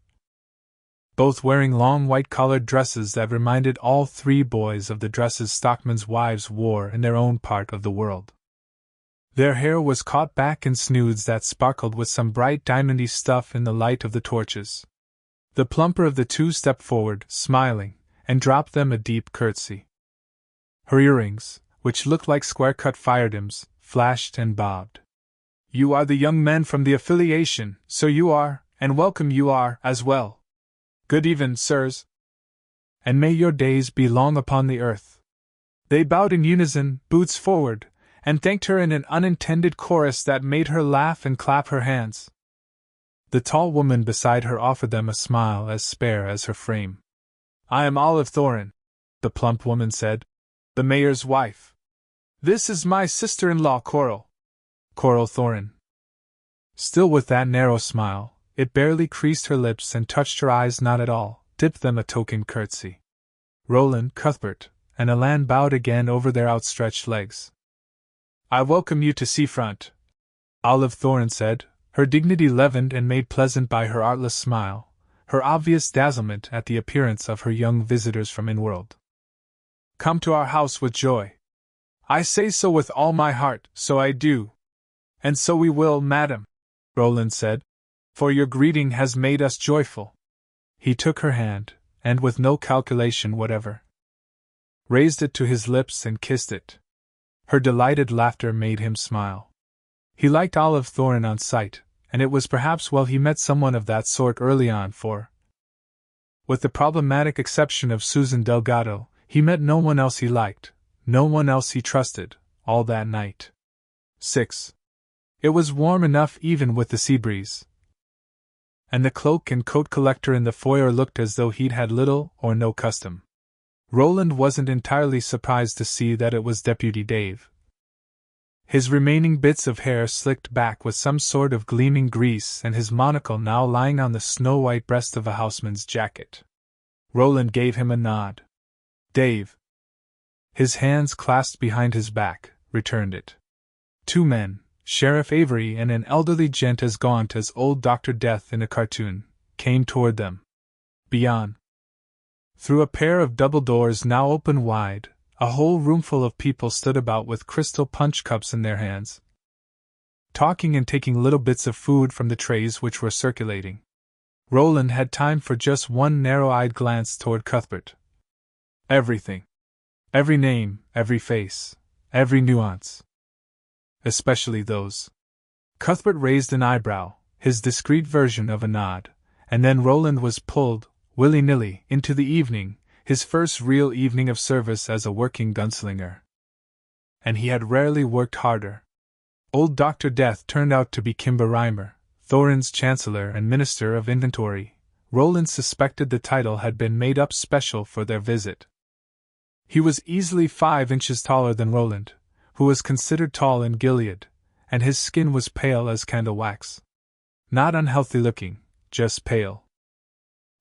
both wearing long white-collared dresses that reminded all three boys of the dresses stockmen's wives wore in their own part of the world. Their hair was caught back in snoods that sparkled with some bright diamondy stuff in the light of the torches. The plumper of the two stepped forward, smiling, and dropped them a deep curtsy. Her earrings, which looked like square-cut firearms, flashed and bobbed. You are the young men from the affiliation, so you are, and welcome you are, as well. Good even, sirs. and may your days be long upon the earth." They bowed in unison, boots forward, and thanked her in an unintended chorus that made her laugh and clap her hands. The tall woman beside her offered them a smile as spare as her frame. "I am Olive Thorin," the plump woman said, "the mayor's wife. This is my sister-in-law, Coral Thorin." Still with that narrow smile, it barely creased her lips and touched her eyes not at all, dipped them a token curtsy. Roland, Cuthbert, and Alan bowed again over their outstretched legs. "I welcome you to Seafront," Olive Thorin said, her dignity leavened and made pleasant by her artless smile, her obvious dazzlement at the appearance of her young visitors from in-world. "Come to our house with joy." "I say so with all my heart, so I do." "And so we will, madam," Roland said, "for your greeting has made us joyful." He took her hand, and with no calculation whatever, raised it to his lips and kissed it. Her delighted laughter made him smile. He liked Olive Thorin on sight, and it was perhaps well he met someone of that sort early on, for, with the problematic exception of Susan Delgado, he met no one else he liked, no one else he trusted, all that night. 6. It was warm enough even with the sea breeze, and the cloak and coat collector in the foyer looked as though he'd had little or no custom. Roland wasn't entirely surprised to see that it was Deputy Dave. His remaining bits of hair slicked back with some sort of gleaming grease and his monocle now lying on the snow-white breast of a houseman's jacket. Roland gave him a nod. "Dave." His hands clasped behind his back, returned it. Two men, Sheriff Avery and an elderly gent as gaunt as old Dr. Death in a cartoon, came toward them. Beyond, through a pair of double doors now open wide, a whole roomful of people stood about with crystal punch cups in their hands, talking and taking little bits of food from the trays which were circulating. Roland had time for just one narrow-eyed glance toward Cuthbert. Everything. Every name, every face, every nuance. Especially those. Cuthbert raised an eyebrow, his discreet version of a nod, and then Roland was pulled, willy-nilly, into the evening, his first real evening of service as a working gunslinger. And he had rarely worked harder. Old Dr. Death turned out to be Kimber Reimer, Thorin's Chancellor and Minister of Inventory. Roland suspected the title had been made up special for their visit. He was easily 5 inches taller than Roland, who was considered tall in Gilead, and his skin was pale as candle wax. Not unhealthy looking, just pale.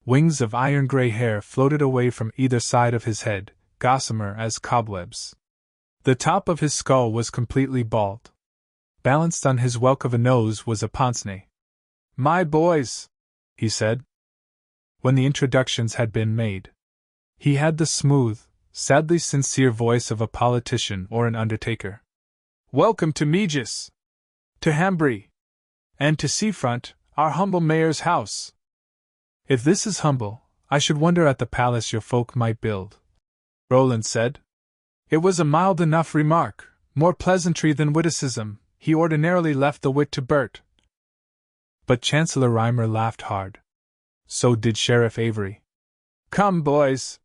Wings of iron-gray hair floated away from either side of his head, gossamer as cobwebs. The top of his skull was completely bald. Balanced on his whelk of a nose was a pince-nez. "My boys," he said, when the introductions had been made. He had the smooth, sadly sincere voice of a politician or an undertaker. "Welcome to Megis, to Hambry, and to Seafront, our humble mayor's house. If this is humble, I should wonder at the palace your folk might build," Roland said. It was a mild enough remark, more pleasantry than witticism. He ordinarily left the wit to Bert. But Chancellor Reimer laughed hard. So did Sheriff Avery. "Come, boys,"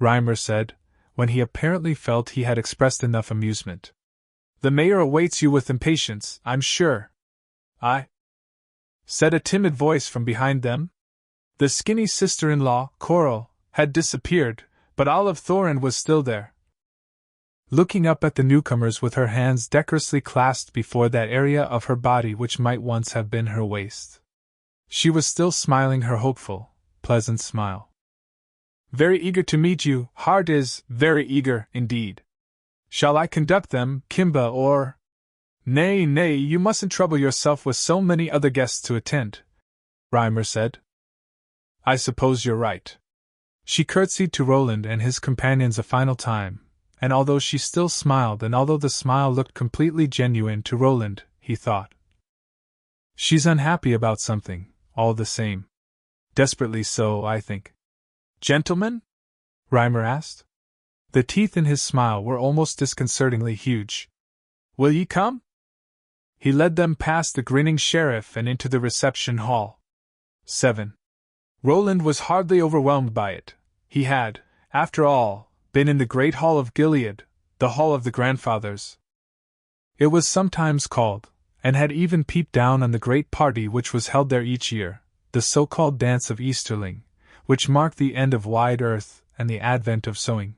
Reimer said, when he apparently felt he had expressed enough amusement. "The mayor awaits you with impatience, I'm sure." "I," said a timid voice from behind them. The skinny sister-in-law, Coral, had disappeared, but Olive Thorin was still there, looking up at the newcomers with her hands decorously clasped before that area of her body which might once have been her waist. She was still smiling her hopeful, pleasant smile. "Very eager to meet you, Hart is, very eager, indeed. Shall I conduct them, Kimba, or—" Nay, you mustn't trouble yourself with so many other guests to attend," Reimer said. "I suppose you're right." She curtsied to Roland and his companions a final time, and although she still smiled and although the smile looked completely genuine to Roland, he thought, "She's unhappy about something, all the same. Desperately so, I think." "Gentlemen?" Reimer asked. The teeth in his smile were almost disconcertingly huge. "Will ye come?" He led them past the grinning sheriff and into the reception hall. 7. Roland was hardly overwhelmed by it. He had, after all, been in the great hall of Gilead, the hall of the grandfathers. It was sometimes called, and had even peeped down on the great party which was held there each year, the so-called Dance of Easterling, which marked the end of wide earth and the advent of sowing.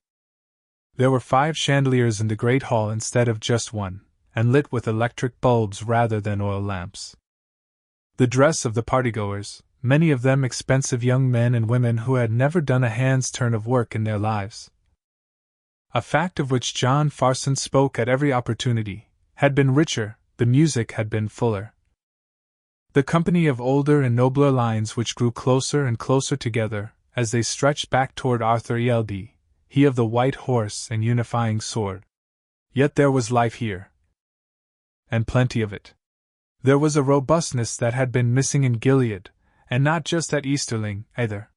There were 5 chandeliers in the great hall instead of just one, and lit with electric bulbs rather than oil lamps. The dress of the partygoers, many of them expensive young men and women who had never done a hand's turn of work in their lives, a fact of which John Farson spoke at every opportunity, had been richer, the music had been fuller. The company of older and nobler lines which grew closer and closer together, as they stretched back toward Arthur Eld, he of the white horse and unifying sword. Yet there was life here. And plenty of it. There was a robustness that had been missing in Gilead, and not just at Easterling, either.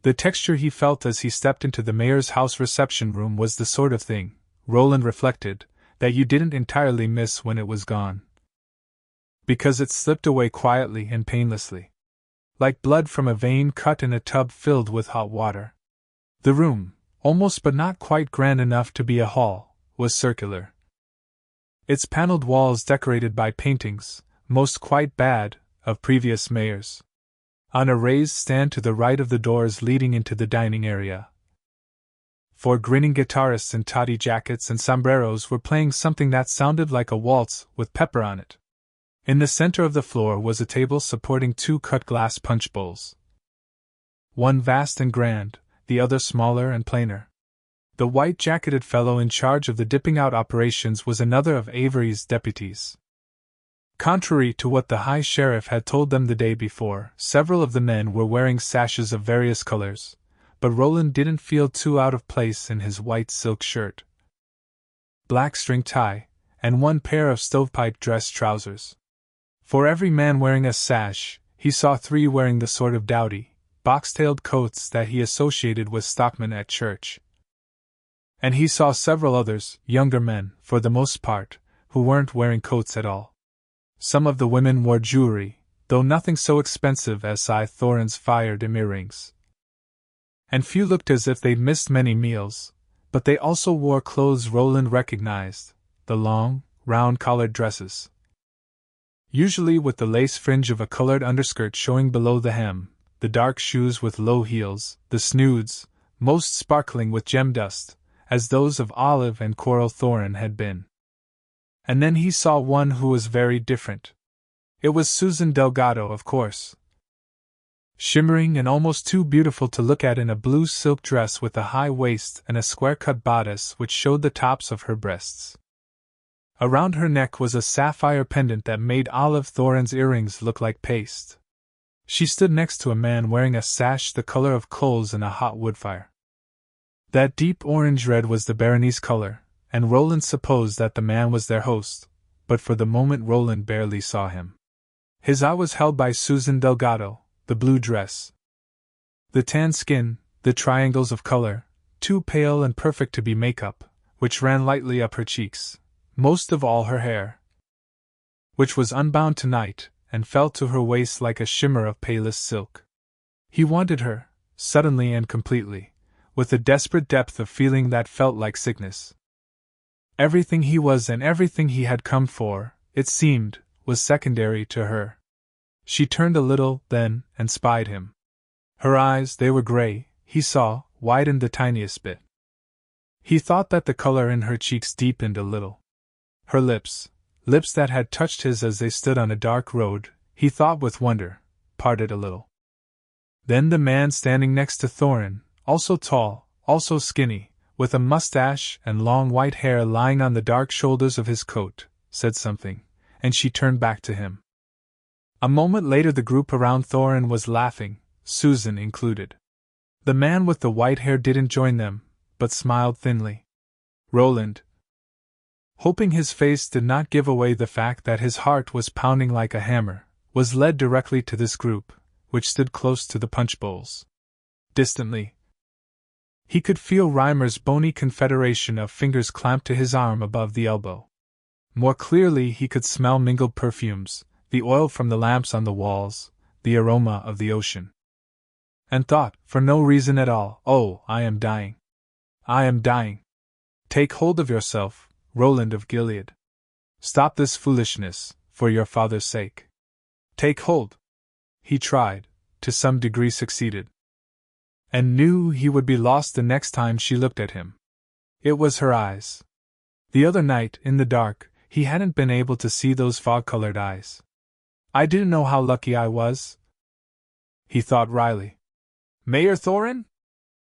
The texture he felt as he stepped into the mayor's house reception room was the sort of thing, Roland reflected, that you didn't entirely miss when it was gone. Because it slipped away quietly and painlessly. Like blood from a vein cut in a tub filled with hot water. The room, almost but not quite grand enough to be a hall, was circular. Its paneled walls decorated by paintings, most quite bad, of previous mayors. On a raised stand to the right of the doors leading into the dining area, 4 grinning guitarists in toddy jackets and sombreros were playing something that sounded like a waltz with pepper on it. In the center of the floor was a table supporting 2 cut-glass punch bowls. One vast and grand, the other smaller and plainer. The white-jacketed fellow in charge of the dipping-out operations was another of Avery's deputies. Contrary to what the High Sheriff had told them the day before, several of the men were wearing sashes of various colors, but Roland didn't feel too out of place in his white silk shirt, black string tie, and 1 pair of stovepipe dress trousers. For every man wearing a sash, he saw 3 wearing the sort of dowdy, box-tailed coats that he associated with stockmen at church. And he saw several others, younger men, for the most part, who weren't wearing coats at all. Some of the women wore jewelry, though nothing so expensive as Cy Thorin's fire-dim earrings. And few looked as if they'd missed many meals, but they also wore clothes Roland recognized, the long, round-collared dresses. Usually with the lace fringe of a colored underskirt showing below the hem, the dark shoes with low heels, the snoods, most sparkling with gem dust, as those of Olive and Coral Thorin had been. And then he saw one who was very different. It was Susan Delgado, of course. Shimmering and almost too beautiful to look at in a blue silk dress with a high waist and a square-cut bodice which showed the tops of her breasts. Around her neck was a sapphire pendant that made Olive Thorin's earrings look like paste. She stood next to a man wearing a sash the color of coals in a hot wood fire. That deep orange-red was the Berenice color, and Roland supposed that the man was their host, but for the moment Roland barely saw him. His eye was held by Susan Delgado, the blue dress, the tan skin, the triangles of color, too pale and perfect to be makeup, which ran lightly up her cheeks, most of all her hair, which was unbound tonight, and fell to her waist like a shimmer of palest silk. He wanted her, suddenly and completely, with a desperate depth of feeling that felt like sickness. Everything he was and everything he had come for, it seemed, was secondary to her. She turned a little, then, and spied him. Her eyes, they were gray, he saw, widened the tiniest bit. He thought that the color in her cheeks deepened a little. Her lips that had touched his as they stood on a dark road, he thought with wonder, parted a little. Then the man standing next to Thorin, also tall, also skinny, with a mustache and long white hair lying on the dark shoulders of his coat, said something, and she turned back to him. A moment later the group around Thorin was laughing, Susan included. The man with the white hair didn't join them, but smiled thinly. Roland, hoping his face did not give away the fact that his heart was pounding like a hammer, was led directly to this group, which stood close to the punch bowls. Distantly, he could feel Reimer's bony confederation of fingers clamped to his arm above the elbow. More clearly he could smell mingled perfumes, the oil from the lamps on the walls, the aroma of the ocean. and thought, for no reason at all, "Oh, I am dying. I am dying. Take hold of yourself, Roland of Gilead. Stop this foolishness, for your father's sake. Take hold." He tried, to some degree succeeded, and knew he would be lost the next time she looked at him. It was her eyes. The other night, in the dark, he hadn't been able to see those fog-colored eyes. "I didn't know how lucky I was," he thought wryly. "Mayor Thorin?"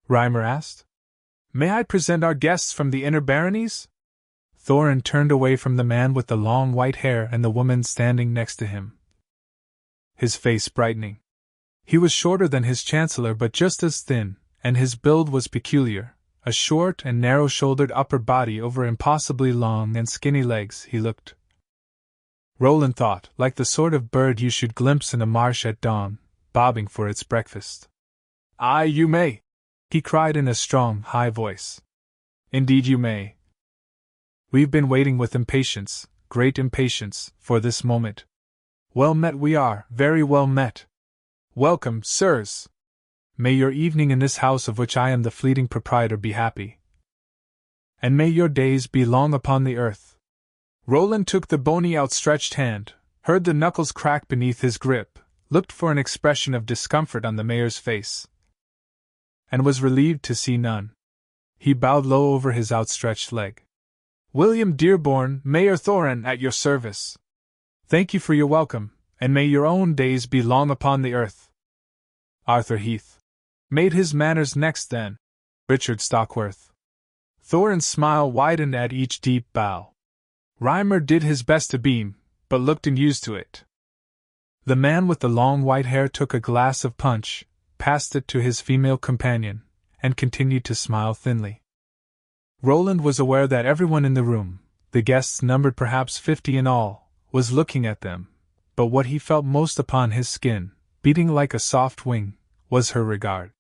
Reimer asked. "May I present our guests from the inner baronies?" Thorin turned away from the man with the long white hair and the woman standing next to him, his face brightening. He was shorter than his chancellor but just as thin, and his build was peculiar, a short and narrow-shouldered upper body over impossibly long and skinny legs. He looked, Roland thought, like the sort of bird you should glimpse in a marsh at dawn, bobbing for its breakfast. "Aye, you may," he cried in a strong, high voice. "Indeed you may. We've been waiting with impatience, great impatience, for this moment. Well met we are, very well met. Welcome, sirs. May your evening in this house of which I am the fleeting proprietor be happy. And may your days be long upon the earth." Roland took the bony outstretched hand, heard the knuckles crack beneath his grip, looked for an expression of discomfort on the mayor's face, and was relieved to see none. He bowed low over his outstretched leg. "William Dearborn, Mayor Thorin, at your service. Thank you for your welcome, and may your own days be long upon the earth." Arthur Heath made his manners next then. Richard Stockworth. Thorin's smile widened at each deep bow. Reimer did his best to beam, but looked unused to it. The man with the long white hair took a glass of punch, passed it to his female companion, and continued to smile thinly. Roland was aware that everyone in the room, the guests numbered perhaps 50 in all, was looking at them, but what he felt most upon his skin, beating like a soft wing, was her regard.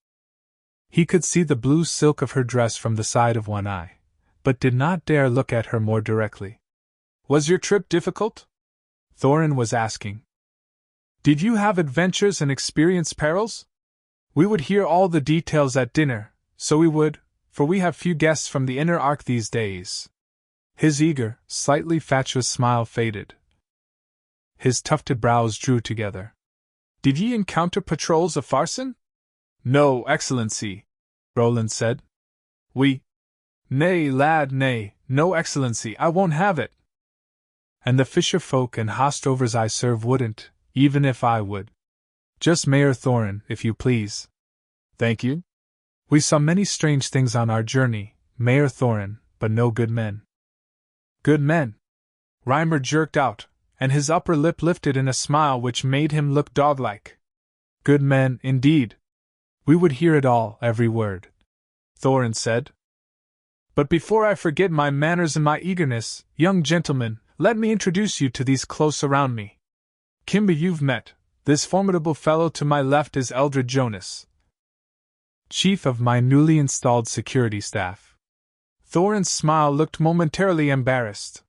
He could see the blue silk of her dress from the side of one eye, but did not dare look at her more directly. "Was your trip difficult?" Thorin was asking. "Did you have adventures and experience perils? We would hear all the details at dinner, so we would, for we have few guests from the inner arc these days." His eager, slightly fatuous smile faded. His tufted brows drew together. "Did ye encounter patrols of Farson?" "No, Excellency," Roland said. "Nay, lad, nay, no Excellency, I won't have it. And the fisher folk and hostrovers I serve wouldn't, even if I would. Just Mayor Thorin, if you please." "Thank you. We saw many strange things on our journey, Mayor Thorin, but no good men." "Good men?" Reimer jerked out, and his upper lip lifted in a smile which made him look dog-like. "Good men, indeed. We would hear it all, every word," Thorin said. "But before I forget my manners and my eagerness, young gentlemen, let me introduce you to these close around me. Kimba you've met, this formidable fellow to my left is Eldred Jonas, chief of my newly installed security staff." Thorin's smile looked momentarily embarrassed.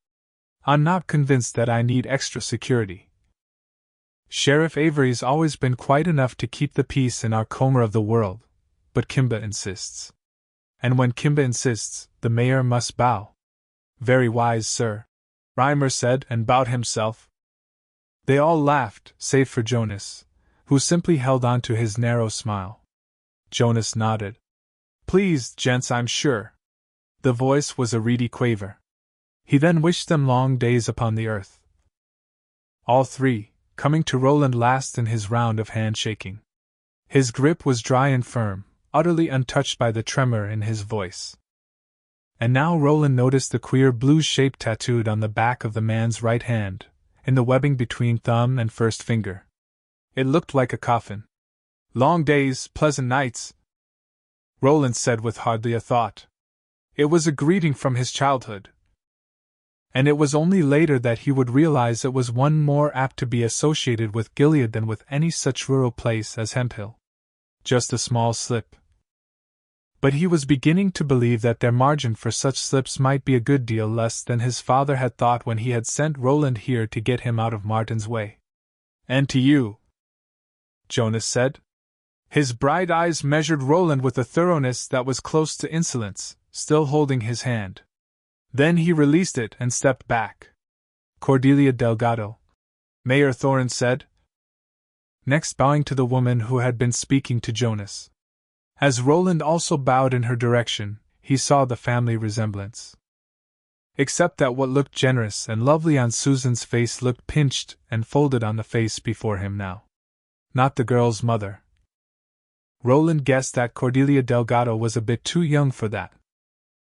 "I'm not convinced that I need extra security. Sheriff Avery's always been quite enough to keep the peace in our corner of the world, but Kimba insists. And when Kimba insists, the mayor must bow." "Very wise, sir," Reimer said, and bowed himself. They all laughed, save for Jonas, who simply held on to his narrow smile. Jonas nodded. "Pleased, gents, I'm sure." The voice was a reedy quaver. He then wished them long days upon the earth. All three, coming to Roland last in his round of handshaking. His grip was dry and firm, utterly untouched by the tremor in his voice. And now Roland noticed the queer blue shape tattooed on the back of the man's right hand, in the webbing between thumb and first finger. It looked like a coffin. "Long days, pleasant nights," Roland said with hardly a thought. It was a greeting from his childhood. And it was only later that he would realize it was one more apt to be associated with Gilead than with any such rural place as Hemphill. Just a small slip. But he was beginning to believe that their margin for such slips might be a good deal less than his father had thought when he had sent Roland here to get him out of Martin's way. "And to you," Jonas said. His bright eyes measured Roland with a thoroughness that was close to insolence, still holding his hand. Then he released it and stepped back. Cordelia Delgado, Mayor Thorne said, next bowing to the woman who had been speaking to Jonas. As Roland also bowed in her direction, he saw the family resemblance. Except that what looked generous and lovely on Susan's face looked pinched and folded on the face before him now. Not the girl's mother. Roland guessed that Cordelia Delgado was a bit too young for that.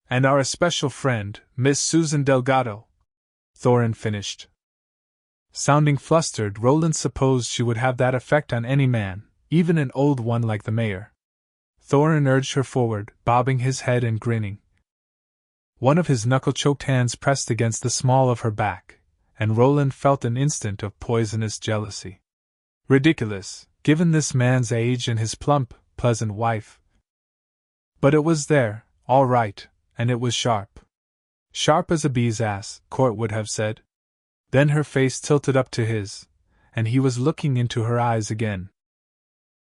And our especial friend, Miss Susan Delgado, Thorne finished. Sounding flustered, Roland supposed she would have that effect on any man, even an old one like the mayor. Thorne urged her forward, bobbing his head and grinning. One of his knuckle-choked hands pressed against the small of her back, and Roland felt an instant of poisonous jealousy. Ridiculous, given this man's age and his plump, pleasant wife. But it was there, all right, and it was sharp. Sharp as a bee's ass, Court would have said. Then her face tilted up to his, and he was looking into her eyes again.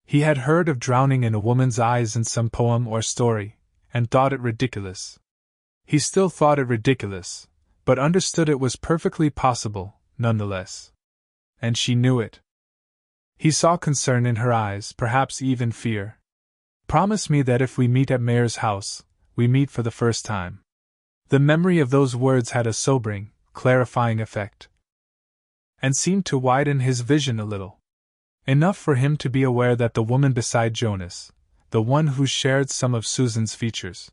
He had heard of drowning in a woman's eyes in some poem or story, and thought it ridiculous. He still thought it ridiculous, but understood it was perfectly possible, nonetheless. And she knew it. He saw concern in her eyes, perhaps even fear. Promise me that if we meet at Mayor's house, we meet for the first time. The memory of those words had a sobering, clarifying effect, and seemed to widen his vision a little. Enough for him to be aware that the woman beside Jonas, the one who shared some of Susan's features,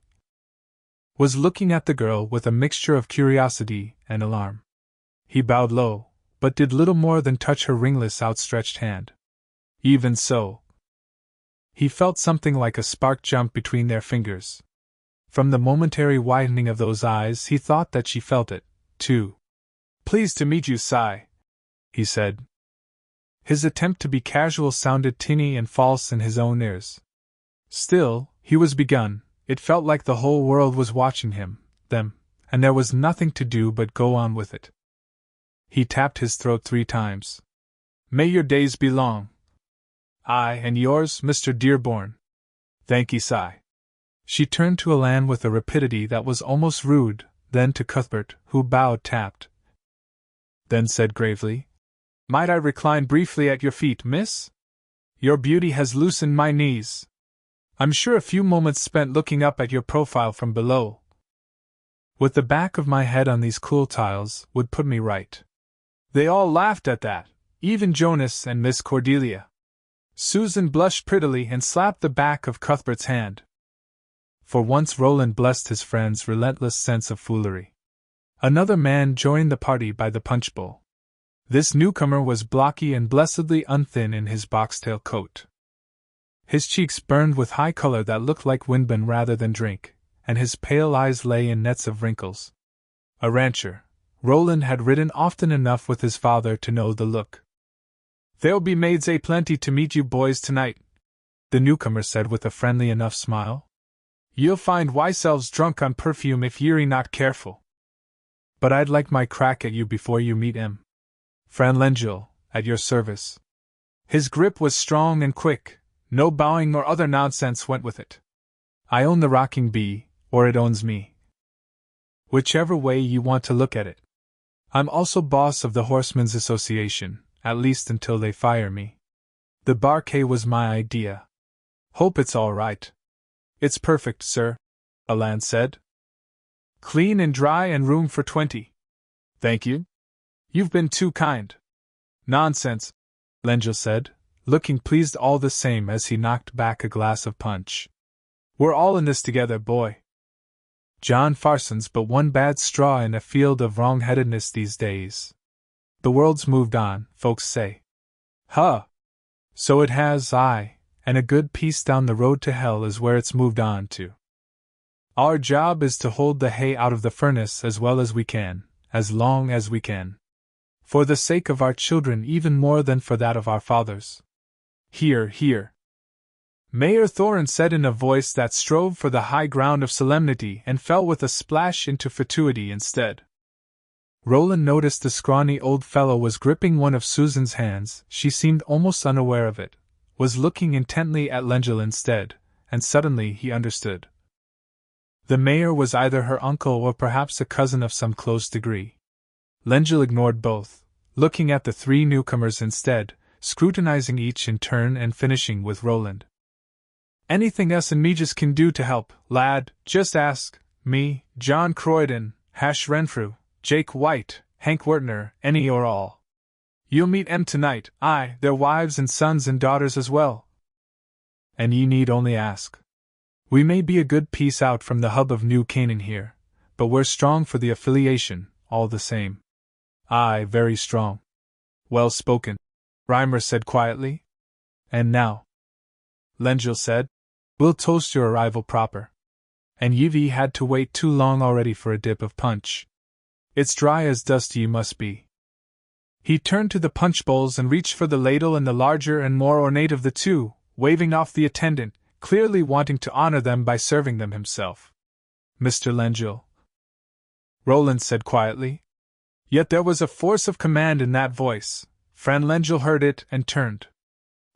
was looking at the girl with a mixture of curiosity and alarm. He bowed low, but did little more than touch her ringless outstretched hand. Even so, he felt something like a spark jump between their fingers. From the momentary widening of those eyes he thought that she felt it, too. "Pleased to meet you, Cy," he said. His attempt to be casual sounded tinny and false in his own ears. Still, he was begun. It felt like the whole world was watching him, them, and there was nothing to do but go on with it. He tapped his throat 3 times. "May your days be long." "Aye, and yours, Mr. Dearborn." "Thank ye, Cy." She turned to Alan with a rapidity that was almost rude, then to Cuthbert, who bowed tapped. Then said gravely, "Might I recline briefly at your feet, miss? Your beauty has loosened my knees. I'm sure a few moments spent looking up at your profile from below, with the back of my head on these cool tiles, would put me right." They all laughed at that, even Jonas and Miss Cordelia. Susan blushed prettily and slapped the back of Cuthbert's hand. For once Roland blessed his friend's relentless sense of foolery. Another man joined the party by the punch bowl. This newcomer was blocky and blessedly unthin in his boxtail coat. His cheeks burned with high color that looked like windbane rather than drink, and his pale eyes lay in nets of wrinkles. A rancher, Roland had ridden often enough with his father to know the look. "There'll be maids a-plenty to meet you boys tonight," the newcomer said with a friendly enough smile. "You'll find yourselves drunk on perfume if ye're not careful. But I'd like my crack at you before you meet 'em. Fran Lengyel, at your service." His grip was strong and quick, no bowing or other nonsense went with it. "I own the rocking bee, or it owns me. Whichever way you want to look at it. I'm also boss of the Horsemen's Association, at least until they fire me. The barquet was my idea. Hope it's all right." "It's perfect, sir," Alan said. "Clean and dry and room for 20. "Thank you. You've been too kind." "Nonsense," Lengyel said, looking pleased all the same as he knocked back a glass of punch. "We're all in this together, boy. John Farson's but one bad straw in a field of wrong-headedness these days. The world's moved on, folks say." "Huh! So it has, aye, and a good piece down the road to hell is where it's moved on to. Our job is to hold the hay out of the furnace as well as we can, as long as we can. For the sake of our children even more than for that of our fathers." "Hear, hear," Mayor Thorne said in a voice that strove for the high ground of solemnity and fell with a splash into fatuity instead. Roland noticed the scrawny old fellow was gripping one of Susan's hands. She seemed almost unaware of it, was looking intently at Lengel instead, and suddenly he understood. The mayor was either her uncle or perhaps a cousin of some close degree. Lengel ignored both, looking at the three newcomers instead, scrutinizing each in turn and finishing with Roland. "Anything us and Meegis can do to help, lad, just ask me, John Croydon, Hash Renfrew, Jake White, Hank Wertner, any or all. You'll meet 'em tonight, aye, their wives and sons and daughters as well. And ye need only ask. We may be a good piece out from the hub of New Canaan here, but we're strong for the affiliation, all the same. Aye, very strong." "Well spoken," Reimer said quietly. "And now," Lengel said, "we'll toast your arrival proper. And ye've had to wait too long already for a dip of punch. It's dry as dust ye must be." He turned to the punch bowls and reached for the ladle and the larger and more ornate of the two, waving off the attendant, clearly wanting to honor them by serving them himself. "Mr. Lengel," Roland said quietly. Yet there was a force of command in that voice. Friend Lengel heard it and turned.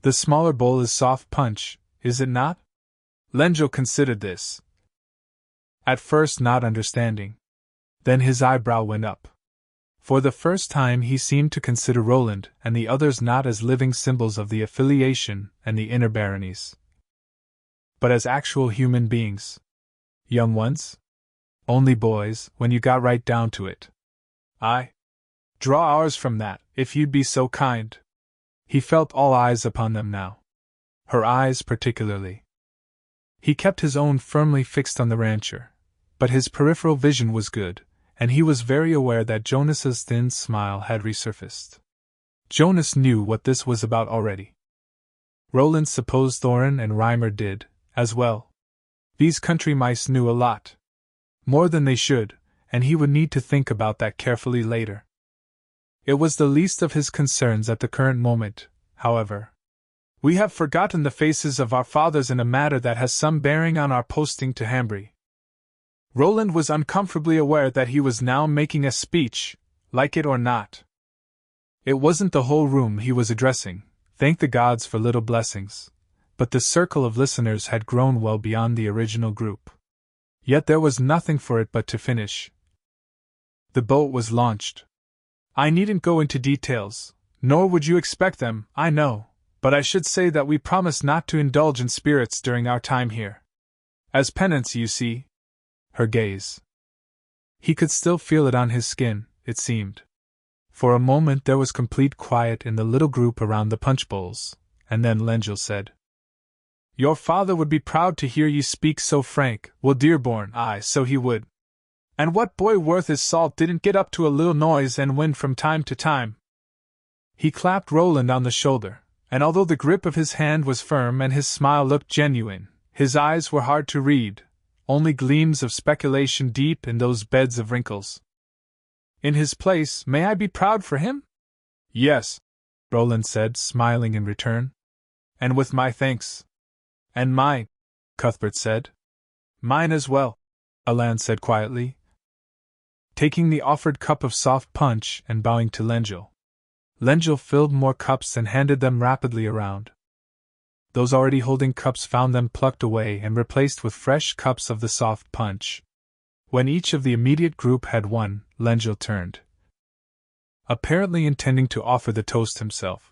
"The smaller bowl is soft punch, is it not?" Lengel considered this, at first not understanding. Then his eyebrow went up. For the first time he seemed to consider Roland and the others not as living symbols of the affiliation and the inner baronies, but as actual human beings. Young ones? Only boys, when you got right down to it. "Aye. Draw ours from that, if you'd be so kind." He felt all eyes upon them now. Her eyes particularly. He kept his own firmly fixed on the rancher, but his peripheral vision was good, and he was very aware that Jonas's thin smile had resurfaced. Jonas knew what this was about already. Roland supposed Thorin and Reimer did, as well. These country mice knew a lot. More than they should, and he would need to think about that carefully later. It was the least of his concerns at the current moment, however. "We have forgotten the faces of our fathers in a matter that has some bearing on our posting to Hambry." Roland was uncomfortably aware that he was now making a speech, like it or not. It wasn't the whole room he was addressing, thank the gods for little blessings, but the circle of listeners had grown well beyond the original group. Yet there was nothing for it but to finish. The boat was launched. "I needn't go into details, nor would you expect them, I know, but I should say that we promised not to indulge in spirits during our time here. As penance, you see." Her gaze. He could still feel it on his skin, it seemed. For a moment there was complete quiet in the little group around the punch bowls, and then Lengel said, "Your father would be proud to hear you speak so frank, Will Dearborn, aye, so he would. And what boy worth his salt didn't get up to a little noise and win from time to time?" He clapped Roland on the shoulder, and although the grip of his hand was firm and his smile looked genuine, his eyes were hard to read, only gleams of speculation deep in those beds of wrinkles. "In his place, may I be proud for him?" "Yes," Roland said, smiling in return. "And with my thanks." "And mine," Cuthbert said. "Mine as well," Alan said quietly, taking the offered cup of soft punch and bowing to Lengel. Lengel filled more cups and handed them rapidly around. Those already holding cups found them plucked away and replaced with fresh cups of the soft punch. When each of the immediate group had one, Lengel turned, apparently intending to offer the toast himself.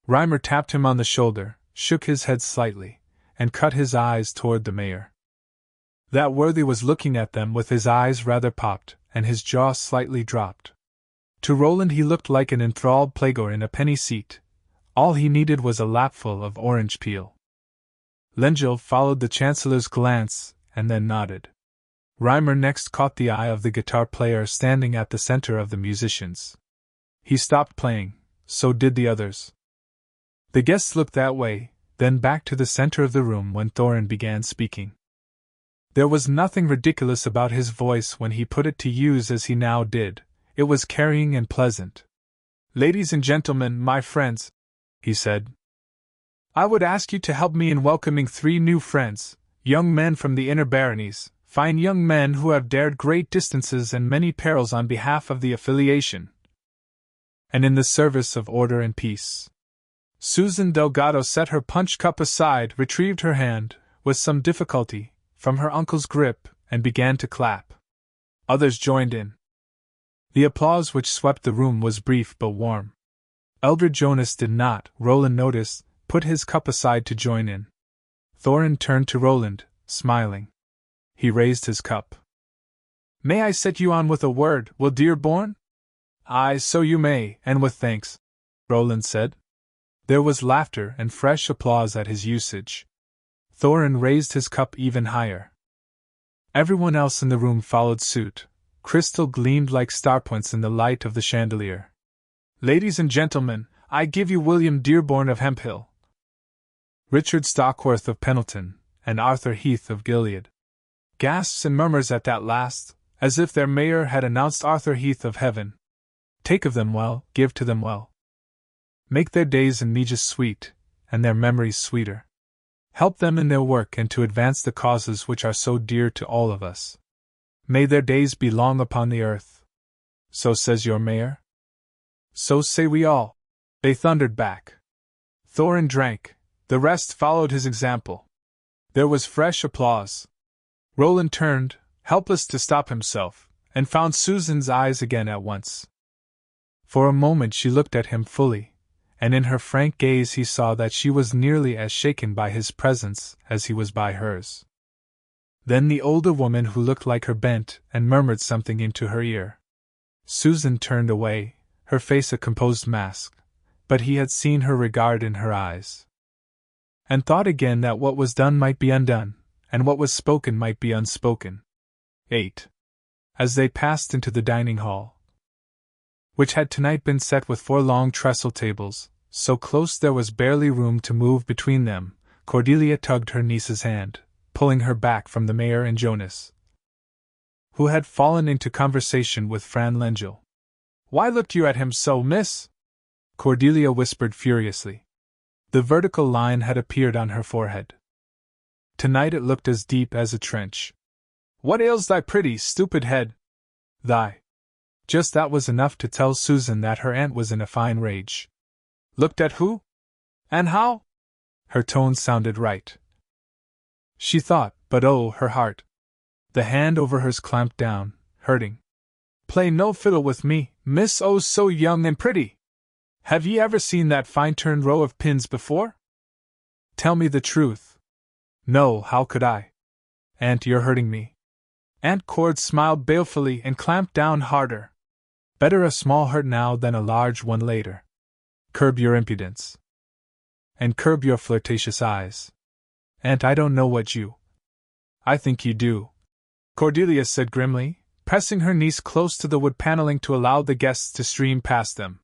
Reimer tapped him on the shoulder, shook his head slightly, and cut his eyes toward the mayor. That worthy was looking at them with his eyes rather popped, and his jaw slightly dropped. To Roland he looked like an enthralled playgor in a penny seat. All he needed was a lapful of orange peel. Lengel followed the Chancellor's glance, and then nodded. Reimer next caught the eye of the guitar player standing at the center of the musicians. He stopped playing, so did the others. The guests looked that way, then back to the center of the room when Thorin began speaking. There was nothing ridiculous about his voice when he put it to use as he now did. It was carrying and pleasant. "Ladies and gentlemen, my friends," he said, "I would ask you to help me in welcoming 3 new friends, young men from the inner baronies, fine young men who have dared great distances and many perils on behalf of the affiliation, and in the service of order and peace. Susan Delgado set her punch cup aside, retrieved her hand, with some difficulty, from her uncle's grip, and began to clap. Others joined in. The applause which swept the room was brief but warm. Eldred Jonas did not, Roland noticed, put his cup aside to join in. Thorin turned to Roland, smiling. He raised his cup. "May I set you on with a word, Will Dearborn?" "Aye, so you may, and with thanks," Roland said. There was laughter and fresh applause at his usage. Thorin raised his cup even higher. Everyone else in the room followed suit. Crystal gleamed like starpoints in the light of the chandelier. "Ladies and gentlemen, I give you William Dearborn of Hemphill, Richard Stockworth of Pendleton, and Arthur Heath of Gilead." Gasps and murmurs at that last, as if their mayor had announced Arthur Heath of heaven. "Take of them well, give to them well. Make their days and meages sweet, and their memories sweeter. Help them in their work and to advance the causes which are so dear to all of us. May their days be long upon the earth." "So says your mayor?" "So say we all," they thundered back. Thorin drank, the rest followed his example. There was fresh applause. Roland turned, helpless to stop himself, and found Susan's eyes again at once. For a moment she looked at him fully, and in her frank gaze he saw that she was nearly as shaken by his presence as he was by hers. Then the older woman who looked like her bent and murmured something into her ear. Susan turned away, her face a composed mask, but he had seen her regard in her eyes. And thought again that what was done might be undone, and what was spoken might be unspoken. 8. As they passed into the dining hall, which had tonight been set with 4 long trestle tables, so close there was barely room to move between them, Cordelia tugged her niece's hand, pulling her back from the mayor and Jonas, who had fallen into conversation with Fran Lengel. "Why looked you at him so, miss?" Cordelia whispered furiously. The vertical line had appeared on her forehead. Tonight it looked as deep as a trench. "What ails thy pretty, stupid head?" "Thy." Just that was enough to tell Susan that her aunt was in a fine rage. "Looked at who? And how?" Her tone sounded right, she thought, but oh, her heart! The hand over hers clamped down, hurting. "Play no fiddle with me, miss, oh so young and pretty! Have ye ever seen that fine turned row of pins before? Tell me the truth." "No, how could I?" "Aunt, you're hurting me." Aunt Cord smiled balefully and clamped down harder. "Better a small hurt now than a large one later. Curb your impudence. And curb your flirtatious eyes. Aunt, I don't know what you—" "I think you do," Cordelia said grimly, pressing her niece close to the wood paneling to allow the guests to stream past them.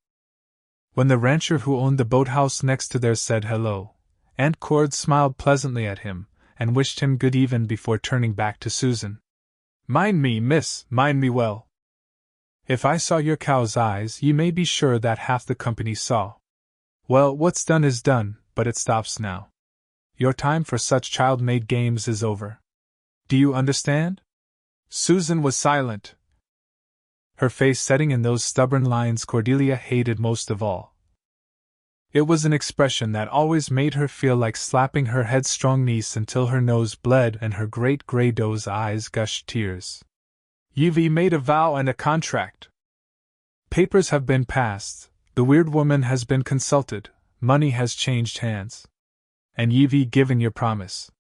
When the rancher who owned the boathouse next to theirs said hello, Aunt Cord smiled pleasantly at him, and wished him good even before turning back to Susan. "Mind me, miss, mind me well. If I saw your cow's eyes, ye may be sure that half the company saw. Well, what's done is done, but it stops now. Your time for such child-made games is over. Do you understand?" Susan was silent, her face setting in those stubborn lines Cordelia hated most of all. It was an expression that always made her feel like slapping her headstrong niece until her nose bled and her great grey doe's eyes gushed tears. "You've made a vow and a contract. Papers have been passed, the weird woman has been consulted, money has changed hands. And you've given your promise.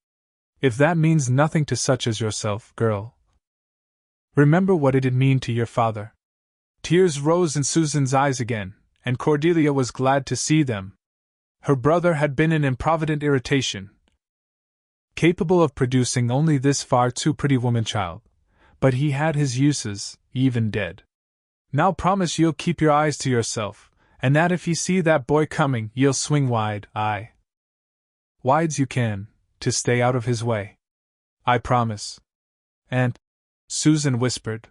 If that means nothing to such as yourself, girl, remember what it'd mean to your father." Tears rose in Susan's eyes again, and Cordelia was glad to see them. Her brother had been an improvident irritation, capable of producing only this far too pretty woman-child, but he had his uses, even dead. "Now promise you'll keep your eyes to yourself, and that if ye see that boy coming, ye'll swing wide, aye, wide's you can, to stay out of his way." "I promise." "Aunt," Susan whispered.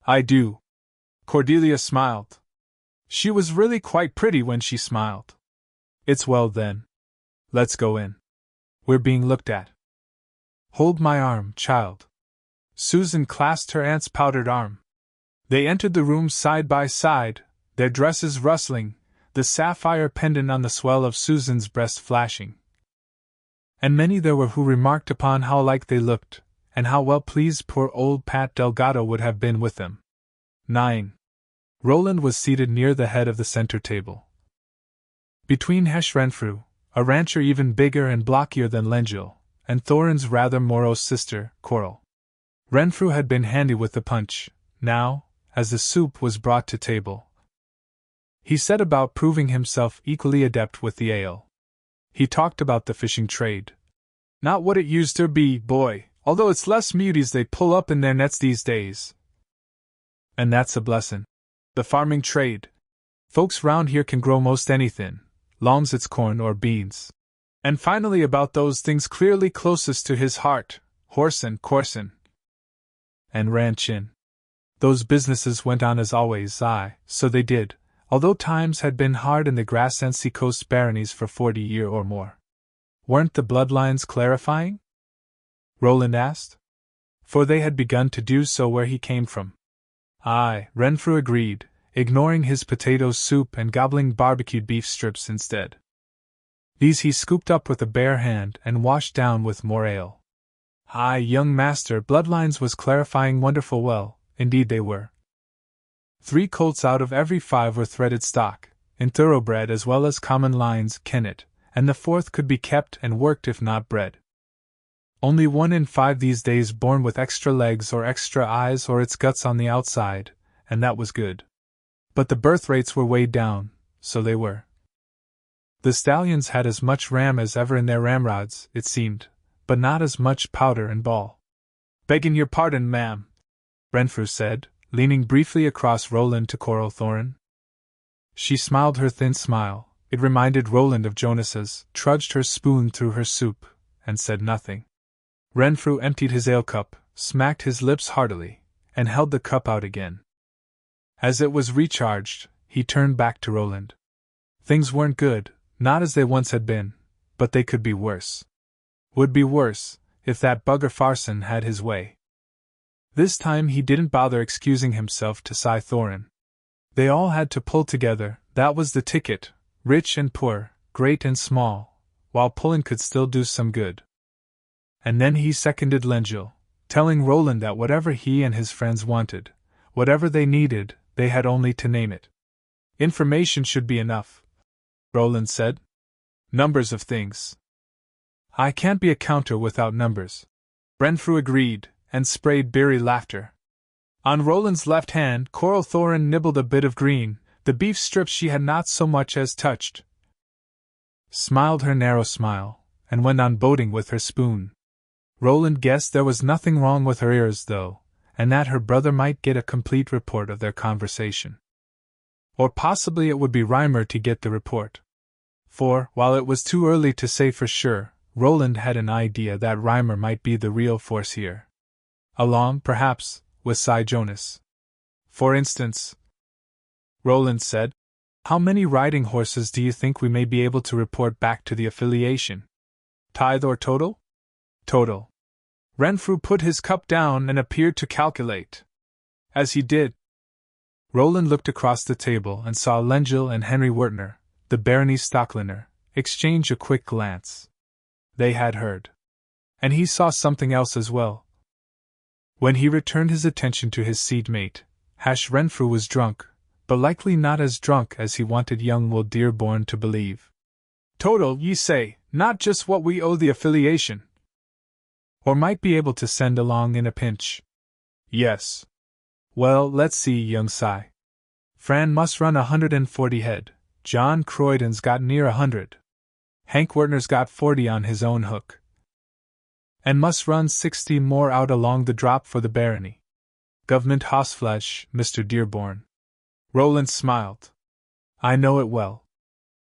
"I do." Cordelia smiled. She was really quite pretty when she smiled. "It's well then. Let's go in. We're being looked at." "Hold my arm, child." Susan clasped her aunt's powdered arm. They entered the room side by side, their dresses rustling, the sapphire pendant on the swell of Susan's breast flashing. And many there were who remarked upon how like they looked, and how well pleased poor old Pat Delgado would have been with them. 9. Roland was seated near the head of the center table. Between Renfrew, a rancher even bigger and blockier than Lengyel, and Thorin's rather morose sister, Coral. Renfrew had been handy with the punch. Now, as the soup was brought to table, he set about proving himself equally adept with the ale. He talked about the fishing trade. Not what it used to be, boy, although it's less muties they pull up in their nets these days. And that's a blessin'. The farming trade. Folks round here can grow most anythin', long's it's corn or beans. And finally about those things clearly closest to his heart, horsin', coursin', and ranchin'. Those businesses went on as always, aye, so they did, although times had been hard in the grass and sea-coast baronies for 40 year or more. Weren't the bloodlines clarifying? Roland asked. For they had begun to do so where he came from. Aye, Renfrew agreed, ignoring his potato soup and gobbling barbecued beef strips instead. These he scooped up with a bare hand and washed down with more ale. Aye, young master, bloodlines was clarifying wonderful well, indeed they were. 3 colts out of every 5 were threaded stock, in thoroughbred as well as common lines, kennet, and the 4th could be kept and worked if not bred. Only 1 in 5 these days born with extra legs or extra eyes or its guts on the outside, and that was good. But the birth rates were weighed down, so they were. The stallions had as much ram as ever in their ramrods, it seemed, but not as much powder and ball. Begging your pardon, ma'am, Renfrew said, leaning briefly across Roland to Coral Thorin. She smiled her thin smile, it reminded Roland of Jonas's, trudged her spoon through her soup, and said nothing. Renfrew emptied his ale cup, smacked his lips heartily, and held the cup out again. As it was recharged, he turned back to Roland. Things weren't good, not as they once had been, but they could be worse. Would be worse, if that bugger Farson had his way. This time he didn't bother excusing himself to Cy Thorin. They all had to pull together, that was the ticket, rich and poor, great and small, while pulling could still do some good. And then he seconded Lengyel, telling Roland that whatever he and his friends wanted, whatever they needed, they had only to name it. Information should be enough, Roland said. Numbers of things. I can't be a counter without numbers. Renfrew agreed, and sprayed beery laughter. On Roland's left hand, Coral Thorin nibbled a bit of green, the beef strips she had not so much as touched. Smiled her narrow smile, and went on boating with her spoon. Roland guessed there was nothing wrong with her ears, though, and that her brother might get a complete report of their conversation. Or possibly it would be Reimer to get the report. For, while it was too early to say for sure, Roland had an idea that Reimer might be the real force here. Along, perhaps, with Cy Jonas. For instance, Roland said, how many riding horses do you think we may be able to report back to the affiliation? Tithe or total? Total. Renfrew put his cup down and appeared to calculate. As he did, Roland looked across the table and saw Lengyel and Henry Wertner, the barony's stockliner, exchange a quick glance. They had heard. And he saw something else as well. When he returned his attention to his seat-mate, Renfrew was drunk, but likely not as drunk as he wanted young Will Dearborn to believe. Total, ye say, not just what we owe the affiliation. Or might be able to send along in a pinch. Yes. Well, let's see, young Cy. Fran must run 140 head, John Croydon's got near 100. Hank Wertner's got 40 on his own hook. And must run 60 more out along the drop for the barony. Government horseflesh, Mr. Dearborn. Roland smiled. I know it well.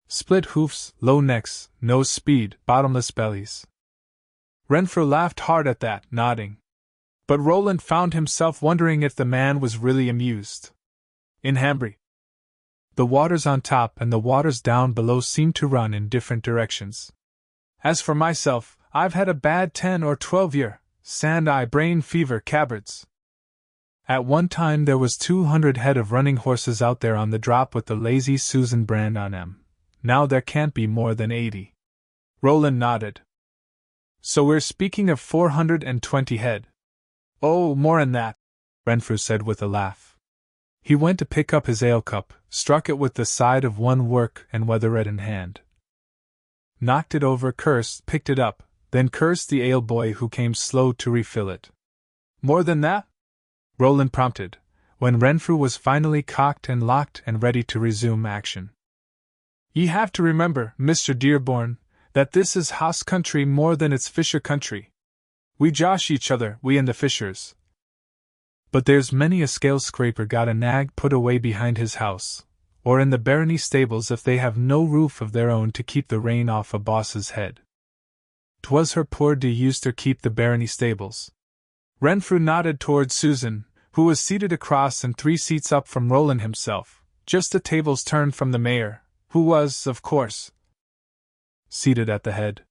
Split hoofs, low necks, no speed, bottomless bellies. Renfrew laughed hard at that, nodding. But Roland found himself wondering if the man was really amused. In Hambry, the waters on top and the waters down below seemed to run in different directions. As for myself, I've had a bad 10 or 12 year, sand-eye brain fever cabbards. At one time there was 200 head of running horses out there on the drop with the Lazy Susan brand on 'em. Now there can't be more than 80. Roland nodded. So we're speaking of 420 head. Oh, more'n that, Renfrew said with a laugh. He went to pick up his ale cup, struck it with the side of one work and weatherette in hand. Knocked it over, cursed, picked it up, then cursed the ale boy who came slow to refill it. More than that? Roland prompted, when Renfrew was finally cocked and locked and ready to resume action. Ye have to remember, Mr. Dearborn, that this is house country more than it's fisher country. We josh each other, we and the fishers. But there's many a scale scraper got a nag put away behind his house, or in the barony stables if they have no roof of their own to keep the rain off a boss's head. 'Twas her poor de used to keep the barony stables. Renfrew nodded toward Susan, who was seated across and 3 seats up from Roland himself, just a table's turn from the mayor, who was, of course, seated at the head.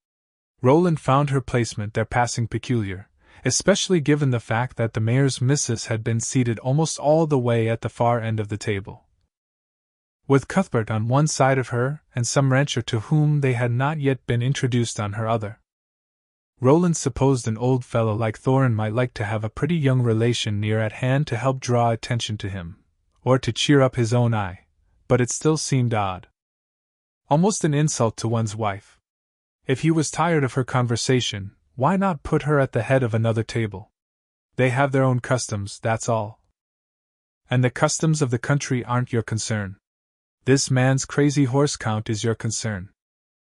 Roland found her placement there passing peculiar, especially given the fact that the mayor's missus had been seated almost all the way at the far end of the table, with Cuthbert on one side of her and some rancher to whom they had not yet been introduced on her other. Roland supposed an old fellow like Thorin might like to have a pretty young relation near at hand to help draw attention to him, or to cheer up his own eye, but it still seemed odd. Almost an insult to one's wife. If he was tired of her conversation, why not put her at the head of another table? They have their own customs, that's all. And the customs of the country aren't your concern. This man's crazy horse count is your concern.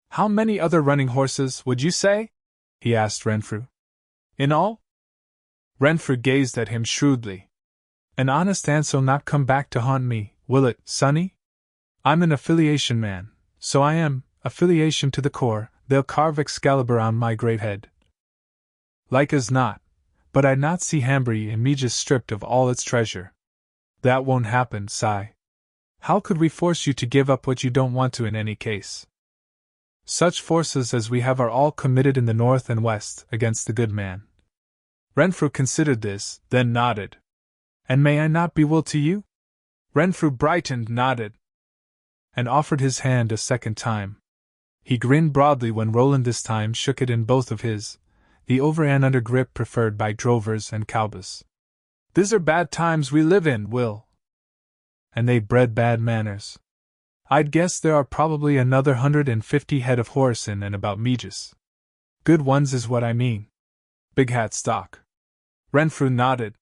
How many other running horses, would you say? He asked Renfrew. In all? Renfrew gazed at him shrewdly. An honest answer'll not come back to haunt me, will it, sonny? I'm an affiliation man, so I am, affiliation to the core. They'll carve Excalibur on my great head. Like as not, but I'd not see Hambry and Meges stripped of all its treasure. That won't happen, sigh. How could we force you to give up what you don't want to in any case? Such forces as we have are all committed in the north and west against the good man. Renfrew considered this, then nodded. And may I not be will to you? Renfrew brightened, nodded, and offered his hand a second time. He grinned broadly when Roland this time shook it in both of his, the over and under grip preferred by drovers and cowboys. These are bad times we live in, Will. And they bred bad manners. I'd guess there are probably another 150 head of horse in and about Meges. Good ones is what I mean. Big hat stock. Renfrew nodded,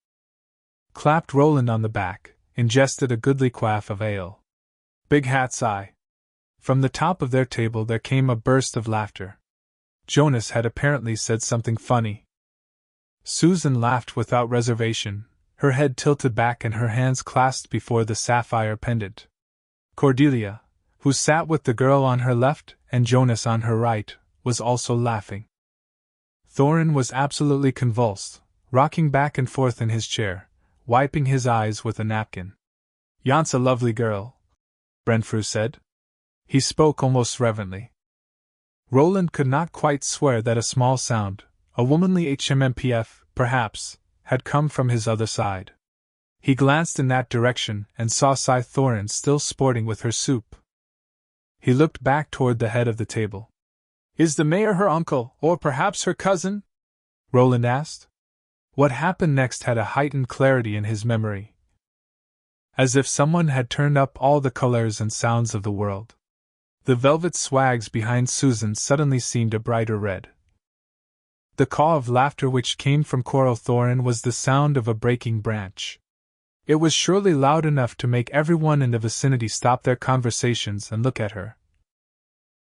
clapped Roland on the back, ingested a goodly quaff of ale. Big hat's eye. From the top of their table there came a burst of laughter. Jonas had apparently said something funny. Susan laughed without reservation, her head tilted back and her hands clasped before the sapphire pendant. Cordelia, who sat with the girl on her left and Jonas on her right, was also laughing. Thorin was absolutely convulsed, rocking back and forth in his chair, wiping his eyes with a napkin. "Yon's a lovely girl," Renfrew said. He spoke almost reverently. Roland could not quite swear that a small sound, a womanly HMMPF, perhaps, had come from his other side. He glanced in that direction and saw Scythe Thorin still sporting with her soup. He looked back toward the head of the table. "Is the mayor her uncle, or perhaps her cousin?" Roland asked. What happened next had a heightened clarity in his memory, as if someone had turned up all the colors and sounds of the world. The velvet swags behind Susan suddenly seemed a brighter red. The caw of laughter which came from Coral Thorin was the sound of a breaking branch. It was surely loud enough to make everyone in the vicinity stop their conversations and look at her.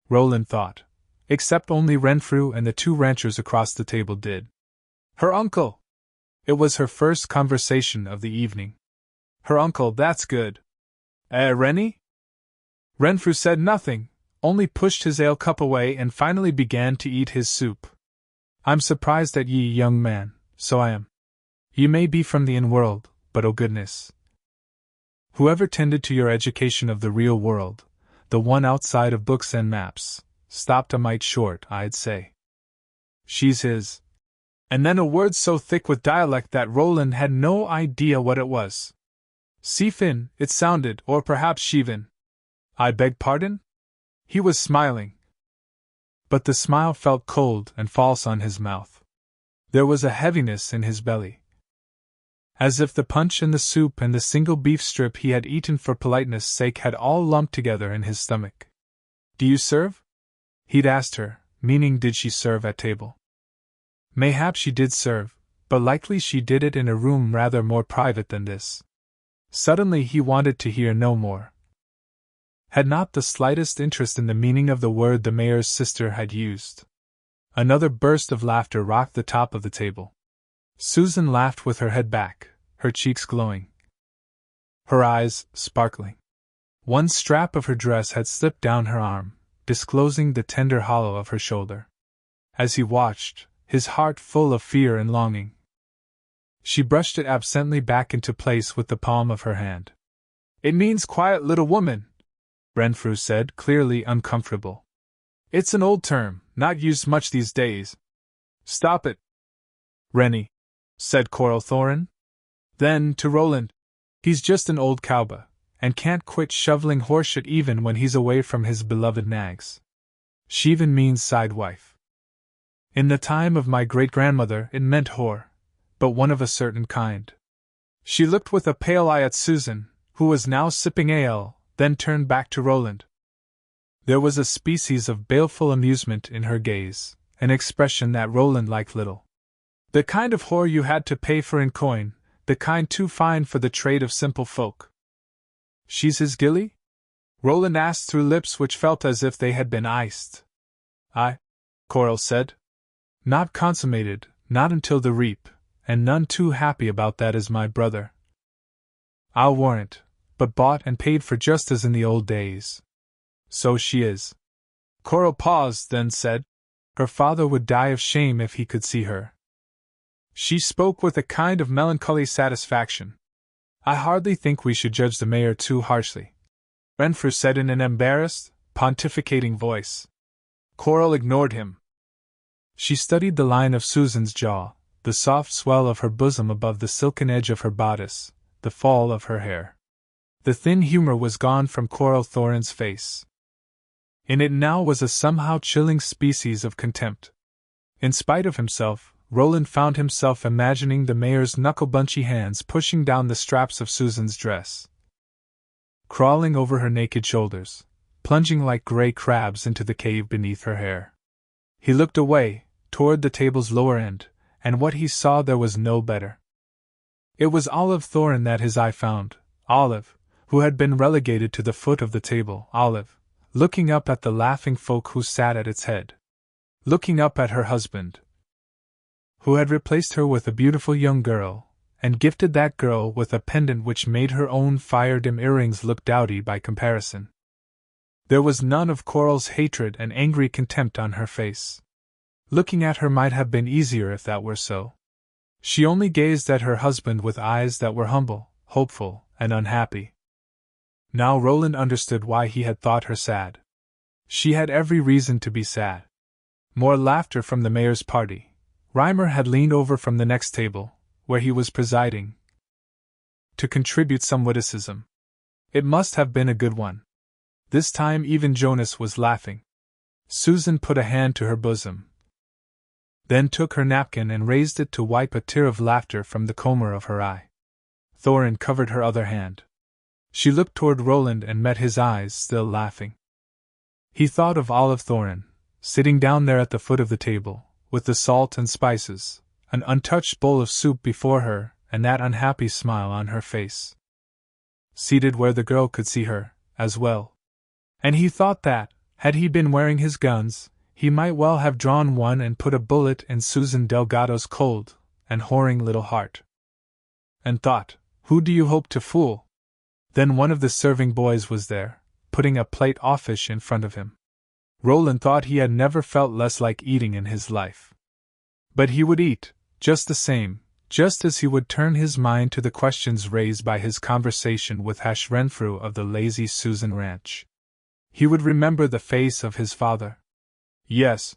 Roland thought, except only Renfrew and the 2 ranchers across the table did. Her uncle! It was her first conversation of the evening. Her uncle, that's good. Rennie? Renfrew said nothing, only pushed his ale cup away and finally began to eat his soup. "I'm surprised at ye, young man, so I am. Ye may be from the in-world, but oh goodness. Whoever tended to your education of the real world, the one outside of books and maps, stopped a mite short, I'd say. She's his. And then a word so thick with dialect that Roland had no idea what it was. Seafin, it sounded, or perhaps Shevin. I beg pardon? He was smiling. But the smile felt cold and false on his mouth. There was a heaviness in his belly, as if the punch and the soup and the single beef strip he had eaten for politeness' sake had all lumped together in his stomach. Do you serve? He'd asked her, meaning did she serve at table. Mayhap she did serve, but likely she did it in a room rather more private than this. Suddenly he wanted to hear no more. Had not the slightest interest in the meaning of the word the mayor's sister had used. Another burst of laughter rocked the top of the table. Susan laughed with her head back, her cheeks glowing, her eyes sparkling. One strap of her dress had slipped down her arm, disclosing the tender hollow of her shoulder. As he watched, his heart full of fear and longing, she brushed it absently back into place with the palm of her hand. It means quiet little woman, Renfrew said, clearly uncomfortable. It's an old term, not used much these days. Stop it, Rennie, said Coral Thorin. Then, to Roland, he's just an old cowba, and can't quit shoveling horseshit even when he's away from his beloved nags. Shevin means side wife. In the time of my great-grandmother it meant whore, but one of a certain kind. She looked with a pale eye at Susan, who was now sipping ale, then turned back to Roland. There was a species of baleful amusement in her gaze, an expression that Roland liked little. The kind of whore you had to pay for in coin, the kind too fine for the trade of simple folk. She's his gilly? Roland asked through lips which felt as if they had been iced. Aye, Coral said. Not consummated, not until the reap, and none too happy about that as my brother. I'll warrant, but bought and paid for just as in the old days. So she is. Coral paused, then said, her father would die of shame if he could see her. She spoke with a kind of melancholy satisfaction. I hardly think we should judge the mayor too harshly, Renfrew said in an embarrassed, pontificating voice. Coral ignored him. She studied the line of Susan's jaw, the soft swell of her bosom above the silken edge of her bodice, the fall of her hair. The thin humor was gone from Coral Thorin's face. In it now was a somehow chilling species of contempt. In spite of himself, Roland found himself imagining the mayor's knuckle-bunchy hands pushing down the straps of Susan's dress, crawling over her naked shoulders, plunging like gray crabs into the cave beneath her hair. He looked away, toward the table's lower end, and what he saw there was no better. It was Olive Thorin that his eye found, Olive, who had been relegated to the foot of the table, Olive, looking up at the laughing folk who sat at its head, looking up at her husband, who had replaced her with a beautiful young girl, and gifted that girl with a pendant which made her own fire-dim earrings look dowdy by comparison. There was none of Coral's hatred and angry contempt on her face. Looking at her might have been easier if that were so. She only gazed at her husband with eyes that were humble, hopeful, and unhappy. Now Roland understood why he had thought her sad. She had every reason to be sad. More laughter from the mayor's party. Reimer had leaned over from the next table, where he was presiding, to contribute some witticism. It must have been a good one. This time even Jonas was laughing. Susan put a hand to her bosom, then took her napkin and raised it to wipe a tear of laughter from the comber of her eye. Thorin covered her other hand. She looked toward Roland and met his eyes still laughing. He thought of Olive Thorin, sitting down there at the foot of the table, with the salt and spices, an untouched bowl of soup before her, and that unhappy smile on her face, seated where the girl could see her, as well. And he thought that, had he been wearing his guns, he might well have drawn one and put a bullet in Susan Delgado's cold and whoring little heart. And thought, who do you hope to fool? Then one of the serving boys was there, putting a plate of fish in front of him. Roland thought he had never felt less like eating in his life. But he would eat, just the same, just as he would turn his mind to the questions raised by his conversation with Hash Renfrew of the Lazy Susan Ranch. He would remember the face of his father. Yes,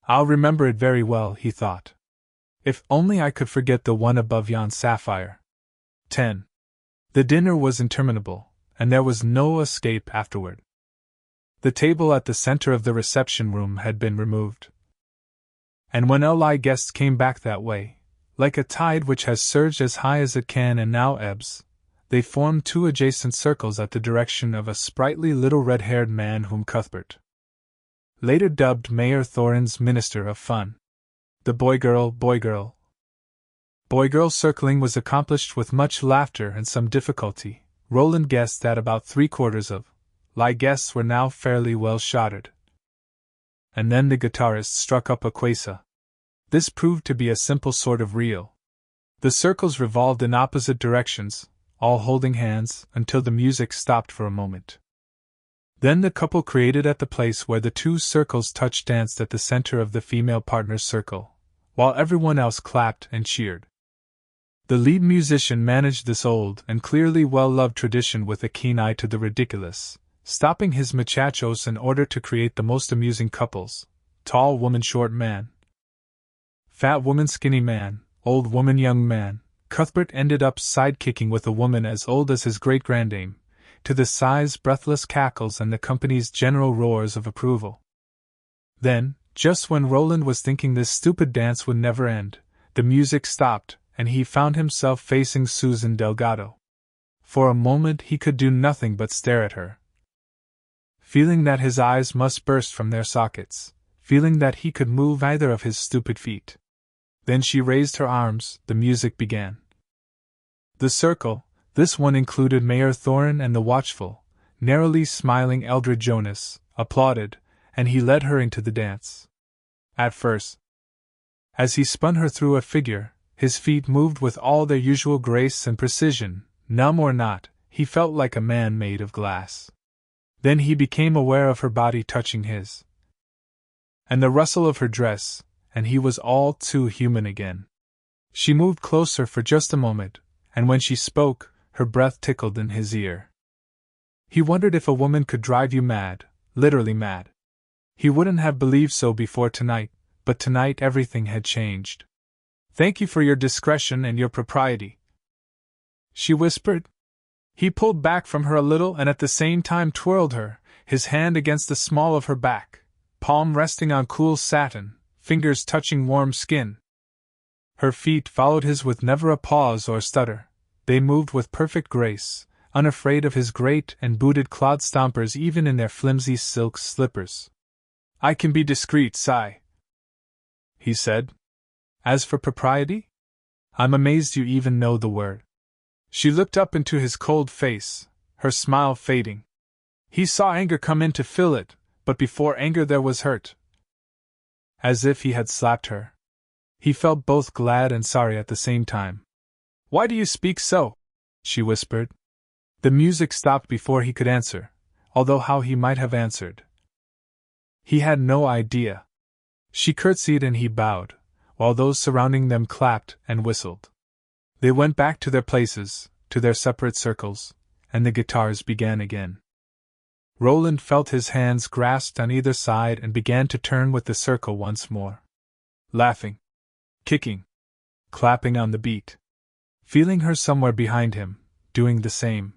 I'll remember it very well, he thought. If only I could forget the one above yon sapphire. 10. The dinner was interminable, and there was no escape afterward. The table at the center of the reception room had been removed. And when Li guests came back that way, like a tide which has surged as high as it can and now ebbs, they formed two adjacent circles at the direction of a sprightly little red-haired man whom Cuthbert later dubbed Mayor Thorin's Minister of Fun. The boy-girl circling was accomplished with much laughter and some difficulty. Roland guessed that about 3/4 of Li guests were now fairly well shotted. And then the guitarist struck up a quesa. This proved to be a simple sort of reel. The circles revolved in opposite directions, all holding hands, until the music stopped for a moment. Then the couple created at the place where the two circles touched danced at the center of the female partner's circle, while everyone else clapped and cheered. The lead musician managed this old and clearly well-loved tradition with a keen eye to the ridiculous, stopping his muchachos in order to create the most amusing couples: tall woman, short man, fat woman, skinny man, old woman, young man. Cuthbert ended up sidekicking with a woman as old as his great-granddame, to the sighs, breathless cackles, and the company's general roars of approval. Then, just when Roland was thinking this stupid dance would never end, the music stopped, and he found himself facing Susan Delgado. For a moment he could do nothing but stare at her, feeling that his eyes must burst from their sockets, feeling that he could move either of his stupid feet. Then she raised her arms, the music began. The circle, this one included Mayor Thorin and the watchful, narrowly smiling Eldred Jonas, applauded, and he led her into the dance. At first, as he spun her through a figure, his feet moved with all their usual grace and precision. Numb or not, he felt like a man made of glass. Then he became aware of her body touching his, and the rustle of her dress, and he was all too human again. She moved closer for just a moment, and when she spoke, her breath tickled in his ear. He wondered if a woman could drive you mad, literally mad. He wouldn't have believed so before tonight, but tonight everything had changed. "Thank you for your discretion and your propriety," she whispered. He pulled back from her a little and at the same time twirled her, his hand against the small of her back, palm resting on cool satin, fingers touching warm skin. Her feet followed his with never a pause or stutter. They moved with perfect grace, unafraid of his great and booted clod stompers even in their flimsy silk slippers. "I can be discreet, Cy," he said. "As for propriety? I'm amazed you even know the word." She looked up into his cold face, her smile fading. He saw anger come in to fill it, but before anger there was hurt. As if he had slapped her. He felt both glad and sorry at the same time. "Why do you speak so?" she whispered. The music stopped before he could answer, although how he might have answered, he had no idea. She curtsied and he bowed, while those surrounding them clapped and whistled. They went back to their places, to their separate circles, and the guitars began again. Roland felt his hands grasped on either side and began to turn with the circle once more. Laughing, kicking, clapping on the beat. Feeling her somewhere behind him, doing the same.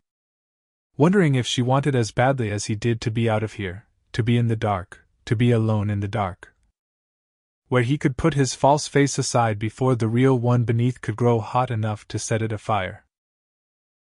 Wondering if she wanted as badly as he did to be out of here, to be in the dark, to be alone in the dark, where he could put his false face aside before the real one beneath could grow hot enough to set it afire.